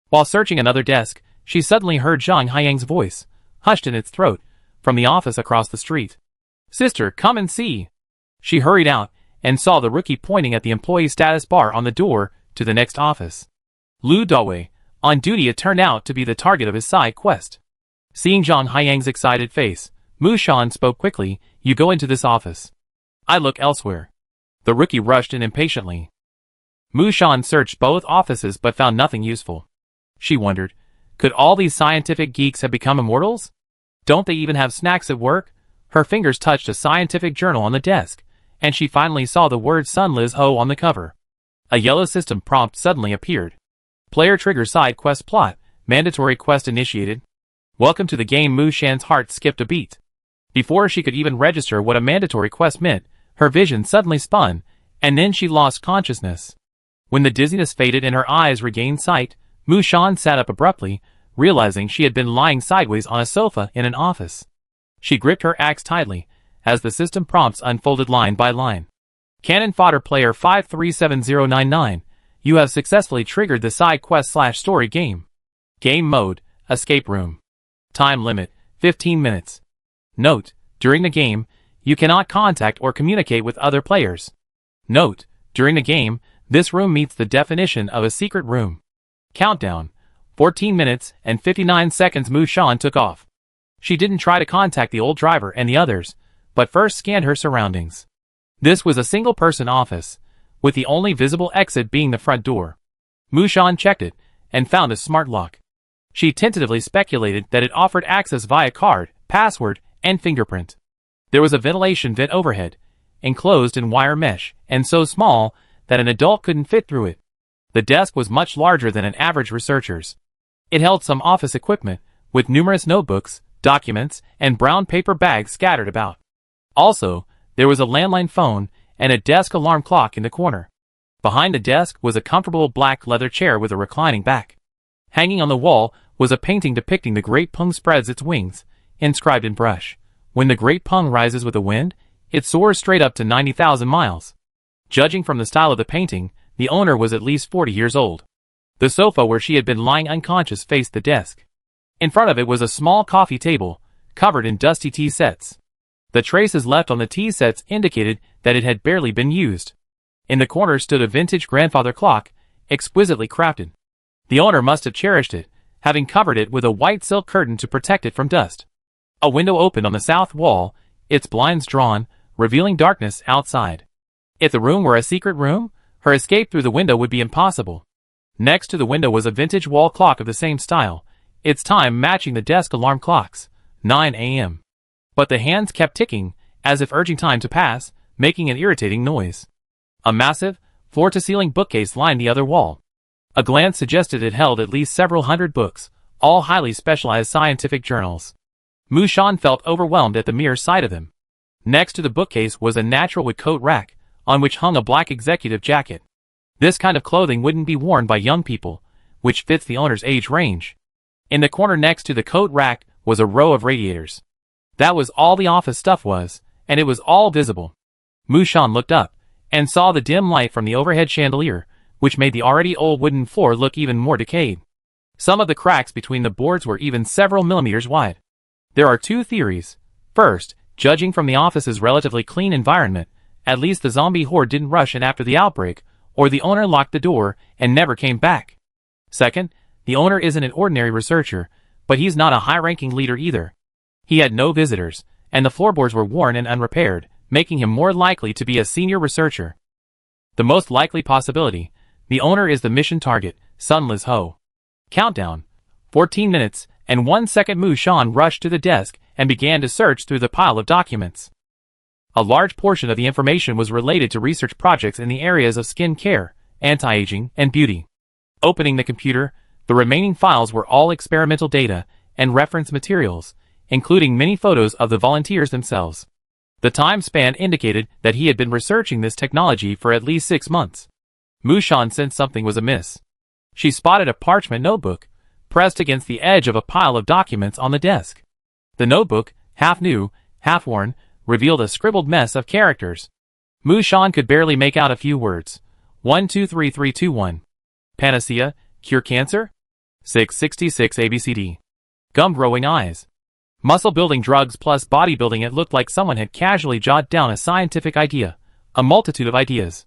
While searching another desk, she suddenly heard Zhang Haiyang's voice, hushed in its throat, from the office across the street. "Sister, come and see." She hurried out and saw the rookie pointing at the employee status bar on the door to the next office. Lu Dawei, on duty, it turned out to be the target of his side quest. Seeing Zhang Haiyang's excited face, Mu Shan spoke quickly, "You go into this office. I look elsewhere." The rookie rushed in impatiently. Mu Shan searched both offices but found nothing useful. She wondered, could all these scientific geeks have become immortals? Don't they even have snacks at work? Her fingers touched a scientific journal on the desk, and she finally saw the word Sun Liz Ho on the cover. A yellow system prompt suddenly appeared. Player trigger side quest plot, mandatory quest initiated. Welcome to the game. Mu Shan's heart skipped a beat. Before she could even register what a mandatory quest meant, her vision suddenly spun, and then she lost consciousness. When the dizziness faded and her eyes regained sight, Mu Shan sat up abruptly, realizing she had been lying sideways on a sofa in an office. She gripped her axe tightly, as the system prompts unfolded line by line. Cannon Fodder Player 537099, you have successfully triggered the side quest/story game. Game mode, escape room. Time limit, 15 minutes. Note, during the game, you cannot contact or communicate with other players. Note, during the game, this room meets the definition of a secret room. Countdown, 14 minutes and 59 seconds. Mu Shan took off. She didn't try to contact the old driver and the others, but first scanned her surroundings. This was a single-person office, with the only visible exit being the front door. Mu Shan checked it, and found a smart lock. She tentatively speculated that it offered access via card, password, and fingerprint. There was a ventilation vent overhead, enclosed in wire mesh, and so small that an adult couldn't fit through it. The desk was much larger than an average researcher's. It held some office equipment, with numerous notebooks, documents, and brown paper bags scattered about. Also, there was a landline phone and a desk alarm clock in the corner. Behind the desk was a comfortable black leather chair with a reclining back. Hanging on the wall was a painting depicting the Great Peng spreads its wings, inscribed in brush. When the Great Peng rises with the wind, it soars straight up to 90,000 miles. Judging from the style of the painting, the owner was at least 40 years old. The sofa where she had been lying unconscious faced the desk. In front of it was a small coffee table, covered in dusty tea sets. The traces left on the tea sets indicated that it had barely been used. In the corner stood a vintage grandfather clock, exquisitely crafted. The owner must have cherished it, having covered it with a white silk curtain to protect it from dust. A window opened on the south wall, its blinds drawn, revealing darkness outside. If the room were a secret room, her escape through the window would be impossible. Next to the window was a vintage wall clock of the same style, its time matching the desk alarm clocks, 9 a.m. But the hands kept ticking, as if urging time to pass, making an irritating noise. A massive, floor-to-ceiling bookcase lined the other wall. A glance suggested it held at least several hundred books, all highly specialized scientific journals. Mu Shan felt overwhelmed at the mere sight of them. Next to the bookcase was a natural wood coat rack, on which hung a black executive jacket. This kind of clothing wouldn't be worn by young people, which fits the owner's age range. In the corner next to the coat rack was a row of radiators. That was all the office stuff was, and it was all visible. Mu Shan looked up, and saw the dim light from the overhead chandelier, which made the already old wooden floor look even more decayed. Some of the cracks between the boards were even several millimeters wide. There are 2 theories. First, judging from the office's relatively clean environment, at least the zombie horde didn't rush in after the outbreak, or the owner locked the door and never came back. Second, the owner isn't an ordinary researcher, but he's not a high-ranking leader either. He had no visitors, and the floorboards were worn and unrepaired, making him more likely to be a senior researcher. The most likely possibility, the owner is the mission target, Sun Liz Ho. Countdown, 14 minutes and 1 second. Mu Shan rushed to the desk and began to search through the pile of documents. A large portion of the information was related to research projects in the areas of skin care, anti-aging, and beauty. Opening the computer, the remaining files were all experimental data and reference materials, including many photos of the volunteers themselves. The time span indicated that he had been researching this technology for at least 6 months. Mushan sensed something was amiss. She spotted a parchment notebook, pressed against the edge of a pile of documents on the desk. The notebook, half new, half worn, revealed a scribbled mess of characters. Mushan could barely make out a few words. 123321. Panacea, cure cancer? 666 ABCD. Gum-growing eyes. Muscle-building drugs plus bodybuilding. It looked like someone had casually jotted down a scientific idea, a multitude of ideas.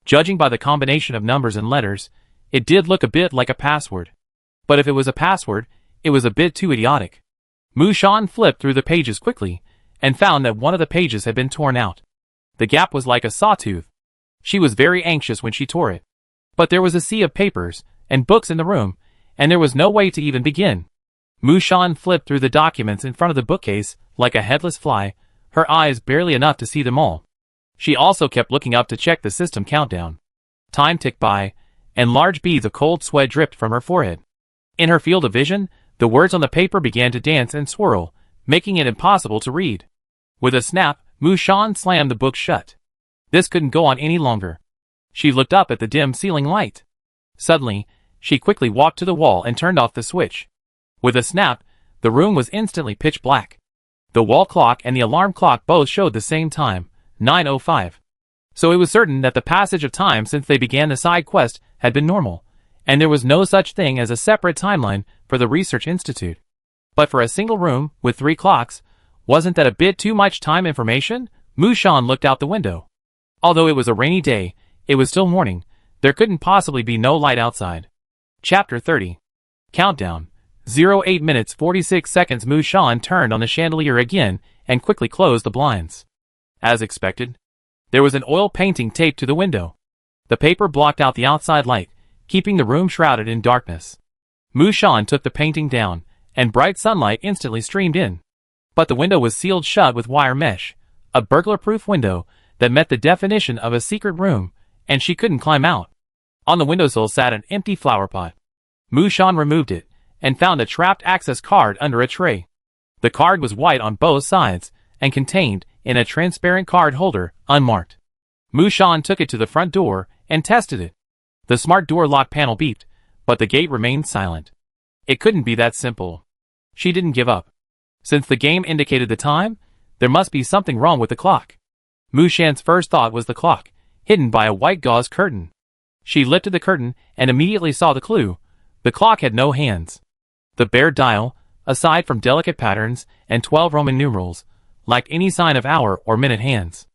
Judging by the combination of numbers and letters, it did look a bit like a password. But if it was a password, it was a bit too idiotic. Mushan flipped through the pages quickly, and found that one of the pages had been torn out. The gap was like a sawtooth. She was very anxious when she tore it. But there was a sea of papers and books in the room, and there was no way to even begin. Mushan flipped through the documents in front of the bookcase like a headless fly, her eyes barely enough to see them all. She also kept looking up to check the system countdown. Time ticked by, and large beads of cold sweat dripped from her forehead. In her field of vision, the words on the paper began to dance and swirl, making it impossible to read. With a snap, Mushan slammed the book shut. This couldn't go on any longer. She looked up at the dim ceiling light. Suddenly, she quickly walked to the wall and turned off the switch. With a snap, the room was instantly pitch black. The wall clock and the alarm clock both showed the same time, 9:05. So it was certain that the passage of time since they began the side quest had been normal, and there was no such thing as a separate timeline for the research institute. But for a single room with 3 clocks, wasn't that a bit too much time information? Mushan looked out the window. Although it was a rainy day, it was still morning. There couldn't possibly be no light outside. Chapter 30. Countdown. 08 minutes 46 seconds. Mushan turned on the chandelier again and quickly closed the blinds. As expected, there was an oil painting taped to the window. The paper blocked out the outside light, keeping the room shrouded in darkness. Mushan took the painting down, and bright sunlight instantly streamed in. But the window was sealed shut with wire mesh, a burglar-proof window that met the definition of a secret room, and she couldn't climb out. On the windowsill sat an empty flower pot. Mushan removed it, and found a trapped access card under a tray. The card was white on both sides, and contained, in a transparent card holder, unmarked. Mushan took it to the front door, and tested it. The smart door lock panel beeped, but the gate remained silent. It couldn't be that simple. She didn't give up. Since the game indicated the time, there must be something wrong with the clock. Mushan's first thought was the clock, hidden by a white gauze curtain. She lifted the curtain and immediately saw the clue. The clock had no hands. The bare dial, aside from delicate patterns and 12 Roman numerals, lacked any sign of hour or minute hands.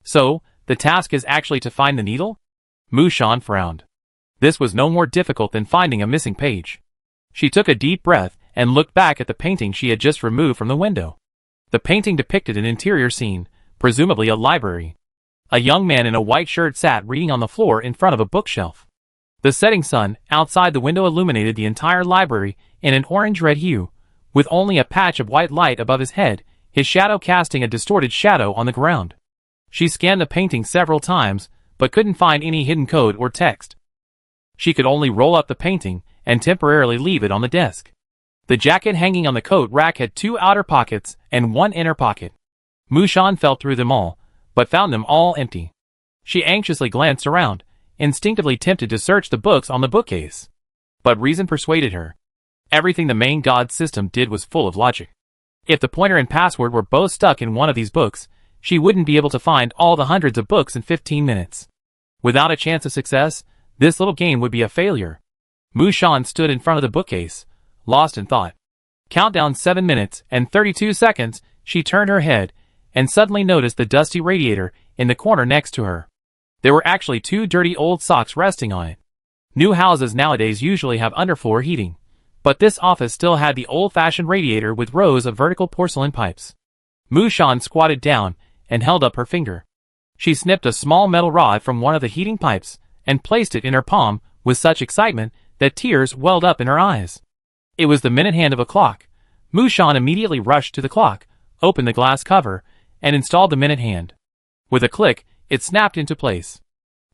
So, the task is actually to find the needle? Mushan frowned. This was no more difficult than finding a missing page. She took a deep breath and looked back at the painting she had just removed from the window. The painting depicted an interior scene, presumably a library. A young man in a white shirt sat reading on the floor in front of a bookshelf. The setting sun outside the window illuminated the entire library in an orange-red hue, with only a patch of white light above his head, his shadow casting a distorted shadow on the ground. She scanned the painting several times, but couldn't find any hidden code or text. She could only roll up the painting and temporarily leave it on the desk. The jacket hanging on the coat rack had 2 outer pockets and 1 inner pocket. Mushan felt through them all, but found them all empty. She anxiously glanced around, instinctively tempted to search the books on the bookcase. But reason persuaded her. Everything the main god system did was full of logic. If the pointer and password were both stuck in one of these books, she wouldn't be able to find all the hundreds of books in 15 minutes. Without a chance of success, this little game would be a failure. Mushan stood in front of the bookcase, lost in thought. Countdown 7 minutes and 32 seconds, she turned her head, and suddenly noticed the dusty radiator in the corner next to her. There were actually 2 dirty old socks resting on it. New houses nowadays usually have underfloor heating, but this office still had the old-fashioned radiator with rows of vertical porcelain pipes. Mushan squatted down and held up her finger. She snipped a small metal rod from one of the heating pipes and placed it in her palm with such excitement that tears welled up in her eyes. It was the minute hand of a clock. Mushan immediately rushed to the clock, opened the glass cover, and installed the minute hand. With a click, it snapped into place.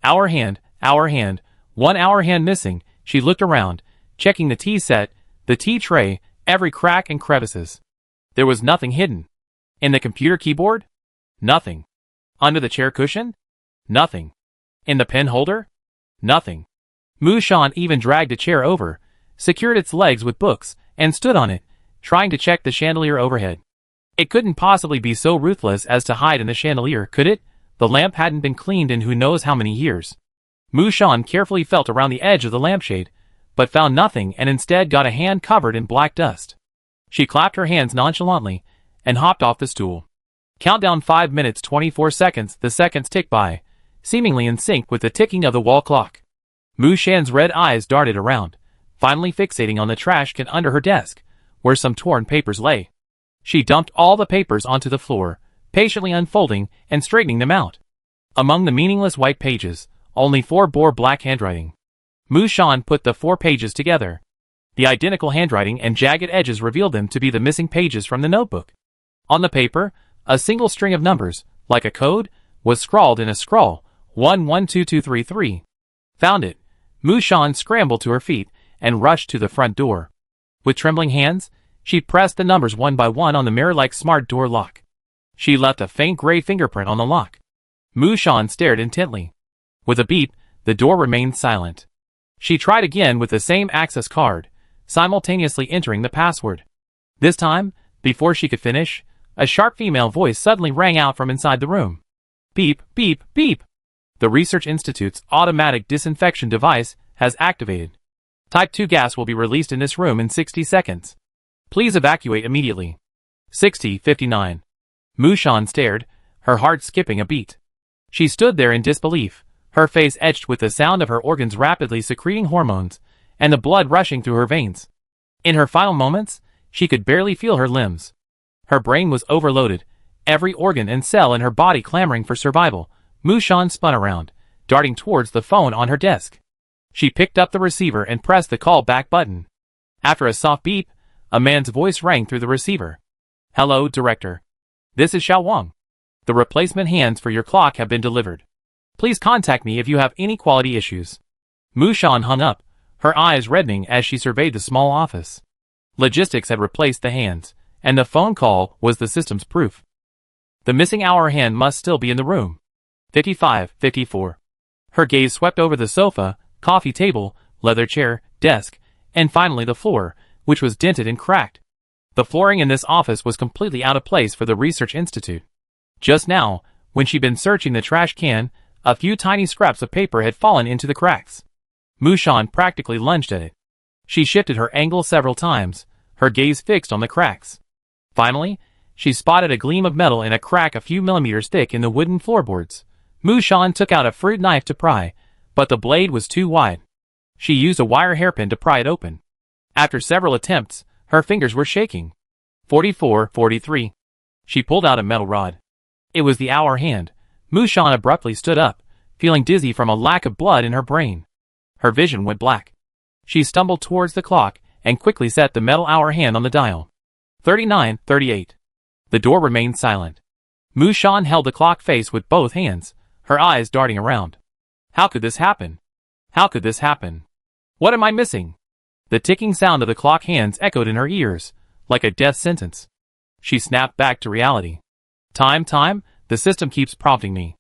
Hour hand, 1 hour hand missing. She looked around, checking the tea set, the tea tray, every crack and crevices. There was nothing hidden. In the computer keyboard? Nothing. Under the chair cushion? Nothing. In the pen holder? Nothing. Mushan even dragged a chair over, secured its legs with books, and stood on it, trying to check the chandelier overhead. It couldn't possibly be so ruthless as to hide in the chandelier, could it? The lamp hadn't been cleaned in who knows how many years. Mushan carefully felt around the edge of the lampshade, but found nothing and instead got a hand covered in black dust. She clapped her hands nonchalantly and hopped off the stool. Countdown 5 minutes 24 seconds. The seconds ticked by, seemingly in sync with the ticking of the wall clock. Mushan's red eyes darted around, finally fixating on the trash can under her desk, where some torn papers lay. She dumped all the papers onto the floor, patiently unfolding and straightening them out. Among the meaningless white pages, only 4 bore black handwriting. Mushan put the 4 pages together. The identical handwriting and jagged edges revealed them to be the missing pages from the notebook. On the paper, a single string of numbers, like a code, was scrawled in a scrawl, 112233. Found it. Mushan scrambled to her feet and rushed to the front door. With trembling hands, she pressed the numbers one by one on the mirror-like smart door lock. She left a faint gray fingerprint on the lock. Mushan stared intently. With a beep, the door remained silent. She tried again with the same access card, simultaneously entering the password. This time, before she could finish, a sharp female voice suddenly rang out from inside the room. Beep, beep, beep. The Research Institute's automatic disinfection device has activated. Type 2 gas will be released in this room in 60 seconds. Please evacuate immediately. 60:59. Mushan stared, her heart skipping a beat. She stood there in disbelief, her face etched with the sound of her organs rapidly secreting hormones, and the blood rushing through her veins. In her final moments, she could barely feel her limbs. Her brain was overloaded, every organ and cell in her body clamoring for survival. Mushan spun around, darting towards the phone on her desk. She picked up the receiver and pressed the call back button. After a soft beep, a man's voice rang through the receiver. Hello, Director. This is Xiao Wang. The replacement hands for your clock have been delivered. Please contact me if you have any quality issues. Mushan hung up, her eyes reddening as she surveyed the small office. Logistics had replaced the hands, and the phone call was the system's proof. The missing hour hand must still be in the room. 55:54. Her gaze swept over the sofa, coffee table, leather chair, desk, and finally the floor, which was dented and cracked. The flooring in this office was completely out of place for the Research Institute. Just now, when she'd been searching the trash can, a few tiny scraps of paper had fallen into the cracks. Mushan practically lunged at it. She shifted her angle several times, her gaze fixed on the cracks. Finally, she spotted a gleam of metal in a crack a few millimeters thick in the wooden floorboards. Mushan took out a fruit knife to pry, but the blade was too wide. She used a wire hairpin to pry it open. After several attempts, her fingers were shaking. 44:43. She pulled out a metal rod. It was the hour hand. Mushan abruptly stood up, feeling dizzy from a lack of blood in her brain. Her vision went black. She stumbled towards the clock and quickly set the metal hour hand on the dial. 39:38. The door remained silent. Mushan held the clock face with both hands, her eyes darting around. How could this happen? How could this happen? What am I missing? The ticking sound of the clock hands echoed in her ears, like a death sentence. She snapped back to reality. Time, the system keeps prompting me.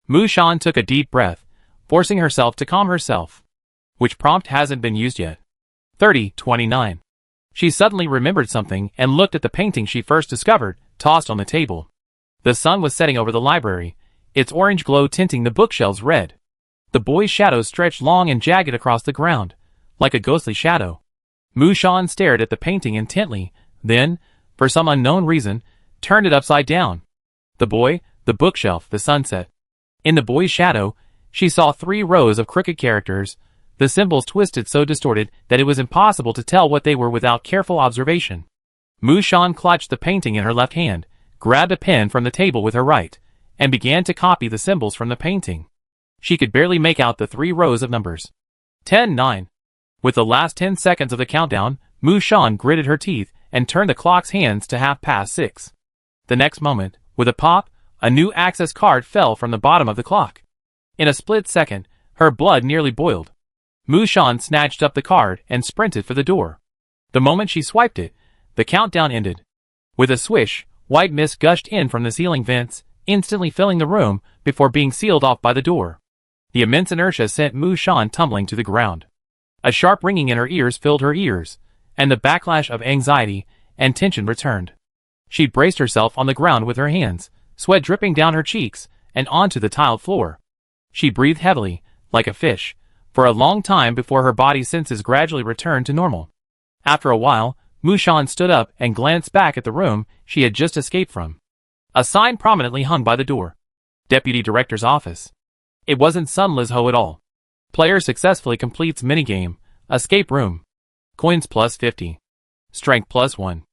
Mushan took a deep breath, forcing herself to calm herself. Which prompt hasn't been used yet? 30:29. She suddenly remembered something and looked at the painting she first discovered, tossed on the table. The sun was setting over the library, its orange glow tinting the bookshelves red. The boy's shadow stretched long and jagged across the ground, like a ghostly shadow. Mushan stared at the painting intently, then, for some unknown reason, turned it upside down. The boy, the bookshelf, the sunset. In the boy's shadow, she saw 3 rows of crooked characters, the symbols twisted so distorted that it was impossible to tell what they were without careful observation. Mushan clutched the painting in her left hand, grabbed a pen from the table with her right, and began to copy the symbols from the painting. She could barely make out the 3 rows of numbers. 10:09. With the last 10 seconds of the countdown, Mushan gritted her teeth and turned the clock's hands to 6:30. The next moment, with a pop, a new access card fell from the bottom of the clock. In a split second, her blood nearly boiled. Mu Shan snatched up the card and sprinted for the door. The moment she swiped it, the countdown ended. With a swish, white mist gushed in from the ceiling vents, instantly filling the room before being sealed off by the door. The immense inertia sent Mu Shan tumbling to the ground. A sharp ringing in her ears filled her ears, and the backlash of anxiety and tension returned. She braced herself on the ground with her hands, sweat dripping down her cheeks and onto the tiled floor. She breathed heavily, like a fish, for a long time before her body's senses gradually returned to normal. After a while, Mu Shan stood up and glanced back at the room she had just escaped from. A sign prominently hung by the door. Deputy Director's Office. It wasn't Sun Lizho at all. Player successfully completes minigame. Escape room. Coins plus 50. Strength plus 1.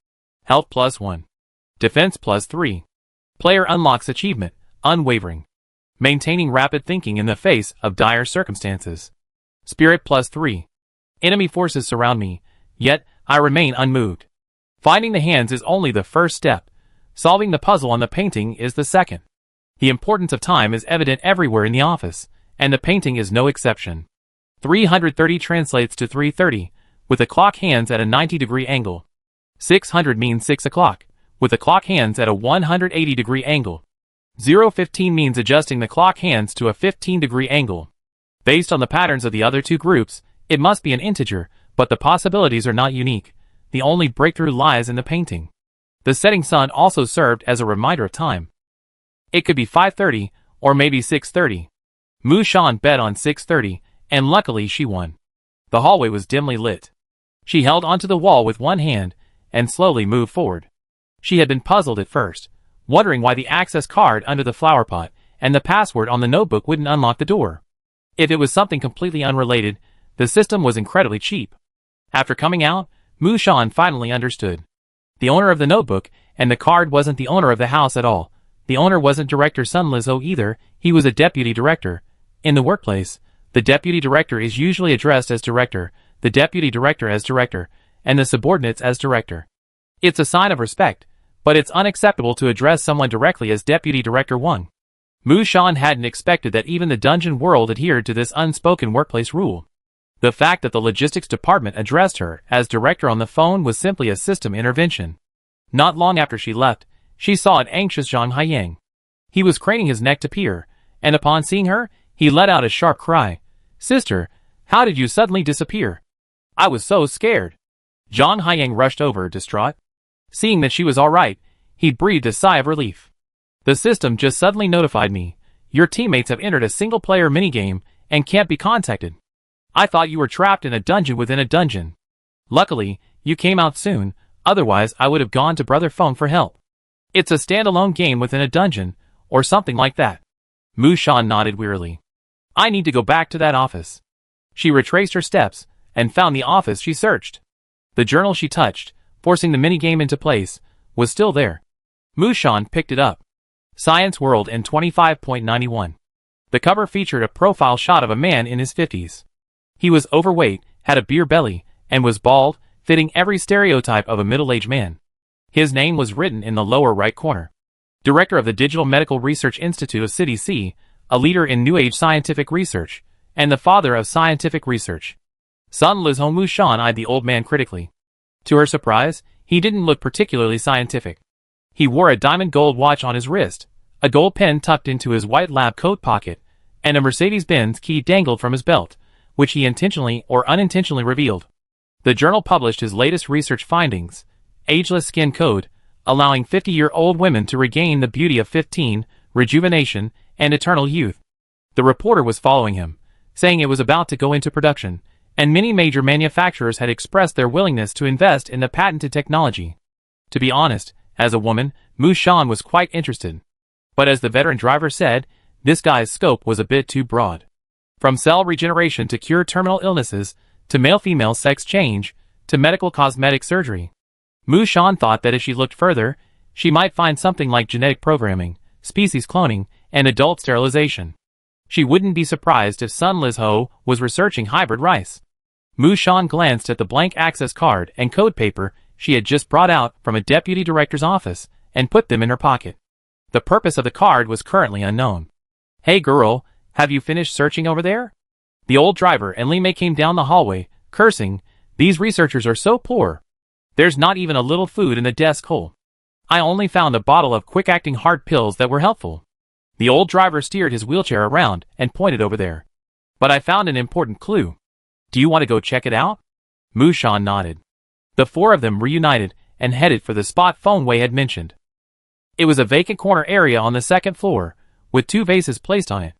Health plus 1. Defense plus 3. Player unlocks achievement, Unwavering. Maintaining rapid thinking in the face of dire circumstances. Spirit plus 3. Enemy forces surround me, yet I remain unmoved. Finding the hands is only the first step. Solving the puzzle on the painting is the second. The importance of time is evident everywhere in the office, and the painting is no exception. 330 translates to 3:30, with the clock hands at a 90-degree angle. 600 means 6 o'clock, with the clock hands at a 180-degree angle. 015 means adjusting the clock hands to a 15-degree angle. Based on the patterns of the other two groups, it must be an integer, but the possibilities are not unique. The only breakthrough lies in the painting. The setting sun also served as a reminder of time. It could be 5:30, or maybe 6:30. Mu Shan bet on 6:30, and luckily she won. The hallway was dimly lit. She held onto the wall with one hand, and slowly moved forward. She had been puzzled at first, wondering why the access card under the flower pot and the password on the notebook wouldn't unlock the door. If it was something completely unrelated, the system was incredibly cheap. After coming out, Mu Shan finally understood. The owner of the notebook and the card wasn't the owner of the house at all. The owner wasn't Director Sun Lizho either, he was a deputy director. In the workplace, the deputy director is usually addressed as director, the deputy director as director, and the subordinates as director. It's a sign of respect, but it's unacceptable to address someone directly as Deputy Director 1. Mu Shan hadn't expected that even the dungeon world adhered to this unspoken workplace rule. The fact that the logistics department addressed her as director on the phone was simply a system intervention. Not long after she left, she saw an anxious Zhang Haiyang. He was craning his neck to peer, and upon seeing her, he let out a sharp cry. "Sister, how did you suddenly disappear? I was so scared." Zhang Haiyang rushed over, distraught. Seeing that she was all right, he breathed a sigh of relief. "The system just suddenly notified me. Your teammates have entered a single-player minigame and can't be contacted. I thought you were trapped in a dungeon within a dungeon. Luckily, you came out soon, otherwise I would have gone to Brother Feng for help. It's a standalone game within a dungeon, or something like that." Mu Shan nodded wearily. "I need to go back to that office." She retraced her steps, and found the office she searched. The journal she touched, forcing the minigame into place, was still there. Mu Shan picked it up. Science World in 25.91. The cover featured a profile shot of a man in his 50s. He was overweight, had a beer belly, and was bald, fitting every stereotype of a middle-aged man. His name was written in the lower right corner. Director of the Digital Medical Research Institute of City C, a leader in New Age scientific research, and the father of scientific research. Sun Lizho. Mu Shan eyed the old man critically. To her surprise, he didn't look particularly scientific. He wore a diamond gold watch on his wrist, a gold pen tucked into his white lab coat pocket, and a Mercedes-Benz key dangled from his belt, which he intentionally or unintentionally revealed. The journal published his latest research findings, ageless skin code, allowing 50-year-old women to regain the beauty of 15, rejuvenation, and eternal youth. The reporter was following him, saying it was about to go into production, and many major manufacturers had expressed their willingness to invest in the patented technology. To be honest, as a woman, Mu Shan was quite interested. But as the veteran driver said, this guy's scope was a bit too broad. From cell regeneration to cure terminal illnesses, to male-female sex change, to medical cosmetic surgery. Mu Shan thought that if she looked further, she might find something like genetic programming, species cloning, and adult sterilization. She wouldn't be surprised if Sun Lizho was researching hybrid rice. Mu Shan glanced at the blank access card and code paper she had just brought out from a deputy director's office and put them in her pocket. The purpose of the card was currently unknown. "Hey girl, have you finished searching over there?" The old driver and Li Mei came down the hallway, cursing, "These researchers are so poor. There's not even a little food in the desk hole. I only found a bottle of quick-acting hard pills that were helpful." The old driver steered his wheelchair around and pointed over there. "But I found an important clue. Do you want to go check it out?" Mu Shan nodded. The four of them reunited and headed for the spot Feng Wei had mentioned. It was a vacant corner area on the second floor, with two vases placed on it.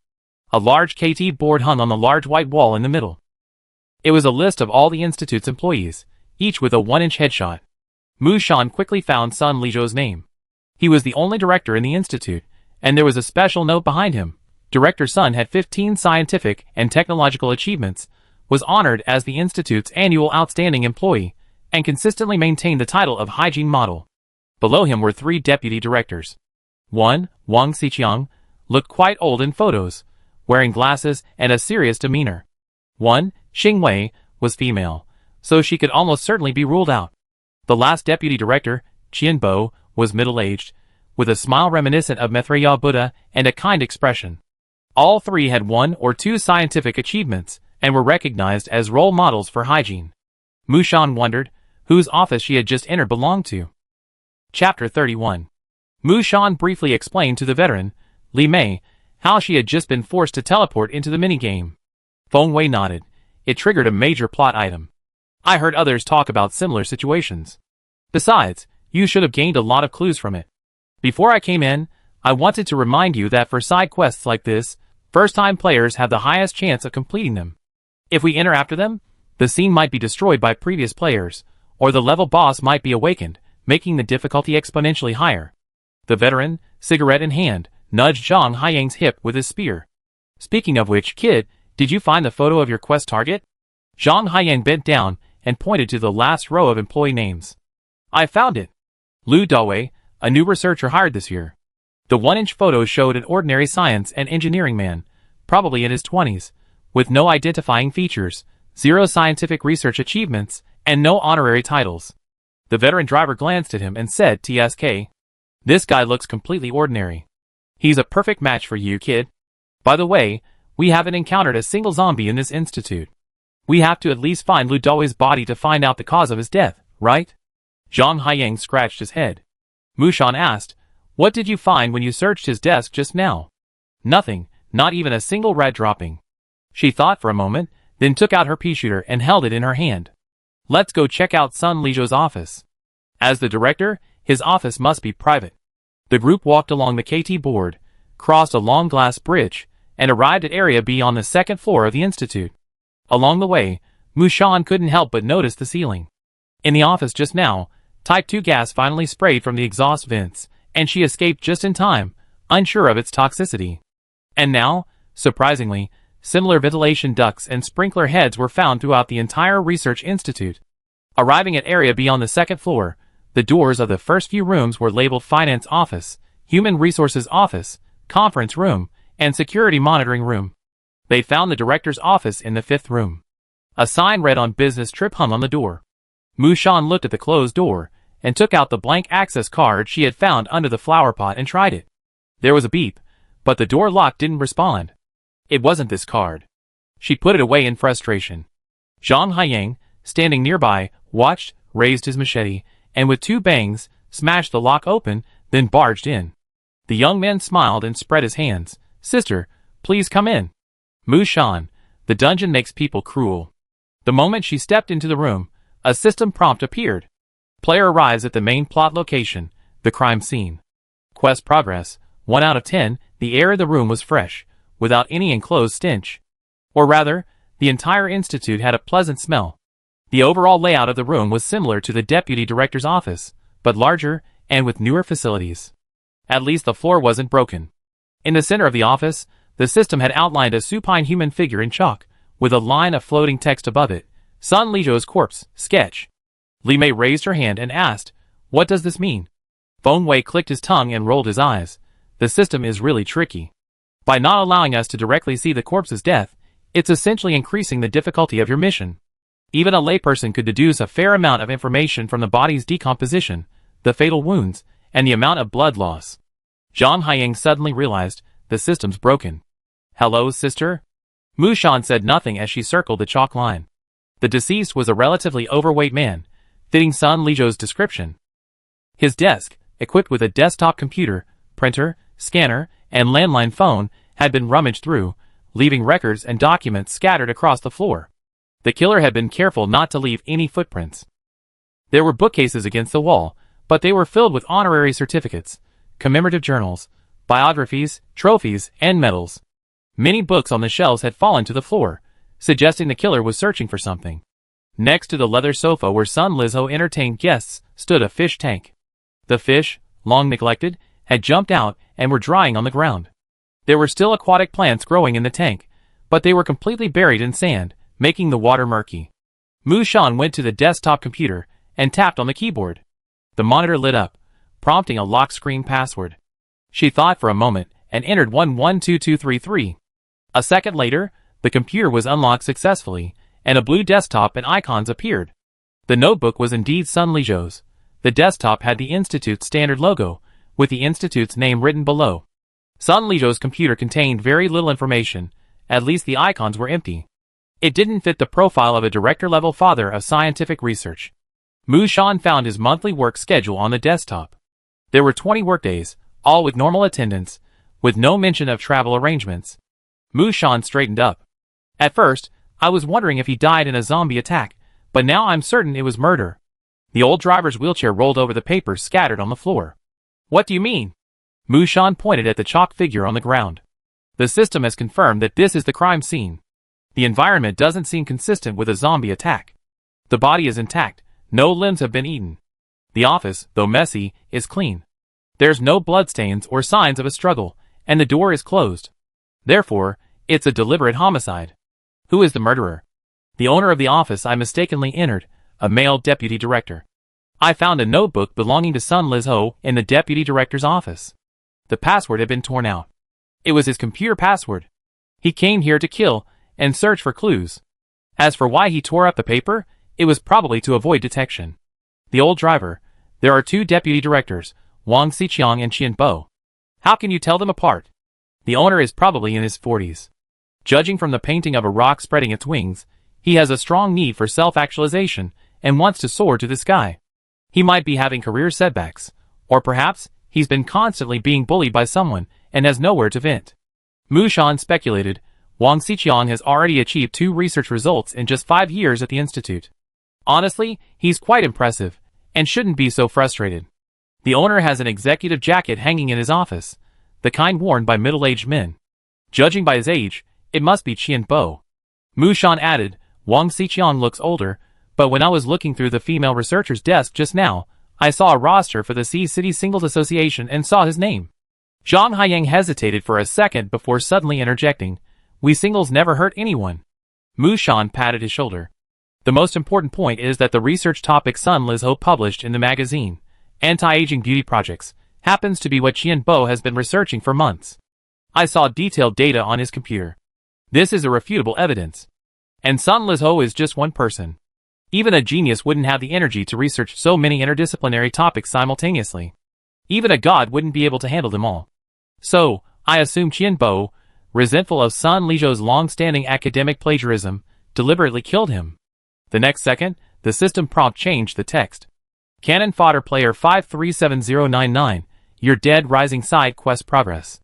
A large KT board hung on the large white wall in the middle. It was a list of all the institute's employees, each with a 1-inch headshot. Mu Shan quickly found Sun Lizhou's name. He was the only director in the institute, and there was a special note behind him. Director Sun had 15 scientific and technological achievements, was honored as the institute's annual outstanding employee, and consistently maintained the title of hygiene model. Below him were 3 deputy directors. One, Wang Xiqiang, looked quite old in photos, wearing glasses and a serious demeanor. One, Xing Wei, was female, so she could almost certainly be ruled out. The last deputy director, Qian Bo, was middle-aged, with a smile reminiscent of Maitreya Buddha and a kind expression. All 3 had 1 or 2 scientific achievements and were recognized as role models for hygiene. Mu Shan wondered whose office she had just entered belonged to. Chapter 31. Mu Shan briefly explained to the veteran, Li Mei, how she had just been forced to teleport into the minigame. Feng Wei nodded. It triggered a major plot item. I heard others talk about similar situations. Besides, you should have gained a lot of clues from it. Before I came in, I wanted to remind you that for side quests like this, first-time players have the highest chance of completing them. If we enter after them, the scene might be destroyed by previous players, or the level boss might be awakened, making the difficulty exponentially higher. The veteran, cigarette in hand, nudged Zhang Haiyang's hip with his spear. Speaking of which, kid, did you find the photo of your quest target? Zhang Haiyang bent down and pointed to the last row of employee names. I found it. Lu Dawei, a new researcher hired this year. The 1-inch photo showed an ordinary science and engineering man, probably in his 20s, with no identifying features, 0 scientific research achievements, and no honorary titles. The veteran driver glanced at him and said, TSK. This guy looks completely ordinary. He's a perfect match for you, kid. By the way, we haven't encountered a single zombie in this institute. We have to at least find Lu Dawei's body to find out the cause of his death, right? Zhang Haiyang scratched his head. Mu Shan asked, what did you find when you searched his desk just now? Nothing, not even a single rat dropping. She thought for a moment, then took out her pea shooter and held it in her hand. Let's go check out Sun Lizhou's office. As the director, his office must be private. The group walked along the KT board, crossed a long glass bridge, and arrived at Area B on the second floor of the institute. Along the way, Mu Shan couldn't help but notice the ceiling. In the office just now, Type 2 gas finally sprayed from the exhaust vents, and she escaped just in time, unsure of its toxicity. And now, surprisingly, similar ventilation ducts and sprinkler heads were found throughout the entire research institute. Arriving at Area B on the second floor, the doors of the first few rooms were labeled Finance Office, Human Resources Office, Conference Room, and Security Monitoring Room. They found the director's office in the 5th room. A sign read on business trip hung on the door. Mu Shan looked at the closed door, and took out the blank access card she had found under the flower pot and tried it. There was a beep, but the door lock didn't respond. It wasn't this card. She put it away in frustration. Zhang Haiyang, standing nearby, watched, raised his machete, and with 2 bangs, smashed the lock open, then barged in. The young man smiled and spread his hands. Sister, please come in. Mu Shan, the dungeon makes people cruel. The moment she stepped into the room, a system prompt appeared. Player arrives at the main plot location, the crime scene. Quest progress, 1 out of 10, the air of the room was fresh, without any enclosed stench. Or rather, the entire institute had a pleasant smell. The overall layout of the room was similar to the deputy director's office, but larger and with newer facilities. At least the floor wasn't broken. In the center of the office, the system had outlined a supine human figure in chalk, with a line of floating text above it, Sun Lizhou's corpse, sketch. Li Mei raised her hand and asked, what does this mean? Feng Wei clicked his tongue and rolled his eyes. The system is really tricky. By not allowing us to directly see the corpse's death, it's essentially increasing the difficulty of your mission. Even a layperson could deduce a fair amount of information from the body's decomposition, the fatal wounds, and the amount of blood loss. Zhang Haiyang suddenly realized, the system's broken. Hello, sister? Mu Shan said nothing as she circled the chalk line. The deceased was a relatively overweight man, fitting Sun Lizhou's description. His desk, equipped with a desktop computer, printer, scanner, and landline phone, had been rummaged through, leaving records and documents scattered across the floor. The killer had been careful not to leave any footprints. There were bookcases against the wall, but they were filled with honorary certificates, commemorative journals, biographies, trophies, and medals. Many books on the shelves had fallen to the floor, suggesting the killer was searching for something. Next to the leather sofa where Sun Lizhou entertained guests stood a fish tank. The fish, long neglected, had jumped out and were drying on the ground. There were still aquatic plants growing in the tank, but they were completely buried in sand, making the water murky. Mu Shan went to the desktop computer and tapped on the keyboard. The monitor lit up, prompting a lock screen password. She thought for a moment and entered 112233. A second later, the computer was unlocked successfully, and a blue desktop and icons appeared. The notebook was indeed Sun Lizhou's. The desktop had the Institute's standard logo, with the Institute's name written below. Sun Lizhou's computer contained very little information, at least the icons were empty. It didn't fit the profile of a director-level father of scientific research. Mu Shan found his monthly work schedule on the desktop. There were 20 workdays, all with normal attendance, with no mention of travel arrangements. Mu Shan straightened up. At first, I was wondering if he died in a zombie attack, but now I'm certain it was murder. The old driver's wheelchair rolled over the papers scattered on the floor. What do you mean? Mu Shan pointed at the chalk figure on the ground. The system has confirmed that this is the crime scene. The environment doesn't seem consistent with a zombie attack. The body is intact, no limbs have been eaten. The office, though messy, is clean. There's no bloodstains or signs of a struggle, and the door is closed. Therefore, it's a deliberate homicide. Who is the murderer? The owner of the office I mistakenly entered, a male deputy director. I found a notebook belonging to Sun Lizhou in the deputy director's office. The password had been torn out. It was his computer password. He came here to kill and search for clues. As for why he tore up the paper, it was probably to avoid detection. The old driver. There are two deputy directors, Wang Xiqiang and Qian Bo. How can you tell them apart? The owner is probably in his 40s. Judging from the painting of a rock spreading its wings, he has a strong need for self-actualization and wants to soar to the sky. He might be having career setbacks, or perhaps he's been constantly being bullied by someone and has nowhere to vent. Mu Shan speculated, Wang Xiqiang has already achieved 2 research results in just 5 years at the Institute. Honestly, he's quite impressive, and shouldn't be so frustrated. The owner has an executive jacket hanging in his office, the kind worn by middle-aged men. Judging by his age, it must be Qian Bo. Mu Shan added, Wang Xiqiang looks older, but when I was looking through the female researcher's desk just now, I saw a roster for the C-City Singles Association and saw his name. Zhang Haiyang hesitated for a second before suddenly interjecting, we singles never hurt anyone. Mu Shan patted his shoulder. The most important point is that the research topic Sun Lizhou published in the magazine, Anti-Aging Beauty Projects, happens to be what Qian Bo has been researching for months. I saw detailed data on his computer. This is irrefutable evidence. And Sun Lizhou is just one person. Even a genius wouldn't have the energy to research so many interdisciplinary topics simultaneously. Even a god wouldn't be able to handle them all. So, I assume Qian Bo, resentful of Sun Lizhou's long-standing academic plagiarism, deliberately killed him. The next second, the system prompt changed the text. Cannon Fodder Player 537099, your Dead Rising side quest progress.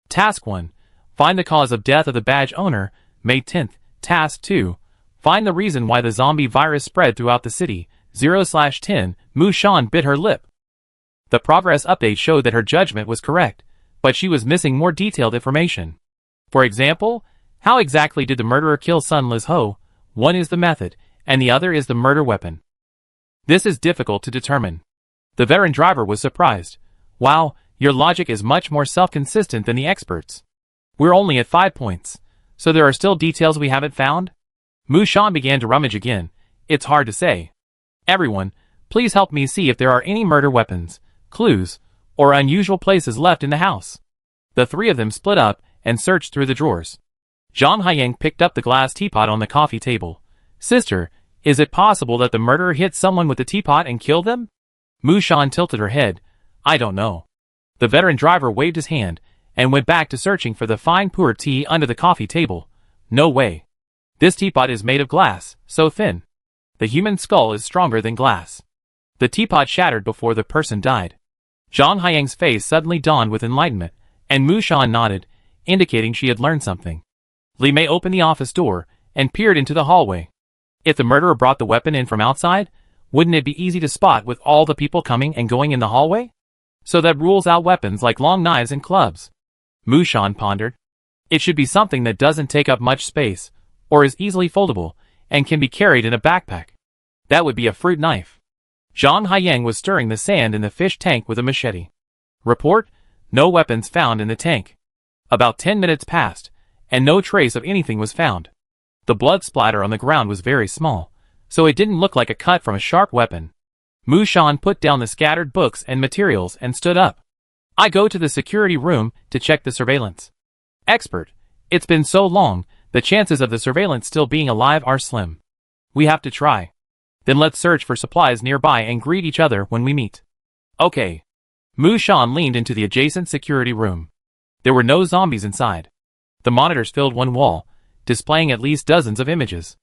Task 1. Find the cause of death of the badge owner, May 10th. Task 2. Find the reason why the zombie virus spread throughout the city, 0/10. Mu Shan bit her lip. The progress update showed that her judgment was correct, but she was missing more detailed information. For example, how exactly did the murderer kill Sun Lizhou? One is the method, and the other is the murder weapon. This is difficult to determine. The veteran driver was surprised. Wow, your logic is much more self-consistent than the experts. We're only at 5 points, so there are still details we haven't found? Mu Shan began to rummage again. It's hard to say. Everyone, please help me see if there are any murder weapons, clues, or unusual places left in the house. The 3 of them split up and searched through the drawers. Zhang Haiyang picked up the glass teapot on the coffee table. Sister, is it possible that the murderer hit someone with the teapot and killed them? Mu Shan tilted her head. I don't know. The veteran driver waved his hand and went back to searching for the fine pu'er tea under the coffee table. No way. This teapot is made of glass, so thin. The human skull is stronger than glass. The teapot shattered before the person died. Zhang Haiyang's face suddenly dawned with enlightenment, and Mu Shan nodded, indicating she had learned something. Li Mei opened the office door and peered into the hallway. If the murderer brought the weapon in from outside, wouldn't it be easy to spot with all the people coming and going in the hallway? So that rules out weapons like long knives and clubs. Mu Shan pondered. It should be something that doesn't take up much space, or is easily foldable, and can be carried in a backpack. That would be a fruit knife. Zhang Haiyang was stirring the sand in the fish tank with a machete. Report: no weapons found in the tank. About 10 minutes passed, and no trace of anything was found. The blood splatter on the ground was very small, so it didn't look like a cut from a sharp weapon. Mu Shan put down the scattered books and materials and stood up. I go to the security room to check the surveillance. Expert: it's been so long, the chances of the surveillance still being alive are slim. We have to try. Then let's search for supplies nearby and greet each other when we meet. Okay. Mu Shan leaned into the adjacent security room. There were no zombies inside. The monitors filled one wall, displaying at least dozens of images.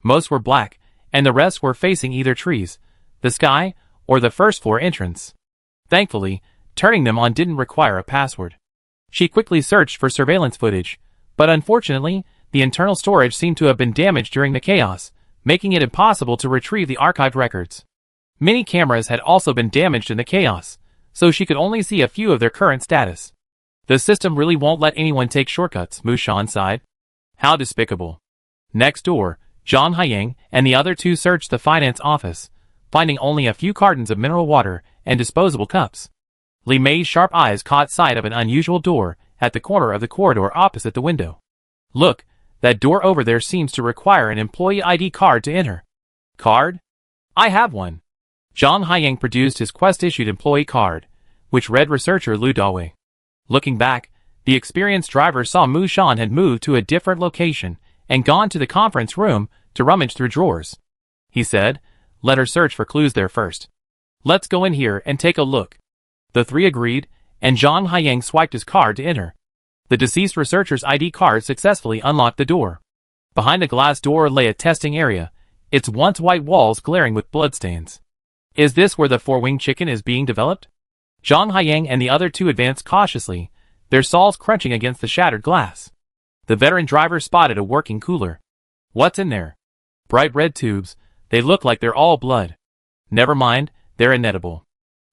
Most were black, and the rest were facing either trees, the sky, or the first floor entrance. Thankfully, turning them on didn't require a password. She quickly searched for surveillance footage, but unfortunately, the internal storage seemed to have been damaged during the chaos, making it impossible to retrieve the archived records. Many cameras had also been damaged in the chaos, so she could only see a few of their current status. The system really won't let anyone take shortcuts, Mu Shan sighed. How despicable. Next door, Zhang Haiyang and the other two searched the finance office, finding only a few cartons of mineral water and disposable cups. Li Mei's sharp eyes caught sight of an unusual door at the corner of the corridor opposite the window. Look, that door over there seems to require an employee ID card to enter. Card? I have one. Zhang Haiyang produced his Quest-issued employee card, which read Researcher Lu Dawei. Looking back, the experienced driver saw Mu Shan had moved to a different location and gone to the conference room to rummage through drawers. He said, let her search for clues there first. Let's go in here and take a look. The three agreed, and Zhang Haiyang swiped his card to enter. The deceased researcher's ID card successfully unlocked the door. Behind a glass door lay a testing area, its once white walls glaring with bloodstains. Is this where the four-winged chicken is being developed? Zhang Haiyang and the other two advanced cautiously, their saws crunching against the shattered glass. The veteran driver spotted a working cooler. What's in there? Bright red tubes, they look like they're all blood. Never mind, they're inedible.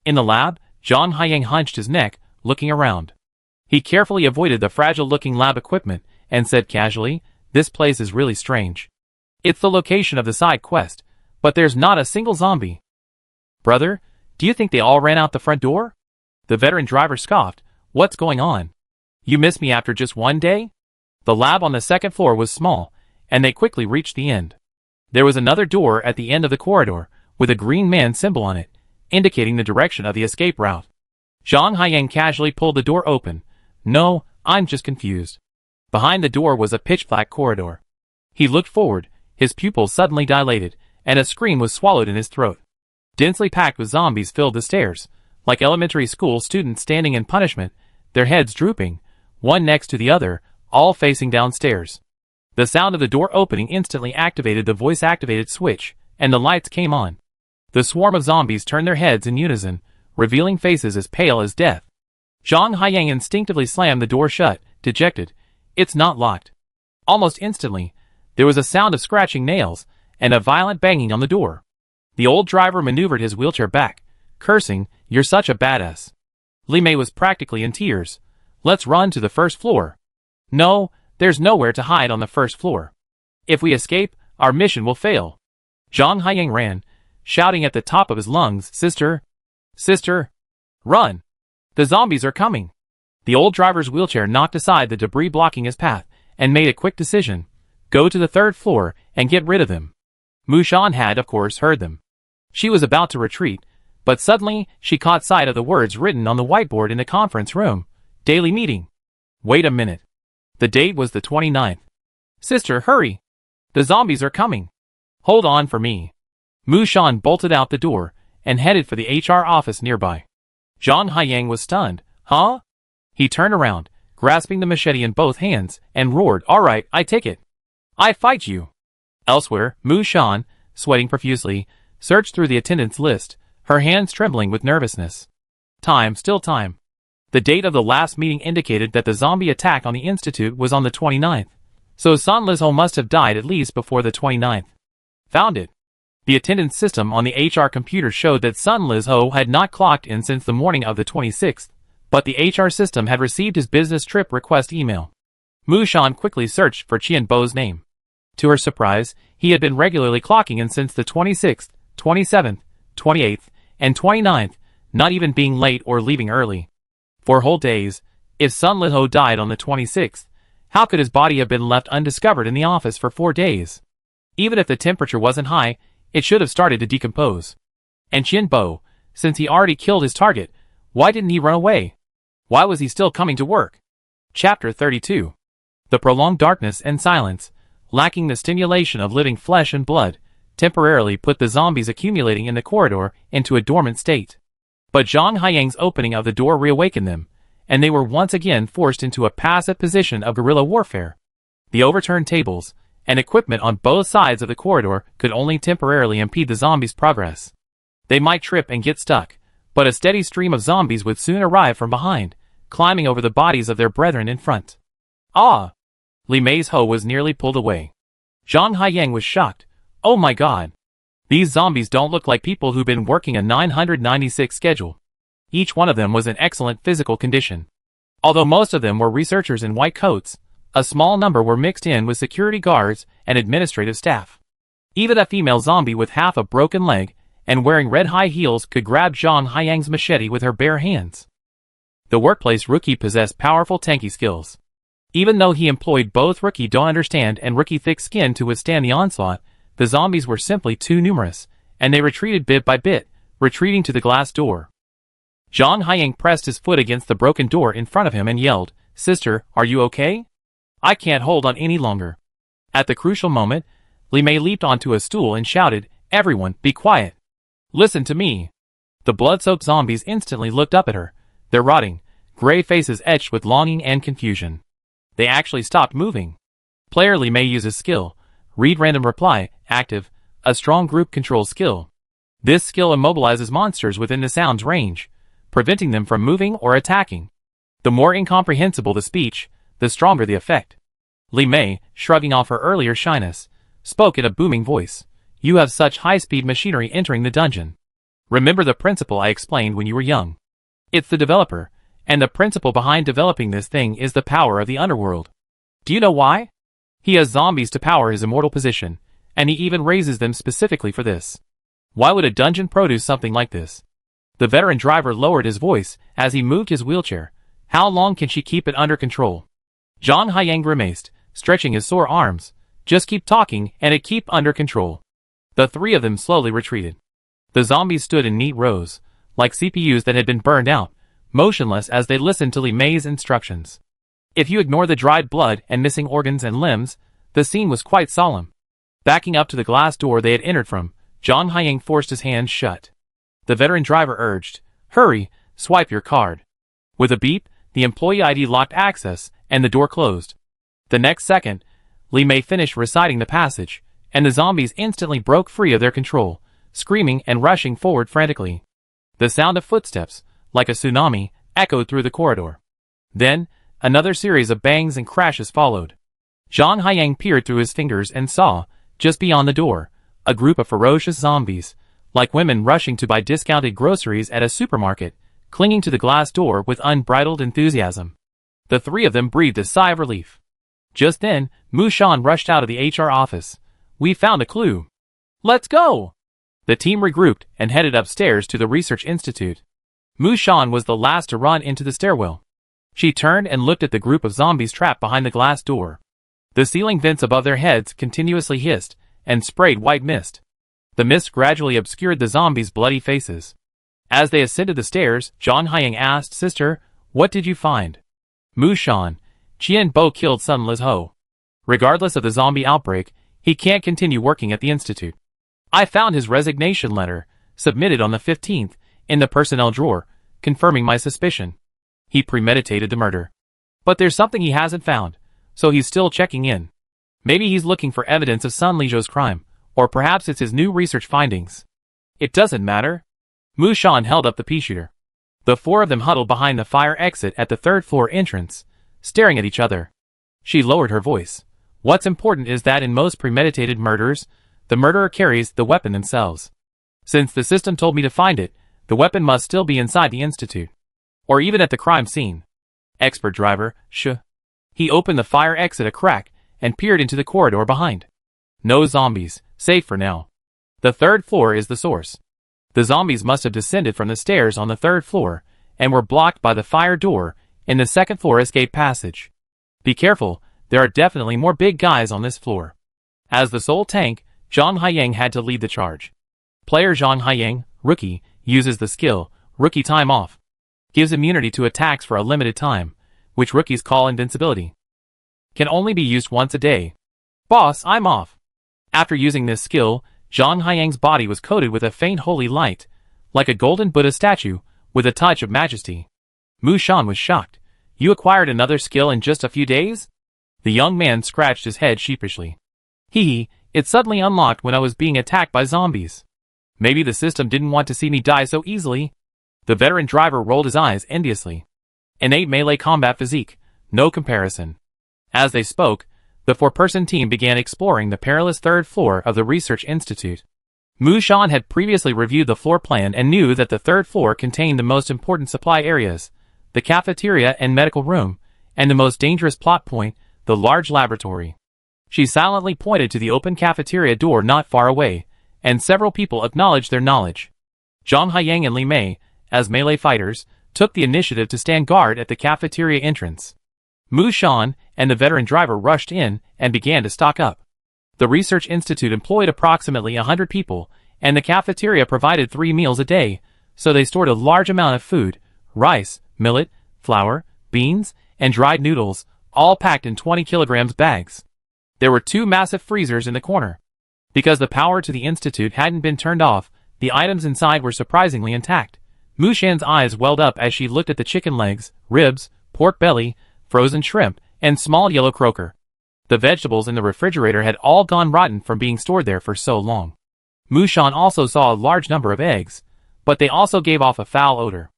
In the lab, Zhang Haiyang hunched his neck, looking around. He carefully avoided the fragile-looking lab equipment and said casually, this place is really strange. It's the location of the side quest, but there's not a single zombie. Brother, do you think they all ran out the front door? The veteran driver scoffed, what's going on? You missed me after just one day? The lab on the second floor was small, and they quickly reached the end. There was another door at the end of the corridor, with a green man symbol on it, indicating the direction of the escape route. Zhang Haiyang casually pulled the door open. No, I'm just confused. Behind the door was a pitch-black corridor. He looked forward, his pupils suddenly dilated, and a scream was swallowed in his throat. Densely packed with zombies filled the stairs, like elementary school students standing in punishment, their heads drooping, one next to the other, all facing downstairs. The sound of the door opening instantly activated the voice-activated switch, and the lights came on. The swarm of zombies turned their heads in unison, revealing faces as pale as death. Zhang Haiyang instinctively slammed the door shut, dejected. It's not locked. Almost instantly, there was a sound of scratching nails, and a violent banging on the door. The old driver maneuvered his wheelchair back, cursing, you're such a badass. Li Mei was practically in tears. Let's run to the first floor. No, there's nowhere to hide on the first floor. If we escape, our mission will fail. Zhang Haiyang ran, shouting at the top of his lungs, Sister! Sister! Run! The zombies are coming! The old driver's wheelchair knocked aside the debris blocking his path, and made a quick decision. Go to the third floor, and get rid of them. Mu Shan had, of course, heard them. She was about to retreat, but suddenly, she caught sight of the words written on the whiteboard in the conference room. Daily meeting. Wait a minute. The date was the 29th. Sister, hurry! The zombies are coming. Hold on for me. Mu Shan bolted out the door, and headed for the HR office nearby. Zhang Haiyang was stunned. Huh? He turned around, grasping the machete in both hands, and roared, all right, I take it. I fight you. Elsewhere, Mu Shan, sweating profusely, searched through the attendance list, her hands trembling with nervousness. Still time. The date of the last meeting indicated that the zombie attack on the institute was on the 29th, so Sun Lizho must have died at least before the 29th. Found it. The attendance system on the HR computer showed that Sun Lizho had not clocked in since the morning of the 26th, but the HR system had received his business trip request email. Mu Shan quickly searched for Qian Bo's name. To her surprise, he had been regularly clocking in since the 26th, 27th, 28th, and 29th, not even being late or leaving early. 4 whole days. If Sun Lizho died on the 26th, how could his body have been left undiscovered in the office for 4 days? Even if the temperature wasn't high, it should have started to decompose. And Qian Bo, since he already killed his target, why didn't he run away? Why was he still coming to work? Chapter 32. The prolonged darkness and silence, lacking the stimulation of living flesh and blood, temporarily put the zombies accumulating in the corridor into a dormant state. But Zhang Haiyang's opening of the door reawakened them, and they were once again forced into a passive position of guerrilla warfare. The overturned tables and equipment on both sides of the corridor could only temporarily impede the zombies' progress. They might trip and get stuck, but a steady stream of zombies would soon arrive from behind, climbing over the bodies of their brethren in front. Ah! Li Mei's hoe was nearly pulled away. Zhang Haiyang was shocked. Oh my god! These zombies don't look like people who've been working a 996 schedule. Each one of them was in excellent physical condition. Although most of them were researchers in white coats, a small number were mixed in with security guards and administrative staff. Even a female zombie with half a broken leg and wearing red high heels could grab Zhang Haiyang's machete with her bare hands. The workplace rookie possessed powerful tanky skills. Even though he employed both rookie don't understand and rookie thick skin to withstand the onslaught, the zombies were simply too numerous, and they retreated bit by bit, retreating to the glass door. Zhang Haiyang pressed his foot against the broken door in front of him and yelled, "Sister, are you okay? I can't hold on any longer." At the crucial moment, Li Mei leaped onto a stool and shouted, "Everyone, be quiet. Listen to me." The blood-soaked zombies instantly looked up at her, their rotting, gray faces etched with longing and confusion. They actually stopped moving. Player Li Mei uses skill, read random reply, active, a strong group control skill. This skill immobilizes monsters within the sound's range, preventing them from moving or attacking. The more incomprehensible the speech, the stronger the effect. Li Mei, shrugging off her earlier shyness, spoke in a booming voice. "You have such high-speed machinery entering the dungeon. Remember the principle I explained when you were young. It's the developer, and the principle behind developing this thing is the power of the underworld. Do you know why? He has zombies to power his immortal position, and he even raises them specifically for this. Why would a dungeon produce something like this?" The veteran driver lowered his voice as he moved his wheelchair. "How long can she keep it under control?" Zhang Haiyang grimaced, stretching his sore arms. "Just keep talking and it keep under control." The 3 of them slowly retreated. The zombies stood in neat rows, like CPUs that had been burned out, motionless as they listened to Li Mei's instructions. If you ignore the dried blood and missing organs and limbs, the scene was quite solemn. Backing up to the glass door they had entered from, Zhang Haiyang forced his hands shut. The veteran driver urged, "Hurry, swipe your card." With a beep, the employee ID locked access, and the door closed. The next second, Li Mei finished reciting the passage, and the zombies instantly broke free of their control, screaming and rushing forward frantically. The sound of footsteps, like a tsunami, echoed through the corridor. Then, another series of bangs and crashes followed. Zhang Haiyang peered through his fingers and saw, just beyond the door, a group of ferocious zombies, like women rushing to buy discounted groceries at a supermarket, clinging to the glass door with unbridled enthusiasm. The 3 of them breathed a sigh of relief. Just then, Mu Shan rushed out of the HR office. "We found a clue. Let's go!" The team regrouped and headed upstairs to the research institute. Mu Shan was the last to run into the stairwell. She turned and looked at the group of zombies trapped behind the glass door. The ceiling vents above their heads continuously hissed and sprayed white mist. The mist gradually obscured the zombies' bloody faces. As they ascended the stairs, Zhang Haiyang asked, "Sister, what did you find?" Mu Shan, "Qian Bo killed Sun Lizho. Regardless of the zombie outbreak, he can't continue working at the institute. I found his resignation letter, submitted on the 15th, in the personnel drawer, confirming my suspicion. He premeditated the murder. But there's something he hasn't found, so he's still checking in. Maybe he's looking for evidence of Sun Lizhou's crime, or perhaps it's his new research findings. It doesn't matter. Mu Shan held up the pea shooter. The four of them huddled behind the fire exit at the third-floor entrance, staring at each other. She lowered her voice. What's important is that in most premeditated murders, the murderer carries the weapon themselves. Since the system told me to find it, the weapon must still be inside the institute. Or even at the crime scene. Expert driver, He opened the fire exit a crack and peered into the corridor behind. No zombies, safe for now. The third floor is the source. The zombies must have descended from the stairs on the third floor and were blocked by the fire door in the second floor escape passage. Be careful, there are definitely more big guys on this floor. As the sole tank, Zhang Haiyang had to lead the charge. Player Zhang Haiyang, rookie, uses the skill, Rookie Time Off. Gives immunity to attacks for a limited time, which rookies call invincibility. Can only be used once a day. Boss, I'm off. After using this skill, Zhang Haiyang's body was coated with a faint holy light, like a golden Buddha statue, with a touch of majesty. Mu Shan was shocked. You acquired another skill in just a few days? The young man scratched his head sheepishly. It suddenly unlocked when I was being attacked by zombies. Maybe the system didn't want to see me die so easily. The veteran driver rolled his eyes enviously. Innate melee combat physique, no comparison. As they spoke, the four-person team began exploring the perilous third floor of the Research Institute. Mu Shan had previously reviewed the floor plan and knew that the third floor contained the most important supply areas, the cafeteria and medical room, and the most dangerous plot point, the large laboratory. She silently pointed to the open cafeteria door not far away, and several people acknowledged their knowledge. Zhang Haiyang and Li Mei, as melee fighters, took the initiative to stand guard at the cafeteria entrance. Mu Shan and the veteran driver rushed in and began to stock up. The Research Institute employed approximately 100 people, and the cafeteria provided 3 meals a day, so they stored a large amount of food, rice, millet, flour, beans, and dried noodles, all packed in 20 kilograms bags. There were 2 massive freezers in the corner. Because the power to the institute hadn't been turned off, the items inside were surprisingly intact. Mu Shan's eyes welled up as she looked at the chicken legs, ribs, pork belly, frozen shrimp, and small yellow croaker. The vegetables in the refrigerator had all gone rotten from being stored there for so long. Mu Shan also saw a large number of eggs, but they also gave off a foul odor.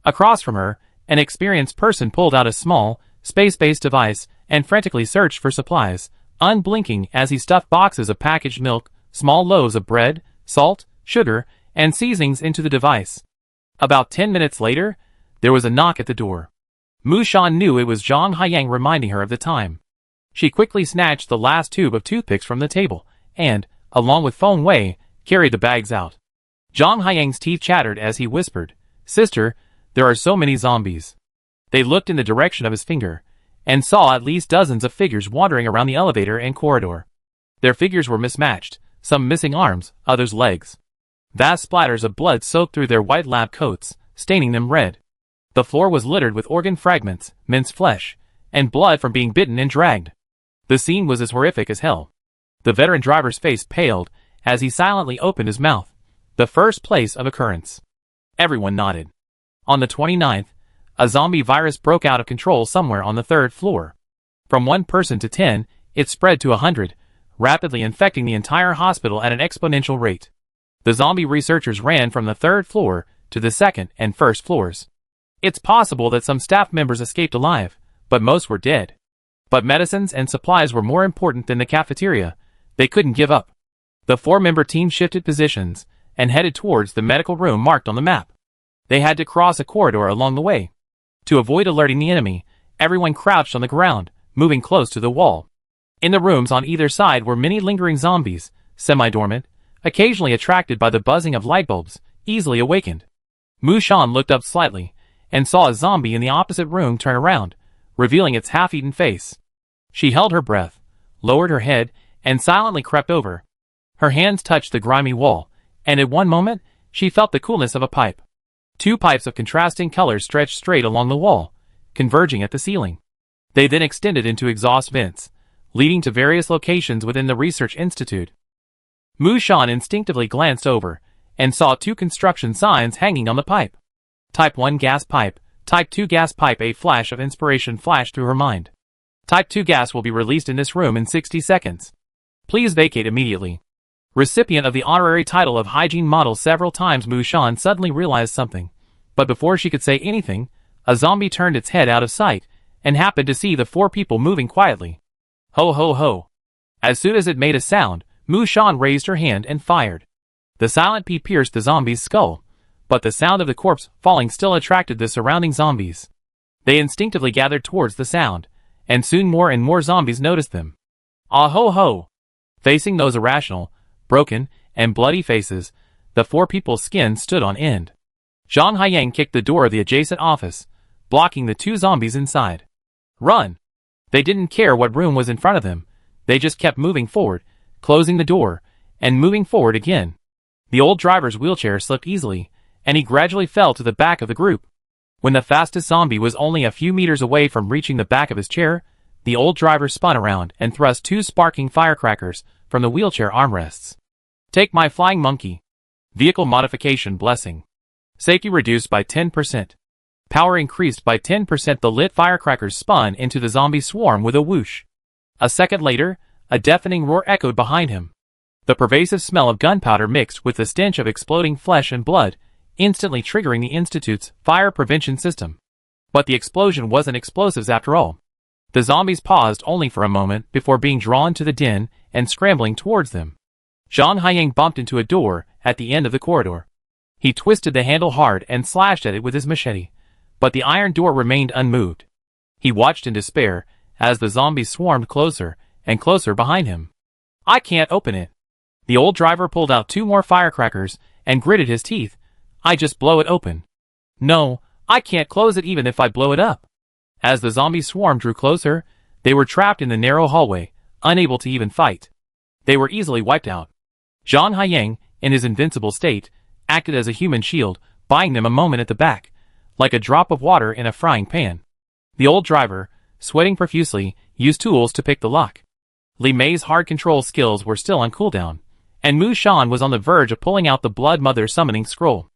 Across from her, an experienced person pulled out a small, space-based device and frantically searched for supplies, unblinking as he stuffed boxes of packaged milk, small loaves of bread, salt, sugar, and seasonings into the device. About 10 minutes later, there was a knock at the door. Mu Shan knew it was Zhang Haiyang reminding her of the time. She quickly snatched the last tube of toothpicks from the table, and, along with Feng Wei, carried the bags out. Zhang Haiyang's teeth chattered as he whispered, "Sister, there are so many zombies." They looked in the direction of his finger, and saw at least dozens of figures wandering around the elevator and corridor. Their figures were mismatched, some missing arms, others legs. Vast splatters of blood soaked through their white lab coats, staining them red. The floor was littered with organ fragments, minced flesh, and blood from being bitten and dragged. The scene was as horrific as hell. The veteran driver's face paled as he silently opened his mouth, the first place of occurrence. Everyone nodded. On the 29th, a zombie virus broke out of control somewhere on the third floor. From 1 person to 10, it spread to 100, rapidly infecting the entire hospital at an exponential rate. The zombie researchers ran from the third floor to the second and first floors. It's possible that some staff members escaped alive, but most were dead. But medicines and supplies were more important than the cafeteria. They couldn't give up. The 4-member team shifted positions and headed towards the medical room marked on the map. They had to cross a corridor along the way. To avoid alerting the enemy, everyone crouched on the ground, moving close to the wall. In the rooms on either side were many lingering zombies, semi-dormant, occasionally attracted by the buzzing of light bulbs, easily awakened. Mu Shan looked up slightly, and saw a zombie in the opposite room turn around, revealing its half-eaten face. She held her breath, lowered her head, and silently crept over. Her hands touched the grimy wall, and at one moment, she felt the coolness of a pipe. 2 pipes of contrasting colors stretched straight along the wall, converging at the ceiling. They then extended into exhaust vents, leading to various locations within the Research Institute. Mu Shan instinctively glanced over, and saw 2 construction signs hanging on the pipe. Type 1 gas pipe, Type 2 gas pipe. A flash of inspiration flashed through her mind. Type 2 gas will be released in this room in 60 seconds. Please vacate immediately. Recipient of the honorary title of hygiene model several times, Mushan suddenly realized something. But before she could say anything, a zombie turned its head out of sight and happened to see the 4 people moving quietly. Ho ho ho. As soon as it made a sound, Mushan raised her hand and fired. The silent P pierced the zombie's skull, but the sound of the corpse falling still attracted the surrounding zombies. They instinctively gathered towards the sound, and soon more and more zombies noticed them. Ah ho ho! Facing those irrational, broken, and bloody faces, the 4 people's skin stood on end. Zhang Haiyang kicked the door of the adjacent office, blocking the 2 zombies inside. Run! They didn't care what room was in front of them, they just kept moving forward, closing the door, and moving forward again. The old driver's wheelchair slipped easily, and he gradually fell to the back of the group. When the fastest zombie was only a few meters away from reaching the back of his chair, the old driver spun around and thrust 2 sparking firecrackers from the wheelchair armrests. Take my flying monkey. Vehicle modification blessing. Safety reduced by 10%. Power increased by 10%. The lit firecrackers spun into the zombie swarm with a whoosh. A second later, a deafening roar echoed behind him. The pervasive smell of gunpowder mixed with the stench of exploding flesh and blood, instantly triggering the Institute's fire prevention system. But the explosion wasn't explosives after all. The zombies paused only for a moment before being drawn to the den and scrambling towards them. Zhang Haiyang bumped into a door at the end of the corridor. He twisted the handle hard and slashed at it with his machete, but the iron door remained unmoved. He watched in despair as the zombies swarmed closer and closer behind him. I can't open it. The old driver pulled out 2 more firecrackers and gritted his teeth. I just blow it open. No, I can't close it even if I blow it up. As the zombie swarm drew closer, they were trapped in the narrow hallway, unable to even fight. They were easily wiped out. Zhang Haiyang, in his invincible state, acted as a human shield, buying them a moment at the back, like a drop of water in a frying pan. The old driver, sweating profusely, used tools to pick the lock. Li Mei's hard control skills were still on cooldown, and Mu Shan was on the verge of pulling out the Blood Mother summoning scroll.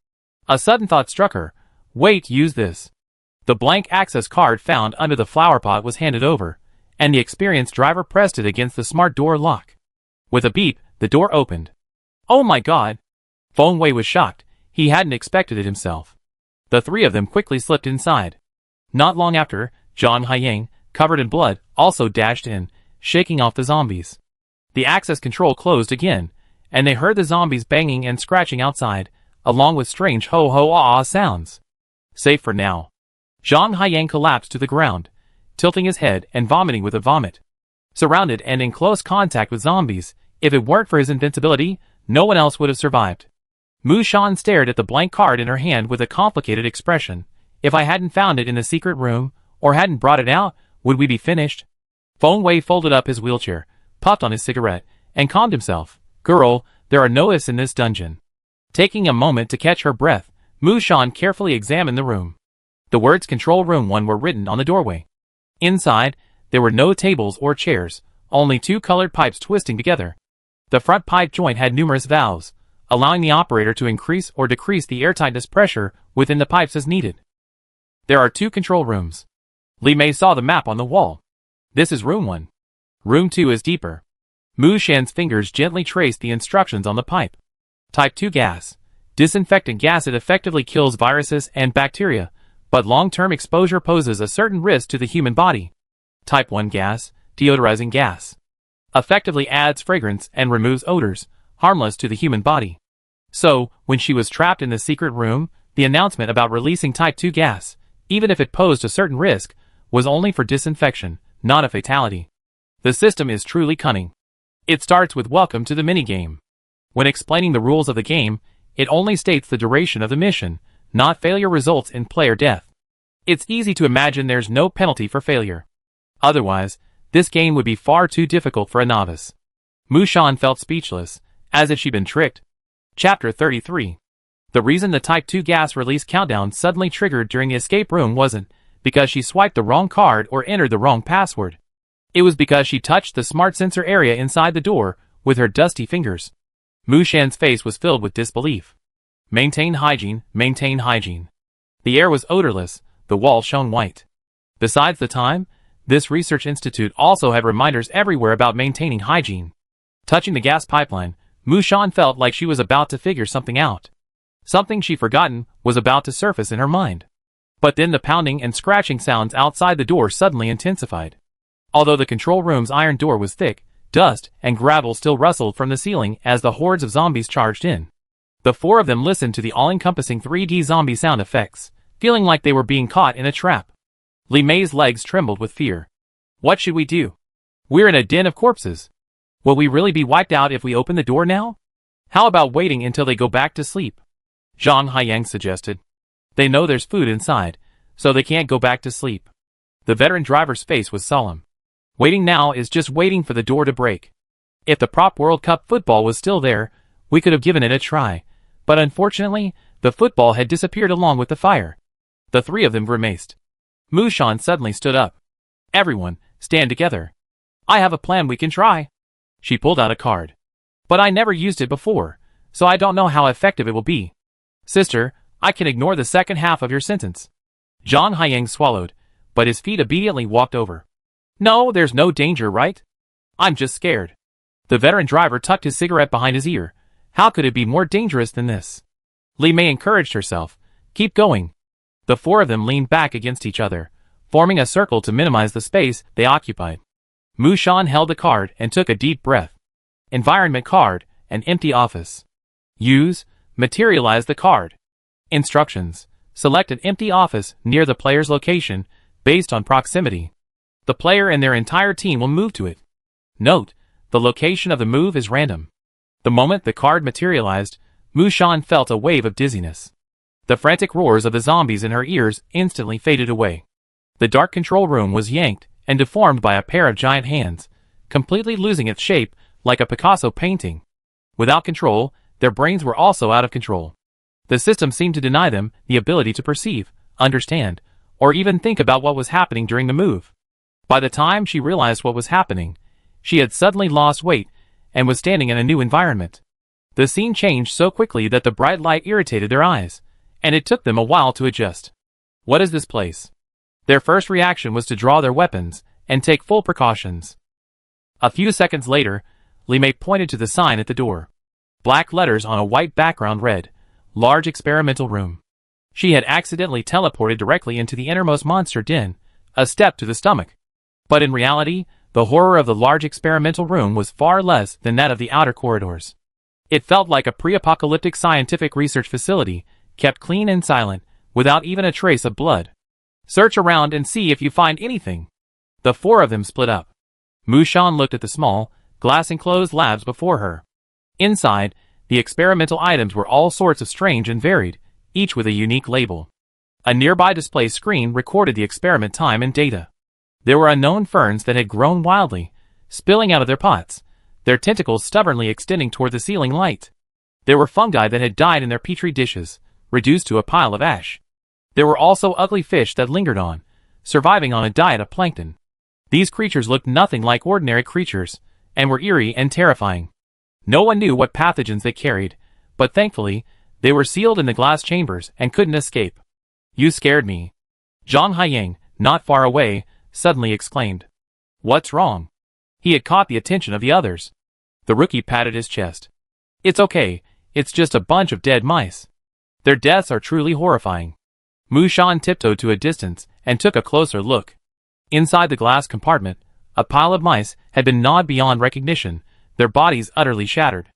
A sudden thought struck her. Wait, use this. The blank access card found under the flower pot was handed over, and the experienced driver pressed it against the smart door lock. With a beep, the door opened. Oh my god! Feng Wei was shocked. He hadn't expected it himself. The 3 of them quickly slipped inside. Not long after, Zhang Haiyang, covered in blood, also dashed in, shaking off the zombies. The access control closed again, and they heard the zombies banging and scratching outside, along with strange ho-ho-ah-ah sounds. Safe for now. Zhang Haiyang collapsed to the ground, tilting his head and vomiting with a vomit. Surrounded and in close contact with zombies, if it weren't for his invincibility, no one else would have survived. Mu Shan stared at the blank card in her hand with a complicated expression. If I hadn't found it in the secret room, or hadn't brought it out, would we be finished? Feng Wei folded up his wheelchair, puffed on his cigarette, and calmed himself. Girl, there are no ifs in this dungeon. Taking a moment to catch her breath, Mu Shan carefully examined the room. The words Control Room 1 were written on the doorway. Inside, there were no tables or chairs, only 2 colored pipes twisting together. The front pipe joint had numerous valves, allowing the operator to increase or decrease the airtightness pressure within the pipes as needed. There are 2 control rooms. Li Mei saw the map on the wall. This is Room 1. Room 2 is deeper. Mu Shan's fingers gently traced the instructions on the pipe. Type 2 gas. Disinfectant gas. It effectively kills viruses and bacteria, but long-term exposure poses a certain risk to the human body. Type 1 gas. Deodorizing gas. Effectively adds fragrance and removes odors, harmless to the human body. So, when she was trapped in the secret room, the announcement about releasing Type 2 gas, even if it posed a certain risk, was only for disinfection, not a fatality. The system is truly cunning. It starts with welcome to the minigame. When explaining the rules of the game, it only states the duration of the mission, not failure results in player death. It's easy to imagine there's no penalty for failure. Otherwise, this game would be far too difficult for a novice. Mu Shan felt speechless, as if she'd been tricked. Chapter 33. The reason the Type 2 gas release countdown suddenly triggered during the escape room wasn't because she swiped the wrong card or entered the wrong password. It was because she touched the smart sensor area inside the door with her dusty fingers. Mu Shan's face was filled with disbelief. Maintain hygiene, maintain hygiene. The air was odorless, the walls shone white. Besides the time, This research institute also had reminders everywhere about maintaining hygiene. Touching the gas pipeline, Mushan felt like she was about to figure something out. Something she'd forgotten was about to surface in her mind. But then the pounding and scratching sounds outside the door suddenly intensified. Although the control room's iron door was thick, dust and gravel still rustled from the ceiling as the hordes of zombies charged in. The four of them listened to the all-encompassing 3D zombie sound effects, feeling like they were being caught in a trap. Li Mei's legs trembled with fear. What should we do? We're in a den of corpses. Will we really be wiped out if we open the door now? How about waiting until they go back to sleep? Zhang Haiyang suggested. They know there's food inside, so they can't go back to sleep. The veteran driver's face was solemn. Waiting now is just waiting for the door to break. If the Prop World Cup football was still there, we could have given it a try, but unfortunately, the football had disappeared along with the fire. The three of them grimaced. Mushan suddenly stood up. Everyone, stand together. I have a plan we can try. She pulled out a card. But I never used it before, so I don't know how effective it will be. Sister, I can ignore the second half of your sentence. Zhang Haiyang swallowed, but his feet obediently walked over. No, there's no danger, right? I'm just scared. The veteran driver tucked his cigarette behind his ear. How could it be more dangerous than this? Li Mei encouraged herself. Keep going. The four of them leaned back against each other, forming a circle to minimize the space they occupied. Mushan held the card and took a deep breath. Environment card, an empty office. Use, materialize the card. Instructions. Select an empty office near the player's location, based on proximity. The player and their entire team will move to it. Note, the location of the move is random. The moment the card materialized, Mushan felt a wave of dizziness. The frantic roars of the zombies in her ears instantly faded away. The dark control room was yanked and deformed by a pair of giant hands, completely losing its shape like a Picasso painting. Without control, their brains were also out of control. The system seemed to deny them the ability to perceive, understand, or even think about what was happening during the move. By the time she realized what was happening, she had suddenly lost weight and was standing in a new environment. The scene changed so quickly that the bright light irritated their eyes, and it took them a while to adjust. What is this place? Their first reaction was to draw their weapons and take full precautions. A few seconds later, Li Mei pointed to the sign at the door. Black letters on a white background read, Large Experimental Room. She had accidentally teleported directly into the innermost monster den, a step to the stomach. But in reality, the horror of the large experimental room was far less than that of the outer corridors. It felt like a pre-apocalyptic scientific research facility, kept clean and silent, without even a trace of blood. Search around and see if you find anything. The four of them split up. Mushan looked at the small, glass-enclosed labs before her. Inside, the experimental items were all sorts of strange and varied, each with a unique label. A nearby display screen recorded the experiment time and data. There were unknown ferns that had grown wildly, spilling out of their pots, their tentacles stubbornly extending toward the ceiling light. There were fungi that had died in their petri dishes, reduced to a pile of ash. There were also ugly fish that lingered on, surviving on a diet of plankton. These creatures looked nothing like ordinary creatures, and were eerie and terrifying. No one knew what pathogens they carried, but thankfully, they were sealed in the glass chambers and couldn't escape. You scared me. Zhang Haiyang, not far away, suddenly exclaimed. What's wrong? He had caught the attention of the others. The rookie patted his chest. It's okay, it's just a bunch of dead mice. Their deaths are truly horrifying. Mushan tiptoed to a distance and took a closer look. Inside the glass compartment, a pile of mice had been gnawed beyond recognition, their bodies utterly shattered.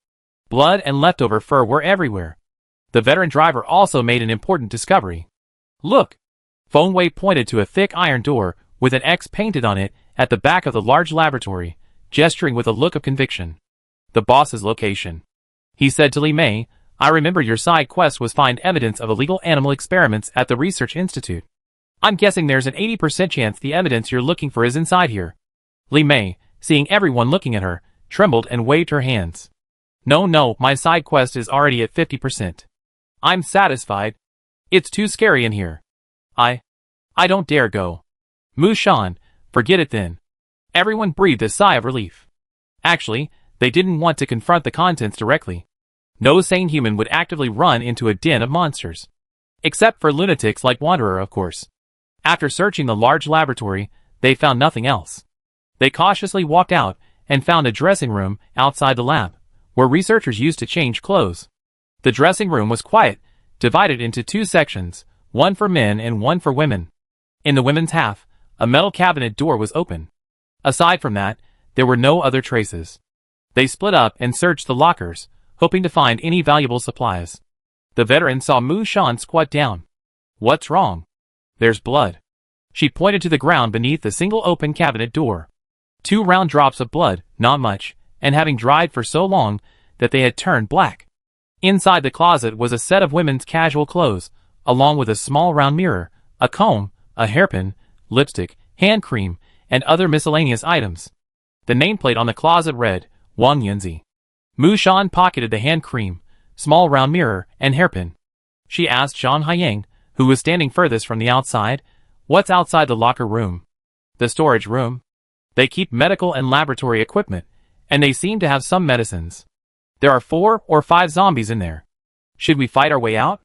Blood and leftover fur were everywhere. The veteran driver also made an important discovery. Look! Feng Wei pointed to a thick iron door with an X painted on it at the back of the large laboratory, gesturing with a look of conviction. The boss's location. He said to Li Mei, I remember your side quest was find evidence of illegal animal experiments at the Research Institute. I'm guessing there's an 80% chance the evidence you're looking for is inside here. Li Mei, seeing everyone looking at her, trembled and waved her hands. No, my side quest is already at 50%. I'm satisfied. It's too scary in here. I don't dare go. Mushan, forget it then. Everyone breathed a sigh of relief. Actually, they didn't want to confront the contents directly. No sane human would actively run into a den of monsters. Except for lunatics like Wanderer, of course. After searching the large laboratory, they found nothing else. They cautiously walked out and found a dressing room outside the lab, where researchers used to change clothes. The dressing room was quiet, divided into two sections, one for men and one for women. In the women's half, a metal cabinet door was open. Aside from that, there were no other traces. They split up and searched the lockers, hoping to find any valuable supplies. The veteran saw Mu Shan squat down. "What's wrong?" "There's blood." She pointed to the ground beneath the single open cabinet door. 2 round drops of blood, not much, and having dried for so long that they had turned black. Inside the closet was a set of women's casual clothes, along with a small round mirror, a comb, a hairpin, lipstick, hand cream, and other miscellaneous items. The nameplate on the closet read, Wang Yanzi. Mu Shan pocketed the hand cream, small round mirror, and hairpin. She asked Zhang Haiyang, who was standing furthest from the outside, "What's outside the locker room?" "The storage room. They keep medical and laboratory equipment, and they seem to have some medicines. There are 4 or 5 zombies in there. Should we fight our way out?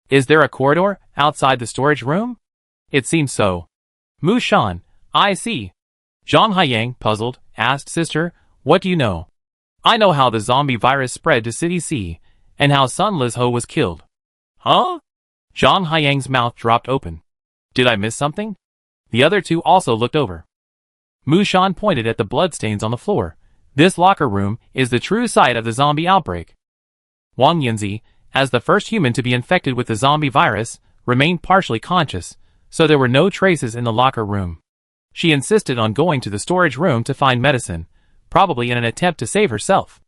Is there a corridor outside the storage room?" "It seems so." Mu Shan, "I see." Zhang Haiyang, puzzled, asked, "Sister, what do you know?" "I know how the zombie virus spread to City C, and how Sun Lizho was killed." "Huh?" Zhang Haiyang's mouth dropped open. "Did I miss something?" The other two also looked over. Mu Shan pointed at the bloodstains on the floor. "This locker room is the true site of the zombie outbreak." Wang Yanzi, as the first human to be infected with the zombie virus, remained partially conscious, so there were no traces in the locker room. She insisted on going to the storage room to find medicine, probably in an attempt to save herself.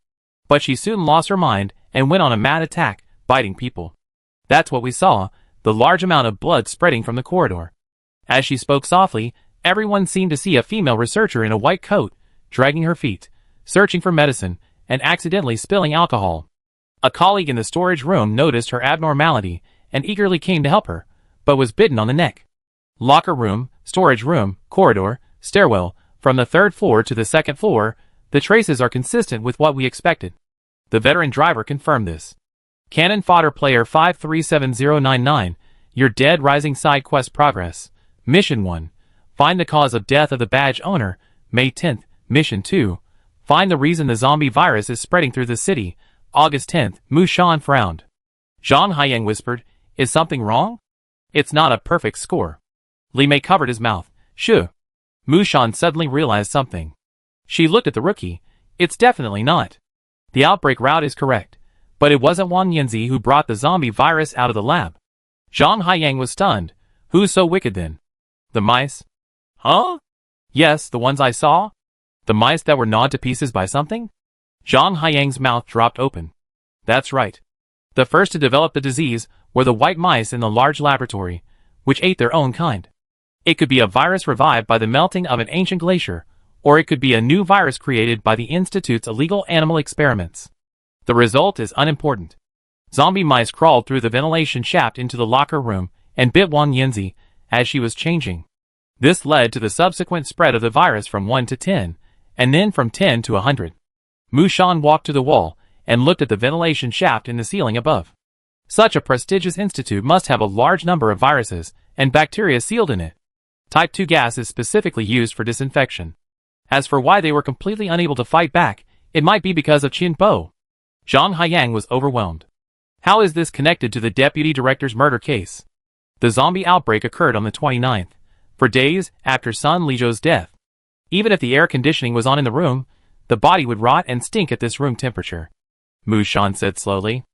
But she soon lost her mind and went on a mad attack, biting people. "That's what we saw, the large amount of blood spreading from the corridor." As she spoke softly, everyone seemed to see a female researcher in a white coat, dragging her feet, searching for medicine, and accidentally spilling alcohol. A colleague in the storage room noticed her abnormality and eagerly came to help her, but was bitten on the neck. Locker room, storage room, corridor, stairwell, from the 3rd floor to the 2nd floor, the traces are consistent with what we expected. The veteran driver confirmed this. Cannon Fodder Player 537099, your Dead Rising side quest progress. Mission 1. Find the cause of death of the badge owner, May 10th. Mission 2. Find the reason the zombie virus is spreading through the city, August 10th. Mu Shan frowned. Zhang Haiyang whispered, "Is something wrong?" "It's not a perfect score." Li Mei covered his mouth. "Shoo." Mu Shan suddenly realized something. She looked at the rookie. "It's definitely not. The outbreak route is correct, but it wasn't Wang Yanzi who brought the zombie virus out of the lab." Zhang Haiyang was stunned. "Who's so wicked then?" "The mice." "Huh?" "Yes, the ones I saw." "The mice that were gnawed to pieces by something?" Zhang Haiyang's mouth dropped open. "That's right. The first to develop the disease were the white mice in the large laboratory, which ate their own kind. It could be a virus revived by the melting of an ancient glacier, or it could be a new virus created by the Institute's illegal animal experiments. The result is unimportant. Zombie mice crawled through the ventilation shaft into the locker room and bit Wang Yanzi as she was changing. This led to the subsequent spread of the virus from 1 to 10, and then from 10 to 100. Mu Shan walked to the wall and looked at the ventilation shaft in the ceiling above. Such a prestigious institute must have a large number of viruses and bacteria sealed in it. Type 2 gas is specifically used for disinfection. As for why they were completely unable to fight back, it might be because of Qin Bo. Zhang Haiyang was overwhelmed. How is this connected to the deputy director's murder case? The zombie outbreak occurred on the 29th, for days after Sun Lizho's death. Even if the air conditioning was on in the room, the body would rot and stink at this room temperature. Mu Shan said slowly.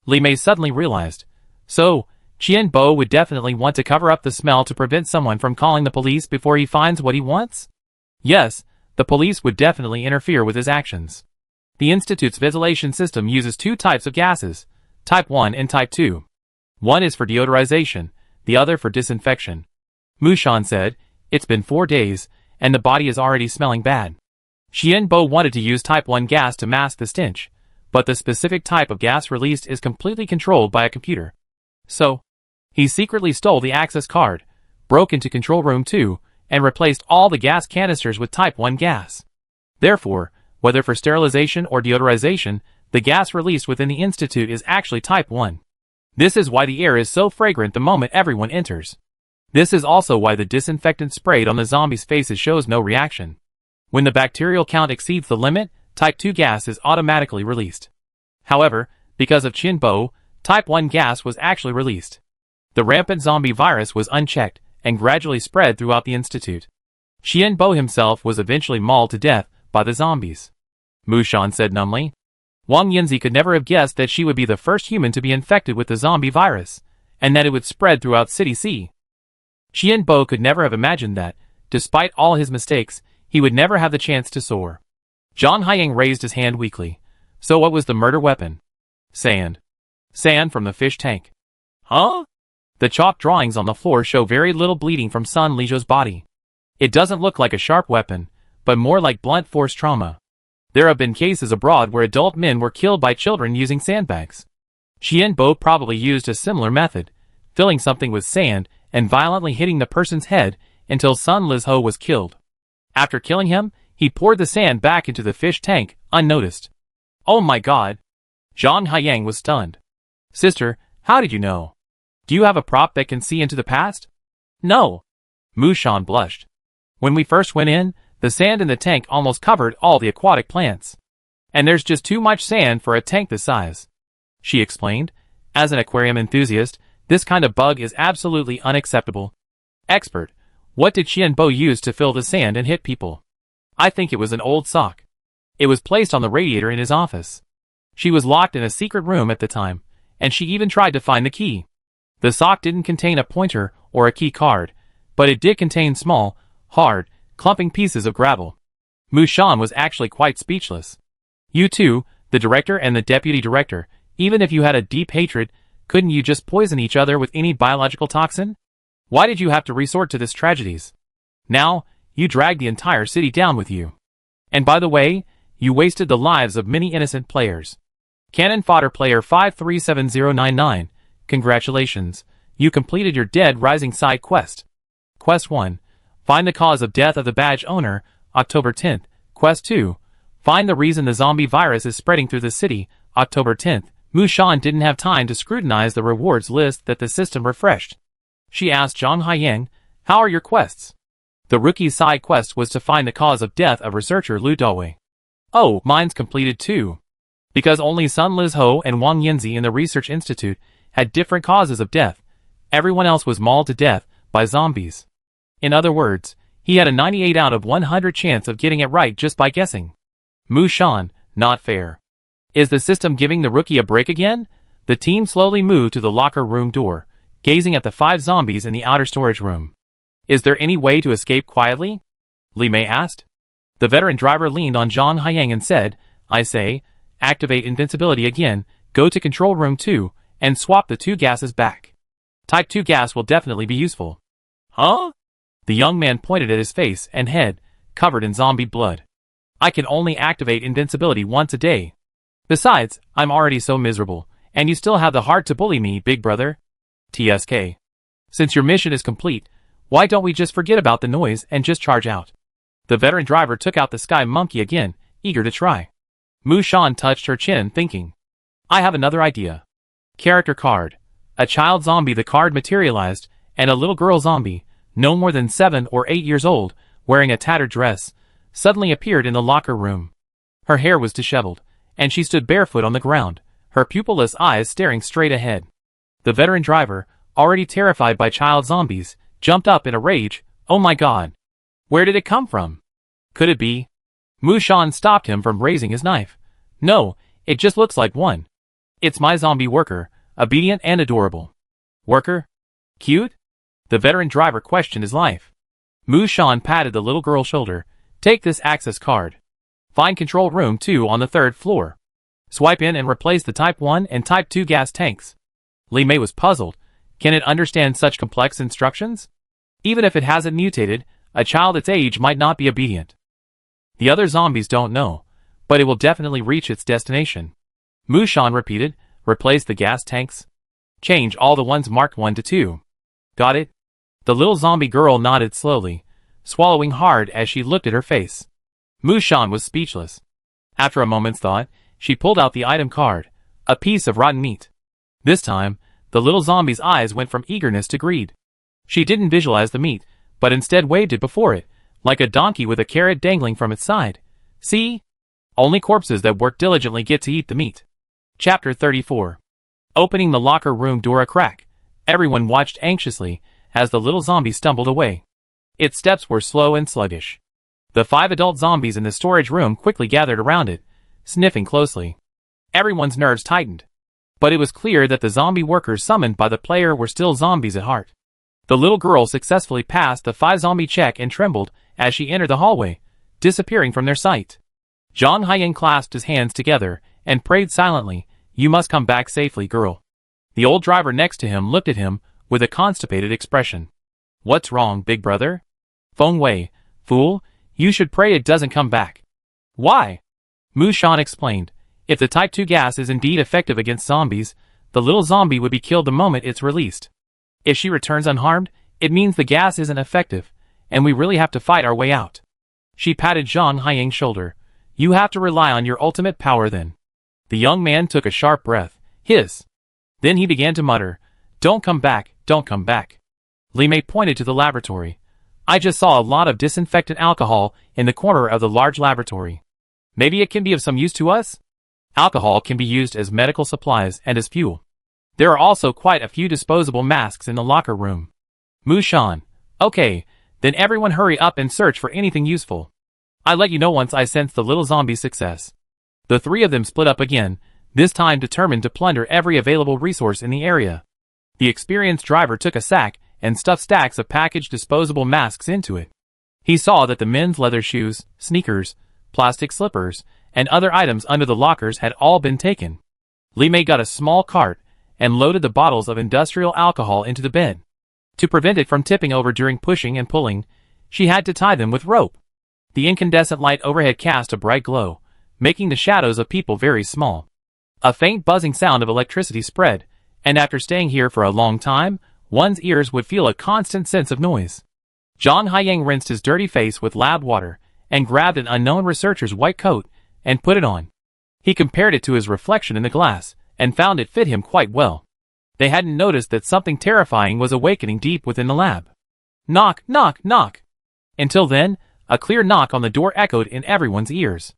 Li Mei suddenly realized. So, Qin Bo would definitely want to cover up the smell to prevent someone from calling the police before he finds what he wants? Yes, the police would definitely interfere with his actions. The Institute's ventilation system uses 2 types of gases, Type 1 and Type 2. One is for deodorization, the other for disinfection. Mu Shan said, "It's been 4 days, and the body is already smelling bad." Qin Bo wanted to use Type 1 gas to mask the stench, but the specific type of gas released is completely controlled by a computer. So, he secretly stole the access card, broke into Control Room 2, and replaced all the gas canisters with Type 1 gas. Therefore, whether for sterilization or deodorization, the gas released within the Institute is actually Type 1. This is why the air is so fragrant the moment everyone enters. This is also why the disinfectant sprayed on the zombies' faces shows no reaction. When the bacterial count exceeds the limit, type 2 gas is automatically released. However, because of Qinbo, type 1 gas was actually released. The rampant zombie virus was unchecked and gradually spread throughout the institute. Qianbo himself was eventually mauled to death by the zombies. Mu Shan said numbly. Wang Yinzi could never have guessed that she would be the first human to be infected with the zombie virus, and that it would spread throughout City C. Qianbo could never have imagined that, despite all his mistakes, he would never have the chance to soar. Zhang Haiyang raised his hand weakly. So what was the murder weapon? Sand. Sand from the fish tank. Huh? The chalk drawings on the floor show very little bleeding from Sun Lizhou's body. It doesn't look like a sharp weapon, but more like blunt force trauma. There have been cases abroad where adult men were killed by children using sandbags. Qianbo probably used a similar method, filling something with sand and violently hitting the person's head until Sun Lizhou was killed. After killing him, he poured the sand back into the fish tank, unnoticed. Oh my god! Zhang Haiyang was stunned. Sister, how did you know? Do you have a prop that can see into the past? No. Mu Shan blushed. When we first went in, the sand in the tank almost covered all the aquatic plants. And there's just too much sand for a tank this size. She explained. As an aquarium enthusiast, this kind of bug is absolutely unacceptable. Expert, what did Qianbo use to fill the sand and hit people? I think it was an old sock. It was placed on the radiator in his office. She was locked in a secret room at the time, and she even tried to find the key. The sock didn't contain a pointer or a key card, but it did contain small, hard, clumping pieces of gravel. Mu Shan was actually quite speechless. You two, the director and the deputy director, even if you had a deep hatred, couldn't you just poison each other with any biological toxin? Why did you have to resort to this tragedies? Now, you dragged the entire city down with you. And by the way, you wasted the lives of many innocent players. Cannon Fodder Player 537099, congratulations, you completed your Dead Rising side quest. Quest 1. Find the cause of death of the badge owner, October 10th. Quest 2. Find the reason the zombie virus is spreading through the city, October 10th. Mu Shan didn't have time to scrutinize the rewards list that the system refreshed. She asked Zhang Haiyang, how are your quests? The rookie's side quest was to find the cause of death of researcher Lu Dawei. Oh, mine's completed too. Because only Sun Lizhou and Wang Yinzi in the research institute had different causes of death, everyone else was mauled to death by zombies. In other words, he had a 98 out of 100 chance of getting it right just by guessing. Mu Shan, not fair. Is the system giving the rookie a break again? The team slowly moved to the locker room door, gazing at the 5 zombies in the outer storage room. Is there any way to escape quietly? Li Mei asked. The veteran driver leaned on Zhang Haiyang and said, I say, activate invincibility again, go to control room 2, and swap the 2 gases back. Type 2 gas will definitely be useful. Huh? The young man pointed at his face and head, covered in zombie blood. I can only activate invincibility once a day. Besides, I'm already so miserable, and you still have the heart to bully me, big brother. TSK. Since your mission is complete, why don't we just forget about the noise and just charge out? The veteran driver took out the sky monkey again, eager to try. Mu Shan touched her chin, thinking. I have another idea. Character card. A child zombie. The card materialized, and a little girl zombie, no more than 7 or 8 years old, wearing a tattered dress, suddenly appeared in the locker room. Her hair was disheveled, and she stood barefoot on the ground, her pupilless eyes staring straight ahead. The veteran driver, already terrified by child zombies, jumped up in a rage. Oh my god! Where did it come from? Could it be? Mu Shan stopped him from raising his knife. No, it just looks like one. It's my zombie worker, obedient and adorable. Worker? Cute? The veteran driver questioned his life. Mu Shan patted the little girl's shoulder. Take this access card. Find control room 2 on the 3rd floor. Swipe in and replace the Type 1 and Type 2 gas tanks. Li Mei was puzzled. Can it understand such complex instructions? Even if it hasn't mutated, a child its age might not be obedient. The other zombies don't know, but it will definitely reach its destination. Mu Shan repeated, replace the gas tanks. Change all the ones marked 1 to 2. Got it? The little zombie girl nodded slowly, swallowing hard as she looked at her face. Mu Shan was speechless. After a moment's thought, she pulled out the item card, a piece of rotten meat. This time, the little zombie's eyes went from eagerness to greed. She didn't visualize the meat, but instead waved it before it, like a donkey with a carrot dangling from its side. See? Only corpses that work diligently get to eat the meat. Chapter 34. Opening the locker room door a crack, everyone watched anxiously as the little zombie stumbled away. Its steps were slow and sluggish. The 5 adult zombies in the storage room quickly gathered around it, sniffing closely. Everyone's nerves tightened. But it was clear that the zombie workers summoned by the player were still zombies at heart. The little girl successfully passed the 5 zombie check and trembled as she entered the hallway, disappearing from their sight. Zhang Haiying clasped his hands together and prayed silently, "You must come back safely, girl." The old driver next to him looked at him with a constipated expression. "What's wrong, big brother?" "Feng Wei, fool, you should pray it doesn't come back." "Why?" Mu Shan explained. "If the Type 2 gas is indeed effective against zombies, the little zombie would be killed the moment it's released. If she returns unharmed, it means the gas isn't effective, and we really have to fight our way out." She patted Zhang Haiying's shoulder. "You have to rely on your ultimate power then." The young man took a sharp breath. Hiss. Then he began to mutter, "Don't come back, don't come back." Li Mei pointed to the laboratory. "I just saw a lot of disinfectant alcohol in the corner of the large laboratory. Maybe it can be of some use to us?" Alcohol can be used as medical supplies and as fuel. There are also quite a few disposable masks in the locker room. Mu Shan. "Okay, then everyone hurry up and search for anything useful. I'll let you know once I sense the little zombie's success." The 3 of them split up again, this time determined to plunder every available resource in the area. The experienced driver took a sack and stuffed stacks of packaged disposable masks into it. He saw that the men's leather shoes, sneakers, plastic slippers, and other items under the lockers had all been taken. Li Mei got a small cart and loaded the bottles of industrial alcohol into the bed. To prevent it from tipping over during pushing and pulling, she had to tie them with rope. The incandescent light overhead cast a bright glow, making the shadows of people very small. A faint buzzing sound of electricity spread, and after staying here for a long time, one's ears would feel a constant sense of noise. Zhang Haiying rinsed his dirty face with lab water and grabbed an unknown researcher's white coat and put it on. He compared it to his reflection in the glass and found it fit him quite well. They hadn't noticed that something terrifying was awakening deep within the lab. Knock, knock, knock. Until then, a clear knock on the door echoed in everyone's ears.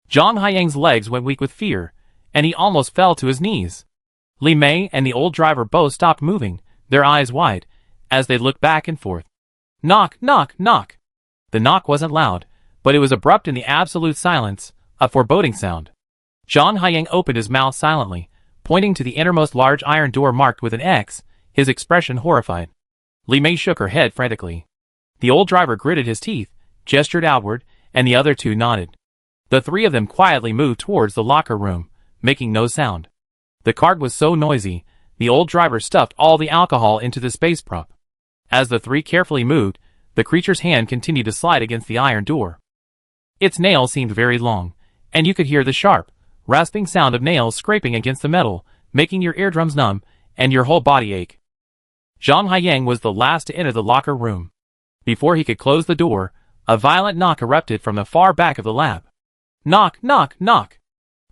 Zhang Haiying's legs went weak with fear, and he almost fell to his knees. Li Mei and the old driver both stopped moving, their eyes wide, as they looked back and forth. Knock, knock, knock. The knock wasn't loud, but it was abrupt in the absolute silence, a foreboding sound. Zhang Haiying opened his mouth silently, pointing to the innermost large iron door marked with an X, his expression horrified. Li Mei shook her head frantically. The old driver gritted his teeth, gestured outward, and the other 2 nodded. The 3 of them quietly moved towards the locker room, making no sound. The cart was so noisy, the old driver stuffed all the alcohol into the space prop. As the 3 carefully moved, the creature's hand continued to slide against the iron door. Its nails seemed very long, and you could hear the sharp, rasping sound of nails scraping against the metal, making your eardrums numb and your whole body ache. Zhang Haiying was the last to enter the locker room. Before he could close the door, a violent knock erupted from the far back of the lab. Knock, knock, knock.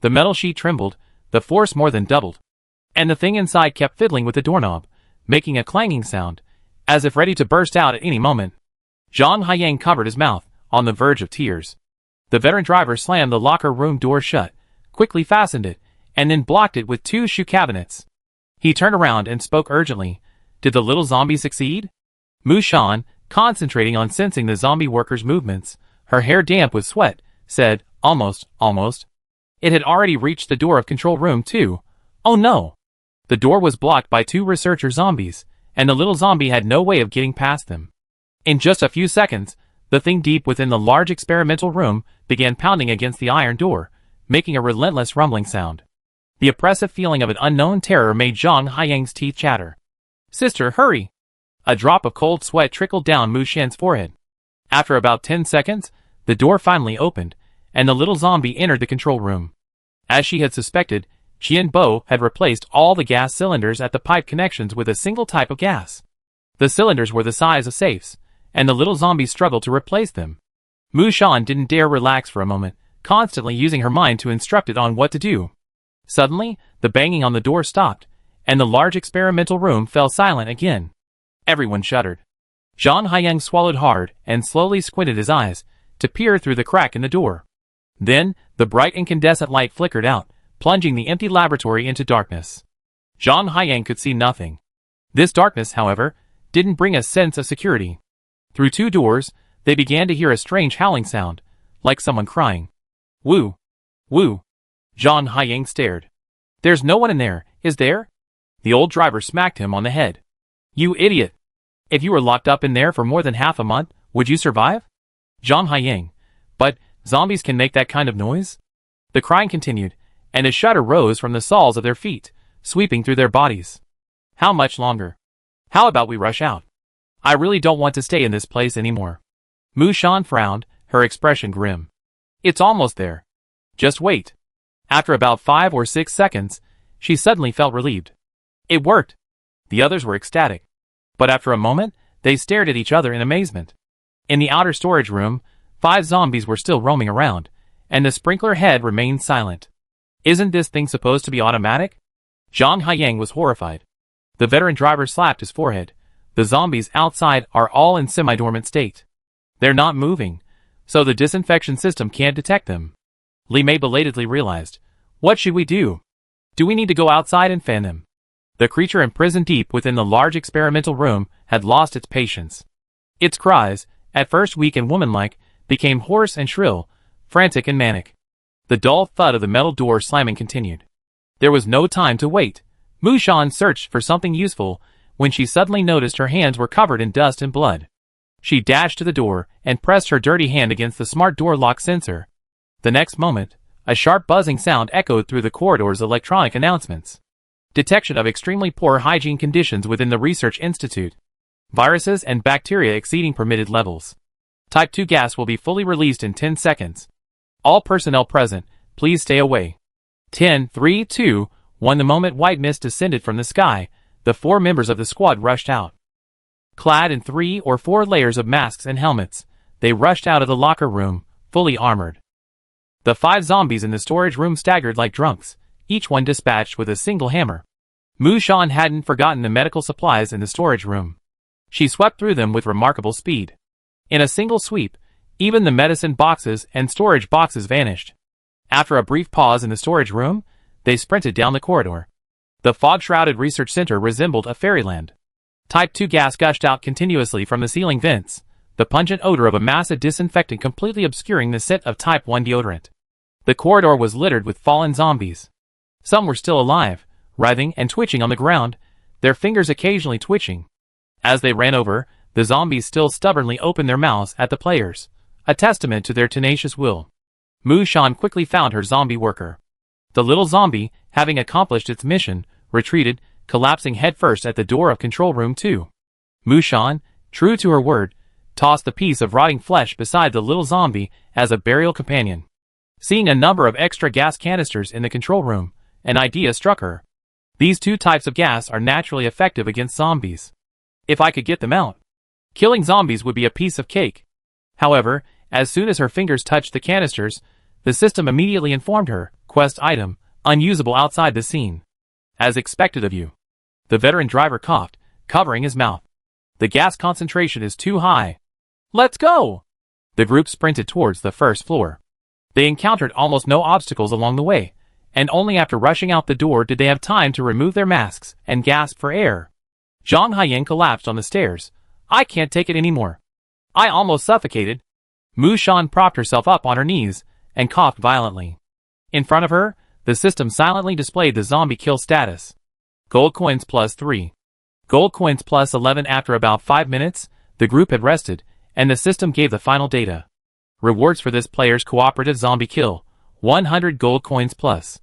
The metal sheet trembled, the force more than doubled. And the thing inside kept fiddling with the doorknob, making a clanging sound, as if ready to burst out at any moment. Zhang Haiying covered his mouth, on the verge of tears. The veteran driver slammed the locker room door shut, quickly fastened it, and then blocked it with 2 shoe cabinets. He turned around and spoke urgently. Did the little zombie succeed? Mu Shan, concentrating on sensing the zombie worker's movements, her hair damp with sweat, said, almost. It had already reached the door of control room 2. Oh no! The door was blocked by 2 researcher zombies, and the little zombie had no way of getting past them. In just a few seconds, the thing deep within the large experimental room began pounding against the iron door, making a relentless rumbling sound. The oppressive feeling of an unknown terror made Zhang Haiying's teeth chatter. Sister, hurry! A drop of cold sweat trickled down Mu Shan's forehead. After about 10 seconds, the door finally opened, and the little zombie entered the control room. As she had suspected, Qian Bo had replaced all the gas cylinders at the pipe connections with a single type of gas. The cylinders were the size of safes, and the little zombie struggled to replace them. Mu Shan didn't dare relax for a moment, constantly using her mind to instruct it on what to do. Suddenly, the banging on the door stopped, and the large experimental room fell silent again. Everyone shuddered. Zhang Haiyang swallowed hard and slowly squinted his eyes to peer through the crack in the door. Then, the bright incandescent light flickered out, plunging the empty laboratory into darkness. Zhang Haiyang could see nothing. This darkness, however, didn't bring a sense of security. Through 2 doors, they began to hear a strange howling sound, like someone crying. Woo! Woo! Zhang Haiyang stared. There's no one in there, is there? The old driver smacked him on the head. You idiot! If you were locked up in there for more than half a month, would you survive? Zhang Haiyang. But, zombies can make that kind of noise? The crying continued, and a shudder rose from the soles of their feet, sweeping through their bodies. How much longer? How about we rush out? I really don't want to stay in this place anymore. Mu Shan frowned, her expression grim. It's almost there. Just wait. After about 5 or 6 seconds, she suddenly felt relieved. It worked. The others were ecstatic. But after a moment, they stared at each other in amazement. In the outer storage room, 5 zombies were still roaming around, and the sprinkler head remained silent. Isn't this thing supposed to be automatic? Zhang Haiyang was horrified. The veteran driver slapped his forehead. The zombies outside are all in semi-dormant state. They're not moving, so the disinfection system can't detect them. Li Mei belatedly realized. What should we do? Do we need to go outside and fan them? The creature imprisoned deep within the large experimental room had lost its patience. Its cries, at first weak and womanlike, became hoarse and shrill, frantic and manic. The dull thud of the metal door slamming continued. There was no time to wait. Mu Shan searched for something useful when she suddenly noticed her hands were covered in dust and blood. She dashed to the door and pressed her dirty hand against the smart door lock sensor. The next moment, a sharp buzzing sound echoed through the corridor's electronic announcements. Detection of extremely poor hygiene conditions within the research institute. Viruses and bacteria exceeding permitted levels. Type 2 gas will be fully released in 10 seconds. All personnel present, please stay away. 10, 3, 2, 1. The moment white mist descended from the sky, the 4 members of the squad rushed out. Clad in 3 or 4 layers of masks and helmets, they rushed out of the locker room, fully armored. The 5 zombies in the storage room staggered like drunks, each one dispatched with a single hammer. Mu Shan hadn't forgotten the medical supplies in the storage room. She swept through them with remarkable speed. In a single sweep, even the medicine boxes and storage boxes vanished. After a brief pause in the storage room, they sprinted down the corridor. The fog-shrouded research center resembled a fairyland. Type 2 gas gushed out continuously from the ceiling vents, the pungent odor of a massive disinfectant completely obscuring the scent of Type 1 deodorant. The corridor was littered with fallen zombies. Some were still alive, writhing and twitching on the ground, their fingers occasionally twitching. As they ran over, the zombies still stubbornly opened their mouths at the players, a testament to their tenacious will. Mu Shan quickly found her zombie worker. The little zombie, having accomplished its mission, retreated, collapsing headfirst at the door of Control Room 2. Mu Shan, true to her word, tossed the piece of rotting flesh beside the little zombie as a burial companion. Seeing a number of extra gas canisters in the control room, an idea struck her. These 2 types of gas are naturally effective against zombies. If I could get them out, killing zombies would be a piece of cake. However, as soon as her fingers touched the canisters, the system immediately informed her, quest item, unusable outside the scene. As expected of you. The veteran driver coughed, covering his mouth. The gas concentration is too high. Let's go! The group sprinted towards the first floor. They encountered almost no obstacles along the way, and only after rushing out the door did they have time to remove their masks and gasp for air. Zhang Haiyang collapsed on the stairs. I can't take it anymore. I almost suffocated. Mu Shan propped herself up on her knees and coughed violently. In front of her, the system silently displayed the zombie kill status. Gold coins plus 3. Gold coins plus 11. After about 5 minutes, the group had rested, and the system gave the final data. Rewards for this player's cooperative zombie kill, 100 gold coins plus.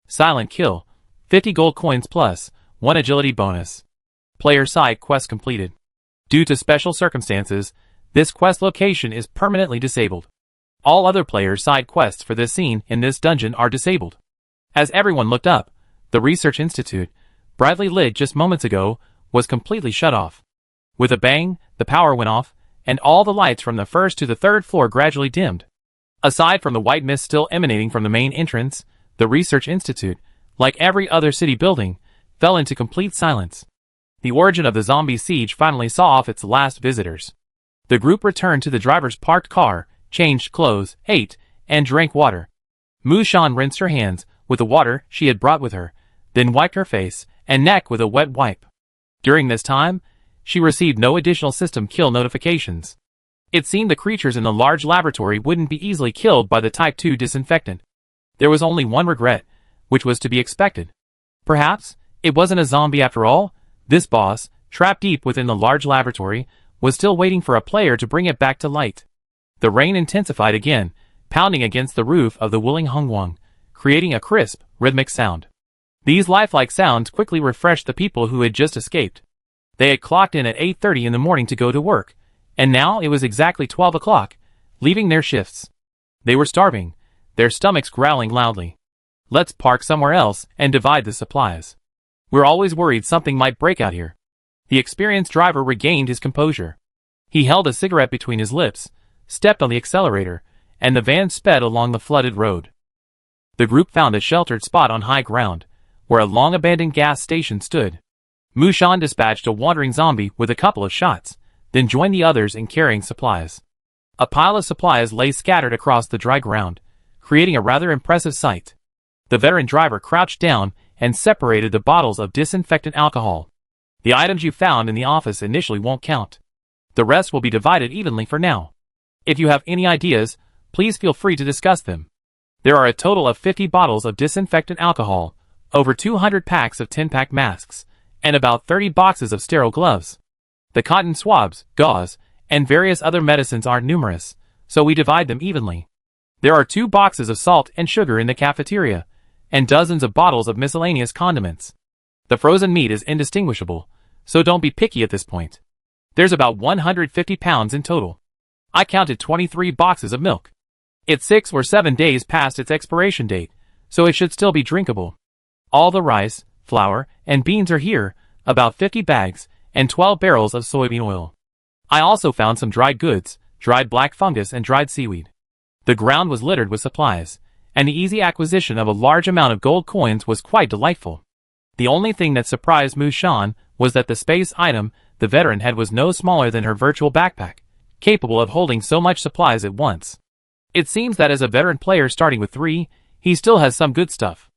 Silent kill, 50 gold coins plus, 1 agility bonus. Player side quest completed. Due to special circumstances, this quest location is permanently disabled. All other player side quests for this scene in this dungeon are disabled. As everyone looked up, the Research Institute, brightly lit just moments ago, was completely shut off. With a bang, the power went off, and all the lights from the first to the 3rd floor gradually dimmed. Aside from the white mist still emanating from the main entrance, the Research Institute, like every other city building, fell into complete silence. The origin of the zombie siege finally saw off its last visitors. The group returned to the driver's parked car, changed clothes, ate, and drank water. Mushan rinsed her hands with the water she had brought with her, then wiped her face and neck with a wet wipe. During this time, she received no additional system kill notifications. It seemed the creatures in the large laboratory wouldn't be easily killed by the Type 2 disinfectant. There was only one regret, which was to be expected. Perhaps it wasn't a zombie after all. This boss, trapped deep within the large laboratory, was still waiting for a player to bring it back to light. The rain intensified again, pounding against the roof of the Wuling Hongwang, creating a crisp, rhythmic sound. These lifelike sounds quickly refreshed the people who had just escaped. They had clocked in at 8:30 in the morning to go to work, and now it was exactly 12 o'clock, leaving their shifts. They were starving, their stomachs growling loudly. Let's park somewhere else and divide the supplies. We're always worried something might break out here. The experienced driver regained his composure. He held a cigarette between his lips, stepped on the accelerator, and the van sped along the flooded road. The group found a sheltered spot on high ground, where a long-abandoned gas station stood. Mushan dispatched a wandering zombie with a couple of shots, then joined the others in carrying supplies. A pile of supplies lay scattered across the dry ground, creating a rather impressive sight. The veteran driver crouched down and separated the bottles of disinfectant alcohol. The items you found in the office initially won't count. The rest will be divided evenly for now. If you have any ideas, please feel free to discuss them. There are a total of 50 bottles of disinfectant alcohol, over 200 packs of 10-pack masks, and about 30 boxes of sterile gloves. The cotton swabs, gauze, and various other medicines aren't numerous, so we divide them evenly. There are 2 boxes of salt and sugar in the cafeteria, and dozens of bottles of miscellaneous condiments. The frozen meat is indistinguishable, so don't be picky at this point. There's about 150 pounds in total. I counted 23 boxes of milk. It's 6 or 7 days past its expiration date, so it should still be drinkable. All the rice, flour, and beans are here, about 50 bags, and 12 barrels of soybean oil. I also found some dried goods, dried black fungus and dried seaweed. The ground was littered with supplies, and the easy acquisition of a large amount of gold coins was quite delightful. The only thing that surprised Mushan was that the space item the veteran had was no smaller than her virtual backpack, capable of holding so much supplies at once. It seems that as a veteran player starting with 3, he still has some good stuff.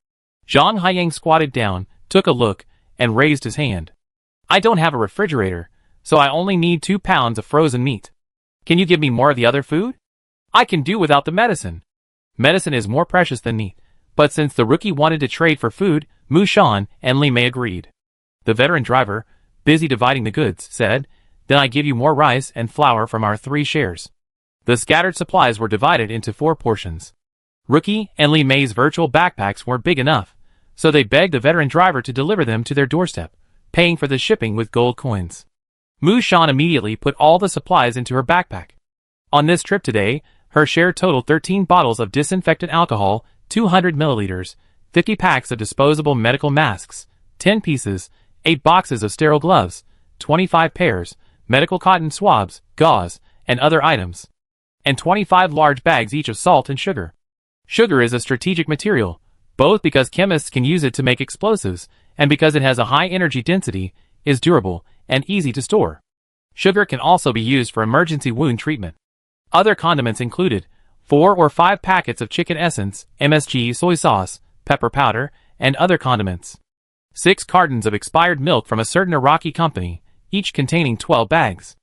Zhang Haiyang squatted down, took a look, and raised his hand. I don't have a refrigerator, so I only need 2 pounds of frozen meat. Can you give me more of the other food? I can do without the medicine. Medicine is more precious than meat, but since the rookie wanted to trade for food, Mushan and Li Mei agreed. The veteran driver, busy dividing the goods, said, Then I give you more rice and flour from our 3 shares. The scattered supplies were divided into 4 portions. Rookie and Li Mei's virtual backpacks weren't big enough, so they begged the veteran driver to deliver them to their doorstep, paying for the shipping with gold coins. Mushan immediately put all the supplies into her backpack. On this trip today, her share totaled 13 bottles of disinfectant alcohol, 200 milliliters, 50 packs of disposable medical masks, 10 pieces, 8 boxes of sterile gloves, 25 pairs, medical cotton swabs, gauze, and other items, and 25 large bags each of salt and sugar. Sugar is a strategic material, both because chemists can use it to make explosives, and because it has a high energy density, is durable, and easy to store. Sugar can also be used for emergency wound treatment. Other condiments included 4 or 5 packets of chicken essence, MSG soy sauce, pepper powder, and other condiments. 6 cartons of expired milk from a certain Iraqi company, each containing 12 bags.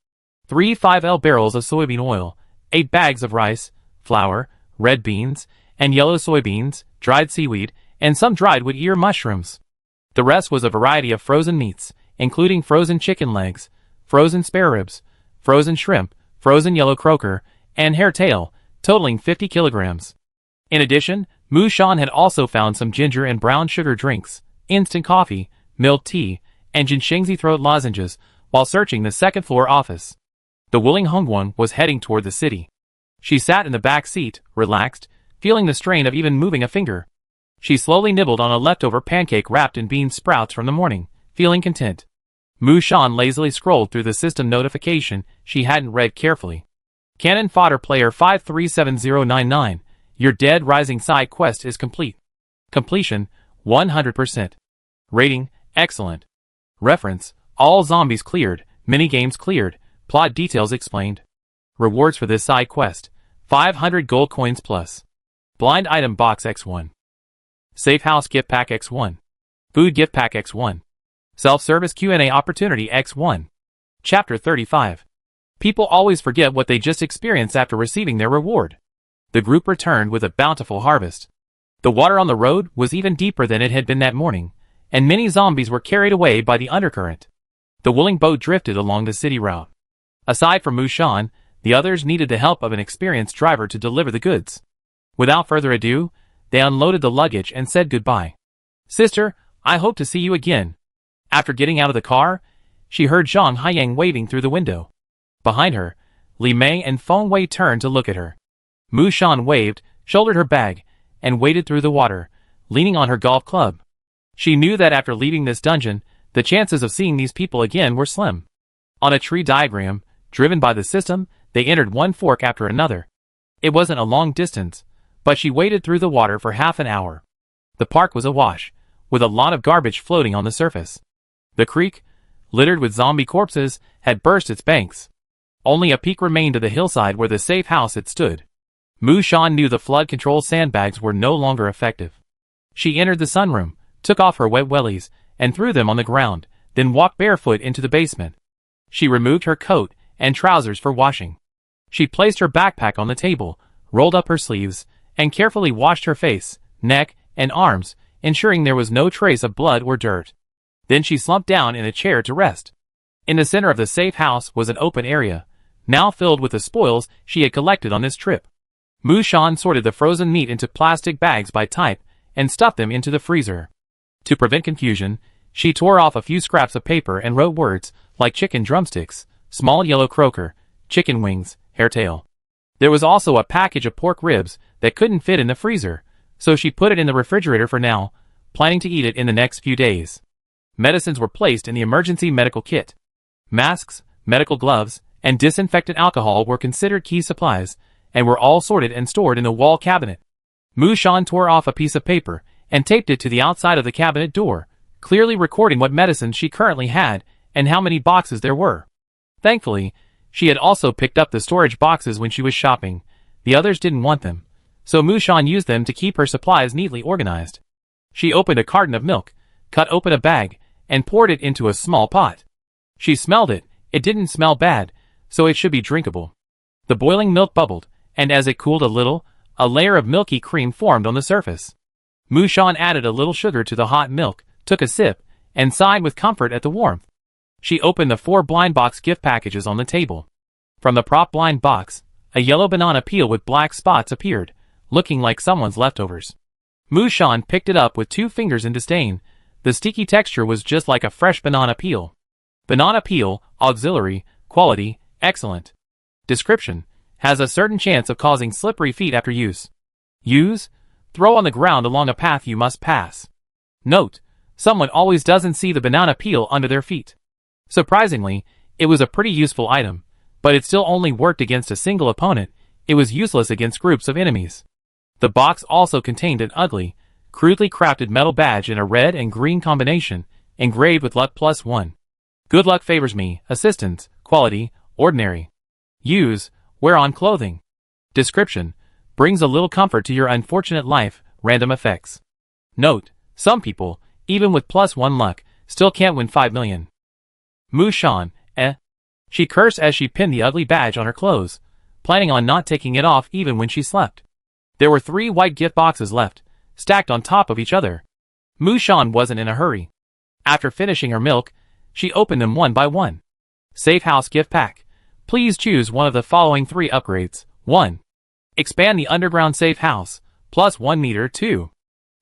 3 5L barrels of soybean oil, 8 bags of rice, flour, red beans, and yellow soybeans, dried seaweed, and some dried wood ear mushrooms. The rest was a variety of frozen meats, including frozen chicken legs, frozen spare ribs, frozen shrimp, frozen yellow croaker, and hairtail, totaling 50 kilograms. In addition, Mushan had also found some ginger and brown sugar drinks, instant coffee, milled tea, and Jinshengzi throat lozenges while searching the second-floor office. The Wuling Hongwon was heading toward the city. She sat in the back seat, relaxed, feeling the strain of even moving a finger. She slowly nibbled on a leftover pancake wrapped in bean sprouts from the morning, feeling content. Mushan lazily scrolled through the system notification she hadn't read carefully. Cannon Fodder Player 537099, your Dead Rising side quest is complete. Completion, 100%. Rating, excellent. Reference, All zombies cleared, minigames cleared, plot details explained. Rewards for this side quest: 500 gold coins plus. Blind item box X1. Safe house gift pack X1. Food gift pack X1. Self-service Q&A opportunity X1. Chapter 35. People always forget what they just experienced after receiving their reward. The group returned with a bountiful harvest. The water on the road was even deeper than it had been that morning, and many zombies were carried away by the undercurrent. The willing boat drifted along the city route. Aside from Mushan, the others needed the help of an experienced driver to deliver the goods. Without further ado, they unloaded the luggage and said goodbye. "Sister, I hope to see you again." After getting out of the car, she heard Zhang Haiyang waving through the window. Behind her, Li Mei and Feng Wei turned to look at her. Mushan waved, shouldered her bag, and waded through the water, leaning on her golf club. She knew that after leaving this dungeon, the chances of seeing these people again were slim. On a tree diagram, driven by the system, they entered one fork after another. It wasn't a long distance, but she waded through the water for half an hour. The park was awash, with a lot of garbage floating on the surface. The creek, littered with zombie corpses, had burst its banks. Only a peak remained of the hillside where the safe house had stood. Mushan knew the flood control sandbags were no longer effective. She entered the sunroom, took off her wet wellies, and threw them on the ground, then walked barefoot into the basement. She removed her coat and trousers for washing. She placed her backpack on the table, rolled up her sleeves, and carefully washed her face, neck, and arms, ensuring there was no trace of blood or dirt. Then she slumped down in a chair to rest. In the center of the safe house was an open area, now filled with the spoils she had collected on this trip. Mushan sorted the frozen meat into plastic bags by type and stuffed them into the freezer. To prevent confusion, she tore off a few scraps of paper and wrote words like chicken drumsticks, small yellow croaker, chicken wings, hairtail. There was also a package of pork ribs that couldn't fit in the freezer, so she put it in the refrigerator for now, planning to eat it in the next few days. Medicines were placed in the emergency medical kit. Masks, medical gloves, and disinfectant alcohol were considered key supplies, and were all sorted and stored in a wall cabinet. Mushan tore off a piece of paper and taped it to the outside of the cabinet door, clearly recording what medicines she currently had and how many boxes there were. Thankfully, she had also picked up the storage boxes when she was shopping. The others didn't want them, so Mushan used them to keep her supplies neatly organized. She opened a carton of milk, cut open a bag, and poured it into a small pot. She smelled it. It didn't smell bad, so it should be drinkable. The boiling milk bubbled, and as it cooled a little, a layer of milky cream formed on the surface. Mushan added a little sugar to the hot milk, took a sip, and sighed with comfort at the warmth. She opened the 4 blind box gift packages on the table. From the prop blind box, a yellow banana peel with black spots appeared, looking like someone's leftovers. Mushan picked it up with 2 fingers in disdain. The sticky texture was just like a fresh banana peel. Banana peel, auxiliary, quality, excellent. Description: has a certain chance of causing slippery feet after use. Use: throw on the ground along a path you must pass. Note: someone always doesn't see the banana peel under their feet. Surprisingly, it was a pretty useful item, but it still only worked against a single opponent. It was useless against groups of enemies. The box also contained an ugly, crudely crafted metal badge in a red and green combination, engraved with luck +1. Good luck favors me. Assistance: quality, ordinary. Use: wear on clothing. Description: brings a little comfort to your unfortunate life. Random effects. Note: some people, even with +1 luck, still can't win 5 million. Mushan, She cursed as she pinned the ugly badge on her clothes, planning on not taking it off even when she slept. There were 3 white gift boxes left, stacked on top of each other. Mushan wasn't in a hurry. After finishing her milk, she opened them one by one. Safe house gift pack. Please choose one of the following 3 upgrades. 1. Expand the underground safe house, +1 meter. 2.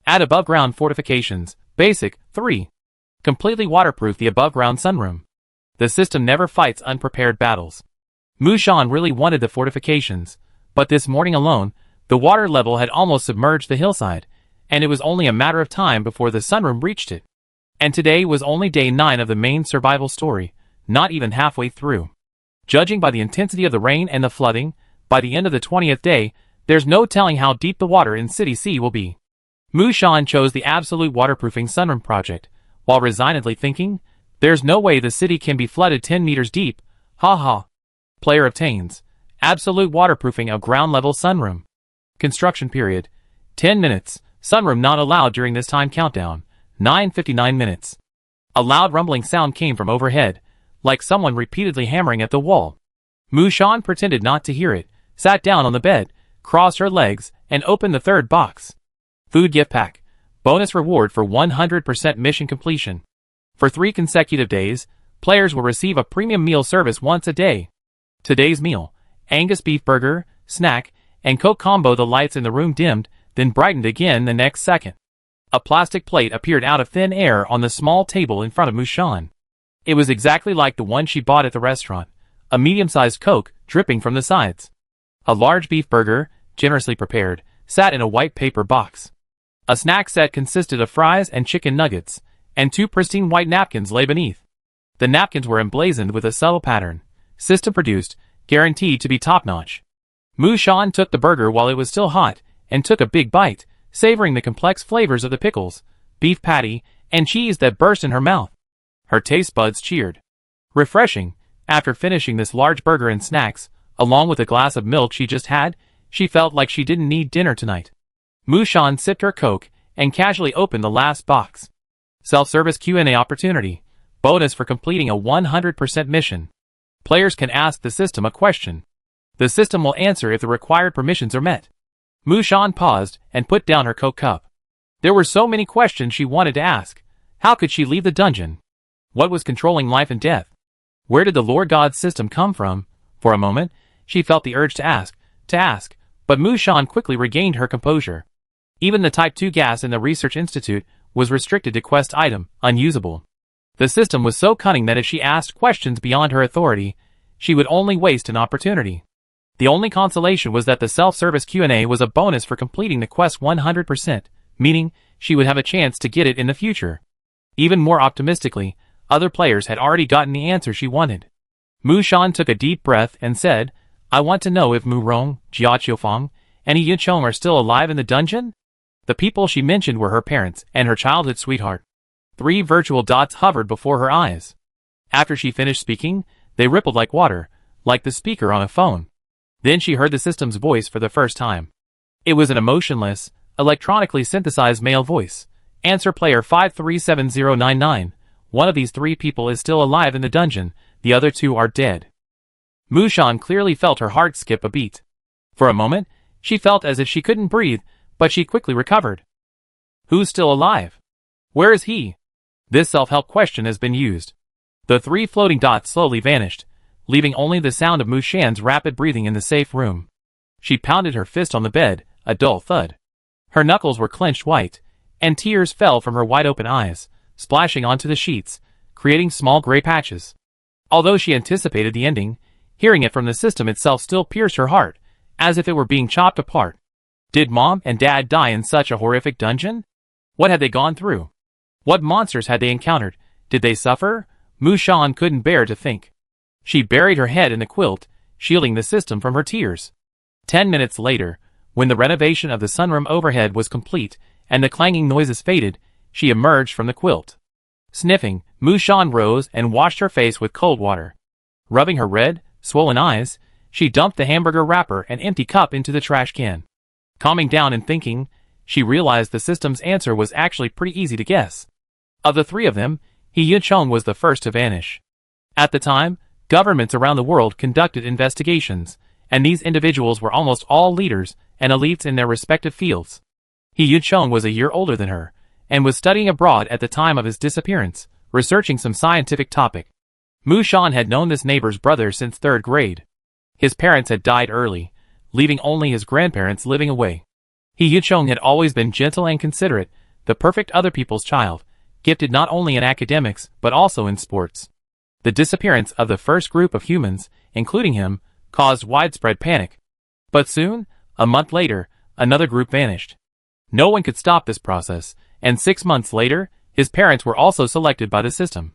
Add above ground fortifications, basic. 3. Completely waterproof the above ground sunroom. The system never fights unprepared battles. Mushan really wanted the fortifications, but this morning alone, the water level had almost submerged the hillside, and it was only a matter of time before the sunroom reached it. And today was only day 9 of the main survival story, not even halfway through. Judging by the intensity of the rain and the flooding, by the end of the 20th day, there's no telling how deep the water in City C will be. Mushan chose the absolute waterproofing sunroom project, while resignedly thinking, There's no way the city can be flooded 10 meters deep. Ha ha. Player obtains absolute waterproofing of ground-level sunroom. Construction period 10 minutes. Sunroom not allowed during this time countdown. 9:59 minutes. A loud rumbling sound came from overhead, like someone repeatedly hammering at the wall. Mushan pretended not to hear it, sat down on the bed, crossed her legs, and opened the third box. Food gift pack. Bonus reward for 100% mission completion. For 3 consecutive days, players will receive a premium meal service once a day. Today's meal: Angus beef burger, snack, and Coke combo. The lights in the room dimmed, then brightened again the next second. A plastic plate appeared out of thin air on the small table in front of Mushan. It was exactly like the one she bought at the restaurant, a medium-sized Coke dripping from the sides. A large beef burger, generously prepared, sat in a white paper box. A snack set consisted of fries and chicken nuggets, and 2 pristine white napkins lay beneath. The napkins were emblazoned with a subtle pattern, system-produced, guaranteed to be top-notch. Mushan took the burger while it was still hot, and took a big bite, savoring the complex flavors of the pickles, beef patty, and cheese that burst in her mouth. Her taste buds cheered. Refreshing. After finishing this large burger and snacks, along with a glass of milk she just had, she felt like she didn't need dinner tonight. Mushan sipped her Coke and casually opened the last box. Self-service Q&A opportunity. Bonus for completing a 100% mission. Players can ask the system a question. The system will answer if the required permissions are met. Mushan paused and put down her Coke cup. There were so many questions she wanted to ask. How could she leave the dungeon? What was controlling life and death? Where did the Lord God's system come from? For a moment, she felt the urge to ask, but Mushan quickly regained her composure. Even the Type 2 gas in the Research Institute was restricted to quest item, unusable. The system was so cunning that if she asked questions beyond her authority, she would only waste an opportunity. The only consolation was that the self-service Q&A was a bonus for completing the quest 100%, meaning she would have a chance to get it in the future. Even more optimistically, other players had already gotten the answer she wanted. Mushan took a deep breath and said, I want to know if Mu Rong, Jia Qiufang, and Yi Yuncheng are still alive in the dungeon? The people she mentioned were her parents and her childhood sweetheart. 3 virtual dots hovered before her eyes. After she finished speaking, they rippled like water, like the speaker on a phone. Then she heard the system's voice for the first time. It was an emotionless, electronically synthesized male voice. Answer player 537099. One of these 3 people is still alive in the dungeon, the other 2 are dead. Mushan clearly felt her heart skip a beat. For a moment, she felt as if she couldn't breathe, but she quickly recovered. Who's still alive? Where is he? This self-help question has been used. The 3 floating dots slowly vanished, leaving only the sound of Mushan's rapid breathing in the safe room. She pounded her fist on the bed, a dull thud. Her knuckles were clenched white, and tears fell from her wide-open eyes, splashing onto the sheets, creating small gray patches. Although she anticipated the ending, hearing it from the system itself still pierced her heart, as if it were being chopped apart. Did Mom and Dad die in such a horrific dungeon? What had they gone through? What monsters had they encountered? Did they suffer? Mushan couldn't bear to think. She buried her head in the quilt, shielding the system from her tears. 10 minutes later, when the renovation of the sunroom overhead was complete and the clanging noises faded, she emerged from the quilt. Sniffing, Mushan rose and washed her face with cold water. Rubbing her red, swollen eyes, she dumped the hamburger wrapper and empty cup into the trash can. Calming down and thinking, she realized the system's answer was actually pretty easy to guess. Of the 3 of them, Yi Yuncheng was the first to vanish. At the time, governments around the world conducted investigations, and these individuals were almost all leaders and elites in their respective fields. Yi Yuncheng was a year older than her, and was studying abroad at the time of his disappearance, researching some scientific topic. Mushan had known this neighbor's brother since 3rd grade. His parents had died early, leaving only his grandparents living away. Yi Yuncheng had always been gentle and considerate, the perfect other people's child, gifted not only in academics but also in sports. The disappearance of the first group of humans, including him, caused widespread panic. But soon, a month later, another group vanished. No one could stop this process, and 6 months later, his parents were also selected by the system.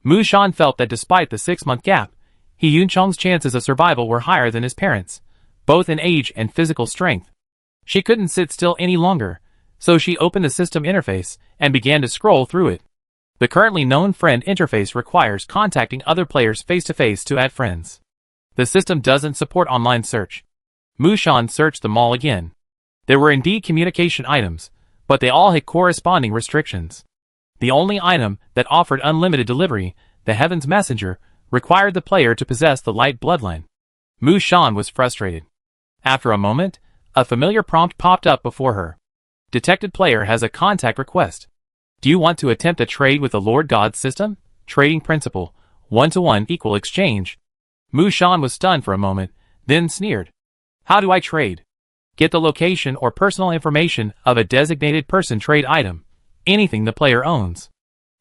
Mushan felt that despite the 6-month gap, Yi Yuncheng's chances of survival were higher than his parents, both in age and physical strength. She couldn't sit still any longer, so she opened the system interface and began to scroll through it. The currently known friend interface requires contacting other players face-to-face to add friends. The system doesn't support online search. Mushan searched them all again. There were indeed communication items, but they all had corresponding restrictions. The only item that offered unlimited delivery, the Heaven's Messenger, required the player to possess the light bloodline. Mushan was frustrated. After a moment, a familiar prompt popped up before her. Detected player has a contact request. Do you want to attempt a trade with the Lord God system? Trading principle, 1-to-1 equal exchange. Mushan was stunned for a moment, then sneered. How do I trade? Get the location or personal information of a designated person trade item. Anything the player owns.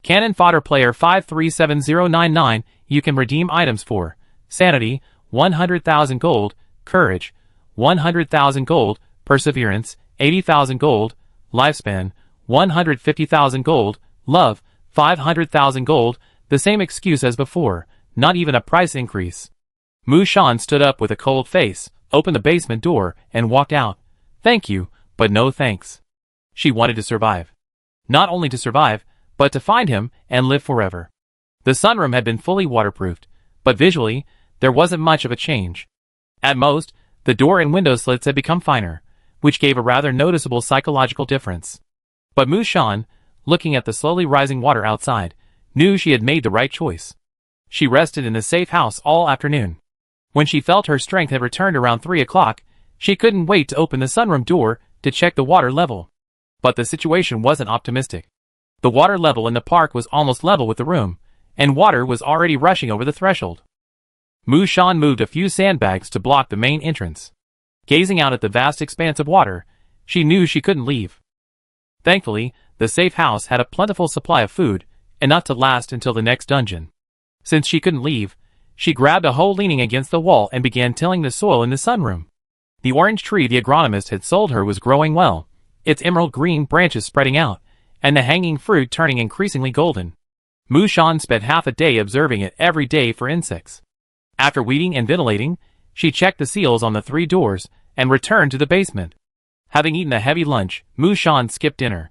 Cannon Fodder Player 537099, you can redeem items for Sanity, 100,000 gold, Courage, 100,000 gold, Perseverance, 80,000 gold, Lifespan, 150,000 gold, Love, 500,000 gold, the same excuse as before, not even a price increase. Mushan stood up with a cold face, opened the basement door, and walked out. Thank you, but no thanks. She wanted to survive. Not only to survive, but to find him and live forever. The sunroom had been fully waterproofed, but visually, there wasn't much of a change. At most, the door and window slits had become finer, which gave a rather noticeable psychological difference. But Mushan, looking at the slowly rising water outside, knew she had made the right choice. She rested in the safe house all afternoon. When she felt her strength had returned around 3 o'clock, she couldn't wait to open the sunroom door to check the water level. But the situation wasn't optimistic. The water level in the park was almost level with the room, and water was already rushing over the threshold. Mushan moved a few sandbags to block the main entrance. Gazing out at the vast expanse of water, she knew she couldn't leave. Thankfully, the safe house had a plentiful supply of food, enough to last until the next dungeon. Since she couldn't leave, she grabbed a hoe leaning against the wall and began tilling the soil in the sunroom. The orange tree the agronomist had sold her was growing well, its emerald green branches spreading out, and the hanging fruit turning increasingly golden. Mushan spent half a day observing it every day for insects. After weeding and ventilating, she checked the seals on the 3 doors and returned to the basement. Having eaten a heavy lunch, Mushan skipped dinner.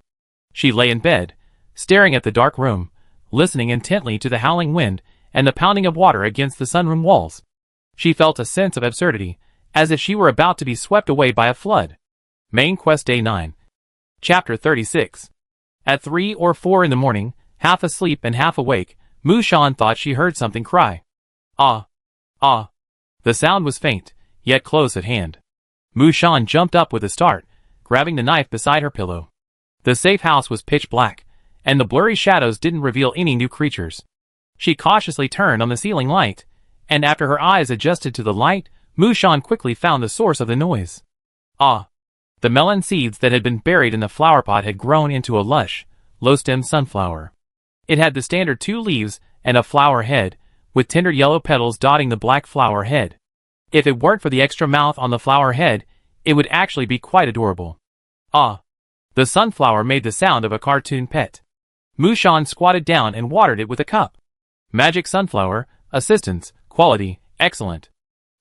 She lay in bed, staring at the dark room, listening intently to the howling wind and the pounding of water against the sunroom walls. She felt a sense of absurdity, as if she were about to be swept away by a flood. Main Quest Day 9. Chapter 36. At 3 or 4 in the morning, half asleep and half awake, Mushan thought she heard something cry. Ah! Ah! The sound was faint, yet close at hand. Mushan jumped up with a start, grabbing the knife beside her pillow. The safe house was pitch black, and the blurry shadows didn't reveal any new creatures. She cautiously turned on the ceiling light, and after her eyes adjusted to the light, Mushan quickly found the source of the noise. Ah! The melon seeds that had been buried in the flower pot had grown into a lush, low-stemmed sunflower. It had the standard 2 leaves and a flower head, with tender yellow petals dotting the black flower head. If it weren't for the extra mouth on the flower head, it would actually be quite adorable. Ah! The sunflower made the sound of a cartoon pet. Mushan squatted down and watered it with a cup. Magic sunflower, assistance, quality, excellent.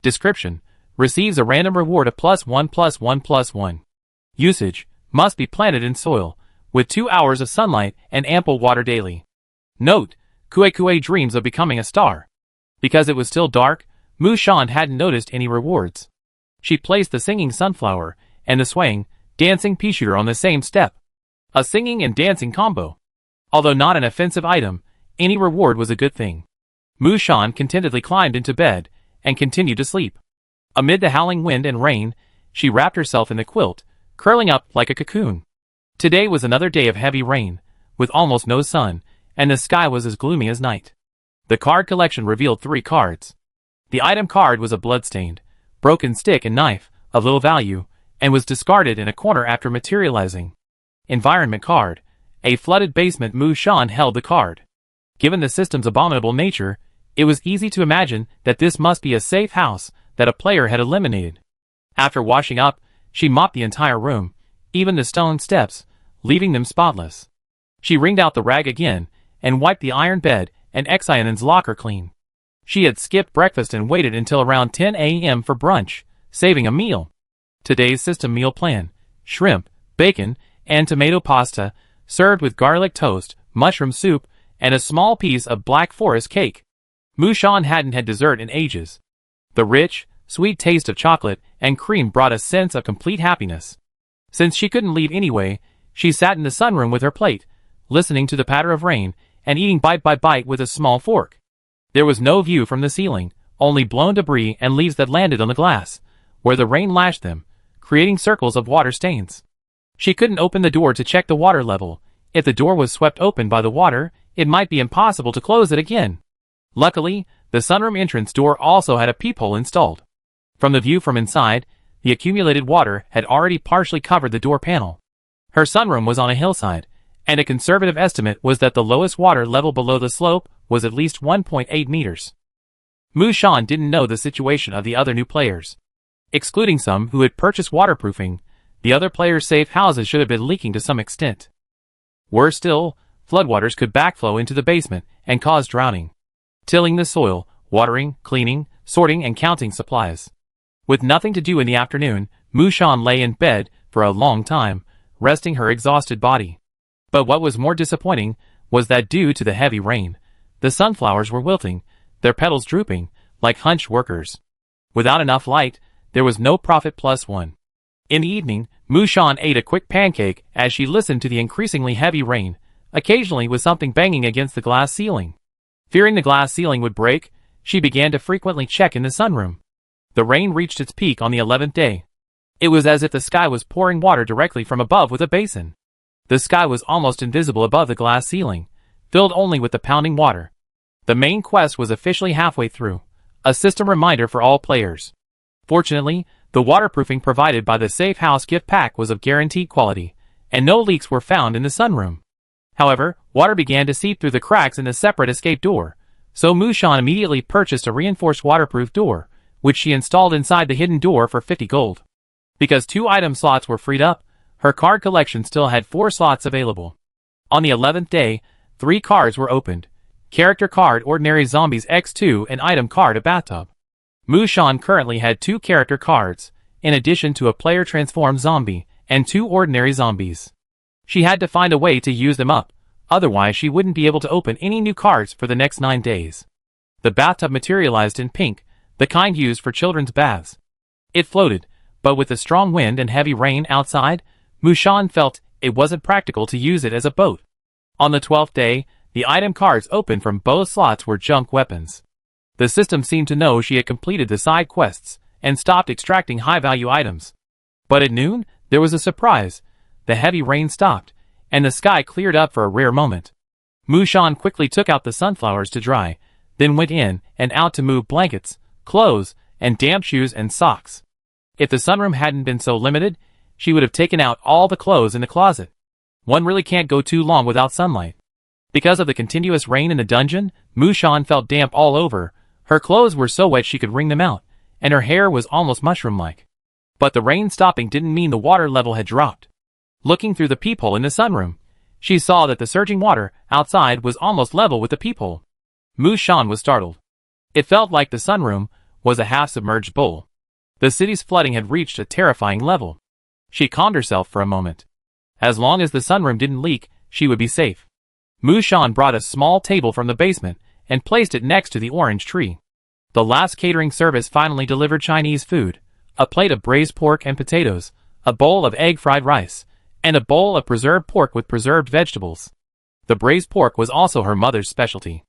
Description: receives a random reward of +1+1+1. Usage: must be planted in soil, with 2 hours of sunlight and ample water daily. Note: Kue dreams of becoming a star. Because it was still dark, Mushan hadn't noticed any rewards. She placed the singing sunflower and the swaying, dancing pea shooter on the same step. A singing and dancing combo. Although not an offensive item, any reward was a good thing. Mushan contentedly climbed into bed and continued to sleep. Amid the howling wind and rain, she wrapped herself in the quilt, curling up like a cocoon. Today was another day of heavy rain, with almost no sun, and the sky was as gloomy as night. The card collection revealed 3 cards. The item card was a bloodstained, broken stick and knife, of little value, and was discarded in a corner after materializing. Environment card. A flooded basement. Mushan held the card. Given the system's abominable nature, it was easy to imagine that this must be a safe house that a player had eliminated. After washing up, she mopped the entire room, even the stone steps, leaving them spotless. She wringed out the rag again, and wiped the iron bed and Xion's locker clean. She had skipped breakfast and waited until around 10 a.m. for brunch, saving a meal. Today's system meal plan: shrimp, bacon, and tomato pasta, served with garlic toast, mushroom soup, and a small piece of black forest cake. Mushan hadn't had dessert in ages. The rich, sweet taste of chocolate and cream brought a sense of complete happiness. Since she couldn't leave anyway, she sat in the sunroom with her plate, listening to the patter of rain, and eating bite by bite with a small fork. There was no view from the ceiling, only blown debris and leaves that landed on the glass, where the rain lashed them, creating circles of water stains. She couldn't open the door to check the water level. If the door was swept open by the water, it might be impossible to close it again. Luckily, the sunroom entrance door also had a peephole installed. From the view from inside, the accumulated water had already partially covered the door panel. Her sunroom was on a hillside, and a conservative estimate was that the lowest water level below the slope was at least 1.8 meters. Mushan didn't know the situation of the other new players. Excluding some who had purchased waterproofing, the other players' safe houses should have been leaking to some extent. Worse still, floodwaters could backflow into the basement and cause drowning. Tilling the soil, watering, cleaning, sorting and counting supplies. With nothing to do in the afternoon, Mushan lay in bed for a long time, resting her exhausted body. But what was more disappointing was that due to the heavy rain, the sunflowers were wilting, their petals drooping, like hunched workers. Without enough light, there was no profit plus one. In the evening, Mushan ate a quick pancake as she listened to the increasingly heavy rain, occasionally with something banging against the glass ceiling. Fearing the glass ceiling would break, she began to frequently check in the sunroom. The rain reached its peak on the 11th day. It was as if the sky was pouring water directly from above with a basin. The sky was almost invisible above the glass ceiling, filled only with the pounding water. The main quest was officially halfway through, a system reminder for all players. Fortunately, the waterproofing provided by the Safe House gift pack was of guaranteed quality, and no leaks were found in the sunroom. However, water began to seep through the cracks in the separate escape door, so Mushan immediately purchased a reinforced waterproof door, which she installed inside the hidden door for 50 gold. Because 2 item slots were freed up, her card collection still had 4 slots available. On the 11th day, 3 cards were opened. Character card Ordinary Zombies X2 and item card a bathtub. Mushan currently had 2 character cards, in addition to a player transformed zombie, and 2 ordinary zombies. She had to find a way to use them up, otherwise she wouldn't be able to open any new cards for the next 9 days. The bathtub materialized in pink, the kind used for children's baths. It floated, but with the strong wind and heavy rain outside, Mushan felt it wasn't practical to use it as a boat. On the 12th day, the item cards opened from both slots were junk weapons. The system seemed to know she had completed the side quests, and stopped extracting high-value items. But at noon, there was a surprise. The heavy rain stopped, and the sky cleared up for a rare moment. Mushan quickly took out the sunflowers to dry, then went in and out to move blankets, clothes, and damp shoes and socks. If the sunroom hadn't been so limited, she would have taken out all the clothes in the closet. One really can't go too long without sunlight. Because of the continuous rain in the dungeon, Mushan felt damp all over. Her clothes were so wet she could wring them out, and her hair was almost mushroom-like. But the rain stopping didn't mean the water level had dropped. Looking through the peephole in the sunroom, she saw that the surging water outside was almost level with the peephole. Mushan was startled. It felt like the sunroom was a half-submerged bowl. The city's flooding had reached a terrifying level. She calmed herself for a moment. As long as the sunroom didn't leak, she would be safe. Mushan brought a small table from the basement and placed it next to the orange tree. The last catering service finally delivered Chinese food, a plate of braised pork and potatoes, a bowl of egg-fried rice, and a bowl of preserved pork with preserved vegetables. The braised pork was also her mother's specialty.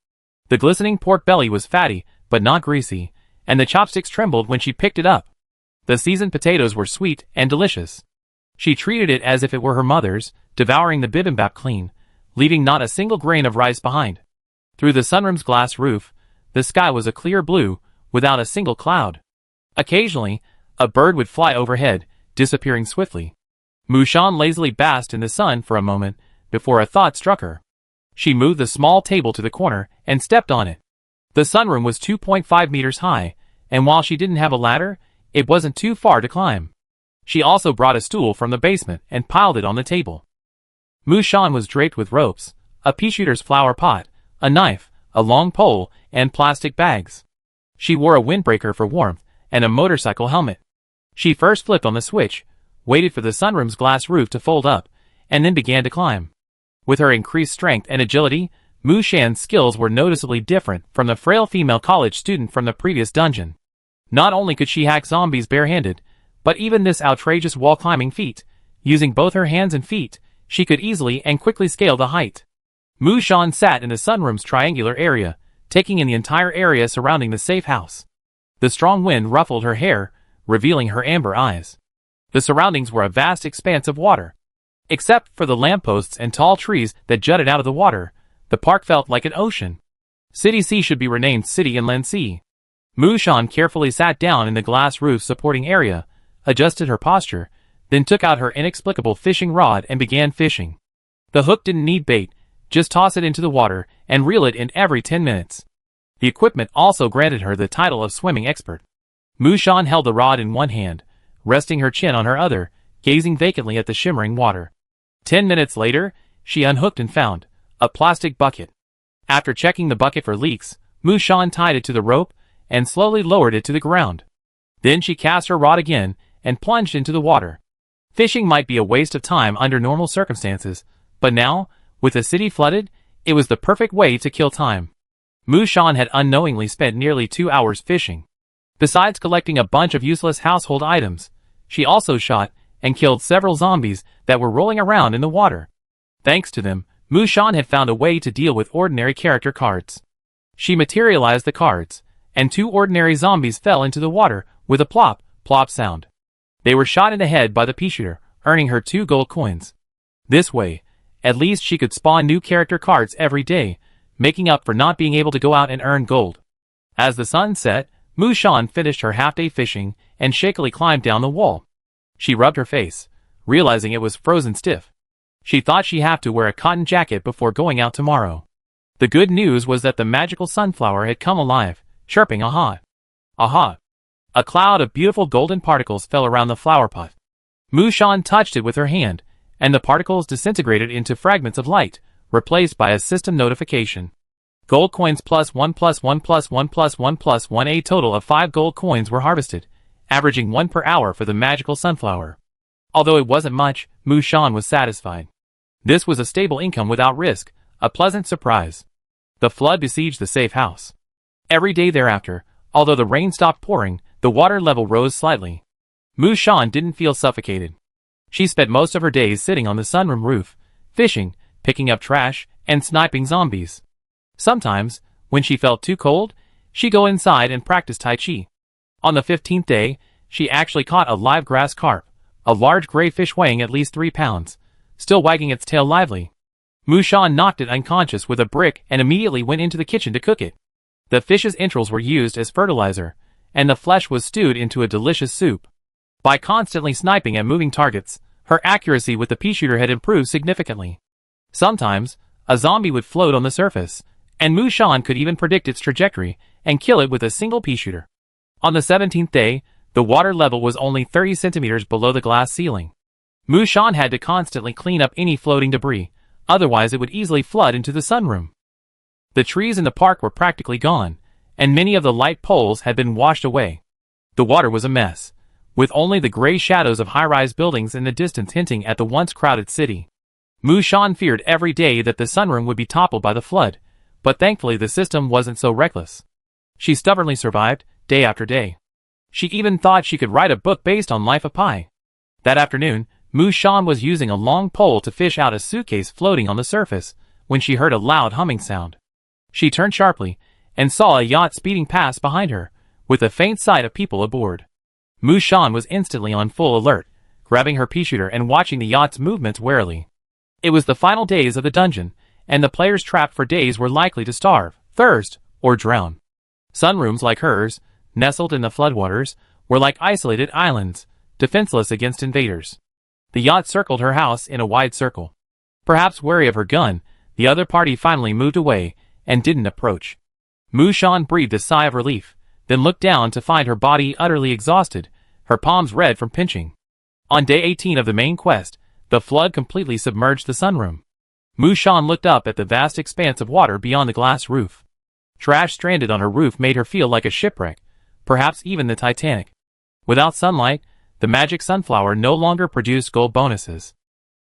The glistening pork belly was fatty, but not greasy, and the chopsticks trembled when she picked it up. The seasoned potatoes were sweet and delicious. She treated it as if it were her mother's, devouring the bibimbap clean, leaving not a single grain of rice behind. Through the sunroom's glass roof, the sky was a clear blue, without a single cloud. Occasionally, a bird would fly overhead, disappearing swiftly. Mushan lazily basked in the sun for a moment, before a thought struck her. She moved the small table to the corner, and stepped on it. The sunroom was 2.5 meters high, and while she didn't have a ladder, it wasn't too far to climb. She also brought a stool from the basement and piled it on the table. Mushan was draped with ropes, a pea-shooter's flower pot, a knife, a long pole, and plastic bags. She wore a windbreaker for warmth, and a motorcycle helmet. She first flipped on the switch, waited for the sunroom's glass roof to fold up, and then began to climb. With her increased strength and agility, Mu Shan's skills were noticeably different from the frail female college student from the previous dungeon. Not only could she hack zombies barehanded, but even this outrageous wall-climbing feat, using both her hands and feet, she could easily and quickly scale the height. Mu Shan sat in the sunroom's triangular area, taking in the entire area surrounding the safe house. The strong wind ruffled her hair, revealing her amber eyes. The surroundings were a vast expanse of water. Except for the lampposts and tall trees that jutted out of the water, the park felt like an ocean. City Sea should be renamed City Inland Sea. Mu Shan carefully sat down in the glass roof supporting area, adjusted her posture, then took out her inexplicable fishing rod and began fishing. The hook didn't need bait, just toss it into the water and reel it in every 10 minutes. The equipment also granted her the title of swimming expert. Mu Shan held the rod in one hand, resting her chin on her other, gazing vacantly at the shimmering water. 10 minutes later, she unhooked and found a plastic bucket. After checking the bucket for leaks, Mu Shan tied it to the rope and slowly lowered it to the ground. Then she cast her rod again and plunged into the water. Fishing might be a waste of time under normal circumstances, but now, with the city flooded, it was the perfect way to kill time. Mu Shan had unknowingly spent nearly 2 hours fishing. Besides collecting a bunch of useless household items, she also shot and killed several zombies that were rolling around in the water. Thanks to them, Mu Shan had found a way to deal with ordinary character cards. She materialized the cards, and 2 ordinary zombies fell into the water with a plop, plop sound. They were shot in the head by the pea shooter, earning her 2 gold coins. This way, at least she could spawn new character cards every day, making up for not being able to go out and earn gold. As the sun set, Mu Shan finished her half-day fishing and shakily climbed down the wall. She rubbed her face, realizing it was frozen stiff. She thought she'd have to wear a cotton jacket before going out tomorrow. The good news was that the magical sunflower had come alive, chirping aha. Aha. A cloud of beautiful golden particles fell around the flower pot. Mu Shan touched it with her hand, and the particles disintegrated into fragments of light, replaced by a system notification. Gold coins +1 +1 +1 +1 +1. A total of 5 gold coins were harvested, averaging 1 per hour for the magical sunflower. Although it wasn't much, Mu Shan was satisfied. This was a stable income without risk, a pleasant surprise. The flood besieged the safe house. Every day thereafter, although the rain stopped pouring, the water level rose slightly. Mu Shan didn't feel suffocated. She spent most of her days sitting on the sunroom roof, fishing, picking up trash, and sniping zombies. Sometimes, when she felt too cold, she'd go inside and practice Tai Chi. On the 15th day, she actually caught a live grass carp, a large gray fish weighing at least 3 pounds, still wagging its tail lively. Mu Shan knocked it unconscious with a brick and immediately went into the kitchen to cook it. The fish's entrails were used as fertilizer, and the flesh was stewed into a delicious soup. By constantly sniping at moving targets, her accuracy with the pea shooter had improved significantly. Sometimes, a zombie would float on the surface, and Mu Shan could even predict its trajectory and kill it with a single pea shooter. On the 17th day, the water level was only 30 centimeters below the glass ceiling. Mu Shan had to constantly clean up any floating debris, otherwise it would easily flood into the sunroom. The trees in the park were practically gone, and many of the light poles had been washed away. The water was a mess, with only the gray shadows of high-rise buildings in the distance hinting at the once crowded city. Mu Shan feared every day that the sunroom would be toppled by the flood, but thankfully the system wasn't so reckless. She stubbornly survived, day after day. She even thought she could write a book based on Life of Pi. That afternoon, Mu Shan was using a long pole to fish out a suitcase floating on the surface, when she heard a loud humming sound. She turned sharply, and saw a yacht speeding past behind her, with a faint sight of people aboard. Mu Shan was instantly on full alert, grabbing her pea shooter and watching the yacht's movements warily. It was the final days of the dungeon, and the players trapped for days were likely to starve, thirst, or drown. Sunrooms like hers, nestled in the floodwaters, were like isolated islands, defenseless against invaders. The yacht circled her house in a wide circle. Perhaps wary of her gun, the other party finally moved away and didn't approach. Mu Shan breathed a sigh of relief, then looked down to find her body utterly exhausted, her palms red from pinching. On day 18 of the main quest, the flood completely submerged the sunroom. Mu Shan looked up at the vast expanse of water beyond the glass roof. Trash stranded on her roof made her feel like a shipwreck, perhaps even the Titanic. Without sunlight, the magic sunflower no longer produced gold bonuses.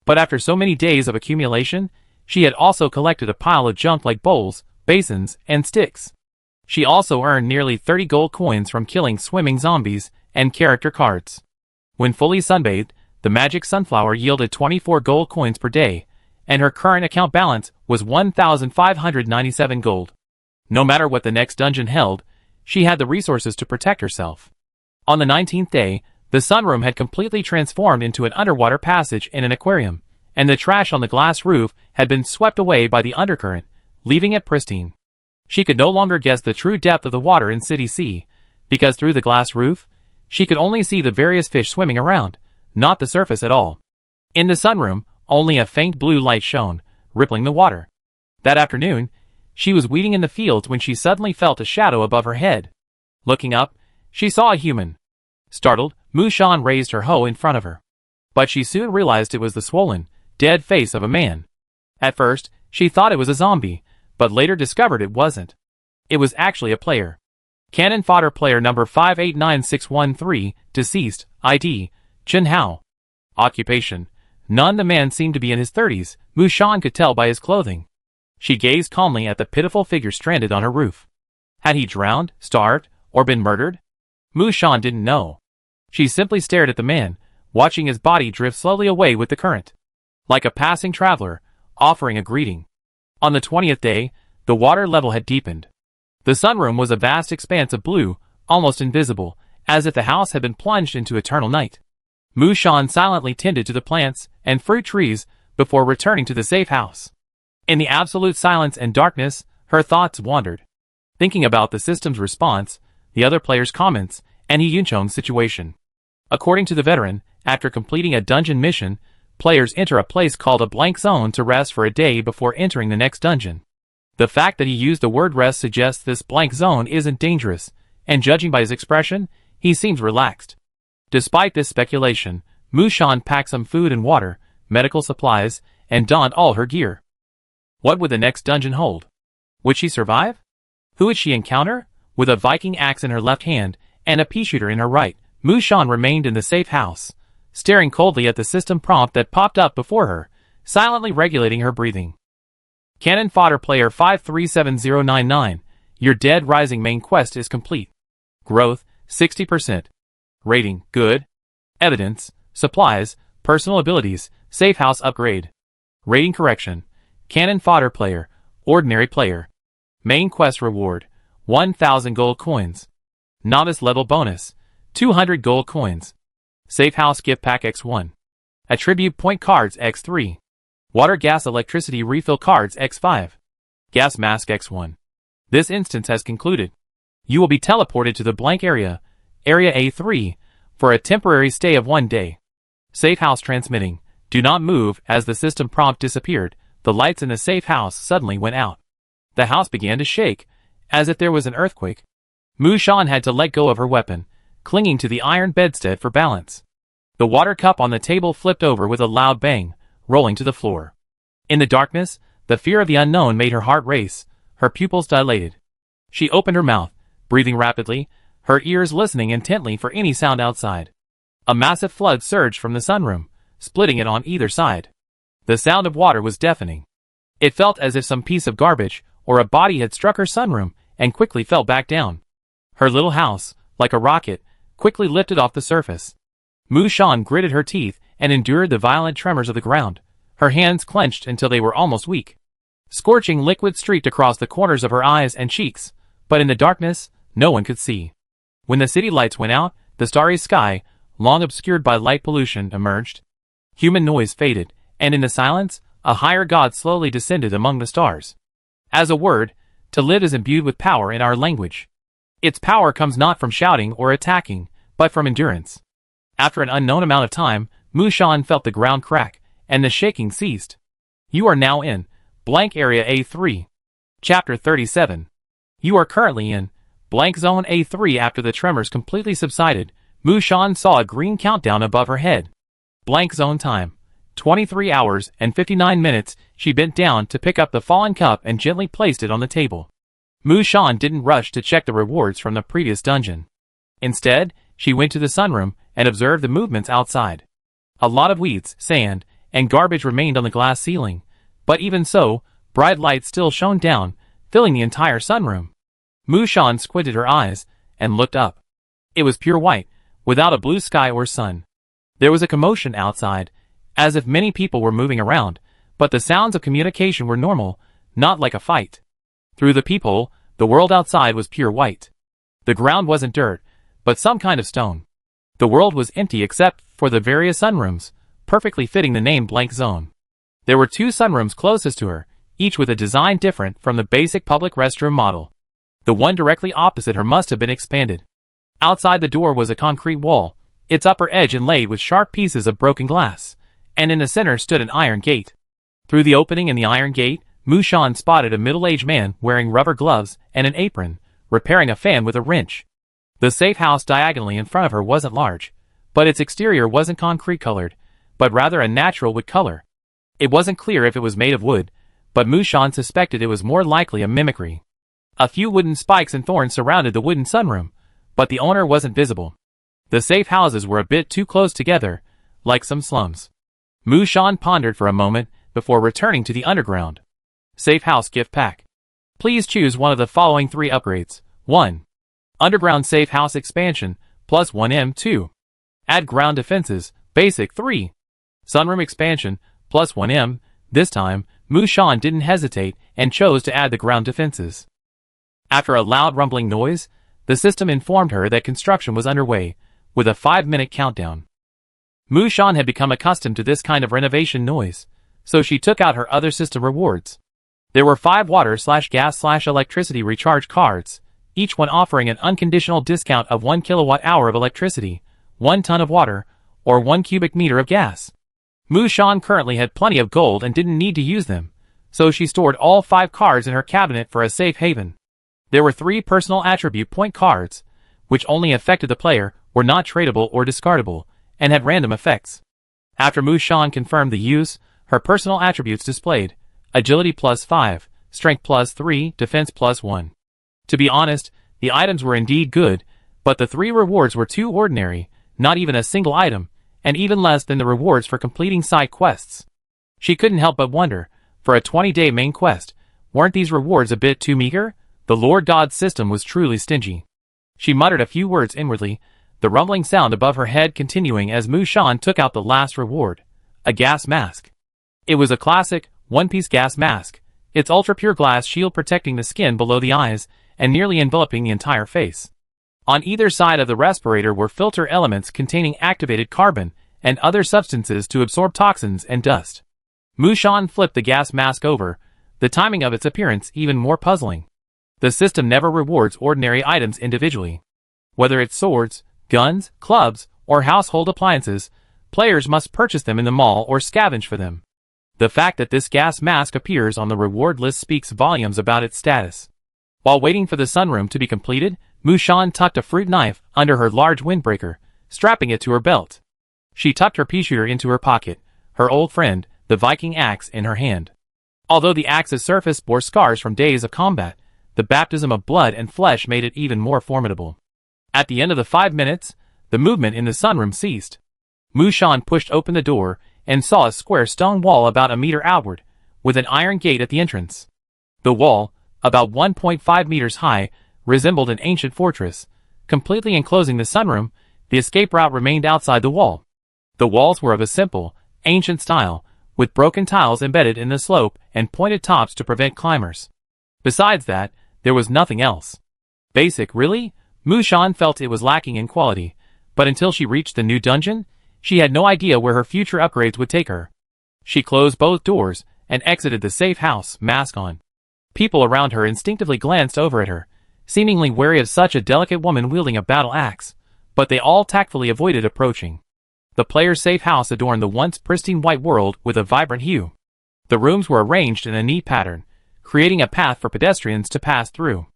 But after so many days of accumulation, She had also collected a pile of junk like bowls, basins, and sticks. She also earned nearly 30 gold coins from killing swimming zombies and character cards. When fully sunbathed, the magic sunflower yielded 24 gold coins per day, and her current account balance was 1,597 gold. No matter what the next dungeon held, she had the resources to protect herself. On the 19th day, the sunroom had completely transformed into an underwater passage in an aquarium, and the trash on the glass roof had been swept away by the undercurrent, leaving it pristine. She could no longer guess the true depth of the water in City Sea, because through the glass roof, she could only see the various fish swimming around, not the surface at all. In the sunroom, only a faint blue light shone, rippling the water. That afternoon, she was weeding in the fields when she suddenly felt a shadow above her head. Looking up, she saw a human. Startled, Mushan raised her hoe in front of her. But she soon realized it was the swollen, dead face of a man. At first, she thought it was a zombie, but later discovered it wasn't. It was actually a player. Cannon fodder player number 589613, deceased, ID, Chen Hao. Occupation: none. The man seemed to be in his 30s, Mushan could tell by his clothing. She gazed calmly at the pitiful figure stranded on her roof. Had he drowned, starved, or been murdered? Mushan didn't know. She simply stared at the man, watching his body drift slowly away with the current. Like a passing traveler, offering a greeting. On the 20th day, the water level had deepened. The sunroom was a vast expanse of blue, almost invisible, as if the house had been plunged into eternal night. Mushan silently tended to the plants and fruit trees before returning to the safe house. In the absolute silence and darkness, her thoughts wandered, thinking about the system's response, the other players' comments, and He Yunchong's situation. According to the veteran, after completing a dungeon mission, players enter a place called a blank zone to rest for a day before entering the next dungeon. The fact that he used the word rest suggests this blank zone isn't dangerous, and judging by his expression, he seems relaxed. Despite this speculation, Mushan packed some food and water, medical supplies, and donned all her gear. What would the next dungeon hold? Would she survive? Who would she encounter? With a Viking axe in her left hand and a pea shooter in her right, Mushan remained in the safe house, staring coldly at the system prompt that popped up before her, silently regulating her breathing. Cannon fodder player 537099, your Dead Rising main quest is complete. Growth, 60%. Rating, good. Evidence, supplies, personal abilities, safe house upgrade. Rating correction, Cannon fodder player, ordinary player. Main quest reward, 1000 gold coins. Novice level bonus, 200 gold coins. Safe house gift pack X1. Attribute point cards X3. Water gas electricity refill cards X5. Gas mask X1. This instance has concluded. You will be teleported to the blank area, Area A3, for a temporary stay of 1 day. Safe house transmitting. Do not move. As the system prompt disappeared, the lights in the safe house suddenly went out. The house began to shake, as if there was an earthquake. Mushan had to let go of her weapon, clinging to the iron bedstead for balance. The water cup on the table flipped over with a loud bang, rolling to the floor. In the darkness, the fear of the unknown made her heart race, her pupils dilated. She opened her mouth, breathing rapidly, her ears listening intently for any sound outside. A massive flood surged from the sunroom, splitting it on either side. The sound of water was deafening. It felt as if some piece of garbage or a body had struck her sunroom and quickly fell back down. Her little house, like a rocket, quickly lifted off the surface. Mushan gritted her teeth and endured the violent tremors of the ground, her hands clenched until they were almost weak. Scorching liquid streaked across the corners of her eyes and cheeks, but in the darkness, no one could see. When the city lights went out, the starry sky, long obscured by light pollution, emerged. Human noise faded, and in the silence, a higher god slowly descended among the stars. As a word, to live is imbued with power in our language. Its power comes not from shouting or attacking, but from endurance. After an unknown amount of time, Mushan felt the ground crack, and the shaking ceased. You are now in blank area A3. Chapter 37. You are currently in blank zone A3. After the tremors completely subsided, Mushan saw a green countdown above her head. Blank zone time. 23 hours and 59 minutes. She bent down to pick up the fallen cup and gently placed it on the table. Mushan didn't rush to check the rewards from the previous dungeon. Instead, she went to the sunroom and observed the movements outside. A lot of weeds, sand, and garbage remained on the glass ceiling, But even so, bright light still shone down, filling the entire sunroom. Mushan squinted her eyes and looked up. It was pure white, without a blue sky or sun. There was a commotion outside, as if many people were moving around, but the sounds of communication were normal, not like a fight. Through the peephole, the world outside was pure white. The ground wasn't dirt, but some kind of stone. The world was empty except for the various sunrooms, perfectly fitting the name Blank Zone. There were 2 sunrooms closest to her, each with a design different from the basic public restroom model. The one directly opposite her must have been expanded. Outside the door was a concrete wall, its upper edge inlaid with sharp pieces of broken glass, and in the center stood an iron gate. Through the opening in the iron gate, Mushan spotted a middle-aged man wearing rubber gloves and an apron, repairing a fan with a wrench. The safe house diagonally in front of her wasn't large, but its exterior wasn't concrete-colored, but rather a natural wood color. It wasn't clear if it was made of wood, but Mushan suspected it was more likely a mimicry. A few wooden spikes and thorns surrounded the wooden sunroom, but the owner wasn't visible. The safe houses were a bit too close together, like some slums. Mushan pondered for a moment before returning to the underground. Safe house gift pack. Please choose one of the following 3 upgrades. 1. Underground safe house expansion, plus 1M. 2. Add ground defenses, basic 3. Sunroom expansion, plus 1M. This time, Mushan didn't hesitate and chose to add the ground defenses. After a loud rumbling noise, the system informed her that construction was underway, with a 5-minute countdown. Mushan had become accustomed to this kind of renovation noise, so she took out her other system rewards. There were 5 water/gas/electricity recharge cards, each one offering an unconditional discount of 1 kilowatt-hour of electricity, 1 ton of water, or 1 cubic meter of gas. Mushan currently had plenty of gold and didn't need to use them, so she stored all 5 cards in her cabinet for a safe haven. There were 3 personal attribute point cards, which only affected the player, were not tradable or discardable, and had random effects. After Mushan confirmed the use, her personal attributes displayed: Agility plus 5, Strength plus 3, Defense plus 1. To be honest, the items were indeed good, but the 3 rewards were too ordinary, not even a single item, and even less than the rewards for completing side quests. She couldn't help but wonder, for a 20-day main quest, weren't these rewards a bit too meager? The Lord God's system was truly stingy. She muttered a few words inwardly, the rumbling sound above her head continuing as Mushan took out the last reward, a gas mask. It was a classic, one-piece gas mask, its ultra-pure glass shield protecting the skin below the eyes and nearly enveloping the entire face. On either side of the respirator were filter elements containing activated carbon and other substances to absorb toxins and dust. Mushan flipped the gas mask over, the timing of its appearance even more puzzling. The system never rewards ordinary items individually. Whether it's swords, guns, clubs, or household appliances, players must purchase them in the mall or scavenge for them. The fact that this gas mask appears on the reward list speaks volumes about its status. While waiting for the sunroom to be completed, Mushan tucked a fruit knife under her large windbreaker, strapping it to her belt. She tucked her pea shooter into her pocket, her old friend, the Viking axe, in her hand. Although the axe's surface bore scars from days of combat, the baptism of blood and flesh made it even more formidable. At the end of the 5 minutes, the movement in the sunroom ceased. Mushan pushed open the door and saw a square stone wall about a meter outward, with an iron gate at the entrance. The wall, about 1.5 meters high, resembled an ancient fortress, completely enclosing the sunroom. The escape route remained outside the wall. The walls were of a simple, ancient style, with broken tiles embedded in the slope and pointed tops to prevent climbers. Besides that, there was nothing else. Basic, really? Mushan felt it was lacking in quality, but until she reached the new dungeon, she had no idea where her future upgrades would take her. She closed both doors and exited the safe house, mask on. People around her instinctively glanced over at her, seemingly wary of such a delicate woman wielding a battle axe, but they all tactfully avoided approaching. The player's safe house adorned the once pristine white world with a vibrant hue. The rooms were arranged in a neat pattern, creating a path for pedestrians to pass through.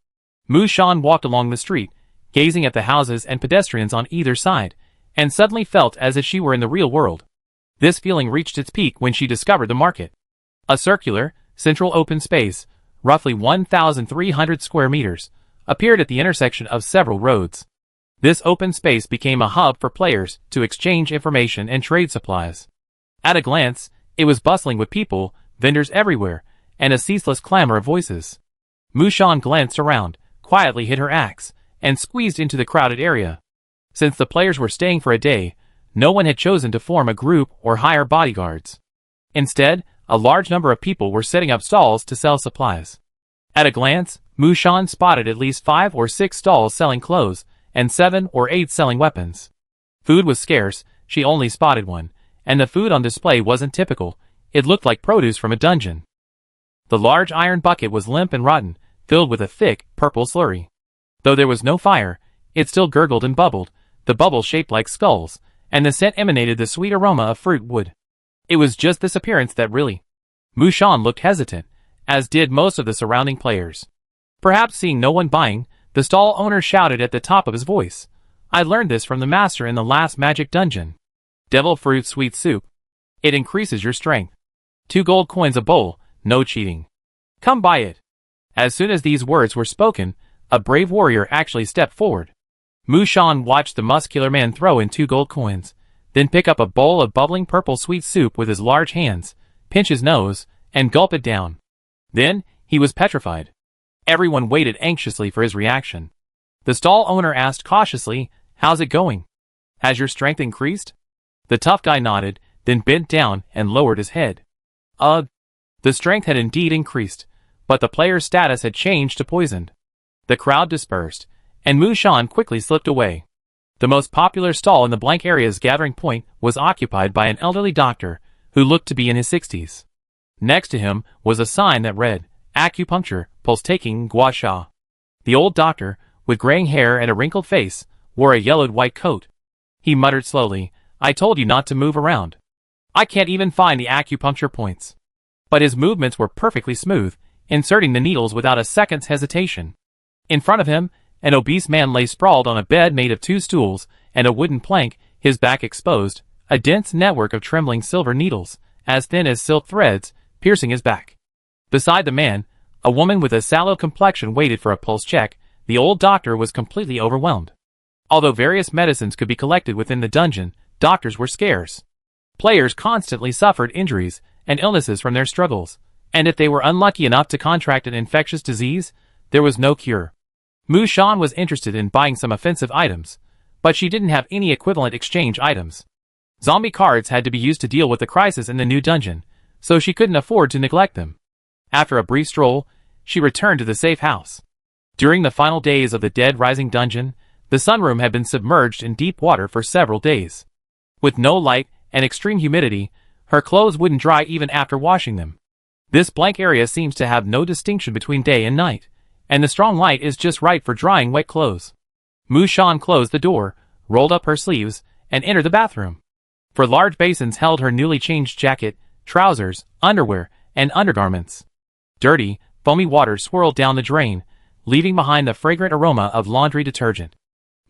Mushan walked along the street, gazing at the houses and pedestrians on either side, and suddenly felt as if she were in the real world. This feeling reached its peak when she discovered the market. A circular, central open space, roughly 1,300 square meters, appeared at the intersection of several roads. This open space became a hub for players to exchange information and trade supplies. At a glance, it was bustling with people, vendors everywhere, and a ceaseless clamor of voices. Mushan glanced around, quietly hid her axe, and squeezed into the crowded area. Since the players were staying for a day, no one had chosen to form a group or hire bodyguards. Instead, a large number of people were setting up stalls to sell supplies. At a glance, Mushan spotted at least 5 or 6 stalls selling clothes, and 7 or 8 selling weapons. Food was scarce, she only spotted one, and the food on display wasn't typical, it looked like produce from a dungeon. The large iron bucket was limp and rotten, filled with a thick, purple slurry. Though there was no fire, it still gurgled and bubbled, the bubbles shaped like skulls, and the scent emanated the sweet aroma of fruit wood. It was just this appearance that really. Mushan looked hesitant, as did most of the surrounding players. Perhaps seeing no one buying, the stall owner shouted at the top of his voice, "I learned this from the master in the last magic dungeon. Devil fruit sweet soup. It increases your strength. 2 gold coins a bowl, no cheating. Come buy it." As soon as these words were spoken, a brave warrior actually stepped forward. Mushan watched the muscular man throw in 2 gold coins, then pick up a bowl of bubbling purple sweet soup with his large hands, pinch his nose, and gulp it down. Then, he was petrified. Everyone waited anxiously for his reaction. The stall owner asked cautiously, "How's it going? Has your strength increased?" The tough guy nodded, then bent down and lowered his head. The strength had indeed increased, but the player's status had changed to poisoned. The crowd dispersed, and Mushan quickly slipped away. The most popular stall in the blank area's gathering point was occupied by an elderly doctor who looked to be in his 60s. Next to him was a sign that read, "Acupuncture, pulse-taking, gua sha." The old doctor, with graying hair and a wrinkled face, wore a yellowed white coat. He muttered slowly, "I told you not to move around. I can't even find the acupuncture points." But his movements were perfectly smooth, inserting the needles without a second's hesitation. In front of him, an obese man lay sprawled on a bed made of 2 stools and a wooden plank, his back exposed, a dense network of trembling silver needles, as thin as silk threads, piercing his back. Beside the man, a woman with a sallow complexion waited for a pulse check. The old doctor was completely overwhelmed. Although various medicines could be collected within the dungeon, doctors were scarce. Players constantly suffered injuries and illnesses from their struggles, and if they were unlucky enough to contract an infectious disease, there was no cure. Mushan was interested in buying some offensive items, but she didn't have any equivalent exchange items. Zombie cards had to be used to deal with the crisis in the new dungeon, so she couldn't afford to neglect them. After a brief stroll, she returned to the safe house. During the final days of the Dead Rising dungeon, the sunroom had been submerged in deep water for several days. With no light and extreme humidity, her clothes wouldn't dry even after washing them. This blank area seems to have no distinction between day and night, and the strong light is just right for drying wet clothes. Mushan closed the door, rolled up her sleeves, and entered the bathroom. For large basins held her newly changed jacket, trousers, underwear, and undergarments. Dirty, foamy water swirled down the drain, leaving behind the fragrant aroma of laundry detergent.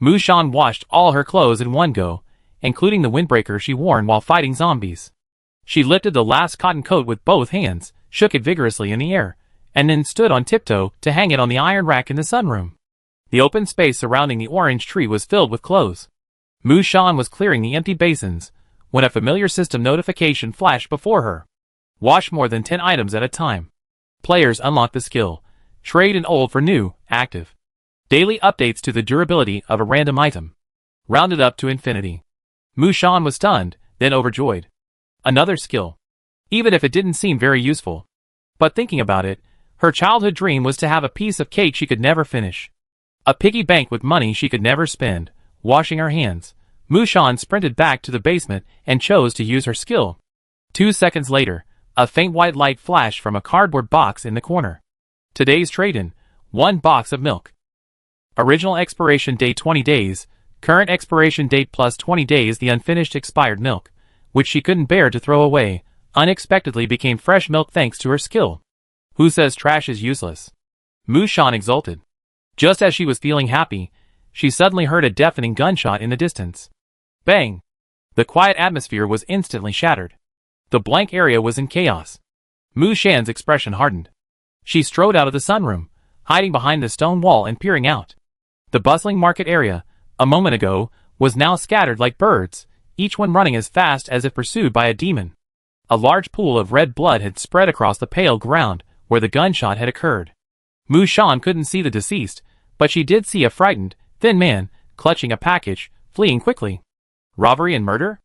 Mushan washed all her clothes in one go, including the windbreaker she worn while fighting zombies. She lifted the last cotton coat with both hands, shook it vigorously in the air, and then stood on tiptoe to hang it on the iron rack in the sunroom. The open space surrounding the orange tree was filled with clothes. Mushan was clearing the empty basins when a familiar system notification flashed before her. Wash more than 10 items at a time. Players unlock the skill. Trade in old for new, active. Daily updates to the durability of a random item. Rounded up to infinity. Mushan was stunned, then overjoyed. Another skill. Even if it didn't seem very useful. But thinking about it, her childhood dream was to have a piece of cake she could never finish. A piggy bank with money she could never spend. Washing her hands, Mushan sprinted back to the basement and chose to use her skill. 2 seconds later, a faint white light flashed from a cardboard box in the corner. Today's trade-in, 1 box of milk. Original expiration date 20 days, current expiration date plus 20 days. The unfinished expired milk, which she couldn't bear to throw away, unexpectedly became fresh milk thanks to her skill. Who says trash is useless? Mushan exulted. Just as she was feeling happy, she suddenly heard a deafening gunshot in the distance. Bang! The quiet atmosphere was instantly shattered. The blank area was in chaos. Mushan's expression hardened. She strode out of the sunroom, hiding behind the stone wall and peering out. The bustling market area, a moment ago, was now scattered like birds, each one running as fast as if pursued by a demon. A large pool of red blood had spread across the pale ground where the gunshot had occurred. Mu Shan couldn't see the deceased, but she did see a frightened, thin man, clutching a package, fleeing quickly. Robbery and murder?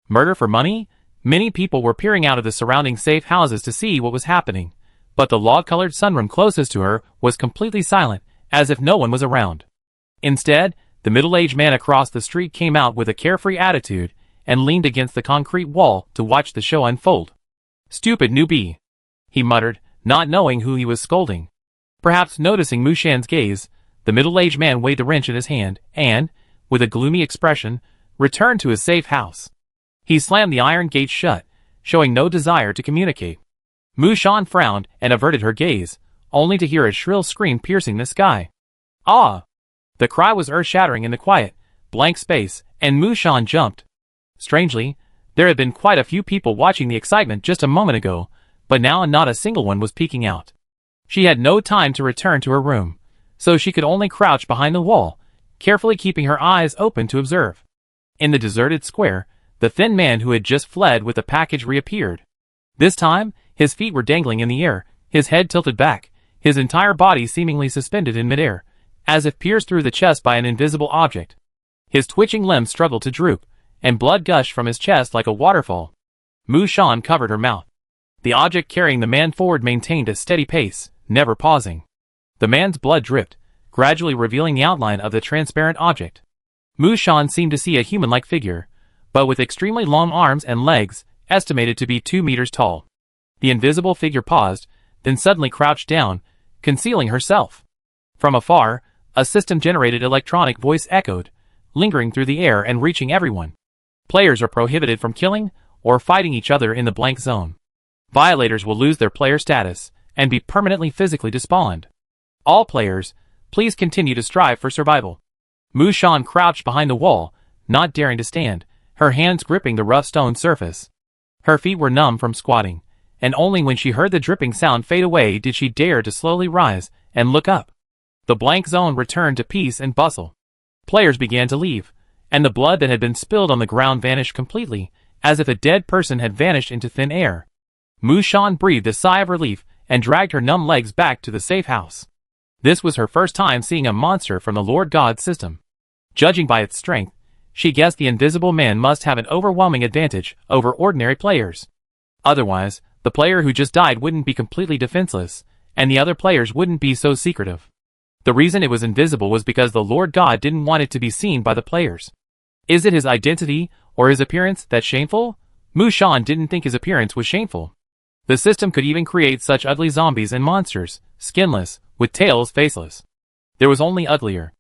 Murder for money? Many people were peering out of the surrounding safe houses to see what was happening, but the log-colored sunroom closest to her was completely silent, as if no one was around. Instead, the middle-aged man across the street came out with a carefree attitude and leaned against the concrete wall to watch the show unfold. "Stupid newbie," he muttered, not knowing who he was scolding. Perhaps noticing Mu Shan's gaze, the middle-aged man weighed the wrench in his hand and, with a gloomy expression, returned to his safe house. He slammed the iron gate shut, showing no desire to communicate. Mu Shan frowned and averted her gaze, only to hear a shrill scream piercing the sky. "Ah!" The cry was earth-shattering in the quiet, blank space, and Mu Shan jumped. Strangely, there had been quite a few people watching the excitement just a moment ago, but now not a single one was peeking out. She had no time to return to her room, so she could only crouch behind the wall, carefully keeping her eyes open to observe. In the deserted square, the thin man who had just fled with the package reappeared. This time, his feet were dangling in the air, his head tilted back, his entire body seemingly suspended in midair, as if pierced through the chest by an invisible object. His twitching limbs struggled to droop, and blood gushed from his chest like a waterfall. Mu Shan covered her mouth. The object carrying the man forward maintained a steady pace, never pausing. The man's blood dripped, gradually revealing the outline of the transparent object. Mu Shan seemed to see a human-like figure, but with extremely long arms and legs, estimated to be 2 meters tall. The invisible figure paused, then suddenly crouched down, concealing herself. From afar, a system-generated electronic voice echoed, lingering through the air and reaching everyone. Players are prohibited from killing or fighting each other in the blank zone. Violators will lose their player status and be permanently physically despawned. All players, please continue to strive for survival. Mu Shan crouched behind the wall, not daring to stand, her hands gripping the rough stone surface. Her feet were numb from squatting, and only when she heard the dripping sound fade away did she dare to slowly rise and look up. The blank zone returned to peace and bustle. Players began to leave, and the blood that had been spilled on the ground vanished completely, as if a dead person had vanished into thin air. Mu Shan breathed a sigh of relief and dragged her numb legs back to the safe house. This was her first time seeing a monster from the Lord God system. Judging by its strength, she guessed the invisible man must have an overwhelming advantage over ordinary players. Otherwise, the player who just died wouldn't be completely defenseless, and the other players wouldn't be so secretive. The reason it was invisible was because the Lord God didn't want it to be seen by the players. Is it his identity or his appearance that's shameful? Mu Shan didn't think his appearance was shameful. The system could even create such ugly zombies and monsters, skinless, with tails faceless. There was only uglier.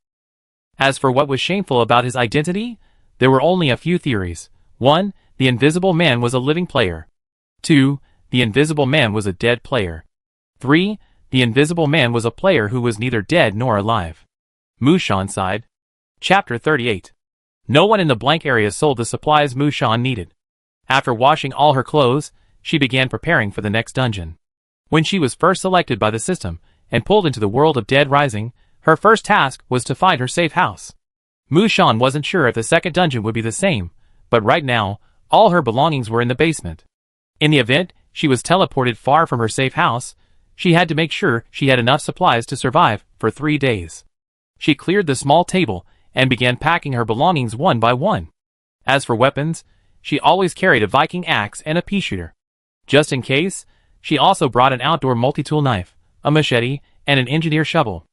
As for what was shameful about his identity, there were only a few theories. 1. The invisible man was a living player. 2. The invisible man was a dead player. 3. The invisible man was a player who was neither dead nor alive. Mu Shan sighed. Chapter 38. No one in the blank area sold the supplies Mu Shan needed. After washing all her clothes, she began preparing for the next dungeon. When she was first selected by the system and pulled into the world of Dead Rising, her first task was to find her safe house. Mu Shan wasn't sure if the second dungeon would be the same, but right now, all her belongings were in the basement. In the event she was teleported far from her safe house, she had to make sure she had enough supplies to survive for 3 days. She cleared the small table and began packing her belongings one by one. As for weapons, she always carried a Viking axe and a pea shooter. Just in case, she also brought an outdoor multi-tool knife, a machete, and an engineer shovel.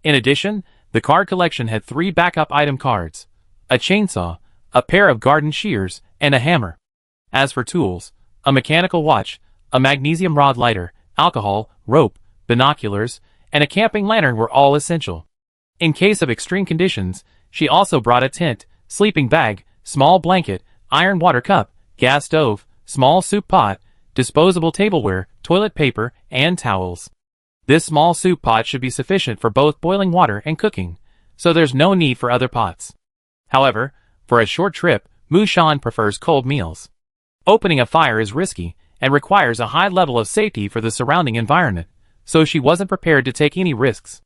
In addition, the card collection had 3 backup item cards, a chainsaw, a pair of garden shears, and a hammer. As for tools, a mechanical watch, a magnesium rod lighter, alcohol, rope, binoculars, and a camping lantern were all essential. In case of extreme conditions, she also brought a tent, sleeping bag, small blanket, iron water cup, gas stove, small soup pot, disposable tableware, toilet paper, and towels. This small soup pot should be sufficient for both boiling water and cooking, so there's no need for other pots. However, for a short trip, Mu Shan prefers cold meals. Opening a fire is risky and requires a high level of safety for the surrounding environment, so she wasn't prepared to take any risks.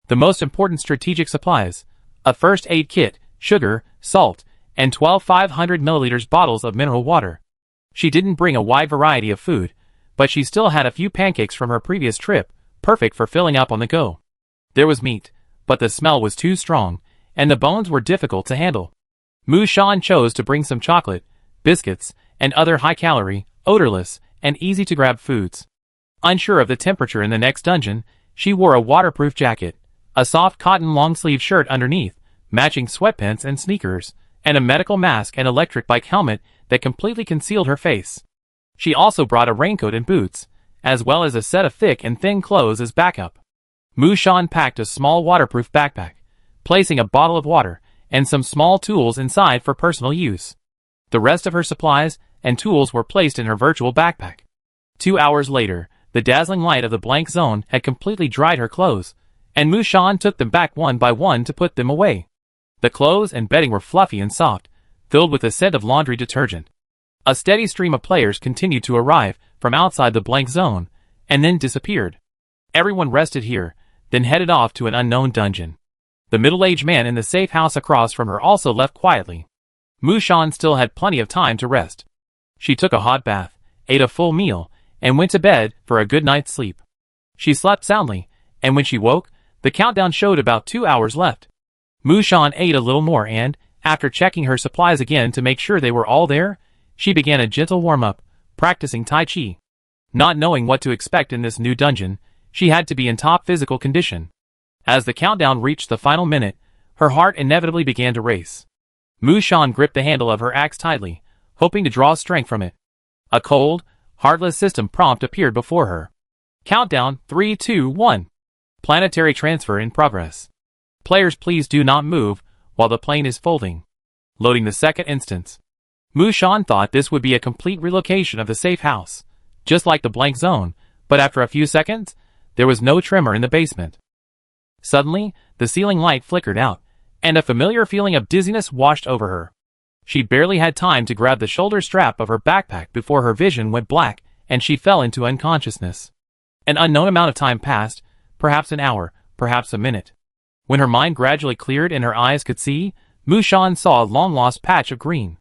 The most important strategic supplies, a first aid kit, sugar, salt, and 12 500 milliliters bottles of mineral water. She didn't bring a wide variety of food, but she still had a few pancakes from her previous trip, perfect for filling up on the go. There was meat, but the smell was too strong, and the bones were difficult to handle. Mu Shan chose to bring some chocolate, biscuits, and other high-calorie, odorless, and easy-to-grab foods. Unsure of the temperature in the next dungeon, she wore a waterproof jacket, a soft cotton long-sleeve shirt underneath, matching sweatpants and sneakers, and a medical mask and electric bike helmet that completely concealed her face. She also brought a raincoat and boots, as well as a set of thick and thin clothes as backup. Mu Shan packed a small waterproof backpack, placing a bottle of water and some small tools inside for personal use. The rest of her supplies and tools were placed in her virtual backpack. 2 hours later, the dazzling light of the blank zone had completely dried her clothes, and Mu Shan took them back one by one to put them away. The clothes and bedding were fluffy and soft, filled with the scent of laundry detergent. A steady stream of players continued to arrive from outside the blank zone, and then disappeared. Everyone rested here, then headed off to an unknown dungeon. The middle-aged man in the safe house across from her also left quietly. Mu Shan still had plenty of time to rest. She took a hot bath, ate a full meal, and went to bed for a good night's sleep. She slept soundly, and when she woke, the countdown showed about 2 hours left. Mu Shan ate a little more and, after checking her supplies again to make sure they were all there, she began a gentle warm-up, practicing Tai Chi. Not knowing what to expect in this new dungeon, she had to be in top physical condition. As the countdown reached the final minute, her heart inevitably began to race. Mu Shan gripped the handle of her axe tightly, hoping to draw strength from it. A cold, heartless system prompt appeared before her. Countdown 3, 2, 1. Planetary transfer in progress. Players, please do not move while the plane is folding. Loading the second instance. Mu Shan thought this would be a complete relocation of the safe house, just like the blank zone, but after a few seconds, there was no tremor in the basement. Suddenly, the ceiling light flickered out, and a familiar feeling of dizziness washed over her. She barely had time to grab the shoulder strap of her backpack before her vision went black and she fell into unconsciousness. An unknown amount of time passed, perhaps an hour, perhaps a minute. When her mind gradually cleared and her eyes could see, Mu Shan saw a long-lost patch of green.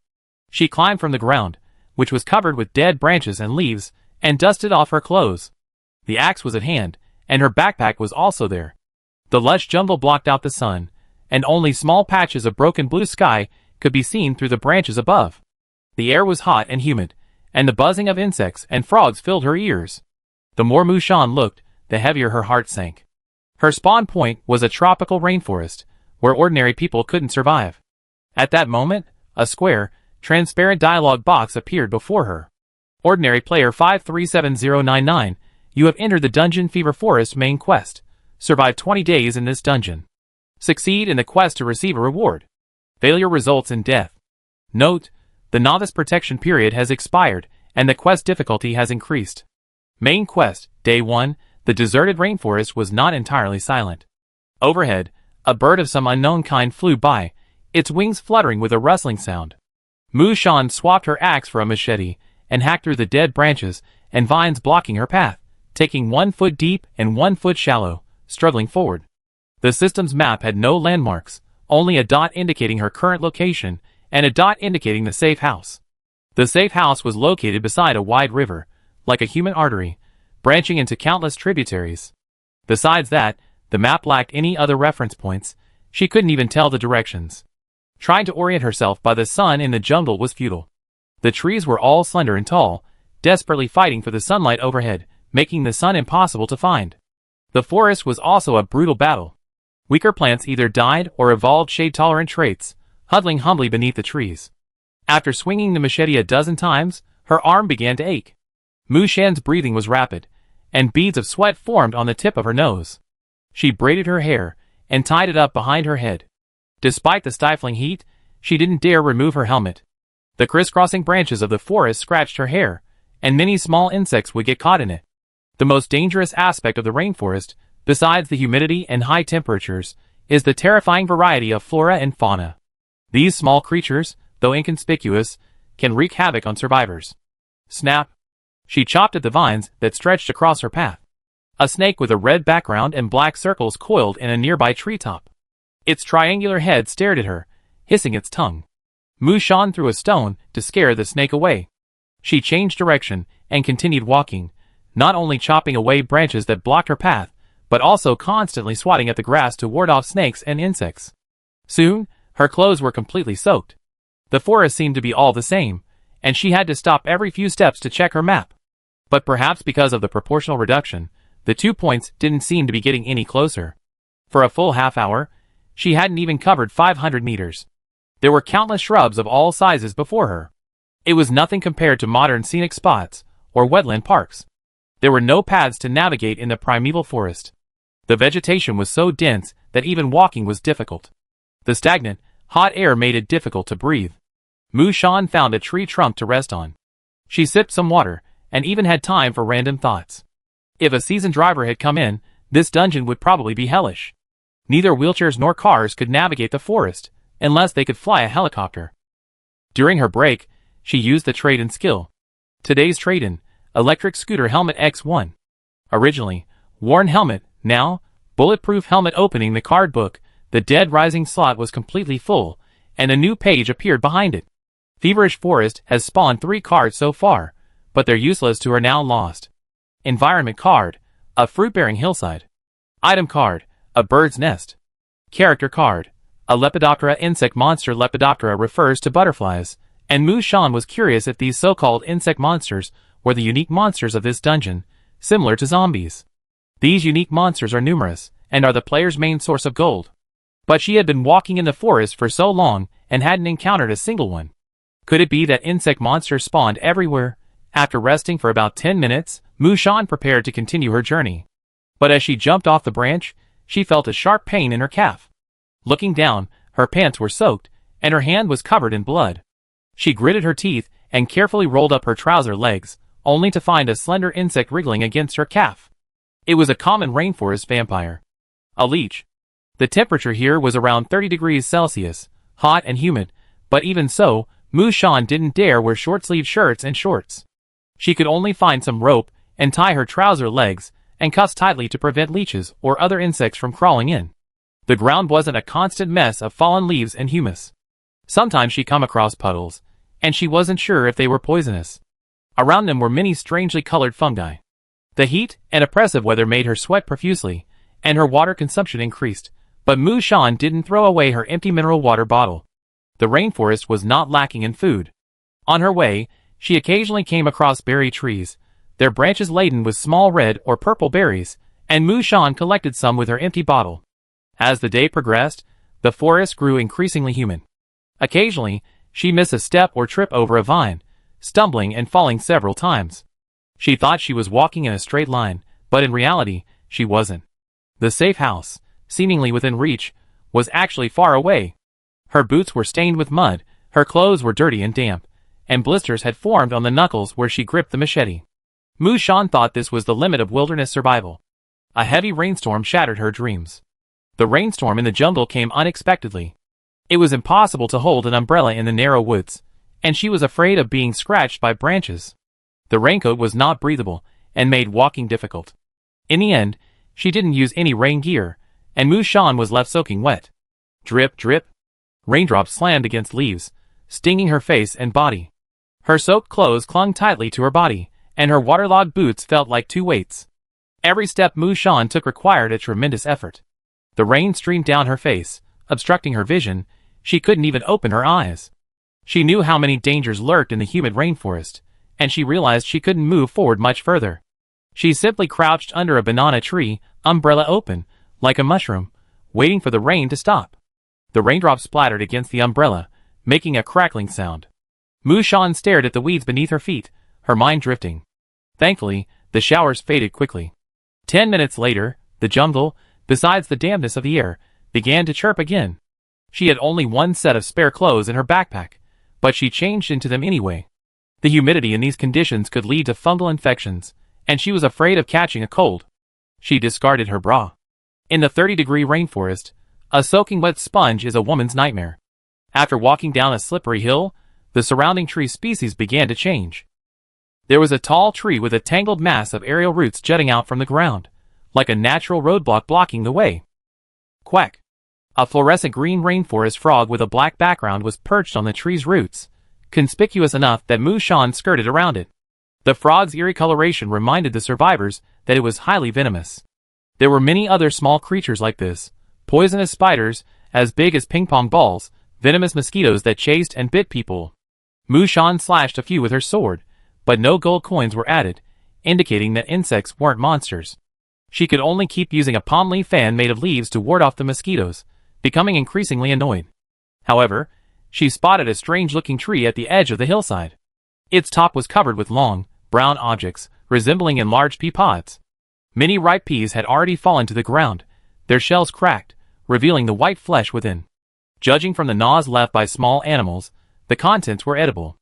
She climbed from the ground, which was covered with dead branches and leaves, and dusted off her clothes. The axe was at hand, and her backpack was also there. The lush jungle blocked out the sun, and only small patches of broken blue sky could be seen through the branches above. The air was hot and humid, and the buzzing of insects and frogs filled her ears. The more Mu Shan looked, the heavier her heart sank. Her spawn point was a tropical rainforest, where ordinary people couldn't survive. At that moment, a square, transparent dialogue box appeared before her. Ordinary player 537099, you have entered the Dungeon Fever Forest main quest. Survive 20 days in this dungeon. Succeed in the quest to receive a reward. Failure results in death. Note, the novice protection period has expired, and the quest difficulty has increased. Main quest, Day 1, the deserted rainforest was not entirely silent. Overhead, a bird of some unknown kind flew by, its wings fluttering with a rustling sound. Mu Shan swapped her axe for a machete, and hacked through the dead branches and vines blocking her path, taking 1 foot deep and 1 foot shallow, struggling forward. The system's map had no landmarks, only a dot indicating her current location, and a dot indicating the safe house. The safe house was located beside a wide river, like a human artery, branching into countless tributaries. Besides that, the map lacked any other reference points. She couldn't even tell the directions. Trying to orient herself by the sun in the jungle was futile. The trees were all slender and tall, desperately fighting for the sunlight overhead, making the sun impossible to find. The forest was also a brutal battle. Weaker plants either died or evolved shade-tolerant traits, huddling humbly beneath the trees. After swinging the machete a dozen times, her arm began to ache. Mu Shan's breathing was rapid, and beads of sweat formed on the tip of her nose. She braided her hair and tied it up behind her head. Despite the stifling heat, she didn't dare remove her helmet. The crisscrossing branches of the forest scratched her hair, and many small insects would get caught in it. The most dangerous aspect of the rainforest, besides the humidity and high temperatures, is the terrifying variety of flora and fauna. These small creatures, though inconspicuous, can wreak havoc on survivors. Snap! She chopped at the vines that stretched across her path. A snake with a red background and black circles coiled in a nearby treetop. Its triangular head stared at her, hissing its tongue. Mu Shan threw a stone to scare the snake away. She changed direction and continued walking, not only chopping away branches that blocked her path, but also constantly swatting at the grass to ward off snakes and insects. Soon, her clothes were completely soaked. The forest seemed to be all the same, and she had to stop every few steps to check her map. But perhaps because of the proportional reduction, the 2 points didn't seem to be getting any closer. For a full half hour, she hadn't even covered 500 meters. There were countless shrubs of all sizes before her. It was nothing compared to modern scenic spots or wetland parks. There were no paths to navigate in the primeval forest. The vegetation was so dense that even walking was difficult. The stagnant, hot air made it difficult to breathe. Mushan found a tree trunk to rest on. She sipped some water, and even had time for random thoughts. If a seasoned driver had come in, this dungeon would probably be hellish. Neither wheelchairs nor cars could navigate the forest, unless they could fly a helicopter. During her break, she used the trade-in skill. Today's trade-in, electric scooter helmet X1. Originally, worn helmet, now, bulletproof helmet. Opening the card book, the Dead Rising slot was completely full, and a new page appeared behind it. Feverish Forest has spawned 3 cards so far, but they're useless to her now lost. Environment card, a fruit-bearing hillside. Item card, a bird's nest. Character card, a Lepidoptera insect monster. Lepidoptera refers to butterflies, and Mushan was curious if these so-called insect monsters were the unique monsters of this dungeon, similar to zombies. These unique monsters are numerous, and are the player's main source of gold. But she had been walking in the forest for so long and hadn't encountered a single one. Could it be that insect monsters spawned everywhere? After resting for about 10 minutes, Mushan prepared to continue her journey. But as she jumped off the branch, she felt a sharp pain in her calf. Looking down, her pants were soaked, and her hand was covered in blood. She gritted her teeth and carefully rolled up her trouser legs, only to find a slender insect wriggling against her calf. It was a common rainforest vampire. A leech. The temperature here was around 30 degrees Celsius, hot and humid, but even so, Mushan didn't dare wear short-sleeved shirts and shorts. She could only find some rope and tie her trouser legs and cuffs tightly to prevent leeches or other insects from crawling in. The ground wasn't a constant mess of fallen leaves and humus. Sometimes she come across puddles, and she wasn't sure if they were poisonous. Around them were many strangely colored fungi. The heat and oppressive weather made her sweat profusely, and her water consumption increased, but Mushan didn't throw away her empty mineral water bottle. The rainforest was not lacking in food. On her way, she occasionally came across berry trees, their branches laden with small red or purple berries, and Mushan collected some with her empty bottle. As the day progressed, the forest grew increasingly humid. Occasionally, she missed a step or trip over a vine, stumbling and falling several times. She thought she was walking in a straight line, but in reality, she wasn't. The safe house, seemingly within reach, was actually far away. Her boots were stained with mud, her clothes were dirty and damp, and blisters had formed on the knuckles where she gripped the machete. Mushan thought this was the limit of wilderness survival. A heavy rainstorm shattered her dreams. The rainstorm in the jungle came unexpectedly. It was impossible to hold an umbrella in the narrow woods, and she was afraid of being scratched by branches. The raincoat was not breathable, and made walking difficult. In the end, she didn't use any rain gear, and Mushan was left soaking wet. Drip, drip. Raindrops slammed against leaves, stinging her face and body. Her soaked clothes clung tightly to her body, and her waterlogged boots felt like 2 weights. Every step Mushan took required a tremendous effort. The rain streamed down her face, obstructing her vision. She couldn't even open her eyes. She knew how many dangers lurked in the humid rainforest, and she realized she couldn't move forward much further. She simply crouched under a banana tree, umbrella open, like a mushroom, waiting for the rain to stop. The raindrops splattered against the umbrella, making a crackling sound. Mushan stared at the weeds beneath her feet, her mind drifting. Thankfully, the showers faded quickly. 10 minutes later, the jungle, besides the dampness of the air, began to chirp again. She had only one set of spare clothes in her backpack, but she changed into them anyway. The humidity in these conditions could lead to fungal infections, and she was afraid of catching a cold. She discarded her bra. In the 30-degree rainforest, a soaking wet sponge is a woman's nightmare. After walking down a slippery hill, the surrounding tree species began to change. There was a tall tree with a tangled mass of aerial roots jutting out from the ground, like a natural roadblock blocking the way. Quack! A fluorescent green rainforest frog with a black background was perched on the tree's roots, conspicuous enough that Mu Shan skirted around it. The frog's eerie coloration reminded the survivors that it was highly venomous. There were many other small creatures like this, poisonous spiders as big as ping-pong balls, venomous mosquitoes that chased and bit people. Mu Shan slashed a few with her sword, but no gold coins were added, indicating that insects weren't monsters. She could only keep using a palm leaf fan made of leaves to ward off the mosquitoes, becoming increasingly annoyed. However, she spotted a strange-looking tree at the edge of the hillside. Its top was covered with long, brown objects, resembling enlarged pea pods. Many ripe peas had already fallen to the ground, their shells cracked, revealing the white flesh within. Judging from the gnaws left by small animals, the contents were edible.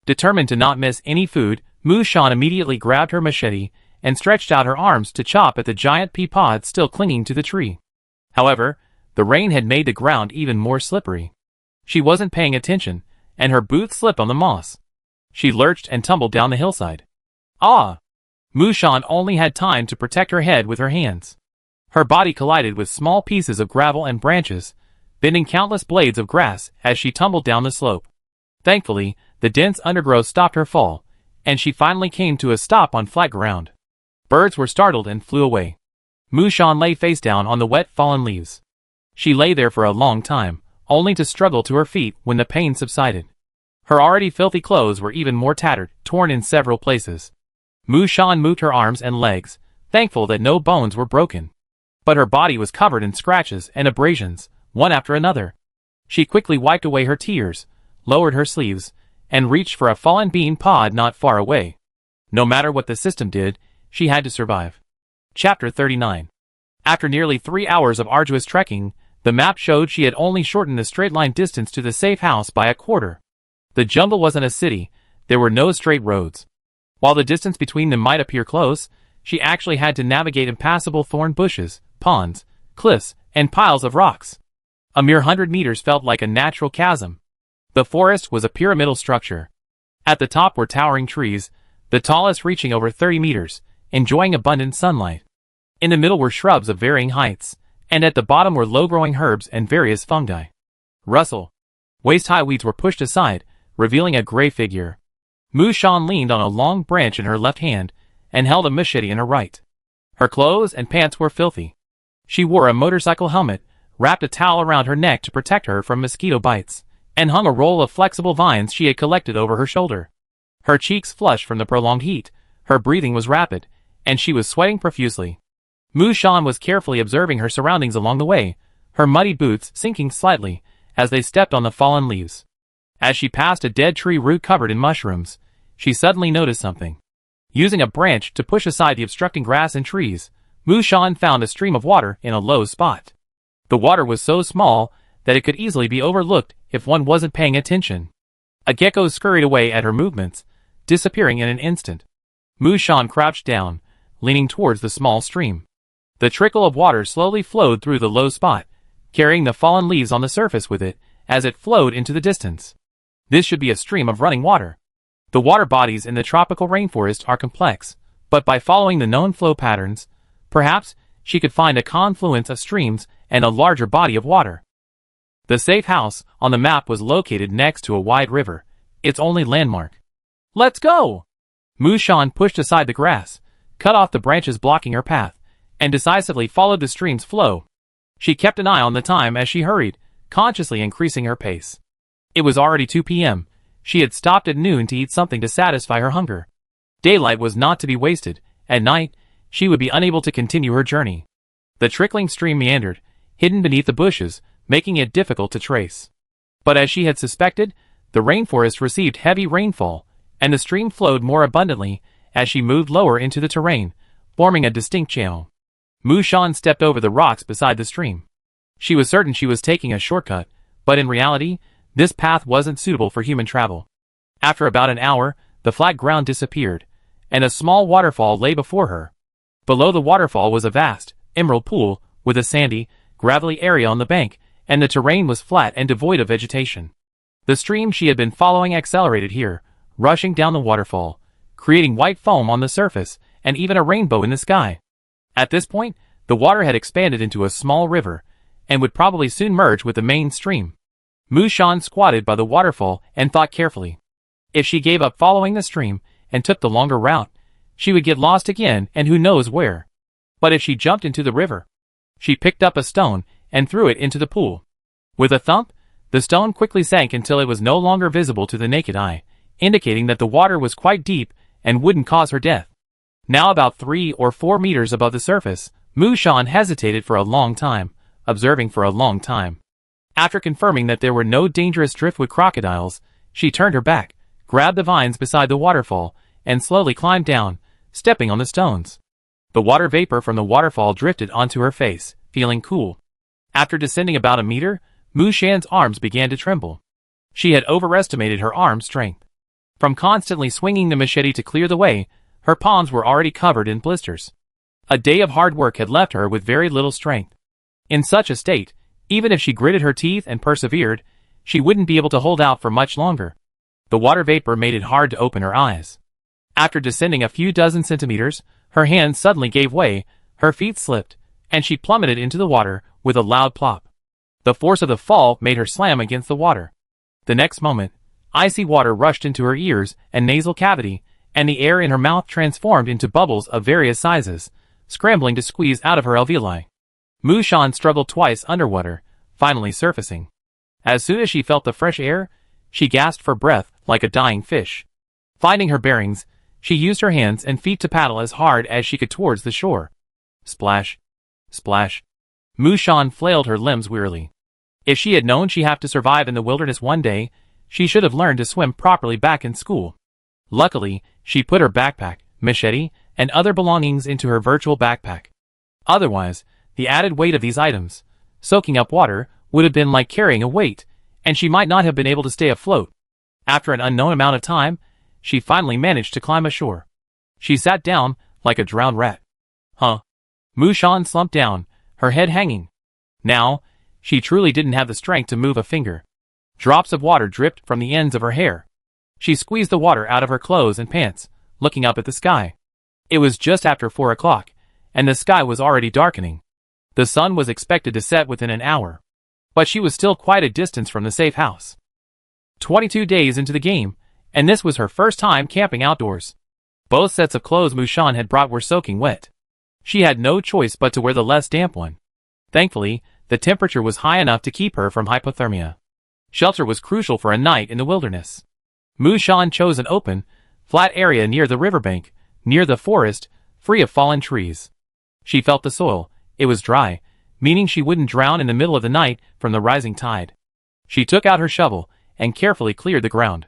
Determined to not miss any food, Mu Shan immediately grabbed her machete and stretched out her arms to chop at the giant pea pods still clinging to the tree. However, the rain had made the ground even more slippery. She wasn't paying attention, and her boots slipped on the moss. She lurched and tumbled down the hillside. Ah! Mu Shan only had time to protect her head with her hands. Her body collided with small pieces of gravel and branches, bending countless blades of grass as she tumbled down the slope. Thankfully, the dense undergrowth stopped her fall, and she finally came to a stop on flat ground. Birds were startled and flew away. Mu Shan lay face down on the wet fallen leaves. She lay there for a long time, only to struggle to her feet when the pain subsided. Her already filthy clothes were even more tattered, torn in several places. Mu Shan moved her arms and legs, thankful that no bones were broken. But her body was covered in scratches and abrasions, one after another. She quickly wiped away her tears, lowered her sleeves, and reached for a fallen bean pod not far away. No matter what the system did, she had to survive. Chapter 39. After nearly 3 hours of arduous trekking, the map showed she had only shortened the straight-line distance to the safe house by a quarter. The jungle wasn't a city, there were no straight roads. While the distance between them might appear close, she actually had to navigate impassable thorn bushes, ponds, cliffs, and piles of rocks. A mere 100 meters felt like a natural chasm. The forest was a pyramidal structure. At the top were towering trees, the tallest reaching over 30 meters, enjoying abundant sunlight. In the middle were shrubs of varying heights, and at the bottom were low-growing herbs and various fungi. Rustle. Waist-high weeds were pushed aside, revealing a gray figure. Mu Shan leaned on a long branch in her left hand and held a machete in her right. Her clothes and pants were filthy. She wore a motorcycle helmet, wrapped a towel around her neck to protect her from mosquito bites, and hung a roll of flexible vines she had collected over her shoulder. Her cheeks flushed from the prolonged heat, her breathing was rapid, and she was sweating profusely. Mu Shan was carefully observing her surroundings along the way, her muddy boots sinking slightly as they stepped on the fallen leaves. As she passed a dead tree root covered in mushrooms, she suddenly noticed something. Using a branch to push aside the obstructing grass and trees, Mu Shan found a stream of water in a low spot. The water was so small that it could easily be overlooked if one wasn't paying attention. A gecko scurried away at her movements, disappearing in an instant. Mu Shan crouched down, leaning towards the small stream. The trickle of water slowly flowed through the low spot, carrying the fallen leaves on the surface with it as it flowed into the distance. This should be a stream of running water. The water bodies in the tropical rainforest are complex, but by following the known flow patterns, perhaps she could find a confluence of streams and a larger body of water. The safe house on the map was located next to a wide river, its only landmark. Let's go! Mu Shan pushed aside the grass, cut off the branches blocking her path, and decisively followed the stream's flow. She kept an eye on the time as she hurried, consciously increasing her pace. It was already 2 p.m. She had stopped at noon to eat something to satisfy her hunger. Daylight was not to be wasted. At night, she would be unable to continue her journey. The trickling stream meandered, hidden beneath the bushes, making it difficult to trace. But as she had suspected, the rainforest received heavy rainfall, and the stream flowed more abundantly as she moved lower into the terrain, forming a distinct channel. Mu Shan stepped over the rocks beside the stream. She was certain she was taking a shortcut, but in reality, this path wasn't suitable for human travel. After about an hour, the flat ground disappeared, and a small waterfall lay before her. Below the waterfall was a vast, emerald pool, with a sandy, gravelly area on the bank, and the terrain was flat and devoid of vegetation. The stream she had been following accelerated here, rushing down the waterfall, creating white foam on the surface, and even a rainbow in the sky. At this point, the water had expanded into a small river, and would probably soon merge with the main stream. Mu Shan squatted by the waterfall and thought carefully. If she gave up following the stream and took the longer route, she would get lost again and who knows where. But if she jumped into the river, she picked up a stone and threw it into the pool. With a thump, the stone quickly sank until it was no longer visible to the naked eye, indicating that the water was quite deep and wouldn't cause her death. Now about 3 or 4 meters above the surface, Mushan hesitated for a long time, observing for a long time. After confirming that there were no dangerous driftwood crocodiles, she turned her back, grabbed the vines beside the waterfall, and slowly climbed down, stepping on the stones. The water vapor from the waterfall drifted onto her face, feeling cool. After descending about a meter, Mushan's arms began to tremble. She had overestimated her arm strength. From constantly swinging the machete to clear the way, her palms were already covered in blisters. A day of hard work had left her with very little strength. In such a state, even if she gritted her teeth and persevered, she wouldn't be able to hold out for much longer. The water vapor made it hard to open her eyes. After descending a few dozen centimeters, her hands suddenly gave way, her feet slipped, and she plummeted into the water with a loud plop. The force of the fall made her slam against the water. The next moment, icy water rushed into her ears and nasal cavity, and the air in her mouth transformed into bubbles of various sizes, scrambling to squeeze out of her alveoli. Mushan struggled twice underwater, finally surfacing. As soon as she felt the fresh air, she gasped for breath like a dying fish. Finding her bearings, she used her hands and feet to paddle as hard as she could towards the shore. Splash! Splash! Mushan flailed her limbs wearily. If she had known she'd have to survive in the wilderness one day, she should have learned to swim properly back in school. Luckily, she put her backpack, machete, and other belongings into her virtual backpack. Otherwise, the added weight of these items, soaking up water, would have been like carrying a weight, and she might not have been able to stay afloat. After an unknown amount of time, she finally managed to climb ashore. She sat down like a drowned rat. Huh? Mushan slumped down, her head hanging. Now, she truly didn't have the strength to move a finger. Drops of water dripped from the ends of her hair. She squeezed the water out of her clothes and pants, looking up at the sky. It was just after 4 o'clock, and the sky was already darkening. The sun was expected to set within an hour. But she was still quite a distance from the safe house. 22 days into the game, and this was her first time camping outdoors. Both sets of clothes Mushan had brought were soaking wet. She had no choice but to wear the less damp one. Thankfully, the temperature was high enough to keep her from hypothermia. Shelter was crucial for a night in the wilderness. Mushan chose an open, flat area near the riverbank, near the forest, free of fallen trees. She felt the soil. It was dry, meaning she wouldn't drown in the middle of the night from the rising tide. She took out her shovel and carefully cleared the ground.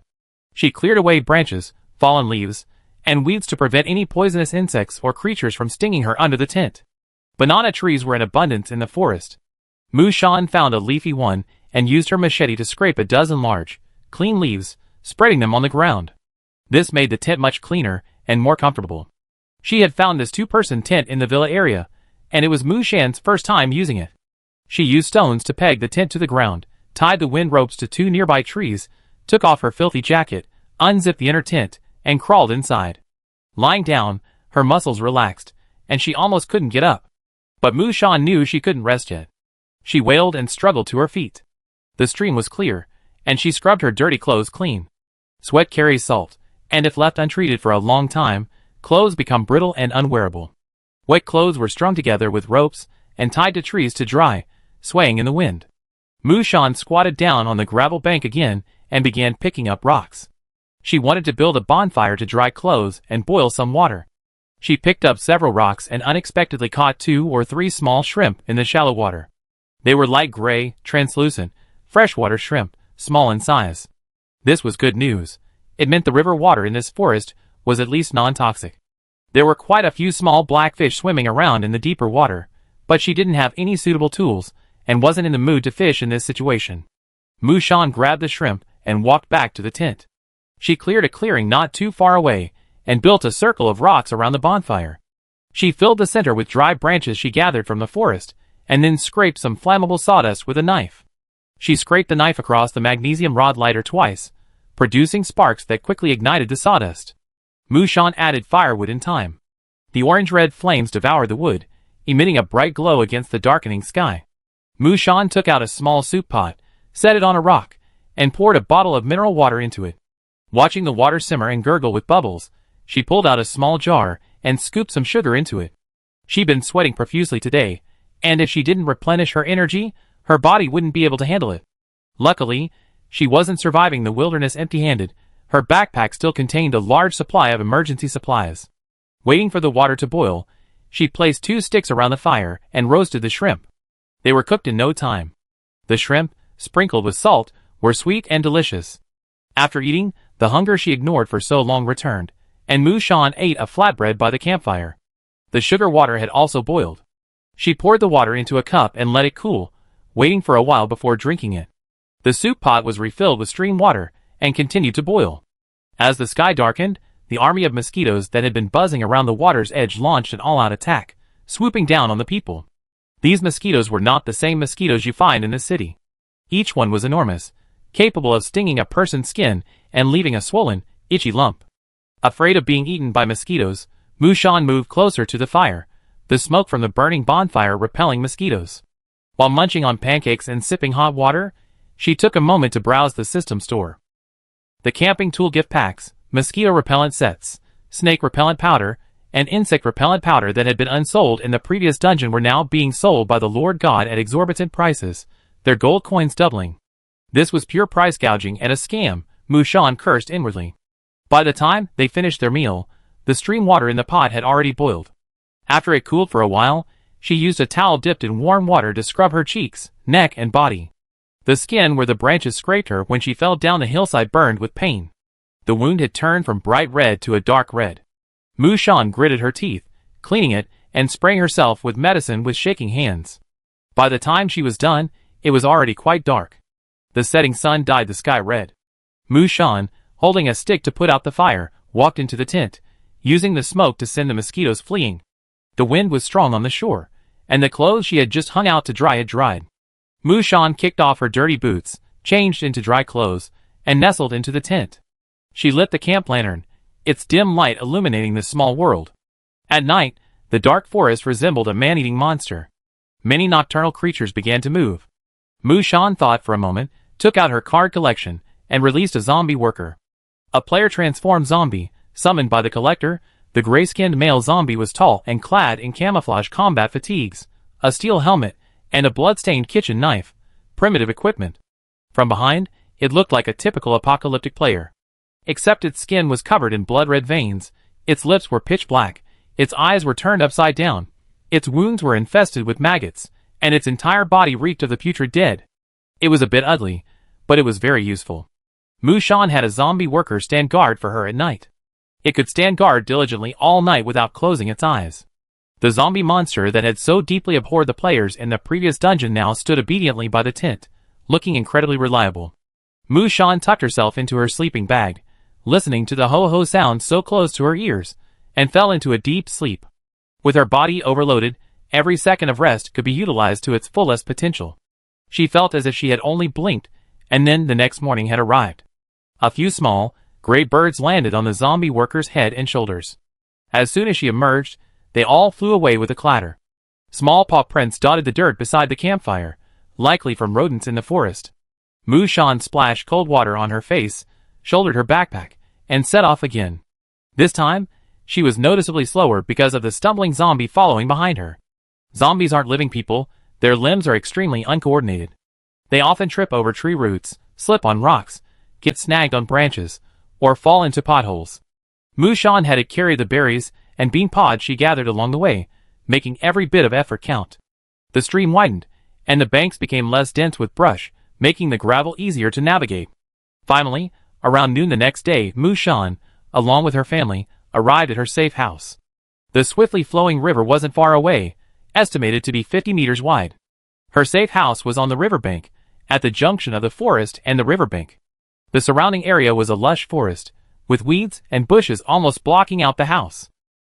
She cleared away branches, fallen leaves, and weeds to prevent any poisonous insects or creatures from stinging her under the tent. Banana trees were in abundance in the forest. Mushan found a leafy one and used her machete to scrape a dozen large, clean leaves, spreading them on the ground. This made the tent much cleaner and more comfortable. She had found this 2-person tent in the villa area, and it was Mushan's first time using it. She used stones to peg the tent to the ground, tied the wind ropes to 2 nearby trees, took off her filthy jacket, unzipped the inner tent, and crawled inside. Lying down, her muscles relaxed, and she almost couldn't get up. But Mushan knew she couldn't rest yet. She wailed and struggled to her feet. The stream was clear, and she scrubbed her dirty clothes clean. Sweat carries salt, and if left untreated for a long time, clothes become brittle and unwearable. Wet clothes were strung together with ropes and tied to trees to dry, swaying in the wind. Mushan squatted down on the gravel bank again and began picking up rocks. She wanted to build a bonfire to dry clothes and boil some water. She picked up several rocks and unexpectedly caught 2 or 3 small shrimp in the shallow water. They were light gray, translucent, freshwater shrimp, small in size. This was good news. It meant the river water in this forest was at least non-toxic. There were quite a few small blackfish swimming around in the deeper water, but she didn't have any suitable tools and wasn't in the mood to fish in this situation. Mushan grabbed the shrimp and walked back to the tent. She cleared a clearing not too far away and built a circle of rocks around the bonfire. She filled the center with dry branches she gathered from the forest and then scraped some flammable sawdust with a knife. She scraped the knife across the magnesium rod lighter twice, producing sparks that quickly ignited the sawdust. Mushan added firewood in time. The orange-red flames devoured the wood, emitting a bright glow against the darkening sky. Mushan took out a small soup pot, set it on a rock, and poured a bottle of mineral water into it. Watching the water simmer and gurgle with bubbles, she pulled out a small jar and scooped some sugar into it. She'd been sweating profusely today, and if she didn't replenish her energy, her body wouldn't be able to handle it. Luckily, she wasn't surviving the wilderness empty-handed. Her backpack still contained a large supply of emergency supplies. Waiting for the water to boil, she placed 2 sticks around the fire and roasted the shrimp. They were cooked in no time. The shrimp, sprinkled with salt, were sweet and delicious. After eating, the hunger she ignored for so long returned, and Mushan ate a flatbread by the campfire. The sugar water had also boiled. She poured the water into a cup and let it cool, waiting for a while before drinking it. The soup pot was refilled with stream water and continued to boil. As the sky darkened, the army of mosquitoes that had been buzzing around the water's edge launched an all-out attack, swooping down on the people. These mosquitoes were not the same mosquitoes you find in the city. Each one was enormous, capable of stinging a person's skin and leaving a swollen, itchy lump. Afraid of being eaten by mosquitoes, Mushan moved closer to the fire, the smoke from the burning bonfire repelling mosquitoes. While munching on pancakes and sipping hot water, she took a moment to browse the system store. The camping tool gift packs, mosquito repellent sets, snake repellent powder, and insect repellent powder that had been unsold in the previous dungeon were now being sold by the Lord God at exorbitant prices, their gold coins doubling. This was pure price gouging and a scam, Mushan cursed inwardly. By the time they finished their meal, the stream water in the pot had already boiled. After it cooled for a while, she used a towel dipped in warm water to scrub her cheeks, neck, and body. The skin where the branches scraped her when she fell down the hillside burned with pain. The wound had turned from bright red to a dark red. Mushan gritted her teeth, cleaning it, and spraying herself with medicine with shaking hands. By the time she was done, it was already quite dark. The setting sun dyed the sky red. Mushan, holding a stick to put out the fire, walked into the tent, using the smoke to send the mosquitoes fleeing. The wind was strong on the shore, and the clothes she had just hung out to dry had dried. Mushan kicked off her dirty boots, changed into dry clothes, and nestled into the tent. She lit the camp lantern, its dim light illuminating the small world. At night, the dark forest resembled a man-eating monster. Many nocturnal creatures began to move. Mushan thought for a moment, took out her card collection, and released a zombie worker. A player-transformed zombie, summoned by the collector. The gray-skinned male zombie was tall and clad in camouflage combat fatigues, a steel helmet, and a blood-stained kitchen knife, primitive equipment. From behind, it looked like a typical apocalyptic player. Except its skin was covered in blood-red veins, its lips were pitch black, its eyes were turned upside down, its wounds were infested with maggots, and its entire body reeked of the putrid dead. It was a bit ugly, but it was very useful. Mushan had a zombie worker stand guard for her at night. It could stand guard diligently all night without closing its eyes. The zombie monster that had so deeply abhorred the players in the previous dungeon now stood obediently by the tent, looking incredibly reliable. Mushan tucked herself into her sleeping bag, listening to the ho-ho sound so close to her ears, and fell into a deep sleep. With her body overloaded, every second of rest could be utilized to its fullest potential. She felt as if she had only blinked, and then the next morning had arrived. A few small, gray birds landed on the zombie worker's head and shoulders. As soon as she emerged, they all flew away with a clatter. Small paw prints dotted the dirt beside the campfire, likely from rodents in the forest. Mushan splashed cold water on her face, shouldered her backpack, and set off again. This time, she was noticeably slower because of the stumbling zombie following behind her. Zombies aren't living people, their limbs are extremely uncoordinated. They often trip over tree roots, slip on rocks, get snagged on branches, or fall into potholes. Mushan had to carry the berries and bean pods she gathered along the way, making every bit of effort count. The stream widened, and the banks became less dense with brush, making the gravel easier to navigate. Finally, around noon the next day, Mushan, along with her family, arrived at her safe house. The swiftly flowing river wasn't far away, estimated to be 50 meters wide. Her safe house was on the riverbank, at the junction of the forest and the riverbank. The surrounding area was a lush forest, with weeds and bushes almost blocking out the house.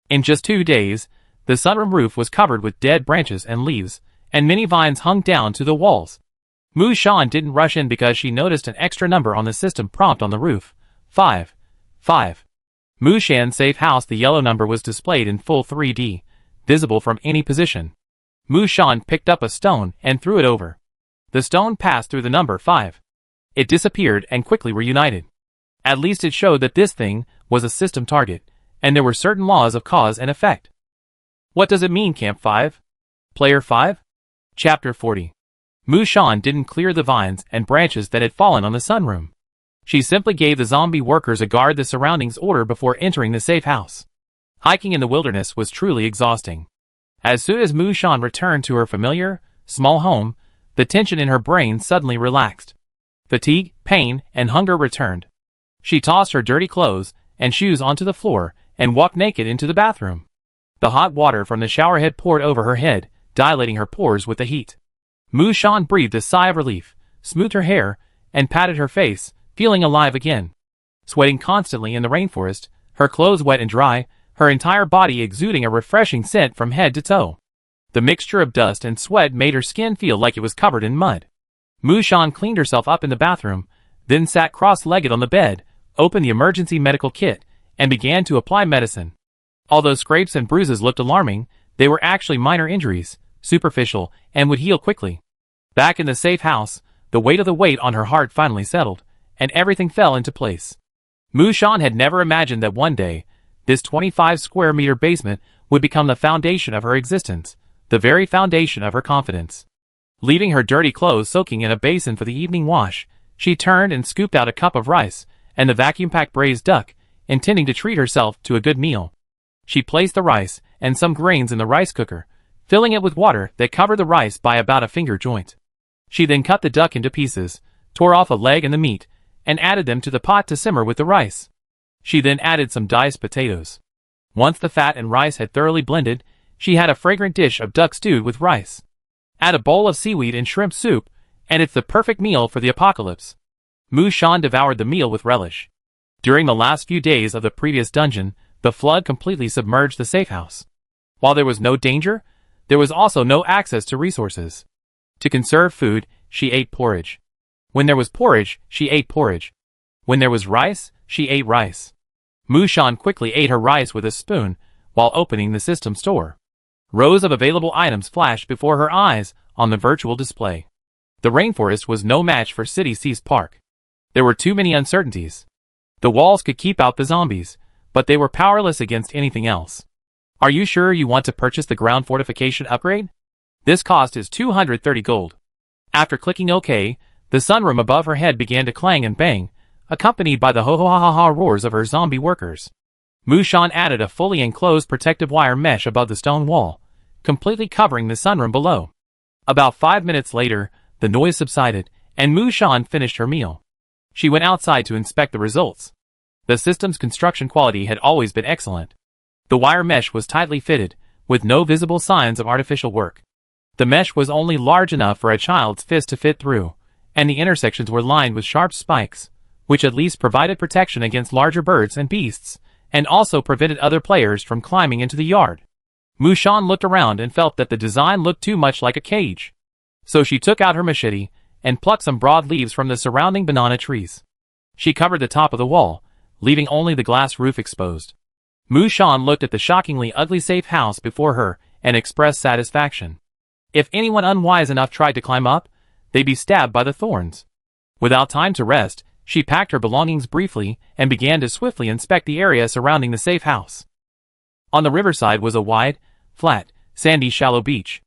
In just 2 days, the sunroom roof was covered with dead branches and leaves, and many vines hung down to the walls. Mushan didn't rush in because she noticed an extra number on the system prompt on the roof. 5. 5. Mushan's safe house. The yellow number was displayed in full 3D, visible from any position. Mushan picked up a stone and threw it over. The stone passed through the number 5. It disappeared and quickly reunited. At least it showed that this thing was a system target, and there were certain laws of cause and effect. What does it mean, Camp 5? Player 5? Chapter 40. Mushan didn't clear the vines and branches that had fallen on the sunroom. She simply gave the zombie workers a guard the surroundings order before entering the safe house. Hiking in the wilderness was truly exhausting. As soon as Mushan returned to her familiar, small home, the tension in her brain suddenly relaxed. Fatigue, pain, and hunger returned. She tossed her dirty clothes and shoes onto the floor and walked naked into the bathroom. The hot water from the shower head poured over her head, dilating her pores with the heat. Mushan breathed a sigh of relief, smoothed her hair, and patted her face, feeling alive again. Sweating constantly in the rainforest, her clothes wet and dry, her entire body exuding a refreshing scent from head to toe. The mixture of dust and sweat made her skin feel like it was covered in mud. Mushan cleaned herself up in the bathroom, then sat cross-legged on the bed, opened the emergency medical kit, and began to apply medicine. Although scrapes and bruises looked alarming, they were actually minor injuries, superficial, and would heal quickly. Back in the safe house, the weight of the weight on her heart finally settled, and everything fell into place. Mushan had never imagined that one day, this 25-square-meter basement would become the foundation of her existence, the very foundation of her confidence. Leaving her dirty clothes soaking in a basin for the evening wash, she turned and scooped out a cup of rice and the vacuum-packed braised duck, intending to treat herself to a good meal. She placed the rice and some grains in the rice cooker, filling it with water that covered the rice by about a finger joint. She then cut the duck into pieces, tore off a leg and the meat, and added them to the pot to simmer with the rice. She then added some diced potatoes. Once the fat and rice had thoroughly blended, she had a fragrant dish of duck stewed with rice. Add a bowl of seaweed and shrimp soup, and it's the perfect meal for the apocalypse. Mushan devoured the meal with relish. During the last few days of the previous dungeon, the flood completely submerged the safe house. While there was no danger, there was also no access to resources. To conserve food, she ate porridge. When there was porridge, she ate porridge. When there was rice, she ate rice. Mushan quickly ate her rice with a spoon while opening the system store. Rows of available items flashed before her eyes on the virtual display. The rainforest was no match for City Seas Park. There were too many uncertainties. The walls could keep out the zombies, but they were powerless against anything else. Are you sure you want to purchase the ground fortification upgrade? This cost is 230 gold. After clicking OK, the sunroom above her head began to clang and bang, accompanied by the ho-ho-ha-ha roars of her zombie workers. Mushan added a fully enclosed protective wire mesh above the stone wall, completely covering the sunroom below. About 5 minutes later, the noise subsided, and Mushan finished her meal. She went outside to inspect the results. The system's construction quality had always been excellent. The wire mesh was tightly fitted, with no visible signs of artificial work. The mesh was only large enough for a child's fist to fit through, and the intersections were lined with sharp spikes, which at least provided protection against larger birds and beasts, and also prevented other players from climbing into the yard. Mushan looked around and felt that the design looked too much like a cage. So she took out her machete and plucked some broad leaves from the surrounding banana trees. She covered the top of the wall, leaving only the glass roof exposed. Mushan looked at the shockingly ugly safe house before her and expressed satisfaction. If anyone unwise enough tried to climb up, they'd be stabbed by the thorns. Without time to rest, she packed her belongings briefly and began to swiftly inspect the area surrounding the safe house. On the riverside was a wide, flat, sandy shallow beach.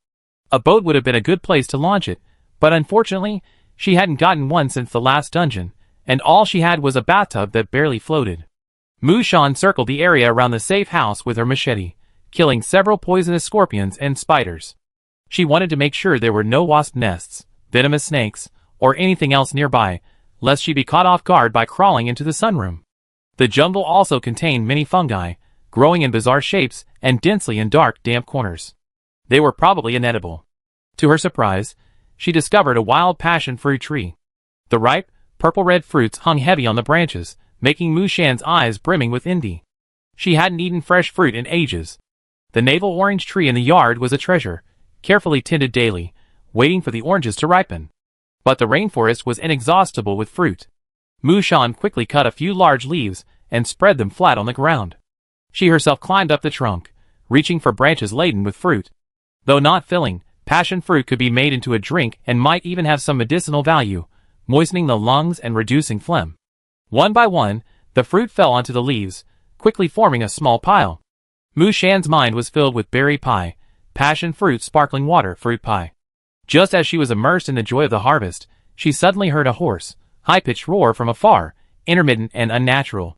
A boat would have been a good place to launch it, but unfortunately, she hadn't gotten one since the last dungeon, and all she had was a bathtub that barely floated. Mushan circled the area around the safe house with her machete, killing several poisonous scorpions and spiders. She wanted to make sure there were no wasp nests, venomous snakes, or anything else nearby, lest she be caught off guard by crawling into the sunroom. The jungle also contained many fungi, growing in bizarre shapes and densely in dark, damp corners. They were probably inedible. To her surprise, she discovered a wild passion fruit tree. The ripe, purple-red fruits hung heavy on the branches, making Mushan's eyes brimming with envy. She hadn't eaten fresh fruit in ages. The navel orange tree in the yard was a treasure, carefully tended daily, waiting for the oranges to ripen. But the rainforest was inexhaustible with fruit. Mushan quickly cut a few large leaves and spread them flat on the ground. She herself climbed up the trunk, reaching for branches laden with fruit. Though not filling, passion fruit could be made into a drink and might even have some medicinal value, moistening the lungs and reducing phlegm. One by one, The fruit fell onto the leaves, quickly forming a small pile. Mu Shan's mind was filled with berry pie, passion fruit, sparkling water, fruit pie. Just as she was immersed in the joy of the harvest, she suddenly heard a hoarse, high-pitched roar from afar, intermittent and unnatural.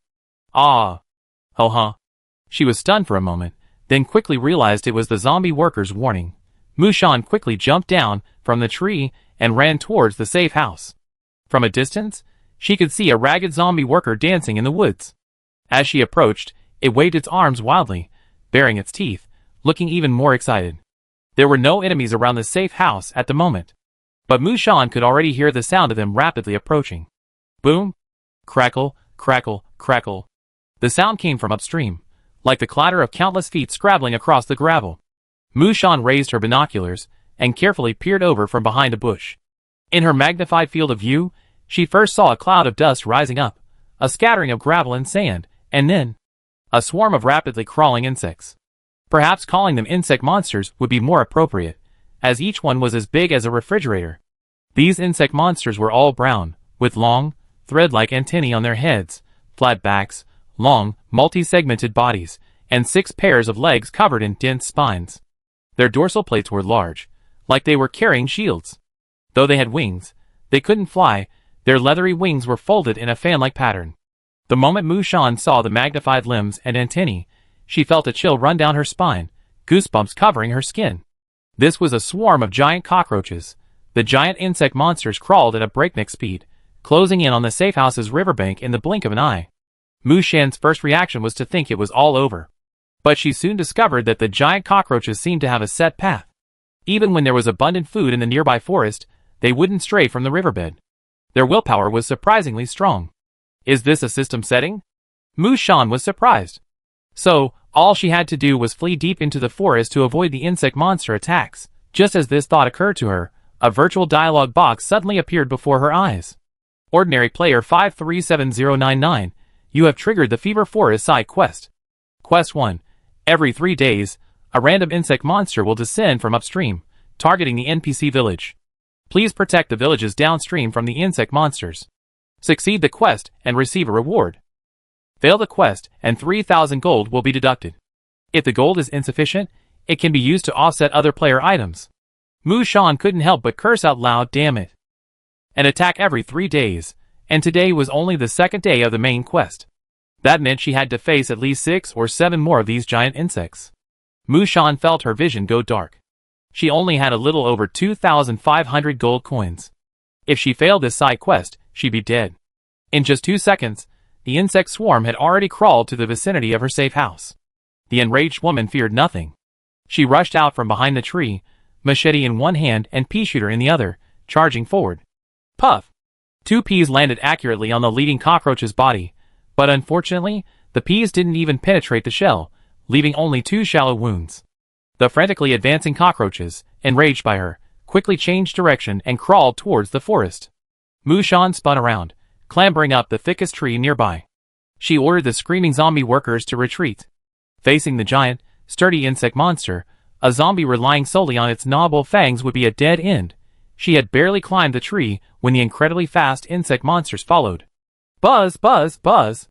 Ah! Oh huh! She was stunned for a moment, then quickly realized it was the zombie workers' warning. Mu Shan quickly jumped down from the tree and ran towards the safe house. From a distance, she could see a ragged zombie worker dancing in the woods. As she approached, it waved its arms wildly, baring its teeth, looking even more excited. There were no enemies around the safe house at the moment, but Mu Shan could already hear the sound of them rapidly approaching. Boom! Crackle, crackle, crackle. The sound came from upstream, like the clatter of countless feet scrabbling across the gravel. Mu Shan raised her binoculars and carefully peered over from behind a bush. In her magnified field of view, she first saw a cloud of dust rising up, a scattering of gravel and sand, and then a swarm of rapidly crawling insects. Perhaps calling them insect monsters would be more appropriate, as each one was as big as a refrigerator. These insect monsters were all brown, with long, thread-like antennae on their heads, flat backs, long, multi-segmented bodies, and 6 pairs of legs covered in dense spines. Their dorsal plates were large, like they were carrying shields. Though they had wings, they couldn't fly. Their leathery wings were folded in a fan-like pattern. The moment Mu Shan saw the magnified limbs and antennae, she felt a chill run down her spine, goosebumps covering her skin. This was a swarm of giant cockroaches. The giant insect monsters crawled at a breakneck speed, closing in on the safe house's riverbank in the blink of an eye. Mu Shan's first reaction was to think it was all over. But she soon discovered that the giant cockroaches seemed to have a set path. Even when there was abundant food in the nearby forest, they wouldn't stray from the riverbed. Their willpower was surprisingly strong. Is this a system setting? Mu Shan was surprised. So, all she had to do was flee deep into the forest to avoid the insect monster attacks. Just as this thought occurred to her, a virtual dialogue box suddenly appeared before her eyes. Ordinary player 537099, you have triggered the Fever Forest side quest. Quest 1. Every 3 days, a random insect monster will descend from upstream, targeting the NPC village. Please protect the villages downstream from the insect monsters. Succeed the quest and receive a reward. Fail the quest and 3,000 gold will be deducted. If the gold is insufficient, it can be used to offset other player items. Mu Shan couldn't help but curse out loud, damn it. An attack every 3 days, and today was only the second day of the main quest. That meant she had to face at least 6 or 7 more of these giant insects. Mu Shan felt her vision go dark. She only had a little over 2,500 gold coins. If she failed this side quest, she'd be dead. In just 2 seconds, the insect swarm had already crawled to the vicinity of her safe house. The enraged woman feared nothing. She rushed out from behind the tree, machete in one hand and pea shooter in the other, charging forward. Puff! 2 peas landed accurately on the leading cockroach's body, but unfortunately, the peas didn't even penetrate the shell, leaving only 2 shallow wounds. The frantically advancing cockroaches, enraged by her, quickly changed direction and crawled towards the forest. Mu Shan spun around, clambering up the thickest tree nearby. She ordered the screaming zombie workers to retreat. Facing the giant, sturdy insect monster, a zombie relying solely on its gnawable fangs would be a dead end. She had barely climbed the tree when the incredibly fast insect monsters followed. Buzz, buzz, buzz!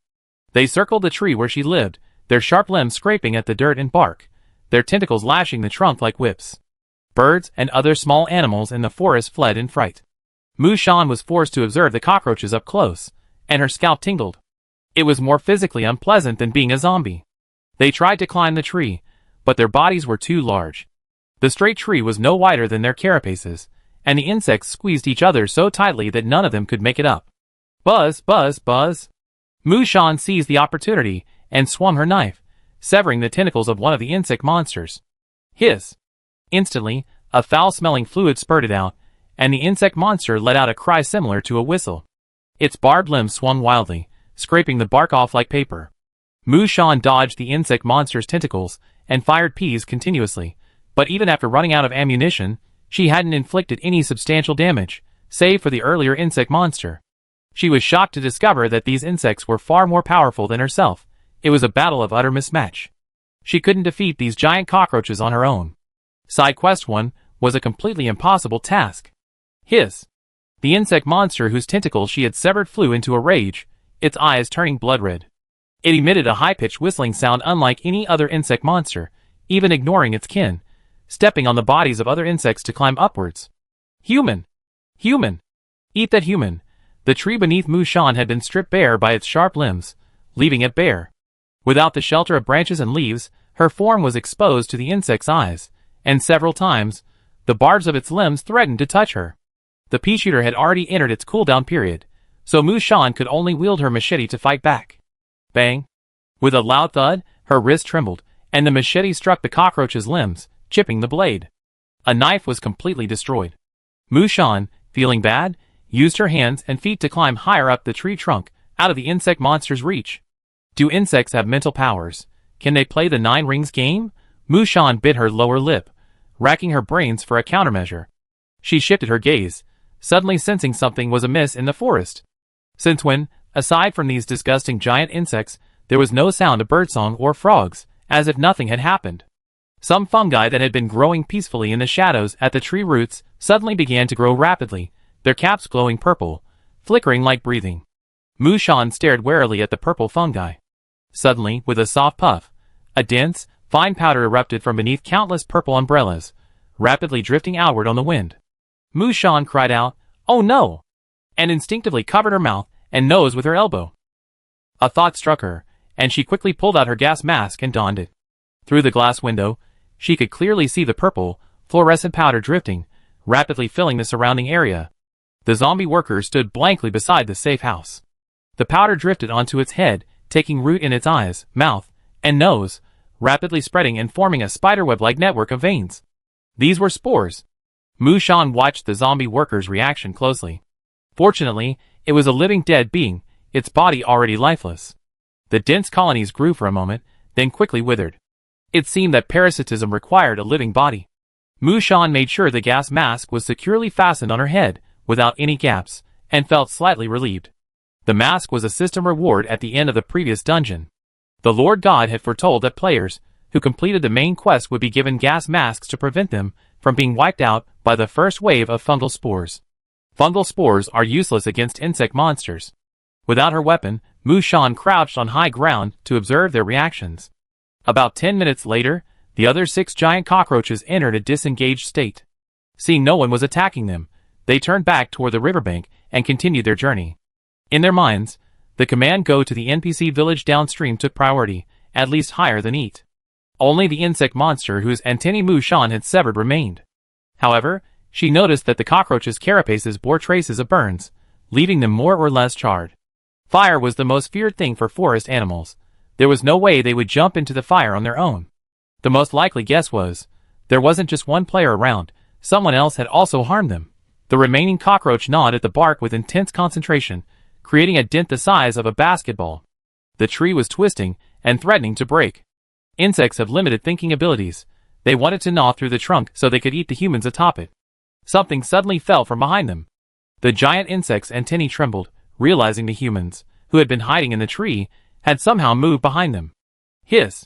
They circled the tree where she lived, their sharp limbs scraping at the dirt and bark, their tentacles lashing the trunk like whips. Birds and other small animals in the forest fled in fright. Mu Shan was forced to observe the cockroaches up close, and her scalp tingled. It was more physically unpleasant than being a zombie. They tried to climb the tree, but their bodies were too large. The straight tree was no wider than their carapaces, and the insects squeezed each other so tightly that none of them could make it up. Buzz, buzz, buzz! Mu Shan seized the opportunity and swung her knife, severing the tentacles of one of the insect monsters. Hiss! Instantly, a foul-smelling fluid spurted out, and the insect monster let out a cry similar to a whistle. Its barbed limbs swung wildly, scraping the bark off like paper. Mu Shan dodged the insect monster's tentacles and fired peas continuously, but even after running out of ammunition, she hadn't inflicted any substantial damage, save for the earlier insect monster. She was shocked to discover that these insects were far more powerful than herself. It was a battle of utter mismatch. She couldn't defeat these giant cockroaches on her own. Side Quest 1 was a completely impossible task. Hiss! The insect monster whose tentacles she had severed flew into a rage, its eyes turning blood red. It emitted a high-pitched whistling sound unlike any other insect monster, even ignoring its kin, stepping on the bodies of other insects to climb upwards. Human! Human! Eat that human! The tree beneath Mushan had been stripped bare by its sharp limbs, leaving it bare. Without the shelter of branches and leaves, her form was exposed to the insect's eyes, and several times, the barbs of its limbs threatened to touch her. The pea-shooter had already entered its cooldown period, so Mushan could only wield her machete to fight back. Bang! With a loud thud, her wrist trembled, and the machete struck the cockroach's limbs, chipping the blade. A knife was completely destroyed. Mushan, feeling bad, used her hands and feet to climb higher up the tree trunk, out of the insect monster's reach. Do insects have mental powers? Can they play the 9 rings game? Mushan bit her lower lip, racking her brains for a countermeasure. She shifted her gaze, suddenly sensing something was amiss in the forest. Since when, aside from these disgusting giant insects, there was no sound of birdsong or frogs, as if nothing had happened. Some fungi that had been growing peacefully in the shadows at the tree roots suddenly began to grow rapidly, their caps glowing purple, flickering like breathing. Mushan stared warily at the purple fungi. Suddenly, with a soft puff, a dense, fine powder erupted from beneath countless purple umbrellas, rapidly drifting outward on the wind. Mushan cried out, "Oh no!" and instinctively covered her mouth and nose with her elbow. A thought struck her, and she quickly pulled out her gas mask and donned it. Through the glass window, she could clearly see the purple, fluorescent powder drifting, rapidly filling the surrounding area. The zombie worker stood blankly beside the safe house. The powder drifted onto its head, taking root in its eyes, mouth, and nose, rapidly spreading and forming a spiderweb-like network of veins. These were spores. Mushan watched the zombie worker's reaction closely. Fortunately, it was a living dead being, its body already lifeless. The dense colonies grew for a moment, then quickly withered. It seemed that parasitism required a living body. Mushan made sure the gas mask was securely fastened on her head, without any gaps, and felt slightly relieved. The mask was a system reward at the end of the previous dungeon. The Lord God had foretold that players, who completed the main quest would be given gas masks to prevent them from being wiped out by the first wave of fungal spores. Fungal spores are useless against insect monsters. Without her weapon, Mushan crouched on high ground to observe their reactions. About 10 minutes later, the other 6 giant cockroaches entered a disengaged state. Seeing no one was attacking them, they turned back toward the riverbank and continued their journey. In their minds, the command go to the NPC village downstream took priority, at least higher than eat. Only the insect monster whose antennae Mushan had severed remained. However, she noticed that the cockroaches' carapaces bore traces of burns, leaving them more or less charred. Fire was the most feared thing for forest animals. There was no way they would jump into the fire on their own. The most likely guess was, there wasn't just one player around, someone else had also harmed them. The remaining cockroach gnawed at the bark with intense concentration, creating a dent the size of a basketball. The tree was twisting and threatening to break. Insects have limited thinking abilities. They wanted to gnaw through the trunk so they could eat the humans atop it. Something suddenly fell from behind them. The giant insect's antennae trembled, realizing the humans, who had been hiding in the tree, had somehow moved behind them. Hiss!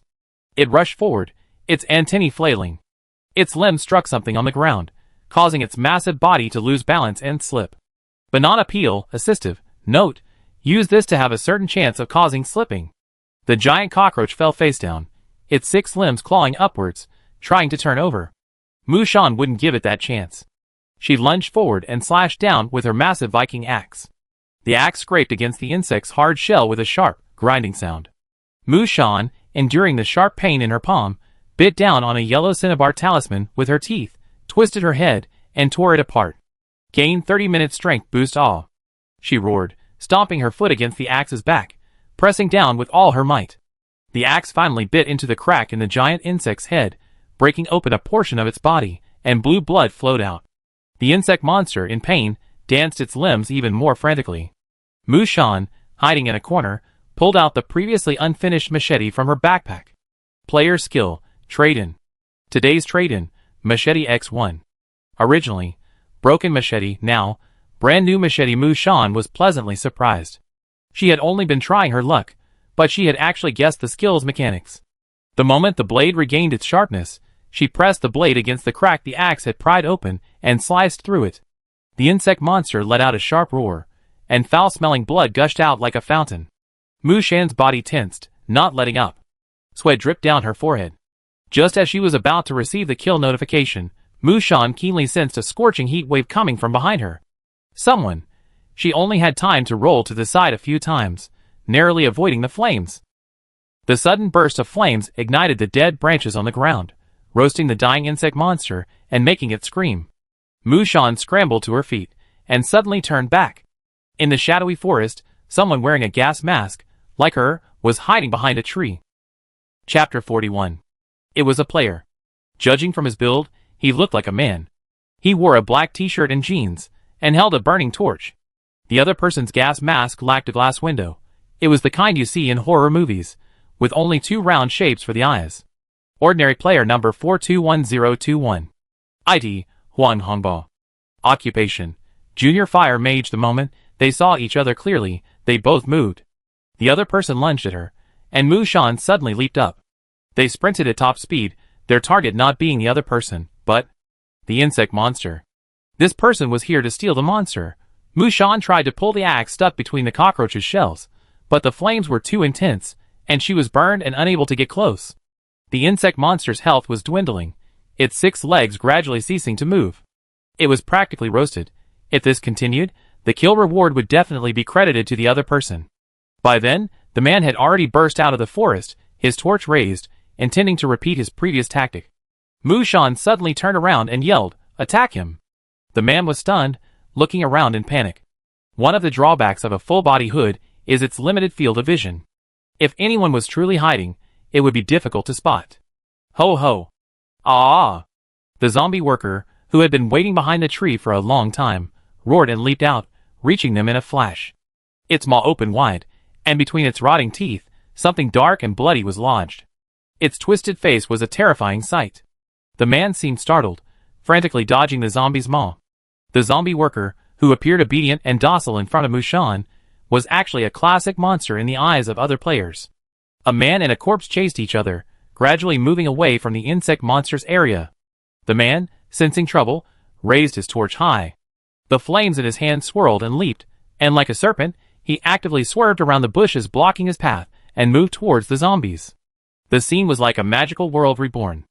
It rushed forward, its antennae flailing. Its limbs struck something on the ground, causing its massive body to lose balance and slip. Banana peel, assistive, note, use this to have a certain chance of causing slipping. The giant cockroach fell face down, its 6 limbs clawing upwards, trying to turn over. Mushan wouldn't give it that chance. She lunged forward and slashed down with her massive Viking axe. The axe scraped against the insect's hard shell with a sharp, grinding sound. Mushan, enduring the sharp pain in her palm, bit down on a yellow cinnabar talisman with her teeth, twisted her head, and tore it apart. Gain 30-minute strength boost all. She roared, stomping her foot against the axe's back, pressing down with all her might. The axe finally bit into the crack in the giant insect's head, breaking open a portion of its body, and blue blood flowed out. The insect monster, in pain, danced its limbs even more frantically. Mushan, hiding in a corner, pulled out the previously unfinished machete from her backpack. Player skill, trade-in. Today's trade-in, Machete X1. Originally, broken machete, now, brand new machete. Mushan was pleasantly surprised. She had only been trying her luck, but she had actually guessed the skill's mechanics. The moment the blade regained its sharpness, she pressed the blade against the crack the axe had pried open and sliced through it. The insect monster let out a sharp roar, and foul-smelling blood gushed out like a fountain. Mu Shan's body tensed, not letting up. Sweat dripped down her forehead. Just as she was about to receive the kill notification, Mu Shan keenly sensed a scorching heat wave coming from behind her. Someone. She only had time to roll to the side a few times, narrowly avoiding the flames. The sudden burst of flames ignited the dead branches on the ground, roasting the dying insect monster and making it scream. Mu Shan scrambled to her feet and suddenly turned back. In the shadowy forest, someone wearing a gas mask, like her, was hiding behind a tree. Chapter 41. It was a player. Judging from his build, he looked like a man. He wore a black t-shirt and jeans, and held a burning torch. The other person's gas mask lacked a glass window. It was the kind you see in horror movies, with only 2 round shapes for the eyes. Ordinary player number 421021. ID, Huang Hongbo. Occupation, Junior Fire Mage. The moment they saw each other clearly, they both moved. The other person lunged at her, and Mu Shan suddenly leaped up. They sprinted at top speed, their target not being the other person, but the insect monster. This person was here to steal the monster. Mu Shan tried to pull the axe stuck between the cockroach's shells, but the flames were too intense, and she was burned and unable to get close. The insect monster's health was dwindling, its 6 legs gradually ceasing to move. It was practically roasted. If this continued, the kill reward would definitely be credited to the other person. By then, the man had already burst out of the forest, his torch raised, intending to repeat his previous tactic. Mu Shan suddenly turned around and yelled, "Attack him!" The man was stunned, looking around in panic. One of the drawbacks of a full-body hood is its limited field of vision. If anyone was truly hiding, it would be difficult to spot. Ho ho! Ah! The zombie worker, who had been waiting behind the tree for a long time, roared and leaped out, reaching them in a flash. Its maw opened wide, and between its rotting teeth, something dark and bloody was lodged. Its twisted face was a terrifying sight. The man seemed startled, frantically dodging the zombie's maw. The zombie worker, who appeared obedient and docile in front of Mu Shan, was actually a classic monster in the eyes of other players. A man and a corpse chased each other, gradually moving away from the insect monster's area. The man, sensing trouble, raised his torch high. The flames in his hand swirled and leaped, and like a serpent, he actively swerved around the bushes blocking his path and moved towards the zombies. The scene was like a magical world reborn.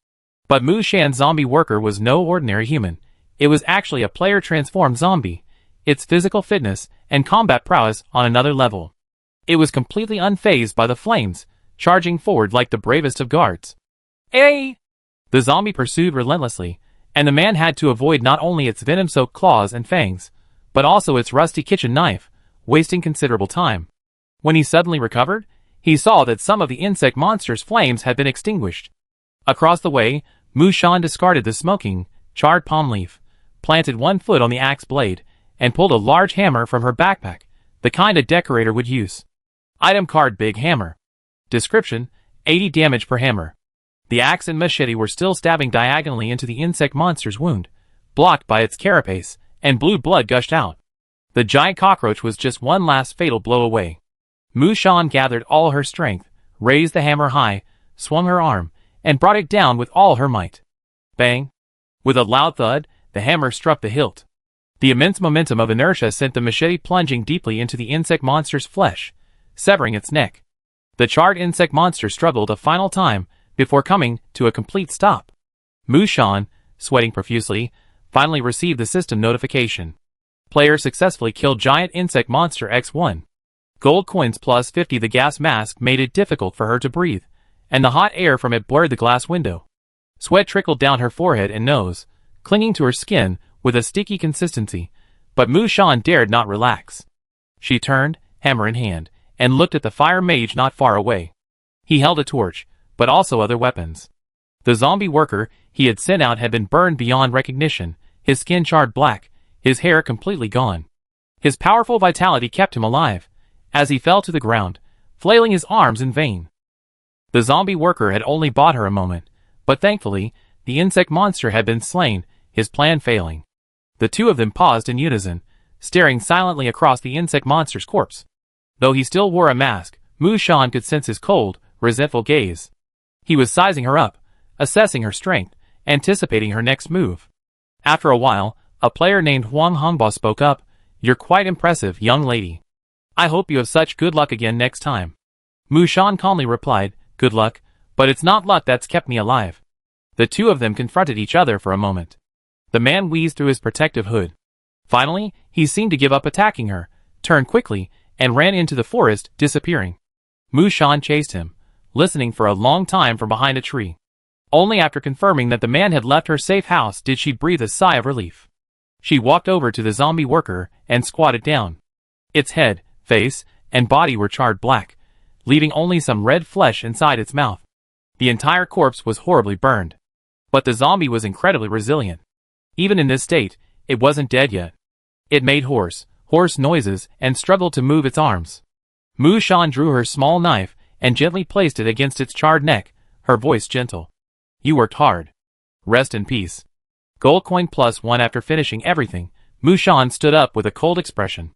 But Mu Shan's zombie worker was no ordinary human. It was actually a player-transformed zombie, its physical fitness and combat prowess on another level. It was completely unfazed by the flames, charging forward like the bravest of guards. Hey! The zombie pursued relentlessly, and the man had to avoid not only its venom-soaked claws and fangs, but also its rusty kitchen knife, wasting considerable time. When he suddenly recovered, he saw that some of the insect monster's flames had been extinguished. Across the way, Mu Shan discarded the smoking, charred palm leaf, planted one foot on the axe blade, and pulled a large hammer from her backpack, the kind a decorator would use. Item card: Big Hammer. Description: 80 damage per hammer. The axe and machete were still stabbing diagonally into the insect monster's wound, blocked by its carapace, and blue blood gushed out. The giant cockroach was just one last fatal blow away. Mu Shan gathered all her strength, raised the hammer high, swung her arm, and brought it down with all her might. Bang! With a loud thud, the hammer struck the hilt. The immense momentum of inertia sent the machete plunging deeply into the insect monster's flesh, severing its neck. The charred insect monster struggled a final time before coming to a complete stop. Mu Shan, sweating profusely, finally received the system notification. Player successfully killed giant insect monster X1. Gold coins plus 50. The gas mask made it difficult for her to breathe, and the hot air from it blurred the glass window. Sweat trickled down her forehead and nose, clinging to her skin with a sticky consistency, but Mu Shan dared not relax. She turned, hammer in hand, and looked at the fire mage not far away. He held a torch, but also other weapons. The zombie worker he had sent out had been burned beyond recognition, his skin charred black, his hair completely gone. His powerful vitality kept him alive, as he fell to the ground, flailing his arms in vain. The zombie worker had only bought her a moment, but thankfully, the insect monster had been slain, his plan failing. The two of them paused in unison, staring silently across the insect monster's corpse. Though he still wore a mask, Mu Shan could sense his cold, resentful gaze. He was sizing her up, assessing her strength, anticipating her next move. After a while, a player named Huang Hongbo spoke up, You're quite impressive, young lady. I hope you have such good luck again next time. Mushan calmly replied, good luck, but it's not luck that's kept me alive. The two of them confronted each other for a moment. The man wheezed through his protective hood. Finally, he seemed to give up attacking her, turned quickly, and ran into the forest, disappearing. Mushan chased him, listening for a long time from behind a tree. Only after confirming that the man had left her safe house did she breathe a sigh of relief. She walked over to the zombie worker and squatted down. Its head, face, and body were charred black, leaving only some red flesh inside its mouth. The entire corpse was horribly burned. But the zombie was incredibly resilient. Even in this state, it wasn't dead yet. It made hoarse noises and struggled to move its arms. Mushan drew her small knife and gently placed it against its charred neck, her voice gentle. You worked hard. Rest in peace. Gold coin +1. After finishing everything, Mushan stood up with a cold expression.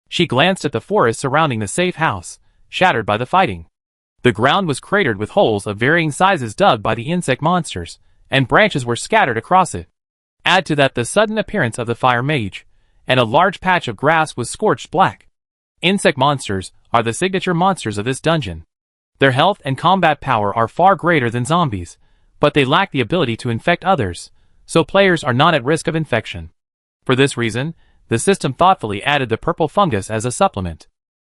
She glanced at the forest surrounding the safe house, shattered by the fighting. The ground was cratered with holes of varying sizes dug by the insect monsters, and branches were scattered across it. Add to that the sudden appearance of the fire mage, and a large patch of grass was scorched black. Insect monsters are the signature monsters of this dungeon. Their health and combat power are far greater than zombies, but they lack the ability to infect others, so players are not at risk of infection. For this reason, the system thoughtfully added the purple fungus as a supplement.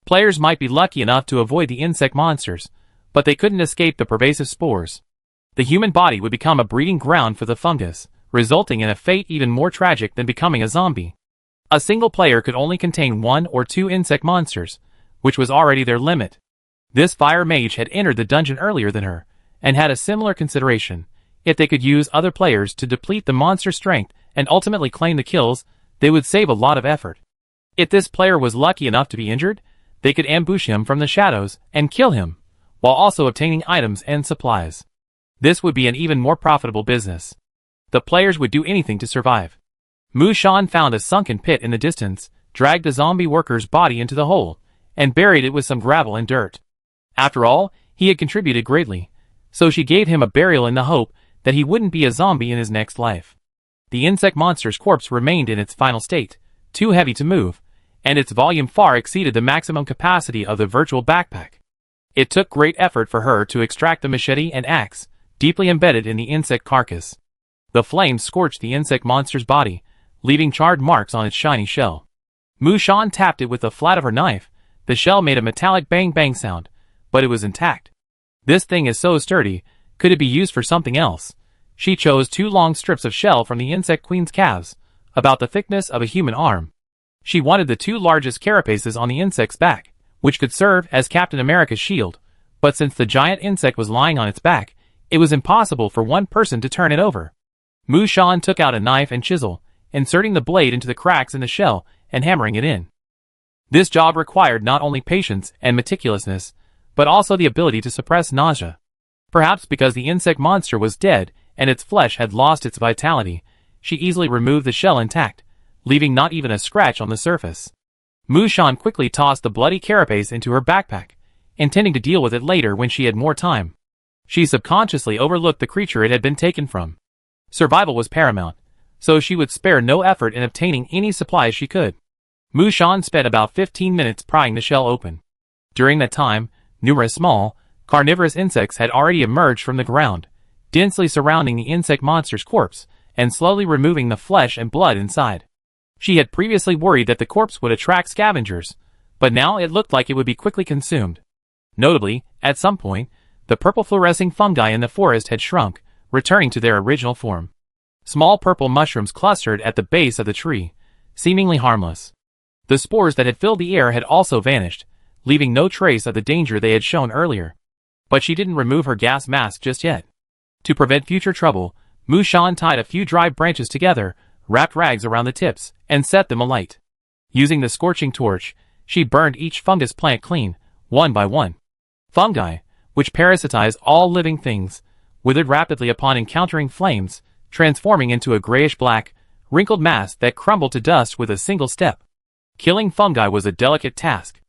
Players might be lucky enough to avoid the insect monsters, but they couldn't escape the pervasive spores. The human body would become a breeding ground for the fungus, resulting in a fate even more tragic than becoming a zombie. A single player could only contain 1 or 2 insect monsters, which was already their limit. This fire mage had entered the dungeon earlier than her, and had a similar consideration. If they could use other players to deplete the monster's strength and ultimately claim the kills, they would save a lot of effort. If this player was lucky enough to be injured, they could ambush him from the shadows and kill him, while also obtaining items and supplies. This would be an even more profitable business. The players would do anything to survive. Mushan found a sunken pit in the distance, dragged the zombie worker's body into the hole, and buried it with some gravel and dirt. After all, he had contributed greatly, so she gave him a burial in the hope that he wouldn't be a zombie in his next life. The insect monster's corpse remained in its final state, too heavy to move, and its volume far exceeded the maximum capacity of the virtual backpack. It took great effort for her to extract the machete and axe, deeply embedded in the insect carcass. The flames scorched the insect monster's body, leaving charred marks on its shiny shell. Mushan tapped it with the flat of her knife. The shell made a metallic bang-bang sound, but it was intact. This thing is so sturdy, could it be used for something else? She chose 2 long strips of shell from the insect queen's calves, about the thickness of a human arm. She wanted the 2 largest carapaces on the insect's back, which could serve as Captain America's shield, but since the giant insect was lying on its back, it was impossible for one person to turn it over. Mushan took out a knife and chisel, inserting the blade into the cracks in the shell and hammering it in. This job required not only patience and meticulousness, but also the ability to suppress nausea. Perhaps because the insect monster was dead and its flesh had lost its vitality, she easily removed the shell intact, leaving not even a scratch on the surface. Mushan quickly tossed the bloody carapace into her backpack, intending to deal with it later when she had more time. She subconsciously overlooked the creature it had been taken from. Survival was paramount, so she would spare no effort in obtaining any supplies she could. Mushan spent about 15 minutes prying the shell open. During that time, numerous small, carnivorous insects had already emerged from the ground, densely surrounding the insect monster's corpse, and slowly removing the flesh and blood inside. She had previously worried that the corpse would attract scavengers, but now it looked like it would be quickly consumed. Notably, at some point, the purple fluorescing fungi in the forest had shrunk, returning to their original form. Small purple mushrooms clustered at the base of the tree, seemingly harmless. The spores that had filled the air had also vanished, leaving no trace of the danger they had shown earlier. But she didn't remove her gas mask just yet. To prevent future trouble, Mushan tied a few dry branches together, wrapped rags around the tips, and set them alight. Using the scorching torch, she burned each fungus plant clean, one by one. Fungi, which parasitize all living things, withered rapidly upon encountering flames, transforming into a grayish-black, wrinkled mass that crumbled to dust with a single step. Killing fungi was a delicate task.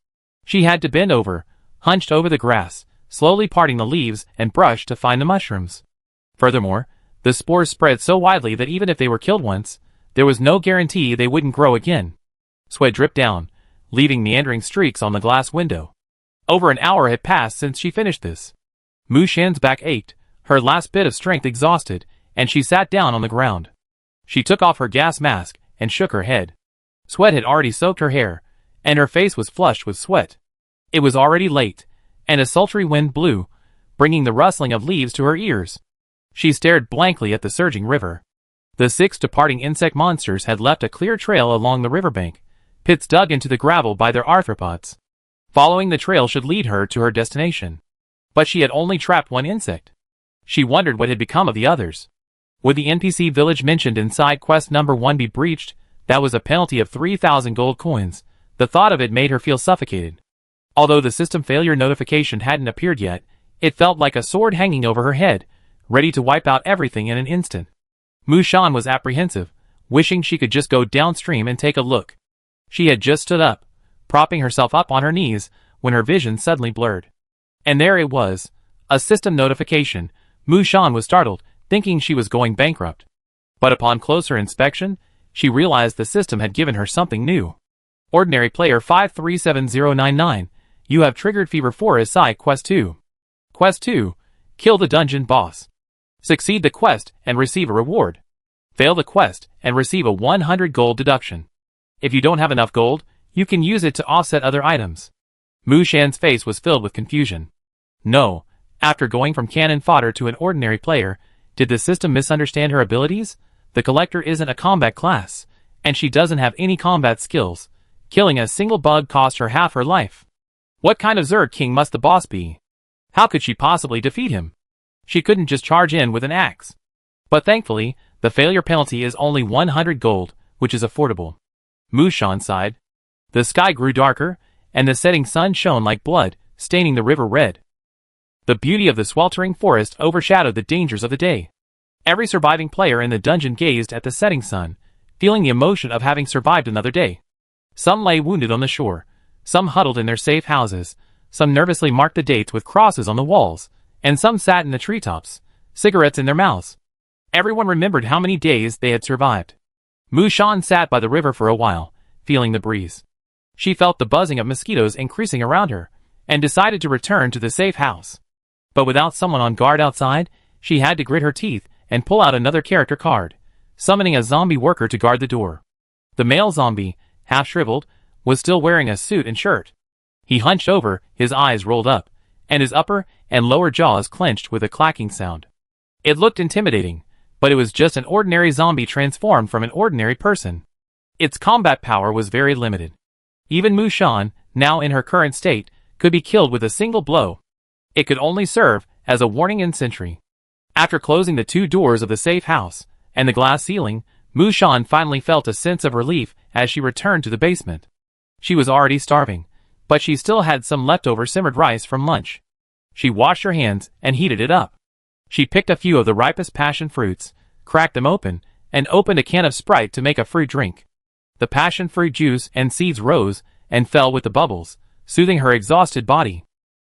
She had to bend over, hunched over the grass, slowly parting the leaves and brush to find the mushrooms. Furthermore, the spores spread so widely that even if they were killed once, there was no guarantee they wouldn't grow again. Sweat dripped down, leaving meandering streaks on the glass window. Over an hour had passed since she finished this. Mu Shan's back ached, her last bit of strength exhausted, and she sat down on the ground. She took off her gas mask and shook her head. Sweat had already soaked her hair, and her face was flushed with sweat. It was already late, and a sultry wind blew, bringing the rustling of leaves to her ears. She stared blankly at the surging river. The 6 departing insect monsters had left a clear trail along the riverbank, pits dug into the gravel by their arthropods. Following the trail should lead her to her destination. But she had only trapped one insect. She wondered what had become of the others. Would the NPC village mentioned in side quest number 1 be breached? That was a penalty of 3,000 gold coins. The thought of it made her feel suffocated. Although the system failure notification hadn't appeared yet, it felt like a sword hanging over her head, ready to wipe out everything in an instant. Mu Shan was apprehensive, wishing she could just go downstream and take a look. She had just stood up, propping herself up on her knees, when her vision suddenly blurred. And there it was, a system notification. Mu Shan was startled, thinking she was going bankrupt. But upon closer inspection, she realized the system had given her something new. Ordinary player 537099, you have triggered Fever 4 as side quest 2. Quest 2, kill the dungeon boss. Succeed the quest and receive a reward. Fail the quest and receive a 100 gold deduction. If you don't have enough gold, you can use it to offset other items. Mu Shan's face was filled with confusion. No, after going from cannon fodder to an ordinary player, did the system misunderstand her abilities? The collector isn't a combat class, and she doesn't have any combat skills. Killing a single bug cost her half her life. What kind of Zerg king must the boss be? How could she possibly defeat him? She couldn't just charge in with an axe. But thankfully, the failure penalty is only 100 gold, which is affordable. Mu Shan sighed. The sky grew darker, and the setting sun shone like blood, staining the river red. The beauty of the sweltering forest overshadowed the dangers of the day. Every surviving player in the dungeon gazed at the setting sun, feeling the emotion of having survived another day. Some lay wounded on the shore, some huddled in their safe houses, some nervously marked the dates with crosses on the walls, and some sat in the treetops, cigarettes in their mouths. Everyone remembered how many days they had survived. Mu Shan sat by the river for a while, feeling the breeze. She felt the buzzing of mosquitoes increasing around her, and decided to return to the safe house. But without someone on guard outside, she had to grit her teeth and pull out another character card, summoning a zombie worker to guard the door. The male zombie, half shriveled, was still wearing a suit and shirt. He hunched over, his eyes rolled up, and his upper and lower jaws clenched with a clacking sound. It looked intimidating, but it was just an ordinary zombie transformed from an ordinary person. Its combat power was very limited. Even Mu Shan, now in her current state, could be killed with a single blow. It could only serve as a warning and sentry. After closing the 2 doors of the safe house and the glass ceiling, Mu Shan finally felt a sense of relief as she returned to the basement. She was already starving, but she still had some leftover simmered rice from lunch. She washed her hands and heated it up. She picked a few of the ripest passion fruits, cracked them open, and opened a can of Sprite to make a fruit drink. The passion fruit juice and seeds rose and fell with the bubbles, soothing her exhausted body.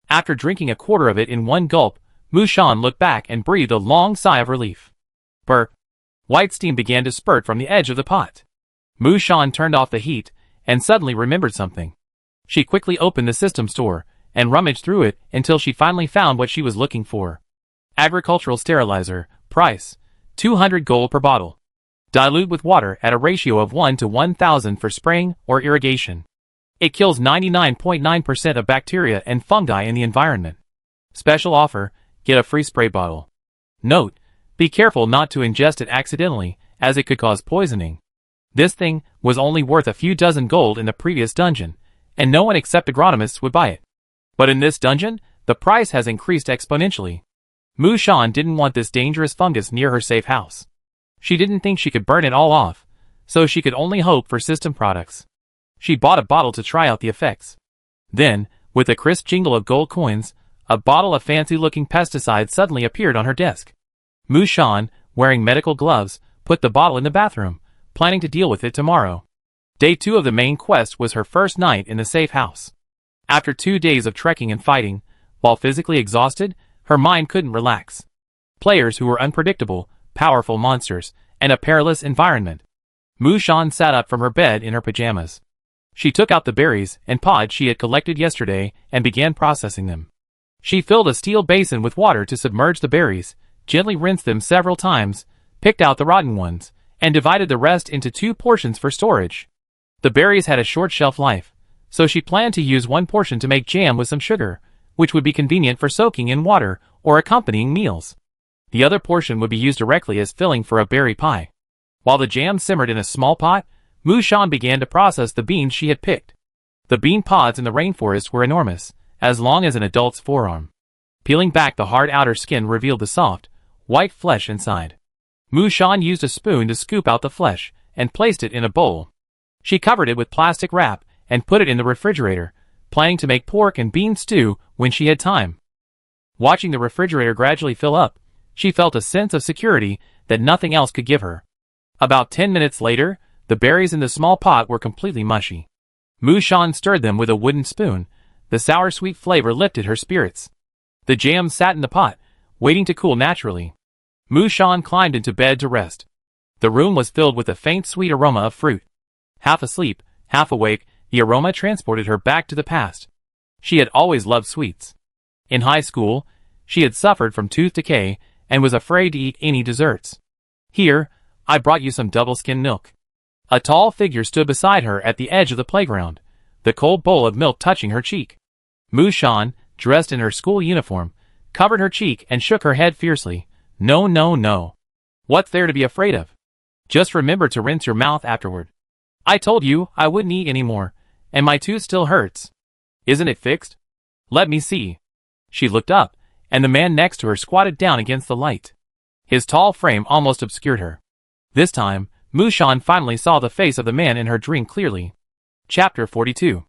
After drinking a quarter of it in one gulp, Mu Shan looked back and breathed a long sigh of relief. Burp. White steam began to spurt from the edge of the pot. Mu Shan turned off the heat and suddenly remembered something. She quickly opened the system store and rummaged through it until she finally found what she was looking for. Agricultural sterilizer, price, 200 gold per bottle. Dilute with water at a ratio of 1 to 1,000 for spraying or irrigation. It kills 99.9% of bacteria and fungi in the environment. Special offer, get a free spray bottle. Note, be careful not to ingest it accidentally, as it could cause poisoning. This thing was only worth a few dozen gold in the previous dungeon, and no one except agronomists would buy it. But in this dungeon, the price has increased exponentially. Mu Shan didn't want this dangerous fungus near her safe house. She didn't think she could burn it all off, so she could only hope for system products. She bought a bottle to try out the effects. Then, with a crisp jingle of gold coins, a bottle of fancy-looking pesticide suddenly appeared on her desk. Mu Shan, wearing medical gloves, put the bottle in the bathroom, planning to deal with it tomorrow. Day 2 of the main quest was her first night in the safe house. After 2 days of trekking and fighting, while physically exhausted, her mind couldn't relax. Players who were unpredictable, powerful monsters, and a perilous environment. Mu Shan sat up from her bed in her pajamas. She took out the berries and pods she had collected yesterday and began processing them. She filled a steel basin with water to submerge the berries, gently rinsed them several times, picked out the rotten ones, and divided the rest into 2 portions for storage. The berries had a short shelf life, so she planned to use one portion to make jam with some sugar, which would be convenient for soaking in water or accompanying meals. The other portion would be used directly as filling for a berry pie. While the jam simmered in a small pot, Mushan began to process the beans she had picked. The bean pods in the rainforest were enormous, as long as an adult's forearm. Peeling back the hard outer skin revealed the soft, white flesh inside. Mushan used a spoon to scoop out the flesh and placed it in a bowl. She covered it with plastic wrap and put it in the refrigerator, planning to make pork and bean stew when she had time. Watching the refrigerator gradually fill up, she felt a sense of security that nothing else could give her. About 10 minutes later, the berries in the small pot were completely mushy. Mushan stirred them with a wooden spoon. The sour-sweet flavor lifted her spirits. The jam sat in the pot, waiting to cool naturally. Mushan climbed into bed to rest. The room was filled with a faint sweet aroma of fruit. Half asleep, half awake, the aroma transported her back to the past. She had always loved sweets. In high school, she had suffered from tooth decay and was afraid to eat any desserts. "Here, I brought you some double-skim milk." A tall figure stood beside her at the edge of the playground, the cold bowl of milk touching her cheek. Mushan, dressed in her school uniform, covered her cheek and shook her head fiercely. "No, no, no. What's there to be afraid of? Just remember to rinse your mouth afterward. I told you I wouldn't eat anymore, and my tooth still hurts. Isn't it fixed? Let me see." She looked up, and the man next to her squatted down against the light. His tall frame almost obscured her. This time, Mushan finally saw the face of the man in her dream clearly. Chapter 42.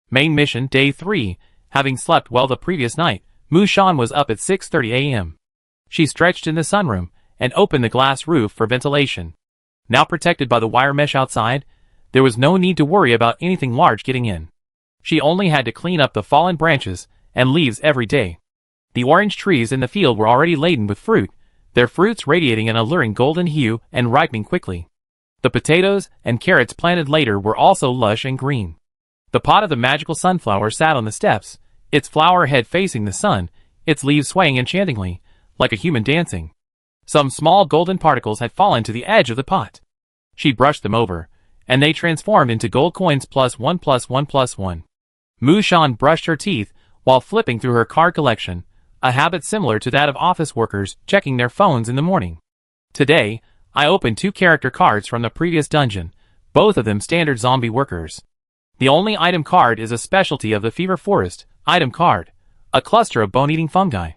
Main Mission Day 3. Having slept well the previous night, Mushan was up at 6:30 a.m. She stretched in the sunroom and opened the glass roof for ventilation. Now protected by the wire mesh outside, there was no need to worry about anything large getting in. She only had to clean up the fallen branches and leaves every day. The orange trees in the field were already laden with fruit, their fruits radiating an alluring golden hue and ripening quickly. The potatoes and carrots planted later were also lush and green. The pot of the magical sunflower sat on the steps, its flower head facing the sun, its leaves swaying enchantingly, like a human dancing. Some small golden particles had fallen to the edge of the pot. She brushed them over, and they transformed into gold coins +1+1+1. Mushan brushed her teeth while flipping through her card collection, a habit similar to that of office workers checking their phones in the morning. Today, I opened 2 character cards from the previous dungeon, both of them standard zombie workers. The only item card is a specialty of the Fever Forest, item card, a cluster of bone-eating fungi.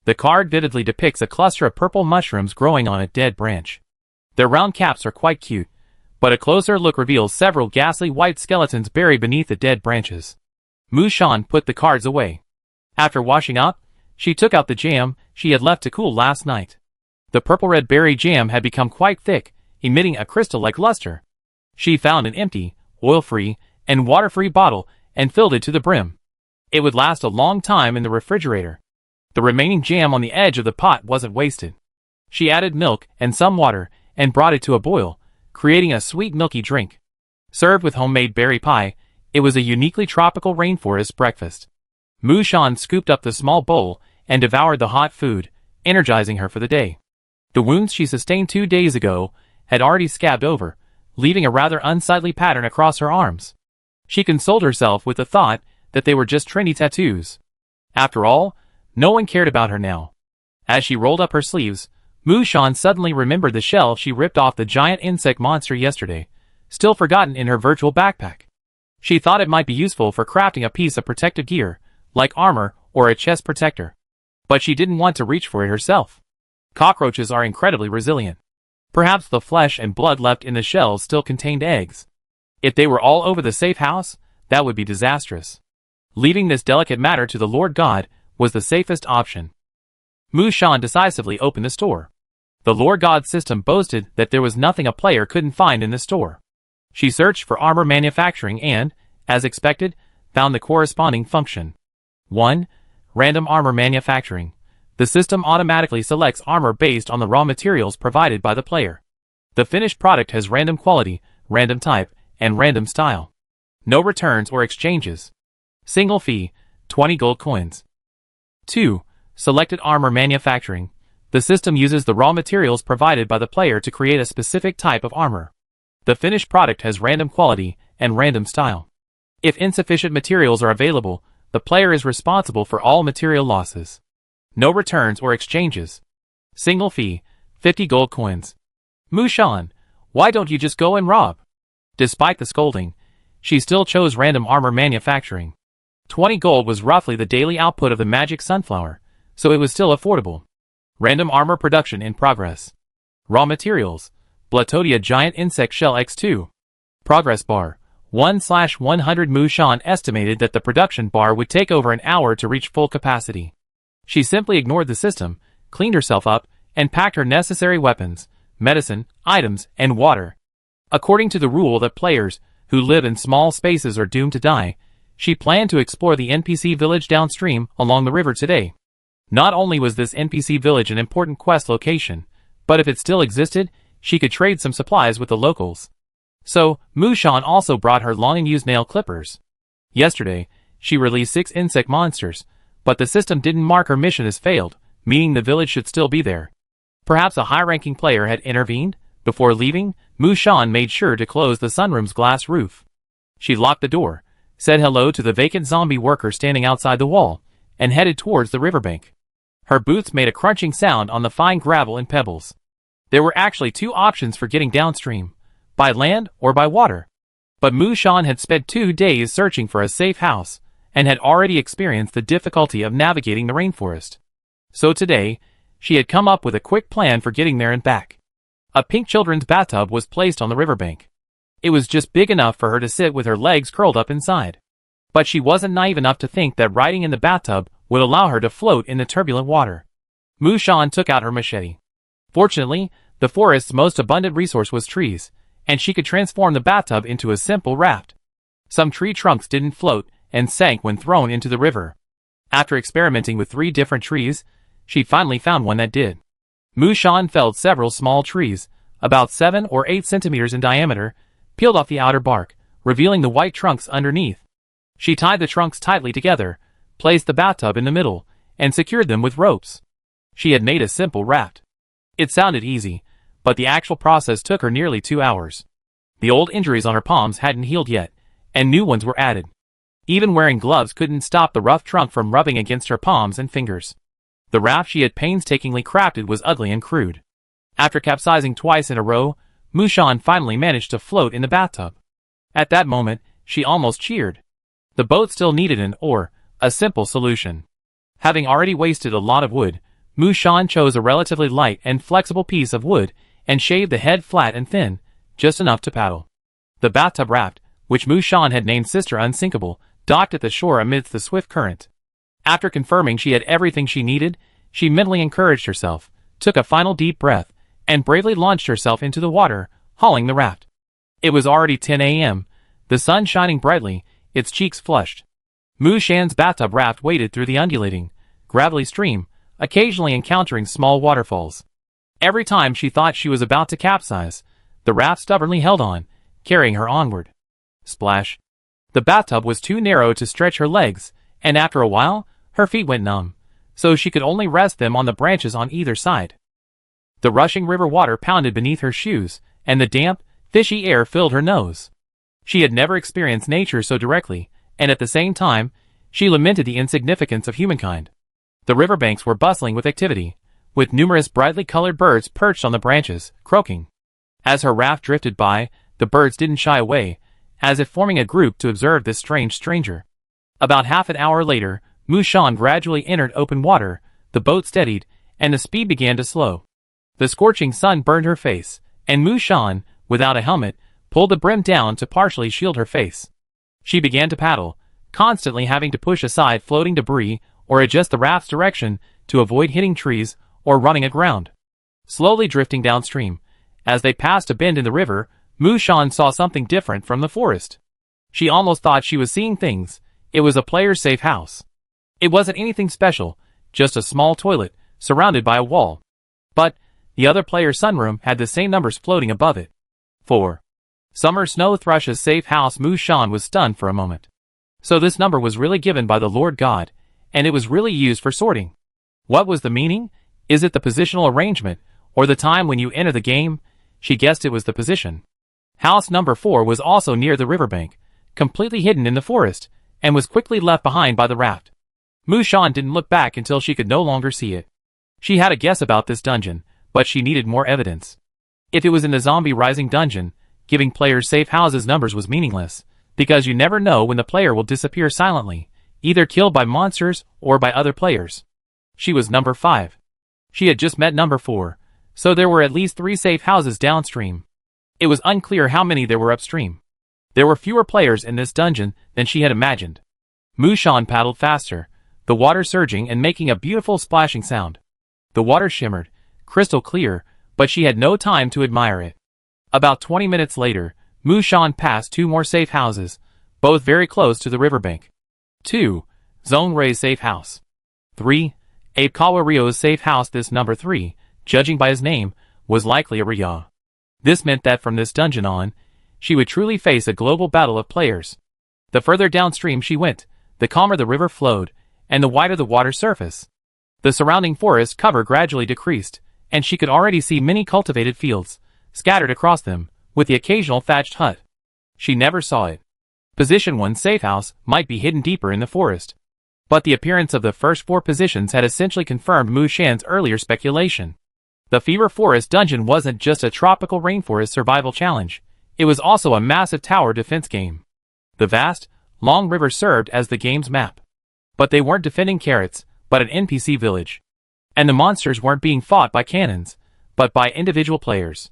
The card vividly depicts a cluster of purple mushrooms growing on a dead branch. Their round caps are quite cute, but a closer look reveals several ghastly white skeletons buried beneath the dead branches. Mushan put the cards away. After washing up, she took out the jam she had left to cool last night. The purple-red berry jam had become quite thick, emitting a crystal-like luster. She found an empty, oil-free, and water-free bottle and filled it to the brim. It would last a long time in the refrigerator. The remaining jam on the edge of the pot wasn't wasted. She added milk and some water and brought it to a boil, creating a sweet milky drink. Served with homemade berry pie, it was a uniquely tropical rainforest breakfast. Mushan scooped up the small bowl and devoured the hot food, energizing her for the day. The wounds she sustained 2 days ago had already scabbed over, leaving a rather unsightly pattern across her arms. She consoled herself with the thought that they were just trendy tattoos. After all, no one cared about her now. As she rolled up her sleeves, Mushan suddenly remembered the shell she ripped off the giant insect monster yesterday, still forgotten in her virtual backpack. She thought it might be useful for crafting a piece of protective gear, like armor or a chest protector. But she didn't want to reach for it herself. Cockroaches are incredibly resilient. Perhaps the flesh and blood left in the shells still contained eggs. If they were all over the safe house, that would be disastrous. Leaving this delicate matter to the Lord God was the safest option. Mushan decisively opened the store. The Lord God system boasted that there was nothing a player couldn't find in the store. She searched for armor manufacturing and, as expected, found the corresponding function. 1. Random armor manufacturing. The system automatically selects armor based on the raw materials provided by the player. The finished product has random quality, random type, and random style. No returns or exchanges. Single fee, 20 gold coins. 2. Selected armor manufacturing. The system uses the raw materials provided by the player to create a specific type of armor. The finished product has random quality and random style. If insufficient materials are available, the player is responsible for all material losses. No returns or exchanges. Single fee, 50 gold coins. Mushan, why don't you just go and rob? Despite the scolding, she still chose random armor manufacturing. 20 gold was roughly the daily output of the magic sunflower, so it was still affordable. Random armor production in progress. Raw materials. Blatodia giant insect shell X2. Progress bar. 1/100. Mushan estimated that the production bar would take over an hour to reach full capacity. She simply ignored the system, cleaned herself up, and packed her necessary weapons, medicine, items, and water. According to the rule that players who live in small spaces are doomed to die, she planned to explore the NPC village downstream along the river today. Not only was this NPC village an important quest location, but if it still existed, she could trade some supplies with the locals. So, Mushan also brought her long-used nail clippers. Yesterday, she released 6 insect monsters, but the system didn't mark her mission as failed, meaning the village should still be there. Perhaps a high-ranking player had intervened? Before leaving, Mushan made sure to close the sunroom's glass roof. She locked the door, said hello to the vacant zombie worker standing outside the wall, and headed towards the riverbank. Her boots made a crunching sound on the fine gravel and pebbles. There were actually 2 options for getting downstream, by land or by water. But Mushan had spent 2 days searching for a safe house, and had already experienced the difficulty of navigating the rainforest. So today, she had come up with a quick plan for getting there and back. A pink children's bathtub was placed on the riverbank. It was just big enough for her to sit with her legs curled up inside. But she wasn't naive enough to think that riding in the bathtub would allow her to float in the turbulent water. Mushan took out her machete. Fortunately, the forest's most abundant resource was trees, and she could transform the bathtub into a simple raft. Some tree trunks didn't float and sank when thrown into the river. After experimenting with 3 different trees, she finally found one that did. Mushan felled several small trees, about 7 or 8 centimeters in diameter, peeled off the outer bark, revealing the white trunks underneath. She tied the trunks tightly together, placed the bathtub in the middle, and secured them with ropes. She had made a simple raft. It sounded easy, but the actual process took her nearly 2 hours. The old injuries on her palms hadn't healed yet, and new ones were added. Even wearing gloves couldn't stop the rough trunk from rubbing against her palms and fingers. The raft she had painstakingly crafted was ugly and crude. After capsizing twice in a row, Mushan finally managed to float in the bathtub. At that moment, she almost cheered. The boat still needed a simple solution. Having already wasted a lot of wood, Mushan chose a relatively light and flexible piece of wood and shaved the head flat and thin, just enough to paddle. The bathtub raft, which Mushan had named Sister Unsinkable, docked at the shore amidst the swift current. After confirming she had everything she needed, she mentally encouraged herself, took a final deep breath, and bravely launched herself into the water, hauling the raft. It was already 10 a.m., the sun shining brightly, its cheeks flushed. Mushan's bathtub raft waded through the undulating, gravelly stream, occasionally encountering small waterfalls. Every time she thought she was about to capsize, the raft stubbornly held on, carrying her onward. Splash. The bathtub was too narrow to stretch her legs, and after a while, her feet went numb, so she could only rest them on the branches on either side. The rushing river water pounded beneath her shoes, and the damp, fishy air filled her nose. She had never experienced nature so directly, and at the same time, she lamented the insignificance of humankind. The riverbanks were bustling with activity, with numerous brightly colored birds perched on the branches, croaking. As her raft drifted by, the birds didn't shy away, as if forming a group to observe this strange stranger. About half an hour later, Mushan gradually entered open water, the boat steadied, and the speed began to slow. The scorching sun burned her face, and Mushan, without a helmet, pulled the brim down to partially shield her face. She began to paddle, constantly having to push aside floating debris or adjust the raft's direction to avoid hitting trees or running aground. Slowly drifting downstream, as they passed a bend in the river, Mushan saw something different from the forest. She almost thought she was seeing things. It was a player's safe house. It wasn't anything special, just a small toilet, surrounded by a wall. But the other player's sunroom had the same numbers floating above it. 4. Summer Snow Thrush's safe house. Mu Shan was stunned for a moment. So this number was really given by the Lord God, and it was really used for sorting. What was the meaning? Is it the positional arrangement, or the time when you enter the game? She guessed it was the position. House number 4 was also near the riverbank, completely hidden in the forest, and was quickly left behind by the raft. Mu Shan didn't look back until she could no longer see it. She had a guess about this dungeon, but she needed more evidence. If it was in the Zombie Rising dungeon, giving players safe houses numbers was meaningless, because you never know when the player will disappear silently, either killed by monsters or by other players. She was number 5. She had just met number 4, so there were at least 3 safe houses downstream. It was unclear how many there were upstream. There were fewer players in this dungeon than she had imagined. Mu Shan paddled faster, the water surging and making a beautiful splashing sound. The water shimmered, crystal clear, but she had no time to admire it. About 20 minutes later, Mu Shan passed 2 more safe houses, both very close to the riverbank. 2. Zone Ray's safe house. 3. Abe Kawario's safe house. This number 3, judging by his name, was likely a Rya. This meant that from this dungeon on, she would truly face a global battle of players. The further downstream she went, the calmer the river flowed, and the wider the water surface. The surrounding forest cover gradually decreased, and she could already see many cultivated fields, scattered across them, with the occasional thatched hut. She never saw it. Position 1 safe house might be hidden deeper in the forest. But the appearance of the first 4 positions had essentially confirmed Mu Shan's earlier speculation. The Fever Forest dungeon wasn't just a tropical rainforest survival challenge, it was also a massive tower defense game. The vast, long river served as the game's map. But they weren't defending carrots, but an NPC village. And the monsters weren't being fought by cannons, but by individual players.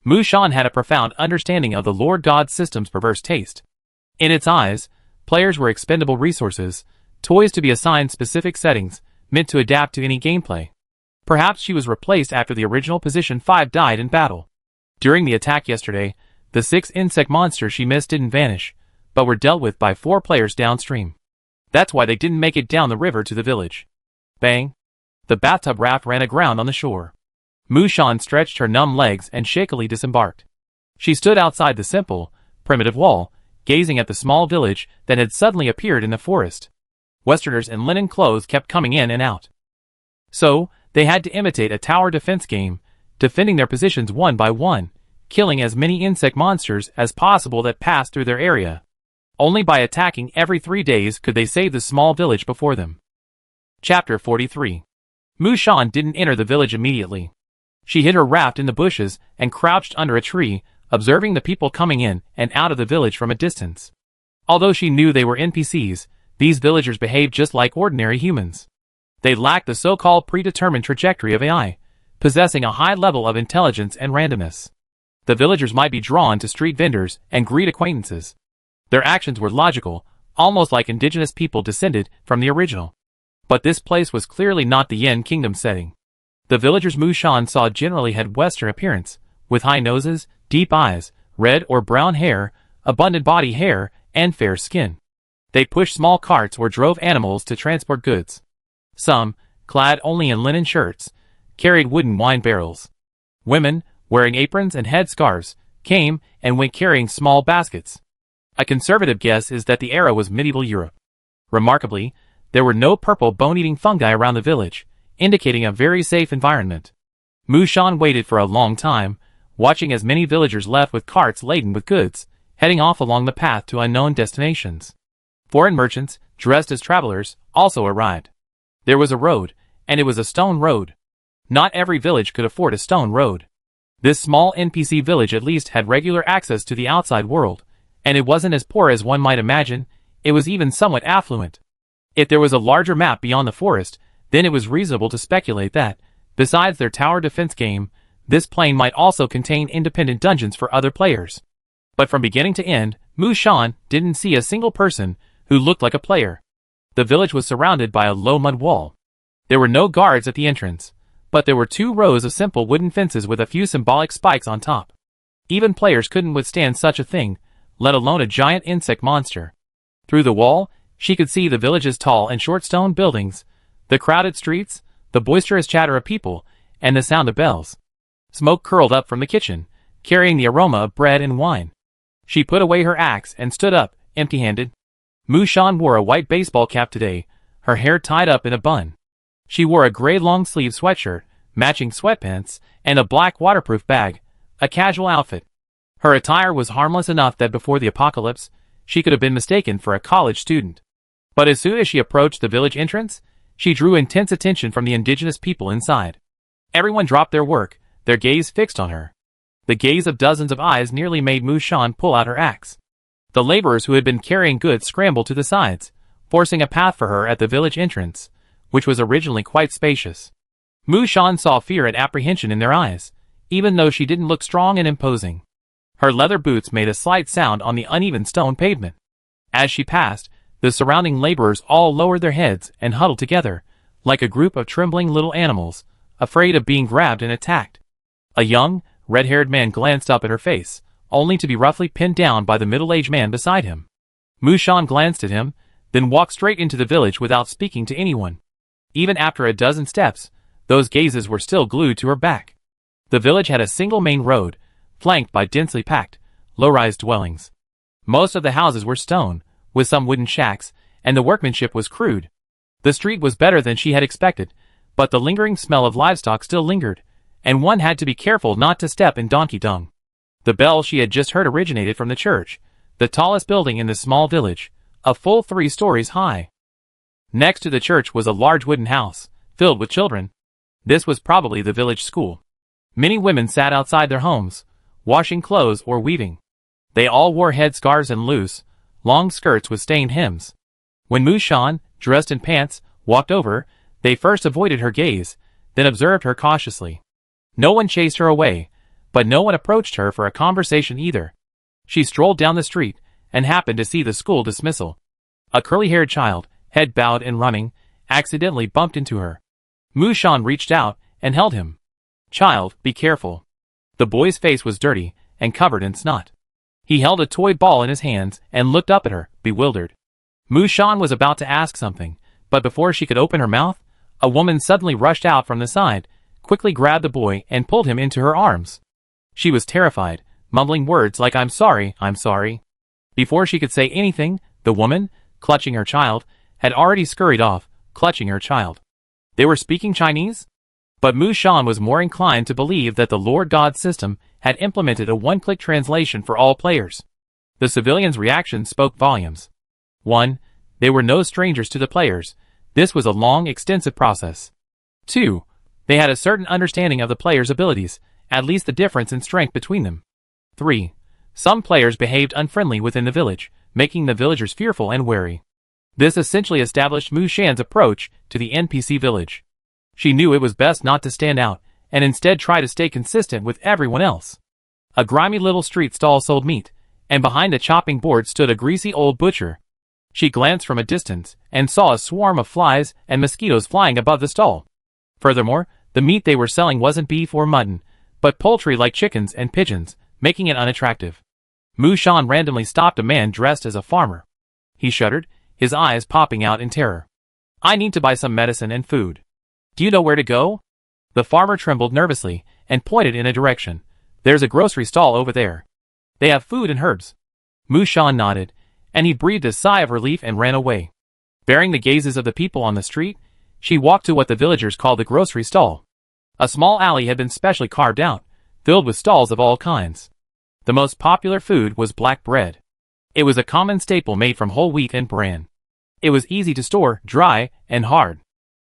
Mu Shan had a profound understanding of the Lord God's system's perverse taste. In its eyes, players were expendable resources, toys to be assigned specific settings, meant to adapt to any gameplay. Perhaps she was replaced after the original position 5 died in battle. During the attack yesterday, the 6 insect monsters she missed didn't vanish, but were dealt with by 4 players downstream. That's why they didn't make it down the river to the village. Bang! The bathtub raft ran aground on the shore. Mu Shan stretched her numb legs and shakily disembarked. She stood outside the simple, primitive wall, gazing at the small village that had suddenly appeared in the forest. Westerners in linen clothes kept coming in and out. So, they had to imitate a tower defense game, defending their positions one by one, killing as many insect monsters as possible that passed through their area. Only by attacking every 3 days could they save the small village before them. Chapter 43. Mu Shan didn't enter the village immediately. She hid her raft in the bushes and crouched under a tree, observing the people coming in and out of the village from a distance. Although she knew they were NPCs, these villagers behaved just like ordinary humans. They lacked the so-called predetermined trajectory of AI, possessing a high level of intelligence and randomness. The villagers might be drawn to street vendors and greet acquaintances. Their actions were logical, almost like indigenous people descended from the original. But this place was clearly not the Yin Kingdom setting. The villagers Mu Shan saw generally had Western appearance, with high noses, deep eyes, red or brown hair, abundant body hair, and fair skin. They pushed small carts or drove animals to transport goods. Some, clad only in linen shirts, carried wooden wine barrels. Women, wearing aprons and headscarves, came and went carrying small baskets. A conservative guess is that the era was medieval Europe. Remarkably, there were no purple bone-eating fungi around the village, indicating a very safe environment. Mu Shan waited for a long time, watching as many villagers left with carts laden with goods, heading off along the path to unknown destinations. Foreign merchants, dressed as travelers, also arrived. There was a road, and it was a stone road. Not every village could afford a stone road. This small NPC village at least had regular access to the outside world, and it wasn't as poor as one might imagine, it was even somewhat affluent. If there was a larger map beyond the forest, then it was reasonable to speculate that, besides their tower defense game, this plane might also contain independent dungeons for other players. But from beginning to end, Mu Shan didn't see a single person who looked like a player. The village was surrounded by a low mud wall. There were no guards at the entrance, but there were 2 rows of simple wooden fences with a few symbolic spikes on top. Even players couldn't withstand such a thing, let alone a giant insect monster. Through the wall, she could see the village's tall and short stone buildings, the crowded streets, the boisterous chatter of people, and the sound of bells. Smoke curled up from the kitchen, carrying the aroma of bread and wine. She put away her axe and stood up, empty-handed. Mushan wore a white baseball cap today, her hair tied up in a bun. She wore a gray long-sleeve sweatshirt, matching sweatpants, and a black waterproof bag, a casual outfit. Her attire was harmless enough that before the apocalypse, she could have been mistaken for a college student. But as soon as she approached the village entrance, she drew intense attention from the indigenous people inside. Everyone dropped their work, their gaze fixed on her. The gaze of dozens of eyes nearly made Mushan pull out her axe. The laborers who had been carrying goods scrambled to the sides, forcing a path for her at the village entrance, which was originally quite spacious. Mushan saw fear and apprehension in their eyes, even though she didn't look strong and imposing. Her leather boots made a slight sound on the uneven stone pavement. As she passed, the surrounding laborers all lowered their heads and huddled together, like a group of trembling little animals, afraid of being grabbed and attacked. A young, red-haired man glanced up at her face, only to be roughly pinned down by the middle-aged man beside him. Mushan glanced at him, then walked straight into the village without speaking to anyone. Even after a dozen steps, those gazes were still glued to her back. The village had a single main road, flanked by densely packed, low-rise dwellings. Most of the houses were stone, with some wooden shacks, and the workmanship was crude. The street was better than she had expected, but the lingering smell of livestock still lingered, and one had to be careful not to step in donkey dung. The bell she had just heard originated from the church, the tallest building in the small village, a full 3 stories high. Next to the church was a large wooden house, filled with children. This was probably the village school. Many women sat outside their homes, washing clothes or weaving. They all wore headscarves and loose, long skirts with stained hems. When Mushan, dressed in pants, walked over, they first avoided her gaze, then observed her cautiously. No one chased her away, but no one approached her for a conversation either. She strolled down the street, and happened to see the school dismissal. A curly-haired child, head bowed and running, accidentally bumped into her. Mushan reached out, and held him. "Child, be careful." The boy's face was dirty, and covered in snot. He held a toy ball in his hands, and looked up at her, bewildered. Mushan was about to ask something, but before she could open her mouth, a woman suddenly rushed out from the side, quickly grabbed the boy and pulled him into her arms. She was terrified, mumbling words like I'm sorry. Before she could say anything, the woman, clutching her child, had already scurried off, clutching her child. They were speaking Chinese? But Mushan was more inclined to believe that the Lord God system had implemented a one-click translation for all players. The civilians' reaction spoke volumes. 1. They were no strangers to the players. This was a long, extensive process. 2. They had a certain understanding of the players' abilities, at least the difference in strength between them. 3. Some players behaved unfriendly within the village, making the villagers fearful and wary. This essentially established Mushan's approach to the NPC village. She knew it was best not to stand out, and instead try to stay consistent with everyone else. A grimy little street stall sold meat, and behind a chopping board stood a greasy old butcher. She glanced from a distance, and saw a swarm of flies and mosquitoes flying above the stall. Furthermore, the meat they were selling wasn't beef or mutton, but poultry like chickens and pigeons, making it unattractive. Mushan randomly stopped a man dressed as a farmer. He shuddered, his eyes popping out in terror. "I need to buy some medicine and food. Do you know where to go?" The farmer trembled nervously, and pointed in a direction. "There's a grocery stall over there. They have food and herbs." Mushan nodded, and he breathed a sigh of relief and ran away. Bearing the gazes of the people on the street, she walked to what the villagers called the grocery stall. A small alley had been specially carved out, filled with stalls of all kinds. The most popular food was black bread. It was a common staple made from whole wheat and bran. It was easy to store, dry, and hard.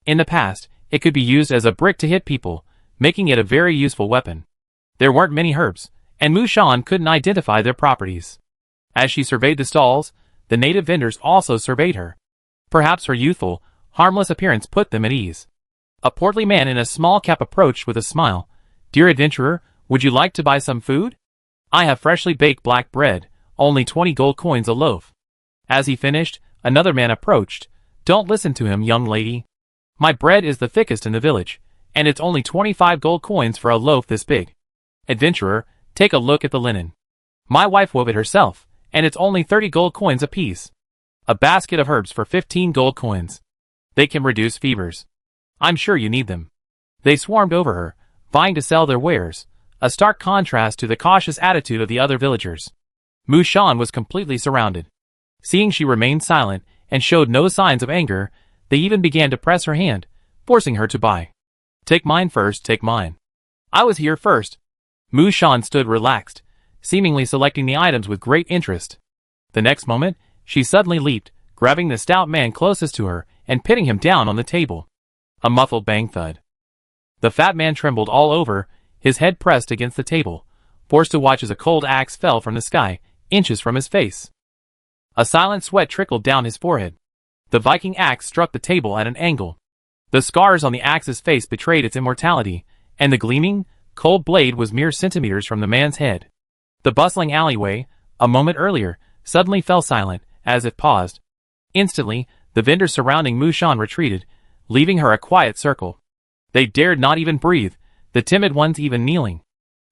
In the past, it could be used as a brick to hit people, making it a very useful weapon. There weren't many herbs, and Mushan couldn't identify their properties. As she surveyed the stalls, the native vendors also surveyed her. Perhaps her youthful, harmless appearance put them at ease. A portly man in a small cap approached with a smile. "Dear adventurer, would you like to buy some food? I have freshly baked black bread, only 20 gold coins a loaf." As he finished, another man approached. "Don't listen to him, young lady. My bread is the thickest in the village, and it's only 25 gold coins for a loaf this big. Adventurer, take a look at the linen. My wife wove it herself, and it's only 30 gold coins apiece. A basket of herbs for 15 gold coins. They can reduce fevers. I'm sure you need them." They swarmed over her, vying to sell their wares, a stark contrast to the cautious attitude of the other villagers. Mushan was completely surrounded. Seeing she remained silent and showed no signs of anger, they even began to press her hand, forcing her to buy. Take mine first, take mine. I was here first. Mushan stood relaxed, seemingly selecting the items with great interest. The next moment, she suddenly leaped, grabbing the stout man closest to her and pitting him down on the table. A muffled bang thud. The fat man trembled all over, his head pressed against the table, forced to watch as a cold axe fell from the sky, inches from his face. A silent sweat trickled down his forehead. The Viking axe struck the table at an angle. The scars on the axe's face betrayed its immortality, and the gleaming, cold blade was mere centimeters from the man's head. The bustling alleyway, a moment earlier, suddenly fell silent, as if paused. Instantly, the vendors surrounding Mushan retreated, leaving her a quiet circle. They dared not even breathe, the timid ones even kneeling.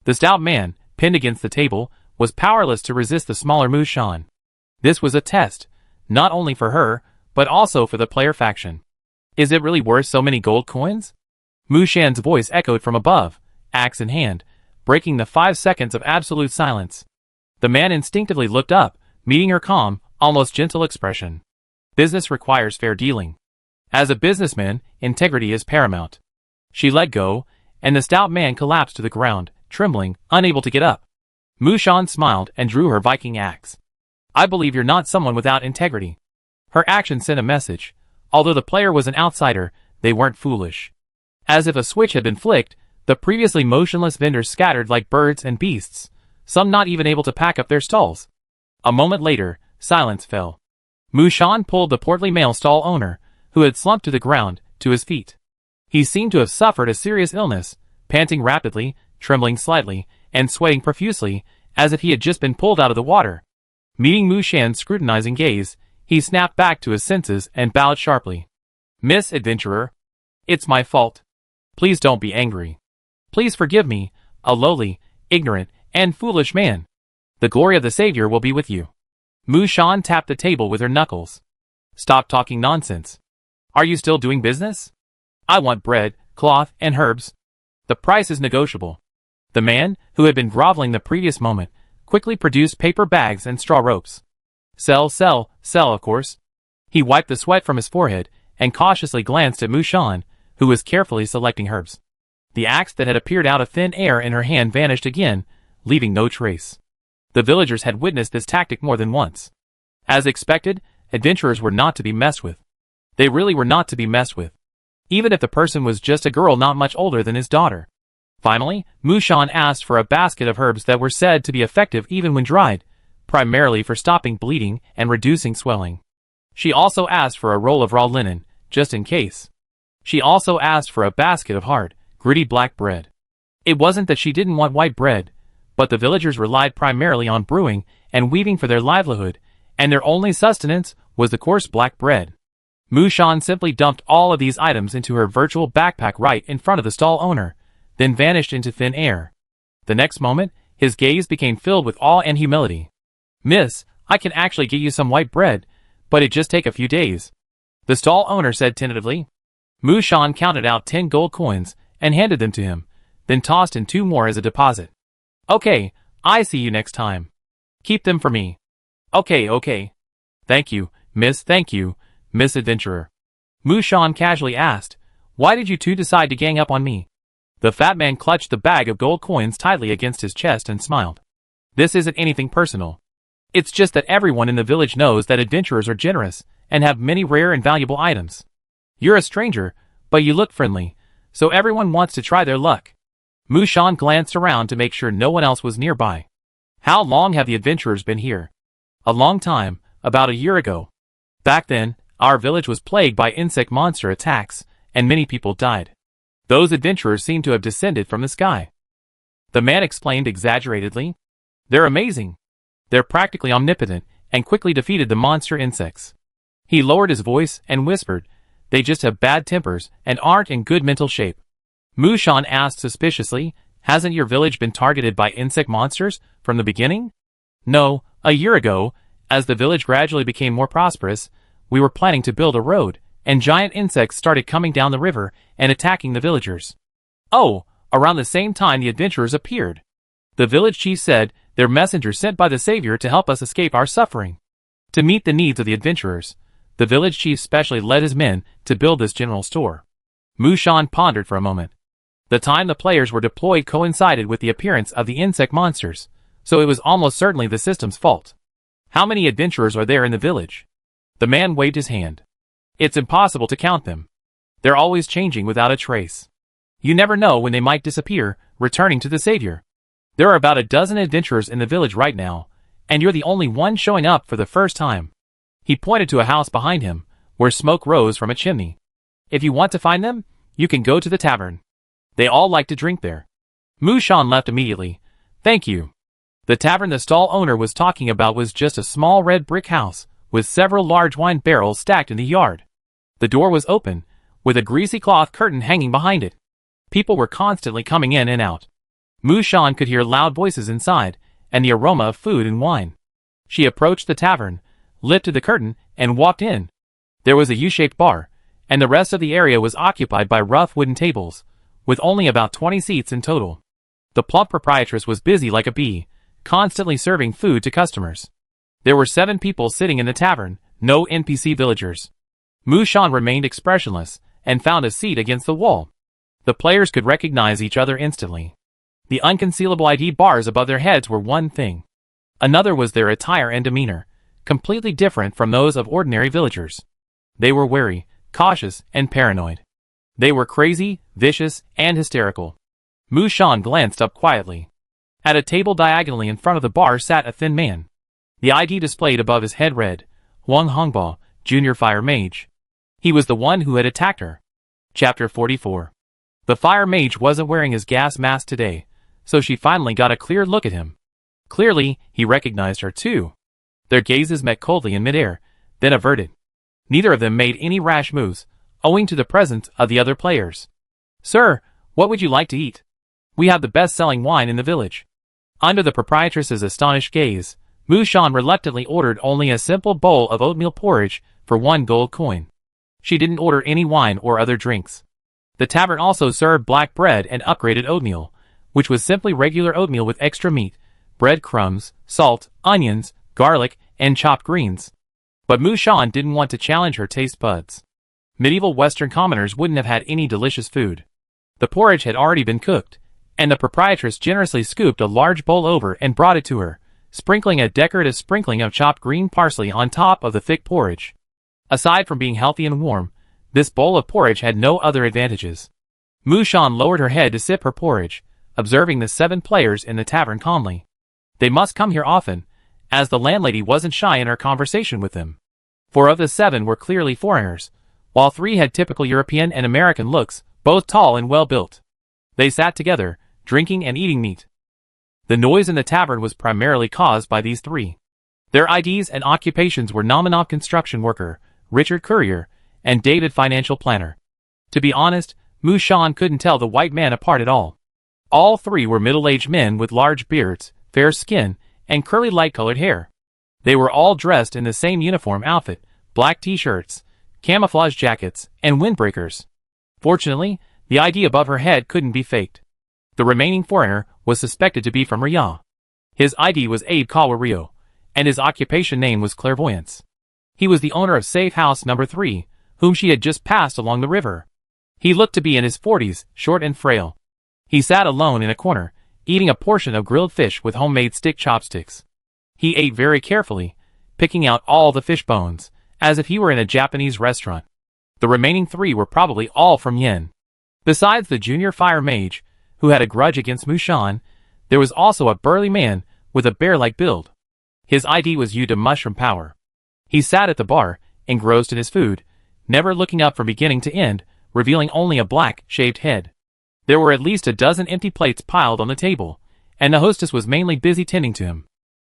The stout man, pinned against the table, was powerless to resist the smaller Mushan. This was a test, not only for her, but also for the player faction. Is it really worth so many gold coins? Mushan's voice echoed from above, axe in hand, breaking the 5 seconds of absolute silence. The man instinctively looked up, meeting her calm, almost gentle expression. Business requires fair dealing. As a businessman, integrity is paramount. She let go, and the stout man collapsed to the ground, trembling, unable to get up. Mushan smiled and drew her Viking axe. I believe you're not someone without integrity. Her action sent a message. Although the player was an outsider, they weren't foolish. As if a switch had been flicked, the previously motionless vendors scattered like birds and beasts, some not even able to pack up their stalls. A moment later, silence fell. Mushan pulled the portly male stall owner, who had slumped to the ground, to his feet. He seemed to have suffered a serious illness, panting rapidly, trembling slightly, and sweating profusely, as if he had just been pulled out of the water. Meeting Mushan's scrutinizing gaze, he snapped back to his senses and bowed sharply. Miss Adventurer, it's my fault. Please don't be angry. Please forgive me, a lowly, ignorant, and foolish man. The glory of the Savior will be with you. Mushan tapped the table with her knuckles. Stop talking nonsense. Are you still doing business? I want bread, cloth, and herbs. The price is negotiable. The man, who had been groveling the previous moment, quickly produced paper bags and straw ropes. Sell, sell, sell, of course. He wiped the sweat from his forehead and cautiously glanced at Mushan, who was carefully selecting herbs. The axe that had appeared out of thin air in her hand vanished again, leaving no trace. The villagers had witnessed this tactic more than once. As expected, adventurers were not to be messed with. They really were not to be messed with. Even if the person was just a girl not much older than his daughter. Finally, Mushan asked for a basket of herbs that were said to be effective even when dried, primarily for stopping bleeding and reducing swelling. She also asked for a roll of raw linen, just in case. She also asked for a basket of hard, gritty black bread. It wasn't that she didn't want white bread, but the villagers relied primarily on brewing and weaving for their livelihood, and their only sustenance was the coarse black bread. Mushan simply dumped all of these items into her virtual backpack right in front of the stall owner, then vanished into thin air. The next moment, his gaze became filled with awe and humility. Miss, I can actually get you some white bread, but it just take a few days. The stall owner said tentatively. Mushan counted out 10 gold coins and handed them to him, then tossed in 2 more as a deposit. Okay, I see you next time. Keep them for me. Okay. Thank you, Miss Adventurer. Mushan casually asked, why did you two decide to gang up on me? The fat man clutched the bag of gold coins tightly against his chest and smiled. This isn't anything personal. It's just that everyone in the village knows that adventurers are generous and have many rare and valuable items. You're a stranger, but you look friendly, so everyone wants to try their luck. Mushan glanced around to make sure no one else was nearby. How long have the adventurers been here? A long time, about a year ago. Back then, our village was plagued by insect monster attacks, and many people died. Those adventurers seem to have descended from the sky. The man explained exaggeratedly. They're amazing. They're practically omnipotent, and quickly defeated the monster insects. He lowered his voice and whispered, they just have bad tempers and aren't in good mental shape. Mushan asked suspiciously, hasn't your village been targeted by insect monsters from the beginning? No, a year ago, as the village gradually became more prosperous, we were planning to build a road, and giant insects started coming down the river and attacking the villagers. Oh, around the same time the adventurers appeared. The village chief said They're messengers sent by the Savior to help us escape our suffering. To meet the needs of the adventurers, the village chief specially led his men to build this general store. Mushan pondered for a moment. The time the players were deployed coincided with the appearance of the insect monsters, so it was almost certainly the system's fault. How many adventurers are there in the village? The man waved his hand. It's impossible to count them. They're always changing without a trace. You never know when they might disappear, returning to the Savior. There are about a dozen adventurers in the village right now, and you're the only one showing up for the first time. He pointed to a house behind him, where smoke rose from a chimney. If you want to find them, you can go to the tavern. They all like to drink there. Mushan left immediately. Thank you. The tavern the stall owner was talking about was just a small red brick house, with several large wine barrels stacked in the yard. The door was open, with a greasy cloth curtain hanging behind it. People were constantly coming in and out. Mushan could hear loud voices inside, and the aroma of food and wine. She approached the tavern, lifted the curtain, and walked in. There was a U-shaped bar, and the rest of the area was occupied by rough wooden tables, with only about 20 seats in total. The plump proprietress was busy like a bee, constantly serving food to customers. There were 7 people sitting in the tavern, no NPC villagers. Mushan remained expressionless, and found a seat against the wall. The players could recognize each other instantly. The unconcealable ID bars above their heads were one thing. Another was their attire and demeanor, completely different from those of ordinary villagers. They were wary, cautious, and paranoid. They were crazy, vicious, and hysterical. Mushan glanced up quietly. At a table diagonally in front of the bar sat a thin man. The ID displayed above his head read, Huang Hongbo, Junior Fire Mage. He was the one who had attacked her. Chapter 44. The fire mage wasn't wearing his gas mask today, so she finally got a clear look at him. Clearly, he recognized her too. Their gazes met coldly in midair, then averted. Neither of them made any rash moves, owing to the presence of the other players. Sir, what would you like to eat? We have the best-selling wine in the village. Under the proprietress's astonished gaze, Mushan reluctantly ordered only a simple bowl of oatmeal porridge for 1 gold coin. She didn't order any wine or other drinks. The tavern also served black bread and upgraded oatmeal, which was simply regular oatmeal with extra meat, breadcrumbs, salt, onions, garlic, and chopped greens. But Mushan didn't want to challenge her taste buds. Medieval Western commoners wouldn't have had any delicious food. The porridge had already been cooked, and the proprietress generously scooped a large bowl over and brought it to her, sprinkling a decorative sprinkling of chopped green parsley on top of the thick porridge. Aside from being healthy and warm, this bowl of porridge had no other advantages. Mushan lowered her head to sip her porridge, observing the 7 players in the tavern calmly. They must come here often, as the landlady wasn't shy in her conversation with them. 4 of the 7 were clearly foreigners, while 3 had typical European and American looks, both tall and well-built. They sat together, drinking and eating meat. The noise in the tavern was primarily caused by these 3. Their IDs and occupations were Nominov construction worker, Richard courier, and David financial planner. To be honest, Mushan couldn't tell the white man apart at all. All 3 were middle-aged men with large beards, fair skin, and curly light-colored hair. They were all dressed in the same uniform outfit, black t-shirts, camouflage jackets, and windbreakers. Fortunately, the ID above her head couldn't be faked. The remaining foreigner was suspected to be from Riyadh. His ID was Abe Kawario, and his occupation name was Clairvoyance. He was the owner of Safe House Number 3, whom she had just passed along the river. He looked to be in his 40s, short and frail. He sat alone in a corner, eating a portion of grilled fish with homemade stick chopsticks. He ate very carefully, picking out all the fish bones, as if he were in a Japanese restaurant. The remaining 3 were probably all from Yen. Besides the junior fire mage, who had a grudge against Mushan, there was also a burly man with a bear-like build. His ID was Yu de Mushroom Power. He sat at the bar, engrossed in his food, never looking up from beginning to end, revealing only a black, shaved head. There were at least a dozen empty plates piled on the table, and the hostess was mainly busy tending to him.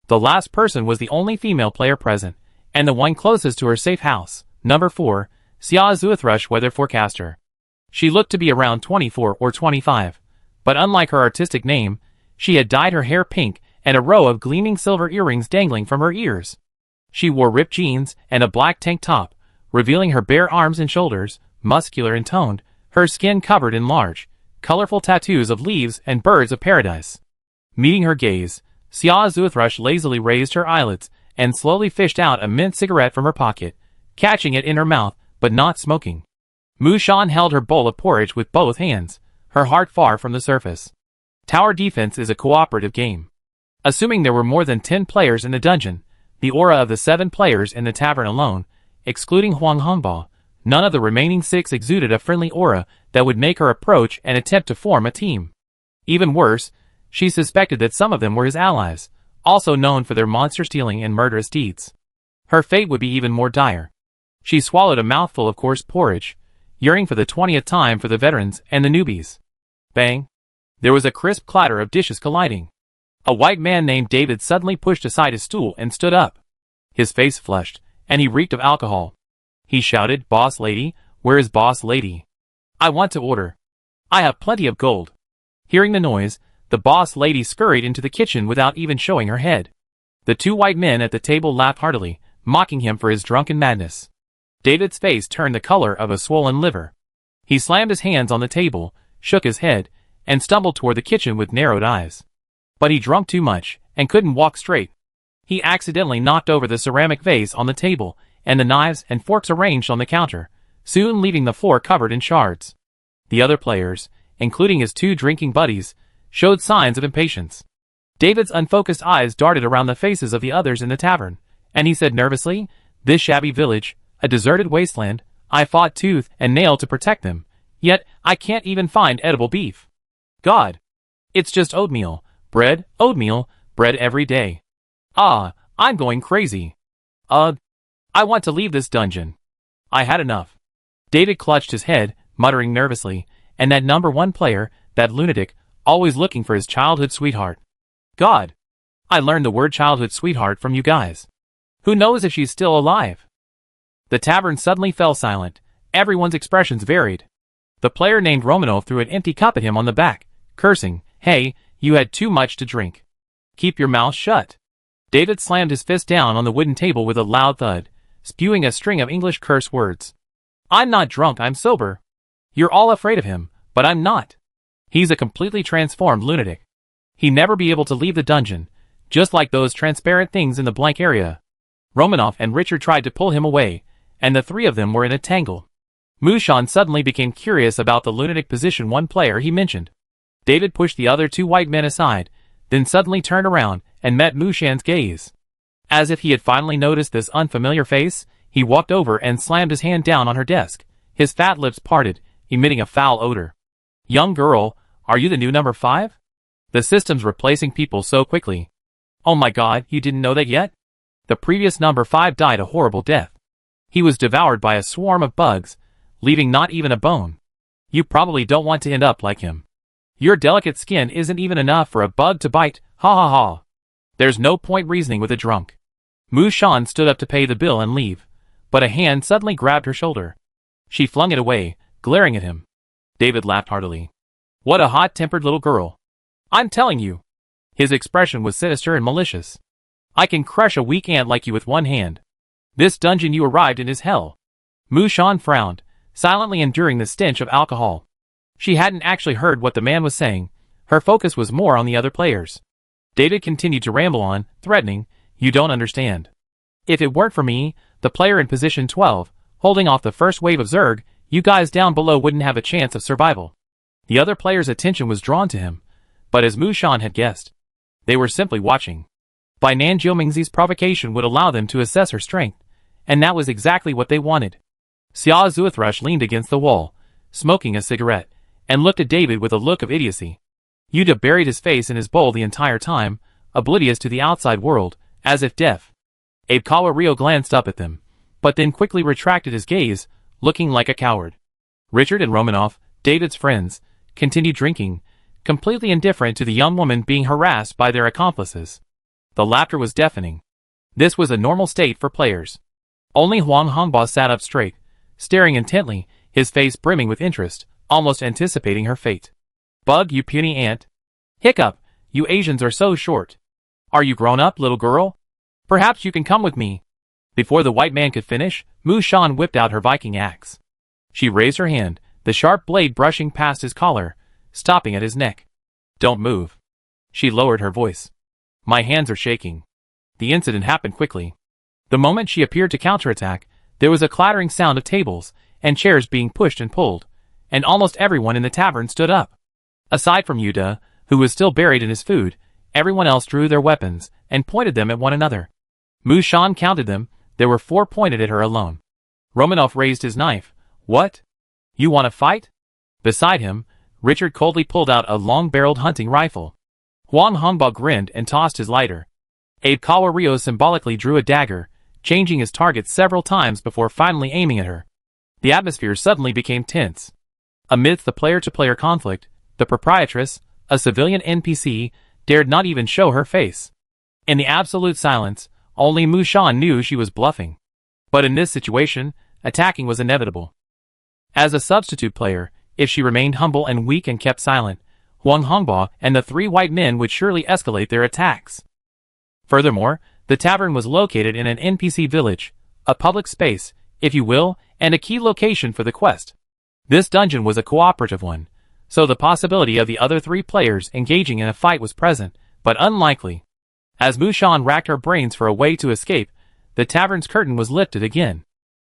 The last person was the only female player present, and the one closest to her safe house, number 4, Xia Zuathrush weather forecaster. She looked to be around 24 or 25, but unlike her artistic name, she had dyed her hair pink and a row of gleaming silver earrings dangling from her ears. She wore ripped jeans and a black tank top, revealing her bare arms and shoulders, muscular and toned, her skin covered in large, colorful tattoos of leaves and birds of paradise. Meeting her gaze, Xia Zuthrush lazily raised her eyelids and slowly fished out a mint cigarette from her pocket, catching it in her mouth, but not smoking. Mu Shan held her bowl of porridge with both hands, her heart far from the surface. Tower defense is a cooperative game. Assuming there were more than 10 players in the dungeon, the aura of the 7 players in the tavern alone, excluding Huang Hongba, none of the remaining 6 exuded a friendly aura that would make her approach and attempt to form a team. Even worse, she suspected that some of them were his allies, also known for their monster-stealing and murderous deeds. Her fate would be even more dire. She swallowed a mouthful of coarse porridge, yearning for the 20th time for the veterans and the newbies. Bang! There was a crisp clatter of dishes colliding. A white man named David suddenly pushed aside his stool and stood up. His face flushed, and he reeked of alcohol. He shouted, "Boss lady, where is boss lady? I want to order. I have plenty of gold." Hearing the noise, the boss lady scurried into the kitchen without even showing her head. The 2 white men at the table laughed heartily, mocking him for his drunken madness. David's face turned the color of a swollen liver. He slammed his hands on the table, shook his head, and stumbled toward the kitchen with narrowed eyes. But he drank too much, and couldn't walk straight. He accidentally knocked over the ceramic vase on the table, and the knives and forks arranged on the counter, soon leaving the floor covered in shards. The other players, including his 2 drinking buddies, showed signs of impatience. David's unfocused eyes darted around the faces of the others in the tavern, and he said nervously, "This shabby village, a deserted wasteland, I fought tooth and nail to protect them, yet I can't even find edible beef. God! It's just oatmeal, bread every day. Ah, I'm going crazy. I want to leave this dungeon. I had enough." David clutched his head, muttering nervously, and that number 1 player, that lunatic, always looking for his childhood sweetheart. God! I learned the word childhood sweetheart from you guys. Who knows if she's still alive? The tavern suddenly fell silent. Everyone's expressions varied. The player named Romanov threw an empty cup at him on the back, cursing, "Hey, you had too much to drink. Keep your mouth shut." David slammed his fist down on the wooden table with a loud thud, spewing a string of English curse words. "I'm not drunk, I'm sober. You're all afraid of him, but I'm not. He's a completely transformed lunatic. He'd never be able to leave the dungeon, just like those transparent things in the blank area." Romanov and Richard tried to pull him away, and the 3 of them were in a tangle. Mu Shan suddenly became curious about the lunatic position 1 player he mentioned. David pushed the other 2 white men aside, then suddenly turned around and met Mu Shan's gaze. As if he had finally noticed this unfamiliar face, he walked over and slammed his hand down on her desk, his fat lips parted, emitting a foul odor. "Young girl, are you the new number 5? The system's replacing people so quickly. Oh my god, you didn't know that yet? The previous number 5 died a horrible death. He was devoured by a swarm of bugs, leaving not even a bone. You probably don't want to end up like him. Your delicate skin isn't even enough for a bug to bite, ha ha ha. There's no point reasoning with a drunk." Mu Shan stood up to pay the bill and leave, but a hand suddenly grabbed her shoulder. She flung it away, glaring at him. David laughed heartily. "What a hot-tempered little girl. I'm telling you." His expression was sinister and malicious. "I can crush a weak ant like you with 1 hand. This dungeon you arrived in is hell." Mu Shan frowned, silently enduring the stench of alcohol. She hadn't actually heard what the man was saying. Her focus was more on the other players. David continued to ramble on, threatening, "You don't understand. If it weren't for me, the player in position 12, holding off the first wave of Zerg, you guys down below wouldn't have a chance of survival." The other players' attention was drawn to him, but as Mu Shan had guessed, they were simply watching. By Nan Jiomingzi's provocation would allow them to assess her strength, and that was exactly what they wanted. Xia Zuthrush leaned against the wall, smoking a cigarette, and looked at David with a look of idiocy. You'd have buried his face in his bowl the entire time, oblivious to the outside world, as if deaf. Abe Rio glanced up at them, but then quickly retracted his gaze, looking like a coward. Richard and Romanov, David's friends, continued drinking, completely indifferent to the young woman being harassed by their accomplices. The laughter was deafening. This was a normal state for players. Only Huang Hongba sat up straight, staring intently, his face brimming with interest, almost anticipating her fate. "Bug, you puny ant. Hiccup, you Asians are so short. Are you grown up, little girl? Perhaps you can come with me." Before the white man could finish, Mu Shan whipped out her Viking axe. She raised her hand, the sharp blade brushing past his collar, stopping at his neck. "Don't move." She lowered her voice. My hands are shaking. The incident happened quickly. The moment she appeared to counterattack, there was a clattering sound of tables and chairs being pushed and pulled, and almost everyone in the tavern stood up. Aside from Yuta, who was still buried in his food, everyone else drew their weapons and pointed them at one another. Mushan counted them. There were 4 pointed at her alone. Romanov raised his knife. What? You want to fight? Beside him, Richard coldly pulled out a long-barreled hunting rifle. Huang Hongbo grinned and tossed his lighter. Abe Kawario symbolically drew a dagger, changing his target several times before finally aiming at her. The atmosphere suddenly became tense. Amidst the player-to-player conflict, the proprietress, a civilian NPC, dared not even show her face. In the absolute silence, only Mushan knew she was bluffing. But in this situation, attacking was inevitable. As a substitute player, if she remained humble and weak and kept silent, Huang Hongbo and the 3 white men would surely escalate their attacks. Furthermore, the tavern was located in an NPC village, a public space, if you will, and a key location for the quest. This dungeon was a cooperative one, so the possibility of the other 3 players engaging in a fight was present, but unlikely. As Mushan racked her brains for a way to escape, the tavern's curtain was lifted again.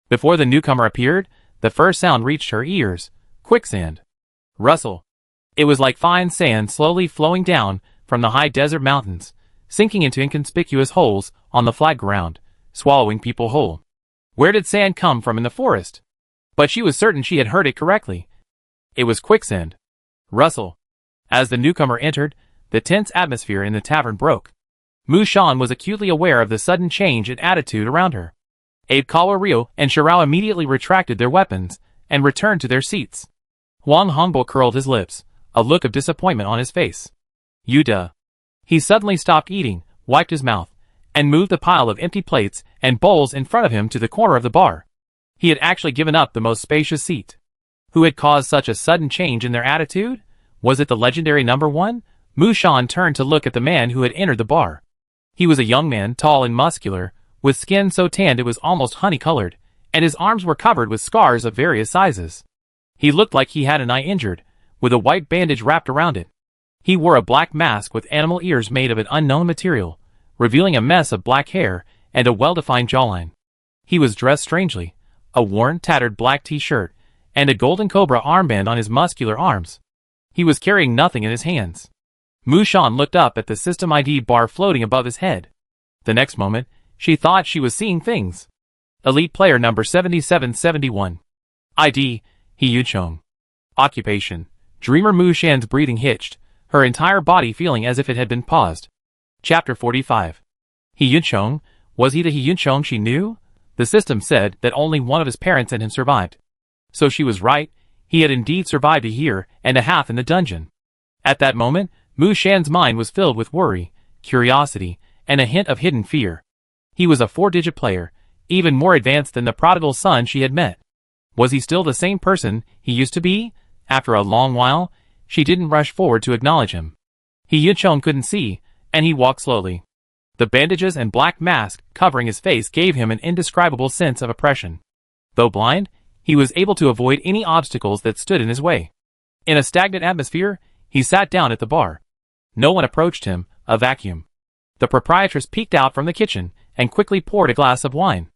Before the newcomer appeared, the first sound reached her ears: quicksand. Rustle. It was like fine sand slowly flowing down from the high desert mountains, sinking into inconspicuous holes on the flat ground, swallowing people whole. Where did sand come from in the forest? But she was certain she had heard it correctly. It was quicksand. Rustle. As the newcomer entered, the tense atmosphere in the tavern broke. Mushan was acutely aware of the sudden change in attitude around her. Abe Kawario and Shirao immediately retracted their weapons and returned to their seats. Huang Hongbo curled his lips, a look of disappointment on his face. Yuta. He suddenly stopped eating, wiped his mouth, and moved the pile of empty plates and bowls in front of him to the corner of the bar. He had actually given up the most spacious seat. Who had caused such a sudden change in their attitude? Was it the legendary number 1? Mushan turned to look at the man who had entered the bar. He was a young man, tall and muscular, with skin so tanned it was almost honey-colored, and his arms were covered with scars of various sizes. He looked like he had an eye injured, with a white bandage wrapped around it. He wore a black mask with animal ears made of an unknown material, revealing a mess of black hair and a well-defined jawline. He was dressed strangely, a worn, tattered black t-shirt, and a golden cobra armband on his muscular arms. He was carrying nothing in his hands. Mushan looked up at the system ID bar floating above his head. The next moment, she thought she was seeing things. Elite player number 7771. ID, He Yuchong. Occupation. Dreamer Mushan's breathing hitched, her entire body feeling as if it had been paused. Chapter 45. He Yuchong, was he the He Yuchong she knew? The system said that only one of his parents and him survived. So she was right, he had indeed survived a year and a half in the dungeon. At that moment, Mushan's mind was filled with worry, curiosity, and a hint of hidden fear. He was a 4-digit player, even more advanced than the prodigal son she had met. Was he still the same person he used to be? After a long while, she didn't rush forward to acknowledge him. He Yuchong couldn't see, and he walked slowly. The bandages and black mask covering his face gave him an indescribable sense of oppression. Though blind, he was able to avoid any obstacles that stood in his way. In a stagnant atmosphere, he sat down at the bar. No one approached him, a vacuum. The proprietress peeked out from the kitchen and quickly poured a glass of wine.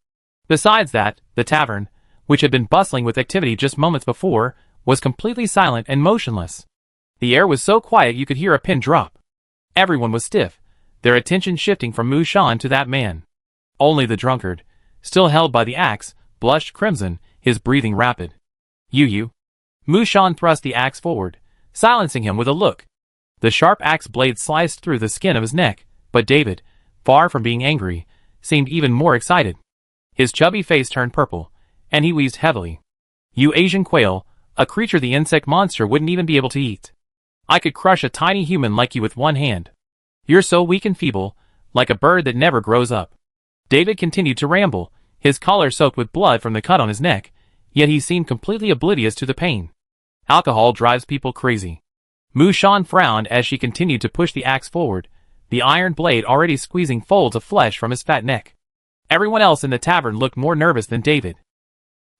Besides that, the tavern, which had been bustling with activity just moments before, was completely silent and motionless. The air was so quiet you could hear a pin drop. Everyone was stiff, their attention shifting from Mushan to that man. Only the drunkard, still held by the axe, blushed crimson, his breathing rapid. You. Mushan thrust the axe forward, silencing him with a look. The sharp axe blade sliced through the skin of his neck, but David, far from being angry, seemed even more excited. His chubby face turned purple, and he wheezed heavily. You Asian quail, a creature the insect monster wouldn't even be able to eat. I could crush a tiny human like you with one hand. You're so weak and feeble, like a bird that never grows up. David continued to ramble, his collar soaked with blood from the cut on his neck, yet he seemed completely oblivious to the pain. Alcohol drives people crazy. Mushan frowned as she continued to push the axe forward, the iron blade already squeezing folds of flesh from his fat neck. Everyone else in the tavern looked more nervous than David.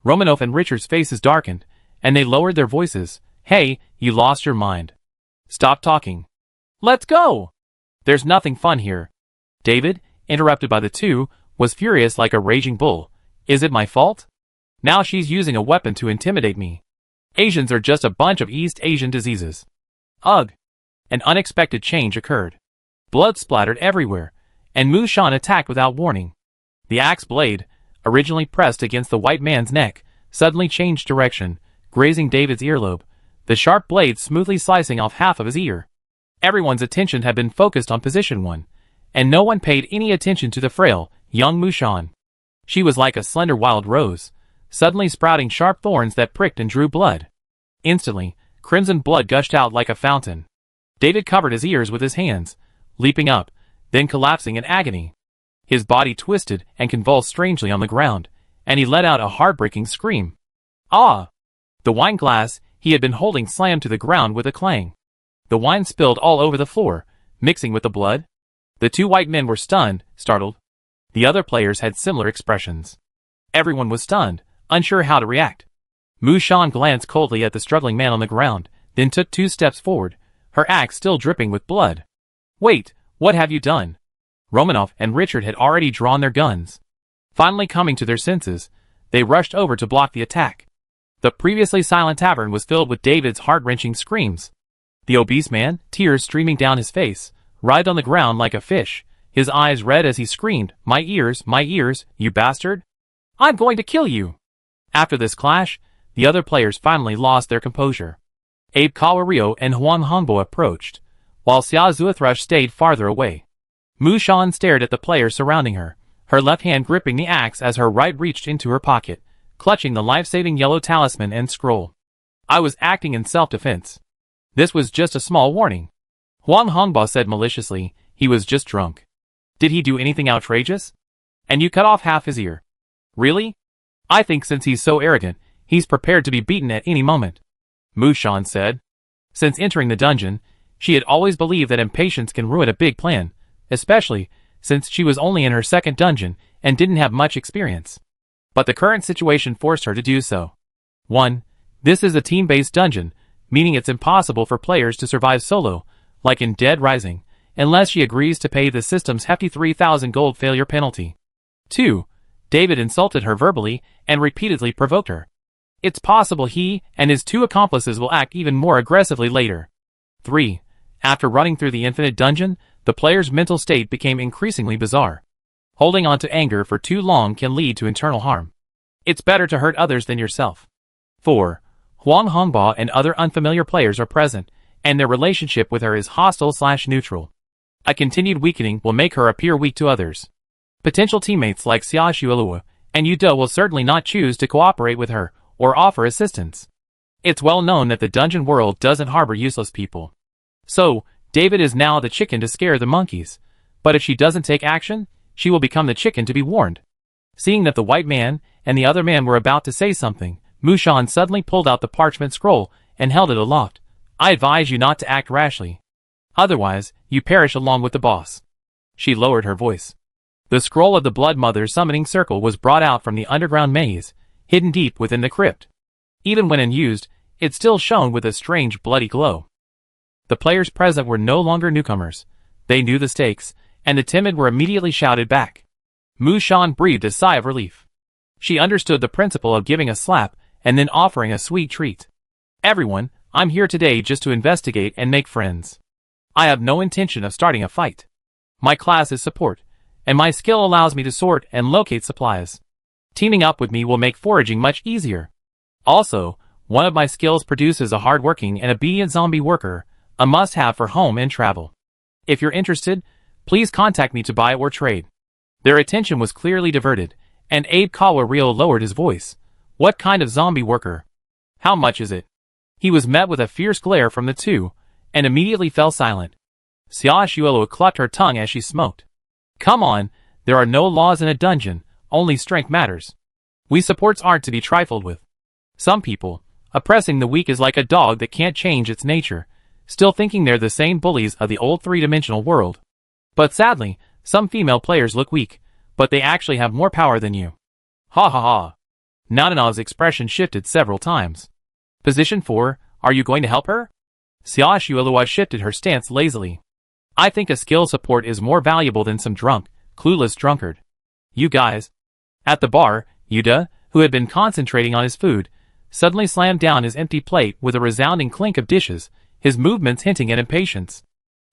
Romanov and Richard's faces darkened, and they lowered their voices. Hey, you lost your mind. Stop talking. Let's go! There's nothing fun here. David, interrupted by the two, was furious like a raging bull. Is it my fault? Now she's using a weapon to intimidate me. Asians are just a bunch of East Asian diseases. Ugh! An unexpected change occurred. Blood splattered everywhere, and Mu Shan attacked without warning. The axe blade, originally pressed against the white man's neck, suddenly changed direction, grazing David's earlobe, the sharp blade smoothly slicing off half of his ear. Everyone's attention had been focused on position 1, and no one paid any attention to the frail, young Mu Shan. She was like a slender wild rose, suddenly sprouting sharp thorns that pricked and drew blood. Instantly, crimson blood gushed out like a fountain. David covered his ears with his hands, leaping up, then collapsing in agony. His body twisted and convulsed strangely on the ground, and he let out a heartbreaking scream. Ah! The wine glass he had been holding slammed to the ground with a clang. The wine spilled all over the floor, mixing with the blood. The two white men were stunned, startled. The other players had similar expressions. Everyone was stunned, unsure how to react. Mu Shan glanced coldly at the struggling man on the ground, then took 2 steps forward, her axe still dripping with blood. Wait, what have you done? Romanov and Richard had already drawn their guns. Finally coming to their senses, they rushed over to block the attack. The previously silent tavern was filled with David's heart-wrenching screams. The obese man, tears streaming down his face, writhed on the ground like a fish, his eyes red as he screamed, my ears, you bastard! I'm going to kill you! After this clash, the other players finally lost their composure. Abe Kawario and Huang Hongbo approached, while Xia Zuothrush stayed farther away. Mu Shan stared at the players surrounding her, her left hand gripping the axe as her right reached into her pocket, clutching the life-saving yellow talisman and scroll. I was acting in self-defense. This was just a small warning. Huang Hongbo said maliciously, he was just drunk. Did he do anything outrageous? And you cut off half his ear. Really? I think since he's so arrogant, he's prepared to be beaten at any moment. Mu Shan said. Since entering the dungeon, she had always believed that impatience can ruin a big plan, especially since she was only in her second dungeon and didn't have much experience. But the current situation forced her to do so. 1. This is a team-based dungeon, meaning it's impossible for players to survive solo, like in Dead Rising, unless she agrees to pay the system's hefty 3,000 gold failure penalty. 2. David insulted her verbally and repeatedly provoked her. It's possible he and his 2 accomplices will act even more aggressively later. 3. After running through the infinite dungeon, the player's mental state became increasingly bizarre. Holding on to anger for too long can lead to internal harm. It's better to hurt others than yourself. 4. Huang Hongbo and other unfamiliar players are present, and their relationship with her is hostile/neutral. A continued weakening will make her appear weak to others. Potential teammates like Xia Xuelua and Yu Do will certainly not choose to cooperate with her or offer assistance. It's well known that the dungeon world doesn't harbor useless people. So, David is now the chicken to scare the monkeys, but if she doesn't take action, she will become the chicken to be warned. Seeing that the white man and the other man were about to say something, Mu Shan suddenly pulled out the parchment scroll and held it aloft. I advise you not to act rashly. Otherwise, you perish along with the boss. She lowered her voice. The scroll of the Blood Mother's summoning circle was brought out from the underground maze, hidden deep within the crypt. Even when unused, it still shone with a strange bloody glow. The players present were no longer newcomers. They knew the stakes, and the timid were immediately shouted back. Mu Shan breathed a sigh of relief. She understood the principle of giving a slap and then offering a sweet treat. Everyone, I'm here today just to investigate and make friends. I have no intention of starting a fight. My class is support, and my skill allows me to sort and locate supplies. Teaming up with me will make foraging much easier. Also, one of my skills produces a hard-working and obedient zombie worker, a must-have for home and travel. If you're interested, please contact me to buy or trade. Their attention was clearly diverted, and Abe Kawario lowered his voice. What kind of zombie worker? How much is it? He was met with a fierce glare from the two, and immediately fell silent. Xia Xuelua clucked her tongue as she smoked. Come on, there are no laws in a dungeon, only strength matters. We supports aren't to be trifled with. Some people, oppressing the weak is like a dog that can't change its nature, still thinking they're the same bullies of the old three-dimensional world. But sadly, some female players look weak, but they actually have more power than you. Ha ha ha. Nananov's expression shifted several times. Position 4, are you going to help her? Xia Xuelua shifted her stance lazily. I think a skill support is more valuable than some drunk, clueless drunkard. You guys. At the bar, Yuda, who had been concentrating on his food, suddenly slammed down his empty plate with a resounding clink of dishes, his movements hinting at impatience.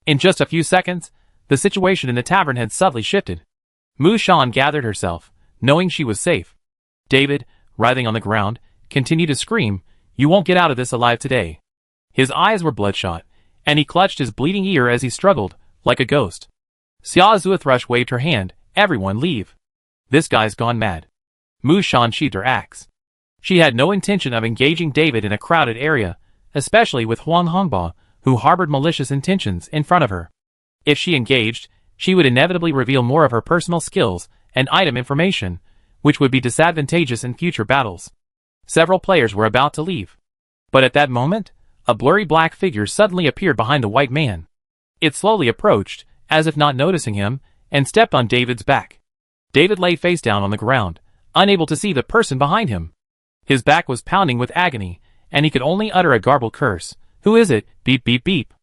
In just a few seconds, the situation in the tavern had subtly shifted. Mushan gathered herself, knowing she was safe. David, writhing on the ground, continued to scream, "You won't get out of this alive today." His eyes were bloodshot, and he clutched his bleeding ear as he struggled, like a ghost. Xia Zuithrush waved her hand, "Everyone leave. This guy's gone mad." Mushan sheathed her axe. She had no intention of engaging David in a crowded area, especially with Huang Hongba, who harbored malicious intentions in front of her. If she engaged, she would inevitably reveal more of her personal skills and item information, which would be disadvantageous in future battles. Several players were about to leave. But at that moment, a blurry black figure suddenly appeared behind the white man. It slowly approached, as if not noticing him, and stepped on David's back. David lay face down on the ground, unable to see the person behind him. His back was pounding with agony, and he could only utter a garbled curse. "Who is it? Beep beep beep."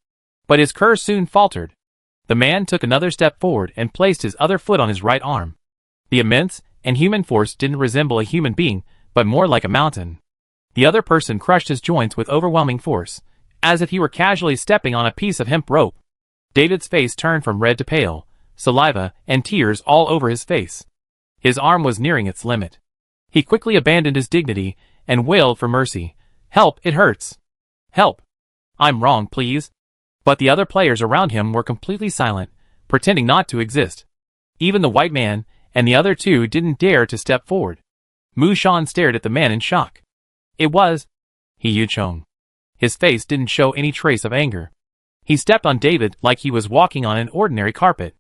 But his curse soon faltered. The man took another step forward and placed his other foot on his right arm. The immense and human force didn't resemble a human being, but more like a mountain. The other person crushed his joints with overwhelming force, as if he were casually stepping on a piece of hemp rope. David's face turned from red to pale, saliva and tears all over his face. His arm was nearing its limit. He quickly abandoned his dignity and wailed for mercy. "Help, it hurts. Help. I'm wrong, please." But the other players around him were completely silent, pretending not to exist. Even the white man and the other two didn't dare to step forward. Mushan stared at the man in shock. It was He Yuchong. His face didn't show any trace of anger. He stepped on David like he was walking on an ordinary carpet.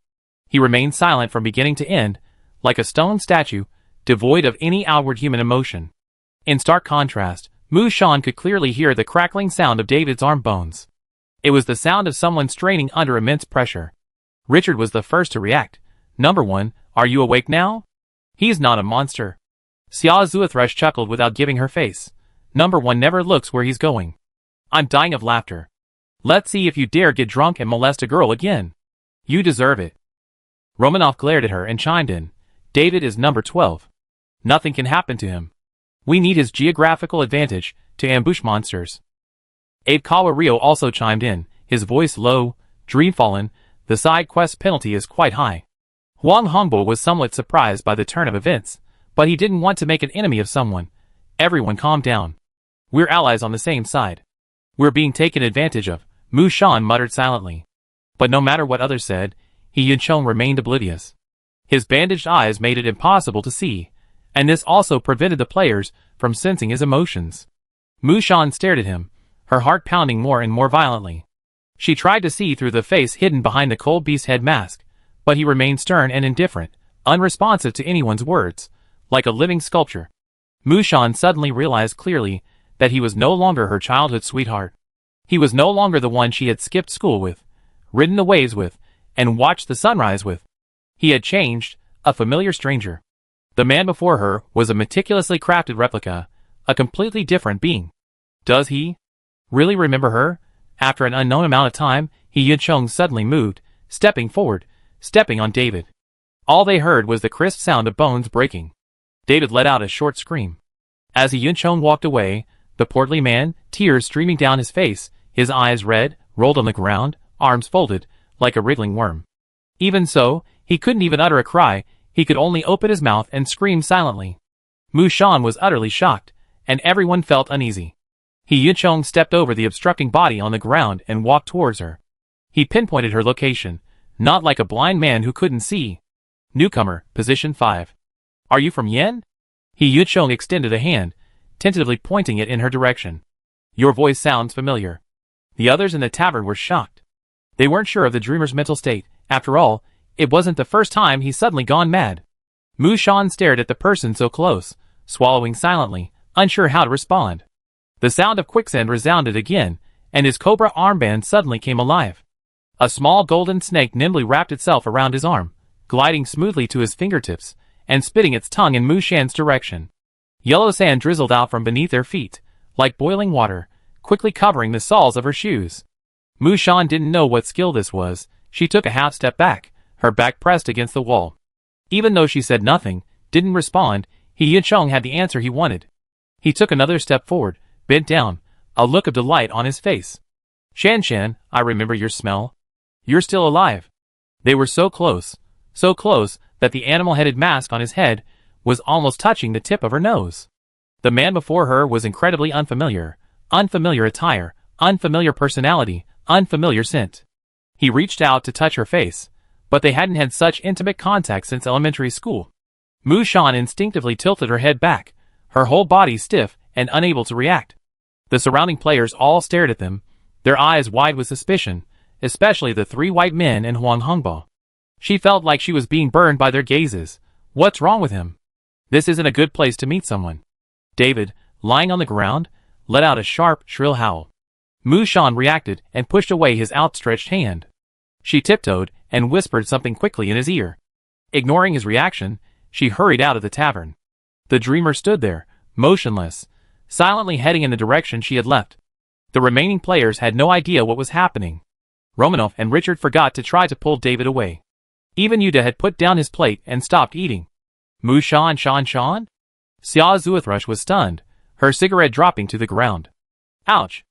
He remained silent from beginning to end, like a stone statue, devoid of any outward human emotion. In stark contrast, Mushan could clearly hear the crackling sound of David's arm bones. It was the sound of someone straining under immense pressure. Richard was the first to react. "Number one, are you awake now? He's not a monster." Xia Zuithrush chuckled without giving her face. "Number one never looks where he's going." "I'm dying of laughter. Let's see if you dare get drunk and molest a girl again. You deserve it." Romanov glared at her and chimed in. "David is number 12. Nothing can happen to him. We need his geographical advantage to ambush monsters." Abe Kawario also chimed in, his voice low, dreamfallen. "The side quest penalty is quite high." Huang Hongbo was somewhat surprised by the turn of events, but he didn't want to make an enemy of someone. "Everyone calm down. We're allies on the same side. We're being taken advantage of," Mushan muttered silently. But no matter what others said, He Yunchong remained oblivious. His bandaged eyes made it impossible to see, and this also prevented the players from sensing his emotions. Mushan stared at him, her heart pounding more and more violently. She tried to see through the face hidden behind the cold beast head mask, but he remained stern and indifferent, unresponsive to anyone's words, like a living sculpture. Mushan suddenly realized clearly that he was no longer her childhood sweetheart. He was no longer the one she had skipped school with, ridden the waves with, and watched the sunrise with. He had changed, a familiar stranger. The man before her was a meticulously crafted replica, a completely different being. Does he really remember her? After an unknown amount of time, He Yunchong suddenly moved, stepping forward, stepping on David. All they heard was the crisp sound of bones breaking. David let out a short scream. As He Yunchong walked away, the portly man, tears streaming down his face, his eyes red, rolled on the ground, arms folded, like a wriggling worm. Even so, he couldn't even utter a cry, he could only open his mouth and scream silently. Mushan was utterly shocked, and everyone felt uneasy. He Yunchong stepped over the obstructing body on the ground and walked towards her. He pinpointed her location, not like a blind man who couldn't see. "Newcomer, position 5. Are you from Yen?" He Yunchong extended a hand, tentatively pointing it in her direction. "Your voice sounds familiar." The others in the tavern were shocked. They weren't sure of the dreamer's mental state. After all, it wasn't the first time he'd suddenly gone mad. Mushan stared at the person so close, swallowing silently, unsure how to respond. The sound of quicksand resounded again, and his cobra armband suddenly came alive. A small golden snake nimbly wrapped itself around his arm, gliding smoothly to his fingertips, and spitting its tongue in Mushan's direction. Yellow sand drizzled out from beneath their feet, like boiling water, quickly covering the soles of her shoes. Mushan didn't know what skill this was, she took a half step back, her back pressed against the wall. Even though she said nothing, didn't respond, Yuncheng had the answer he wanted. He took another step forward, bent down, a look of delight on his face. Shan, I remember your smell. You're still alive. They were so close that the animal-headed mask on his head was almost touching the tip of her nose. The man before her was incredibly unfamiliar. Unfamiliar attire, unfamiliar personality, unfamiliar scent. He reached out to touch her face, but they hadn't had such intimate contact since elementary school. Mu Shan instinctively tilted her head back, her whole body stiff and unable to react. The surrounding players all stared at them, their eyes wide with suspicion, especially the three white men and Huang Hongbo. She felt like she was being burned by their gazes. What's wrong with him? This isn't a good place to meet someone. David, lying on the ground, let out a sharp, shrill howl. Mu Shan reacted and pushed away his outstretched hand. She tiptoed and whispered something quickly in his ear. Ignoring his reaction, she hurried out of the tavern. The dreamer stood there, motionless, silently heading in the direction she had left. The remaining players had no idea what was happening. Romanov and Richard forgot to try to pull David away. Even Yuda had put down his plate and stopped eating. Mu Shan? Xia Zuithrush was stunned, her cigarette dropping to the ground. Ouch!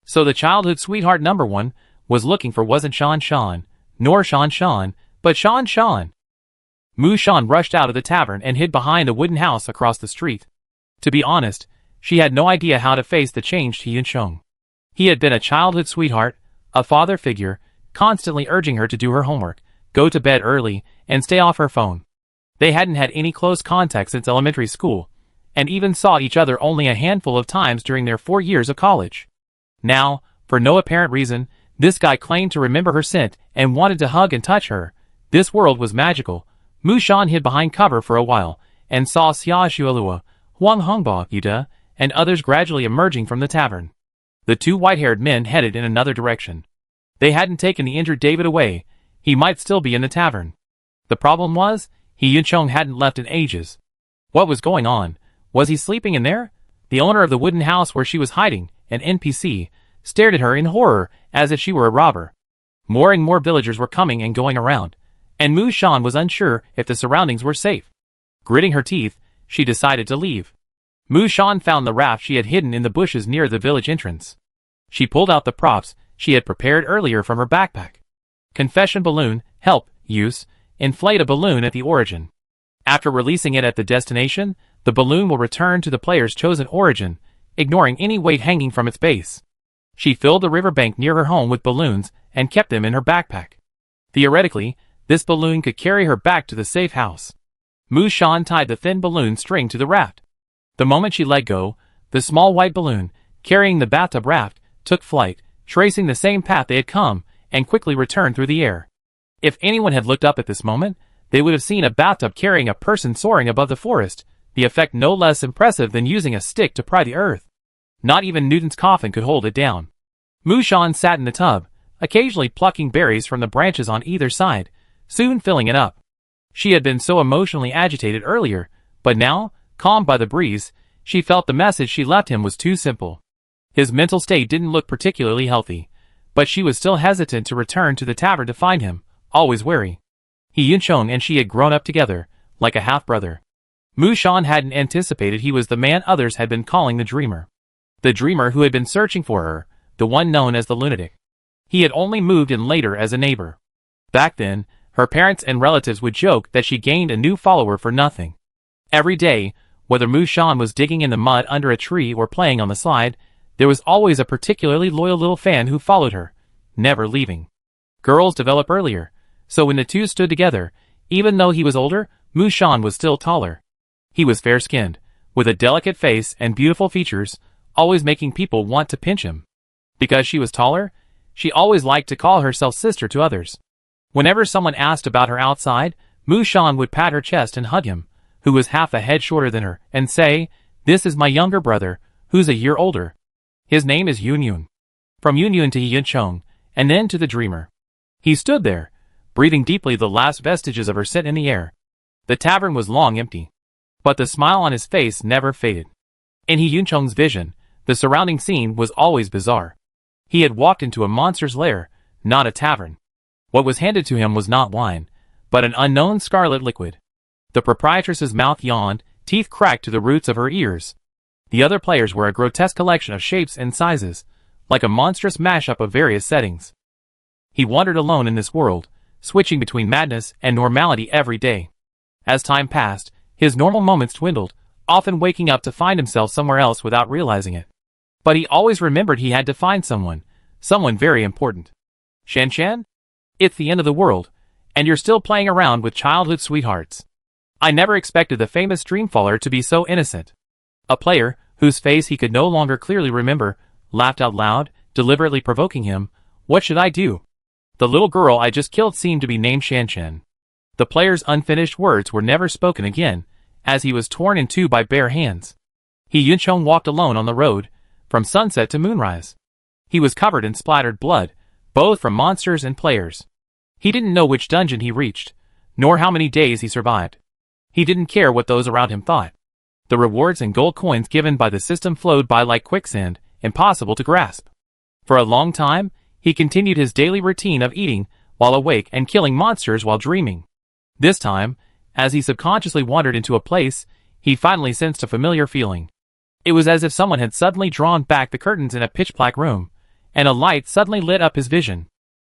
So the childhood sweetheart number one was looking for wasn't Shan, nor Shan, but Shan. Mu Shan rushed out of the tavern and hid behind a wooden house across the street. To be honest, she had no idea how to face the changed Yuncheng. He had been a childhood sweetheart, a father figure, constantly urging her to do her homework, go to bed early, and stay off her phone. They hadn't had any close contact since elementary school, and even saw each other only a handful of times during their 4 years of college. Now, for no apparent reason, this guy claimed to remember her scent and wanted to hug and touch her. This world was magical. Mu Shan hid behind cover for a while, and saw Xia Xuelua, Huang Hongbo, Yuda, and others gradually emerging from the tavern. The two white-haired men headed in another direction. They hadn't taken the injured David away. He might still be in the tavern. The problem was, Yuncheng hadn't left in ages. What was going on? Was he sleeping in there? The owner of the wooden house where she was hiding, an NPC, stared at her in horror as if she were a robber. More and more villagers were coming and going around, and Mu Shan was unsure if the surroundings were safe. Gritting her teeth, she decided to leave. Mu Shan found the raft she had hidden in the bushes near the village entrance. She pulled out the props she had prepared earlier from her backpack. Confession balloon, help, use, inflate a balloon at the origin. After releasing it at the destination, the balloon will return to the player's chosen origin, ignoring any weight hanging from its base. She filled the riverbank near her home with balloons and kept them in her backpack. Theoretically, this balloon could carry her back to the safe house. Mu Shan tied the thin balloon string to the raft. The moment she let go, the small white balloon, carrying the bathtub raft, took flight, tracing the same path they had come, and quickly returned through the air. If anyone had looked up at this moment, they would have seen a bathtub carrying a person soaring above the forest, the effect no less impressive than using a stick to pry the earth. Not even Newton's coffin could hold it down. Mu Shan sat in the tub, occasionally plucking berries from the branches on either side, soon filling it up. She had been so emotionally agitated earlier, but now, calmed by the breeze, she felt the message she left him was too simple. His mental state didn't look particularly healthy, but she was still hesitant to return to the tavern to find him, always wary. Yuncheng and she had grown up together, like a half-brother. Mu Shan hadn't anticipated he was the man others had been calling the dreamer. The dreamer who had been searching for her, the one known as the lunatic. He had only moved in later as a neighbor. Back then, her parents and relatives would joke that she gained a new follower for nothing. Every day, whether Mu Shan was digging in the mud under a tree or playing on the slide, there was always a particularly loyal little fan who followed her, never leaving. Girls develop earlier, so when the two stood together, even though he was older, Mu Shan was still taller. He was fair-skinned, with a delicate face and beautiful features, always making people want to pinch him. Because she was taller, she always liked to call herself sister to others. Whenever someone asked about her outside, Mu Shan would pat her chest and hug him, who was half a head shorter than her, and say, "This is my younger brother, who's a year older. His name is Yun." From Yun to Yuncheng, and then to the dreamer. He stood there, breathing deeply, the last vestiges of her scent in the air. The tavern was long empty, but the smile on his face never faded. In Yuncheng's vision, the surrounding scene was always bizarre. He had walked into a monster's lair, not a tavern. What was handed to him was not wine, but an unknown scarlet liquid. The proprietress's mouth yawned, teeth cracked to the roots of her ears. The other players were a grotesque collection of shapes and sizes, like a monstrous mashup of various settings. He wandered alone in this world, switching between madness and normality every day. As time passed, his normal moments dwindled, often waking up to find himself somewhere else without realizing it. But he always remembered he had to find someone very important. Shan? It's the end of the world, and you're still playing around with childhood sweethearts. I never expected the famous Dreamfaller to be so innocent. A player, whose face he could no longer clearly remember, laughed out loud, deliberately provoking him. What should I do? The little girl I just killed seemed to be named Shan. The player's unfinished words were never spoken again, as he was torn in two by bare hands. Yuncheng walked alone on the road, from sunset to moonrise. He was covered in splattered blood, both from monsters and players. He didn't know which dungeon he reached, nor how many days he survived. He didn't care what those around him thought. The rewards and gold coins given by the system flowed by like quicksand, impossible to grasp. For a long time, he continued his daily routine of eating while awake and killing monsters while dreaming. This time, as he subconsciously wandered into a place, he finally sensed a familiar feeling. It was as if someone had suddenly drawn back the curtains in a pitch-black room, and a light suddenly lit up his vision.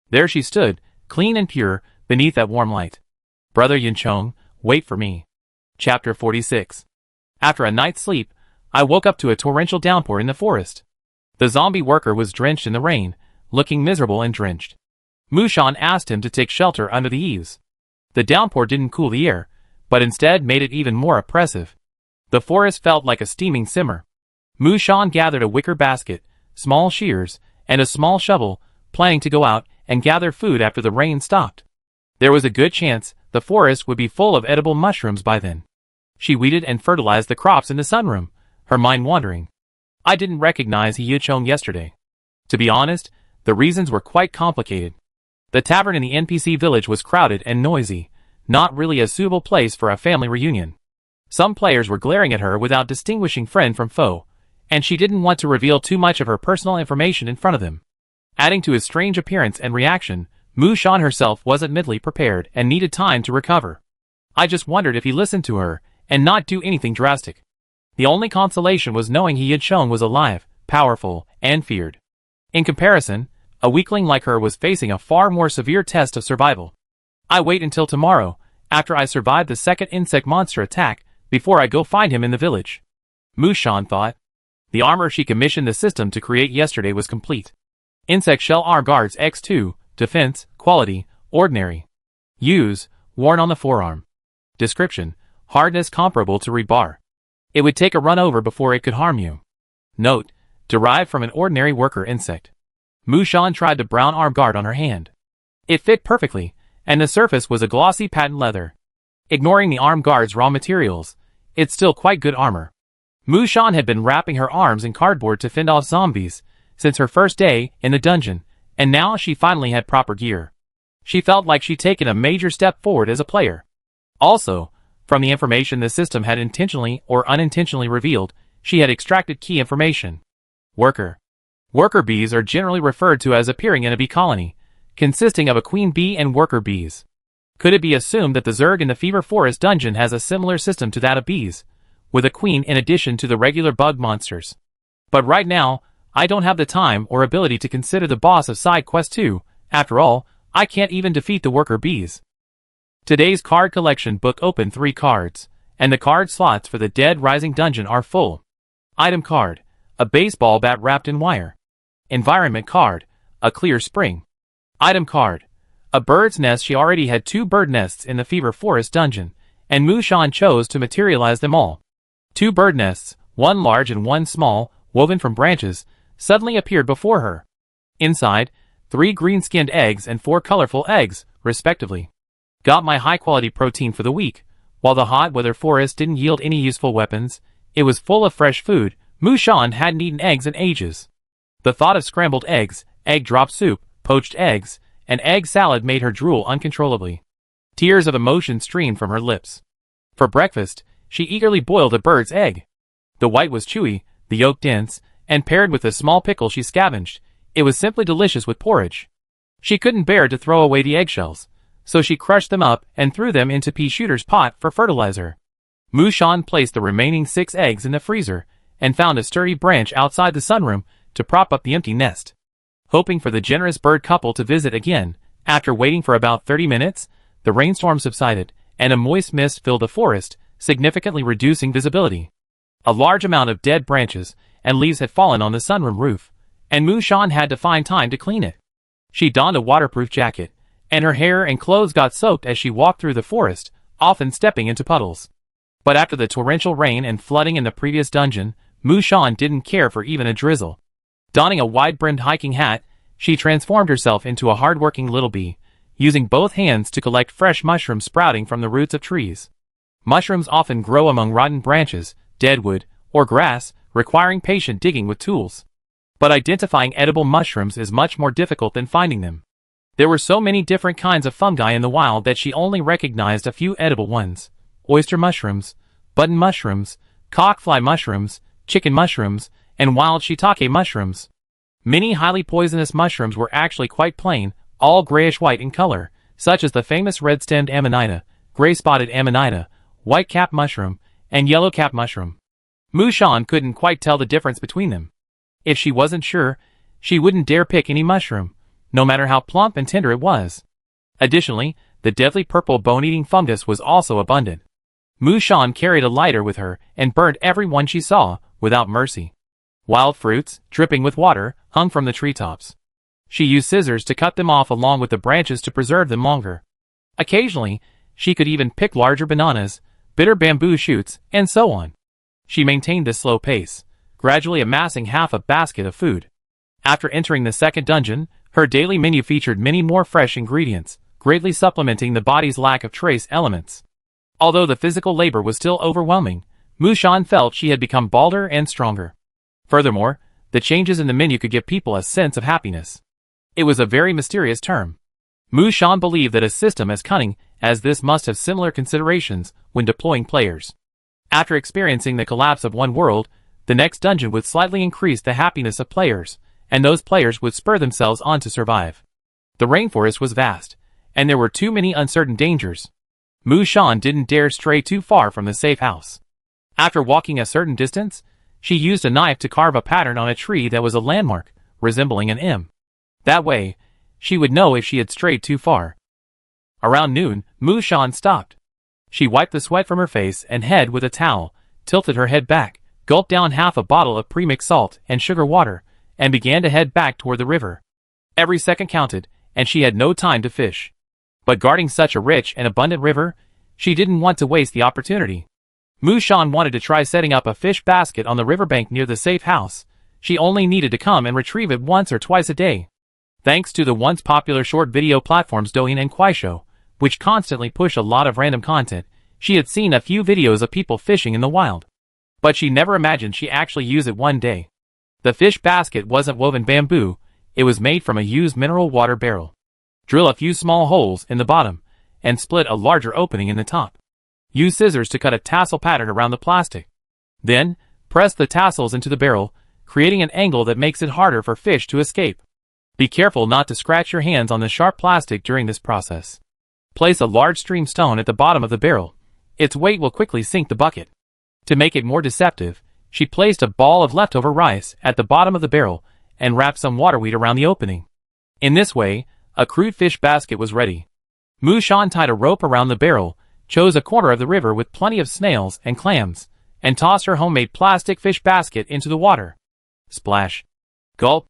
There she stood, clean and pure, beneath that warm light. Brother Yuncheng, wait for me. Chapter 46. After a night's sleep, I woke up to a torrential downpour in the forest. The zombie worker was drenched in the rain, looking miserable and drenched. Mushan asked him to take shelter under the eaves. The downpour didn't cool the air, but instead made it even more oppressive. The forest felt like a steaming simmer. Mushan gathered a wicker basket, small shears, and a small shovel, planning to go out and gather food after the rain stopped. There was a good chance the forest would be full of edible mushrooms by then. She weeded and fertilized the crops in the sunroom, her mind wandering. I didn't recognize Yuncheng yesterday. To be honest, the reasons were quite complicated. The tavern in the NPC village was crowded and noisy, not really a suitable place for a family reunion. Some players were glaring at her without distinguishing friend from foe, and she didn't want to reveal too much of her personal information in front of them. Adding to his strange appearance and reaction, Mushan herself wasn't mentally prepared and needed time to recover. I just wondered if he listened to her and not do anything drastic. The only consolation was knowing Yuncheng was alive, powerful, and feared. In comparison, a weakling like her was facing a far more severe test of survival. I wait until tomorrow, after I survive the second insect monster attack, before I go find him in the village. Mushan thought. The armor she commissioned the system to create yesterday was complete. Insect shell arm guards X2, defense, quality, ordinary. Use, worn on the forearm. Description, hardness comparable to rebar. It would take a run over before it could harm you. Note, derived from an ordinary worker insect. Mushan tried the brown arm guard on her hand. It fit perfectly, and the surface was a glossy patent leather. Ignoring the arm guard's raw materials, it's still quite good armor. Mushan had been wrapping her arms in cardboard to fend off zombies since her first day in the dungeon, and now she finally had proper gear. She felt like she'd taken a major step forward as a player. Also, from the information the system had intentionally or unintentionally revealed, she had extracted key information. Worker. Worker bees are generally referred to as appearing in a bee colony, consisting of a queen bee and worker bees. Could it be assumed that the Zerg in the Fever Forest dungeon has a similar system to that of bees, with a queen in addition to the regular bug monsters? But right now, I don't have the time or ability to consider the boss of Side Quest 2, after all, I can't even defeat the worker bees. Today's card collection book opened 3 cards, and the card slots for the Dead Rising dungeon are full. Item card, a baseball bat wrapped in wire. Environment card, a clear spring. Item card, a bird's nest. She already had 2 bird nests in the Fever Forest dungeon, and Mushan chose to materialize them all. 2 bird nests, one large and one small, woven from branches, suddenly appeared before her. Inside, 3 green-skinned eggs and 4 colorful eggs, respectively. Got my high-quality protein for the week. While the hot weather forest didn't yield any useful weapons, it was full of fresh food. Mushan hadn't eaten eggs in ages. The thought of scrambled eggs, egg drop soup, poached eggs, and egg salad made her drool uncontrollably. Tears of emotion streamed from her lips. For breakfast, she eagerly boiled a bird's egg. The white was chewy, the yolk dense, and paired with a small pickle she scavenged, it was simply delicious with porridge. She couldn't bear to throw away the eggshells, so she crushed them up and threw them into Pea Shooter's pot for fertilizer. Mushan placed the remaining 6 eggs in the freezer and found a sturdy branch outside the sunroom to prop up the empty nest. Hoping for the generous bird couple to visit again, after waiting for about 30 minutes, the rainstorm subsided, and a moist mist filled the forest, significantly reducing visibility. A large amount of dead branches and leaves had fallen on the sunroom roof, and Mushan had to find time to clean it. She donned a waterproof jacket, and her hair and clothes got soaked as she walked through the forest, often stepping into puddles. But after the torrential rain and flooding in the previous dungeon, Mushan didn't care for even a drizzle. Donning a wide-brimmed hiking hat, she transformed herself into a hard-working little bee, using both hands to collect fresh mushrooms sprouting from the roots of trees. Mushrooms often grow among rotten branches, dead wood, or grass, requiring patient digging with tools. But identifying edible mushrooms is much more difficult than finding them. There were so many different kinds of fungi in the wild that she only recognized a few edible ones: oyster mushrooms, button mushrooms, cockfly mushrooms, chicken mushrooms, and wild shiitake mushrooms. Many highly poisonous mushrooms were actually quite plain, all grayish-white in color, such as the famous red-stemmed amanita, gray-spotted amanita, white-cap mushroom, and yellow-cap mushroom. Mushan couldn't quite tell the difference between them. If she wasn't sure, she wouldn't dare pick any mushroom, no matter how plump and tender it was. Additionally, the deadly purple bone-eating fungus was also abundant. Mushan carried a lighter with her and burned every one she saw, without mercy. Wild fruits, dripping with water, hung from the treetops. She used scissors to cut them off along with the branches to preserve them longer. Occasionally, she could even pick larger bananas, bitter bamboo shoots, and so on. She maintained this slow pace, gradually amassing half a basket of food. After entering the second dungeon, her daily menu featured many more fresh ingredients, greatly supplementing the body's lack of trace elements. Although the physical labor was still overwhelming, Mushan felt she had become balder and stronger. Furthermore, the changes in the menu could give people a sense of happiness. It was a very mysterious term. Mushan believed that a system as cunning as this must have similar considerations when deploying players. After experiencing the collapse of one world, the next dungeon would slightly increase the happiness of players, and those players would spur themselves on to survive. The rainforest was vast, and there were too many uncertain dangers. Mushan didn't dare stray too far from the safe house. After walking a certain distance, she used a knife to carve a pattern on a tree that was a landmark, resembling an M. That way, she would know if she had strayed too far. Around noon, Mushan stopped. She wiped the sweat from her face and head with a towel, tilted her head back, gulped down half a bottle of pre-mixed salt and sugar water, and began to head back toward the river. Every second counted, and she had no time to fish. But guarding such a rich and abundant river, she didn't want to waste the opportunity. Mushan wanted to try setting up a fish basket on the riverbank near the safe house. She only needed to come and retrieve it once or twice a day. Thanks to the once popular short video platforms Douyin and Kuaishou, which constantly push a lot of random content, she had seen a few videos of people fishing in the wild. But she never imagined she'd actually use it one day. The fish basket wasn't woven bamboo, it was made from a used mineral water barrel. Drill a few small holes in the bottom, and split a larger opening in the top. Use scissors to cut a tassel pattern around the plastic. Then, press the tassels into the barrel, creating an angle that makes it harder for fish to escape. Be careful not to scratch your hands on the sharp plastic during this process. Place a large stream stone at the bottom of the barrel. Its weight will quickly sink the bucket. To make it more deceptive, she placed a ball of leftover rice at the bottom of the barrel and wrapped some waterweed around the opening. In this way, a crude fish basket was ready. Mushan tied a rope around the barrel, chose a corner of the river with plenty of snails and clams, and tossed her homemade plastic fish basket into the water. Splash. Gulp.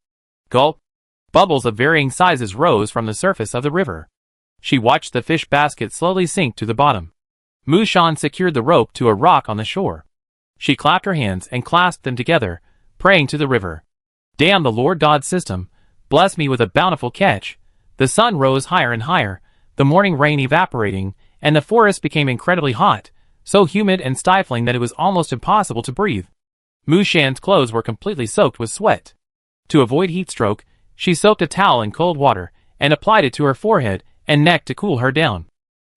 Gulp. Bubbles of varying sizes rose from the surface of the river. She watched the fish basket slowly sink to the bottom. Mushan secured the rope to a rock on the shore. She clapped her hands and clasped them together, praying to the river. Damn the Lord God system, bless me with a bountiful catch. The sun rose higher and higher, the morning rain evaporating, and the forest became incredibly hot, so humid and stifling that it was almost impossible to breathe. Mushan's clothes were completely soaked with sweat. To avoid heat stroke, she soaked a towel in cold water and applied it to her forehead and neck to cool her down.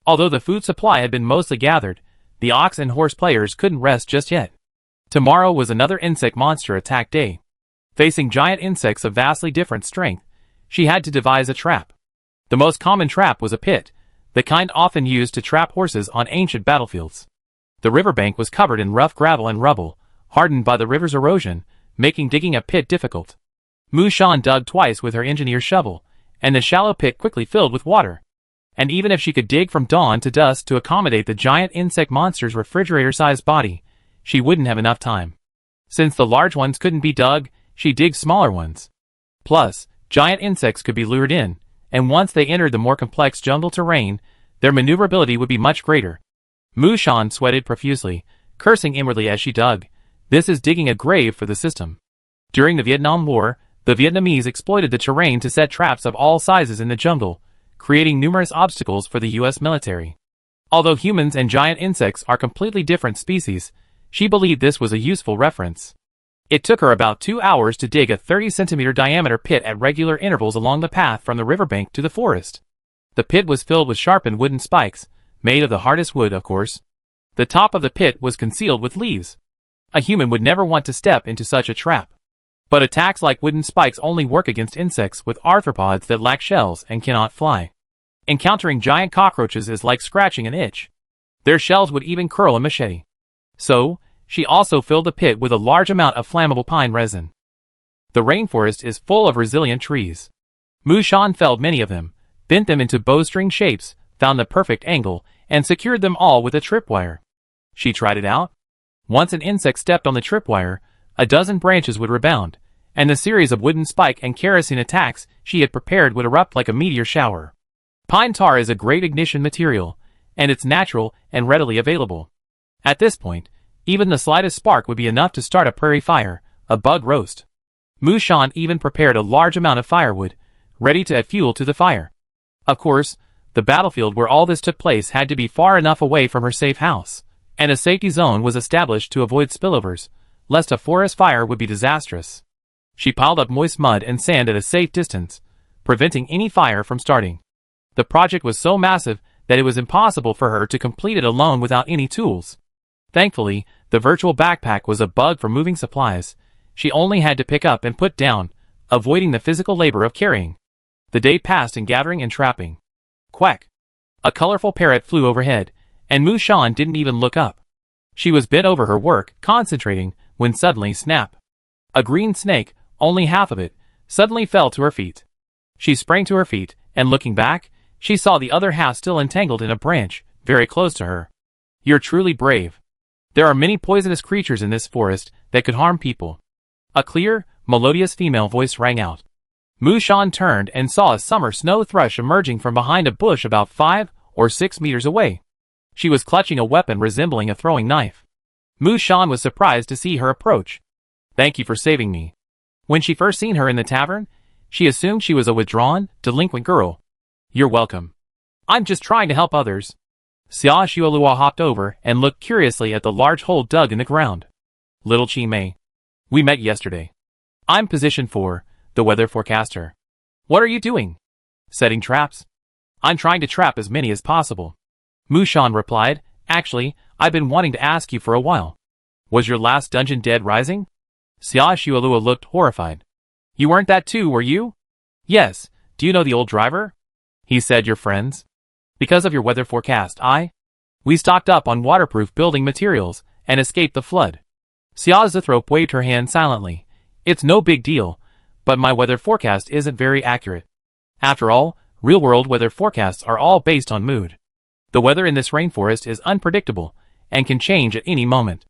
Although the food supply had been mostly gathered, the ox and horse players couldn't rest just yet. Tomorrow was another insect monster attack day. Facing giant insects of vastly different strength, she had to devise a trap. The most common trap was a pit, the kind often used to trap horses on ancient battlefields. The riverbank was covered in rough gravel and rubble, hardened by the river's erosion, making digging a pit difficult. Mu Shan dug twice with her engineer's shovel, and the shallow pit quickly filled with water. And even if she could dig from dawn to dusk to accommodate the giant insect monster's refrigerator-sized body, she wouldn't have enough time. Since the large ones couldn't be dug, she digged smaller ones. Plus, giant insects could be lured in, and once they entered the more complex jungle terrain, their maneuverability would be much greater. Mu Shan sweated profusely, cursing inwardly as she dug. This is digging a grave for the system. During the Vietnam War, the Vietnamese exploited the terrain to set traps of all sizes in the jungle, creating numerous obstacles for the US military. Although humans and giant insects are completely different species, she believed this was a useful reference. It took her about 2 hours to dig a 30-centimeter diameter pit at regular intervals along the path from the riverbank to the forest. The pit was filled with sharpened wooden spikes, made of the hardest wood, of course. The top of the pit was concealed with leaves. A human would never want to step into such a trap. But attacks like wooden spikes only work against insects with arthropods that lack shells and cannot fly. Encountering giant cockroaches is like scratching an itch. Their shells would even curl a machete. So, she also filled the pit with a large amount of flammable pine resin. The rainforest is full of resilient trees. Mu Shan felled many of them, bent them into bowstring shapes, found the perfect angle, and secured them all with a tripwire. She tried it out. Once an insect stepped on the tripwire, a dozen branches would rebound, and the series of wooden spike and kerosene attacks she had prepared would erupt like a meteor shower. Pine tar is a great ignition material, and it's natural and readily available. At this point, even the slightest spark would be enough to start a prairie fire, a bug roast. Mu Shan even prepared a large amount of firewood, ready to add fuel to the fire. Of course, the battlefield where all this took place had to be far enough away from her safe house, and a safety zone was established to avoid spillovers, lest a forest fire would be disastrous. She piled up moist mud and sand at a safe distance, preventing any fire from starting. The project was so massive that it was impossible for her to complete it alone without any tools. Thankfully, the virtual backpack was a bug for moving supplies. She only had to pick up and put down, avoiding the physical labor of carrying. The day passed in gathering and trapping. Quack! A colorful parrot flew overhead, and Mu Shan didn't even look up. She was bent over her work, concentrating, when suddenly snap! A green snake, only half of it, suddenly fell to her feet. She sprang to her feet, and looking back, she saw the other half still entangled in a branch, very close to her. You're truly brave. There are many poisonous creatures in this forest that could harm people. A clear, melodious female voice rang out. Mu Shan turned and saw a summer snow thrush emerging from behind a bush about 5 or 6 meters away. She was clutching a weapon resembling a throwing knife. Mu Shan was surprised to see her approach. Thank you for saving me. When she first seen her in the tavern, she assumed she was a withdrawn, delinquent girl. You're welcome. I'm just trying to help others. Xia Xuelua hopped over and looked curiously at the large hole dug in the ground. Little Chi Mei. We met yesterday. I'm position 4, the weather forecaster. What are you doing? Setting traps. I'm trying to trap as many as possible. Mu Shan replied, actually, I've been wanting to ask you for a while. Was your last dungeon dead rising? Xia Xuelua looked horrified. You weren't that too, were you? Yes, do you know the old driver? He said you're friends. Because of your weather forecast, we stocked up on waterproof building materials and escaped the flood. Xia Zithrop waved her hand silently. It's no big deal, but my weather forecast isn't very accurate. After all, real-world weather forecasts are all based on mood. The weather in this rainforest is unpredictable and can change at any moment.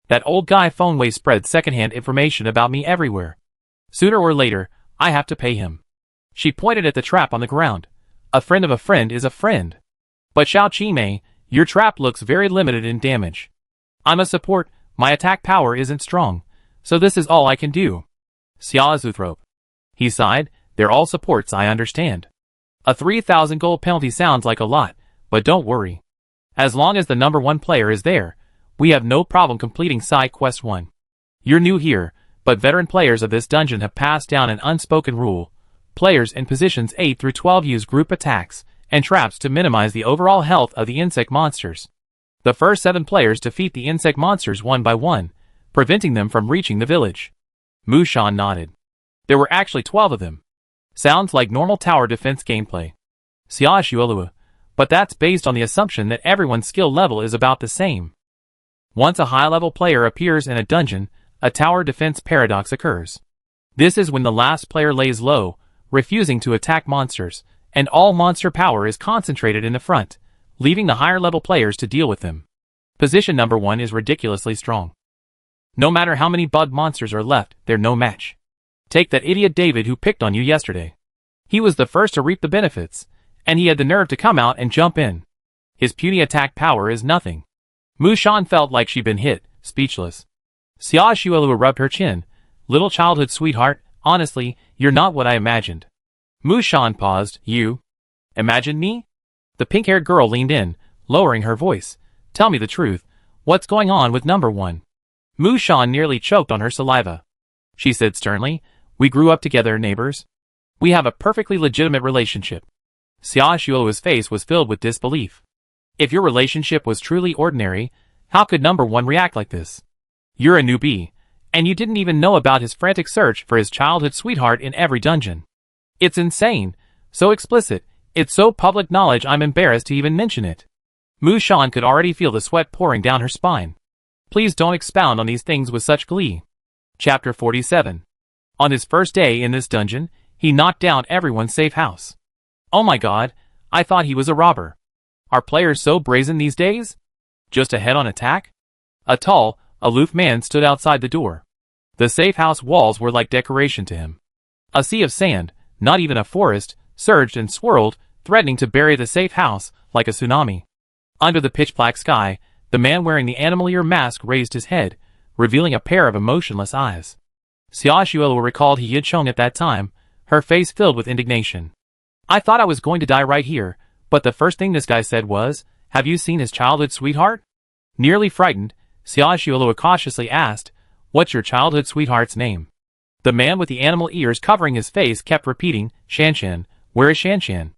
That old guy Phoneway spreads secondhand information about me everywhere. Sooner or later, I have to pay him. She pointed at the trap on the ground. A friend of a friend is a friend. But Xiao Qimei, your trap looks very limited in damage. I'm a support, my attack power isn't strong, so this is all I can do. Xia Zuthrop. He sighed, they're all supports, I understand. A 3,000 gold penalty sounds like a lot, but don't worry. As long as the number 1 player is there, we have no problem completing side quest 1. You're new here, but veteran players of this dungeon have passed down an unspoken rule. Players in positions 8 through 12 use group attacks and traps to minimize the overall health of the insect monsters. The first 7 players defeat the insect monsters one by one, preventing them from reaching the village. Mu Shan nodded. There were actually 12 of them. Sounds like normal tower defense gameplay. Xiaoxuelua, but that's based on the assumption that everyone's skill level is about the same. Once a high-level player appears in a dungeon, a tower defense paradox occurs. This is when the last player lays low, refusing to attack monsters, and all monster power is concentrated in the front, leaving the higher-level players to deal with them. Position number 1 is ridiculously strong. No matter how many bug monsters are left, they're no match. Take that idiot David who picked on you yesterday. He was the first to reap the benefits, and he had the nerve to come out and jump in. His puny attack power is nothing. Mushan felt like she'd been hit, speechless. Xiaoxuelua rubbed her chin. Little childhood sweetheart, honestly, you're not what I imagined. Mushan paused. You? Imagined me? The pink-haired girl leaned in, lowering her voice. Tell me the truth. What's going on with number 1? Mushan nearly choked on her saliva. She said sternly, we grew up together, neighbors. We have a perfectly legitimate relationship. Xiaoxuelua's face was filled with disbelief. If your relationship was truly ordinary, how could number 1 react like this? You're a newbie, and you didn't even know about his frantic search for his childhood sweetheart in every dungeon. It's insane, so explicit, it's so public knowledge I'm embarrassed to even mention it. Mushan could already feel the sweat pouring down her spine. Please don't expound on these things with such glee. Chapter 47. On his first day in this dungeon, he knocked down everyone's safe house. Oh my god, I thought he was a robber. Are players so brazen these days? Just a head-on attack? A tall, aloof man stood outside the door. The safe house walls were like decoration to him. A sea of sand, not even a forest, surged and swirled, threatening to bury the safe house like a tsunami. Under the pitch-black sky, the man wearing the animal ear mask raised his head, revealing a pair of emotionless eyes. Xiaoxuelua recalled He Yicheng at that time, her face filled with indignation. I thought I was going to die right here, but the first thing this guy said was, have you seen his childhood sweetheart? Nearly frightened, Xiaoxuelua cautiously asked, what's your childhood sweetheart's name? The man with the animal ears covering his face kept repeating, Shanshan, where is Shanshan?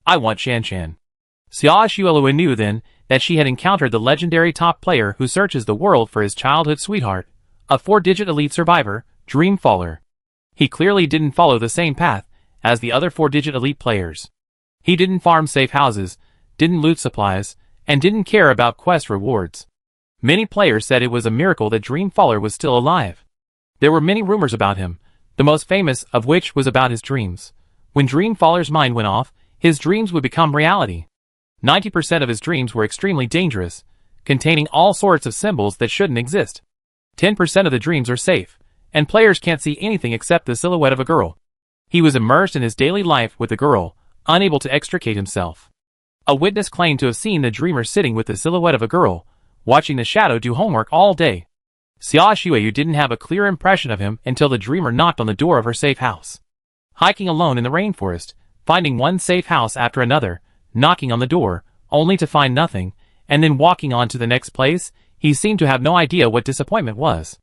I want Shanshan. Xiaoxuelua knew then that she had encountered the legendary top player who searches the world for his childhood sweetheart, a 4-digit elite survivor, Dreamfaller. He clearly didn't follow the same path as the other 4-digit elite players. He didn't farm safe houses, didn't loot supplies, and didn't care about quest rewards. Many players said it was a miracle that Dreamfaller was still alive. There were many rumors about him, the most famous of which was about his dreams. When Dreamfaller's mind went off, his dreams would become reality. 90% of his dreams were extremely dangerous, containing all sorts of symbols that shouldn't exist. 10% of the dreams are safe, and players can't see anything except the silhouette of a girl. He was immersed in his daily life with the girl, unable to extricate himself. A witness claimed to have seen the dreamer sitting with the silhouette of a girl, watching the shadow do homework all day. Xiaoxuelua didn't have a clear impression of him until the dreamer knocked on the door of her safe house. Hiking alone in the rainforest, finding one safe house after another, knocking on the door, only to find nothing, and then walking on to the next place, he seemed to have no idea what disappointment was.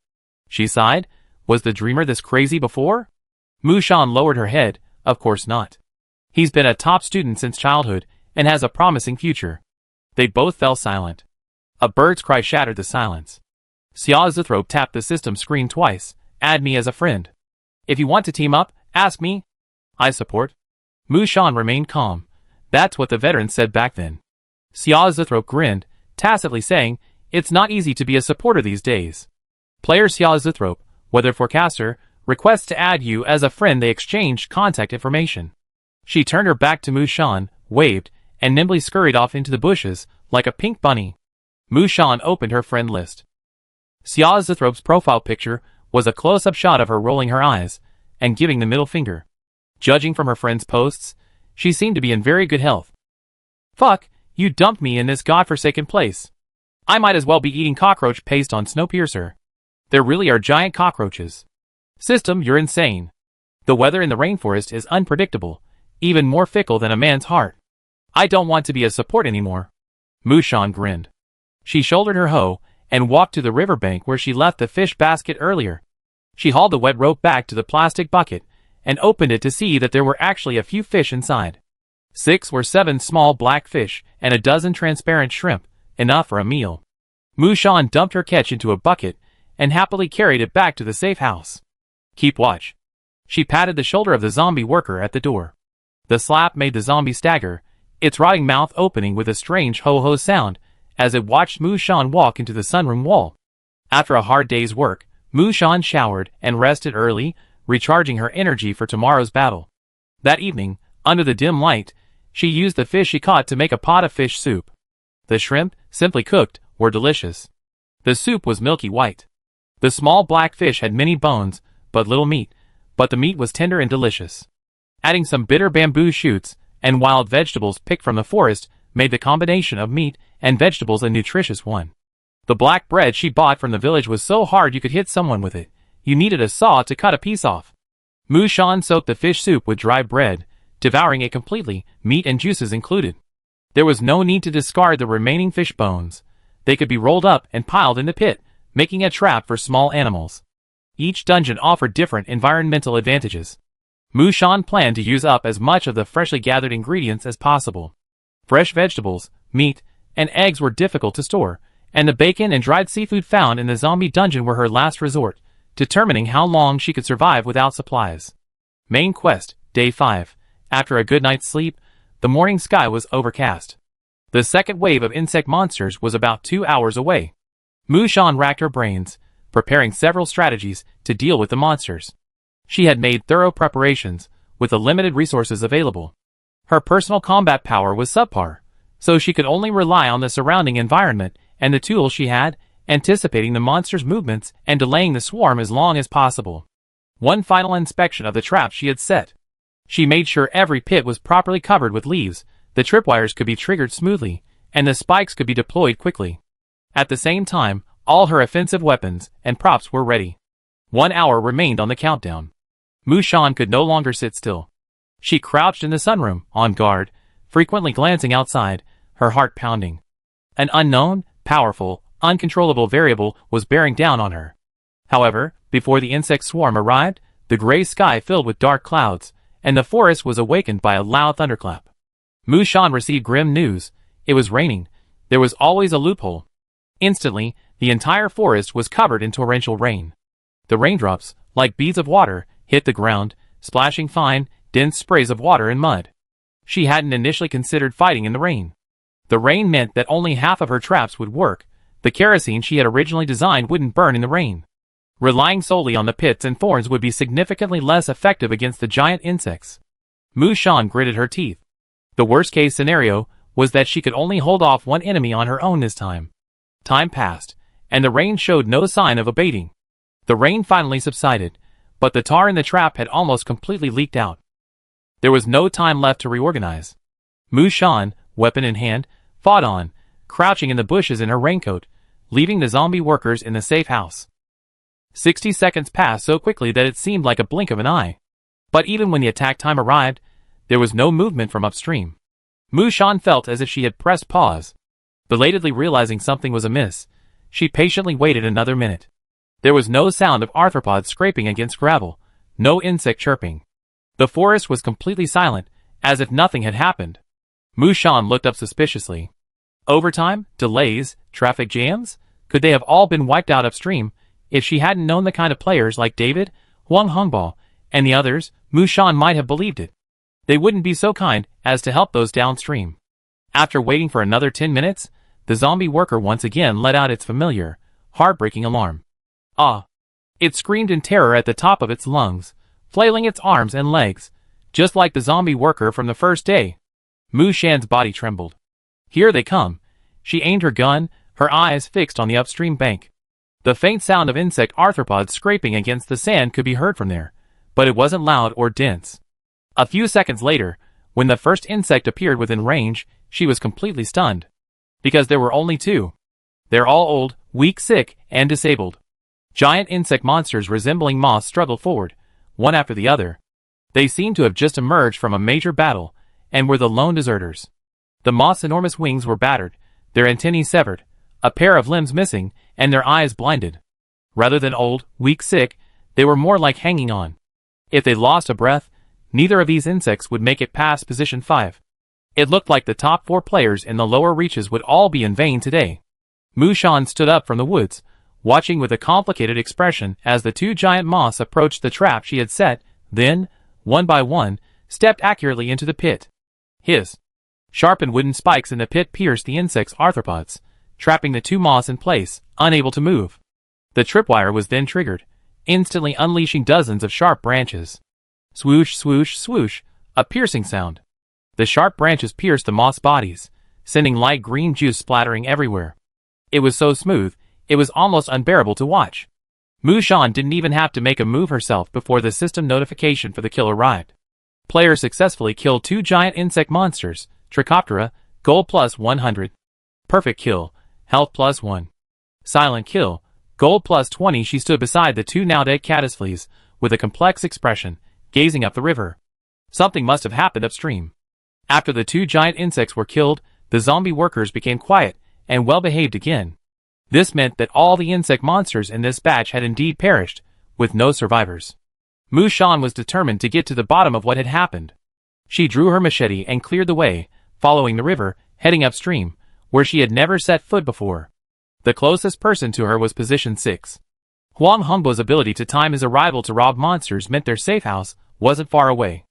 She sighed. Was the dreamer this crazy before? Mushan lowered her head. Of course not. He's been a top student since childhood, and has a promising future. They both fell silent. A bird's cry shattered the silence. Xiaoxuelua tapped the system screen twice. Add me as a friend. If you want to team up, ask me. I support. Mushan remained calm. That's what the veterans said back then. Xiaoxuelua grinned, tacitly saying, it's not easy to be a supporter these days. Player Xiaoxuelua, weather forecaster, requests to add you as a friend. They exchanged contact information. She turned her back to Mushan, waved, and nimbly scurried off into the bushes, like a pink bunny. Mushan opened her friend list. Xiaoxuelua's profile picture was a close-up shot of her rolling her eyes, and giving the middle finger. Judging from her friend's posts, she seemed to be in very good health. Fuck, you dumped me in this godforsaken place. I might as well be eating cockroach paste on Snowpiercer. There really are giant cockroaches. System, you're insane. The weather in the rainforest is unpredictable, even more fickle than a man's heart. I don't want to be a support anymore. Mushan grinned. She shouldered her hoe, and walked to the riverbank where she left the fish basket earlier. She hauled the wet rope back to the plastic bucket, and opened it to see that there were actually a few fish inside. 6 or 7 small black fish, and a dozen transparent shrimp, enough for a meal. Mushan dumped her catch into a bucket, and happily carried it back to the safe house. Keep watch. She patted the shoulder of the zombie worker at the door. The slap made the zombie stagger, its rotting mouth opening with a strange ho-ho sound as it watched Mu Shan walk into the sunroom wall. After a hard day's work, Mu Shan showered and rested early, recharging her energy for tomorrow's battle. That evening, under the dim light, she used the fish she caught to make a pot of fish soup. The shrimp, simply cooked, were delicious. The soup was milky white. The small black fish had many bones, but little meat, but the meat was tender and delicious. Adding some bitter bamboo shoots and wild vegetables picked from the forest made the combination of meat and vegetables a nutritious one. The black bread she bought from the village was so hard you could hit someone with it. You needed a saw to cut a piece off. Mu Shan soaked the fish soup with dry bread, devouring it completely, meat and juices included. There was no need to discard the remaining fish bones. They could be rolled up and piled in the pit, making a trap for small animals. Each dungeon offered different environmental advantages. Mu Shan planned to use up as much of the freshly gathered ingredients as possible. Fresh vegetables, meat, and eggs were difficult to store, and the bacon and dried seafood found in the zombie dungeon were her last resort, determining how long she could survive without supplies. Main Quest, Day 5. After a good night's sleep, the morning sky was overcast. The second wave of insect monsters was about 2 hours away. Mu Shan racked her brains, preparing several strategies to deal with the monsters. She had made thorough preparations, with the limited resources available. Her personal combat power was subpar, so she could only rely on the surrounding environment and the tools she had, anticipating the monster's movements and delaying the swarm as long as possible. One final inspection of the trap she had set. She made sure every pit was properly covered with leaves, the tripwires could be triggered smoothly, and the spikes could be deployed quickly. At the same time, all her offensive weapons and props were ready. 1 hour remained on the countdown. Mu Shan could no longer sit still. She crouched in the sunroom, on guard, frequently glancing outside, her heart pounding. An unknown, powerful, uncontrollable variable was bearing down on her. However, before the insect swarm arrived, the gray sky filled with dark clouds, and the forest was awakened by a loud thunderclap. Mu Shan received grim news. It was raining. There was always a loophole. Instantly, the entire forest was covered in torrential rain. The raindrops, like beads of water, hit the ground, splashing fine, dense sprays of water and mud. She hadn't initially considered fighting in the rain. The rain meant that only half of her traps would work. The kerosene she had originally designed wouldn't burn in the rain. Relying solely on the pits and thorns would be significantly less effective against the giant insects. Mu Shan gritted her teeth. The worst-case scenario was that she could only hold off one enemy on her own this time. Time passed, and the rain showed no sign of abating. The rain finally subsided, but the tar in the trap had almost completely leaked out. There was no time left to reorganize. Mu Shan, weapon in hand, fought on, crouching in the bushes in her raincoat, leaving the zombie workers in the safe house. 60 seconds passed so quickly that it seemed like a blink of an eye. But even when the attack time arrived, there was no movement from upstream. Mu Shan felt as if she had pressed pause. Belatedly realizing something was amiss, she patiently waited another minute. There was no sound of arthropods scraping against gravel, no insect chirping. The forest was completely silent, as if nothing had happened. Mu Shan looked up suspiciously. Overtime, delays, traffic jams? Could they have all been wiped out upstream? If she hadn't known the kind of players like David, Huang Hongbao, and the others, Mu Shan might have believed it. They wouldn't be so kind as to help those downstream. After waiting for another 10 minutes, the zombie worker once again let out its familiar, heartbreaking alarm. Ah! It screamed in terror at the top of its lungs, flailing its arms and legs, just like the zombie worker from the first day. Mu Shan's body trembled. Here they come. She aimed her gun, her eyes fixed on the upstream bank. The faint sound of insect arthropods scraping against the sand could be heard from there, but it wasn't loud or dense. A few seconds later, when the first insect appeared within range, she was completely stunned. Because there were only two. They're all old, weak, sick, and disabled. Giant insect monsters resembling moths struggled forward, one after the other. They seemed to have just emerged from a major battle, and were the lone deserters. The moths' enormous wings were battered, their antennae severed, a pair of limbs missing, and their eyes blinded. Rather than old, weak, sick, they were more like hanging on. If they lost a breath, neither of these insects would make it past position 5. It looked like the top 4 players in the lower reaches would all be in vain today. Mu Shan stood up from the woods, watching with a complicated expression as the 2 giant moths approached the trap she had set, then, one by one, stepped accurately into the pit. Hiss! Sharpened wooden spikes in the pit pierced the insect's arthropods, trapping the two moths in place, unable to move. The tripwire was then triggered, instantly unleashing dozens of sharp branches. Swoosh, swoosh, swoosh, a piercing sound. The sharp branches pierced the moth's bodies, sending light green juice splattering everywhere. It was so smooth, it was almost unbearable to watch. Mushan didn't even have to make a move herself before the system notification for the kill arrived. Player successfully killed 2 giant insect monsters, Trichoptera, gold plus 100. Perfect kill, health plus 1. Silent kill, gold plus 20. She stood beside the 2 now dead caddisflies, with a complex expression, gazing up the river. Something must have happened upstream. After the 2 giant insects were killed, the zombie workers became quiet and well-behaved again. This meant that all the insect monsters in this batch had indeed perished, with no survivors. Mushan was determined to get to the bottom of what had happened. She drew her machete and cleared the way, following the river, heading upstream, where she had never set foot before. The closest person to her was position 6. Huang Hongbo's ability to time his arrival to rob monsters meant their safe house wasn't far away.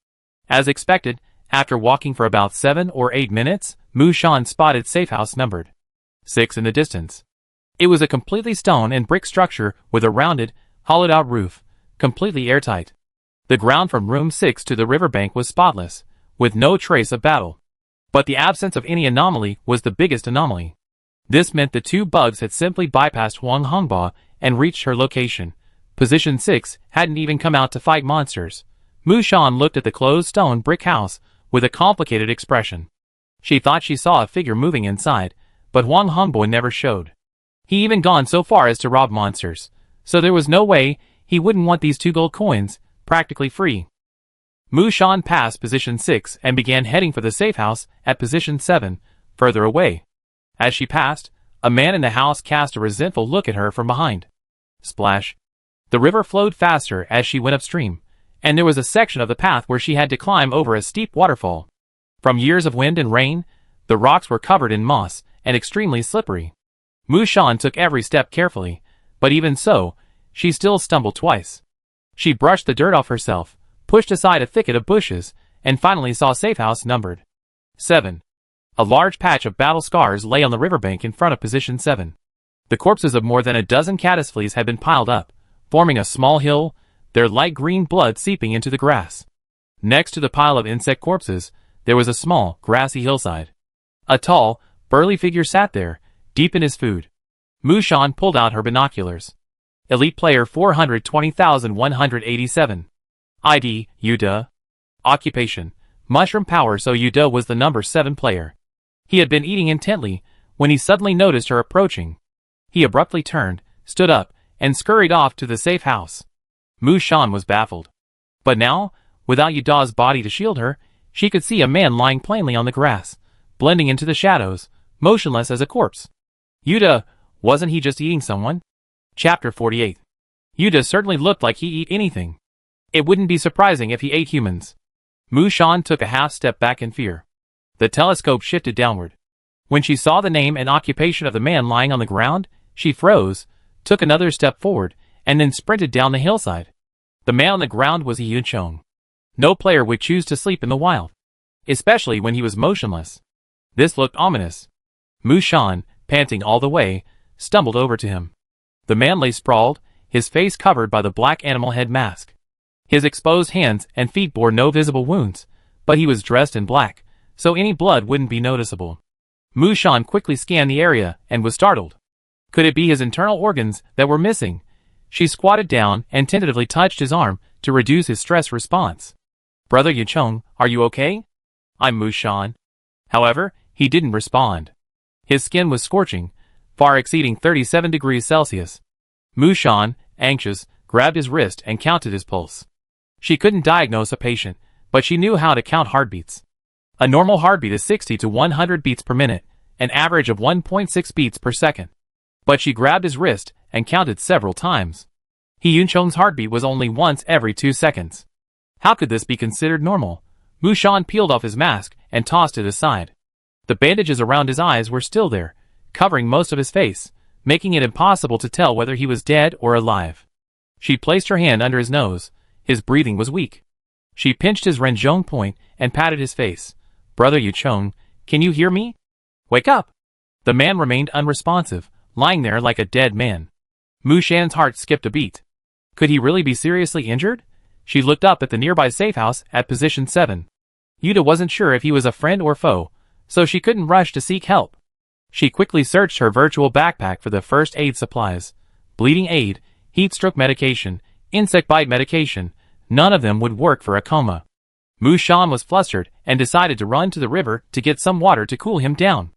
As expected, after walking for about 7 or 8 minutes, Mushan spotted safe house numbered 6 in the distance. It was a completely stone and brick structure with a rounded, hollowed-out roof, completely airtight. The ground from room 6 to the riverbank was spotless, with no trace of battle. But the absence of any anomaly was the biggest anomaly. This meant the 2 bugs had simply bypassed Huang Hongbo and reached her location. Position 6 hadn't even come out to fight monsters. Mushan looked at the closed stone brick house with a complicated expression. She thought she saw a figure moving inside, but Huang Hongbo never showed. He even gone so far as to rob monsters, so there was no way he wouldn't want these 2 gold coins, practically free. Mushan passed position 6 and began heading for the safe house at position 7, further away. As she passed, a man in the house cast a resentful look at her from behind. Splash. The river flowed faster as she went upstream, and there was a section of the path where she had to climb over a steep waterfall. From years of wind and rain, the rocks were covered in moss and extremely slippery. Mushan took every step carefully, but even so, she still stumbled twice. She brushed the dirt off herself, pushed aside a thicket of bushes, and finally saw safe house numbered 7. A large patch of battle scars lay on the riverbank in front of position 7. The corpses of more than a dozen caddisflies had been piled up, forming a small hill, their light green blood seeping into the grass. Next to the pile of insect corpses, there was a small, grassy hillside. A tall, burly figure sat there, deep in his food. Mushan pulled out her binoculars. Elite player 420,187. ID, Yuda. Occupation, mushroom power. So Yuda was the number 7 player. He had been eating intently, when he suddenly noticed her approaching. He abruptly turned, stood up, and scurried off to the safe house. Mushan was baffled. But now, without Yuda's body to shield her, she could see a man lying plainly on the grass, blending into the shadows, motionless as a corpse. Yuda, wasn't he just eating someone? Chapter 48. Yuda certainly looked like he ate anything. It wouldn't be surprising if he ate humans. Mushan took a half step back in fear. The telescope shifted downward. When she saw the name and occupation of the man lying on the ground, she froze, took another step forward, and then sprinted down the hillside. The man on the ground was Yunchong. No player would choose to sleep in the wild, especially when he was motionless. This looked ominous. Mushan, panting all the way, stumbled over to him. The man lay sprawled, his face covered by the black animal head mask. His exposed hands and feet bore no visible wounds, but he was dressed in black, so any blood wouldn't be noticeable. Mushan quickly scanned the area and was startled. Could it be his internal organs that were missing? She squatted down and tentatively touched his arm to reduce his stress response. Brother Yunchong, are you okay? I'm Mushan. However, he didn't respond. His skin was scorching, far exceeding 37 degrees Celsius. Mushan, anxious, grabbed his wrist and counted his pulse. She couldn't diagnose a patient, but she knew how to count heartbeats. A normal heartbeat is 60 to 100 beats per minute, an average of 1.6 beats per second. But she grabbed his wrist and counted several times. Yunchong's heartbeat was only once every 2 seconds. How could this be considered normal? Mushan peeled off his mask and tossed it aside. The bandages around his eyes were still there, covering most of his face, making it impossible to tell whether he was dead or alive. She placed her hand under his nose. His breathing was weak. She pinched his Renjong point and patted his face. Brother Yunchong, Can you hear me? Wake up! The man remained unresponsive, lying there like a dead man. Mu Shan's heart skipped a beat. Could he really be seriously injured? She looked up at the nearby safe house at position 7. Yuta wasn't sure if he was a friend or foe, so she couldn't rush to seek help. She quickly searched her virtual backpack for the first aid supplies. Bleeding aid, heat stroke medication, insect bite medication, none of them would work for a coma. Mu Shan was flustered and decided to run to the river to get some water to cool him down.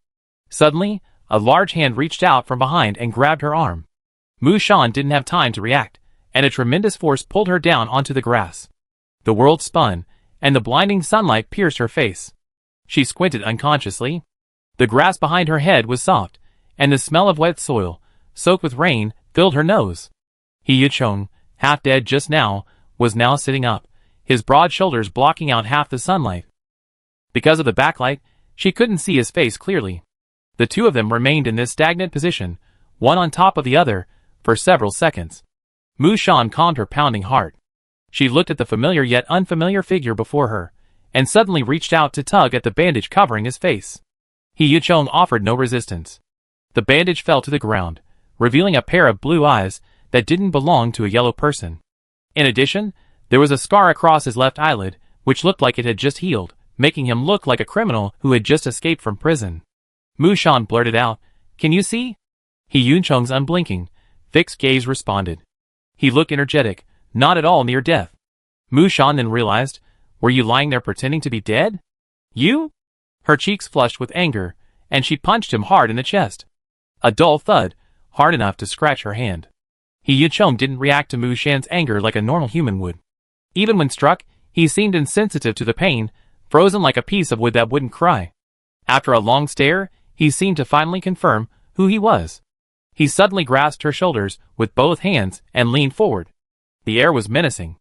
Suddenly, a large hand reached out from behind and grabbed her arm. Mu Shan didn't have time to react, and a tremendous force pulled her down onto the grass. The world spun, and the blinding sunlight pierced her face. She squinted unconsciously. The grass behind her head was soft, and the smell of wet soil, soaked with rain, filled her nose. He Yuchong, half dead just now, was now sitting up, his broad shoulders blocking out half the sunlight. Because of the backlight, she couldn't see his face clearly. The two of them remained in this stagnant position, one on top of the other, for several seconds. Mu Shan calmed her pounding heart. She looked at the familiar yet unfamiliar figure before her, and suddenly reached out to tug at the bandage covering his face. He Yuchong offered no resistance. The bandage fell to the ground, revealing a pair of blue eyes that didn't belong to a yellow person. In addition, there was a scar across his left eyelid, which looked like it had just healed, making him look like a criminal who had just escaped from prison. Mu Shan blurted out, "Can you see?" He Yuchong's unblinking, fixed gaze responded. He looked energetic, not at all near death. Mu Shan then realized, "Were you lying there pretending to be dead? You?" Her cheeks flushed with anger, and she punched him hard in the chest. A dull thud, hard enough to scratch her hand. He Yuchong didn't react to Mu Shan's anger like a normal human would. Even when struck, he seemed insensitive to the pain, frozen like a piece of wood that wouldn't cry. After a long stare, he seemed to finally confirm who he was. He suddenly grasped her shoulders with both hands and leaned forward. The air was menacing.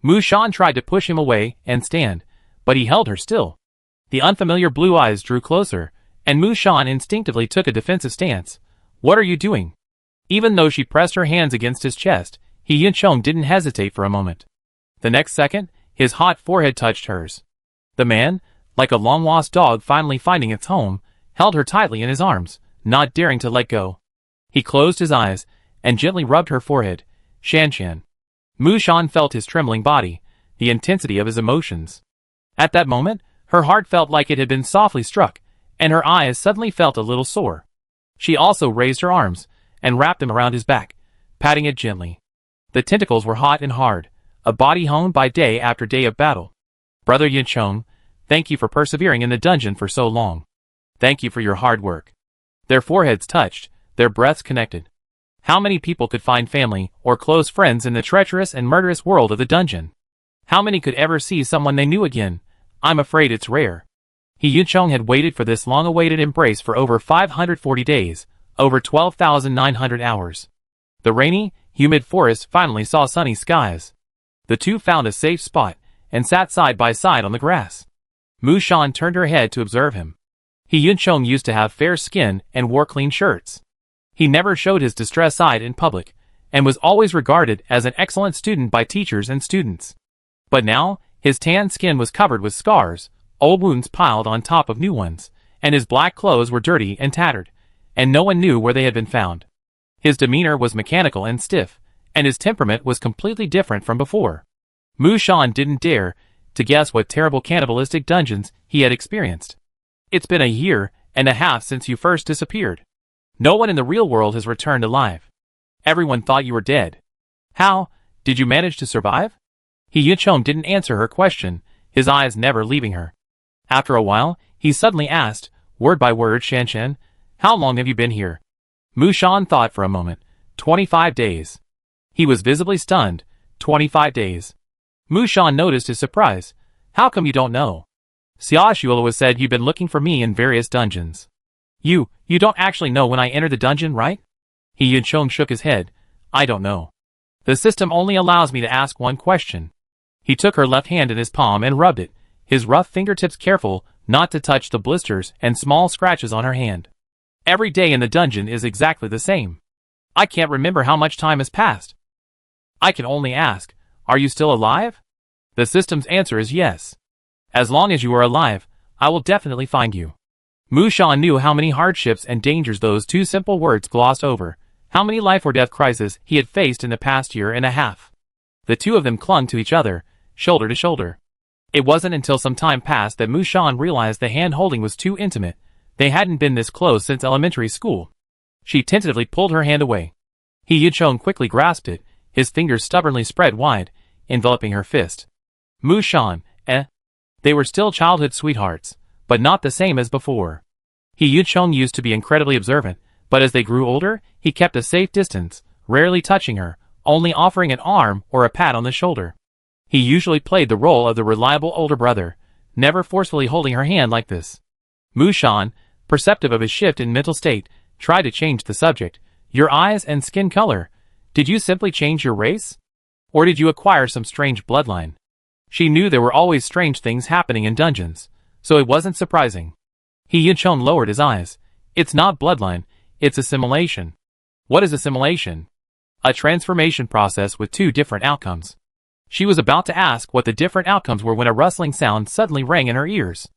Mu Shan tried to push him away and stand, but he held her still. The unfamiliar blue eyes drew closer, and Mu Shan instinctively took a defensive stance. "What are you doing?" Even though she pressed her hands against his chest, He Yuchong didn't hesitate for a moment. The next second, his hot forehead touched hers. The man, like a long-lost dog finally finding its home, held her tightly in his arms, not daring to let go. He closed his eyes and gently rubbed her forehead. Shan. Mu Shan felt his trembling body, the intensity of his emotions. At that moment, her heart felt like it had been softly struck, and her eyes suddenly felt a little sore. She also raised her arms and wrapped them around his back, patting it gently. The tentacles were hot and hard, a body honed by day after day of battle. "Brother Yuchong, thank you for persevering in the dungeon for so long. Thank you for your hard work." Their foreheads touched, their breaths connected. How many people could find family or close friends in the treacherous and murderous world of the dungeon? How many could ever see someone they knew again? I'm afraid it's rare. He Yuchong had waited for this long-awaited embrace for over 540 days, over 12,900 hours. The rainy, humid forest finally saw sunny skies. The two found a safe spot and sat side by side on the grass. Mu Shan turned her head to observe him. He Yuchong used to have fair skin and wore clean shirts. He never showed his distressed side in public, and was always regarded as an excellent student by teachers and students. But now, his tan skin was covered with scars, old wounds piled on top of new ones, and his black clothes were dirty and tattered, and no one knew where they had been found. His demeanor was mechanical and stiff, and his temperament was completely different from before. Mu Shan didn't dare to guess what terrible cannibalistic dungeons he had experienced. "It's been a year and a half since you first disappeared. No one in the real world has returned alive. Everyone thought you were dead. How did you manage to survive?" He Yuchong didn't answer her question, his eyes never leaving her. After a while, he suddenly asked, word by word, Shan, how long have you been here?" Mu Shan thought for a moment. 25 days. He was visibly stunned. 25 days. Mu Shan noticed his surprise. "How come you don't know? Xiaoshula was said you'd been looking for me in various dungeons. You don't actually know when I entered the dungeon, right?" He Yuchong shook his head. "I don't know. The system only allows me to ask one question." He took her left hand in his palm and rubbed it, his rough fingertips careful not to touch the blisters and small scratches on her hand. "Every day in the dungeon is exactly the same. I can't remember how much time has passed. I can only ask, are you still alive?" The system's answer is yes. "As long as you are alive, I will definitely find you." Mushan knew how many hardships and dangers those two simple words glossed over, how many life or death crises he had faced in the past year and a half. The two of them clung to each other, shoulder to shoulder. It wasn't until some time passed that Mushan realized the hand-holding was too intimate. They hadn't been this close since elementary school. She tentatively pulled her hand away. He Yuchong quickly grasped it, his fingers stubbornly spread wide, enveloping her fist. Mushan, They were still childhood sweethearts, but not the same as before. He Yuchong used to be incredibly observant, but as they grew older, he kept a safe distance, rarely touching her, only offering an arm or a pat on the shoulder. He usually played the role of the reliable older brother, never forcefully holding her hand like this. Mushan, perceptive of his shift in mental state, tried to change the subject. Your eyes and skin color. Did you simply change your race? Or did you acquire some strange bloodline? She knew there were always strange things happening in dungeons, so it wasn't surprising. He Yuchong lowered his eyes. It's not bloodline, it's assimilation. What is assimilation? A transformation process with two different outcomes. She was about to ask what the different outcomes were when a rustling sound suddenly rang in her ears.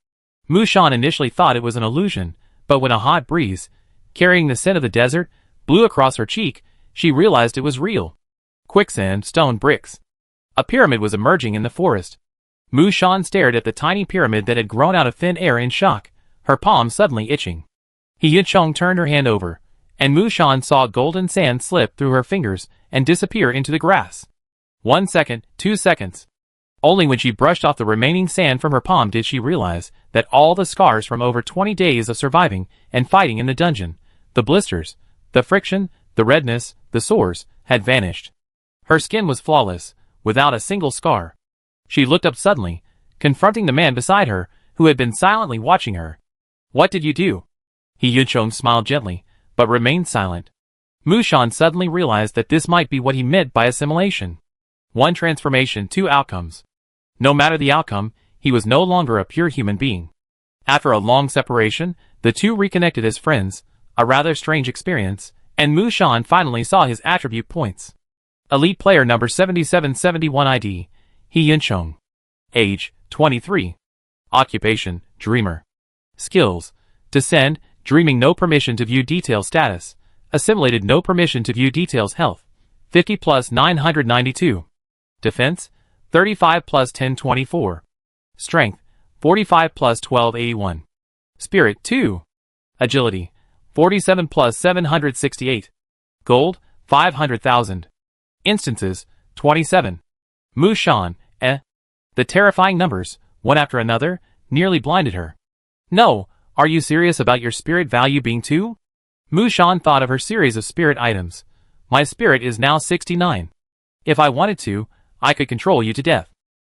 Mushan initially thought it was an illusion, but when a hot breeze, carrying the scent of the desert, blew across her cheek, she realized it was real. Quicksand, stone bricks. A pyramid was emerging in the forest. Mushan stared at the tiny pyramid that had grown out of thin air in shock, her palm suddenly itching. He Yuchong turned her hand over, and Mushan saw golden sand slip through her fingers and disappear into the grass. 1 second, 2 seconds. Only when she brushed off the remaining sand from her palm did she realize that all the scars from over 20 days of surviving and fighting in the dungeon, the blisters, the friction, the redness, the sores, had vanished. Her skin was flawless, without a single scar. She looked up suddenly, confronting the man beside her, who had been silently watching her. What did you do? He Yuchong smiled gently, but remained silent. Mushan suddenly realized that this might be what he meant by assimilation. One transformation, two outcomes. No matter the outcome, he was no longer a pure human being. After a long separation, the two reconnected as friends, a rather strange experience, and Mushan finally saw his attribute points. Elite player number 7771 ID, He Yuchong. Age, 23. Occupation, dreamer. Skills, descend, dreaming no permission to view details status, assimilated no permission to view details health, 50 plus 992. Defense, 35 plus 1024. Strength, 45 plus 1281. Spirit, 2. Agility, 47 plus 768. Gold, 500,000. Instances, 27. Mushan, The terrifying numbers, one after another, nearly blinded her. No, are you serious about your spirit value being 2? Mushan thought of her series of spirit items. My spirit is now 69. If I wanted to, I could control you to death.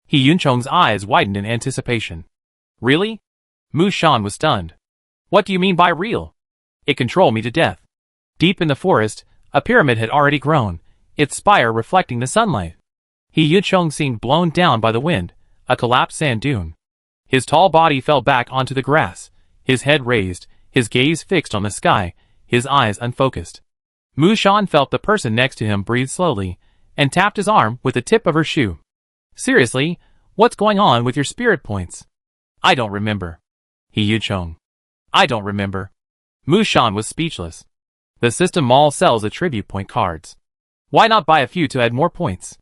He Yuchong's eyes widened in anticipation. Really? Mushan was stunned. What do you mean by real? It controlled me to death. Deep in the forest, a pyramid had already grown, its spire reflecting the sunlight. He Yuchong seemed blown down by the wind, a collapsed sand dune. His tall body fell back onto the grass, his head raised, his gaze fixed on the sky, his eyes unfocused. Mushan felt the person next to him breathe slowly, and tapped his arm with the tip of her shoe. Seriously, what's going on with your spirit points? I don't remember. He Yuchong. I don't remember. Mushan was speechless. The system mall sells attribute point cards. Why not buy a few to add more points?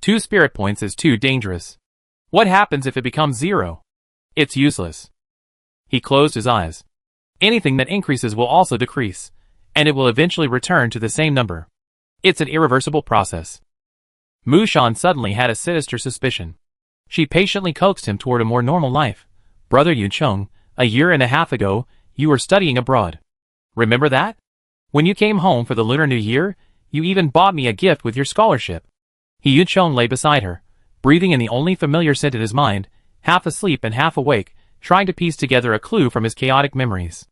2 spirit points is too dangerous. What happens if it becomes 0? It's useless. He closed his eyes. Anything that increases will also decrease, and it will eventually return to the same number. It's an irreversible process. Mushan suddenly had a sinister suspicion. She patiently coaxed him toward a more normal life. Brother Yuchong, a year and a half ago, you were studying abroad. Remember that? When you came home for the Lunar New Year, you even bought me a gift with your scholarship. He Yuchong lay beside her, breathing in the only familiar scent in his mind, half asleep and half awake, trying to piece together a clue from his chaotic memories.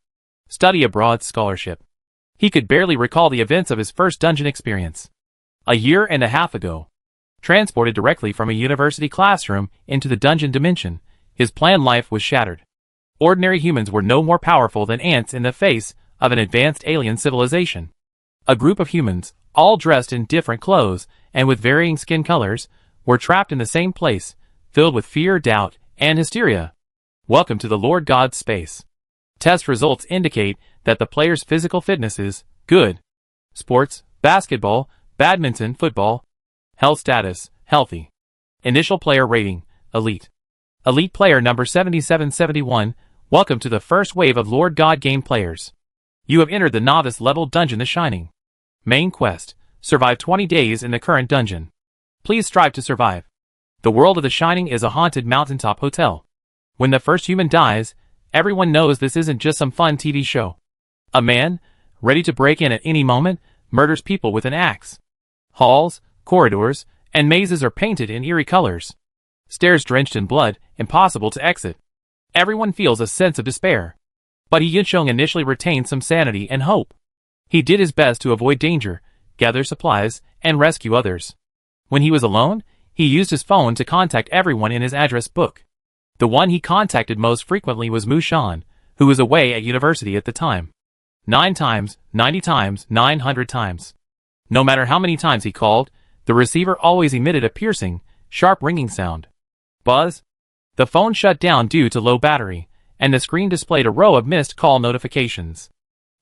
Study abroad scholarship. He could barely recall the events of his first dungeon experience. A year and a half ago. Transported directly from a university classroom into the dungeon dimension, his planned life was shattered. Ordinary humans were no more powerful than ants in the face of an advanced alien civilization. A group of humans, all dressed in different clothes and with varying skin colors, were trapped in the same place, filled with fear, doubt, and hysteria. Welcome to the Lord God's space. Test results indicate that the player's physical fitness is good. Sports, basketball, badminton, football. Health status, healthy. Initial player rating, elite. Elite player number 7771, welcome to the first wave of Lord God game players. You have entered the novice level dungeon The Shining. Main quest, survive 20 days in the current dungeon. Please strive to survive. The world of The Shining is a haunted mountaintop hotel. When the first human dies, everyone knows this isn't just some fun TV show. A man, ready to break in at any moment, murders people with an axe. Halls, corridors, and mazes are painted in eerie colors. Stairs drenched in blood, impossible to exit. Everyone feels a sense of despair. But Yuncheng initially retained some sanity and hope. He did his best to avoid danger, gather supplies, and rescue others. When he was alone, he used his phone to contact everyone in his address book. The one he contacted most frequently was Mu Shan, who was away at university at the time. 9 times, 90 times, 900 times. No matter how many times he called, the receiver always emitted a piercing, sharp ringing sound. Buzz? The phone shut down due to low battery, and the screen displayed a row of missed call notifications.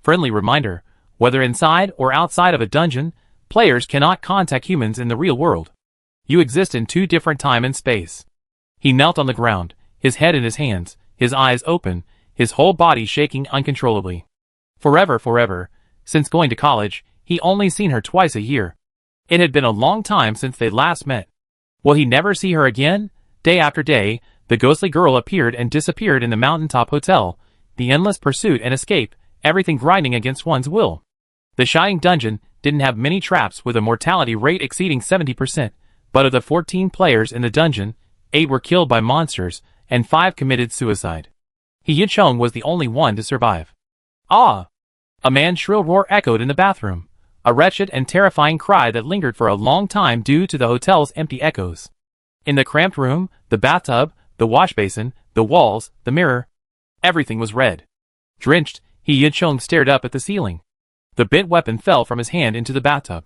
Friendly reminder, whether inside or outside of a dungeon, players cannot contact humans in the real world. You exist in 2 different time and space. He knelt on the ground, his head in his hands, his eyes open, his whole body shaking uncontrollably. Forever, since going to college, he only seen her twice a year. It had been a long time since they last met. Will he never see her again? Day after day, the ghostly girl appeared and disappeared in the mountaintop hotel, the endless pursuit and escape, everything grinding against one's will. The Shining Dungeon didn't have many traps with a mortality rate exceeding 70%, but of the 14 players in the dungeon, 8 were killed by monsters, and 5 committed suicide. Yuncheng was the only one to survive. Ah! A man's shrill roar echoed in the bathroom, a wretched and terrifying cry that lingered for a long time due to the hotel's empty echoes. In the cramped room, the bathtub, the wash basin, the walls, the mirror, everything was red. Drenched, Yuncheng stared up at the ceiling. The bent weapon fell from his hand into the bathtub.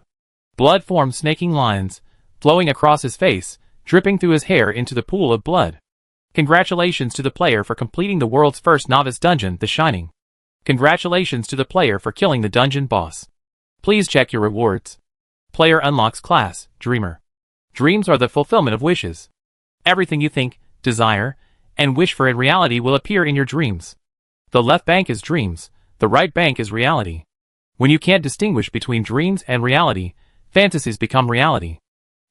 Blood formed snaking lines, flowing across his face, dripping through his hair into the pool of blood. Congratulations to the player for completing the world's first novice dungeon, The Shining. Congratulations to the player for killing the dungeon boss. Please check your rewards. Player unlocks class, Dreamer. Dreams are the fulfillment of wishes. Everything you think, desire, and wish for in reality will appear in your dreams. The left bank is dreams, the right bank is reality. When you can't distinguish between dreams and reality, fantasies become reality.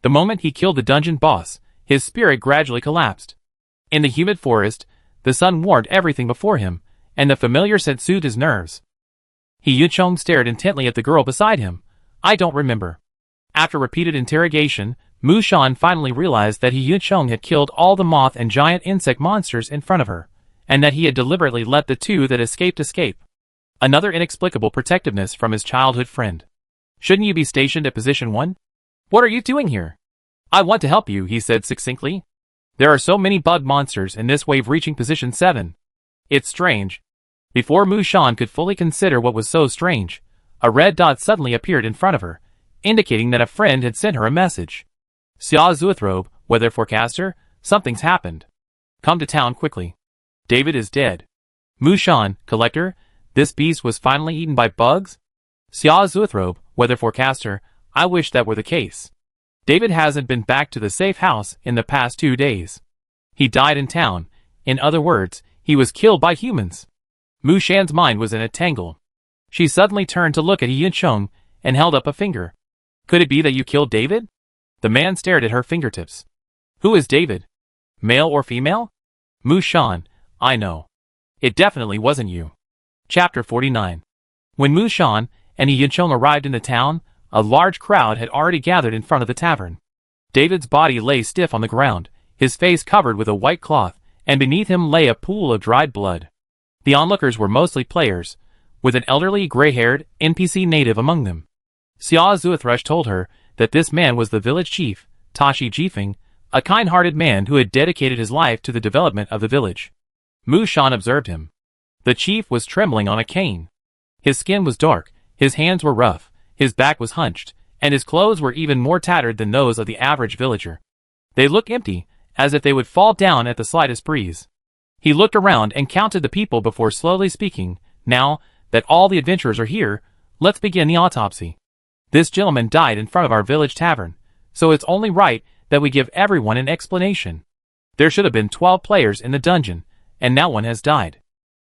The moment he killed the dungeon boss, his spirit gradually collapsed. In the humid forest, the sun warmed everything before him, and the familiar scent soothed his nerves. Yuncheng stared intently at the girl beside him. I don't remember. After repeated interrogation, Mu Shan finally realized that Yuncheng had killed all the moth and giant insect monsters in front of her, and that he had deliberately let the 2 that escape. Another inexplicable protectiveness from his childhood friend. Shouldn't you be stationed at position 1? What are you doing here? I want to help you, he said succinctly. There are so many bug monsters in this wave reaching position 7. It's strange. Before Mu Shan could fully consider what was so strange, a red dot suddenly appeared in front of her, indicating that a friend had sent her a message. Xia Zuithrobe, weather forecaster, something's happened. Come to town quickly. David is dead. Mu Shan, collector, this beast was finally eaten by bugs? Xia Zuithrobe, weather forecaster, I wish that were the case. David hasn't been back to the safe house in the past 2 days. He died in town. In other words, he was killed by humans. Mu Shan's mind was in a tangle. She suddenly turned to look at Yuncheng and held up a finger. Could it be that you killed David? The man stared at her fingertips. Who is David? Male or female? Mu Shan, I know. It definitely wasn't you. Chapter 49. When Mu Shan and Yuncheng arrived in the town, a large crowd had already gathered in front of the tavern. David's body lay stiff on the ground, his face covered with a white cloth, and beneath him lay a pool of dried blood. The onlookers were mostly players, with an elderly, gray-haired, NPC native among them. Xia Zuithrush told her that this man was the village chief, Tashi Jifeng, a kind-hearted man who had dedicated his life to the development of the village. Mu Shan observed him. The chief was trembling on a cane. His skin was dark, his hands were rough, his back was hunched, and his clothes were even more tattered than those of the average villager. They looked empty, as if they would fall down at the slightest breeze. He looked around and counted the people before slowly speaking. Now that all the adventurers are here, let's begin the autopsy. This gentleman died in front of our village tavern, so it's only right that we give everyone an explanation. There should have been 12 players in the dungeon, and now one has died.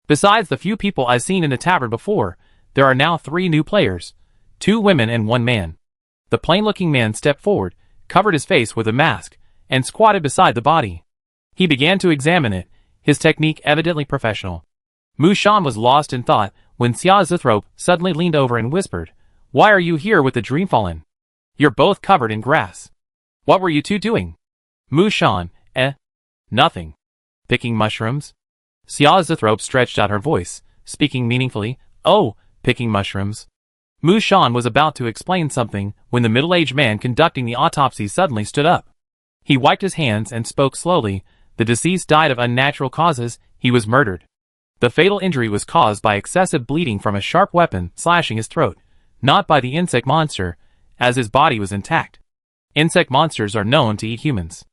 Besides the few people I've seen in the tavern before, there are now 3 new players, 2 women and 1 man. The plain-looking man stepped forward, covered his face with a mask, and squatted beside the body. He began to examine it, his technique evidently professional. Mushan was lost in thought when Xia Zithrop suddenly leaned over and whispered, "Why are you here with the Dreamfallen? You're both covered in grass. What were you two doing?" Mushan, nothing. Picking mushrooms? Xia Zithrop stretched out her voice, speaking meaningfully, "Oh, picking mushrooms." Mushan was about to explain something when the middle-aged man conducting the autopsy suddenly stood up. He wiped his hands and spoke slowly. The deceased died of unnatural causes. He was murdered. The fatal injury was caused by excessive bleeding from a sharp weapon slashing his throat, not by the insect monster, as his body was intact. Insect monsters are known to eat humans.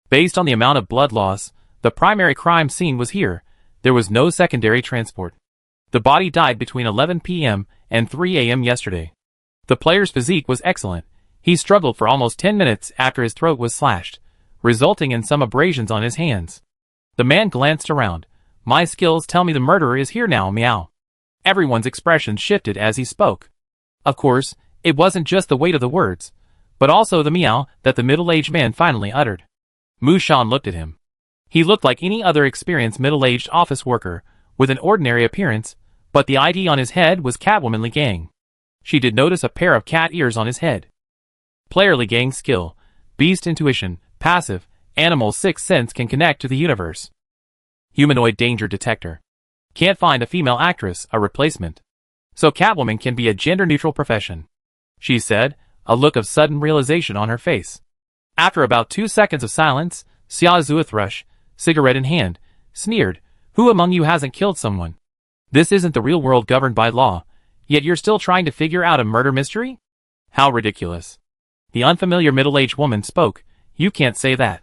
Based on the amount of blood loss, the primary crime scene was here. There was no secondary transport. The body died between 11 p.m. and 3 a.m. yesterday. The player's physique was excellent. He struggled for almost 10 minutes after his throat was slashed, resulting in some abrasions on his hands. The man glanced around. "My skills tell me the murderer is here now, meow." Everyone's expression shifted as he spoke. Of course, it wasn't just the weight of the words, but also the meow that the middle-aged man finally uttered. Mushan looked at him. He looked like any other experienced middle-aged office worker, with an ordinary appearance, but the ID on his head was Catwoman Gang. She did notice a pair of cat ears on his head. Player Gang skill, Beast Intuition, passive, Animal Sixth Sense can connect to the universe. Humanoid Danger Detector. Can't find a female actress, a replacement. So Catwoman can be a gender-neutral profession, she said, a look of sudden realization on her face. After about 2 seconds of silence, Xia Zuithrush, cigarette in hand, sneered, "Who among you hasn't killed someone? This isn't the real world governed by law, yet you're still trying to figure out a murder mystery? How ridiculous." The unfamiliar middle-aged woman spoke, "You can't say that.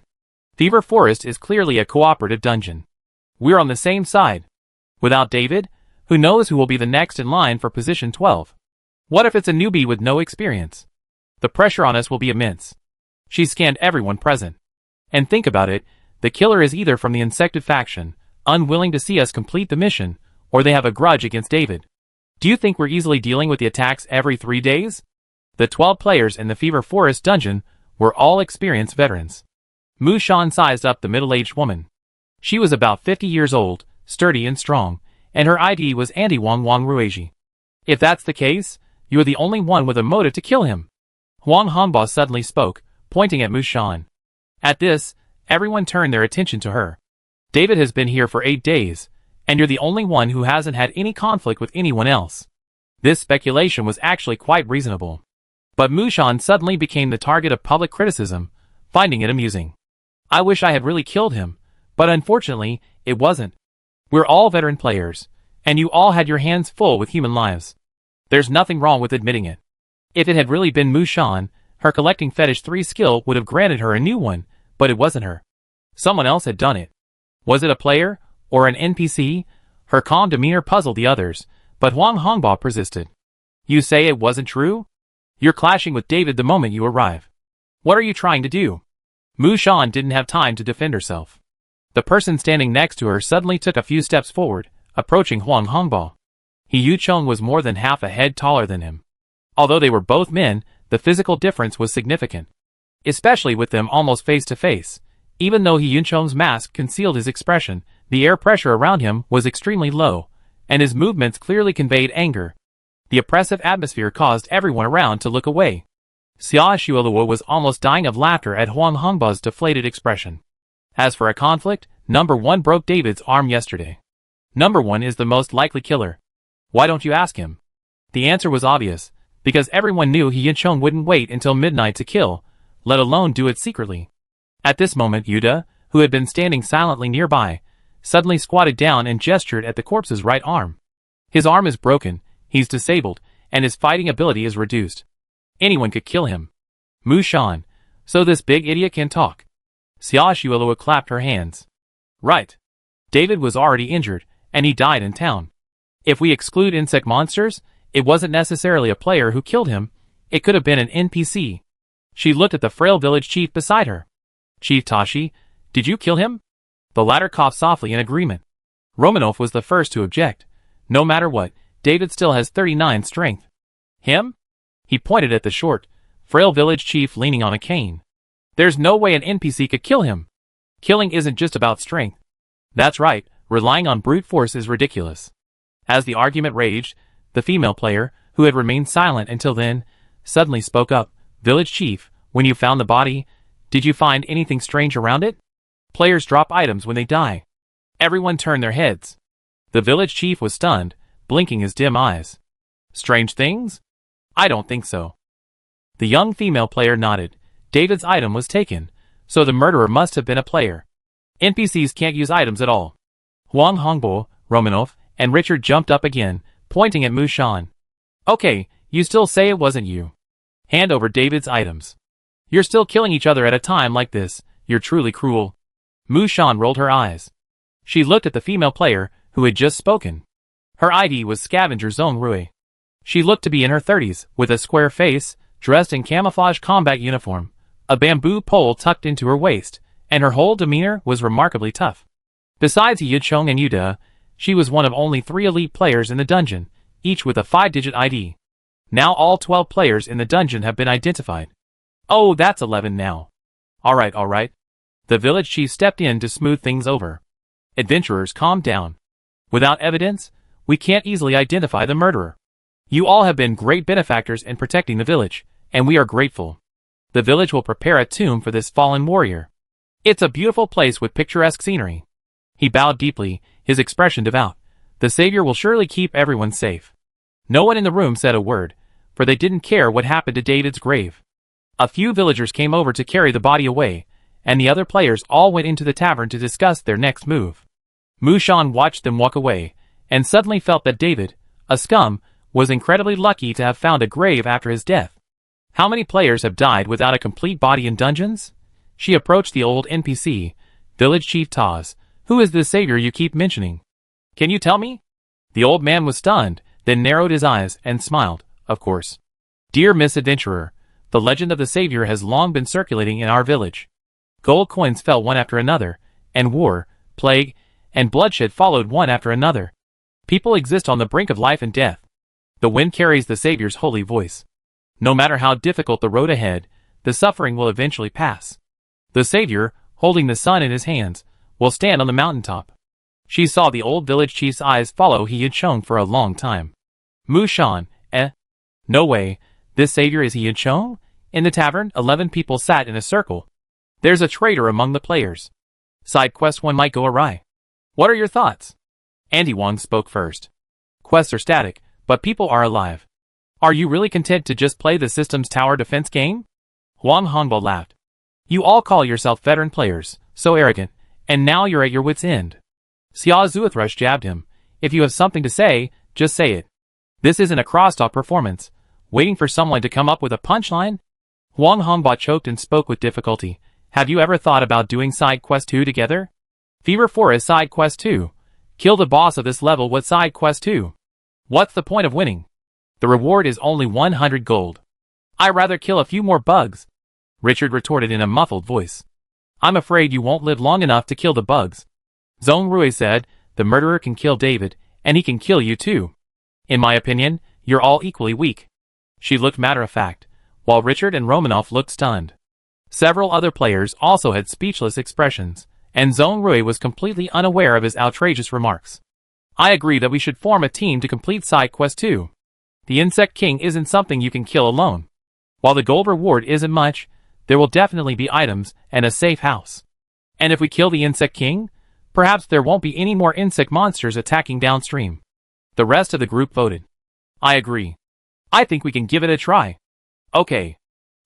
Fever Forest is clearly a cooperative dungeon. We're on the same side. Without David, who knows who will be the next in line for position 12? What if it's a newbie with no experience? The pressure on us will be immense." She scanned everyone present. "And think about it, the killer is either from the insected faction, unwilling to see us complete the mission, or they have a grudge against David. Do you think we're easily dealing with the attacks every 3 days?" The 12 players in the Fever Forest dungeon were all experienced veterans. Mushan sized up the middle-aged woman. She was about 50 years old, sturdy and strong, and her ID was Andy Wang Ruiji. "If that's the case, you are the only one with a motive to kill him." Huang Hongbo suddenly spoke, pointing at Mushan. At this, everyone turned their attention to her. "David has been here for 8 days, and you're the only one who hasn't had any conflict with anyone else." This speculation was actually quite reasonable. But Mushan suddenly became the target of public criticism, finding it amusing. "I wish I had really killed him, but unfortunately, it wasn't. We're all veteran players, and you all had your hands full with human lives. There's nothing wrong with admitting it." If it had really been Mushan, her collecting fetish 3 skill would have granted her a new one, but it wasn't her. Someone else had done it. Was it a player, or an NPC? Her calm demeanor puzzled the others, but Huang Hongbo persisted. "You say it wasn't true? You're clashing with David the moment you arrive. What are you trying to do?" Mushan didn't have time to defend herself. The person standing next to her suddenly took a few steps forward, approaching Huang Hongbo. He Yucheng was more than half a head taller than him. Although they were both men, the physical difference was significant, especially with them almost face to face. Even though Yucheng's mask concealed his expression, the air pressure around him was extremely low, and his movements clearly conveyed anger. The oppressive atmosphere caused everyone around to look away. Xia Shuoluo was almost dying of laughter at Huang Hongbo's deflated expression. As for a conflict, Number 1 broke David's arm yesterday. Number 1 is the most likely killer. Why don't you ask him? The answer was obvious, because everyone knew Yucheng wouldn't wait until midnight to kill, let alone do it secretly. At this moment Yuda, who had been standing silently nearby, suddenly squatted down and gestured at the corpse's right arm. "His arm is broken, he's disabled, and his fighting ability is reduced. Anyone could kill him." Mushan, "So this big idiot can talk." Xia Shuoluo clapped her hands. "Right. David was already injured, and he died in town. If we exclude insect monsters, it wasn't necessarily a player who killed him, it could have been an NPC. She looked at the frail village chief beside her. Chief Tashi, did you kill him? The latter coughed softly in agreement. Romanov was the first to object. No matter what, David still has 39 strength. Him? He pointed at the short, frail village chief leaning on a cane. There's no way an NPC could kill him. Killing isn't just about strength. That's right, relying on brute force is ridiculous. As the argument raged, the female player, who had remained silent until then, suddenly spoke up. Village chief, when you found the body, did you find anything strange around it? Players drop items when they die. Everyone turned their heads. The village chief was stunned, blinking his dim eyes. Strange things? I don't think so. The young female player nodded. David's item was taken, so the murderer must have been a player. NPCs can't use items at all. Huang Hongbo, Romanov, and Richard jumped up again, pointing at Mu Shan. Okay, you still say it wasn't you. Hand over David's items. You're still killing each other at a time like this, you're truly cruel. Mu Shan rolled her eyes. She looked at the female player, who had just spoken. Her ID was Scavenger Zhong Rui. She looked to be in her 30s, with a square face, dressed in camouflage combat uniform, a bamboo pole tucked into her waist, and her whole demeanor was remarkably tough. Besides Yichong and Yuda, she was one of only 3 elite players in the dungeon, each with a 5-digit ID. Now all 12 players in the dungeon have been identified. Oh, that's 11 now. Alright. The village chief stepped in to smooth things over. Adventurers, calm down. Without evidence, we can't easily identify the murderer. You all have been great benefactors in protecting the village, and we are grateful. The village will prepare a tomb for this fallen warrior. It's a beautiful place with picturesque scenery. He bowed deeply, his expression devout. The savior will surely keep everyone safe. No one in the room said a word, for they didn't care what happened to David's grave. A few villagers came over to carry the body away, and the other players all went into the tavern to discuss their next move. Mu Shan watched them walk away, and suddenly felt that David, a scum, was incredibly lucky to have found a grave after his death. How many players have died without a complete body in dungeons? She approached the old NPC, Village Chief Taz. Who is this savior you keep mentioning? Can you tell me? The old man was stunned, then narrowed his eyes and smiled, of course. Dear Miss Adventurer, the legend of the savior has long been circulating in our village. Gold coins fell one after another, and war, plague, and bloodshed followed one after another. People exist on the brink of life and death. The wind carries the savior's holy voice. No matter how difficult the road ahead, the suffering will eventually pass. The savior, holding the sun in his hands, will stand on the mountaintop. She saw the old village chief's eyes follow he had shown for a long time. Mu Shan, No way, this savior is he had shown? In the tavern, 11 people sat in a circle. There's a traitor among the players. Side quest 1 might go awry. What are your thoughts? Andy Wong spoke first. Quests are static, but people are alive. Are you really content to just play the system's tower defense game? Huang Hongbo laughed. You all call yourself veteran players, so arrogant, and now you're at your wit's end. Xia Zuathrush jabbed him. If you have something to say, just say it. This isn't a crosstalk performance, waiting for someone to come up with a punchline? Huang Hongbo choked and spoke with difficulty. Have you ever thought about doing side quest 2 together? Fever 4 is side quest 2. Kill the boss of this level with side quest 2. What's the point of winning? The reward is only 100 gold. I'd rather kill a few more bugs. Richard retorted in a muffled voice. I'm afraid you won't live long enough to kill the bugs. Zhong Rui said, the murderer can kill David, and he can kill you too. In my opinion, you're all equally weak. She looked matter-of-fact, while Richard and Romanov looked stunned. Several other players also had speechless expressions, and Zhong Rui was completely unaware of his outrageous remarks. I agree that we should form a team to complete side quest 2. The Insect King isn't something you can kill alone. While the gold reward isn't much, there will definitely be items and a safe house. And if we kill the Insect King, perhaps there won't be any more insect monsters attacking downstream. The rest of the group voted. I agree. I think we can give it a try. Okay.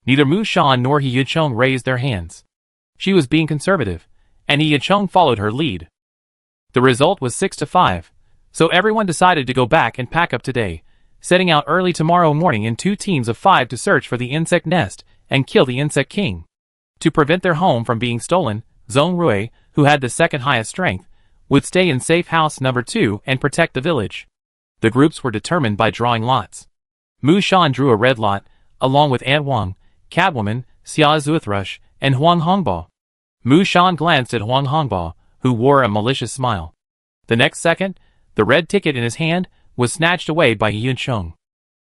Neither Mu Shan nor He Yichong raised their hands. She was being conservative, and He Yichong followed her lead. The result was 6-5, so everyone decided to go back and pack up today, setting out early tomorrow morning in 2 teams of 5 to search for the insect nest and kill the Insect King. To prevent their home from being stolen, Zhong Rui, who had the second highest strength, would stay in safe house number 2 and protect the village. The groups were determined by drawing lots. Mu Shan drew a red lot, along with Ant Wang, Cabwoman, Xia Zuithrush, and Huang Hongbao. Mu Shan glanced at Huang Hongbao, who wore a malicious smile. The next second, the red ticket in his hand was snatched away by He Yuncheng.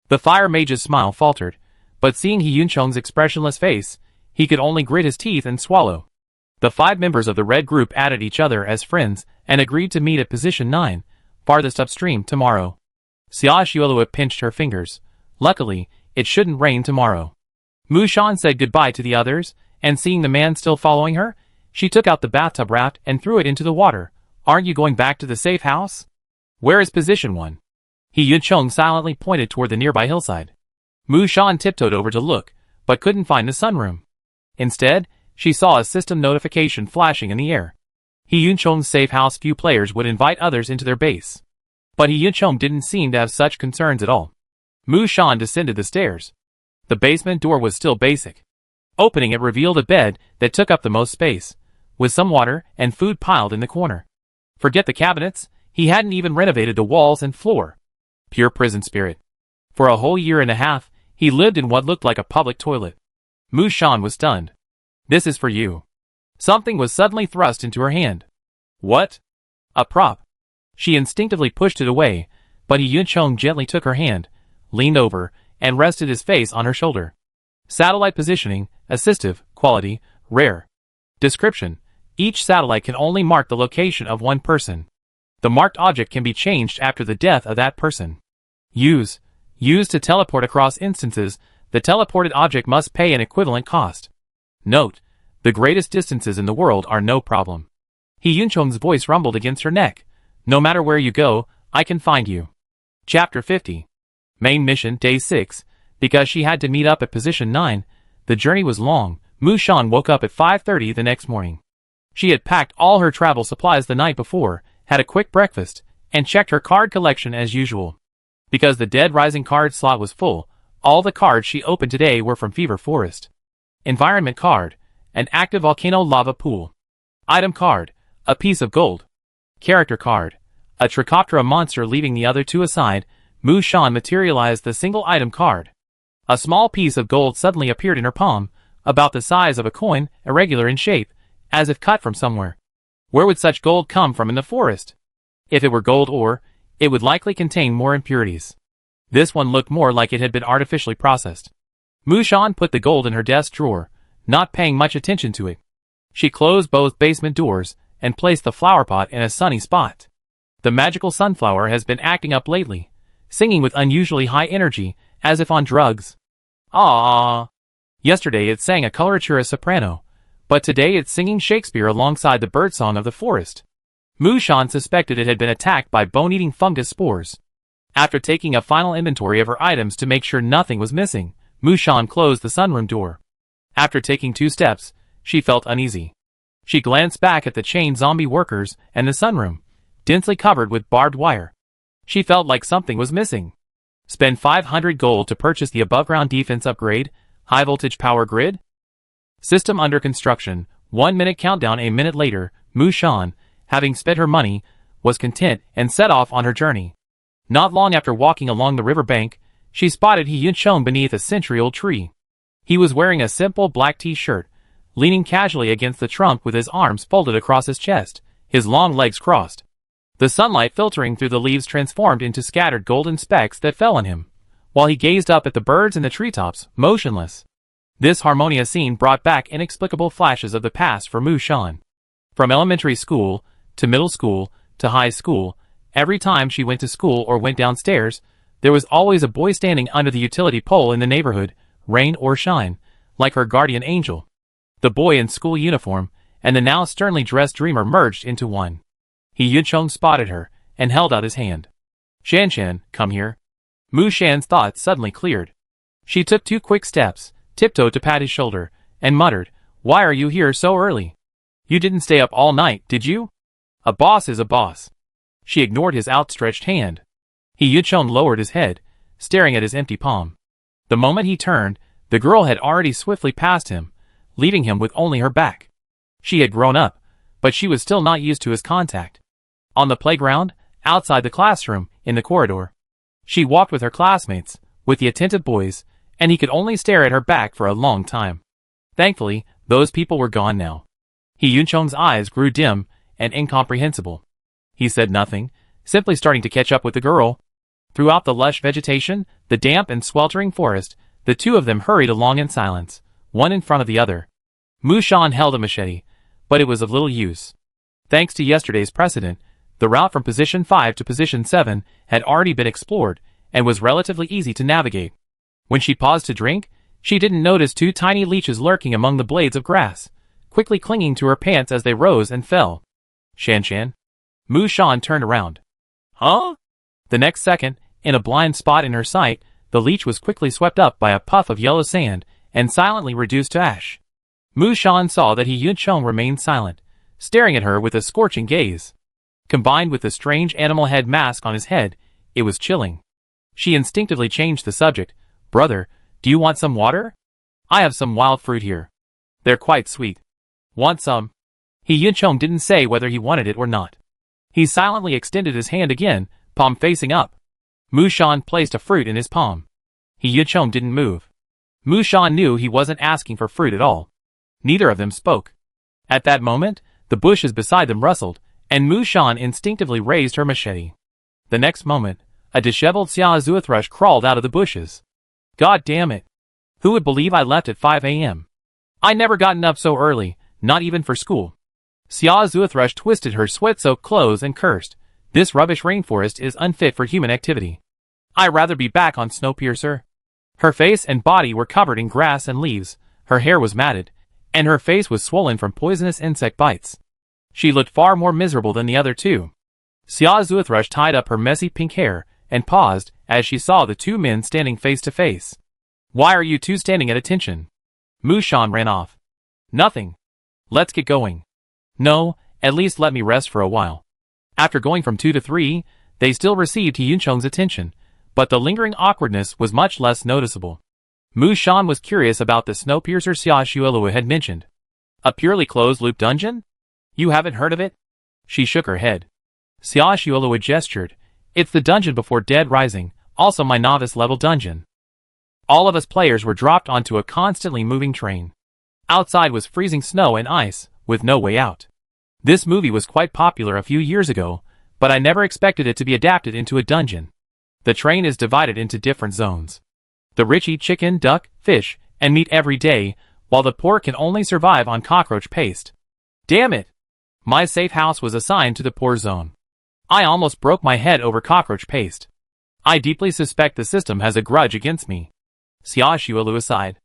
The fire mage's smile faltered, but seeing He Yuncheng's expressionless face, he could only grit his teeth and swallow. The 5 members of the red group added each other as friends and agreed to meet at position 9, farthest upstream, tomorrow. Xia Xiaolue pinched her fingers. Luckily, it shouldn't rain tomorrow. Mu Shan said goodbye to the others, and seeing the man still following her, she took out the bathtub raft and threw it into the water. Aren't you going back to the safe house? Where is position 1? He Yuncheng silently pointed toward the nearby hillside. Mu Shan tiptoed over to look, but couldn't find the sunroom. Instead, she saw a system notification flashing in the air. He Yuncheng's safe house few players would invite others into their base. But He Yuncheng didn't seem to have such concerns at all. Mu Shan descended the stairs. The basement door was still basic. Opening it revealed a bed that took up the most space, with some water and food piled in the corner. Forget the cabinets, he hadn't even renovated the walls and floor. Pure prison spirit. For a whole year and a half, he lived in what looked like a public toilet. Mu Shan was stunned. This is for you. Something was suddenly thrust into her hand. What? A prop. She instinctively pushed it away, but He Yuncheng gently took her hand, leaned over, and rested his face on her shoulder. Satellite positioning, assistive, quality, rare. Description: each satellite can only mark the location of one person. The marked object can be changed after the death of that person. Use to teleport across instances. The teleported object must pay an equivalent cost. Note: the greatest distances in the world are no problem. He Yuncheng's voice rumbled against her neck. No matter where you go, I can find you. Chapter 50. Main mission, day 6. Because she had to meet up at position 9, the journey was long. Mu Shan woke up at 5:30 the next morning. She had packed all her travel supplies the night before, had a quick breakfast, and checked her card collection as usual. Because the Dead Rising card slot was full, all the cards she opened today were from Fever Forest. Environment card, an active volcano lava pool. Item card, a piece of gold. Character card, a Trichoptera monster. Leaving the other 2 aside, Mu Shan materialized the single item card. A small piece of gold suddenly appeared in her palm, about the size of a coin, irregular in shape, as if cut from somewhere. Where would such gold come from in the forest? If it were gold ore, it would likely contain more impurities. This one looked more like it had been artificially processed. Mu Shan put the gold in her desk drawer, not paying much attention to it. She closed both basement doors and placed the flower pot in a sunny spot. The magical sunflower has been acting up lately, singing with unusually high energy, as if on drugs. Ah! Yesterday it sang a coloratura soprano, but today it's singing Shakespeare alongside the birdsong of the forest. Mu Shan suspected it had been attacked by bone-eating fungus spores. After taking a final inventory of her items to make sure nothing was missing, Mu Shan closed the sunroom door. After taking 2 steps, she felt uneasy. She glanced back at the chained zombie workers and the sunroom, densely covered with barbed wire. She felt like something was missing. Spend 500 gold to purchase the above-ground defense upgrade, high-voltage power grid? System under construction, 1-minute countdown. A minute later, Mu Shan, having spent her money, was content and set off on her journey. Not long after walking along the river bank, she spotted He Yuncheng beneath a century-old tree. He was wearing a simple black t-shirt, leaning casually against the trunk with his arms folded across his chest, his long legs crossed. The sunlight filtering through the leaves transformed into scattered golden specks that fell on him, while he gazed up at the birds in the treetops, motionless. This harmonious scene brought back inexplicable flashes of the past for Mu Shan. From elementary school, to middle school, to high school, every time she went to school or went downstairs, there was always a boy standing under the utility pole in the neighborhood, rain or shine, like her guardian angel. The boy in school uniform, and the now sternly dressed dreamer merged into one. He Yuncheng spotted her, and held out his hand. Shan, come here. Mu Shan's thoughts suddenly cleared. She took 2 quick steps, tiptoed to pat his shoulder, and muttered, "Why are you here so early? You didn't stay up all night, did you? A boss is a boss." She ignored his outstretched hand. He Yuncheng lowered his head, staring at his empty palm. The moment he turned, the girl had already swiftly passed him, leaving him with only her back. She had grown up, but she was still not used to his contact. On the playground, outside the classroom, in the corridor. She walked with her classmates, with the attentive boys, and he could only stare at her back for a long time. Thankfully, those people were gone now. Hyunchung's eyes grew dim and incomprehensible. He said nothing, simply starting to catch up with the girl. Throughout the lush vegetation, the damp and sweltering forest, the two of them hurried along in silence, one in front of the other. Mushan held a machete, but it was of little use. Thanks to yesterday's precedent, the route from position 5 to position 7 had already been explored and was relatively easy to navigate. When she paused to drink, she didn't notice two tiny leeches lurking among the blades of grass, quickly clinging to her pants as they rose and fell. Shan. Mushan turned around. Huh? The next second, in a blind spot in her sight, the leech was quickly swept up by a puff of yellow sand and silently reduced to ash. Mushan saw that Hyunchung remained silent, staring at her with a scorching gaze. Combined with the strange animal head mask on his head, it was chilling. She instinctively changed the subject. Brother, do you want some water? I have some wild fruit here. They're quite sweet. Want some? Hyunchung didn't say whether he wanted it or not. He silently extended his hand again, palm facing up. Mushan placed a fruit in his palm. Hyunchung didn't move. Mushan knew he wasn't asking for fruit at all. Neither of them spoke. At that moment, the bushes beside them rustled, and Mushan instinctively raised her machete. The next moment, a disheveled Xia thrush crawled out of the bushes. God damn it. Who would believe I left at 5 a.m.? I never gotten up so early, not even for school. Xia thrush twisted her sweat-soaked clothes and cursed. This rubbish rainforest is unfit for human activity. I'd rather be back on Snowpiercer. Her face and body were covered in grass and leaves, her hair was matted, and her face was swollen from poisonous insect bites. She looked far more miserable than the other two. Xia thrush tied up her messy pink hair and paused as she saw the two men standing face to face. Why are you two standing at attention? Mushan ran off. Nothing. Let's get going. No, at least let me rest for a while. After going from 2 to 3, they still received Hyunchung's attention, but the lingering awkwardness was much less noticeable. Mushan was curious about the Snowpiercer Xia Shuelua had mentioned. A purely closed-loop dungeon? You haven't heard of it? She shook her head. Xia Shuelua gestured. It's the dungeon before Dead Rising, also my novice-level dungeon. All of us players were dropped onto a constantly moving train. Outside was freezing snow and ice, with no way out. This movie was quite popular a few years ago, but I never expected it to be adapted into a dungeon. The train is divided into different zones. The rich eat chicken, duck, fish, and meat every day, while the poor can only survive on cockroach paste. Damn it! My safe house was assigned to the poor zone. I almost broke my head over cockroach paste. I deeply suspect the system has a grudge against me. Xia Shuelua sighed.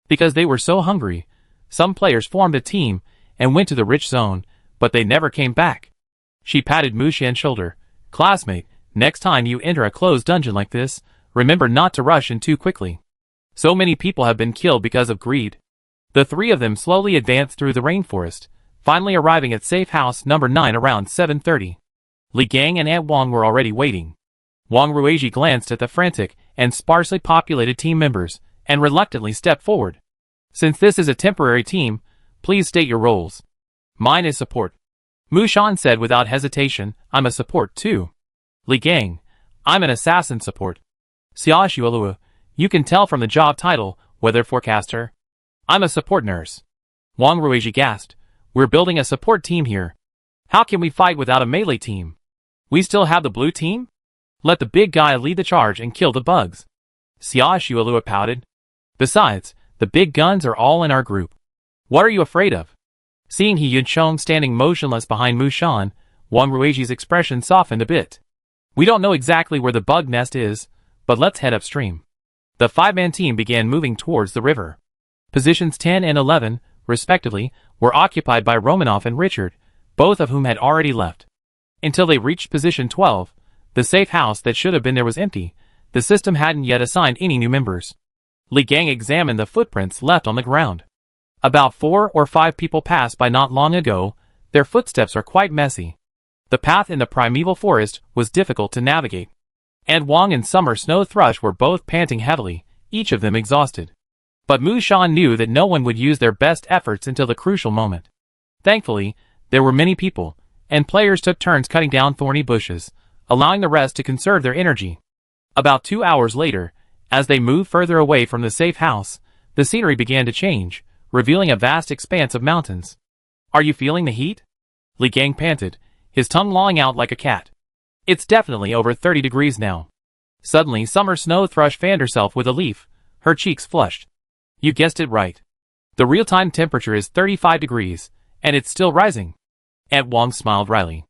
Because they were so hungry, some players formed a team and went to the rich zone, but they never came back. She patted Mushan's shoulder. Classmate, next time you enter a closed dungeon like this, remember not to rush in too quickly. So many people have been killed because of greed. The three of them slowly advanced through the rainforest, finally arriving at safe house number 9 around 7:30. Li Gang and Aunt Wang were already waiting. Wang Ruiji glanced at the frantic and sparsely populated team members, and reluctantly stepped forward. Since this is a temporary team, please state your roles. Mine is support. Mushan said without hesitation. I'm a support too. Li Gang, I'm an assassin support. Xia Shuelua, you can tell from the job title, weather forecaster. I'm a support nurse. Wang Ruiji gasped. We're building a support team here. How can we fight without a melee team? We still have the blue team? Let the big guy lead the charge and kill the bugs. Xia Shuelua pouted. Besides, the big guns are all in our group. What are you afraid of? Seeing Hyunchung standing motionless behind Mushan, Wang Ruiji's expression softened a bit. We don't know exactly where the bug nest is, but let's head upstream. The 5-man team began moving towards the river. Positions 10 and 11, respectively, were occupied by Romanoff and Richard, both of whom had already left. Until they reached position 12, the safe house that should have been there was empty. The system hadn't yet assigned any new members. Li Gang examined the footprints left on the ground. About 4 or 5 people passed by not long ago. Their footsteps are quite messy. The path in the primeval forest was difficult to navigate. And Wang and Summer Snow Thrush were both panting heavily, each of them exhausted. But Mushan knew that no one would use their best efforts until the crucial moment. Thankfully, there were many people, and players took turns cutting down thorny bushes, allowing the rest to conserve their energy. About 2 hours later, as they moved further away from the safe house, the scenery began to change, revealing a vast expanse of mountains. "Are you feeling the heat?" Li Gang panted, his tongue lolling out like a cat. "It's definitely over 30 degrees now." Suddenly, Summer Snow Thrush fanned herself with a leaf, her cheeks flushed. "You guessed it right. The real-time temperature is 35 degrees, and it's still rising." Aunt Wong smiled wryly.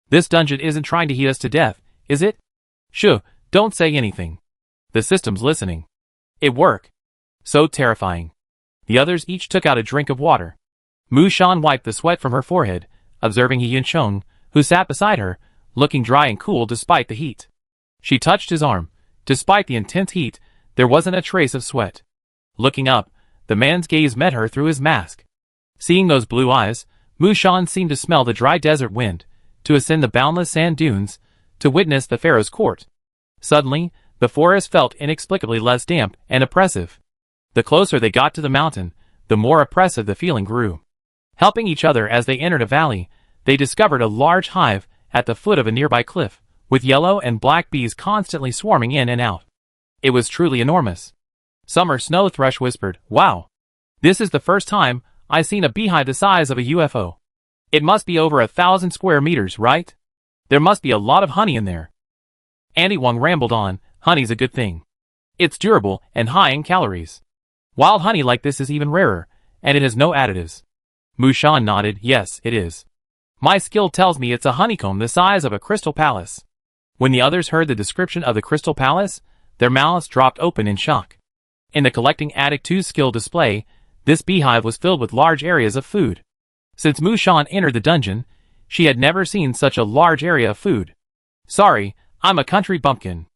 "This dungeon isn't trying to heat us to death, is it?" "Shoo, don't say anything. The system's listening." "It worked." "So terrifying." The others each took out a drink of water. Mu Shan wiped the sweat from her forehead, observing He Yuncheng, who sat beside her, looking dry and cool despite the heat. She touched his arm. Despite the intense heat, there wasn't a trace of sweat. Looking up, the man's gaze met her through his mask. Seeing those blue eyes, Mu Shan seemed to smell the dry desert wind, to ascend the boundless sand dunes, to witness the pharaoh's court. Suddenly, the forest felt inexplicably less damp and oppressive. The closer they got to the mountain, the more oppressive the feeling grew. Helping each other as they entered a valley, they discovered a large hive at the foot of a nearby cliff, with yellow and black bees constantly swarming in and out. It was truly enormous. Summer Snow Thrush whispered, "Wow! This is the first time I've seen a beehive the size of a UFO. It must be over 1,000 square meters, right? There must be a lot of honey in there." Andy Wong rambled on, "Honey's a good thing. It's durable and high in calories. Wild honey like this is even rarer, and it has no additives." Mu Shan nodded, "Yes, it is. My skill tells me it's a honeycomb the size of a crystal palace." When the others heard the description of the crystal palace, their mouths dropped open in shock. In the collecting Addict 2 skill display, this beehive was filled with large areas of food. Since Mu Shan entered the dungeon, she had never seen such a large area of food. "Sorry, I'm a country bumpkin."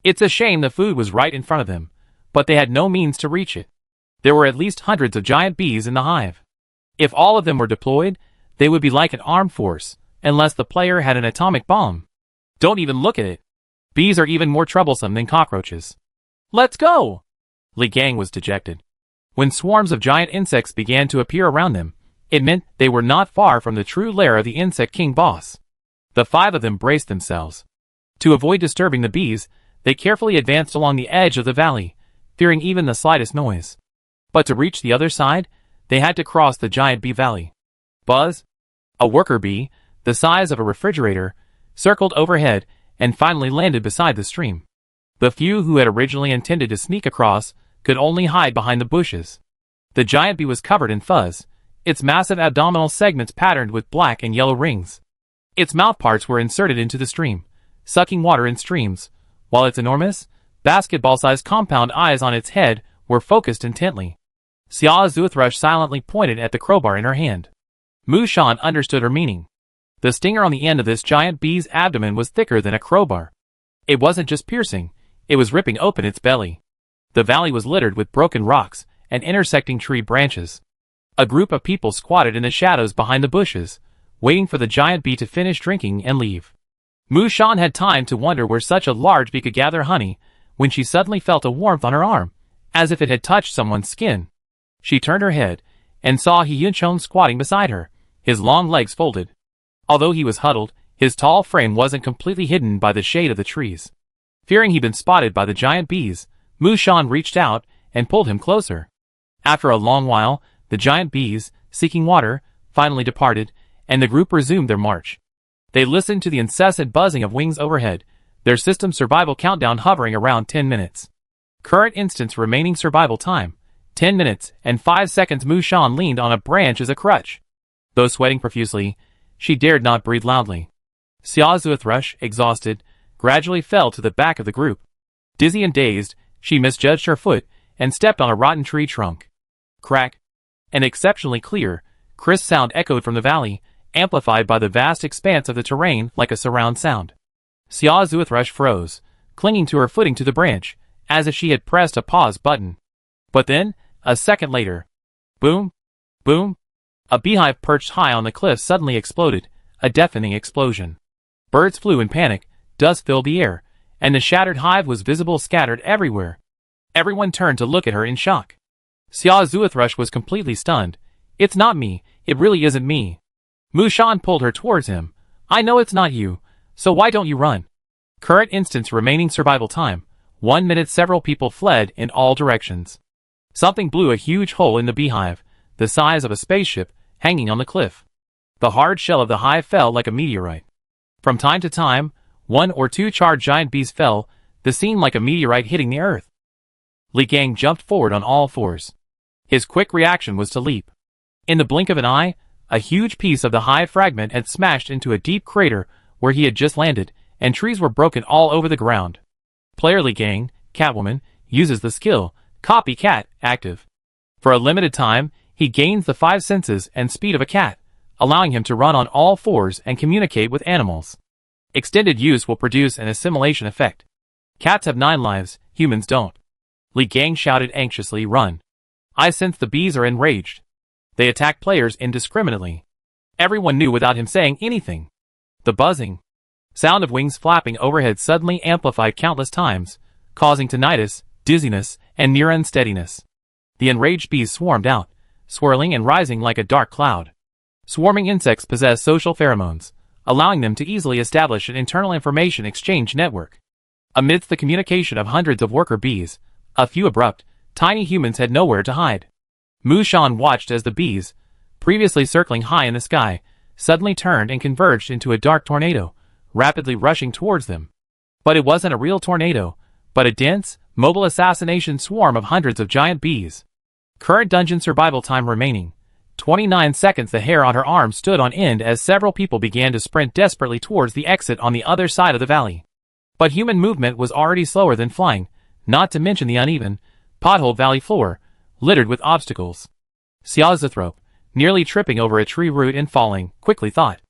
It's a shame the food was right in front of them, but they had no means to reach it. There were at least hundreds of giant bees in the hive. If all of them were deployed, they would be like an armed force, unless the player had an atomic bomb. Don't even look at it. Bees are even more troublesome than cockroaches. "Let's go!" Li Gang was dejected. When swarms of giant insects began to appear around them, it meant they were not far from the true lair of the Insect King boss. The 5 of them braced themselves. To avoid disturbing the bees, they carefully advanced along the edge of the valley, fearing even the slightest noise. But to reach the other side, they had to cross the giant bee valley. Buzz, a worker bee, the size of a refrigerator, circled overhead and finally landed beside the stream. The few who had originally intended to sneak across could only hide behind the bushes. The giant bee was covered in fuzz, its massive abdominal segments patterned with black and yellow rings. Its mouthparts were inserted into the stream, sucking water in streams, while its enormous, basketball-sized compound eyes on its head were focused intently. Xia Zuthrush silently pointed at the crowbar in her hand. Mu Shan understood her meaning. The stinger on the end of this giant bee's abdomen was thicker than a crowbar. It wasn't just piercing, it was ripping open its belly. The valley was littered with broken rocks and intersecting tree branches. A group of people squatted in the shadows behind the bushes, waiting for the giant bee to finish drinking and leave. Mu Shan had time to wonder where such a large bee could gather honey, when she suddenly felt a warmth on her arm, as if it had touched someone's skin. She turned her head, and saw He Yuncheng squatting beside her, his long legs folded. Although he was huddled, his tall frame wasn't completely hidden by the shade of the trees. Fearing he'd been spotted by the giant bees, Mu Shan reached out and pulled him closer. After a long while, the giant bees, seeking water, finally departed, and the group resumed their march. They listened to the incessant buzzing of wings overhead, their system survival countdown hovering around 10 minutes. Current instance remaining survival time, 10 minutes and 5 seconds. Mu Shan leaned on a branch as a crutch. Though sweating profusely, she dared not breathe loudly. Xia Zuthrush, exhausted, gradually fell to the back of the group. Dizzy and dazed, she misjudged her foot and stepped on a rotten tree trunk. Crack! An exceptionally clear, crisp sound echoed from the valley, amplified by the vast expanse of the terrain like a surround sound. Xia Zuthrush froze, clinging to her footing to the branch, as if she had pressed a pause button. But then, a second later, boom, boom, a beehive perched high on the cliff suddenly exploded, a deafening explosion. Birds flew in panic, dust filled the air, and the shattered hive was visible scattered everywhere. Everyone turned to look at her in shock. Xia Zuthrush was completely stunned. "It's not me, it really isn't me." Mu Shan pulled her towards him, I know it's not you, so why don't you run? Current instance remaining survival time. 1 minute. Several people fled in all directions. Something blew a huge hole in the beehive, the size of a spaceship, hanging on the cliff. The hard shell of the hive fell like a meteorite. From time to time, 1 or 2 charred giant bees fell, the scene like a meteorite hitting the earth. Li Gang jumped forward on all fours. His quick reaction was to leap. In the blink of an eye, a huge piece of the hive fragment had smashed into a deep crater where he had just landed, and trees were broken all over the ground. Player Li Gang, Catwoman, uses the skill, Copycat, active. For a limited time, he gains the 5 senses and speed of a cat, allowing him to run on all fours and communicate with animals. Extended use will produce an assimilation effect. Cats have 9 lives, humans don't. Li Gang shouted anxiously, run. I sense the bees are enraged. They attack players indiscriminately. Everyone knew without him saying anything. The buzzing sound of wings flapping overhead suddenly amplified countless times, causing tinnitus, dizziness, and near unsteadiness. The enraged bees swarmed out, swirling and rising like a dark cloud. Swarming insects possess social pheromones, allowing them to easily establish an internal information exchange network. Amidst the communication of hundreds of worker bees, a few abrupt, tiny humans had nowhere to hide. Mushan watched as the bees, previously circling high in the sky, suddenly turned and converged into a dark tornado, rapidly rushing towards them. But it wasn't a real tornado, but a dense, mobile assassination swarm of hundreds of giant bees. Current dungeon survival time remaining. 29 seconds. The hair on her arm stood on end as several people began to sprint desperately towards the exit on the other side of the valley. But human movement was already slower than flying, not to mention the uneven, potholed valley floor, littered with obstacles. Xiaozathrope, nearly tripping over a tree root and falling, quickly thought.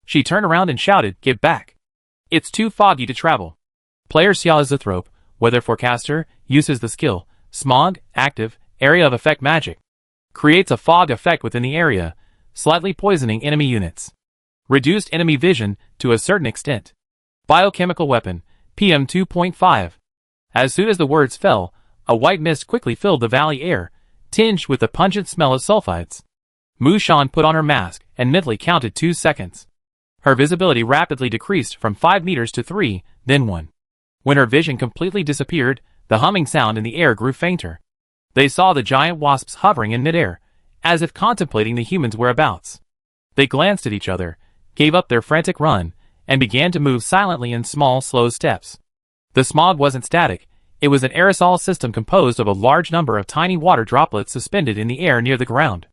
She turned around and shouted, "Get back! It's too foggy to travel." Player Xiaozathrope, weather forecaster, uses the skill, Smog, active, area of effect magic. Creates a fog effect within the area, slightly poisoning enemy units. Reduced enemy vision to a certain extent. Biochemical weapon, PM 2.5. As soon as the words fell, a white mist quickly filled the valley air, tinged with the pungent smell of sulfides. Mushan put on her mask and mentally counted 2 seconds. Her visibility rapidly decreased from 5 meters to 3, then 1. When her vision completely disappeared, the humming sound in the air grew fainter. They saw the giant wasps hovering in midair, as if contemplating the humans' whereabouts. They glanced at each other, gave up their frantic run, and began to move silently in small, slow steps. The smog wasn't static, it was an aerosol system composed of a large number of tiny water droplets suspended in the air near the ground.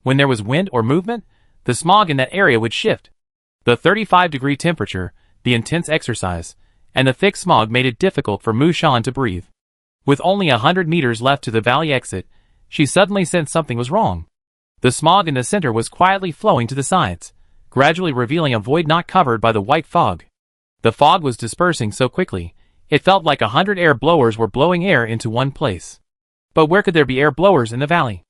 When there was wind or movement, the smog in that area would shift. The 35-degree temperature, the intense exercise, and the thick smog made it difficult for Mushan to breathe. With only 100 meters left to the valley exit, she suddenly sensed something was wrong. The smog in the center was quietly flowing to the sides, gradually revealing a void not covered by the white fog. The fog was dispersing so quickly, it felt like 100 air blowers were blowing air into one place. But where could there be air blowers in the valley?